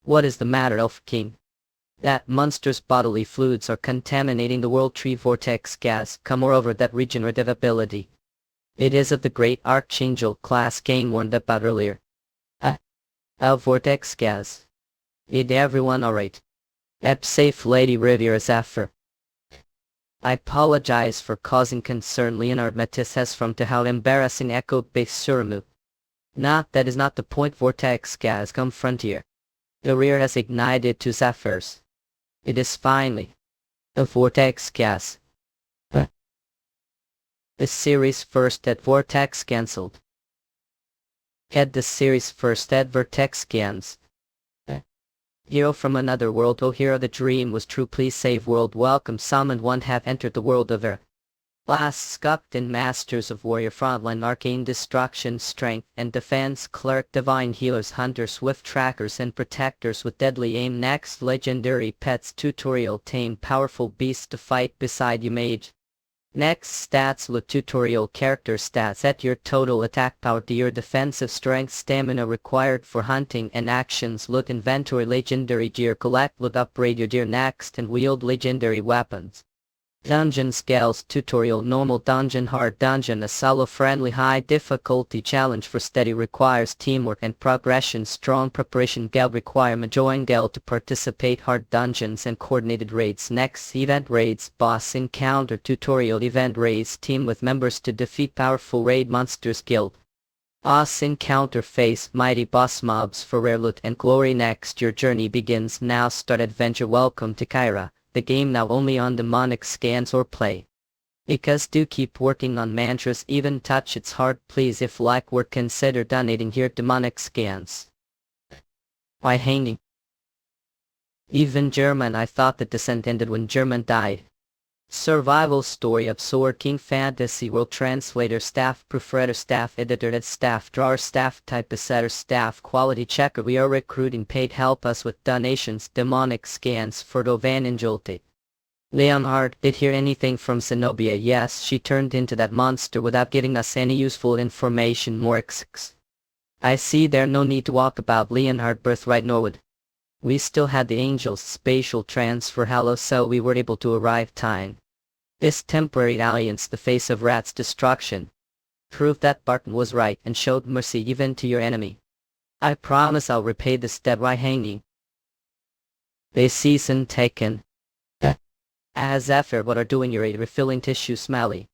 What is the matter, Elf King? That monster's bodily fluids are contaminating the world tree. Vortex gas, come moreover that regenerative ability. It is of the great Archangel class game warned about earlier. Vortex gas. Is everyone alright? Safe Lady Riviera Zephyr. I apologize for causing concern. Leonard Metis has from to how embarrassing echoed base Suramu. Not, that is not the point. Vortex gas, come frontier. The rear has ignited to Zephyrs. It is finally a vortex gas. The series first at vortex cancelled. Had the series first at vortex scans. Hero from another world, oh hero, the dream was true, please save world. Welcome, summoned one have entered the world of Earth. Last sculpt and masters of warrior, frontline, arcane destruction, strength and defense, cleric, divine healers, hunters, swift trackers and protectors with deadly aim. Next, legendary pets tutorial, tame powerful beasts to fight beside you, mage. Next, stats, look tutorial, character stats at your total attack power to your defensive strength, stamina required for hunting and actions. Look inventory, legendary gear, collect, look upgrade your gear. Next, and wield legendary weapons. Dungeon scales tutorial, normal dungeon, hard dungeon, a solo friendly high difficulty challenge for steady, requires teamwork and progression, strong preparation. Guild requirement, join guild to participate, hard dungeons and coordinated raids. Next, event raids, boss encounter tutorial, event raids, team with members to defeat powerful raid monsters. Guild boss encounter, face mighty boss mobs for rare loot and glory. Next, your journey begins now, start adventure. Welcome to Kyra. The game now only on demonic scans or play. Because do keep working on mantras, even touch its heart please, if like work consider donating here. Demonic scans. Why hanging? Even German, I thought the descent ended when German died. Survival story of Sword King Fantasy World Translator, staff proofreader, staff editor, staff drawer, staff typesetter, staff quality checker. We are recruiting paid help us with donations. Demonic scans for Dovan Injulte. Leonhard, did hear anything from Zenobia? Yes, she turned into that monster without giving us any useful information. More I see there no need to walk about. Leonhard, birthright Norwood. We still had the angel's spatial transfer halo, so we were able to arrive time. This temporary alliance, the face of Rat's destruction, proved that Barton was right and showed mercy even to your enemy. I promise I'll repay this debt by hanging. They season taken. As Zephyr, what are doing your refilling tissue smelly?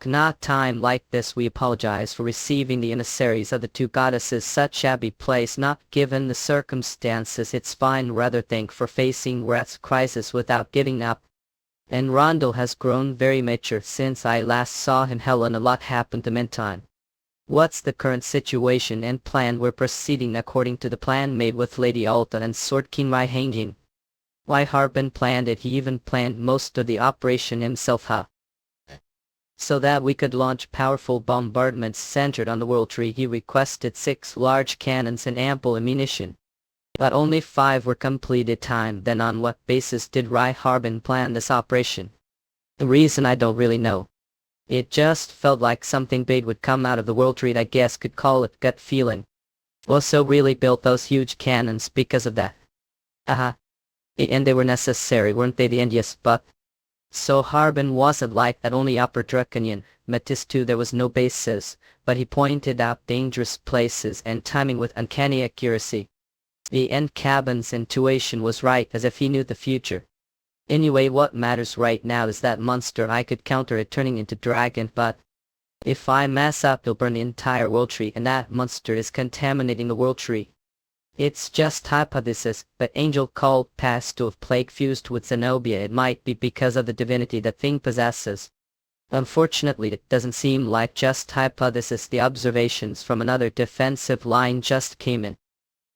Not time like this. We apologize for receiving the emissaries of the two goddesses such shabby place. Not given the circumstances, it's fine. Rather think for facing Rat's crisis without giving up. And Rondo has grown very mature since I last saw him. Helen, a lot happened to meantime. What's the current situation and plan? We're proceeding according to the plan made with Lady Alta and Sword King Rai hanging. Why Harbin planned it, he even planned most of the operation himself, huh? So that we could launch powerful bombardments centered on the world tree. He requested 6 large cannons and ample ammunition. But only 5 were completed time. Then on what basis did Harbin plan this operation? The reason I don't really know. It just felt like something big would come out of the World Trade. I guess could call it gut feeling. Also really built those huge cannons because of that. Aha. And they were necessary, weren't they? And yes, but so Harbin wasn't like that only Upper Draconian, Metis too. There was no basis, but he pointed out dangerous places and timing with uncanny accuracy. The end cabin's intuition was right, as if he knew the future. Anyway, what matters right now is that monster. I could counter it turning into dragon, but if I mess up it'll burn the entire world tree, and that monster is contaminating the world tree. It's just hypothesis, but Angel called past to have plague fused with Zenobia. It might be because of the divinity that thing possesses. Unfortunately, it doesn't seem like just hypothesis. The observations from another defensive line just came in.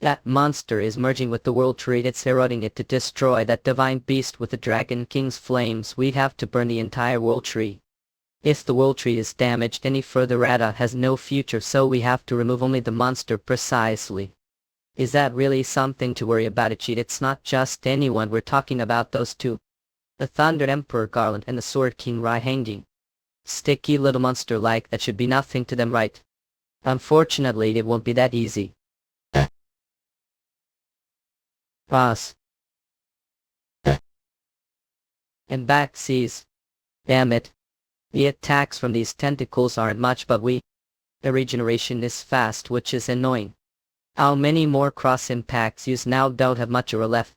That monster is merging with the world tree. It's eroding it to destroy that divine beast with the Dragon King's flames. We'd have to burn the entire world tree. If the world tree is damaged any further, Rada has no future, so we have to remove only the monster. Precisely. Is that really something to worry about? It's not just anyone, we're talking about those two. The Thunder Emperor Garland and the Sword King Hanging. Sticky little monster like that should be nothing to them, right? Unfortunately, it won't be that easy. Boss. And back seas. Damn it. The attacks from these tentacles aren't much, but the regeneration is fast, which is annoying. How many more cross impacts use now? Don't have much or left.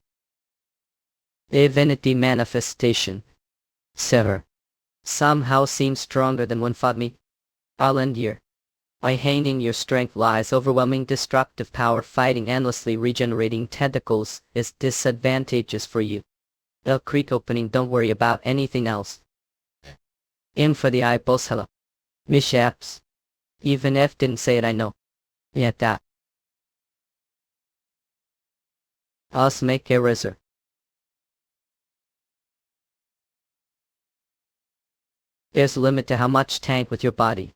Divinity manifestation. Sever. Somehow seems stronger than when fought me. I'll end here. By hanging your strength lies overwhelming destructive power. Fighting endlessly regenerating tentacles is disadvantageous for you. The creek opening, don't worry about anything else. In for the eyeballs. Hello. Mishaps. Even if didn't say it, I know. Yet that. Us make a razor. There's a limit to how much tank with your body.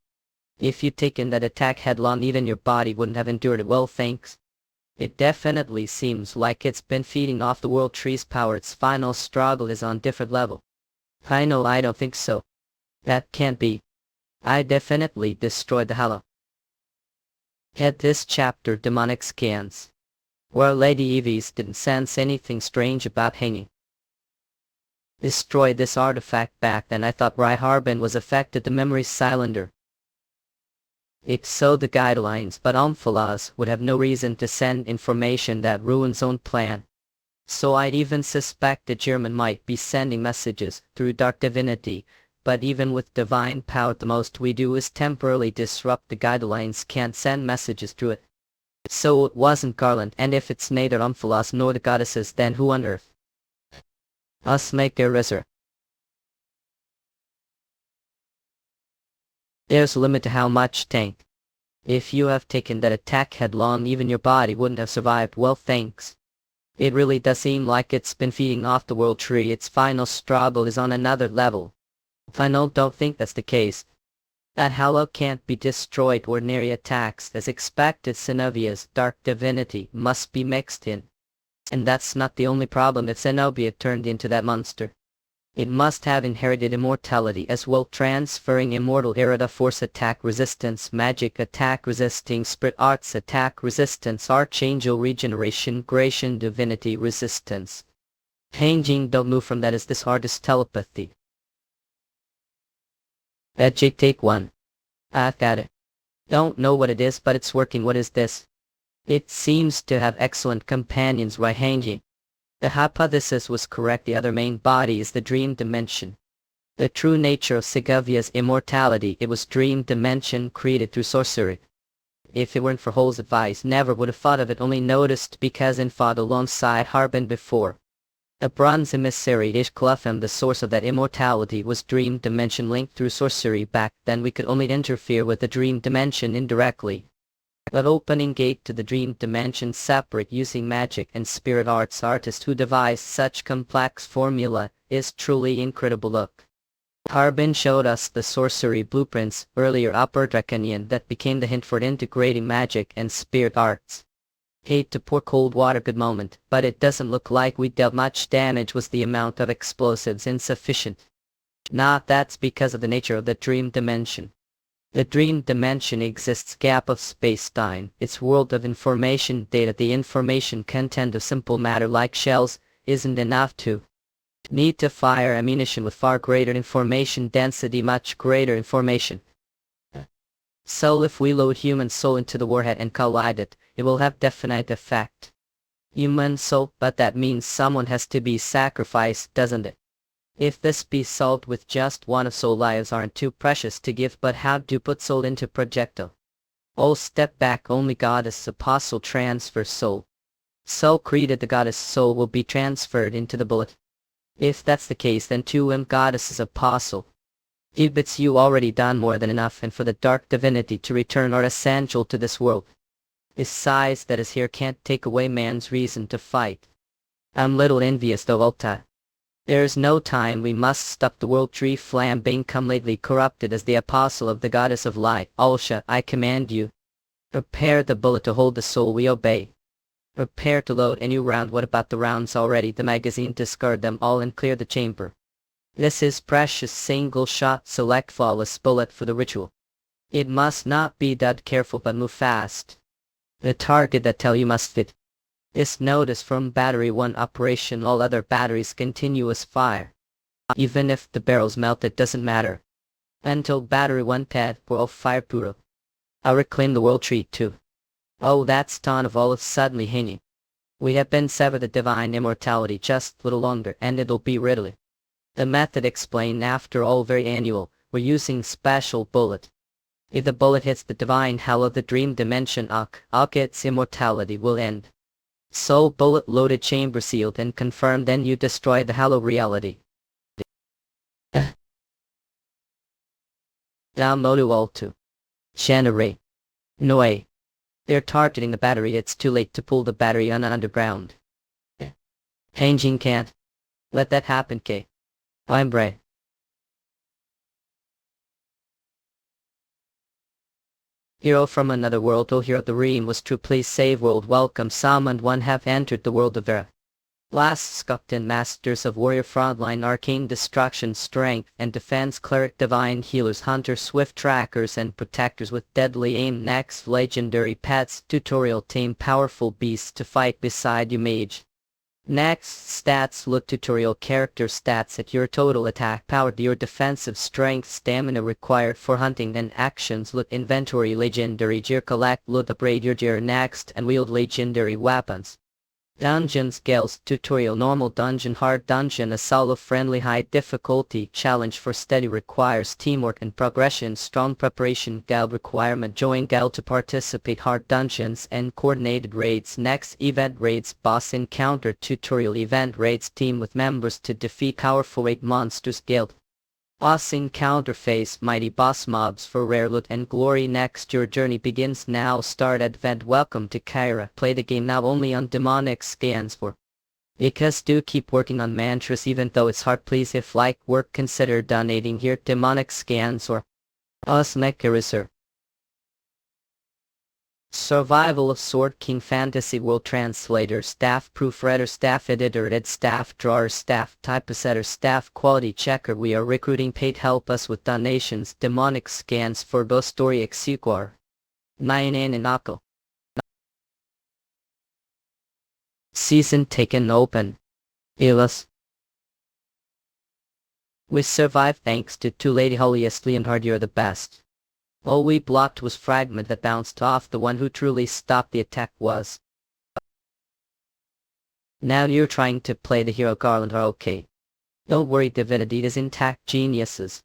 If you'd taken that attack headlong, even your body wouldn't have endured it well, thanks. It definitely seems like it's been feeding off the world tree's power. Its final struggle is on different level. I know, I don't think so. That can't be. I definitely destroyed the Halo. At this chapter, demonic scans. Well, Lady Evis didn't sense anything strange about hanging. Destroyed this artifact back then. I thought Harbin was affected the memory cylinder. It's so the guidelines, but Omphalos would have no reason to send information that ruins own plan. So I'd even suspect the German might be sending messages through dark divinity, but even with divine power the most we do is temporarily disrupt the guidelines. Can't send messages through it. So it wasn't Garland, and if it's neither Omphalos nor the goddesses, then who on earth? Us make a razor. There's a limit to how much tank. If you have taken that attack headlong, even your body wouldn't have survived. Well, thanks. It really does seem like it's been feeding off the world tree. Its final struggle is on another level. I don't think that's the case. That Halo can't be destroyed. Ordinary attacks, as expected. Zenobia's dark divinity must be mixed in. And that's not the only problem. If Zenobia turned into that monster, it must have inherited immortality as well, transferring immortal Irida force attack resistance, magic attack resisting, spirit arts attack resistance, archangel regeneration, Gratian divinity resistance. Changing, don't move from that. Is this hardest telepathy? Edgy, take one. I've got it. Don't know what it is, but it's working. What is this? It seems to have excellent companions. Hanging. The hypothesis was correct. The other main body is the dream dimension. The true nature of Segovia's immortality, it was dream dimension created through sorcery. If it weren't for Hole's advice, never would have thought of it, only noticed because in fought alongside Harbin before. A bronze emissary Ishklufem, the source of that immortality, was dream dimension linked through sorcery. Back then we could only interfere with the dream dimension indirectly. But opening gate to the dream dimension separate using magic and spirit arts, artist who devised such complex formula is truly incredible. Look. Harbin showed us the sorcery blueprints earlier, Upper Draconian, that became the hint for integrating magic and spirit arts. Hate to pour cold water good moment, but it doesn't look like we dealt much damage. Was the amount of explosives insufficient? Nah, that's because of the nature of the dream dimension. The dream dimension exists gap of space-time, its world of information data. The information content of simple matter like shells isn't enough to need to fire ammunition with far greater information density, much greater information. So if we load human soul into the warhead and collide it, it will have definite effect. Human soul, but that means someone has to be sacrificed, doesn't it? If this be solved with just one of soul, lives aren't too precious to give, but how to put soul into projectile? Oh, step back, only goddess apostle transfer soul. Soul created, the goddess soul will be transferred into the bullet. If that's the case, then 2M goddesses apostle. Ibits, you already done more than enough, and for the dark divinity to return are essential to this world. This size that is here can't take away man's reason to fight. I'm little envious though, Ulta. There's no time, we must stop the world tree flam being come lately corrupted. As the apostle of the goddess of light, Ulsha, I command you. Prepare the bullet to hold the soul, we obey. Prepare to load a new round. What about the rounds already? The magazine, discard them all and clear the chamber. This is precious single shot, select flawless bullet for the ritual. It must not be dud, careful but move fast. The target that tell you must fit. This notice from battery 1 operation, all other batteries continuous fire. Even if the barrels melt, it doesn't matter. Until battery 1 pad for all fire puro. I'll reclaim the world tree too. Oh, that's ton of olive suddenly hanging. We have been severed the divine immortality just a little longer and it'll be readily. The method explained after all very annual, we're using special bullet. If the bullet hits the divine hell of the dream dimension, its immortality will end. Soul bullet loaded, chamber sealed and confirmed, then you destroy the hollow reality. Modu Altu. Generate. No way. They're targeting the battery, it's too late to pull the battery underground. Changing can't. Let that happen, K. I'm brave. Hero from another world, oh hero, the ream was true, please save world, welcome some and one have entered the world of Vera. Last Skukton, masters of warrior, frontline, arcane destruction, strength and defense, cleric, divine healers, hunter, swift trackers and protectors with deadly aim, next legendary pets, tutorial team, powerful beasts to fight beside you, mage. Next, stats, look tutorial character stats at your total attack power, your defensive strength, stamina required for hunting and actions, look inventory, legendary gear, collect, loot, upgrade your gear next and wield legendary weapons. Dungeon skills, tutorial, normal dungeon, hard dungeon, a solo friendly, high difficulty, challenge for steady, requires teamwork and progression, strong preparation, guild requirement, join guild to participate, hard dungeons and coordinated raids. Next, event raids, boss encounter, tutorial, event raids, team with members to defeat powerful 8 monsters, guild. Boss encounter phase, mighty boss mobs for rare loot and glory. Next, your journey begins now, start advent, welcome to Kyra, play the game now only on demonic scans for. Because do keep working on mantras even though it's hard, please if like work consider donating here, demonic scans or us mechanism. Survival of Sword King Fantasy World Translator, Staff Proofreader, Staff Editor, Ed Staff Drawer, Staff Typesetter, Staff Quality Checker. We are recruiting paid, help us with donations. Demonic scans for both story executor. Nyan Inako. Season taken open. Ilas. We survived thanks to two Lady Holiest Leonhard, you're the best. All we blocked was fragment that bounced off. The one who truly stopped the attack was. Now you're trying to play the hero Garland, are okay. Don't worry, divinity is intact, geniuses.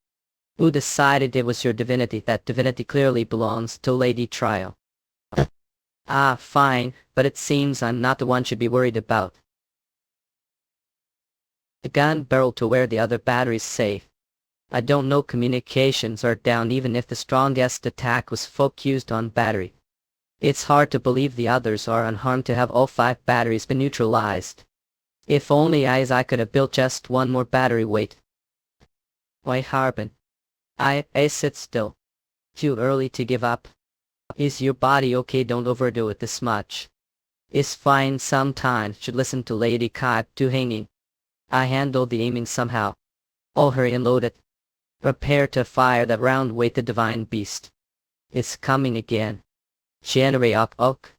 Who decided it was your divinity? That divinity clearly belongs to Lady Trial. Ah, fine, but it seems I'm not the one should be worried about. The gun barrel to where the other battery's safe. I don't know, communications are down even if the strongest attack was focused on battery. It's hard to believe the others are unharmed to have all 5 batteries been neutralized. If only I could have built just one more battery, wait. Why Harbin? I sit still. Too early to give up. Is your body okay? Don't overdo it this much. It's fine sometimes, should listen to Lady Kai do hanging. I handle the aiming somehow. All hurry and load it. Prepare to fire that round, wait the divine beast. It's coming again. Generate up oak.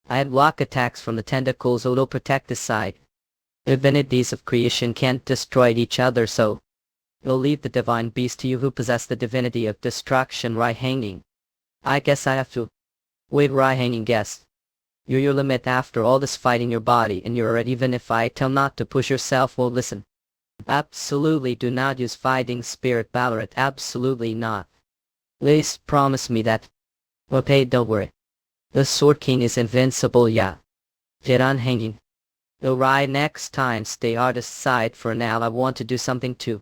I had block attacks from the tentacles, although protect this side. Divinities of creation can't destroy each other, so we'll leave the divine beast to you who possess the divinity of destruction. Right hanging. I guess I have to. Wait, right hanging, guess. You're your limit after all this fighting your body, and you're at, even if I tell not to push yourself, won't listen. Absolutely do not use fighting spirit Ballarat, absolutely not. Please promise me that. Okay, don't worry. The Sword King is invincible, yeah. Get on hanging. Alright, next time stay artist's side for now. I want to do something too.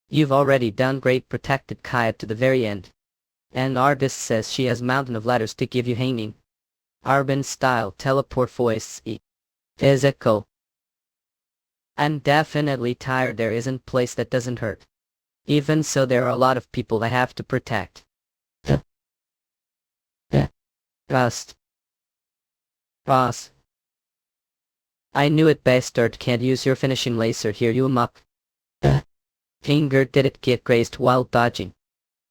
You've already done great, protected Kaya to the very end. And artist says she has mountain of letters to give you hanging. Arbin style teleport voice e. Physical. I'm definitely tired. There isn't place that doesn't hurt. Even so, there are a lot of people I have to protect. Rust. Ross. I knew it, bastard. Can't use your finishing laser here, you muck. Finger did it get grazed while dodging.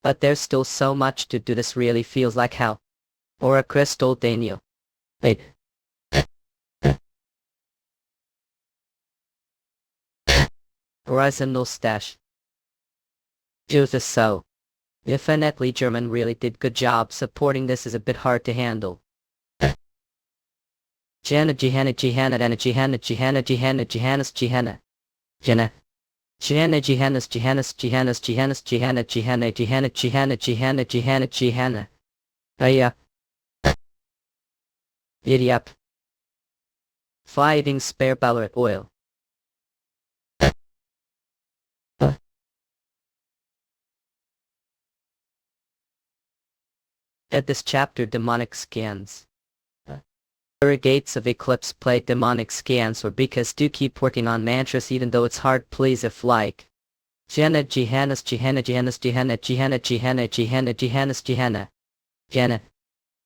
But there's still so much to do. This really feels like hell. Or a crystal Daniel. Wait. Horizon no stash. Juice so. Definitely German really did good job supporting. This is a bit hard to handle. Jana Jihanna Jihanna Dana Jihanna Jihanna Jihanna Jihannas Jihanna Jana Jihanna Jihannas Jihannas Jihannas Jihannas Jihanna Jihanna Jihanna Jihanna Jihanna Jihanna Jihanna Aya Idiop Fighting spare Ballarat oil. At this chapter, demonic scans. Gates of Eclipse play demonic scans, or because do keep working on mantras even though it's hard. Please, if like Jana Jihannas Jihanna Jihannas Jihanna Jihanna Jihanna Jihanna Jihannas Jihanna Jana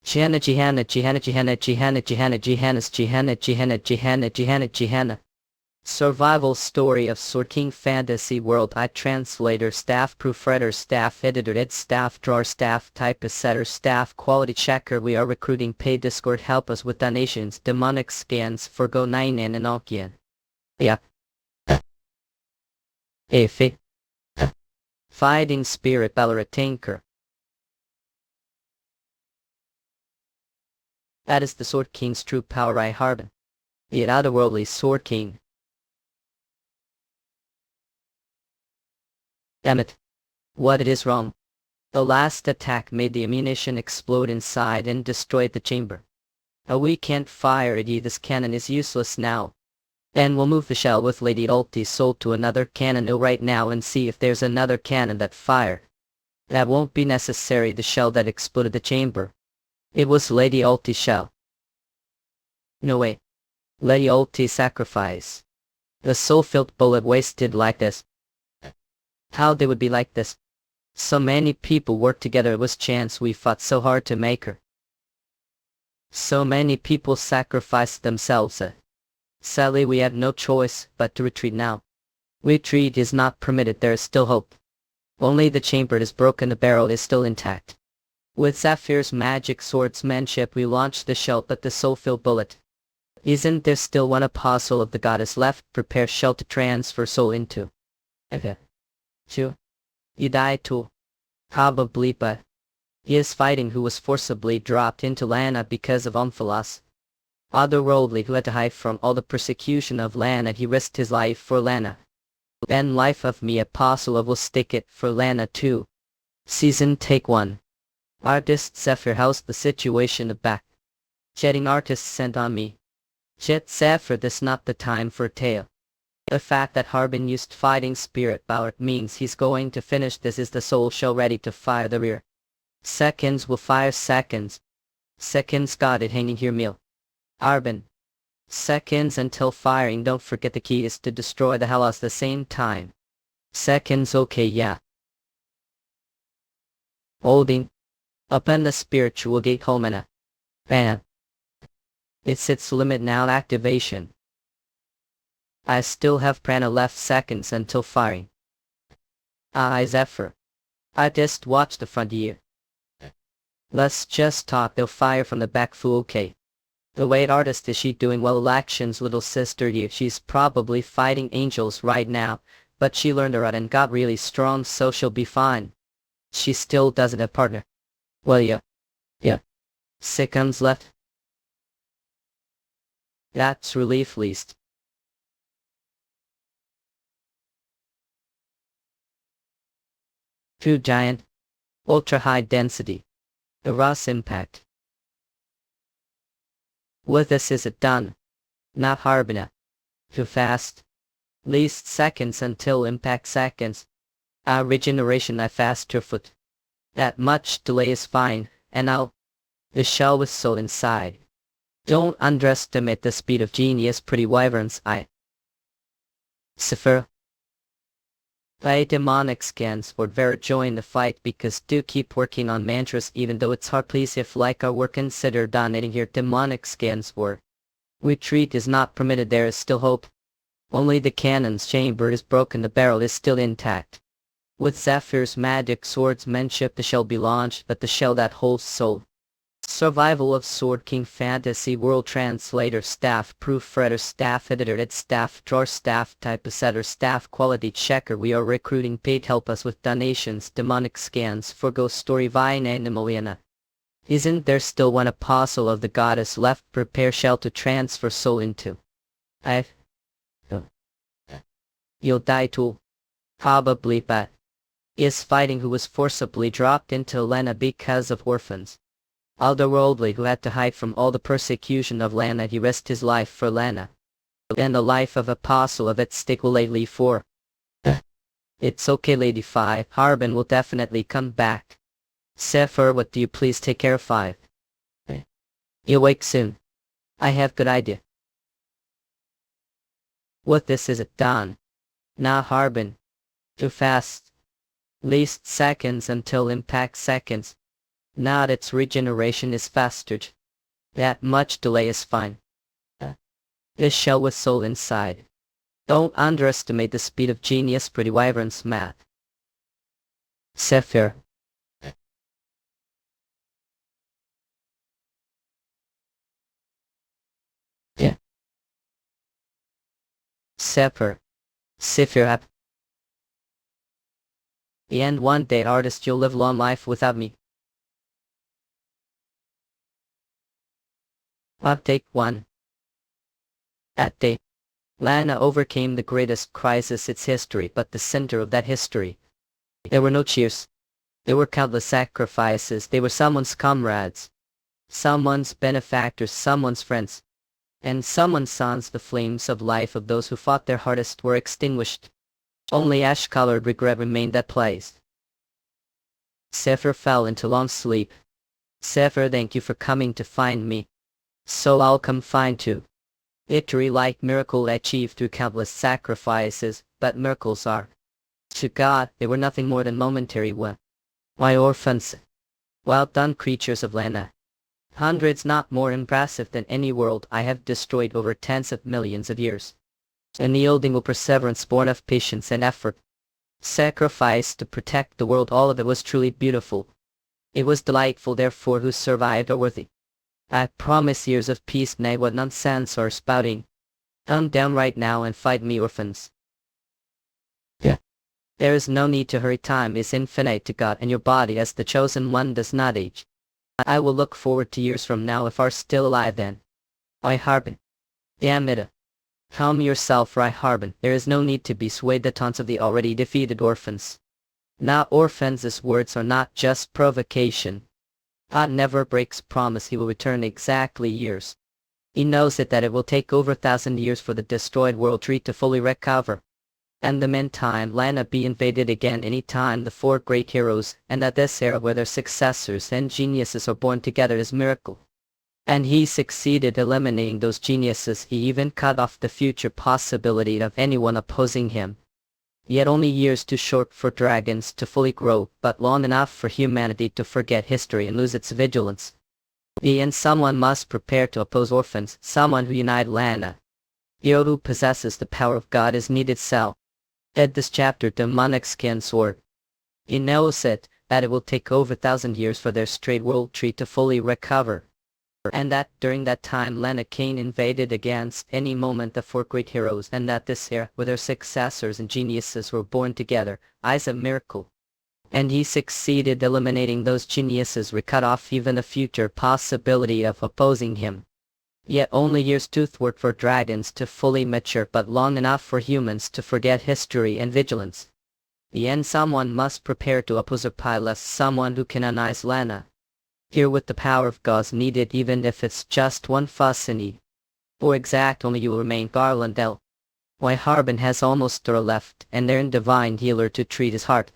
Jana Jihanna Jihanna Jihanna Jihanna Jihanna Jihannas Jihanna Jihanna Jihanna Jihanna Jihanna. Survival story of Sword King Fantasy World. I translator, staff proofreader, staff editor, ed staff drawer, staff typesetter, staff quality checker. We are recruiting. Pay Discord, help us with donations. Demonic scans for Go 9 and Enochian. Yeah. Afi. Fighting spirit Ballarat Tinker. That is the Sword King's true power. I Harbin. The otherworldly Sword King. Damn it. What it is wrong? The last attack made the ammunition explode inside and destroyed the chamber. We can't fire it. This cannon is useless now. Then we'll move the shell with Lady Ulti's soul to another cannon right now and see if there's another cannon that fire. That won't be necessary. The shell that exploded the chamber. It was Lady Ulti's shell. No way. Lady Ulti's sacrifice. The soul-filled bullet wasted like this. How they would be like this? So many people worked together. It was chance. We fought so hard to make her. So many people sacrificed themselves. Sadly, we have no choice but to retreat now. Retreat is not permitted. There is still hope. Only the chamber is broken. The barrel is still intact. With Sapphire's magic swordsmanship we launched the shell, but the soul-filled bullet. Isn't there still one apostle of the goddess left? Prepare shell to transfer soul into. Okay. Two. You die too. Probably, but he is fighting who was forcibly dropped into Lana because of Omphalos. Otherworldly, who had to hide from all the persecution of Lana. He risked his life for Lana. And life of me, apostle of will stick it for Lana too. Season take 1. Artist Zephyr, how's the situation back? Jetting artist sent on me. Jet Zephyr, this not the time for a tale. The fact that Harbin used fighting spirit power means he's going to finish. This is the soul shell ready to fire the rear. Seconds will fire seconds. Seconds got it hanging here meal. Harbin. Seconds until firing. Don't forget the key is to destroy the Hellas at the same time. Seconds, okay, yeah. Holding. Open the spiritual gate Holmena. Bam. It's its limit now activation. I still have prana left seconds until firing. Zephyr. I just watched the frontier. Let's just talk, they'll fire from the back full okay. The wait artist, is she doing well? Action's little sister you. She's probably fighting angels right now, but she learned her art and got really strong, so she'll be fine. She still doesn't have partner. Well yeah. Seconds left. That's relief least. Too giant. Ultra high density. The Ross impact. With this is it done. Not Harbina. Too fast. Least seconds until impact seconds. Regeneration I faster foot. That much delay is fine, and now the shell with soul inside. Don't underestimate the speed of genius, pretty wyverns. Zephyr. By demonic scans would very join the fight because do keep working on mantras even though it's hard. Please if like our work consider donating here. Demonic scans were. Retreat is not permitted, there is still hope. Only the cannon's chamber is broken, the barrel is still intact. With Zephyr's magic swordsmanship the shell be launched, but the shell that holds soul. Survival of Sword King Fantasy World Translator Staff Proof Reader Staff Editor Ed Staff Drawer Staff Typesetter Staff Quality Checker. We are recruiting paid, help us with donations. Demonic scans for Ghost Story Vine Animaliana. Isn't there still one apostle of the goddess left? Prepare shell to transfer soul into. You'll die too. Probably, but is fighting who was forcibly dropped into Lena because of orphans. Otherworldly who had to hide from all the persecution of Lana, he risked his life for Lana. And the life of apostle of it stick lately for. It's okay Lady 5, Harbin will definitely come back. Zephyr, what do you please take care of 5? You wake soon. I have good idea. What this is it done? Now Harbin. Too fast. Least seconds until impact seconds. Not its regeneration is faster. That much delay is fine. This shell with soul inside. Don't underestimate the speed of genius, pretty wyverns. Math. Zephyr. Yeah. Zephyr. Zephyr. The end one day artist, you'll live long life without me. Update 1. That day, Lana overcame the greatest crisis its history, but the center of that history. There were no cheers. There were countless sacrifices. They were someone's comrades, someone's benefactors, someone's friends, and someone's sons. The flames of life of those who fought their hardest were extinguished. Only ash-colored regret remained that place. Zephyr fell into long sleep. Zephyr, thank you for coming to find me. So I'll come find too. Victory like miracle achieved through countless sacrifices, but miracles are. To God, they were nothing more than momentary one. Why orphans? Well done creatures of Lena. Hundreds not more impressive than any world I have destroyed over tens of millions of years. Unyielding will perseverance born of patience and effort. Sacrifice to protect the world, all of it was truly beautiful. It was delightful, therefore who survived are worthy. I promise years of peace, nay what nonsense are spouting. Come down right now and fight me, orphans. Yeah. There is no need to hurry, time is infinite to God, and your body as the chosen one does not age. I will look forward to years from now if are still alive then. I Harbin. Damn it. Calm yourself, Rai Harbin, there is no need to be swayed the taunts of the already defeated orphans. Now orphans' words are not just provocation. God never breaks promise, he will return exactly years. He knows that it will take over 1,000 years for the destroyed world tree to fully recover. And the meantime Lana be invaded again any time the 4 great heroes, and at this era where their successors and geniuses are born together is miracle. And he succeeded eliminating those geniuses, he even cut off the future possibility of anyone opposing him. Yet only years too short for dragons to fully grow, but long enough for humanity to forget history and lose its vigilance. And someone must prepare to oppose orphans, someone who unite Lana. Hero who possesses the power of God is needed cell. At this chapter demonic skin sword. He knows it, that it will take over 1,000 years for their straight world tree to fully recover. And that during that time Lana Kane invaded against any moment the four great heroes, and that this era, with their successors and geniuses were born together, is a miracle. And he succeeded eliminating those geniuses who cut off even the future possibility of opposing him. Yet only years toothwort for dragons to fully mature, but long enough for humans to forget history and vigilance. The end someone must prepare to oppose a pilot, someone who can analyze Lana. Here with the power of God's needed, even if it's just one fussini. Or exact only you will remain Garlandel. Why Harbin has almost throw left, and therein divine healer to treat his heart.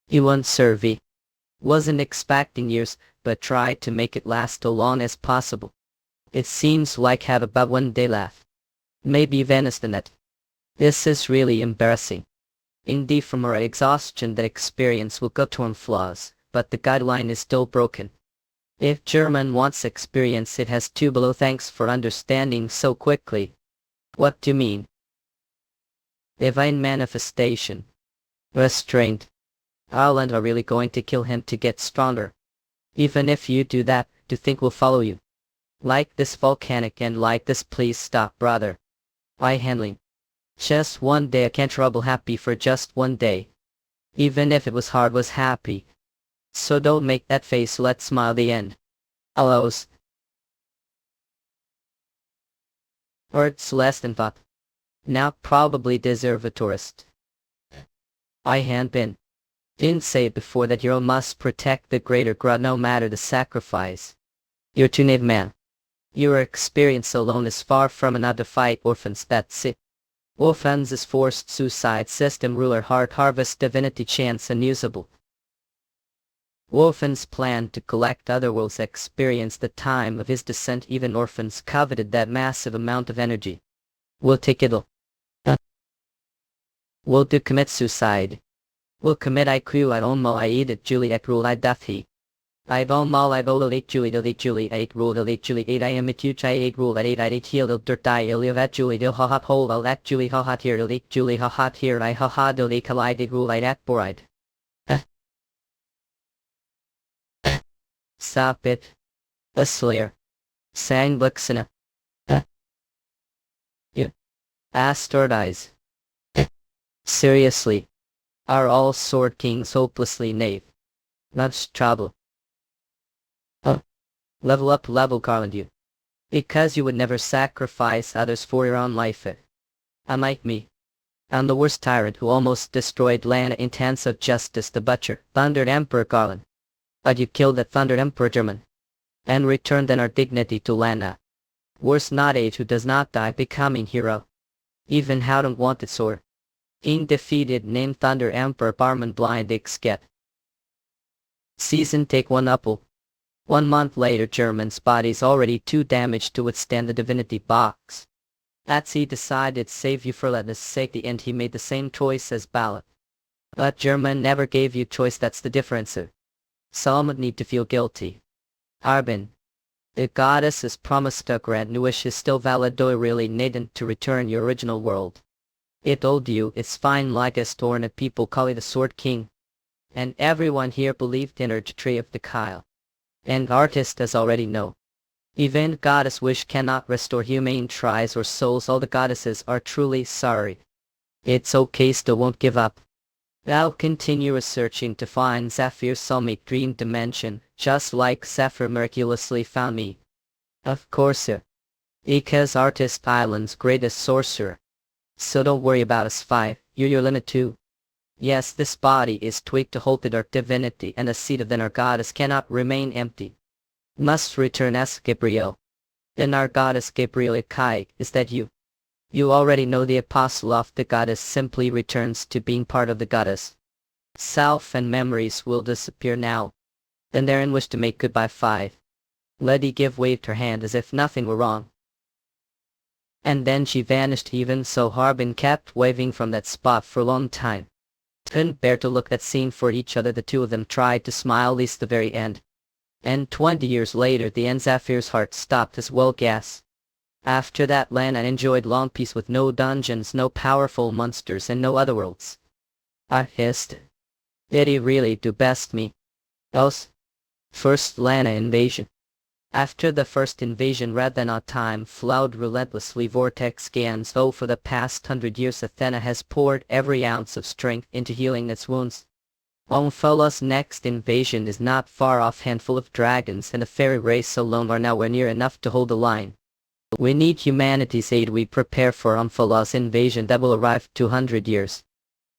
He once Survey. Wasn't expecting years, but tried to make it last so long as possible. It seems like have about 1 day left. Maybe Venice the net. This is really embarrassing. Indeed from our exhaustion that experience will go to flaws, but the guideline is still broken. If German wants experience it has to below. Thanks for understanding so quickly. What do you mean? Divine manifestation. Restraint. Ireland are really going to kill him to get stronger. Even if you do that, do think we'll follow you? Like this volcanic and like this, please stop, brother. Why handling? Just 1 day I can't trouble happy for just 1 day. Even if it was hard was happy. So don't make that face, let's smile the end. Allos. Or it's less than thought. Now probably deserve a tourist. I Hanbin. Didn't say it before that hero must protect the greater good no matter the sacrifice. You're too naive man. Your experience alone is far from enough to fight orphans, that's it. Orphans is forced suicide system ruler heart harvest divinity chance unusable. Orphans planned to collect Otherworld's experience the time of his descent, even orphans coveted that massive amount of energy. We'll take it all. We'll do commit suicide. We'll commit IQ I own mo I eat it Juliet rule I death he. I don't mal I vote late Julie delete Julie 8 rule delete Julie 8 I am it huge I 8 rule at 8 I 8 heal dirt die ilio at Julie dil ha hot hole I'll at Julie ha hot here delete Julie ha hot here I ha ha delete collide rule I at boride. Stop it. A slayer. Sang Blixina. You. Astord eyes. Seriously. Are all sword kings hopelessly knave? Much trouble. Level up level Garland you. Because you would never sacrifice others for your own life. Unlike me. I'm the worst tyrant who almost destroyed Lana in Intense of Justice the Butcher, thundered Emperor Garland. But you killed that thundered Emperor German. And returned then our dignity to Lana. Worse not age who does not die becoming hero. Even how don't want it sword. In defeated named Thunder Emperor Barman blind get. Season take 1 apple. 1 month later German's body's already too damaged to withstand the divinity box. That's he decided save you for let's sake the end he made the same choice as Ballot. But German never gave you choice, that's the difference. Some would need to feel guilty. Harbin. The goddess is promised to grant new wish is still valid though really needn't to return your original world. It told you it's fine like a storm and people call it the Sword King. And everyone here believed in her tree of the Kyle. And artist as already know. Even goddess wish cannot restore humane tries or souls, all the goddesses are truly sorry. It's okay, still won't give up. I'll continue researching to find Zephyr's soulmate dream dimension, just like Zephyr miraculously found me. Of course, because Artist Island's greatest sorcerer. So don't worry about us 5, you're your limit too. Yes, this body is tweaked to hold the dark divinity, and the seat of then our goddess cannot remain empty. Must return as Gabriel. Then our goddess Gabriel Ikai, is that you? You already know the apostle of the goddess simply returns to being part of the goddess. Self and memories will disappear now. Then therein wish to make goodbye 5. Letty give waved her hand as if nothing were wrong. And then she vanished. Even so Harbin kept waving from that spot for a long time. Couldn't bear to look that scene for each other. The two of them tried to smile, at least the very end. And 20 years later the Enzaphir's heart stopped as well gas. After that Lana enjoyed long peace with no dungeons, no powerful monsters and no otherworlds. I hissed. Did he really do best me? Else? First Lana invasion. After the first invasion Rathena time flowed relentlessly vortex scans. Oh, for the past 100 years Athena has poured every ounce of strength into healing its wounds. Omphala's next invasion is not far off. Handful of dragons and the fairy race alone are nowhere near enough to hold the line. We need humanity's aid. We prepare for Omphala's invasion that will arrive 200 years.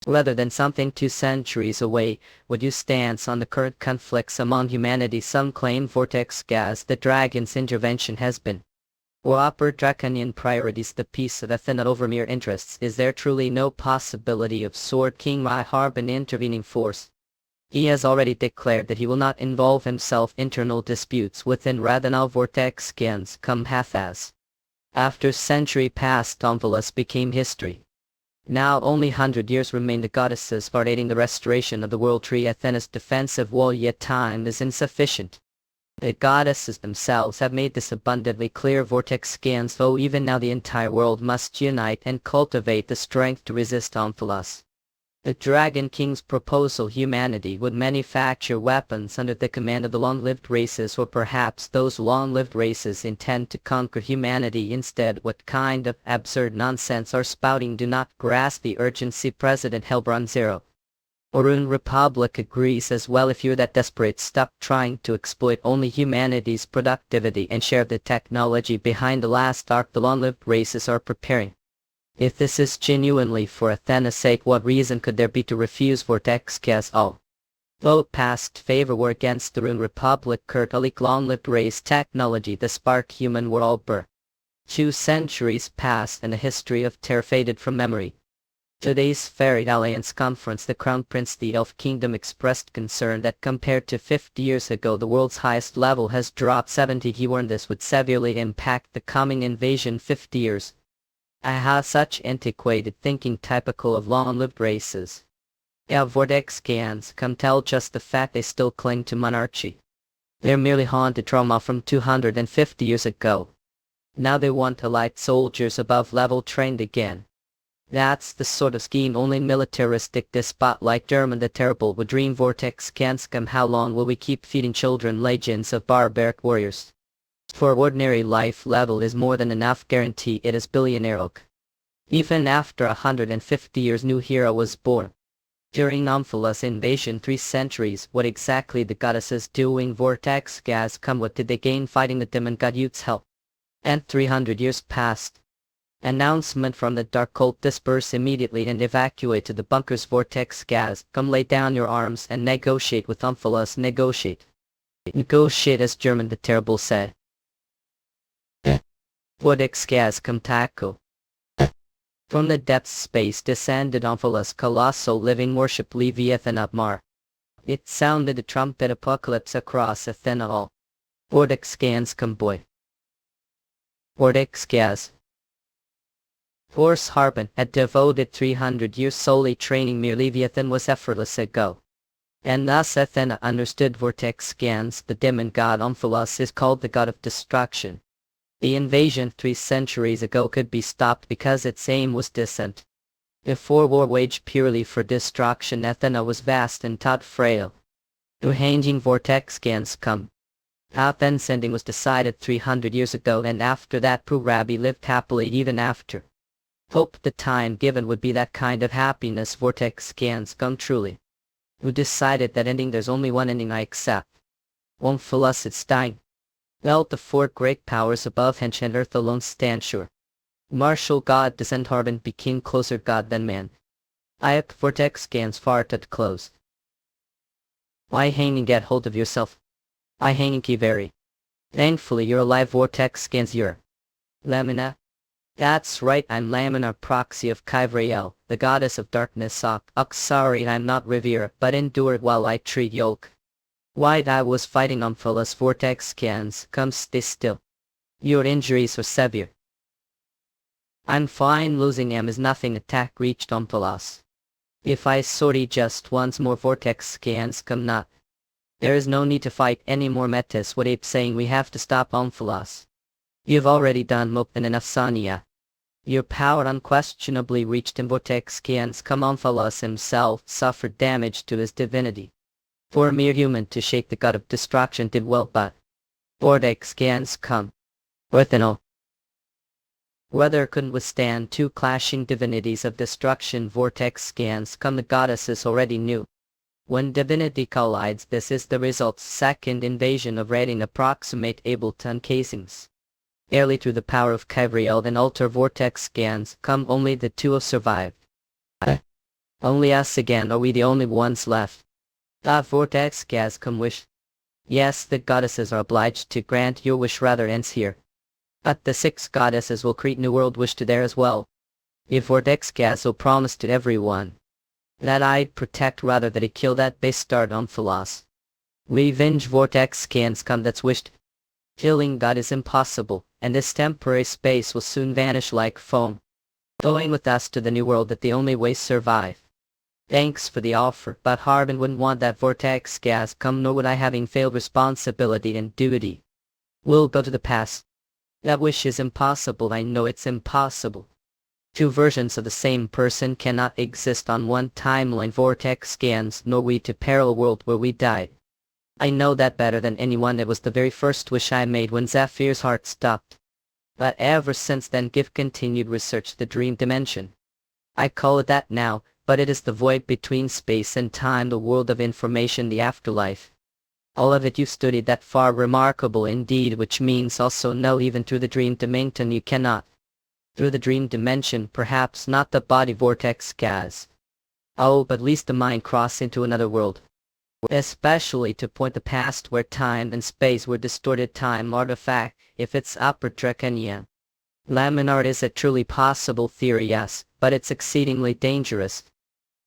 Rather than something 2 centuries away, would you stance on the current conflicts among humanity? Some claim vortex gas, the dragon's intervention has been. Or upper draconian priorities, the peace of Athena over mere interests. Is there truly no possibility of Sword King Hanbin intervening force? He has already declared that he will not involve himself in internal disputes within Rathena. Vortex scans come half-as. After century past Omphalos became history. Now only 100 years remain. The goddesses are aiding the restoration of the world tree, Athena's defensive wall, yet time is insufficient. The goddesses themselves have made this abundantly clear. Vortex scans, though even now the entire world must unite and cultivate the strength to resist Omphalos. The Dragon King's proposal: humanity would manufacture weapons under the command of the long-lived races, or perhaps those long-lived races intend to conquer humanity instead. What kind of absurd nonsense are spouting? Do not grasp the urgency. President Hellbrun Zero. Orun Republic agrees as well. If you're that desperate, stop trying to exploit only humanity's productivity and share the technology behind the last arc the long-lived races are preparing. If this is genuinely for Athena's sake, what reason could there be to refuse vortex gas? All vote passed favor war against the Rune Republic. Kurtalik long-lived race technology. The spark human world burr. 2 centuries passed and the history of terror faded from memory. Today's Fairy Alliance conference, the Crown Prince the Elf Kingdom expressed concern that compared to 50 years ago the world's highest level has dropped 70. He warned this would severely impact the coming invasion. 50 years. I have such antiquated thinking, typical of long-lived races. Yeah, vortex scans come tell just the fact they still cling to monarchy. They're merely haunted trauma from 250 years ago. Now they want elite soldiers above level trained again. That's the sort of scheme only militaristic despot like German the Terrible would dream. Vortex scans come. How long will we keep feeding children legends of barbaric warriors? For ordinary life level is more than enough guarantee. It is billionaire oak. Even after 150 years new hero was born. During Omphala's invasion 3 centuries, what exactly the goddesses doing? Vortex gas come. What did they gain fighting the demon god Yute's help? And 300 years passed. Announcement from the dark cult: disperse immediately and evacuate to the bunkers. Vortex gas come, lay down your arms and negotiate with Omphalos. Negotiate. Negotiate, as German the Terrible said. Vortex gas come tackle. From the depths space descended Omphalos, colossal living worship Leviathan Upmar. It sounded a trumpet apocalypse across Athena. All vortex scans come boy. Vortex gas. Horse Harpin had devoted 300 years solely training mere Leviathan was effortless ago. And thus Athena understood vortex scans. The demon god Omphalos is called the god of destruction. The invasion 3 centuries ago could be stopped because its aim was descent. Before war waged purely for destruction, Athena was vast and taught frail. The hanging vortex scans come. Athens ending was decided 300 years ago, and after that Purabi lived happily even after. Hope the time given would be that kind of happiness. Vortex scans come truly. Who decided that ending? There's only one ending I accept. Omphalos, it's dying. Well, the 4 great powers above Hench and Earth alone stand sure. Martial God descent Harbin became closer God than man. Ayak vortex scans far to close. Why hanging, get hold of yourself. I hanging very. Thankfully you're alive. Vortex scans you're. Lamina. That's right, I'm Lamina, proxy of Kyvriel, the goddess of darkness. Sorry, I'm not Revere, but endured while I treat Yolk. Why, I was fighting Omphalos. Vortex scans come, stay still. Your injuries are severe. I'm fine, losing him is nothing. Attack reached Omphalos. If I sorry just once more, vortex scans come not. There is no need to fight any more Metis with ape saying we have to stop Omphalos. You've already done more than enough, Sonia. Your power unquestionably reached him. Vortex Kian's come. Omphalos himself suffered damage to his divinity. For a mere human to shake the god of destruction did well, but Vortex Kian's come. Worthino. Weather couldn't withstand two clashing divinities of destruction. Vortex Scans come. The goddesses already knew. When divinity collides, this is the result's second invasion of raiding approximate Ableton casings. Early through the power of Kyriel and Alter Vortex Scans come. Only the two have survived. Only us again. Are we the only ones left? Vortex Scans come. Wish. Yes, the goddesses are obliged to grant your wish. Rather ends here. But the 6 goddesses will create new world wish to there as well. If Vortex Gazo promised to everyone that I'd protect rather than I'd kill that bastard Omphalos. Revenge Vortex Scans come. That's wished. Killing God is impossible, and this temporary space will soon vanish like foam. Going with us to the new world that the only way survive. Thanks for the offer, but Harbin wouldn't want that Vortex Gas come, nor would I, having failed responsibility and duty. We'll go to the past. That wish is impossible. I know it's impossible. Two versions of the same person cannot exist on one timeline. Vortex Scans, nor we to parallel world where we died. I know that better than anyone. It was the very first wish I made when Zephyr's heart stopped. But ever since then give continued research the dream dimension. I call it that now, but it is the void between space and time, the world of information, the afterlife. All of it you studied that far, remarkable indeed, which means also no, even through the dream dimension you cannot. Through the dream dimension, perhaps not the body. Vortex Gas. Oh, but at least the mind cross into another world. Especially to point the past where time and space were distorted time artifact, if it's upper draconian. Laminar is a truly possible theory, yes, but it's exceedingly dangerous.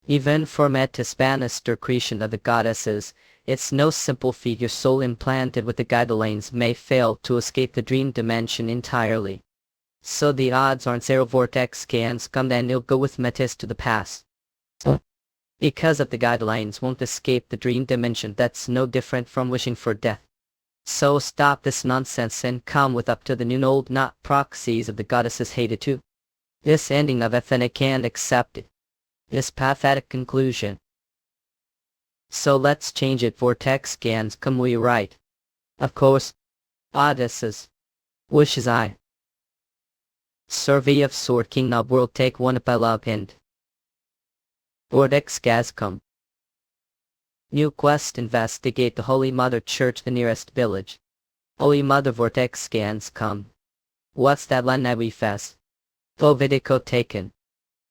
Even for Metis Bannister creation of the goddesses, it's no simple feat. Your soul implanted with the guidelines may fail to escape the dream dimension entirely. So the odds aren't 0. Vortex Scans come, then you'll go with Metis to the past. Because of the guidelines won't escape the dream dimension, that's no different from wishing for death. So stop this nonsense and come with up to the new old, not proxies of the goddesses hated too. This ending of Athena can't accept it. This pathetic conclusion. So let's change it. Vortex Scans come. We right. Of course. Odysseus. Wishes I. Survey of Sword King of World Take 1 Epilogue End. Vortex Scans come. New quest. Investigate the Holy Mother Church, the nearest village. Holy Mother. Vortex Scans come. What's that Lana we fest? Video taken.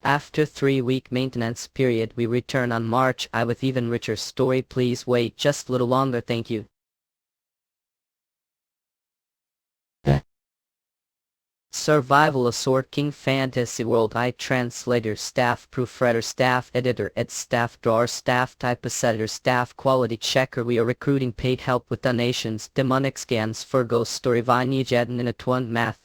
After 3-week maintenance period we return on March I with even richer story. Please wait just a little longer, thank you. Survival of Sword King Fantasy World. I translator, staff proofreader, staff editor, staff drawer, staff typesetter, staff quality checker. We are recruiting paid help with donations. Demonic Scans for Ghost Story Vanya Jeden in a Twin Math.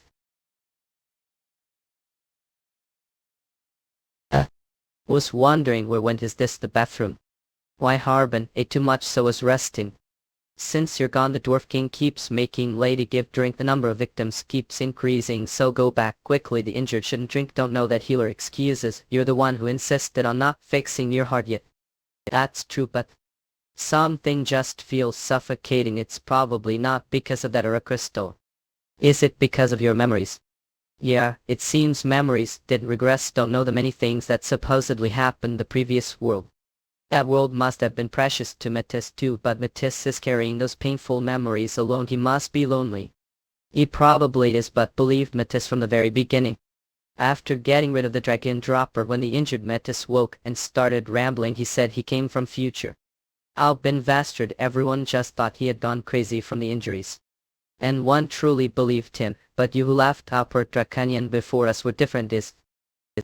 Was wondering where went. Is this the bathroom? Why Harbin, ate too much so was resting. Since you're gone the Dwarf King keeps making lady give drink. The number of victims keeps increasing, so go back quickly. The injured shouldn't drink. Don't know that healer excuses. You're the one who insisted on not fixing your heart yet. That's true, but something just feels suffocating. It's probably not because of that or a crystal. Is it because of your memories? Yeah, it seems memories didn't regress. Don't know the many things that supposedly happened the previous world. That world must have been precious to Metis too, but Metis is carrying those painful memories alone. He must be lonely. He probably is, but believed Metis from the very beginning. After getting rid of the dragon dropper, when the injured Metis woke and started rambling, he said he came from future. Albin Vastard. Everyone just thought he had gone crazy from the injuries. And one truly believed him, but you who left Upper Draconian before us were different. Is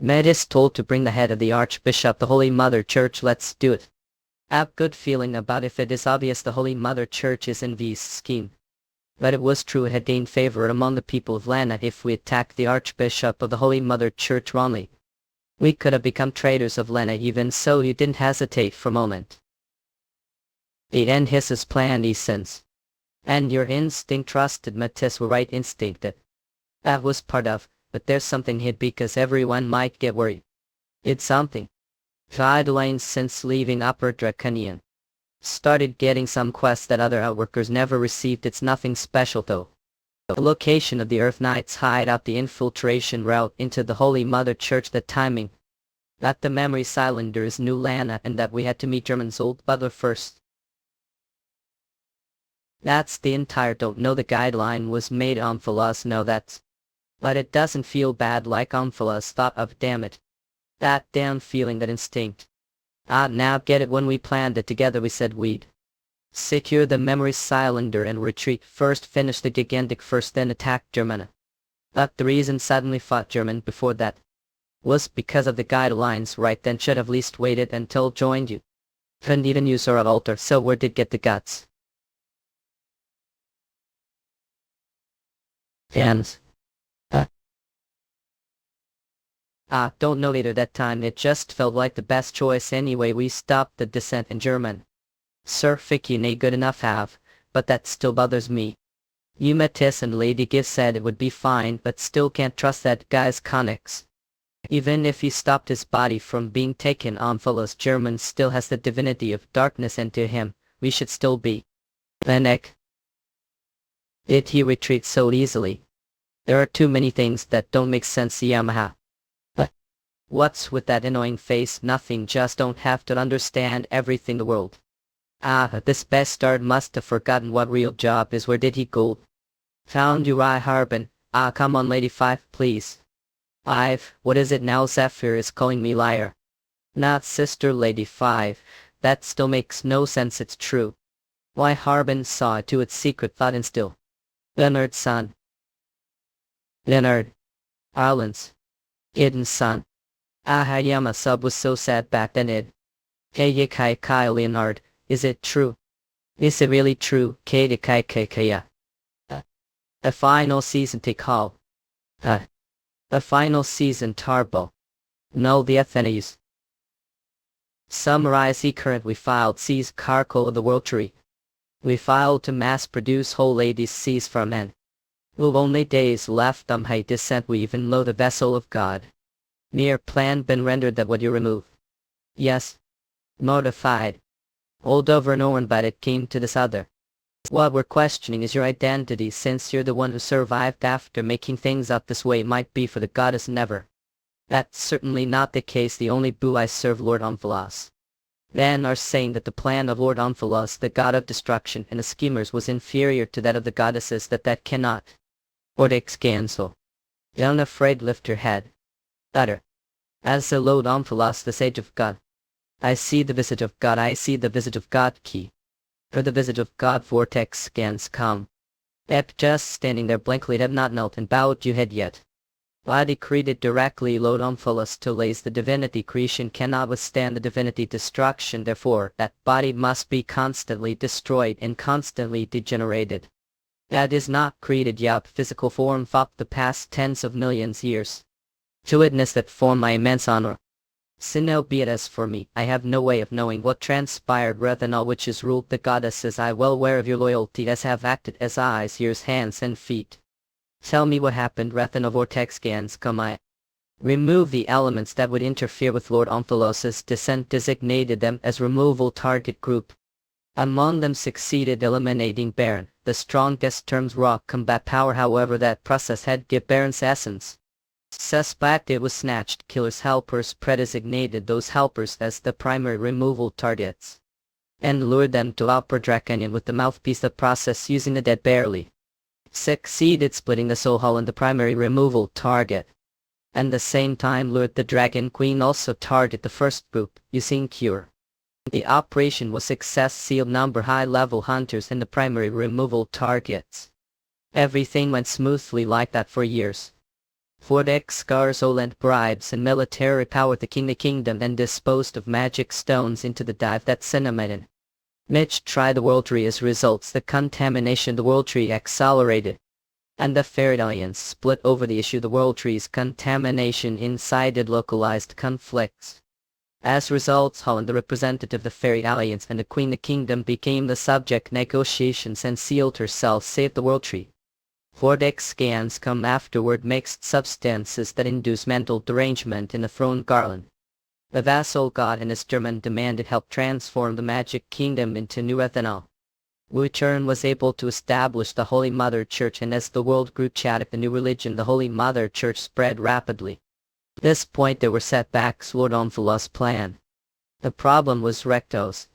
Metis told to bring the head of the Archbishop, the Holy Mother Church. Let's do it. I've good feeling about if it is obvious the Holy Mother Church is in V's scheme. But it was true it had gained favor among the people of Lana. If we attacked the Archbishop of the Holy Mother Church wrongly, we could have become traitors of Lana. Even so, you didn't hesitate for a moment. The end his plan essence. And your instinct trusted Matisse were right instinct that was part of, but there's something hid because everyone might get worried. It's something. Guidelines since leaving Upper Draconian. Started getting some quests that other outworkers never received. It's nothing special though. The location of the Earth Knights hideout, the infiltration route into the Holy Mother Church, the timing. That the memory cylinder is New Lana and that we had to meet German's old butler first. That's the entire don't know. The guideline was made Omphalos know that. But it doesn't feel bad like Omphalos thought of, damn it. That damn feeling, that instinct. Now get it. When we planned it together we said we'd secure the memory cylinder and retreat first, finish the gigantic first, then attack Germany. But the reason suddenly fought German before that was because of the guidelines, right? Then should have least waited until joined you. Couldn't even use our altar, so where did get the guts? Fans. Don't know later that time. It just felt like the best choice anyway. We stopped the descent in German. Sir Ficky nay good enough have, but that still bothers me. You Matisse and Lady Giff said it would be fine, but still can't trust that guy's conics. Even if he stopped his body from being taken, Omphalos German still has the divinity of darkness into him. We should still be. Venek. Did he retreat so easily? There are too many things that don't make sense, Yamaha. What's with that annoying face? Nothing, just don't have to understand everything the world. This bastard must have forgotten what real job is. Where did he go? Found you, Harbin. Come on, Lady 5, please. 5, what is it now? Zephyr is calling me liar. Not Sister Lady 5, that still makes no sense. It's true. Why, Harbin saw it too. Its secret thought and still. Leonard's son. Leonard. Arlen's. Iden's son. Yama sub was so sad back then. Hey kai Leonard, is it true? Is it really true? Kai kaya. A final season take call. A final season Tarbo. No, the Athenaeus. Summarize the current. We filed seize cargo of the world tree. We filed to mass produce whole ladies seize for men. We've only days left. High descent. We even load the vessel of God. Near plan been rendered. That would you remove? Yes. Mortified. Old over and over, but it came to this other. What we're questioning is your identity, since you're the one who survived after making things up this way. Might be for the goddess never. That's certainly not the case. The only boo I serve, Lord Omphalos. Men are saying that the plan of Lord Omphalos, the god of destruction and the schemers, was inferior to that of the goddesses. That cannot. Ordex cancel. Unafraid lift your head. Utter. As the Lord Omphalos, the sage of God. I see the visage of God. I see the visage of God. Key. For the visage of God vortex scans come. Ep just standing there blankly, have not knelt and bowed your head yet. I decreed it directly. Lord Omphalos to lays the divinity creation cannot withstand the divinity destruction. Therefore, that body must be constantly destroyed and constantly degenerated. That is not created yet. Physical form thought the past tens of millions years. To witness that form my immense honor. Sin be it as for me, I have no way of knowing what transpired rather than all which is ruled the goddesses. I well aware of your loyalty, as have acted as eyes, ears, hands and feet. Tell me what happened rather than a vortex scans come. I remove the elements that would interfere with Lord Omphalos's descent, designated them as removal target group. Among them succeeded eliminating Baron, the strongest terms raw combat power. However, that process had give Baron's essence. Suspected was snatched. Killer's helpers predesignated those helpers as the primary removal targets, and lured them to Upper Draconian with the mouthpiece. The process, using the dead barely succeeded, splitting the soul hull in the primary removal target, and the same time lured the Dragon Queen also target the first group, using Cure. The operation was success. Sealed number high-level hunters in the primary removal targets. Everything went smoothly like that for years. Vortex scars lent bribes and military power to king the kingdom, and disposed of magic stones into the dive that cinemated. Mitch tried the world tree. As results, the contamination the world tree accelerated, and the Faradayans split over the issue. The world tree's contamination incited localized conflicts. As a result, Holland, the representative of the Fairy Alliance and the Queen of the Kingdom, became the subject negotiations and sealed herself save the World Tree. Vortex scans come afterward mixed substances that induce mental derangement in the throne garland. The vassal god and his German demanded help transform the magic kingdom into new ethanol. Wu Chern was able to establish the Holy Mother Church, and as the world grew chaotic, the new religion, the Holy Mother Church, spread rapidly. At this point there were setbacks Lord Onfala's plan. The problem was Rectos.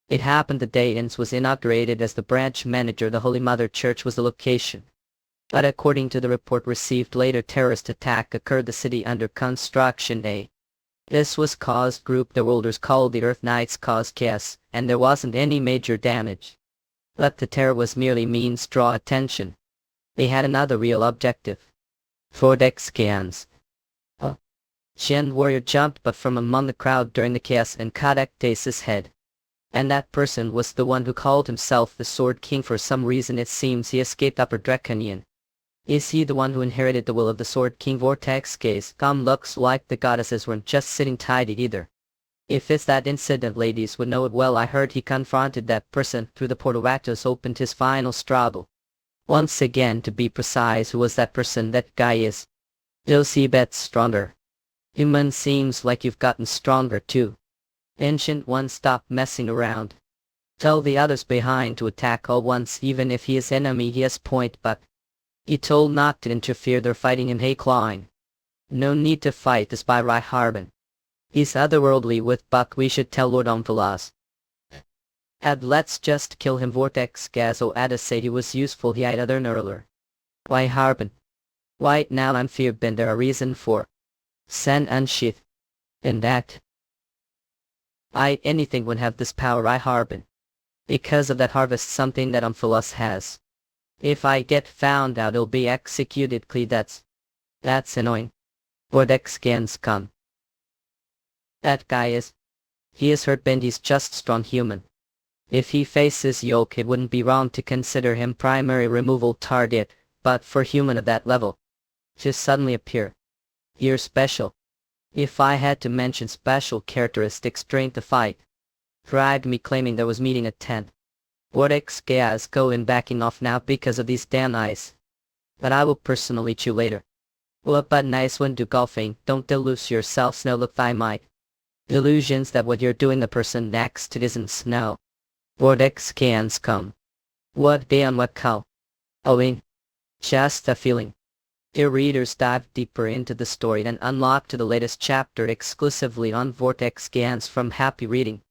It happened the day Inns was inaugurated as the branch manager. The Holy Mother Church was the location. But according to the report received later, terrorist attack occurred the city under construction A. This was caused group the worlders called the Earth Knights caused chaos, and there wasn't any major damage. But the terror was merely means draw attention. They had another real objective. Vortex scans. Shen warrior jumped but from among the crowd during the chaos and cut Ectasis' head. And that person was the one who called himself the Sword King. For some reason it seems he escaped Upper Draconian. Is he the one who inherited the will of the Sword King? Vortex gaze. Looks like the goddesses weren't just sitting tidy either. If it's that incident, ladies would know it well. I heard he confronted that person through the portal. Raktos opened his final struggle. Once again, to be precise, who was that person? That guy is Josebet stronger. Human, seems like you've gotten stronger too. Ancient One, stop messing around. Tell the others behind to attack all once, even if he is enemy. He has point, but he told not to interfere. They're fighting him. Hey Klein. No need to fight this by Rai Harbin. He's otherworldly with Buck. We should tell Lord Omfalas. Let's just kill him. Vortex Gazo Ada said he was useful. He had other earlier. Why Harbin? Right now I'm fear been there a reason for. Sen unsheath. In that. Anything would have this power. I Harbin. Because of that harvest, something that Omfalas has. If I get found out, it'll be executed. That's annoying. Vortex scans come. That guy is. He is hurt, but he's just strong human. If he faces Yoke, it wouldn't be wrong to consider him primary removal target, but for human of that level. Just suddenly appear. You're special. If I had to mention special characteristics during the fight. Dragged me claiming there was meeting at 10. Vortex gas going backing off now because of these damn eyes. But I will personally chew later. Well, but nice one do golfing. Don't delude yourself. Snow, look, I might. Illusions that what you're doing the person next to isn't Snow. Vortex scans come. What day on what cow? Just a feeling. Dear readers, dive deeper into the story and unlock to the latest chapter exclusively on Vortex scans from Happy Reading.